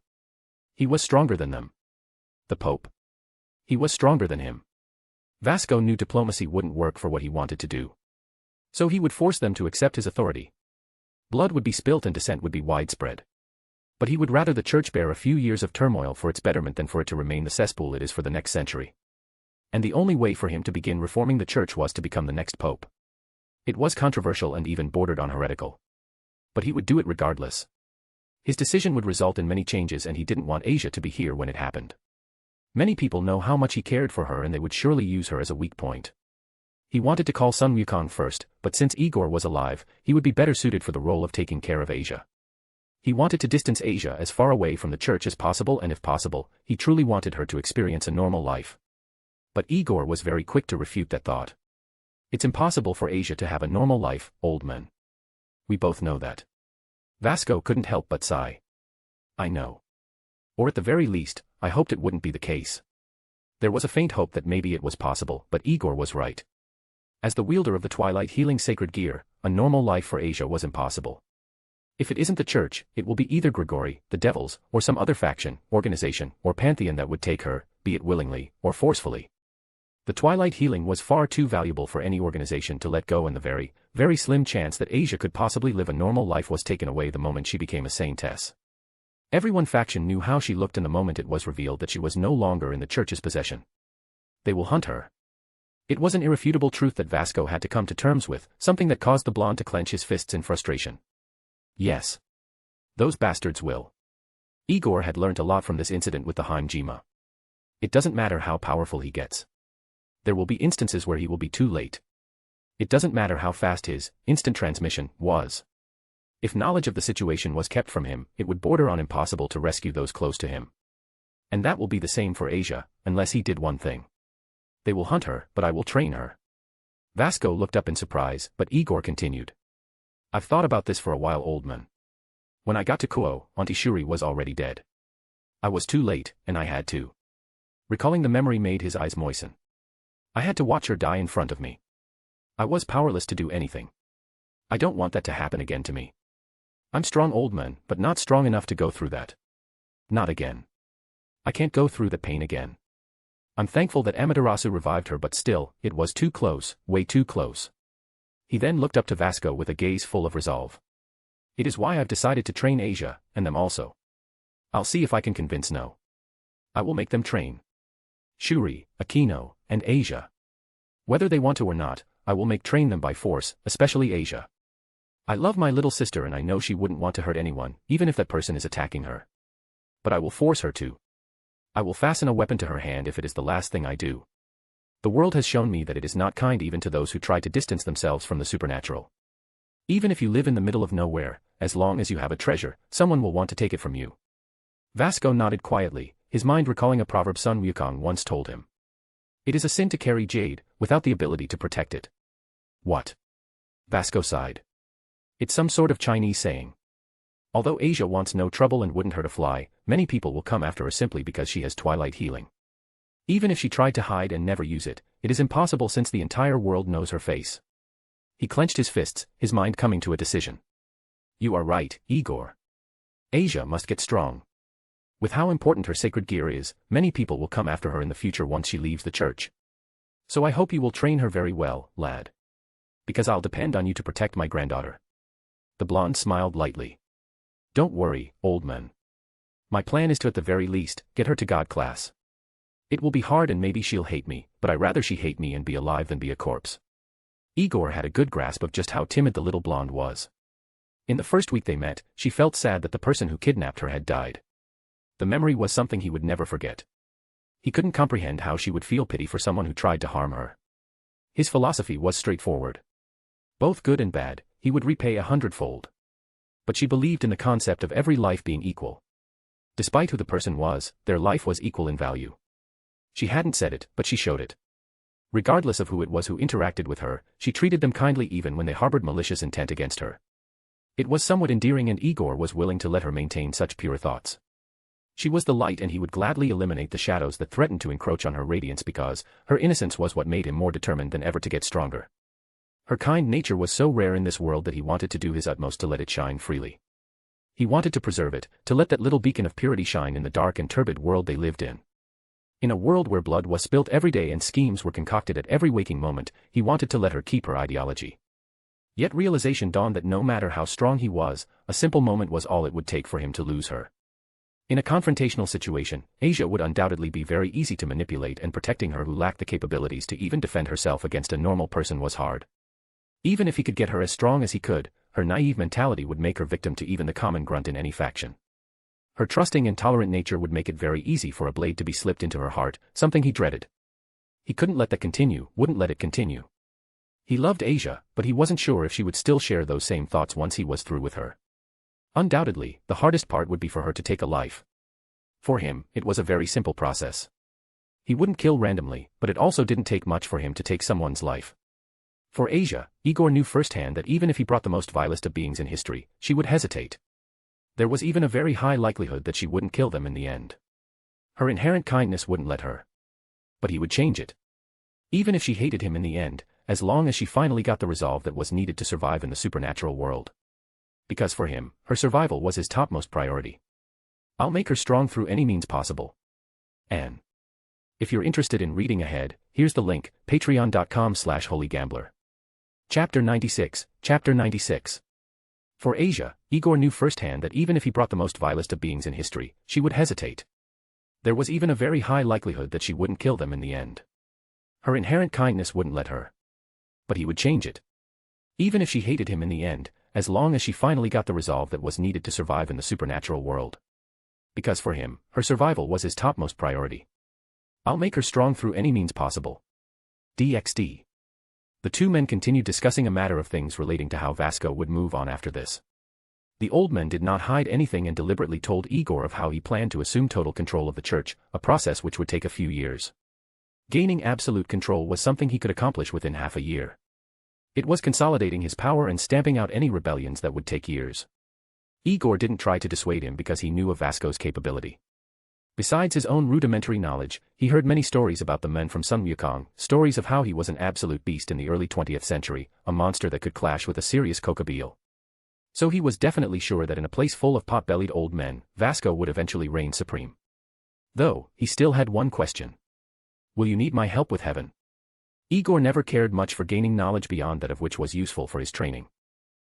He was stronger than them. The Pope. He was stronger than him. Vasco knew diplomacy wouldn't work for what he wanted to do. So he would force them to accept his authority. Blood would be spilt and dissent would be widespread. But he would rather the church bear a few years of turmoil for its betterment than for it to remain the cesspool it is for the next century. And the only way for him to begin reforming the church was to become the next pope. It was controversial and even bordered on heretical. But he would do it regardless. His decision would result in many changes, and he didn't want Asia to be here when it happened. Many people know how much he cared for her, and they would surely use her as a weak point. He wanted to call Sun Wukong first, but since Igor was alive, he would be better suited for the role of taking care of Asia. He wanted to distance Asia as far away from the church as possible, and if possible, he truly wanted her to experience a normal life. But Igor was very quick to refute that thought. It's impossible for Asia to have a normal life, old man. We both know that. Vasco couldn't help but sigh. I know. Or at the very least, I hoped it wouldn't be the case. There was a faint hope that maybe it was possible, but Igor was right. As the wielder of the Twilight Healing Sacred Gear, a normal life for Asia was impossible. If it isn't the church, it will be either Grigori, the devils, or some other faction, organization, or pantheon that would take her, be it willingly, or forcefully. The twilight healing was far too valuable for any organization to let go, and the very, very slim chance that Asia could possibly live a normal life was taken away the moment she became a saintess. Everyone faction knew how she looked, and the moment it was revealed that she was no longer in the church's possession. They will hunt her. It was an irrefutable truth that Vasco had to come to terms with, something that caused the blonde to clench his fists in frustration. Yes. Those bastards will. Igor had learnt a lot from this incident with the Hinjima. It doesn't matter how powerful he gets. There will be instances where he will be too late. It doesn't matter how fast his instant transmission was. If knowledge of the situation was kept from him, it would border on impossible to rescue those close to him. And that will be the same for Asia, unless he did one thing. They will hunt her, but I will train her. Vasco looked up in surprise, but Igor continued. I've thought about this for a while, old man. When I got to Kuo, Auntie Shuri was already dead. I was too late, and I had to. Recalling the memory made his eyes moisten. I had to watch her die in front of me. I was powerless to do anything. I don't want that to happen again to me. I'm strong, old man, but not strong enough to go through that. Not again. I can't go through that pain again. I'm thankful that Amaterasu revived her, but still, it was too close, way too close. He then looked up to Vasco with a gaze full of resolve. It is why I've decided to train Asia, and them also. I'll see if I can convince No. I will make them train Shuri, Aquino, and Asia. Whether they want to or not, I will train them by force, especially Asia. I love my little sister, and I know she wouldn't want to hurt anyone, even if that person is attacking her. But I will force her to. I will fasten a weapon to her hand if it is the last thing I do. The world has shown me that it is not kind even to those who try to distance themselves from the supernatural. Even if you live in the middle of nowhere, as long as you have a treasure, someone will want to take it from you. Vasco nodded quietly, his mind recalling a proverb Sun Wukong once told him. It is a sin to carry jade, without the ability to protect it. What? Vasco sighed. It's some sort of Chinese saying. Although Asia wants no trouble and wouldn't hurt a fly, many people will come after her simply because she has twilight healing. Even if she tried to hide and never use it, it is impossible since the entire world knows her face. He clenched his fists, his mind coming to a decision. You are right, Igor. Asia must get strong. With how important her sacred gear is, many people will come after her in the future once she leaves the church. So I hope you will train her very well, lad. Because I'll depend on you to protect my granddaughter. The blonde smiled lightly. Don't worry, old man. My plan is to at the very least, get her to God class. It will be hard and maybe she'll hate me, but I'd rather she hate me and be alive than be a corpse. Igor had a good grasp of just how timid the little blonde was. In the first week they met, she felt sad that the person who kidnapped her had died. The memory was something he would never forget. He couldn't comprehend how she would feel pity for someone who tried to harm her. His philosophy was straightforward. Both good and bad, he would repay 100-fold. But she believed in the concept of every life being equal. Despite who the person was, their life was equal in value. She hadn't said it, but she showed it. Regardless of who it was who interacted with her, she treated them kindly even when they harbored malicious intent against her. It was somewhat endearing, and Igor was willing to let her maintain such pure thoughts. She was the light, and he would gladly eliminate the shadows that threatened to encroach on her radiance because her innocence was what made him more determined than ever to get stronger. Her kind nature was so rare in this world that he wanted to do his utmost to let it shine freely. He wanted to preserve it, to let that little beacon of purity shine in the dark and turbid world they lived in. In a world where blood was spilt every day and schemes were concocted at every waking moment, he wanted to let her keep her ideology. Yet realization dawned that no matter how strong he was, a simple moment was all it would take for him to lose her. In a confrontational situation, Asia would undoubtedly be very easy to manipulate, and protecting her who lacked the capabilities to even defend herself against a normal person was hard. Even if he could get her as strong as he could, her naive mentality would make her victim to even the common grunt in any faction. Her trusting and tolerant nature would make it very easy for a blade to be slipped into her heart, something he dreaded. He couldn't let that continue, wouldn't let it continue. He loved Asia, but he wasn't sure if she would still share those same thoughts once he was through with her. Undoubtedly, the hardest part would be for her to take a life. For him, it was a very simple process. He wouldn't kill randomly, but it also didn't take much for him to take someone's life. For Asia, Igor knew firsthand that even if he brought the most vilest of beings in history, she would hesitate. There was even a very high likelihood that she wouldn't kill them in the end. Her inherent kindness wouldn't let her. But he would change it. Even if she hated him in the end, as long as she finally got the resolve that was needed to survive in the supernatural world. Because for him, her survival was his topmost priority. I'll make her strong through any means possible. Anne. If you're interested in reading ahead, here's the link, patreon.com/holygambler. Chapter 96, Chapter 96. For Asia, Igor knew firsthand that even if he brought the most vilest of beings in history, she would hesitate. There was even a very high likelihood that she wouldn't kill them in the end. Her inherent kindness wouldn't let her. But he would change it. Even if she hated him in the end, as long as she finally got the resolve that was needed to survive in the supernatural world. Because for him, her survival was his topmost priority. I'll make her strong through any means possible. DxD. The two men continued discussing a matter of things relating to how Vasco would move on after this. The old man did not hide anything and deliberately told Igor of how he planned to assume total control of the church, a process which would take a few years. Gaining absolute control was something he could accomplish within half a year. It was consolidating his power and stamping out any rebellions that would take years. Igor didn't try to dissuade him because he knew of Vasco's capability. Besides his own rudimentary knowledge, he heard many stories about the men from Sun Wukong, stories of how he was an absolute beast in the early 20th century, a monster that could clash with a serious crocodile. So he was definitely sure that in a place full of pot-bellied old men, Vasco would eventually reign supreme. Though, he still had one question. Will you need my help with heaven? Igor never cared much for gaining knowledge beyond that of which was useful for his training.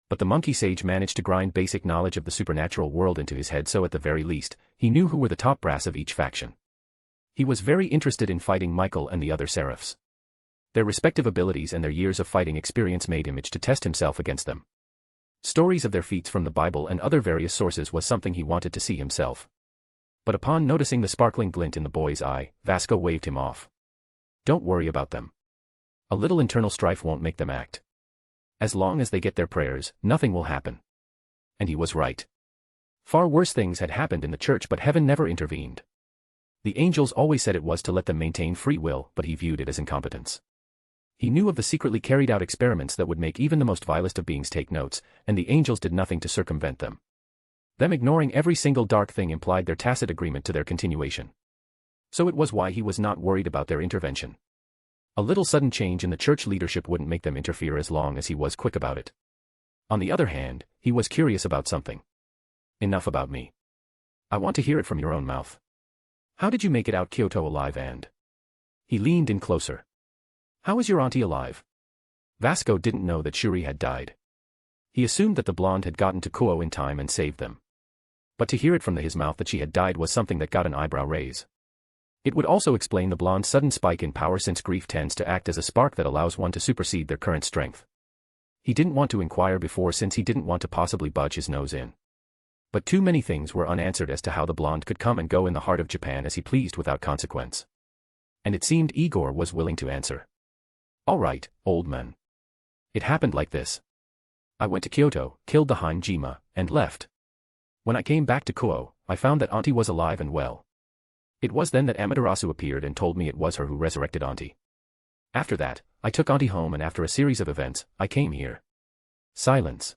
But the monkey sage managed to grind basic knowledge of the supernatural world into his head, so at the very least, he knew who were the top brass of each faction. He was very interested in fighting Michael and the other seraphs. Their respective abilities and their years of fighting experience made him itch to test himself against them. Stories of their feats from the Bible and other various sources was something he wanted to see himself. But upon noticing the sparkling glint in the boy's eye, Vasco waved him off. Don't worry about them. A little internal strife won't make them act. As long as they get their prayers, nothing will happen. And he was right. Far worse things had happened in the church, but heaven never intervened. The angels always said it was to let them maintain free will, but he viewed it as incompetence. He knew of the secretly carried out experiments that would make even the most vilest of beings take notes, and the angels did nothing to circumvent them. Them ignoring every single dark thing implied their tacit agreement to their continuation. So it was why he was not worried about their intervention. A little sudden change in the church leadership wouldn't make them interfere as long as he was quick about it. On the other hand, he was curious about something. Enough about me. I want to hear it from your own mouth. How did you make it out Kyoto alive? And he leaned in closer. How is your auntie alive? Vasco didn't know that Shuri had died. He assumed that the blonde had gotten to Kuo in time and saved them. But to hear it from his mouth that she had died was something that got an eyebrow raise. It would also explain the blonde's sudden spike in power, since grief tends to act as a spark that allows one to supersede their current strength. He didn't want to inquire before, since he didn't want to possibly budge his nose in. But too many things were unanswered as to how the blonde could come and go in the heart of Japan as he pleased without consequence. And it seemed Igor was willing to answer. All right, old man. It happened like this. I went to Kyoto, killed the Hinjima, and left. When I came back to Kuo, I found that auntie was alive and well. It was then that Amaterasu appeared and told me it was her who resurrected auntie. After that, I took auntie home, and after a series of events, I came here. Silence.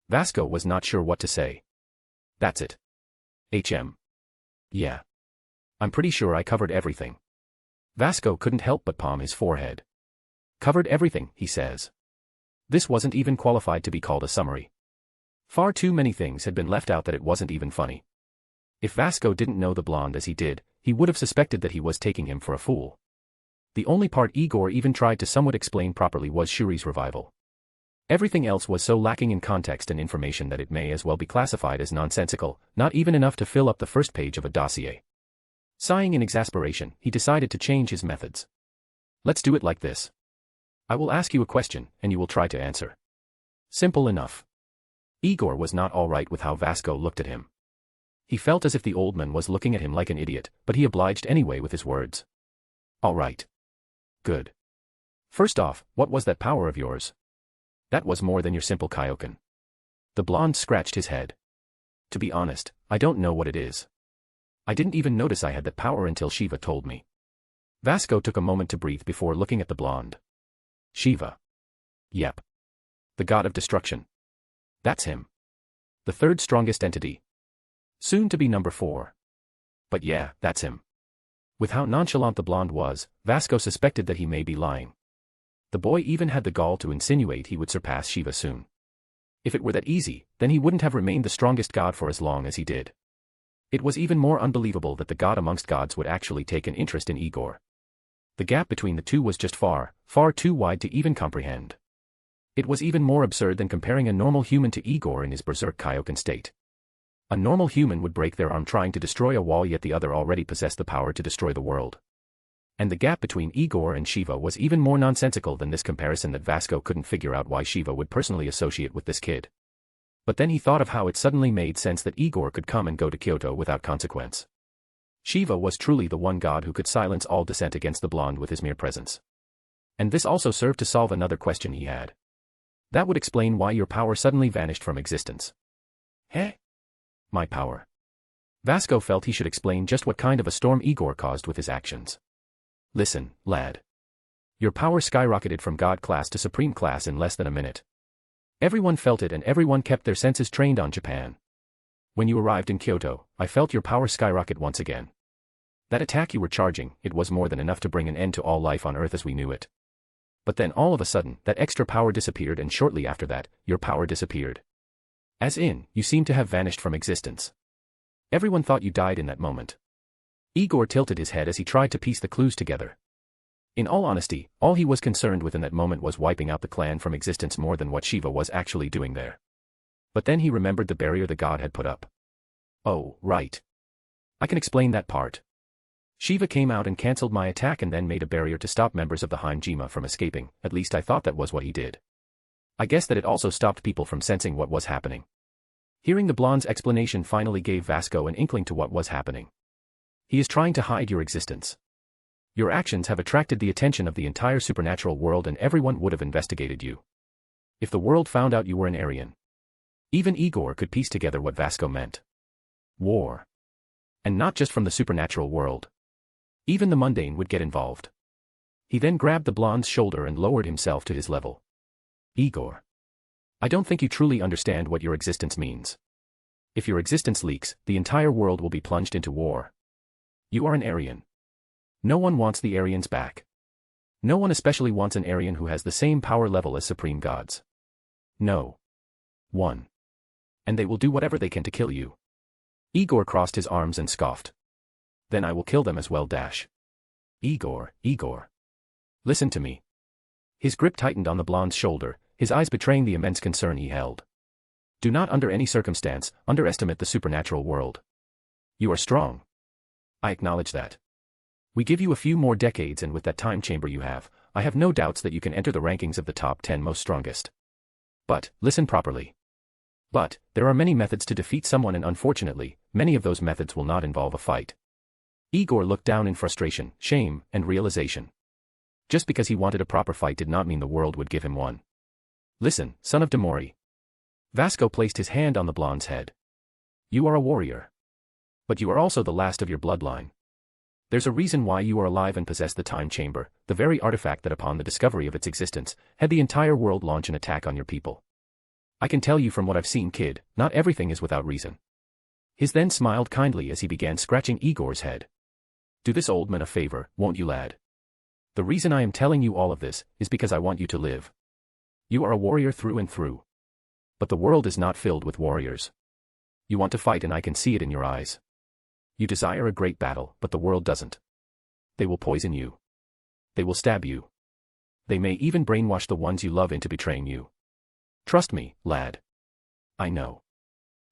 Vasco was not sure what to say. That's it. Yeah. I'm pretty sure I covered everything. Vasco couldn't help but palm his forehead. Covered everything, he says. This wasn't even qualified to be called a summary. Far too many things had been left out that it wasn't even funny. If Vasco didn't know the blonde as he did, he would have suspected that he was taking him for a fool. The only part Igor even tried to somewhat explain properly was Shuri's revival. Everything else was so lacking in context and information that it may as well be classified as nonsensical, not even enough to fill up the first page of a dossier. Sighing in exasperation, he decided to change his methods. Let's do it like this. I will ask you a question, and you will try to answer. Simple enough. Igor was not all right with how Vasco looked at him. He felt as if the old man was looking at him like an idiot, but he obliged anyway with his words. All right. Good. First off, what was that power of yours? That was more than your simple kaioken. The blonde scratched his head. To be honest, I don't know what it is. I didn't even notice I had that power until Shiva told me. Vasco took a moment to breathe before looking at the blonde. Shiva. Yep. The god of destruction. That's him. The third strongest entity. Soon to be number 4. But yeah, that's him. With how nonchalant the blonde was, Vasco suspected that he may be lying. The boy even had the gall to insinuate he would surpass Shiva soon. If it were that easy, then he wouldn't have remained the strongest god for as long as he did. It was even more unbelievable that the god amongst gods would actually take an interest in Igor. The gap between the two was just far, far too wide to even comprehend. It was even more absurd than comparing a normal human to Igor in his berserk Kaioken state. A normal human would break their arm trying to destroy a wall, yet the other already possessed the power to destroy the world. And the gap between Igor and Shiva was even more nonsensical than this comparison that Vasco couldn't figure out why Shiva would personally associate with this kid. But then he thought of how it suddenly made sense that Igor could come and go to Kyoto without consequence. Shiva was truly the one god who could silence all dissent against the blonde with his mere presence. And this also served to solve another question he had. That would explain why your power suddenly vanished from existence. Eh? My power. Vasco felt he should explain just what kind of a storm Igor caused with his actions. Listen, lad. Your power skyrocketed from god class to supreme class in less than a minute. Everyone felt it and everyone kept their senses trained on Japan. When you arrived in Kyoto, I felt your power skyrocket once again. That attack you were charging, it was more than enough to bring an end to all life on Earth as we knew it. But then all of a sudden, that extra power disappeared, and shortly after that, your power disappeared. As in, you seemed to have vanished from existence. Everyone thought you died in that moment. Igor tilted his head as he tried to piece the clues together. In all honesty, all he was concerned with in that moment was wiping out the clan from existence more than what Shiva was actually doing there. But then he remembered the barrier the god had put up. Oh, right. I can explain that part. Shiva came out and cancelled my attack and then made a barrier to stop members of the Hinjima from escaping, at least I thought that was what he did. I guess that it also stopped people from sensing what was happening. Hearing the blonde's explanation finally gave Vasco an inkling to what was happening. He is trying to hide your existence. Your actions have attracted the attention of the entire supernatural world and everyone would have investigated you. If the world found out you were an Aryan. Even Igor could piece together what Vasco meant. War. And not just from the supernatural world. Even the mundane would get involved. He then grabbed the blonde's shoulder and lowered himself to his level. Igor. I don't think you truly understand what your existence means. If your existence leaks, the entire world will be plunged into war. You are an Aryan. No one wants the Aryans back. No one especially wants an Aryan who has the same power level as supreme gods. No. One. And they will do whatever they can to kill you. Igor crossed his arms and scoffed. Then I will kill them as well. Igor. Listen to me. His grip tightened on the blonde's shoulder, his eyes betraying the immense concern he held. Do not under any circumstance underestimate the supernatural world. You are strong. I acknowledge that. We give you a few more decades and with that time chamber you have, I have no doubts that you can enter the rankings of the top 10 most strongest. But, listen properly. But, there are many methods to defeat someone and unfortunately, many of those methods will not involve a fight. Igor looked down in frustration, shame, and realization. Just because he wanted a proper fight did not mean the world would give him one. Listen, son of Demori. Vasco placed his hand on the blonde's head. You are a warrior. But you are also the last of your bloodline. There's a reason why you are alive and possess the time chamber, the very artifact that upon the discovery of its existence, had the entire world launch an attack on your people. I can tell you from what I've seen, kid, not everything is without reason. His then smiled kindly as he began scratching Igor's head. Do this old man a favor, won't you, lad? The reason I am telling you all of this is because I want you to live. You are a warrior through and through. But the world is not filled with warriors. You want to fight and I can see it in your eyes. You desire a great battle, but the world doesn't. They will poison you. They will stab you. They may even brainwash the ones you love into betraying you. Trust me, lad. I know.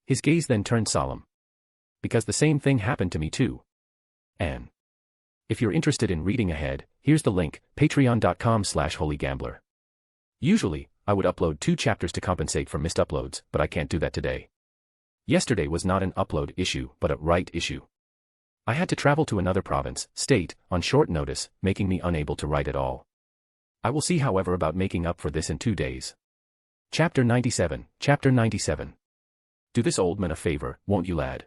His gaze then turned solemn. Because the same thing happened to me too. And if you're interested in reading ahead, here's the link, patreon.com/holygambler. Usually, I would upload 2 chapters to compensate for missed uploads, but I can't do that today. Yesterday was not an upload issue, but a write issue. I had to travel to another province, state, on short notice, making me unable to write at all. I will see however about making up for this in 2 days. Chapter 97. Do this old man a favor, won't you, lad?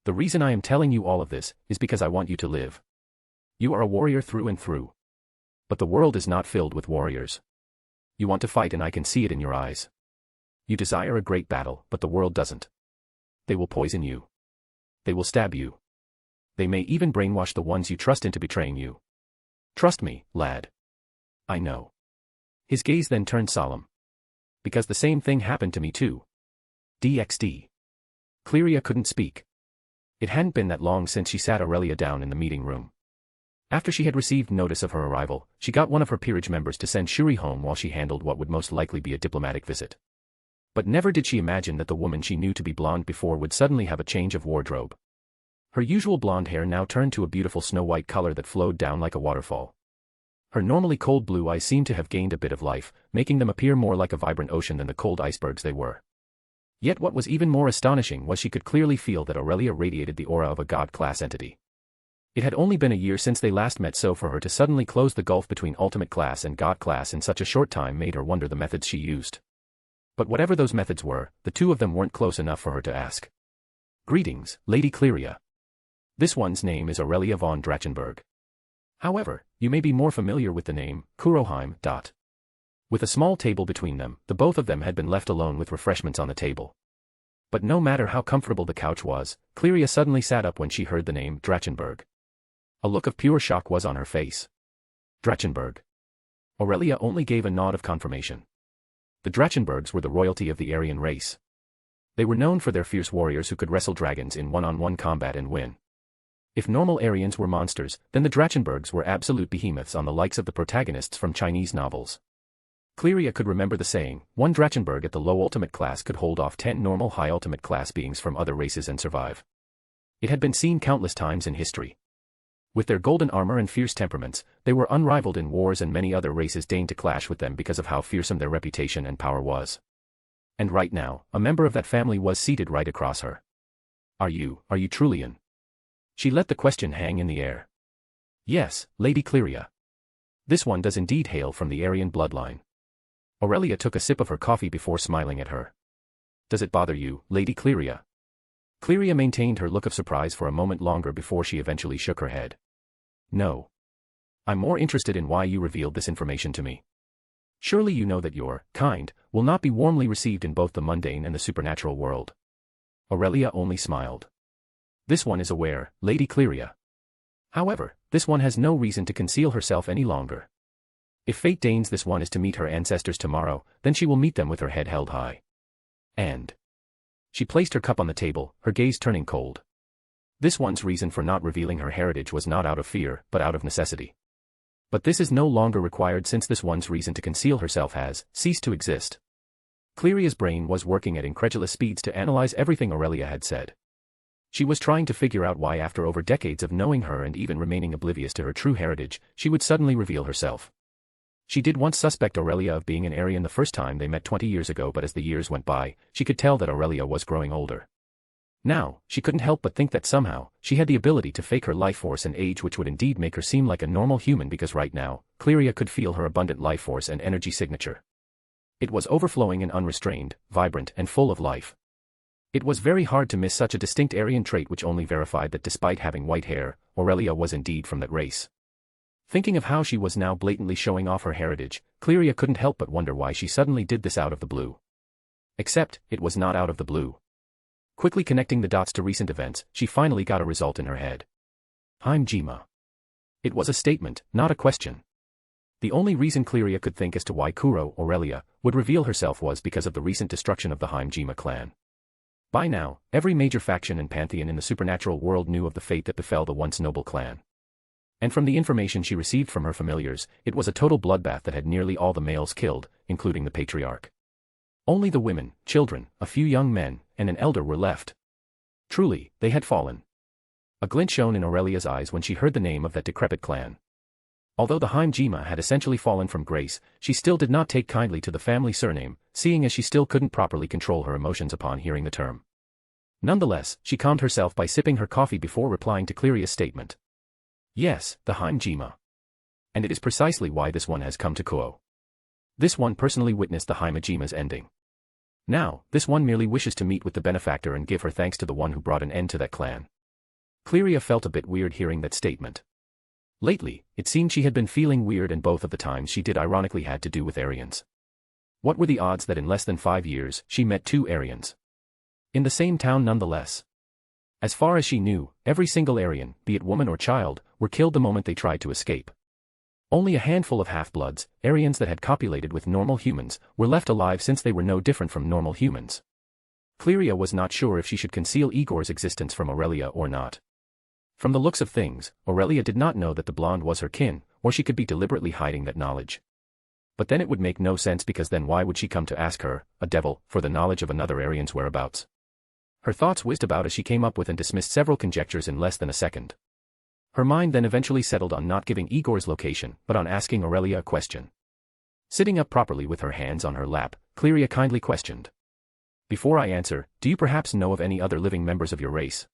The reason I am telling you all of this is because I want you to live. You are a warrior through and through. But the world is not filled with warriors. You want to fight and I can see it in your eyes. You desire a great battle, but the world doesn't. They will poison you. They will stab you. They may even brainwash the ones you trust into betraying you. Trust me, lad. I know. His gaze then turned solemn. because the same thing happened to me too. DxD. Cleria couldn't speak. It hadn't been that long since she sat Aurelia down in the meeting room. After she had received notice of her arrival, she got one of her peerage members to send Shuri home while she handled what would most likely be a diplomatic visit. But never did she imagine that the woman she knew to be blonde before would suddenly have a change of wardrobe. Her usual blonde hair now turned to a beautiful snow-white color that flowed down like a waterfall. Her normally cold blue eyes seemed to have gained a bit of life, making them appear more like a vibrant ocean than the cold icebergs they were. Yet what was even more astonishing was she could clearly feel that Aurelia radiated the aura of a god-class entity. It had only been a year since they last met, so for her to suddenly close the gulf between ultimate class and god class in such a short time made her wonder the methods she used. But whatever those methods were, the two of them weren't close enough for her to ask. "Greetings, Lady Cleria. This one's name is Aurelia von Drachenberg. However, you may be more familiar with the name, Kuroheim. With a small table between them, the both of them had been left alone with refreshments on the table. But no matter how comfortable the couch was, Cleria suddenly sat up when she heard the name Drachenberg. A look of pure shock was on her face. Drachenberg. Aurelia only gave a nod of confirmation. The Drachenbergs were the royalty of the Aryan race. They were known for their fierce warriors who could wrestle dragons in one-on-one combat and win. If normal Aryans were monsters, then the Drachenbergs were absolute behemoths on the likes of the protagonists from Chinese novels. Cleria could remember the saying, one Drachenberg at the low ultimate class could hold off 10 normal high ultimate class beings from other races and survive. It had been seen countless times in history. With their golden armor and fierce temperaments, they were unrivaled in wars, and many other races deigned to clash with them because of how fearsome their reputation and power was. And right now, a member of that family was seated right across her. Are you Trulian? She let the question hang in the air. Yes, Lady Cleria. This one does indeed hail from the Aryan bloodline. Aurelia took a sip of her coffee before smiling at her. Does it bother you, Lady Cleria? Cleria maintained her look of surprise for a moment longer before she eventually shook her head. No. I'm more interested in why you revealed this information to me. Surely you know that your kind will not be warmly received in both the mundane and the supernatural world. Aurelia only smiled. This one is aware, Lady Cleria. However, this one has no reason to conceal herself any longer. If fate deigns this one is to meet her ancestors tomorrow, then she will meet them with her head held high. And she placed her cup on the table, her gaze turning cold. This one's reason for not revealing her heritage was not out of fear, but out of necessity. But this is no longer required since this one's reason to conceal herself has ceased to exist. Cleria's brain was working at incredulous speeds to analyze everything Aurelia had said. She was trying to figure out why, after over decades of knowing her and even remaining oblivious to her true heritage, she would suddenly reveal herself. She did once suspect Aurelia of being an Aryan the first time they met 20 years ago, but as the years went by, she could tell that Aurelia was growing older. Now, she couldn't help but think that somehow, she had the ability to fake her life force and age, which would indeed make her seem like a normal human, because right now, Cleria could feel her abundant life force and energy signature. It was overflowing and unrestrained, vibrant and full of life. It was very hard to miss such a distinct Aryan trait, which only verified that despite having white hair, Aurelia was indeed from that race. Thinking of how she was now blatantly showing off her heritage, Cleria couldn't help but wonder why she suddenly did this out of the blue. Except, it was not out of the blue. Quickly connecting the dots to recent events, she finally got a result in her head. Hinjima. It was a statement, not a question. The only reason Cleria could think as to why Aurelia would reveal herself was because of the recent destruction of the Hinjima clan. By now, every major faction and pantheon in the supernatural world knew of the fate that befell the once noble clan. And from the information she received from her familiars, it was a total bloodbath that had nearly all the males killed, including the patriarch. Only the women, children, a few young men, and an elder were left. Truly, they had fallen. A glint shone in Aurelia's eyes when she heard the name of that decrepit clan. Although the Hinjima had essentially fallen from grace, she still did not take kindly to the family surname, seeing as she still couldn't properly control her emotions upon hearing the term. Nonetheless, she calmed herself by sipping her coffee before replying to Cleria's statement. Yes, the Hinjima. And it is precisely why this one has come to Kuo. This one personally witnessed the Hinjima's ending. Now, this one merely wishes to meet with the benefactor and give her thanks to the one who brought an end to that clan. Cleria felt a bit weird hearing that statement. Lately, it seemed she had been feeling weird, and both of the times she did ironically had to do with Aryans. What were the odds that in less than 5 years, she met 2 Aryans? In the same town nonetheless. As far as she knew, every single Aryan, be it woman or child, were killed the moment they tried to escape. Only a handful of half-bloods, Aryans that had copulated with normal humans, were left alive since they were no different from normal humans. Cleria was not sure if she should conceal Igor's existence from Aurelia or not. From the looks of things, Aurelia did not know that the blonde was her kin, or she could be deliberately hiding that knowledge. But then it would make no sense, because then why would she come to ask her, a devil, for the knowledge of another Aryan's whereabouts? Her thoughts whizzed about as she came up with and dismissed several conjectures in less than a second. Her mind then eventually settled on not giving Igor's location, but on asking Aurelia a question. Sitting up properly with her hands on her lap, Cleria kindly questioned. "Before I answer, do you perhaps know of any other living members of your race?"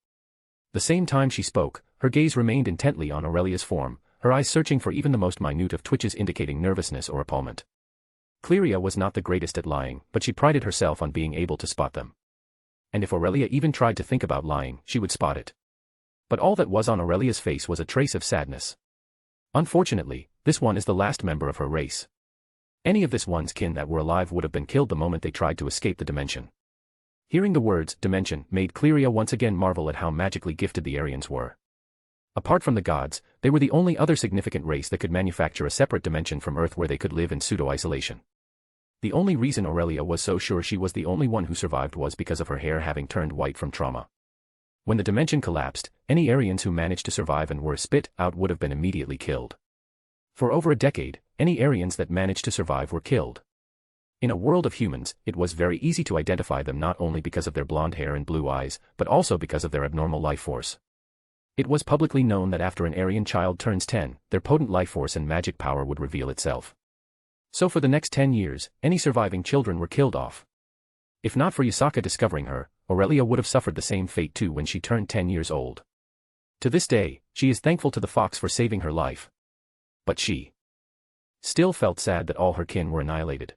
The same time she spoke, her gaze remained intently on Aurelia's form, her eyes searching for even the most minute of twitches indicating nervousness or appallment. Cleria was not the greatest at lying, but she prided herself on being able to spot them. And if Aurelia even tried to think about lying, she would spot it. But all that was on Aurelia's face was a trace of sadness. Unfortunately, this one is the last member of her race. Any of this one's kin that were alive would have been killed the moment they tried to escape the dimension. Hearing the words dimension made Cleria once again marvel at how magically gifted the Aryans were. Apart from the gods, they were the only other significant race that could manufacture a separate dimension from Earth where they could live in pseudo-isolation. The only reason Aurelia was so sure she was the only one who survived was because of her hair having turned white from trauma. When the dimension collapsed, any Aryans who managed to survive and were spit out would have been immediately killed. For over a decade, any Aryans that managed to survive were killed. In a world of humans, it was very easy to identify them not only because of their blonde hair and blue eyes, but also because of their abnormal life force. It was publicly known that after an Aryan child turns 10, their potent life force and magic power would reveal itself. So for the next 10 years, any surviving children were killed off. If not for Yasaka discovering her, Aurelia would have suffered the same fate too when she turned 10 years old. To this day, she is thankful to the fox for saving her life. But she still felt sad that all her kin were annihilated.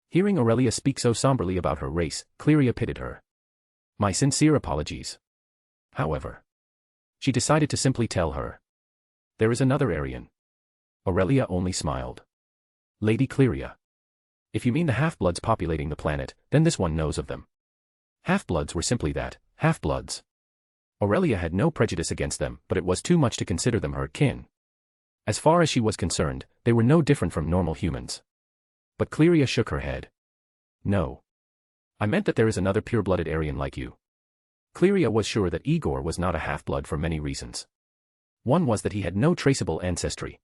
Hearing Aurelia speak so somberly about her race, Cleria pitied her. "My sincere apologies." However, she decided to simply tell her. "There is another Aryan." Aurelia only smiled. "Lady Cleria. If you mean the half-bloods populating the planet, then this one knows of them." Half-bloods were simply that, half-bloods. Aurelia had no prejudice against them, but it was too much to consider them her kin. As far as she was concerned, they were no different from normal humans. But Cleria shook her head. "No. I meant that there is another pure-blooded Aryan like you." Cleria was sure that Igor was not a half-blood for many reasons. One was that he had no traceable ancestry.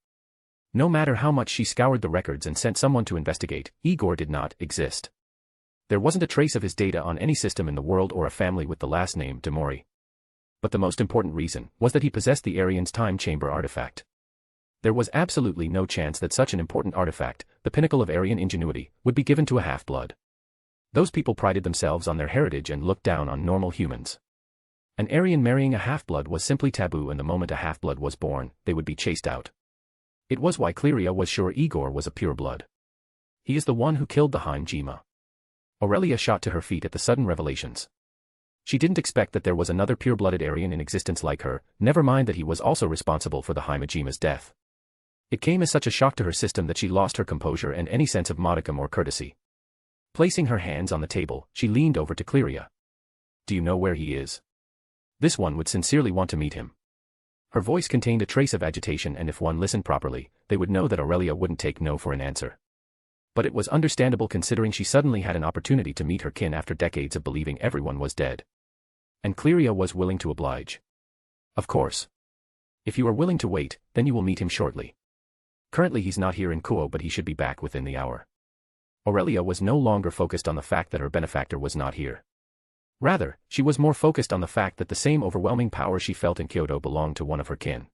No matter how much she scoured the records and sent someone to investigate, Igor did not exist. There wasn't a trace of his data on any system in the world or a family with the last name Demori. But the most important reason was that he possessed the Aryan's time chamber artifact. There was absolutely no chance that such an important artifact, the pinnacle of Aryan ingenuity, would be given to a half-blood. Those people prided themselves on their heritage and looked down on normal humans. An Aryan marrying a half-blood was simply taboo, and the moment a half-blood was born, they would be chased out. It was why Cleria was sure Igor was a pure-blood. He is the one who killed the Hinjima. Aurelia shot to her feet at the sudden revelations. She didn't expect that there was another pure-blooded Aryan in existence like her, never mind that he was also responsible for the Hinjima's death. It came as such a shock to her system that she lost her composure and any sense of modicum or courtesy. Placing her hands on the table, she leaned over to Cleria. "Do you know where he is? This one would sincerely want to meet him." Her voice contained a trace of agitation, and if one listened properly, they would know that Aurelia wouldn't take no for an answer. But it was understandable considering she suddenly had an opportunity to meet her kin after decades of believing everyone was dead. And Cleria was willing to oblige. "Of course. If you are willing to wait, then you will meet him shortly. Currently he's not here in Kuo, but he should be back within the hour." Aurelia was no longer focused on the fact that her benefactor was not here. Rather, she was more focused on the fact that the same overwhelming power she felt in Kyoto belonged to one of her kin.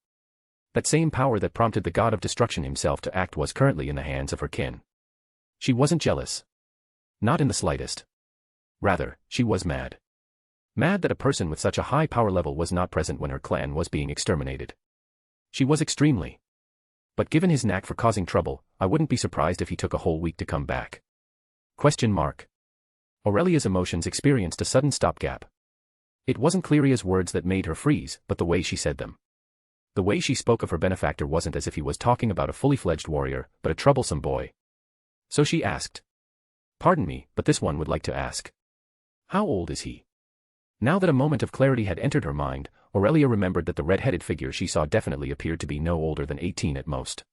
That same power that prompted the god of destruction himself to act was currently in the hands of her kin. She wasn't jealous. Not in the slightest. Rather, she was mad. Mad that a person with such a high power level was not present when her clan was being exterminated. She was extremely. But given his knack for causing trouble, I wouldn't be surprised if he took a whole week to come back. Question mark. Aurelia's emotions experienced a sudden stopgap. It wasn't Cleria's words that made her freeze, but the way she said them. The way she spoke of her benefactor wasn't as if he was talking about a fully fledged warrior, but a troublesome boy. So she asked. "Pardon me, but this one would like to ask. How old is he?" Now that a moment of clarity had entered her mind, Aurelia remembered that the red-headed figure she saw definitely appeared to be no older than 18 at most.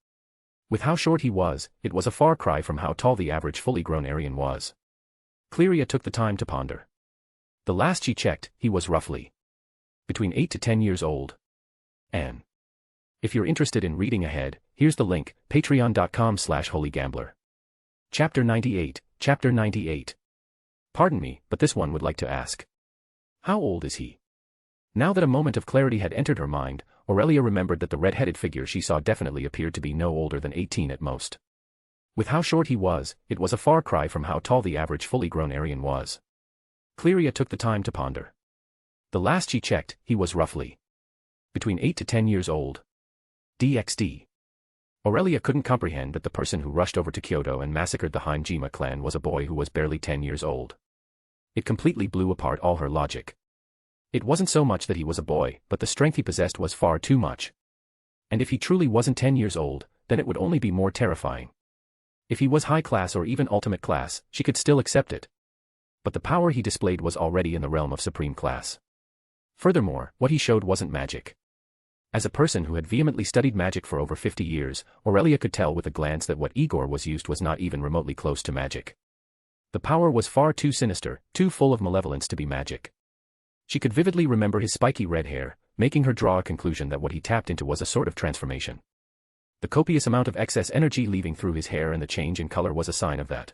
With how short he was, it was a far cry from how tall the average fully grown Aryan was. Cleria took the time to ponder. The last she checked, he was roughly between 8 to 10 years old. And if you're interested in reading ahead, here's the link, patreon.com/holygambler. Chapter 98, Chapter 98. Pardon me, but this one would like to ask. How old is he? Now that a moment of clarity had entered her mind, Aurelia remembered that the red-headed figure she saw definitely appeared to be no older than 18 at most. With how short he was, it was a far cry from how tall the average fully grown Aryan was. Cleria took the time to ponder. The last she checked, he was roughly between 8 to 10 years old. DxD. Aurelia couldn't comprehend that the person who rushed over to Kyoto and massacred the Hinjima clan was a boy who was barely 10 years old. It completely blew apart all her logic. It wasn't so much that he was a boy, but the strength he possessed was far too much. And if he truly wasn't 10 years old, then it would only be more terrifying. If he was high class or even ultimate class, she could still accept it. But the power he displayed was already in the realm of supreme class. Furthermore, what he showed wasn't magic. As a person who had vehemently studied magic for over 50 years, Aurelia could tell with a glance that what Igor was used was not even remotely close to magic. The power was far too sinister, too full of malevolence to be magic. She could vividly remember his spiky red hair, making her draw a conclusion that what he tapped into was a sort of transformation. The copious amount of excess energy leaving through his hair and the change in color was a sign of that.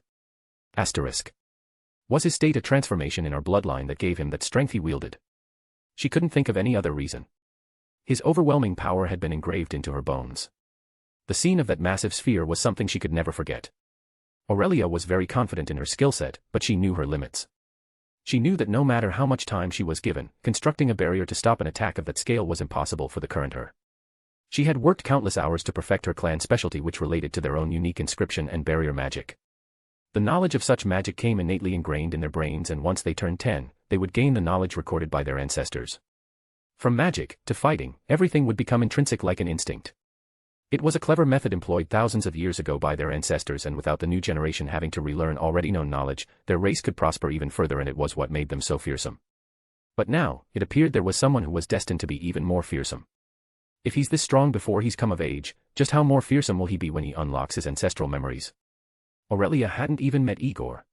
Asterisk. Was his state a transformation in her bloodline that gave him that strength he wielded? She couldn't think of any other reason. His overwhelming power had been engraved into her bones. The scene of that massive sphere was something she could never forget. Aurelia was very confident in her skill set, but she knew her limits. She knew that no matter how much time she was given, constructing a barrier to stop an attack of that scale was impossible for the current her. She had worked countless hours to perfect her clan specialty which related to their own unique inscription and barrier magic. The knowledge of such magic came innately ingrained in their brains, and once they turned 10, they would gain the knowledge recorded by their ancestors. From magic to fighting, everything would become intrinsic like an instinct. It was a clever method employed thousands of years ago by their ancestors, and without the new generation having to relearn already known knowledge, their race could prosper even further, and it was what made them so fearsome. But now, it appeared there was someone who was destined to be even more fearsome. If he's this strong before he's come of age, just how more fearsome will he be when he unlocks his ancestral memories? Aurelia hadn't even met Igor.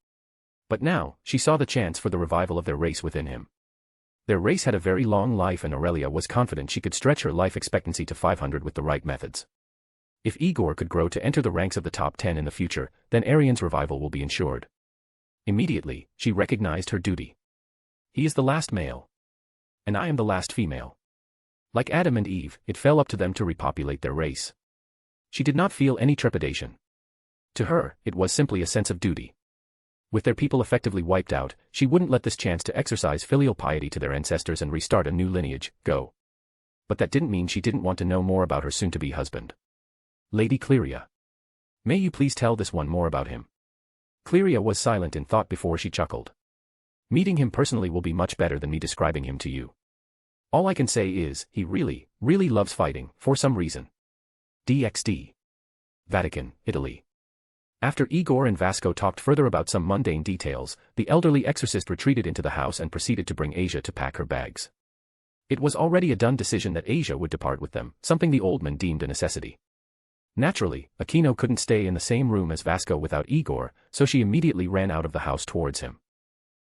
But now, she saw the chance for the revival of their race within him. Their race had a very long life, and Aurelia was confident she could stretch her life expectancy to 500 with the right methods. If Igor could grow to enter the ranks of the top 10 in the future, then Aryan's revival will be ensured. Immediately, she recognized her duty. He is the last male. And I am the last female. Like Adam and Eve, it fell up to them to repopulate their race. She did not feel any trepidation. To her, it was simply a sense of duty. With their people effectively wiped out, she wouldn't let this chance to exercise filial piety to their ancestors and restart a new lineage go. But that didn't mean she didn't want to know more about her soon-to-be husband. Lady Cleria. May you please tell this one more about him? Cleria was silent in thought before she chuckled. Meeting him personally will be much better than me describing him to you. All I can say is, he really, really loves fighting, for some reason. DxD. Vatican, Italy. After Igor and Vasco talked further about some mundane details, the elderly exorcist retreated into the house and proceeded to bring Asia to pack her bags. It was already a done decision that Asia would depart with them, something the old man deemed a necessity. Naturally, Aquino couldn't stay in the same room as Vasco without Igor, so she immediately ran out of the house towards him.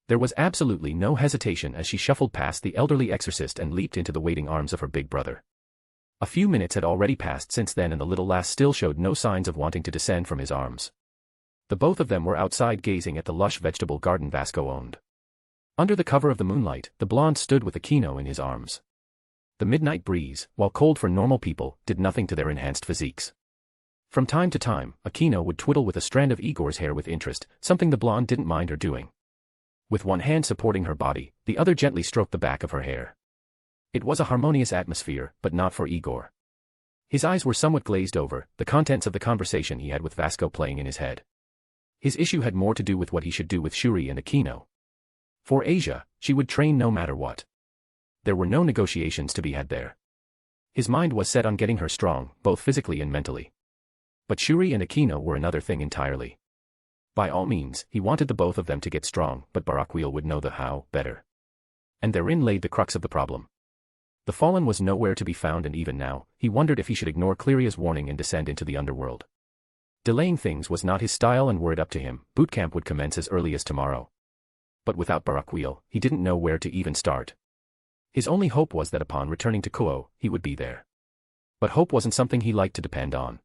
There was absolutely no hesitation as she shuffled past the elderly exorcist and leaped into the waiting arms of her big brother. A few minutes had already passed since then, and the little lass still showed no signs of wanting to descend from his arms. The both of them were outside gazing at the lush vegetable garden Vasco owned. Under the cover of the moonlight, the blonde stood with Aquino in his arms. The midnight breeze, while cold for normal people, did nothing to their enhanced physiques. From time to time, Aquino would twiddle with a strand of Igor's hair with interest, something the blonde didn't mind her doing. With one hand supporting her body, the other gently stroked the back of her hair. It was a harmonious atmosphere, but not for Igor. His eyes were somewhat glazed over, the contents of the conversation he had with Vasco playing in his head. His issue had more to do with what he should do with Shuri and Aquino. For Asia, she would train no matter what. There were no negotiations to be had there. His mind was set on getting her strong, both physically and mentally. But Shuri and Aquino were another thing entirely. By all means, he wanted the both of them to get strong, but Barakiel would know the how better. And therein lay the crux of the problem. The fallen was nowhere to be found, and even now, he wondered if he should ignore Cleria's warning and descend into the underworld. Delaying things was not his style, and were it up to him, boot camp would commence as early as tomorrow. But without Barakiel, he didn't know where to even start. His only hope was that upon returning to Kuo, he would be there. But hope wasn't something he liked to depend on.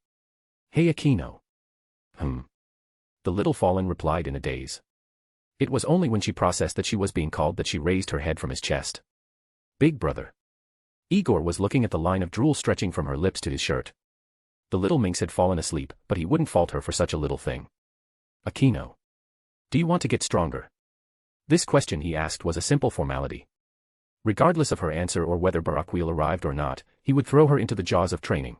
Hey Akino. The little fallen replied in a daze. It was only when she processed that she was being called that she raised her head from his chest. Big brother. Igor was looking at the line of drool stretching from her lips to his shirt. The little minx had fallen asleep, but he wouldn't fault her for such a little thing. Akino. Do you want to get stronger? This question he asked was a simple formality. Regardless of her answer or whether Barakiel arrived or not, he would throw her into the jaws of training.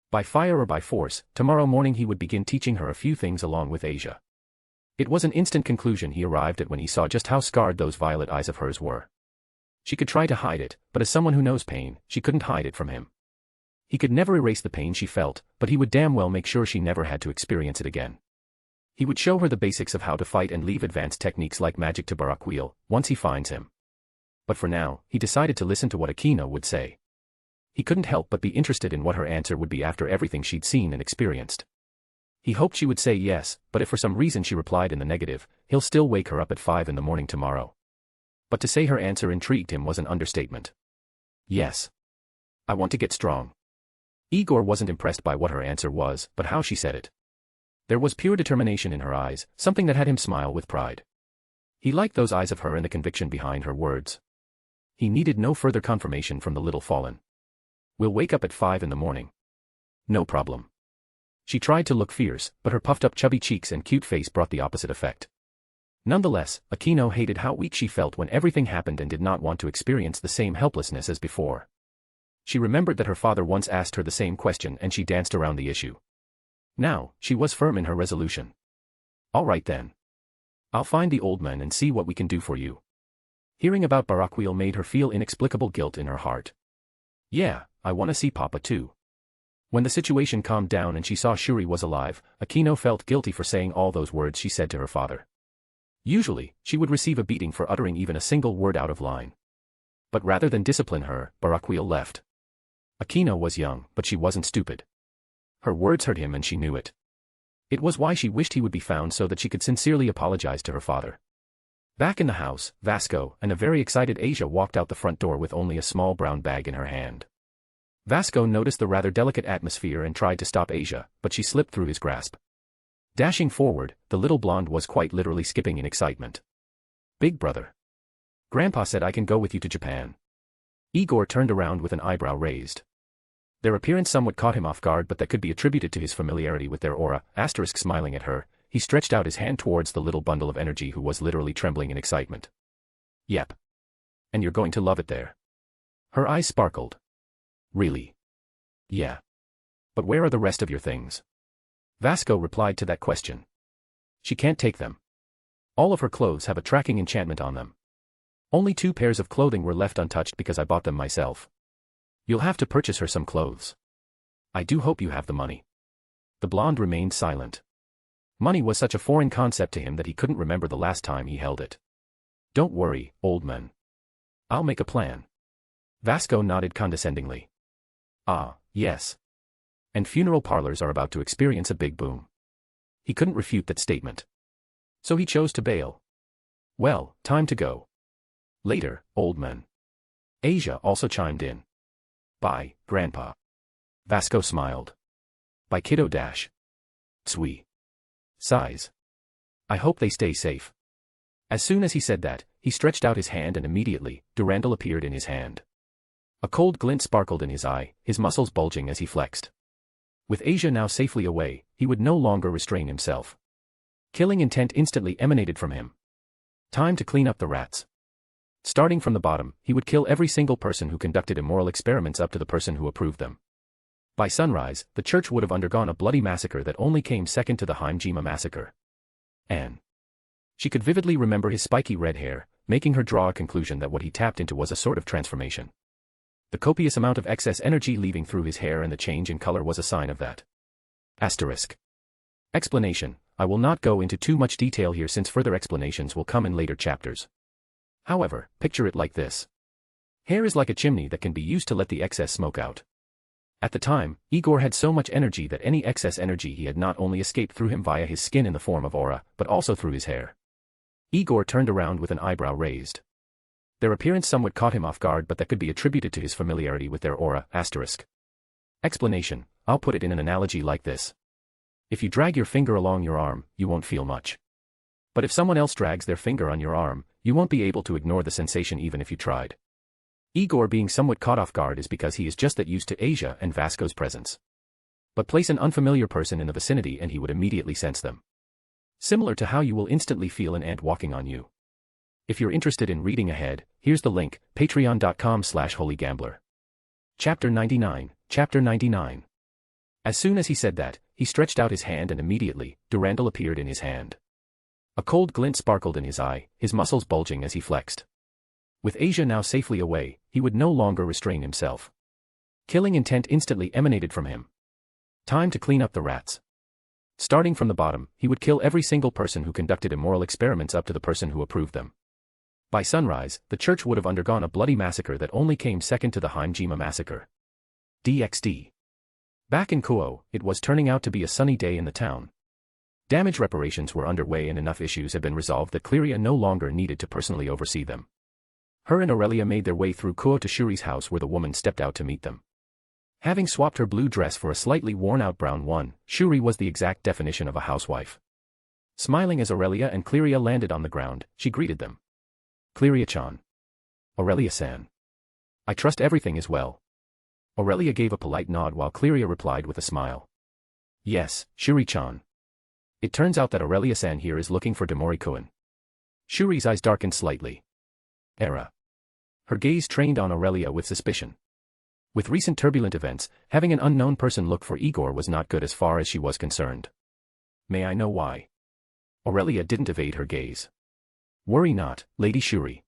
By fire or by force, tomorrow morning he would begin teaching her a few things along with Asia. It was an instant conclusion he arrived at when he saw just how scarred those violet eyes of hers were. She could try to hide it, but as someone who knows pain, she couldn't hide it from him. He could never erase the pain she felt, but he would damn well make sure she never had to experience it again. He would show her the basics of how to fight and leave advanced techniques like magic to Barakiel, once he finds him. But for now, he decided to listen to what Akino would say. He couldn't help but be interested in what her answer would be after everything she'd seen and experienced. He hoped she would say yes, but if for some reason she replied in the negative, he'll still wake her up at 5 in the morning tomorrow. But to say her answer intrigued him was an understatement. Yes. I want to get strong. Igor wasn't impressed by what her answer was, but how she said it. There was pure determination in her eyes, something that had him smile with pride. He liked those eyes of her and the conviction behind her words. He needed no further confirmation from the little fallen. We'll wake up at 5 in the morning. No problem. She tried to look fierce, but her puffed up chubby cheeks and cute face brought the opposite effect. Nonetheless, Akino hated how weak she felt when everything happened and did not want to experience the same helplessness as before. She remembered that her father once asked her the same question and she danced around the issue. Now, she was firm in her resolution. All right then. I'll find the old man and see what we can do for you. Hearing about Barakiel made her feel inexplicable guilt in her heart. Yeah, I want to see Papa too. When the situation calmed down and she saw Shuri was alive, Akino felt guilty for saying all those words she said to her father. Usually, she would receive a beating for uttering even a single word out of line. But rather than discipline her, Barakiel left. Akino was young, but she wasn't stupid. Her words hurt him and she knew it. It was why she wished he would be found so that she could sincerely apologize to her father. Back in the house, Vasco and a very excited Asia walked out the front door with only a small brown bag in her hand. Vasco noticed the rather delicate atmosphere and tried to stop Asia, but she slipped through his grasp. Dashing forward, the little blonde was quite literally skipping in excitement. Big brother. Grandpa said I can go with you to Japan. Igor turned around with an eyebrow raised. Their appearance somewhat caught him off guard, but that could be attributed to his familiarity with their aura. Smiling at her, he stretched out his hand towards the little bundle of energy who was literally trembling in excitement. Yep. And you're going to love it there. Her eyes sparkled. Really? Yeah. But where are the rest of your things? Vasco replied to that question. She can't take them. All of her clothes have a tracking enchantment on them. Only 2 pairs of clothing were left untouched because I bought them myself. You'll have to purchase her some clothes. I do hope you have the money. The blonde remained silent. Money was such a foreign concept to him that he couldn't remember the last time he held it. Don't worry, old man. I'll make a plan. Vasco nodded condescendingly. Ah, yes. And funeral parlors are about to experience a big boom. He couldn't refute that statement. So he chose to bail. Well, time to go. Later, old man. Asia also chimed in. Bye, Grandpa. Vasco smiled. Bye kiddo dash. Tsui. Sighs. I hope they stay safe. As soon as he said that, he stretched out his hand and immediately, Durandal appeared in his hand. A cold glint sparkled in his eye, his muscles bulging as he flexed. With Asia now safely away, he would no longer restrain himself. Killing intent instantly emanated from him. Time to clean up the rats. Starting from the bottom, he would kill every single person who conducted immoral experiments up to the person who approved them. By sunrise, the church would have undergone a bloody massacre that only came second to the Hinjima massacre. Anne. She could vividly remember his spiky red hair, making her draw a conclusion that what he tapped into was a sort of transformation. The copious amount of excess energy leaving through his hair and the change in color was a sign of that. Asterisk. Explanation. I will not go into too much detail here since further explanations will come in later chapters. However, picture it like this. Hair is like a chimney that can be used to let the excess smoke out. At the time, Igor had so much energy that any excess energy he had not only escaped through him via his skin in the form of aura, but also through his hair. Igor turned around with an eyebrow raised. Their appearance somewhat caught him off guard, but that could be attributed to his familiarity with their aura. Explanation: I'll put it in an analogy like this. If you drag your finger along your arm, you won't feel much. But if someone else drags their finger on your arm, you won't be able to ignore the sensation even if you tried. Igor being somewhat caught off guard is because he is just that used to Asia and Vasco's presence. But place an unfamiliar person in the vicinity and he would immediately sense them. Similar to how you will instantly feel an ant walking on you. If you're interested in reading ahead, here's the link, patreon.com/holygambler. Chapter 99, Chapter 99. As soon as he said that, he stretched out his hand and immediately, Durandal appeared in his hand. A cold glint sparkled in his eye, his muscles bulging as he flexed. With Asia now safely away, he would no longer restrain himself. Killing intent instantly emanated from him. Time to clean up the rats. Starting from the bottom, he would kill every single person who conducted immoral experiments up to the person who approved them. By sunrise, the church would have undergone a bloody massacre that only came second to the Hinjima massacre. DxD. Back in Kuo, it was turning out to be a sunny day in the town. Damage reparations were underway and enough issues had been resolved that Cleria no longer needed to personally oversee them. Her and Aurelia made their way through Kuo to Shuri's house where the woman stepped out to meet them. Having swapped her blue dress for a slightly worn-out brown one, Shuri was the exact definition of a housewife. Smiling as Aurelia and Cleria landed on the ground, she greeted them. Cleria-chan. Aurelia-san. I trust everything is well. Aurelia gave a polite nod while Cleria replied with a smile. Yes, Shuri-chan. It turns out that Aurelia-san here is looking for Demori-kun. Shuri's eyes darkened slightly. Era. Her gaze trained on Aurelia with suspicion. With recent turbulent events, having an unknown person look for Igor was not good as far as she was concerned. May I know why? Aurelia didn't evade her gaze. Worry not, Lady Shuri.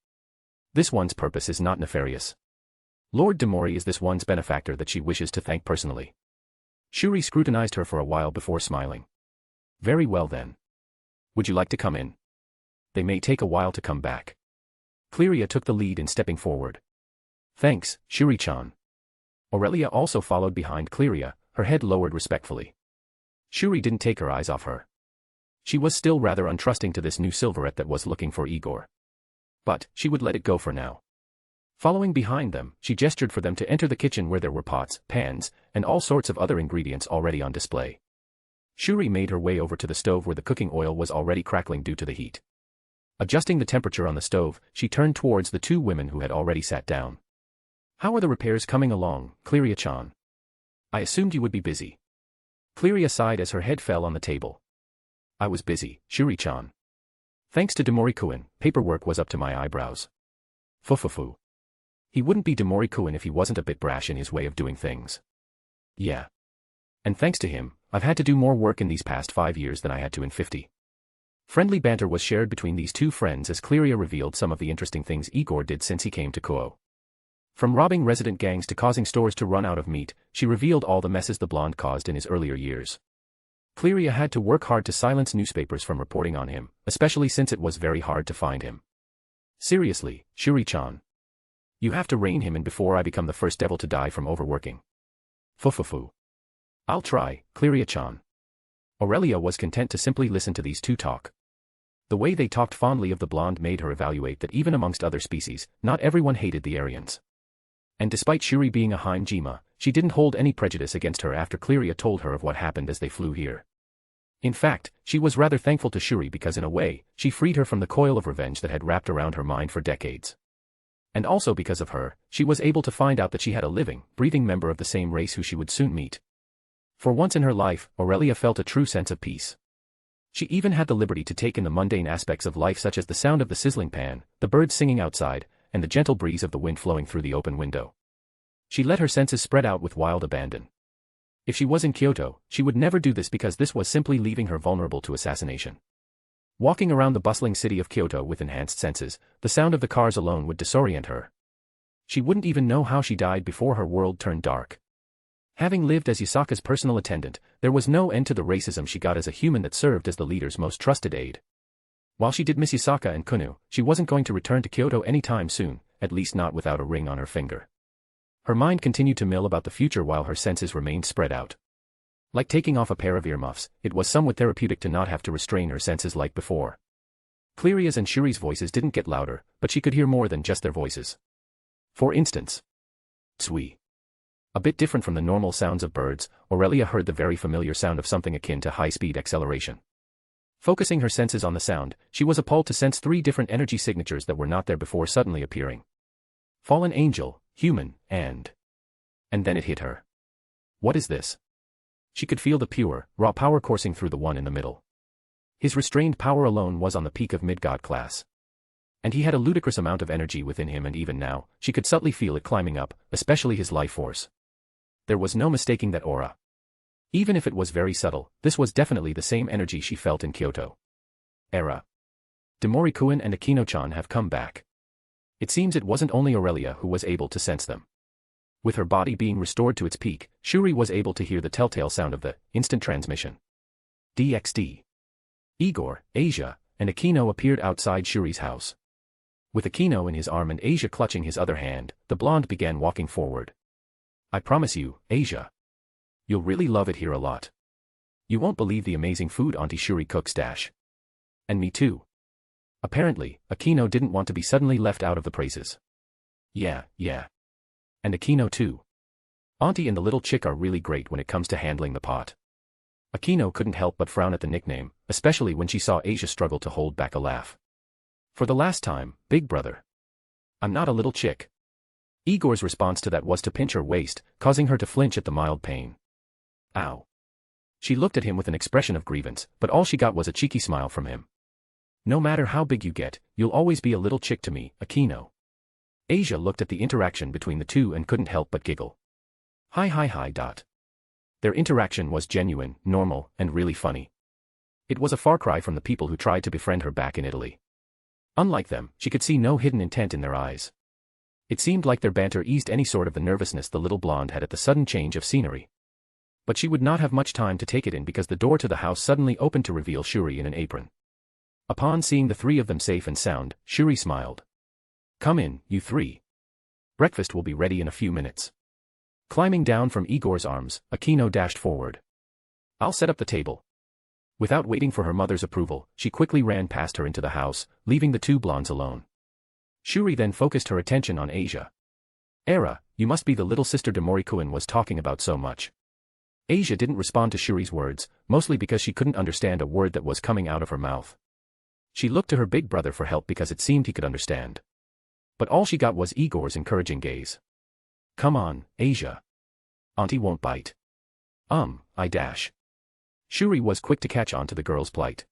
This one's purpose is not nefarious. Lord Demori is this one's benefactor that she wishes to thank personally. Shuri scrutinized her for a while before smiling. Very well then. Would you like to come in? They may take a while to come back. Cleria took the lead in stepping forward. Thanks, Shuri-chan. Aurelia also followed behind Cleria, her head lowered respectfully. Shuri didn't take her eyes off her. She was still rather untrusting to this new silverette that was looking for Igor. But, she would let it go for now. Following behind them, she gestured for them to enter the kitchen where there were pots, pans, and all sorts of other ingredients already on display. Shuri made her way over to the stove where the cooking oil was already crackling due to the heat. Adjusting the temperature on the stove, she turned towards the two women who had already sat down. How are the repairs coming along, Cleria-chan? I assumed you would be busy. Cleria sighed as her head fell on the table. I was busy, Shuri-chan. Thanks to Demori-kun, paperwork was up to my eyebrows. Fufufu. He wouldn't be Demori-kun if he wasn't a bit brash in his way of doing things. Yeah. And thanks to him, I've had to do more work in these past 5 years than I had to in 50. Friendly banter was shared between these two friends as Cleria revealed some of the interesting things Igor did since he came to Kuo. From robbing resident gangs to causing stores to run out of meat, she revealed all the messes the blonde caused in his earlier years. Cleria had to work hard to silence newspapers from reporting on him, especially since it was very hard to find him. Seriously, Shuri-chan. You have to rein him in before I become the first devil to die from overworking. Fufufu. I'll try, Cleria-chan. Aurelia was content to simply listen to these two talk. The way they talked fondly of the blonde made her evaluate that even amongst other species, not everyone hated the Aryans. And despite Shuri being a Hinjima, she didn't hold any prejudice against her after Cleria told her of what happened as they flew here. In fact, she was rather thankful to Shuri because in a way, she freed her from the coil of revenge that had wrapped around her mind for decades. And also because of her, she was able to find out that she had a living, breathing member of the same race who she would soon meet. For once in her life, Aurelia felt a true sense of peace. She even had the liberty to take in the mundane aspects of life such as the sound of the sizzling pan, the birds singing outside, and the gentle breeze of the wind flowing through the open window. She let her senses spread out with wild abandon. If she was in Kyoto, she would never do this because this was simply leaving her vulnerable to assassination. Walking around the bustling city of Kyoto with enhanced senses, the sound of the cars alone would disorient her. She wouldn't even know how she died before her world turned dark. Having lived as Yasaka's personal attendant, there was no end to the racism she got as a human that served as the leader's most trusted aide. While she did miss Yasaka and Kunu, she wasn't going to return to Kyoto anytime soon, at least not without a ring on her finger. Her mind continued to mill about the future while her senses remained spread out. Like taking off a pair of earmuffs, it was somewhat therapeutic to not have to restrain her senses like before. Cleria's and Shuri's voices didn't get louder, but she could hear more than just their voices. For instance, tsui. A bit different from the normal sounds of birds, Aurelia heard the very familiar sound of something akin to high-speed acceleration. Focusing her senses on the sound, she was appalled to sense 3 different energy signatures that were not there before suddenly appearing. Fallen angel, human, and then it hit her. What is this? She could feel the pure, raw power coursing through the one in the middle. His restrained power alone was on the peak of mid-god class. And he had a ludicrous amount of energy within him, and even now, she could subtly feel it climbing up, especially his life force. There was no mistaking that aura. Even if it was very subtle, this was definitely the same energy she felt in Kyoto. Era. Demori-kun and Akino-chan have come back. It seems it wasn't only Aurelia who was able to sense them. With her body being restored to its peak, Shuri was able to hear the telltale sound of the instant transmission. DxD. Igor, Asia, and Akino appeared outside Shuri's house. With Akino in his arm and Asia clutching his other hand, the blonde began walking forward. I promise you, Asia. You'll really love it here a lot. You won't believe the amazing food Auntie Shuri cooks. And me too. Apparently, Akino didn't want to be suddenly left out of the praises. Yeah. And Akino too. Auntie and the little chick are really great when it comes to handling the pot. Akino couldn't help but frown at the nickname, especially when she saw Asia struggle to hold back a laugh. For the last time, big brother. I'm not a little chick. Igor's response to that was to pinch her waist, causing her to flinch at the mild pain. Ow. She looked at him with an expression of grievance, but all she got was a cheeky smile from him. No matter how big you get, you'll always be a little chick to me, Akino. Asia looked at the interaction between the two and couldn't help but giggle. Hi. Their interaction was genuine, normal, and really funny. It was a far cry from the people who tried to befriend her back in Italy. Unlike them, she could see no hidden intent in their eyes. It seemed like their banter eased any sort of the nervousness the little blonde had at the sudden change of scenery. But she would not have much time to take it in because the door to the house suddenly opened to reveal Shuri in an apron. Upon seeing the 3 of them safe and sound, Shuri smiled. Come in, you 3. Breakfast will be ready in a few minutes. Climbing down from Igor's arms, Akino dashed forward. I'll set up the table. Without waiting for her mother's approval, she quickly ran past her into the house, leaving the 2 blondes alone. Shuri then focused her attention on Asia. Era, you must be the little sister Demori-kun was talking about so much. Asia didn't respond to Shuri's words, mostly because she couldn't understand a word that was coming out of her mouth. She looked to her big brother for help because it seemed he could understand. But all she got was Igor's encouraging gaze. Come on, Asia. Auntie won't bite. I dash. Shuri was quick to catch on to the girl's plight.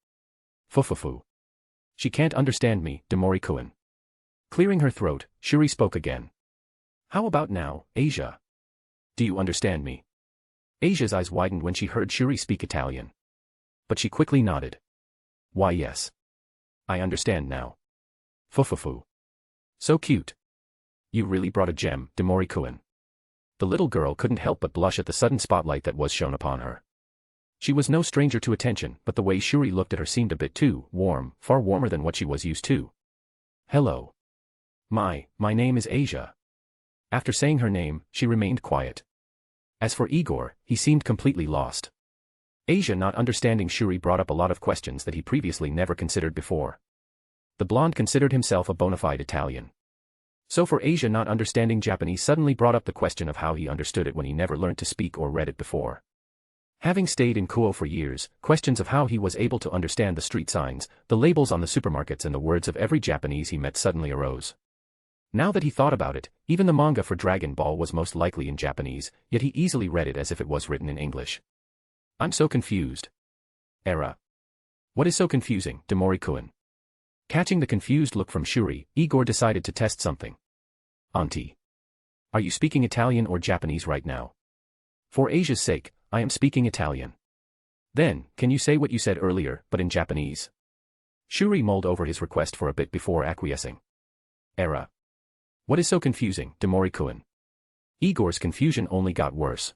Fufufu. She can't understand me, Demori-kun. Clearing her throat, Shuri spoke again. How about now, Asia? Do you understand me? Asia's eyes widened when she heard Shuri speak Italian. But she quickly nodded. Why yes. I understand now. Fufufu. So cute. You really brought a gem, Demori-kun. The little girl couldn't help but blush at the sudden spotlight that was shown upon her. She was no stranger to attention, but the way Shuri looked at her seemed a bit too warm, far warmer than what she was used to. Hello. My name is Asia. After saying her name, she remained quiet. As for Igor, he seemed completely lost. Asia not understanding Shuri brought up a lot of questions that he previously never considered before. The blonde considered himself a bona fide Italian. So for Asia not understanding Japanese suddenly brought up the question of how he understood it when he never learned to speak or read it before. Having stayed in Kuo for years, questions of how he was able to understand the street signs, the labels on the supermarkets and the words of every Japanese he met suddenly arose. Now that he thought about it, even the manga for Dragon Ball was most likely in Japanese, yet he easily read it as if it was written in English. I'm so confused. Era. What is so confusing, Demori-kun? Catching the confused look from Shuri, Igor decided to test something. Auntie. Are you speaking Italian or Japanese right now? For Asia's sake, I am speaking Italian. Then, can you say what you said earlier, but in Japanese? Shuri mulled over his request for a bit before acquiescing. Era. What is so confusing, Demori-kun? Igor's confusion only got worse.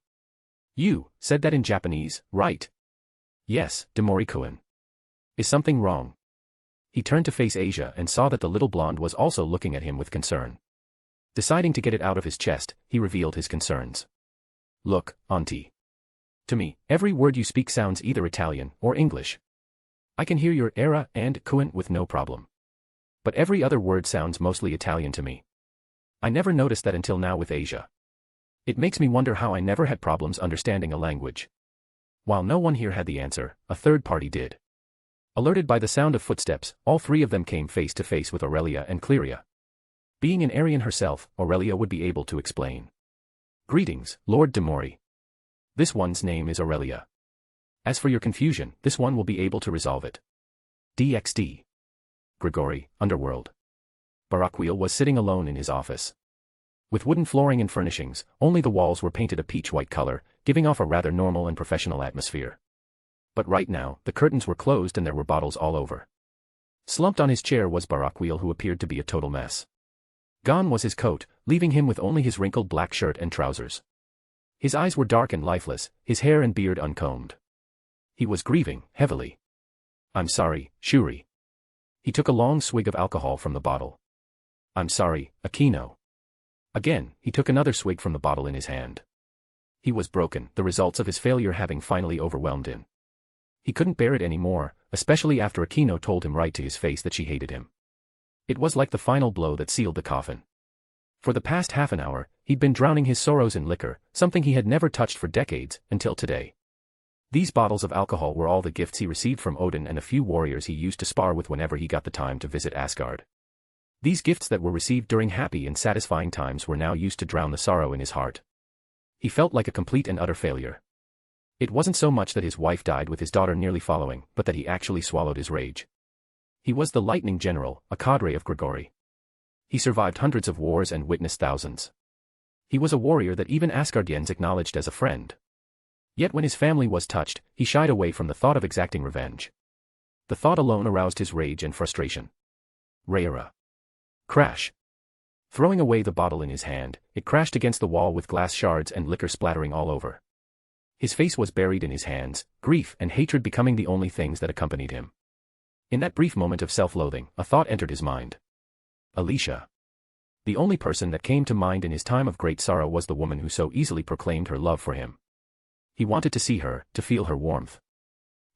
You said that in Japanese, right? Yes, Demori-kun. Is something wrong? He turned to face Asia and saw that the little blonde was also looking at him with concern. Deciding to get it out of his chest, he revealed his concerns. Look, Auntie. To me, every word you speak sounds either Italian or English. I can hear your era and cuent with no problem. But every other word sounds mostly Italian to me. I never noticed that until now with Asia. It makes me wonder how I never had problems understanding a language. While no one here had the answer, a third party did. Alerted by the sound of footsteps, all three of them came face to face with Aurelia and Cleria. Being an Aryan herself, Aurelia would be able to explain. Greetings, Lord Demori. This one's name is Aurelia. As for your confusion, this one will be able to resolve it. DxD. Grigori, Underworld. Barakiel was sitting alone in his office. With wooden flooring and furnishings, only the walls were painted a peach-white color, giving off a rather normal and professional atmosphere. But right now, the curtains were closed and there were bottles all over. Slumped on his chair was Barakiel, who appeared to be a total mess. Gone was his coat, leaving him with only his wrinkled black shirt and trousers. His eyes were dark and lifeless, his hair and beard uncombed. He was grieving, heavily. I'm sorry, Shuri. He took a long swig of alcohol from the bottle. I'm sorry, Aquino. Again, he took another swig from the bottle in his hand. He was broken, the results of his failure having finally overwhelmed him. He couldn't bear it anymore, especially after Aquino told him right to his face that she hated him. It was like the final blow that sealed the coffin. For the past half an hour, he'd been drowning his sorrows in liquor, something he had never touched for decades, until today. These bottles of alcohol were all the gifts he received from Odin and a few warriors he used to spar with whenever he got the time to visit Asgard. These gifts that were received during happy and satisfying times were now used to drown the sorrow in his heart. He felt like a complete and utter failure. It wasn't so much that his wife died with his daughter nearly following, but that he actually swallowed his rage. He was the lightning general, a cadre of Grigori. He survived hundreds of wars and witnessed thousands. He was a warrior that even Asgardians acknowledged as a friend. Yet when his family was touched, he shied away from the thought of exacting revenge. The thought alone aroused his rage and frustration. Rayera. Crash. Throwing away the bottle in his hand, it crashed against the wall with glass shards and liquor splattering all over. His face was buried in his hands, grief and hatred becoming the only things that accompanied him. In that brief moment of self-loathing, a thought entered his mind. Alicia. The only person that came to mind in his time of great sorrow was the woman who so easily proclaimed her love for him. He wanted to see her, to feel her warmth.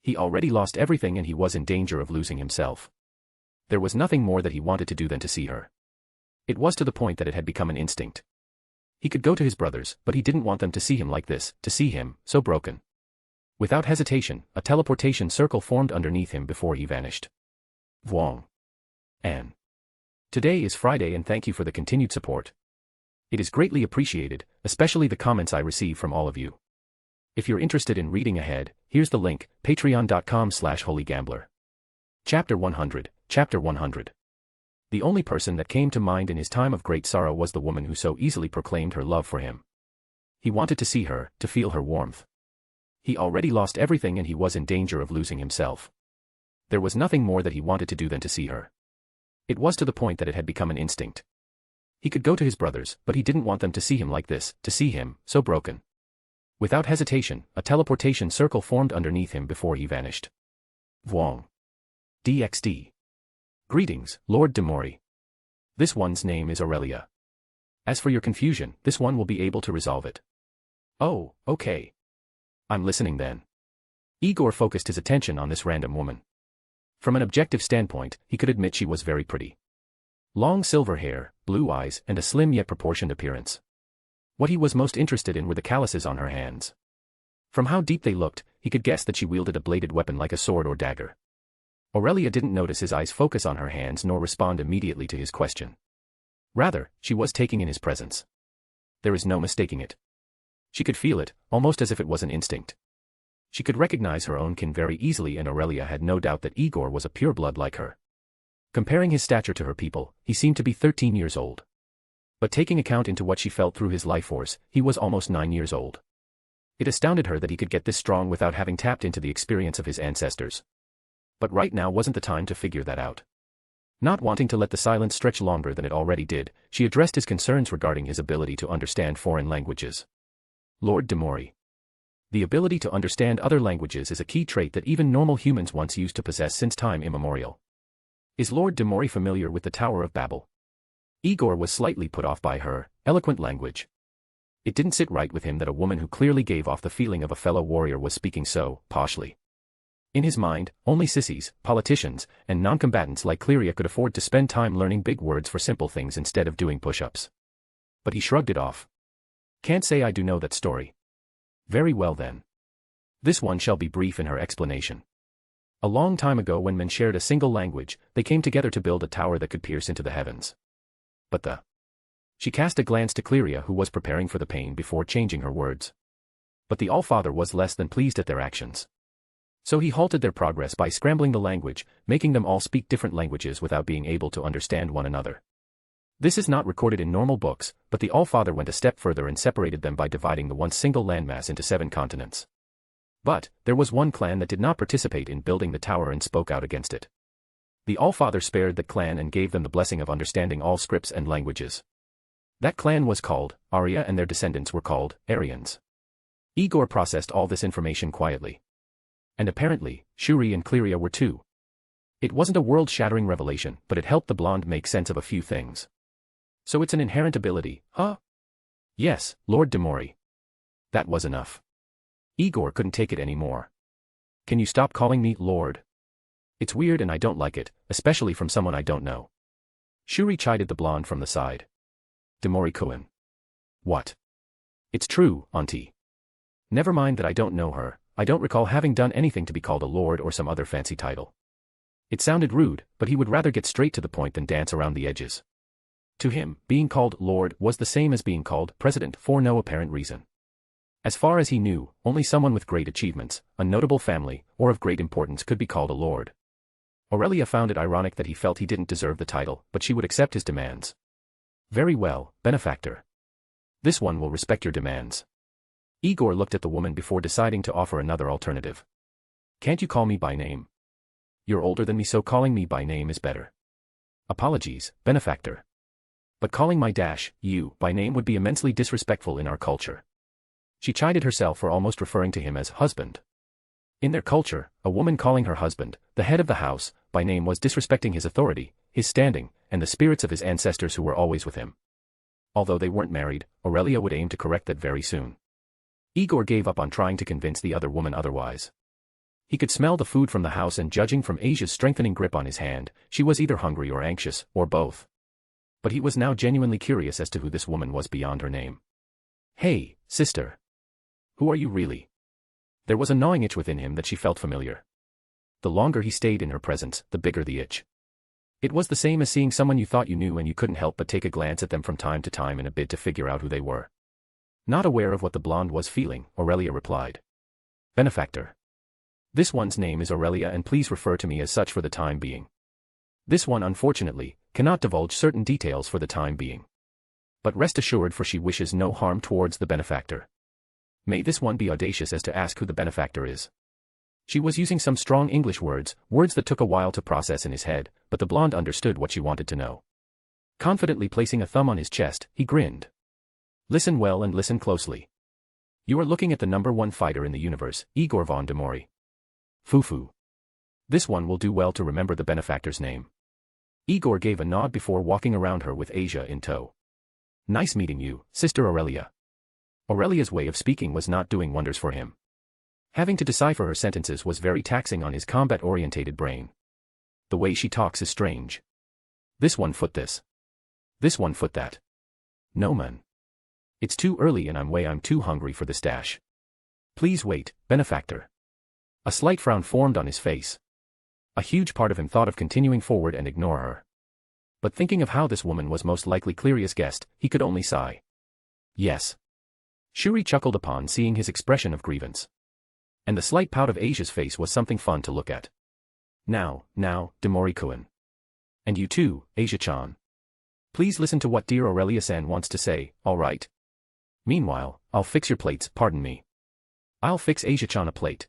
He already lost everything and he was in danger of losing himself. There was nothing more that he wanted to do than to see her. It was to the point that it had become an instinct. He could go to his brothers, but he didn't want them to see him like this, to see him, so broken. Without hesitation, a teleportation circle formed underneath him before he vanished. Vuong. Anne. Today is Friday and thank you for the continued support. It is greatly appreciated, especially the comments I receive from all of you. If you're interested in reading ahead, here's the link, patreon.com/holygambler. Chapter 100, Chapter 100. The only person that came to mind in his time of great sorrow was the woman who so easily proclaimed her love for him. He wanted to see her, to feel her warmth. He already lost everything and he was in danger of losing himself. There was nothing more that he wanted to do than to see her. It was to the point that it had become an instinct. He could go to his brothers, but he didn't want them to see him like this, to see him, so broken. Without hesitation, a teleportation circle formed underneath him before he vanished. Vuong. DxD. Greetings, Lord Demori. This one's name is Aurelia. As for your confusion, this one will be able to resolve it. Oh, okay. I'm listening then. Igor focused his attention on this random woman. From an objective standpoint, he could admit she was very pretty. Long silver hair, blue eyes, and a slim yet proportioned appearance. What he was most interested in were the calluses on her hands. From how deep they looked, he could guess that she wielded a bladed weapon like a sword or dagger. Aurelia didn't notice his eyes focus on her hands nor respond immediately to his question. Rather, she was taking in his presence. There is no mistaking it. She could feel it, almost as if it was an instinct. She could recognize her own kin very easily and Aurelia had no doubt that Igor was a pureblood like her. Comparing his stature to her people, he seemed to be 13 years old. But taking account into what she felt through his life force, he was almost 9 years old. It astounded her that he could get this strong without having tapped into the experience of his ancestors. But right now wasn't the time to figure that out. Not wanting to let the silence stretch longer than it already did, she addressed his concerns regarding his ability to understand foreign languages. Lord Demori. The ability to understand other languages is a key trait that even normal humans once used to possess since time immemorial. Is Lord Demori familiar with the Tower of Babel? Igor was slightly put off by her eloquent language. It didn't sit right with him that a woman who clearly gave off the feeling of a fellow warrior was speaking so poshly. In his mind, only sissies, politicians, and non-combatants like Cleria could afford to spend time learning big words for simple things instead of doing push-ups. But he shrugged it off. Can't say I do know that story. Very well then. This one shall be brief in her explanation. A long time ago when men shared a single language, they came together to build a tower that could pierce into the heavens. But She cast a glance to Cleria who was preparing for the pain before changing her words. But the Allfather was less than pleased at their actions. So he halted their progress by scrambling the language, making them all speak different languages without being able to understand one another. This is not recorded in normal books, but the Allfather went a step further and separated them by dividing the once single landmass into 7 continents. But there was one clan that did not participate in building the tower and spoke out against it. The Allfather spared the clan and gave them the blessing of understanding all scripts and languages. That clan was called Aurelia and their descendants were called Aryans. Igor processed all this information quietly. And apparently, Shuri and Cleria were too. It wasn't a world-shattering revelation, but it helped the blonde make sense of a few things. So it's an inherent ability, huh? Yes, Lord Demori. That was enough. Igor couldn't take it anymore. Can you stop calling me Lord? It's weird and I don't like it, especially from someone I don't know. Shuri chided the blonde from the side. Demori-kun. What? It's true, auntie. Never mind that I don't know her, I don't recall having done anything to be called a lord or some other fancy title. It sounded rude, but he would rather get straight to the point than dance around the edges. To him, being called Lord was the same as being called President for no apparent reason. As far as he knew, only someone with great achievements, a notable family, or of great importance could be called a lord. Aurelia found it ironic that he felt he didn't deserve the title, but she would accept his demands. Very well, benefactor. This one will respect your demands. Igor looked at the woman before deciding to offer another alternative. Can't you call me by name? You're older than me, so calling me by name is better. Apologies, benefactor. But calling you by name would be immensely disrespectful in our culture. She chided herself for almost referring to him as husband. In their culture, a woman calling her husband, the head of the house, by name was disrespecting his authority, his standing, and the spirits of his ancestors who were always with him. Although they weren't married, Aurelia would aim to correct that very soon. Igor gave up on trying to convince the other woman otherwise. He could smell the food from the house, and judging from Asia's strengthening grip on his hand, she was either hungry or anxious, or both. But he was now genuinely curious as to who this woman was beyond her name. Hey, sister. Who are you really? There was a gnawing itch within him that she felt familiar. The longer he stayed in her presence, the bigger the itch. It was the same as seeing someone you thought you knew and you couldn't help but take a glance at them from time to time in a bid to figure out who they were. Not aware of what the blonde was feeling, Aurelia replied. Benefactor. This one's name is Aurelia, and please refer to me as such for the time being. This one, unfortunately, cannot divulge certain details for the time being. But rest assured, for she wishes no harm towards the benefactor. May this one be audacious as to ask who the benefactor is. She was using some strong English words that took a while to process in his head, but the blonde understood what she wanted to know. Confidently placing a thumb on his chest, he grinned. Listen well and listen closely. You are looking at the #1 fighter in the universe, Igor von Demori. Foo-foo. This one will do well to remember the benefactor's name. Igor gave a nod before walking around her with Asia in tow. Nice meeting you, Sister Aurelia. Aurelia's way of speaking was not doing wonders for him. Having to decipher her sentences was very taxing on his combat-orientated brain. The way she talks is strange. This one foot this. This one foot that. No man. It's too early and I'm too hungry for this dash. Please wait, benefactor. A slight frown formed on his face. A huge part of him thought of continuing forward and ignore her. But thinking of how this woman was most likely Cleria's guest, he could only sigh. Yes. Shuri chuckled upon seeing his expression of grievance. And the slight pout of Asia's face was something fun to look at. Now, Demori-kun. And you too, Asia-chan. Please listen to what dear Aurelia-san wants to say, alright? Meanwhile, I'll fix your plates, pardon me. I'll fix Asia-chan a plate.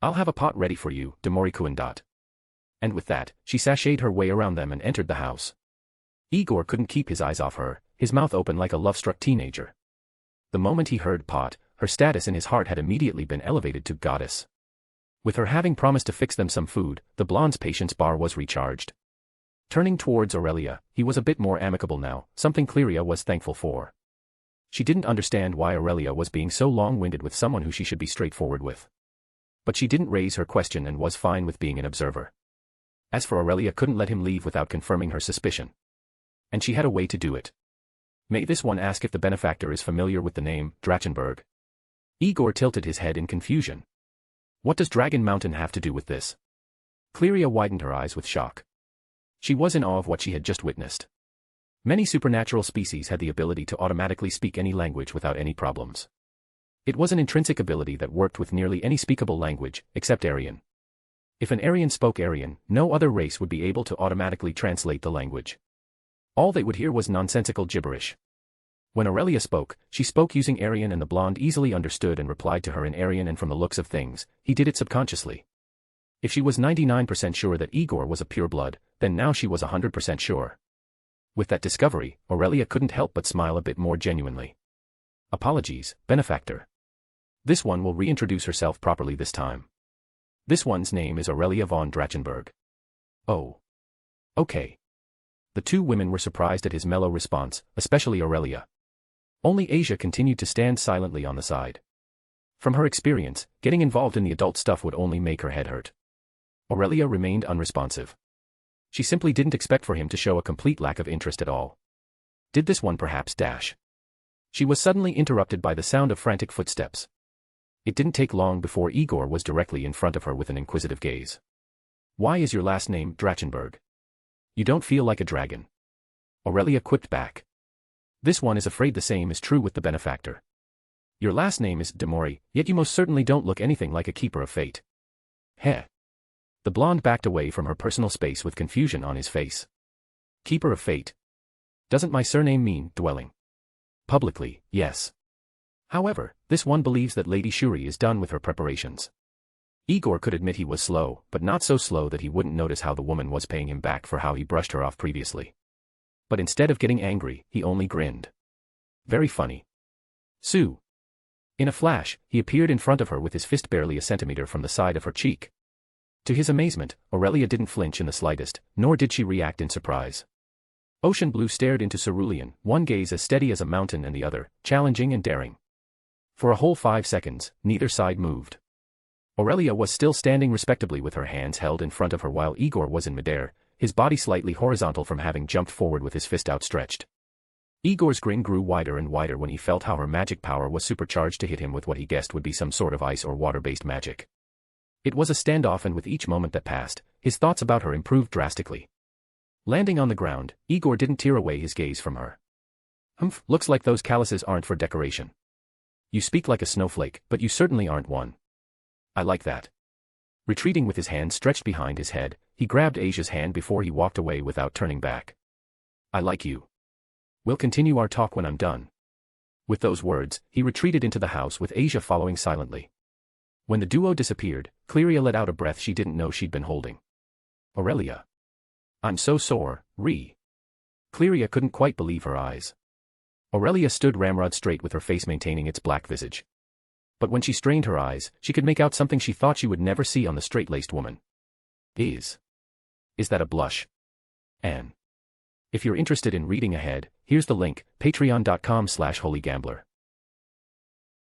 I'll have a pot ready for you, Demori-kun. And with that, she sashayed her way around them and entered the house. Igor couldn't keep his eyes off her, his mouth open like a love-struck teenager. The moment he heard pot, her status in his heart had immediately been elevated to goddess. With her having promised to fix them some food, the blonde's patience bar was recharged. Turning towards Aurelia, he was a bit more amicable now, something Cleria was thankful for. She didn't understand why Aurelia was being so long-winded with someone who she should be straightforward with. But she didn't raise her question and was fine with being an observer. As for Aurelia, couldn't let him leave without confirming her suspicion. And she had a way to do it. May this one ask if the benefactor is familiar with the name, Drachenberg? Igor tilted his head in confusion. What does Dragon Mountain have to do with this? Cleria widened her eyes with shock. She was in awe of what she had just witnessed. Many supernatural species had the ability to automatically speak any language without any problems. It was an intrinsic ability that worked with nearly any speakable language, except Aryan. If an Aryan spoke Aryan, no other race would be able to automatically translate the language. All they would hear was nonsensical gibberish. When Aurelia spoke, she spoke using Aryan, and the blonde easily understood and replied to her in Aryan, and from the looks of things, he did it subconsciously. If she was 99% sure that Igor was a pureblood, then now she was 100% sure. With that discovery, Aurelia couldn't help but smile a bit more genuinely. Apologies, benefactor. This one will reintroduce herself properly this time. This one's name is Aurelia von Drachenberg. Oh. Okay. The two women were surprised at his mellow response, especially Aurelia. Only Asia continued to stand silently on the side. From her experience, getting involved in the adult stuff would only make her head hurt. Aurelia remained unresponsive. She simply didn't expect for him to show a complete lack of interest at all. Did this one perhaps dash? She was suddenly interrupted by the sound of frantic footsteps. It didn't take long before Igor was directly in front of her with an inquisitive gaze. Why is your last name Drachenberg? You don't feel like a dragon. Aurelia quipped back. This one is afraid the same is true with the benefactor. Your last name is Demori, yet you most certainly don't look anything like a keeper of fate. Heh. The blonde backed away from her personal space with confusion on his face. Keeper of fate. Doesn't my surname mean dwelling? Publicly, yes. However, this one believes that Lady Shuri is done with her preparations. Igor could admit he was slow, but not so slow that he wouldn't notice how the woman was paying him back for how he brushed her off previously. But instead of getting angry, he only grinned. Very funny. Sue. In a flash, he appeared in front of her with his fist barely a centimeter from the side of her cheek. To his amazement, Aurelia didn't flinch in the slightest, nor did she react in surprise. Ocean Blue stared into Cerulean, one gaze as steady as a mountain and the other, challenging and daring. For a whole 5 seconds, neither side moved. Aurelia was still standing respectably with her hands held in front of her while Igor was in midair, his body slightly horizontal from having jumped forward with his fist outstretched. Igor's grin grew wider and wider when he felt how her magic power was supercharged to hit him with what he guessed would be some sort of ice or water-based magic. It was a standoff, and with each moment that passed, his thoughts about her improved drastically. Landing on the ground, Igor didn't tear away his gaze from her. Humph, looks like those calluses aren't for decoration. You speak like a snowflake, but you certainly aren't one. I like that. Retreating with his hand stretched behind his head, he grabbed Asia's hand before he walked away without turning back. I like you. We'll continue our talk when I'm done. With those words, he retreated into the house with Asia following silently. When the duo disappeared, Cleria let out a breath she didn't know she'd been holding. Aurelia. I'm so sore, Cleria couldn't quite believe her eyes. Aurelia stood ramrod straight with her face maintaining its black visage. But when she strained her eyes, she could make out something she thought she would never see on the straight-laced woman. Is that a blush? Anne. If you're interested in reading ahead, here's the link, patreon.com/holygambler.